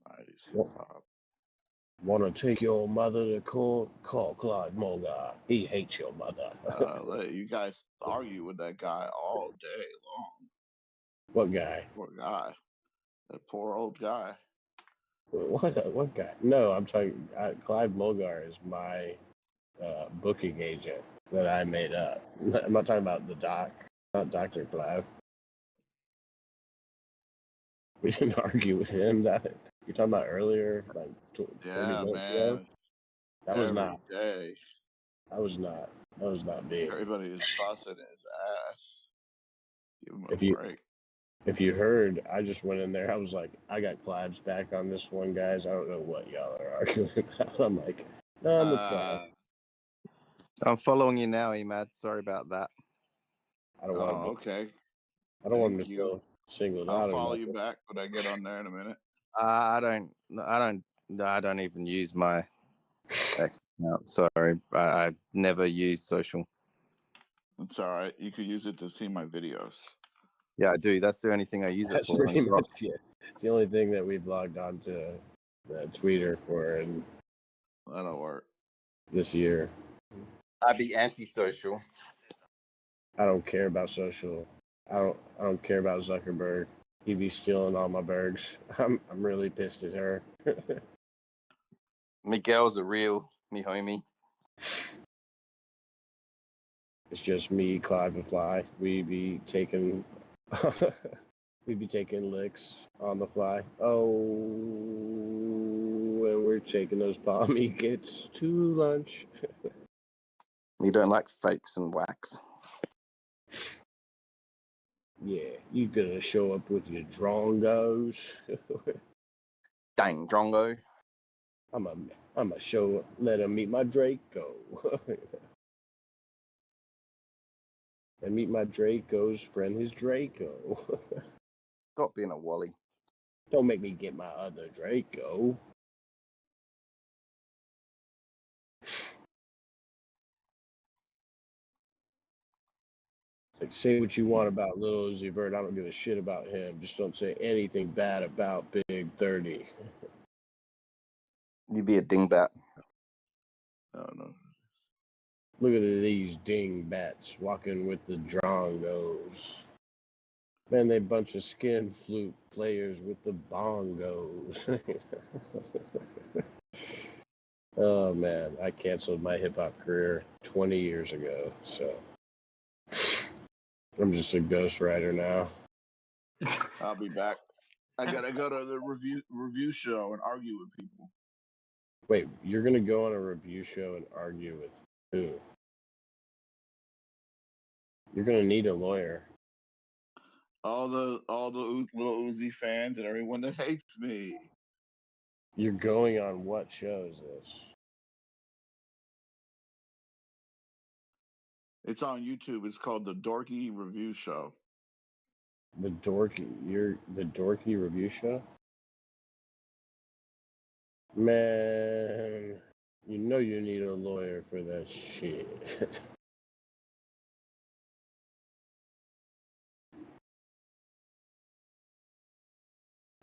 Nice. Want to take your mother to court? Call Clive Mulder. He hates your mother. Let you guys argue with that guy all day long. What guy? Poor guy. That poor old guy. What guy? No, I'm talking. Clive Mulgar is my booking agent that I made up. I'm not talking about the doc, not Dr. Clive. We didn't argue with him. That you're talking about earlier, like 30 minutes ago. That was Every not. day. That was not. That was not me. Everybody is busting his ass. Give him a If you break. if you heard, I just went in there. I was like, I got Clive's back on this one, guys. I don't know what y'all are arguing about. I'm like, no, I'm with Clive. I'm following you now, Emad. Sorry about that. I don't want to. Okay. I don't want Thank him to you. feel singled I'll out or follow you nothing. back when I get on there in a minute. I don't even use my X account. Sorry, I've never used social. It's all right. You can use it to see my videos. Yeah, I do. That's the only thing I use it That's for. pretty much it. It's the only thing that we've logged on to the Twitter for in That'll work. this year. I'd be antisocial. I don't care about social. I don't care about Zuckerberg. He be stealing all my bergs. I'm really pissed at her. Miguel's a real me homie. It's just me, Clive, and Fly. We be taking licks on the fly. Oh, and we're taking those palm gets to lunch. We don't like fakes and wax. Yeah, you gonna show up with your drongos? Dang, drongo. I'm a show. Let him meet my Draco. And meet my Draco's friend, his Draco. Stop being a wally. Don't make me get my other Draco. Like, say what you want about Lil Uzi Vert. I don't give a shit about him. Just don't say anything bad about Big 30. You be a dingbat. Oh no. Look at these dingbats walking with the drongos. Man, they bunch of skin flute players with the bongos. Oh man, I canceled my hip hop career 20 years ago, so I'm just a ghostwriter now. I'll be back. I gotta go to the review show and argue with people. Wait, you're gonna go on a review show and argue with who? You're gonna need a lawyer. All the Lil Uzi fans and everyone that hates me. You're going on what show is this? It's on YouTube. It's called the Dorky Review Show. The Dorky Review Show? Man, you know you need a lawyer for that shit.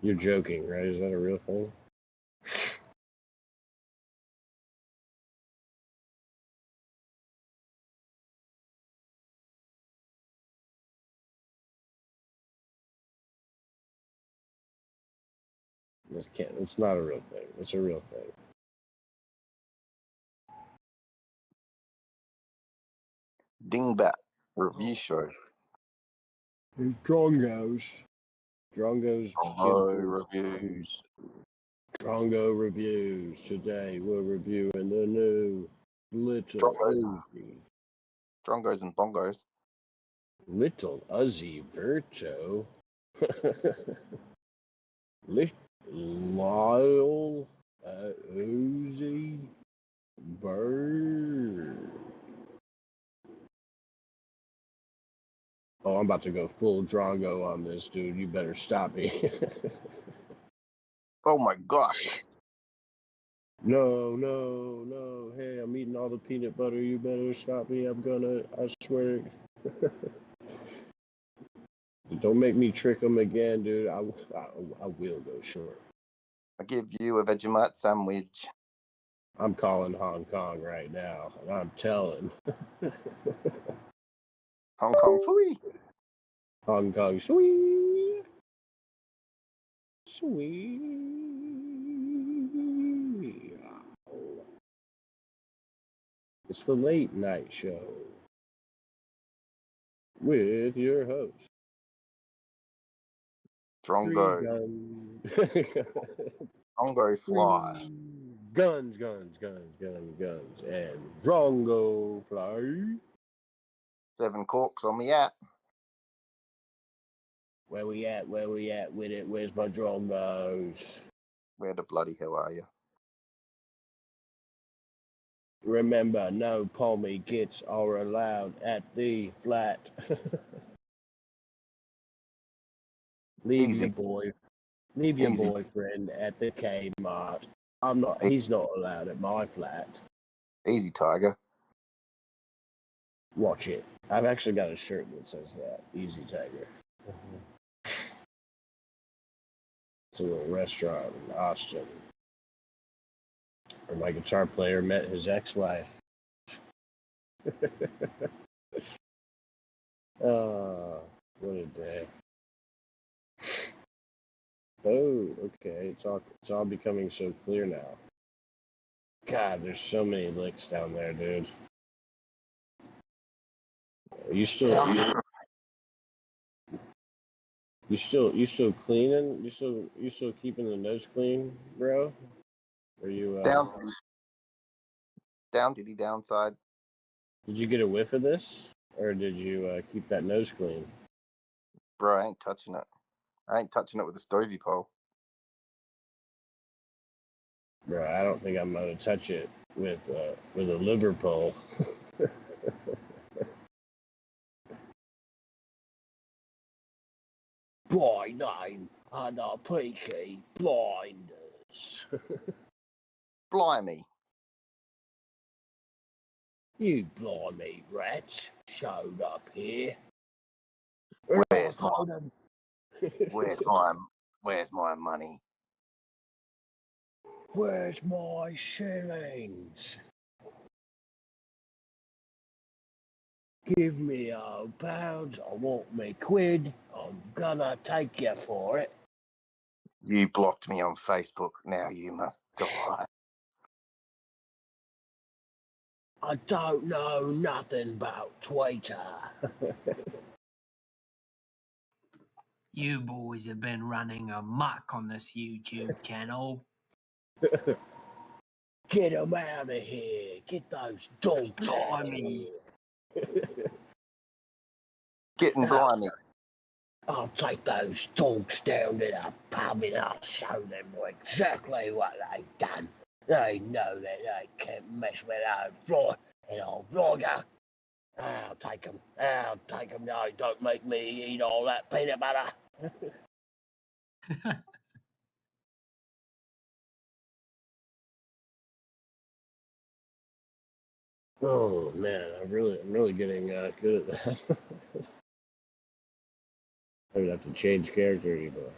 You're joking, right? Is that a real thing? It's not a real thing. It's a real thing. Dingbat review show. Drongos. Drongos. Reviews. Drongo reviews. Today we're reviewing the new Little Uzi. Drongos and bongos. Little Uzi Verto. Lyle Uzi Bird. Oh, I'm about to go full Drongo on this, dude. You better stop me. Oh my gosh. No. Hey, I'm eating all the peanut butter. You better stop me. I swear. Don't make me trick them again, dude. I will go short. I give you a Vegemite sandwich. I'm calling Hong Kong right now, and I'm telling. Hong Kong fooey. Hong Kong sweet. It's the late night show with your host. Drongo. Drongo fly. Guns, and Drongo fly. 7 corks on me at. Where we at with it? Where's my Drongos? Where the bloody hell are you? Remember, no palmy gets are allowed at the flat. Leave Easy. your Easy. boyfriend at the Kmart. He's not allowed at my flat. Easy, Tiger. Watch it. I've actually got a shirt that says that. Easy Tiger. It's a little restaurant in Austin where my guitar player met his ex-wife. What a day. Oh, okay. It's all becoming so clear now. God, there's so many licks down there, dude. You still cleaning? You still keeping the nose clean, bro? Are you down to the downside? Did you get a whiff of this, or did you keep that nose clean? Bro, I ain't touching it. I ain't touching it with a stovey pole. Bro, I don't think I'm gonna touch it with a liver pole. By name and a peaky blinders. Blimey. You blimey rats showed up here. Where's my where's my where's my money? Where's my shillings? Give me £1. I want me quid. I'm gonna take you for it. You blocked me on Facebook. Now you must die. I don't know nothing about Twitter. You boys have been running amok on this YouTube channel. Get them out of here. Get those donks out of Blimey. here. Getting blimey. I'll take those dogs down to the pub and I'll show them exactly what they've done. They know that they can't mess with old Roy and old Roger. I'll take them. I'll take them. No, don't make me eat all that peanut butter. Oh man, I'm really getting good at that. I don't have to change character anymore.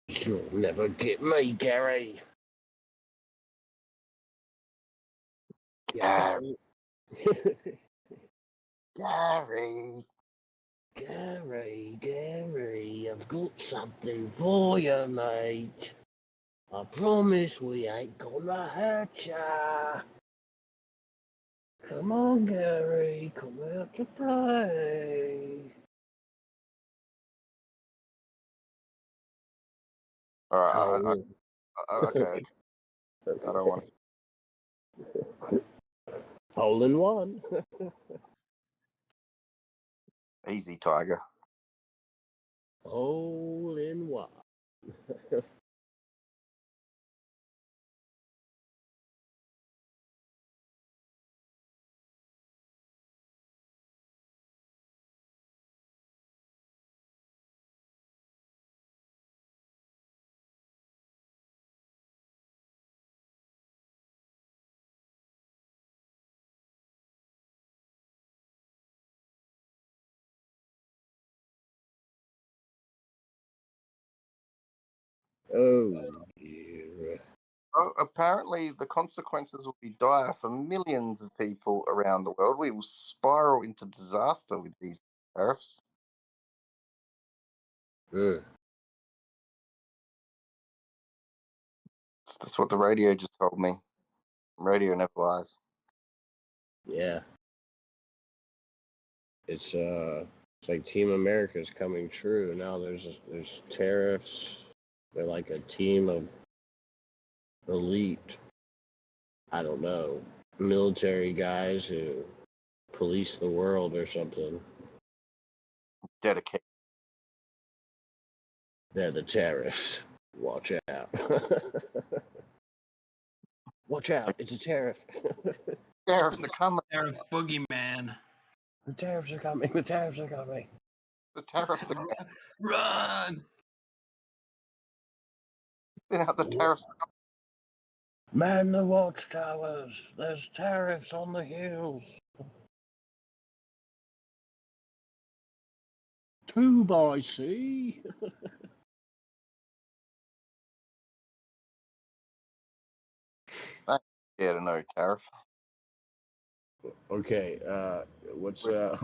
You'll never get me, Gary. Gary. Gary. Gary, I've got something for you, mate. I promise we ain't gonna hurt ya. Come on, Gary, come out to play. All right. Okay. I don't want Hole in one. easy, Tiger. Hole in one. Oh, dear. Oh, apparently, the consequences will be dire for millions of people around the world. We will spiral into disaster with these tariffs. That's what the radio just told me. Radio never lies. Yeah. It's like Team America's coming true. Now there's tariffs. They're like a team of elite, I don't know, military guys who police the world or something. Dedicated. They're the tariffs. Watch out. Watch out. It's a tariff. Tariffs are coming. Tariff boogeyman. The tariffs are coming. The tariffs are coming. The tariffs are coming. Run! The tariffs are coming. Man the watchtowers. There's tariffs on the hills. 2 by sea. I ain't scared of no tariff. Okay, what's if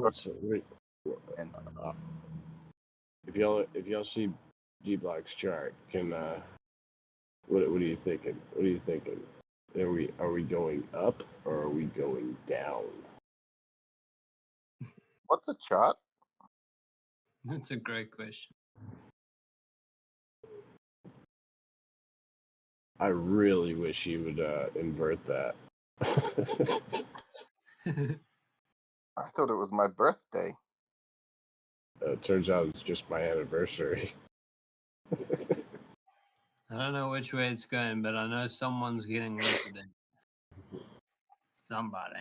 y'all see Dbloc's chart, can what are you thinking? What are you thinking? Are we going up or are we going down? What's a chart? That's a great question. I really wish you would invert that. I thought it was my birthday. It turns out it's just my anniversary. I don't know which way it's going, but I know someone's getting liquidated. Somebody.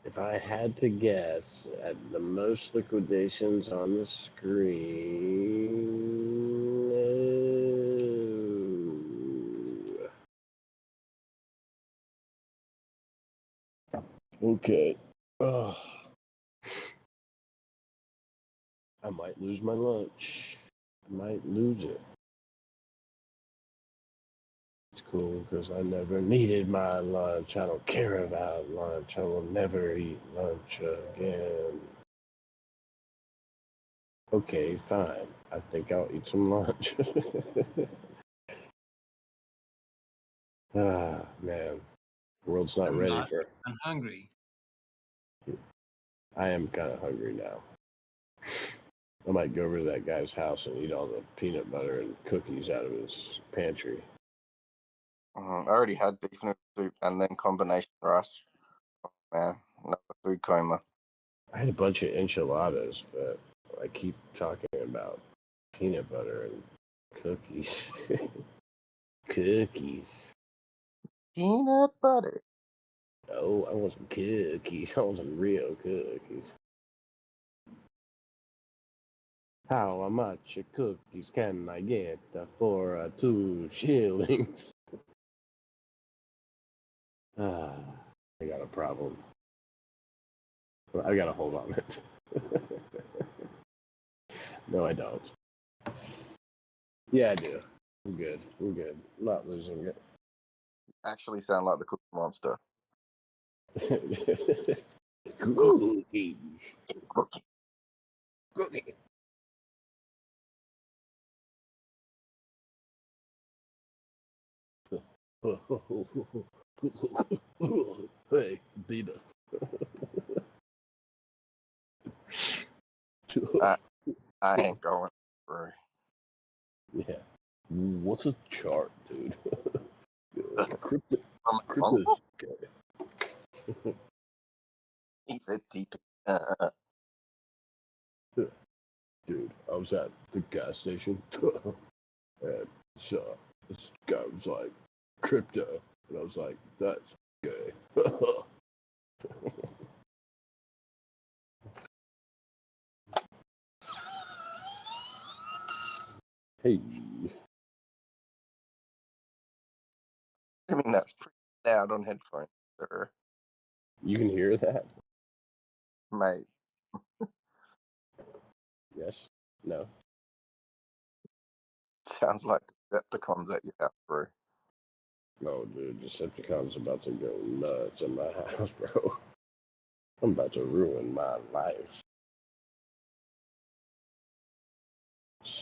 If I had to guess at the most liquidations on the screen. Okay. Oh. I might lose my lunch. I might lose it. It's cool because I never needed my lunch. I don't care about lunch. I will never eat lunch again. Okay, fine. I think I'll eat some lunch. Ah, man. The world's not I'm ready not. for. I'm hungry. I am kind of hungry now. I might go over to that guy's house and eat all the peanut butter and cookies out of his pantry. I already had beef noodle soup and then combination rice. Oh, man, another food coma. I had a bunch of enchiladas, but I keep talking about peanut butter and cookies. Cookies. Peanut butter. Oh, I want some cookies. I want some real cookies. How much cookies can I get for 2 shillings? Ah, I got a problem. I gotta hold on it. No, I don't. Yeah, I do. I'm good. I'm good. I'm not losing it. Actually sound like the Cookie Monster. Cookies. Cookie. Cookie. Hey, Beavis. I ain't going through. Yeah. What's a chart, dude? Crypto. Oh, Crypto's okay. he said TP. Dude, I was at the gas station and so this guy was like, crypto. And I was like, that's gay. Hey. I mean, that's pretty loud on headphones, sir. You can hear that? Mate. Yes? No? Sounds like Decepticons at your house, bro. No, dude, Decepticon's about to go nuts in my house, bro. I'm about to ruin my life.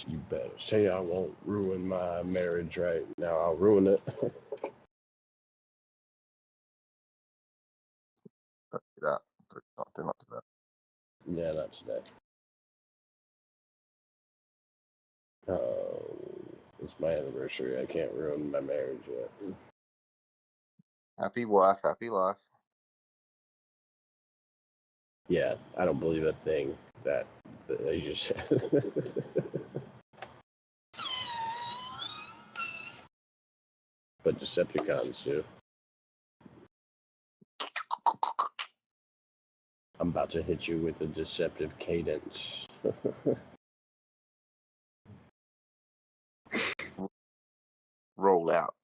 You better say I won't ruin my marriage right now. I'll ruin it. Don't do that. Do not do that. Yeah, not today. Oh, it's my anniversary. I can't ruin my marriage yet. Happy wife, happy life. Yeah, I don't believe a thing that they just said. But Decepticons do. I'm about to hit you with a deceptive cadence. Roll out.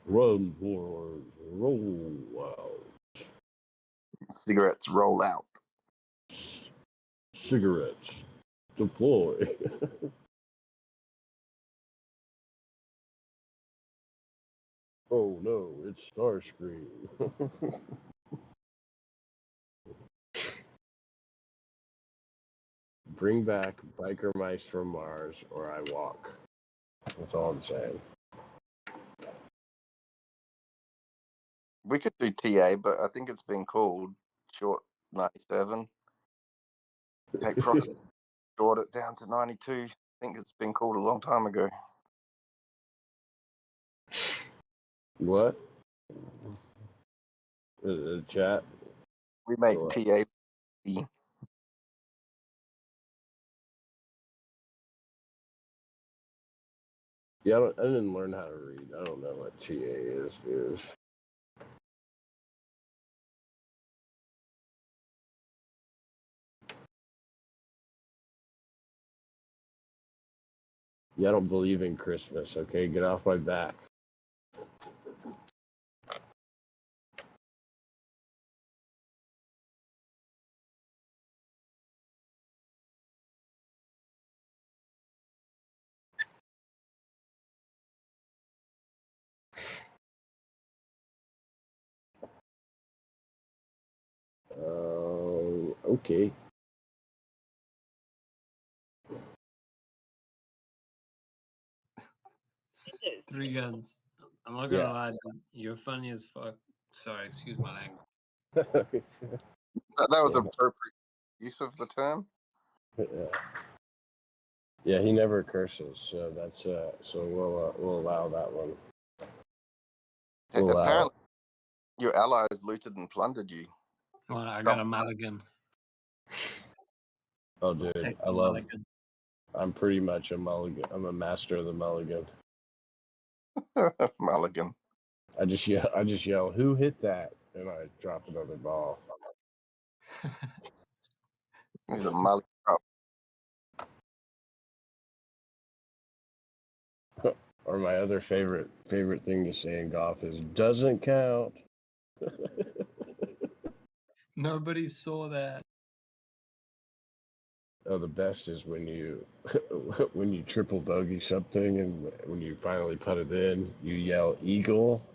Run forward, roll out. Cigarettes roll out. Cigarettes deploy. Oh no, it's Starscream. Bring back biker mice from Mars or I walk. That's all I'm saying. We could do TA, but I think it's been called short 97. Take profit, short it down to 92. I think it's been called a long time ago. What? The chat? We make What? TA. Yeah, I didn't learn how to read. I don't know what TA is, dude. Yeah, I don't believe in Christmas, okay? Get off my back. Okay. Three guns. I'm not gonna lie, dude. You're funny as fuck. Sorry, excuse my language. That was appropriate use of the term. Yeah, he never curses, so that's so we'll allow that one. We'll allow Apparently, your allies looted and plundered you. Well, I got a mulligan. Oh, dude, Take I the love. mulligan. I'm pretty much a mulligan. I'm a master of the mulligan. Mulligan. I just yell, who hit that? And I drop another ball. He's a mulligan. Or my other favorite thing to say in golf is doesn't count. Nobody saw that. Oh, the best is when you when you triple bogey something and when you finally put it in, you yell eagle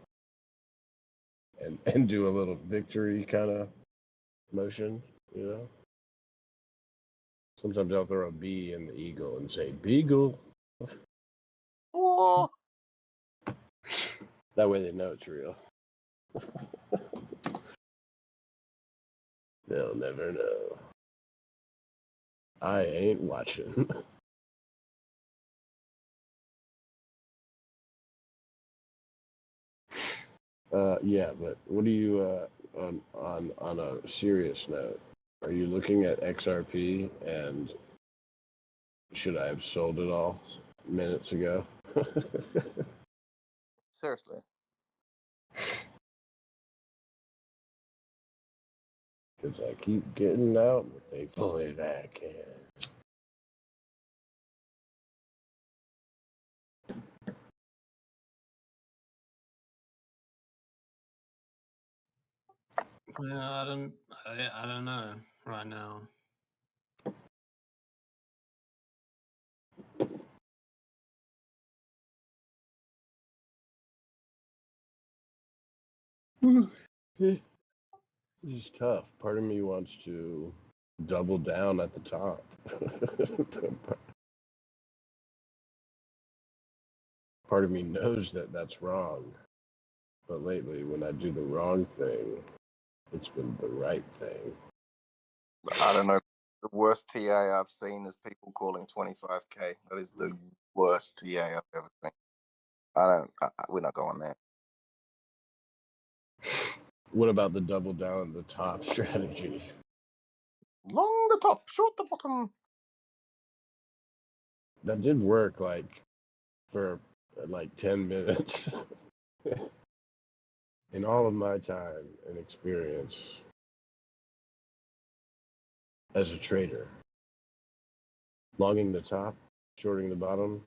and do a little victory kind of motion, you know. Sometimes I'll throw a B in the eagle and say beagle. Oh. That way they know it's real. They'll never know. I ain't watching. Yeah, but what do you on a serious note? Are you looking at XRP and should I have sold it all minutes ago? Seriously. Because I keep getting out, but they pull it back in. Yeah, I don't know right now. It's tough. Part of me wants to double down at the top. Part of me knows that that's wrong. But lately, when I do the wrong thing, it's been the right thing. I don't know. The worst TA I've seen is people calling 25K. That is the worst TA I've ever seen. We're not going there. What about the double down at the top strategy? Long the top, short the bottom. That did work like for like 10 minutes. In all of my time and experience as a trader, longing the top, shorting the bottom,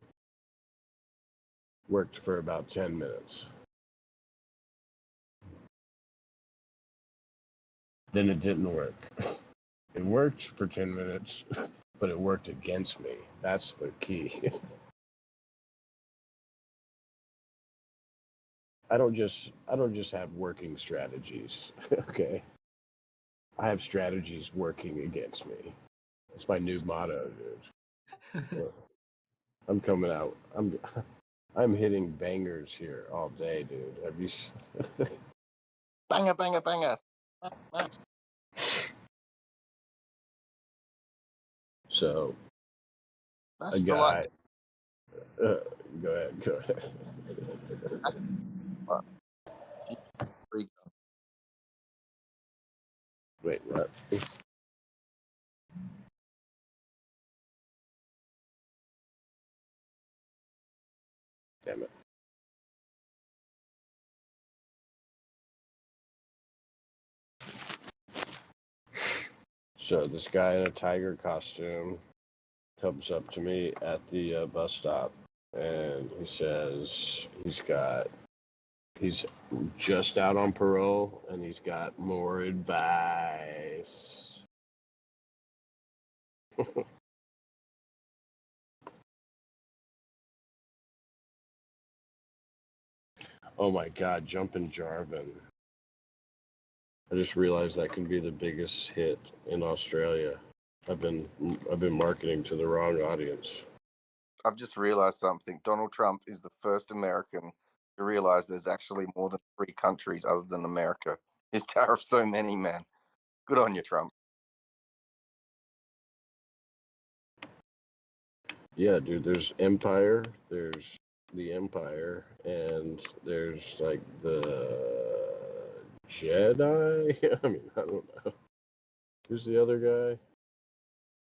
worked for about 10 minutes. Then it didn't work. It worked for 10 minutes, but it worked against me. That's the key. I don't just have working strategies, okay? I have strategies working against me. It's my new motto, dude. I'm coming out. I'm hitting bangers here all day, dude. Have you? Banger, banger, banger. So, That's a the guy. light. Go ahead. Go ahead. Wait, what? Damn it. So this guy in a tiger costume comes up to me at the bus stop, and he says he's just out on parole, and he's got more advice. Oh my God, Jumpin' Jarvin. I just realized that could be the biggest hit in Australia. I've been marketing to the wrong audience. I've just realized something. Donald Trump is the first American to realize there's actually more than 3 countries other than America. His tariffs so many, man. Good on you, Trump. Yeah, dude, there's Empire, there's the Empire, and there's like the Jedi. I mean, I don't know. Who's the other guy?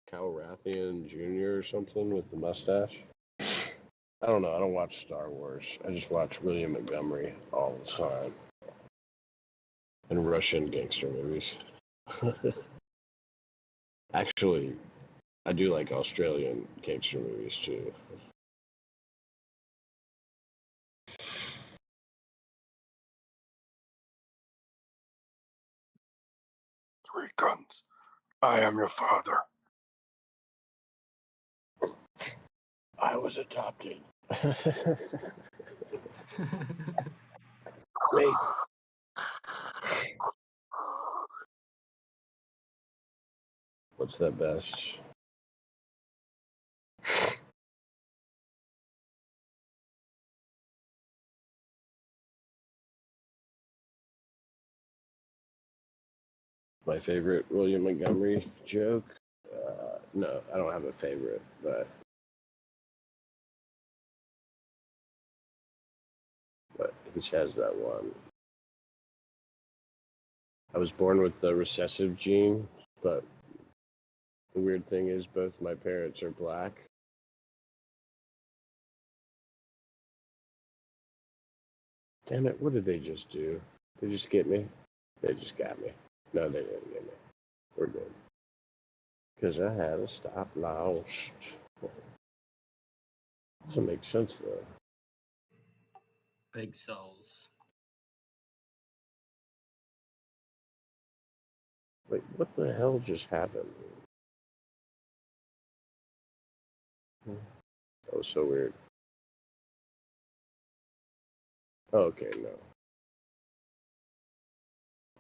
Cal Rathian Jr. or something with the mustache? I don't know. I don't watch Star Wars. I just watch William Montgomery all the time. And Russian gangster movies. Actually, I do like Australian gangster movies too. Three guns. I am your father. I was adopted. Wait. What's that best? My favorite William Montgomery joke? No, I don't have a favorite, but he has that one. I was born with the recessive gene, but the weird thing is both my parents are black. Damn it, what did they just do? They just get me? They just got me. No, they didn't get me. We're good. Because I had a stop loss. Doesn't make sense, though. Big souls. Wait, what the hell just happened? That was so weird. Oh, okay, no.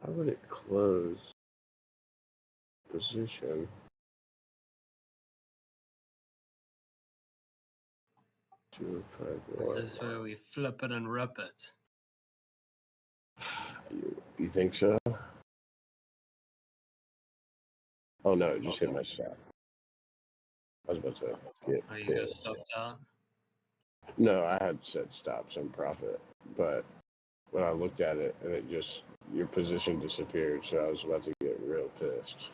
Why would it close position? Two, five, Is one. this where we flip it and rip it? You think so? Oh no, it just hit my stop. I was about to get Are you pissed. just stopped out? No, I had said stop some profit, but when I looked at it and it just your position disappeared, so I was about to get real pissed.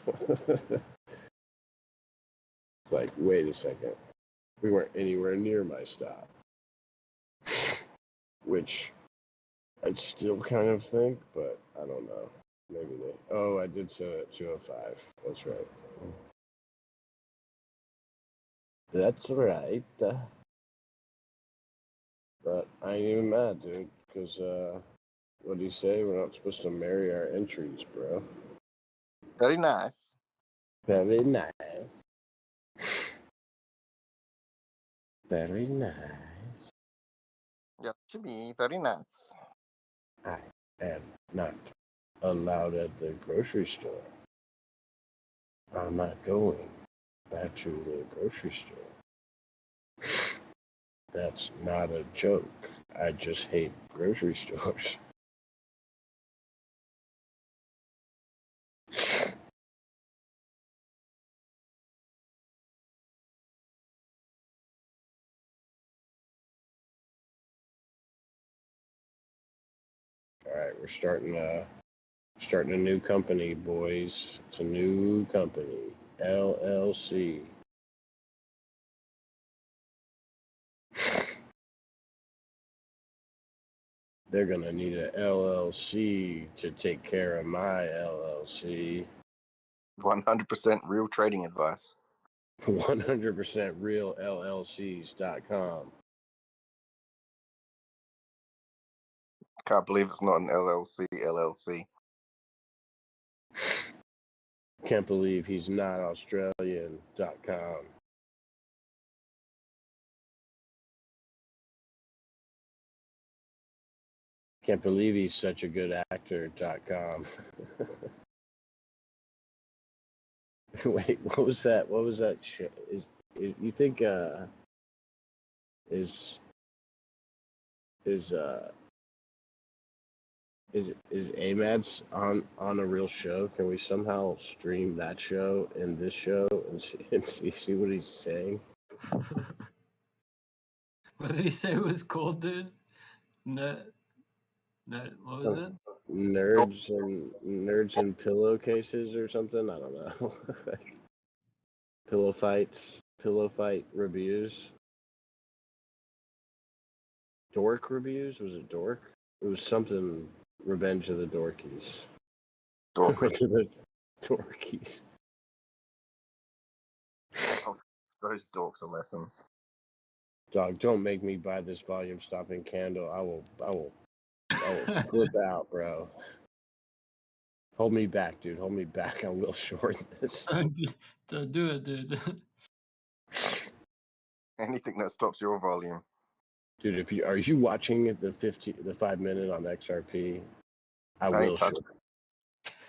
It's like, wait a second, we weren't anywhere near my stop, which I'd still kind of think, but I don't know. Maybe they. Oh, I did set it at 205. That's right. That's right. But I ain't even mad, dude, because what do you say? We're not supposed to marry our entries, bro. Very nice. Very nice. Very nice. Yeah, should be very nice. I am not allowed at the grocery store. I'm not going back to the grocery store. That's not a joke. I just hate grocery stores. All right, we're starting a new company, boys. It's a new company, LLC. They're gonna need a LLC to take care of my LLC. 100% real trading advice. 100% real LLCs.com. Can't believe it's not an LLC. Can't believe he's not Australian.com. Can't believe he's such a good actor.com. Wait, what was that? What was that shit? Is you think is Amad's on a real show? Can we somehow stream that show and this show and see what he's saying? What did he say it was called, dude? No, what was it? Nerds and pillowcases or something. I don't know. Pillow fight reviews, dork reviews. Was it dork? It was something. Revenge of the Dorkies. Revenge of the Dorkies. Oh, those dorks a lesson. Dog, don't make me buy this volume stopping candle. I will flip out, bro. Hold me back, dude. Hold me back. I will short this. Don't do it, dude. Anything that stops your volume. Dude, are you watching the 5 minute on XRP? I will short.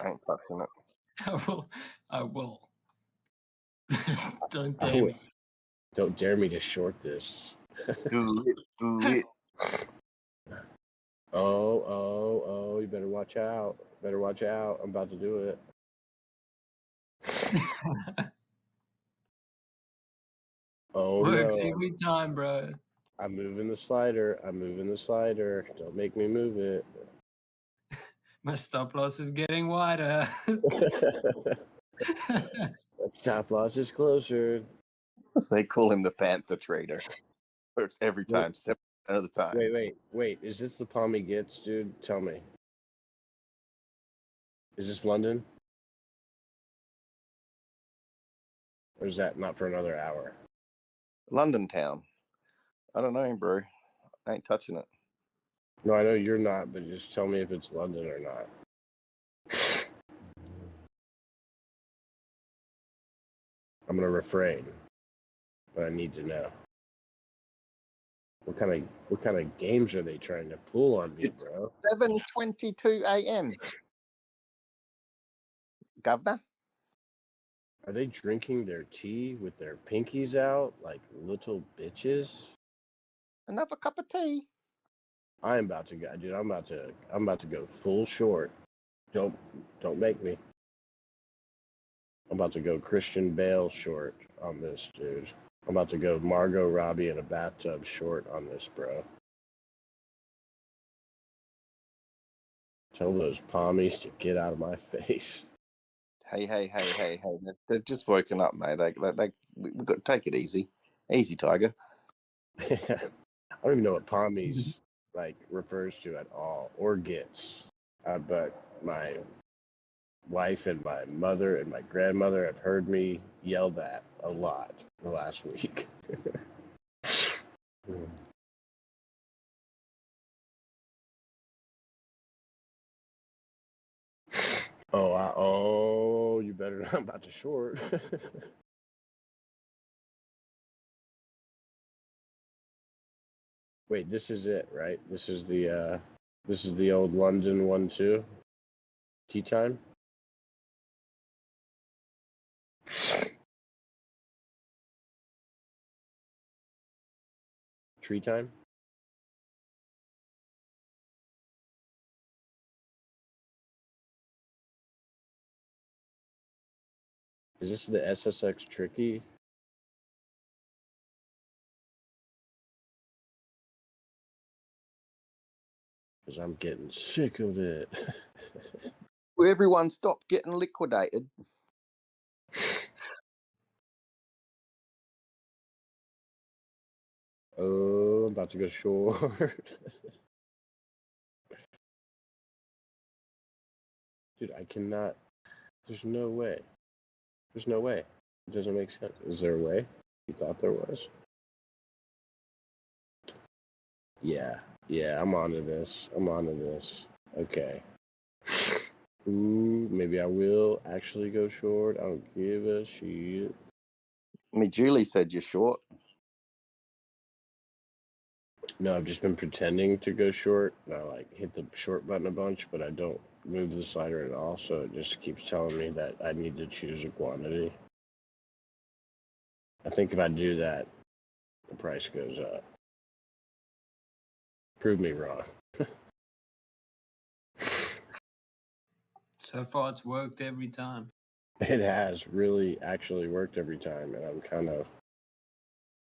I ain't touching it. I will. Don't dare me. Don't dare me to short this. Do it. Oh, you better watch out. I'm about to do it. Oh, Works no. every time, bro. I'm moving the slider. Don't make me move it. My stop loss is getting wider. Stop loss is closer. They call him the Panther Trader. Works every time, 7% of the time. Wait. Is this the palm he gets, dude? Tell me. Is this London? Or is that not for another hour? London town. I don't know, bro. I ain't touching it. No, I know you're not, but just tell me if it's London or not. I'm gonna refrain, but I need to know. What kind of games are they trying to pull on me, It's bro? 7:22 a.m. Governor? Are they drinking their tea with their pinkies out like little bitches? Another cup of tea. I'm about to go, dude. I'm about to go full short. Don't make me. I'm about to go Christian Bale short on this, dude. I'm about to go Margot Robbie in a bathtub short on this, bro. Tell those pommies to get out of my face. Hey. They've just woken up, mate. We've got to take it easy. Easy, Tiger. I don't even know what pommies refers to at all or gets. But my wife and my mother and my grandmother have heard me yell that a lot the last week. You better not. I'm about to short. Wait, this is it, right? This is the old London 1-2 tea time. Tree time. Is this the SSX tricky? Because I'm getting sick of it. Will everyone stop getting liquidated? Oh, I'm about to go short. Dude, I cannot. There's no way. There's no way. It doesn't make sense. Is there a way? You thought there was? Yeah, I'm onto this. Okay. Ooh, maybe I will actually go short. I don't give a shit. Julie said you're short. No, I've just been pretending to go short. And I like hit the short button a bunch, but I don't move the slider at all. So it just keeps telling me that I need to choose a quantity. I think if I do that, the price goes up. Prove me wrong. So far, it's worked every time. It has really actually worked every time, and I'm kind of.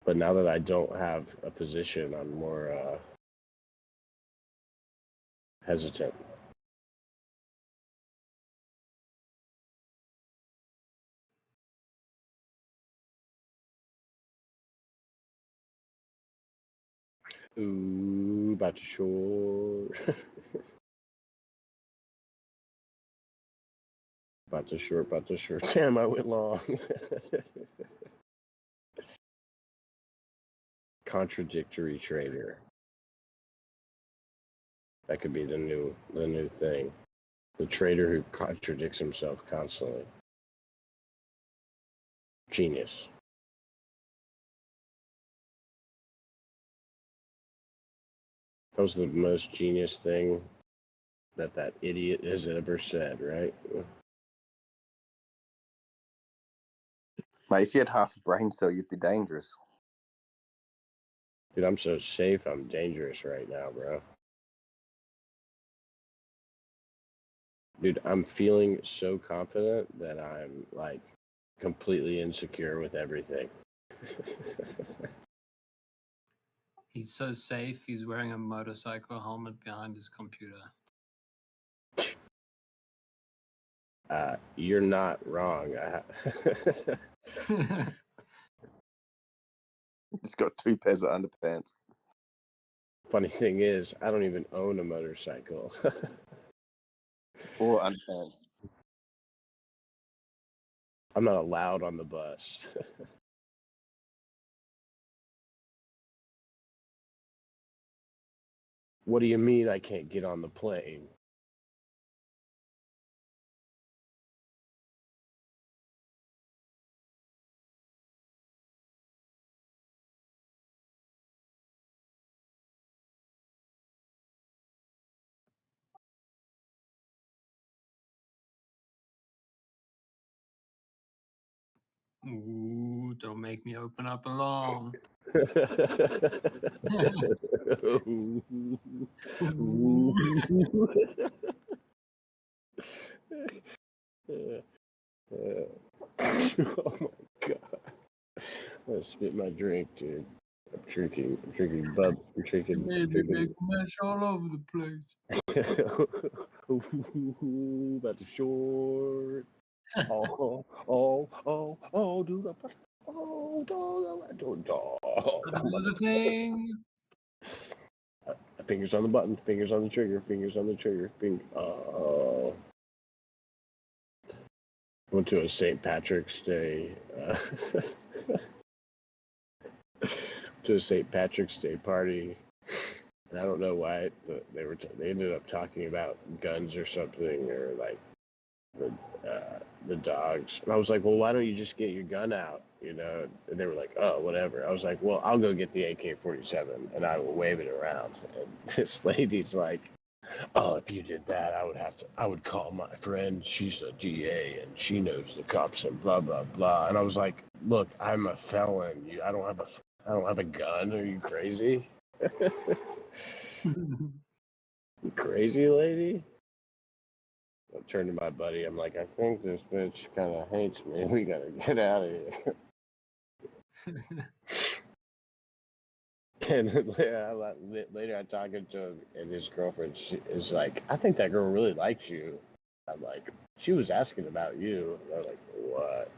But now that I don't have a position, I'm more hesitant. Ooh, about to short. About to short, about to short. Damn, I went long. Contradictory trader. That could be the new thing. The trader who contradicts himself constantly. Genius. That was the most genius thing that idiot has ever said, right? Mate, if you had half a brain cell, you'd be dangerous. Dude, I'm so safe, I'm dangerous right now, bro. Dude, I'm feeling so confident that I'm like completely insecure with everything. He's so safe, he's wearing a motorcycle helmet behind his computer. You're not wrong. He's got 2 pairs of underpants. Funny thing is, I don't even own a motorcycle. Or underpants. I'm not allowed on the bus. What do you mean I can't get on the plane? Ooh, don't make me open up a long. Oh my god. I spit my drink, dude. I'm drinking bub. I'm drinking. Maybe make a mess all over the place. About to short. Oh, do the Another thing. Fingers on the button, fingers on the trigger, fingers on the trigger. Went to a St. Patrick's Day. To a St. Patrick's Day party. And I don't know why, but they ended up talking about guns or something, or like the dogs. And I was like, well, why don't you just get your gun out? You know? And they were like, oh, whatever. I was like, well, I'll go get the AK-47 and I will wave it around. And this lady's like, oh, if you did that, I would call my friend. She's a DA and she knows the cops and blah blah blah. And I was like, look, I'm a felon. I don't have a gun. Are you crazy? You crazy lady? I turned to my buddy. I'm like, I think this bitch kind of hates me. We gotta get out of here. And later I'm talking to him, and his girlfriend is like, I think that girl really likes you. I'm like, she was asking about you. And I'm like, what?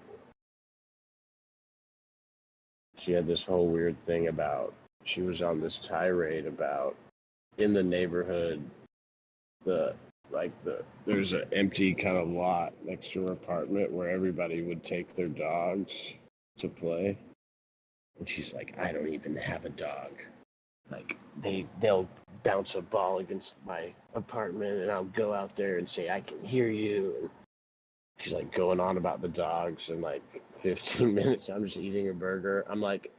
She had this whole weird thing about, she was on this tirade about in the neighborhood, there's an empty kind of lot next to her apartment where everybody would take their dogs to play. And she's like, I don't even have a dog. Like they'll bounce a ball against my apartment and I'll go out there and say I can hear you, and she's like going on about the dogs, and like 15 minutes I'm just eating a burger. I'm like,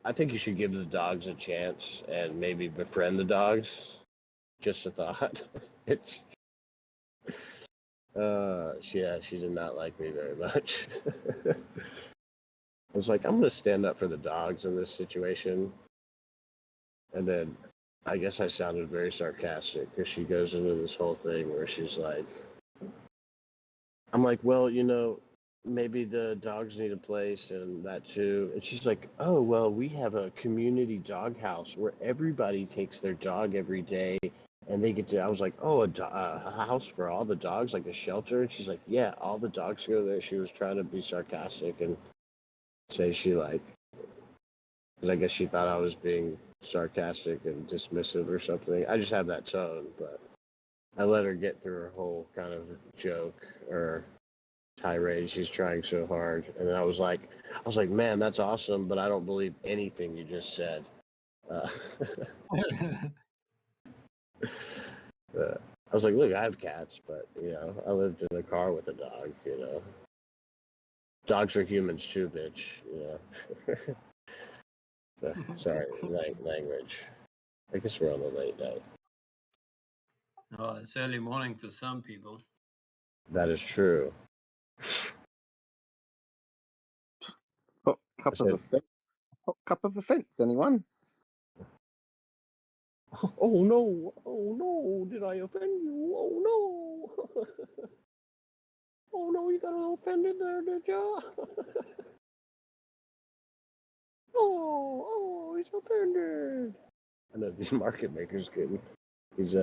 I think you should give the dogs a chance and maybe befriend the dogs. Just a thought. It's she did not like me very much. I was like, I'm gonna stand up for the dogs in this situation. And then I guess I sounded very sarcastic because she goes into this whole thing where she's like, I'm like, well, maybe the dogs need a place and that too. And she's like, oh, well, we have a community dog house where everybody takes their dog every day and they get to, I was like, oh, a house for all the dogs, like a shelter. And she's like, yeah, all the dogs go there. She was trying to be sarcastic and say because I guess she thought I was being sarcastic and dismissive or something. I just have that tone, but I let her get through her whole kind of joke or tirade. She's trying so hard, and then I was like, man, that's awesome, but I don't believe anything you just said. I was like, look, I have cats, but I lived in a car with a dog. Dogs are humans too, bitch. Sorry, language. I guess we're on the late night. Oh, it's early morning for some people. That is true. Hot cup of offense. Hot cup of offense, anyone? Oh no, did I offend you? Oh no. Oh no, you got a little offended there, did ya? Oh, he's offended. I know these market makers these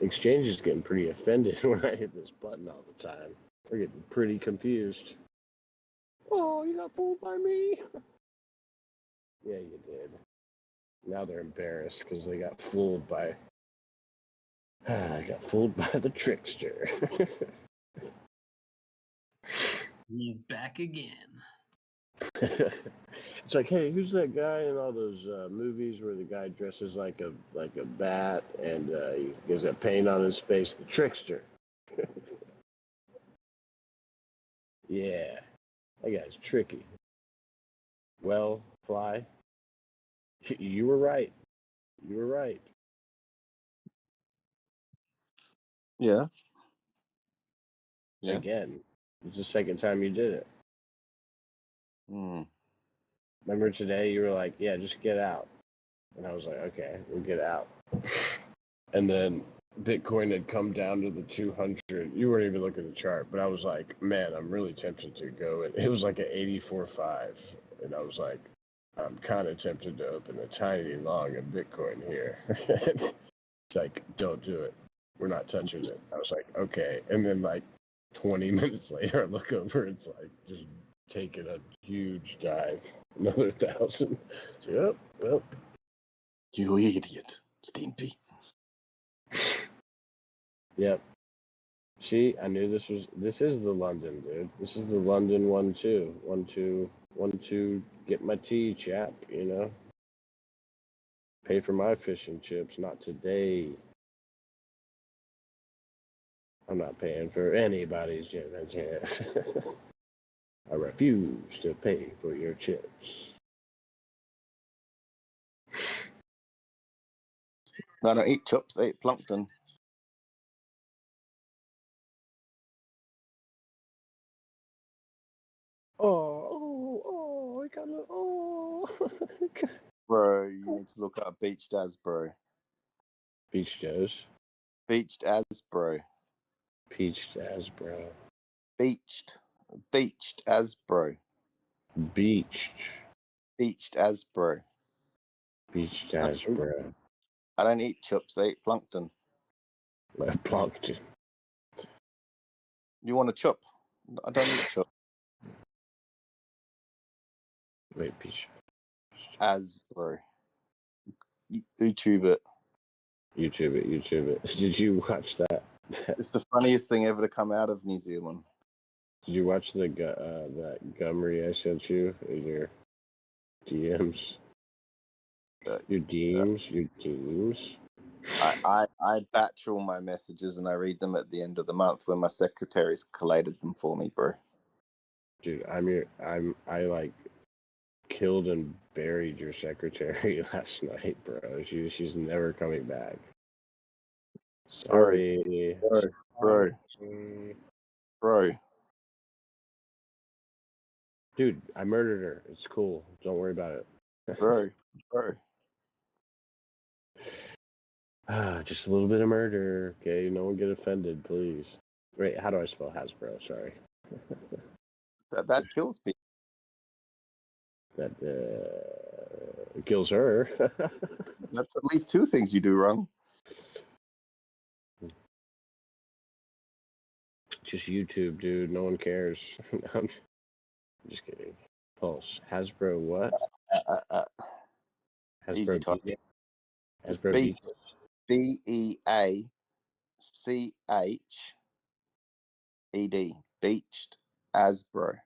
exchanges getting pretty offended when I hit this button all the time. They're getting pretty confused. Oh, you got fooled by me? Yeah, you did. Now they're embarrassed because they got fooled by. I got fooled by the trickster. He's back again. It's like, hey, who's that guy in all those movies where the guy dresses like a bat and he has that paint on his face? The trickster. Yeah, that guy's tricky. Well, Fly, you were right. You were right. Yeah. Yes. Again, it's the second time you did it. Remember today you were like, yeah, just get out. And I was like, okay, we'll get out. And then Bitcoin had come down to the 200. You weren't even looking at the chart, but I was like, man, I'm really tempted to go. It was like an 84.5. And I was like, I'm kind of tempted to open a tiny long of Bitcoin here. It's like, don't do it. We're not touching it. I was like, okay. And then like 20 minutes later, I look over, it's like just taking a huge dive. Another 1,000. So, yep, well. You idiot, Stimpy. Yep. See, I knew this is the London, dude. This is the London 1-2. 1-2, 1-2, get my tea, chap, Pay for my fish and chips, not today. I'm not paying for anybody's chips. I refuse to pay for your chips. I don't eat chops, I eat plankton. Oh, I got Bro, you need to look up Beached As, bro. Beached As? Beached As, bro. Beached As, bro. Beached As, bro. Beached. Beached As, bro. Beached As, bro. I don't eat chops, I eat plankton. Plankton. You want a chop? I don't eat chop. Wait, Beach. As, bro. YouTube it. YouTube it. Did you watch that? It's the funniest thing ever to come out of New Zealand. Did you watch that Gumry I sent you in your DMs? Your DMs? I batch all my messages and I read them at the end of the month when my secretary's collated them for me, bro. Dude, I killed and buried your secretary last night, bro. She's never coming back. Sorry. Bro. Dude, I murdered her. It's cool. Don't worry about it. Bro. Just a little bit of murder, okay? No one get offended, please. Wait, how do I spell Hasbro? Sorry. That kills me. That kills her. That's at least two things you do wrong. Just YouTube, dude. No one cares. I'm just kidding. Pulse. Hasbro what? Easy Hasbro type. Beach. Just Hasbro Beach. BEACHED. Beached Asbro.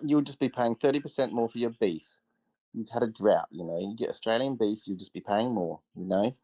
You'll just be paying 30% more for your beef. You've had a drought, you know. You get Australian beef, you'll just be paying more, you know.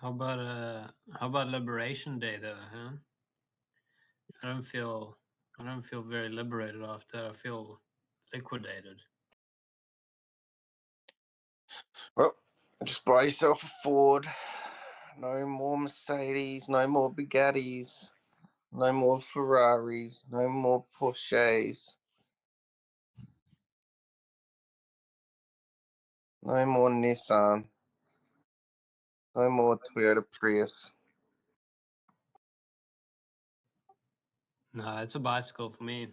how about Liberation Day though, huh? I don't feel very liberated after. I feel liquidated. Well, just buy yourself a Ford. No more Mercedes. No more Bugattis. No more Ferraris. No more Porsches. No more Nissan. No more Toyota Prius. No, it's a bicycle for me.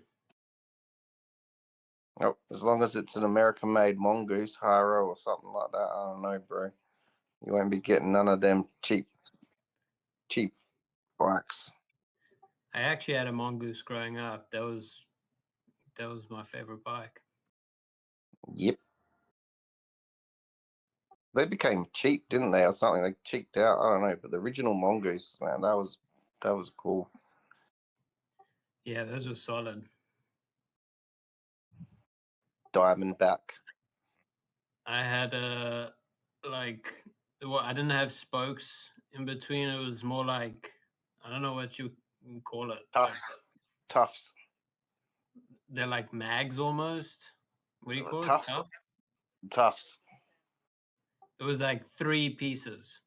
Oh, as long as it's an American-made Mongoose, Haro, or something like that. I don't know, bro. You won't be getting none of them cheap bikes. I actually had a Mongoose growing up. That was my favorite bike. Yep. They became cheap, didn't they, or something? They cheaped out. I don't know, but the original Mongoose, man, that was cool. Yeah, those were solid. Diamondback. I had I didn't have spokes in between. It was more like, I don't know what you call it. Tufts. They're like mags almost. What do you call Tufts. it? Tufts. It was like 3 pieces.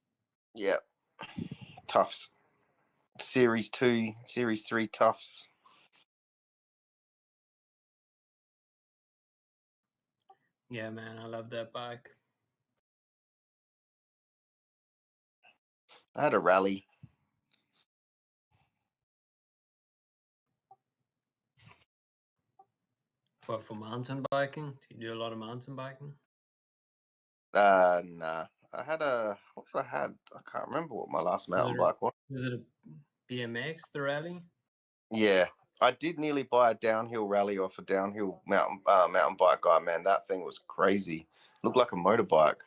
Yeah. Tufts. Series 2, Series 3 Tufts. Yeah, man, I love that bike. I had a rally. What, for mountain biking? Do you do a lot of mountain biking? Nah. I had what did I had? I can't remember what my last mountain bike was. Is it a BMX, the rally? Yeah, I did nearly buy a downhill rally off a downhill mountain bike guy. Man, that thing was crazy. Looked like a motorbike,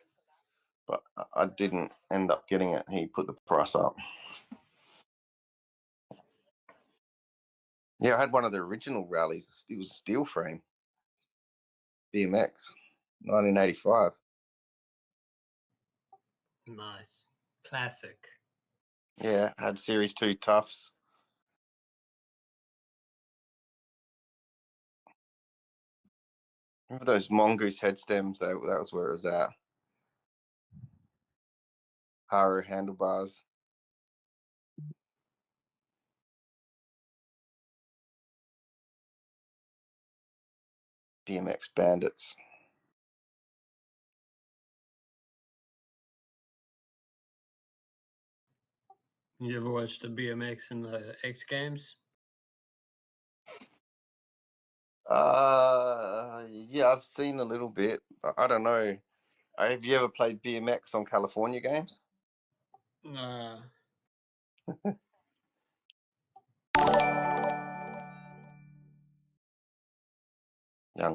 but I didn't end up getting it. He put the price up. Yeah, I had one of the original rallies. It was steel frame BMX, 1985. Nice. Classic. Yeah, I had Series 2 Tufts. Remember those Mongoose head stems? That was where it was at. Haro handlebars. BMX bandits. You ever watched the BMX in the X Games? Yeah, I've seen a little bit. I don't know. Have you ever played BMX on California games? Young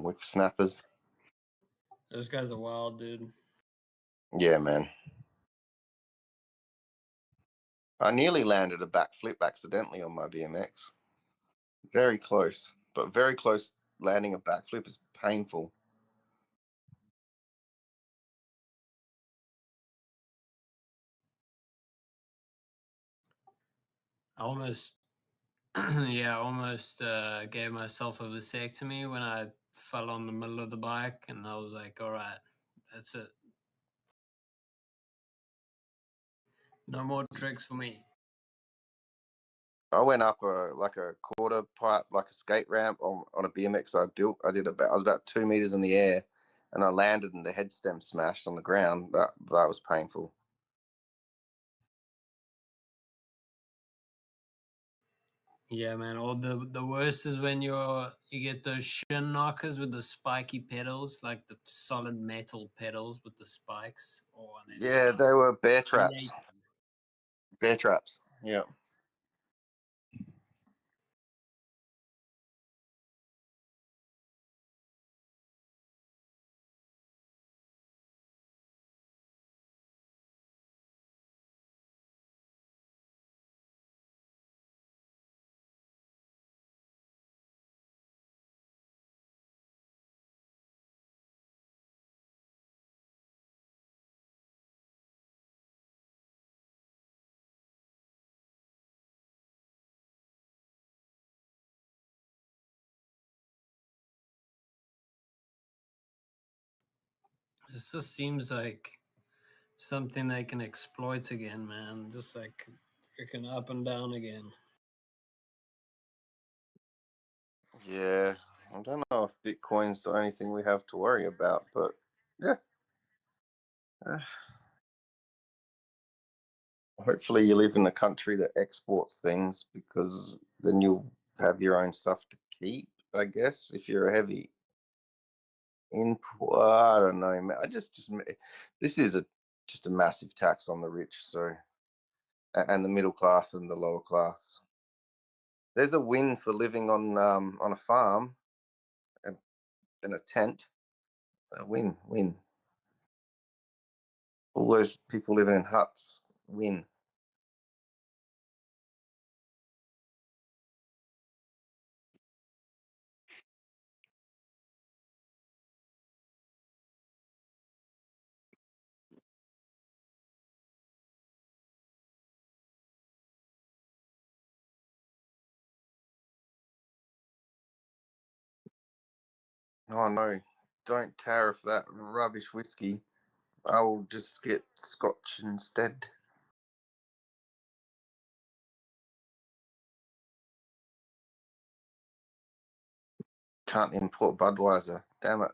whippersnappers. Those guys are wild, dude. Yeah, man. I nearly landed a backflip accidentally on my BMX. Very close, but very close. Landing a backflip is painful. I almost, yeah, I almost gave myself a vasectomy when I fell on the middle of the bike, and I was like, all right, that's it. No more tricks for me. I went up like a quarter pipe, like a skate ramp on a BMX I built. I was about 2 meters in the air, and I landed and the head stem smashed on the ground. That was painful. Yeah, man. Or the worst is when you get those shin knockers with the spiky pedals, like the solid metal pedals with the spikes. Oh, and Yeah, they were bear traps. naked. Bear traps. Yeah. This just seems like something they can exploit again, man. Just like freaking up and down again. Yeah, I don't know if Bitcoin's the only thing we have to worry about, but yeah. Hopefully, you live in a country that exports things because then you'll have your own stuff to keep. I guess if you're a heavy import, I don't know. Man. This is just a massive tax on the rich, so and the middle class and the lower class. There's a win for living on a farm and in a tent. A win. All those people living in huts, win. Oh no, don't tariff that rubbish whiskey. I will just get scotch instead. Can't import Budweiser. Damn it.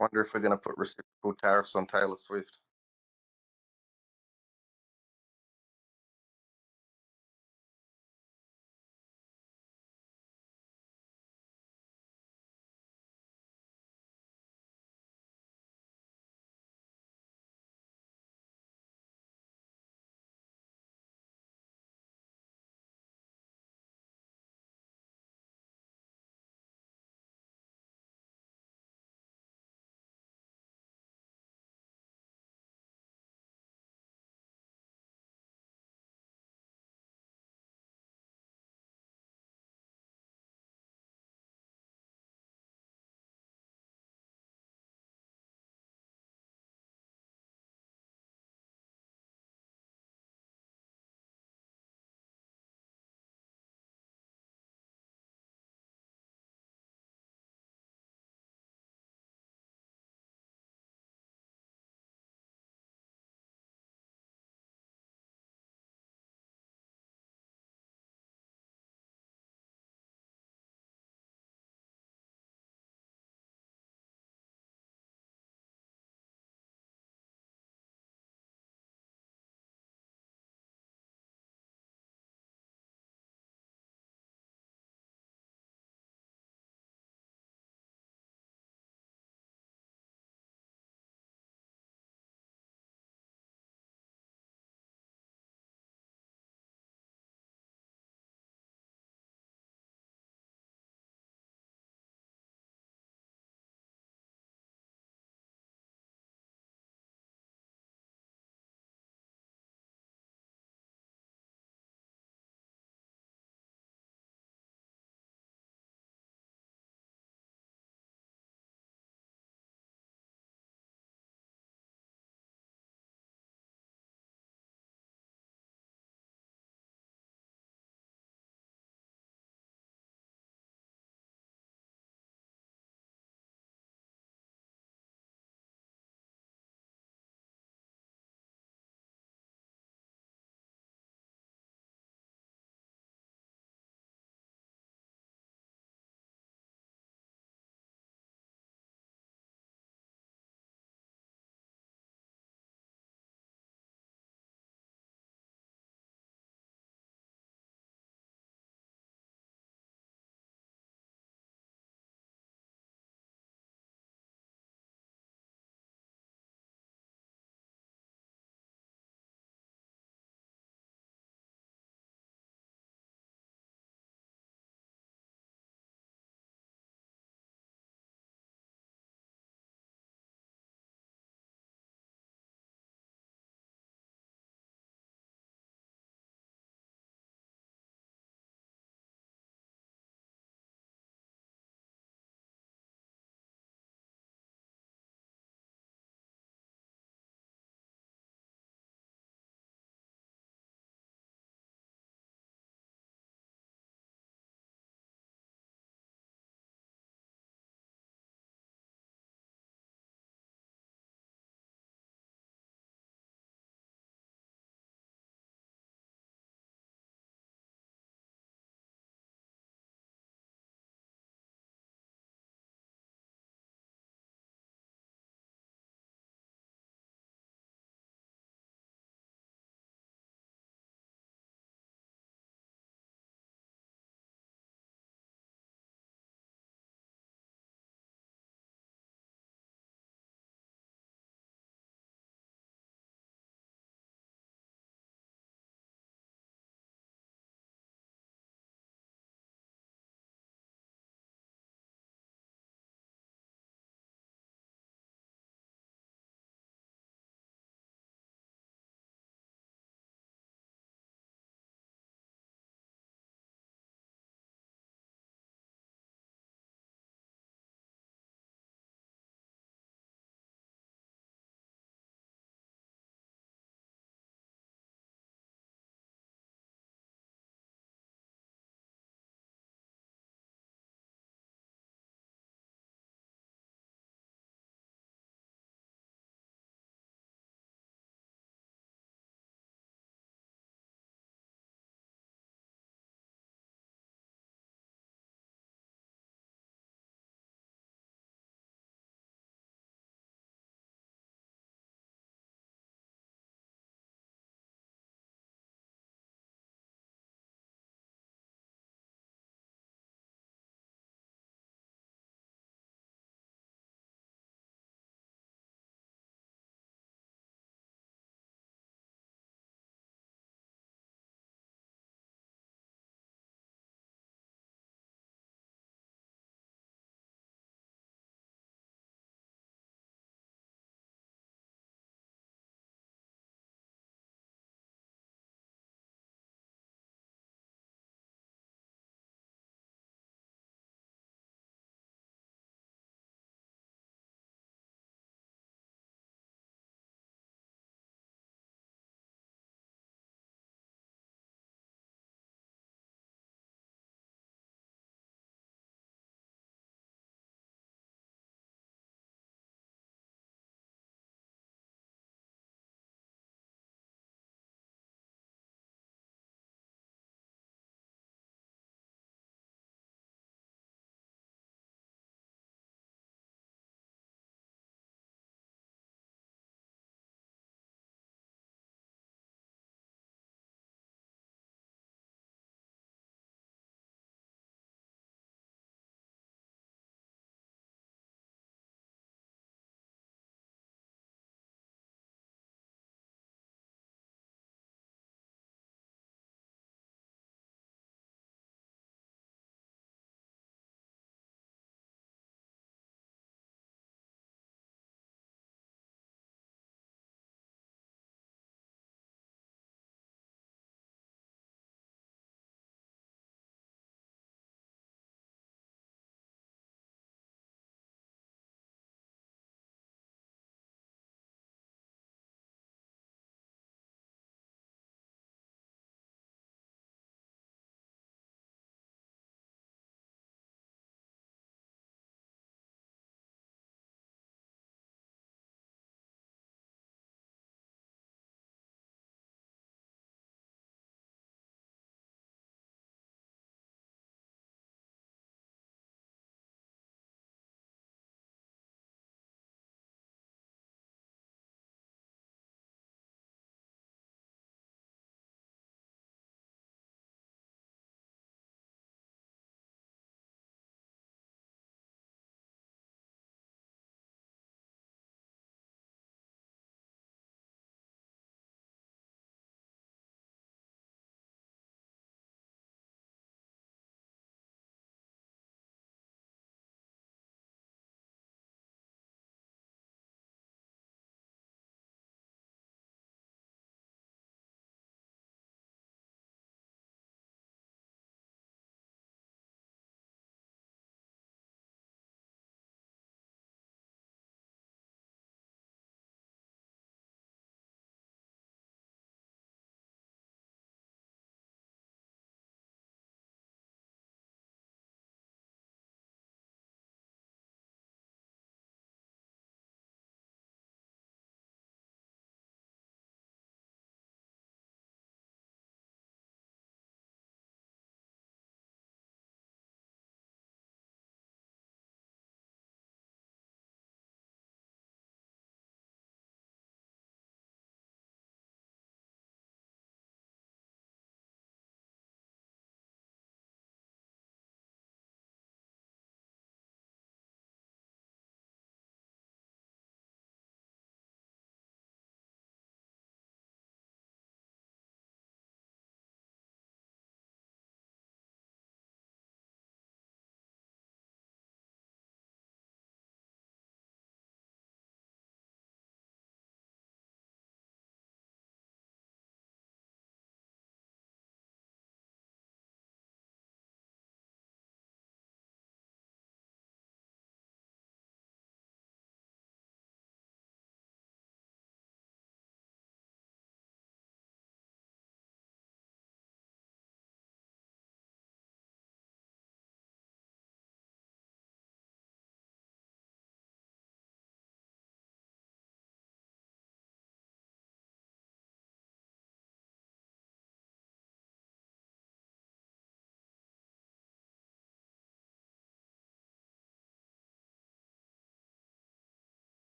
Wonder if we're going to put reciprocal tariffs on Taylor Swift.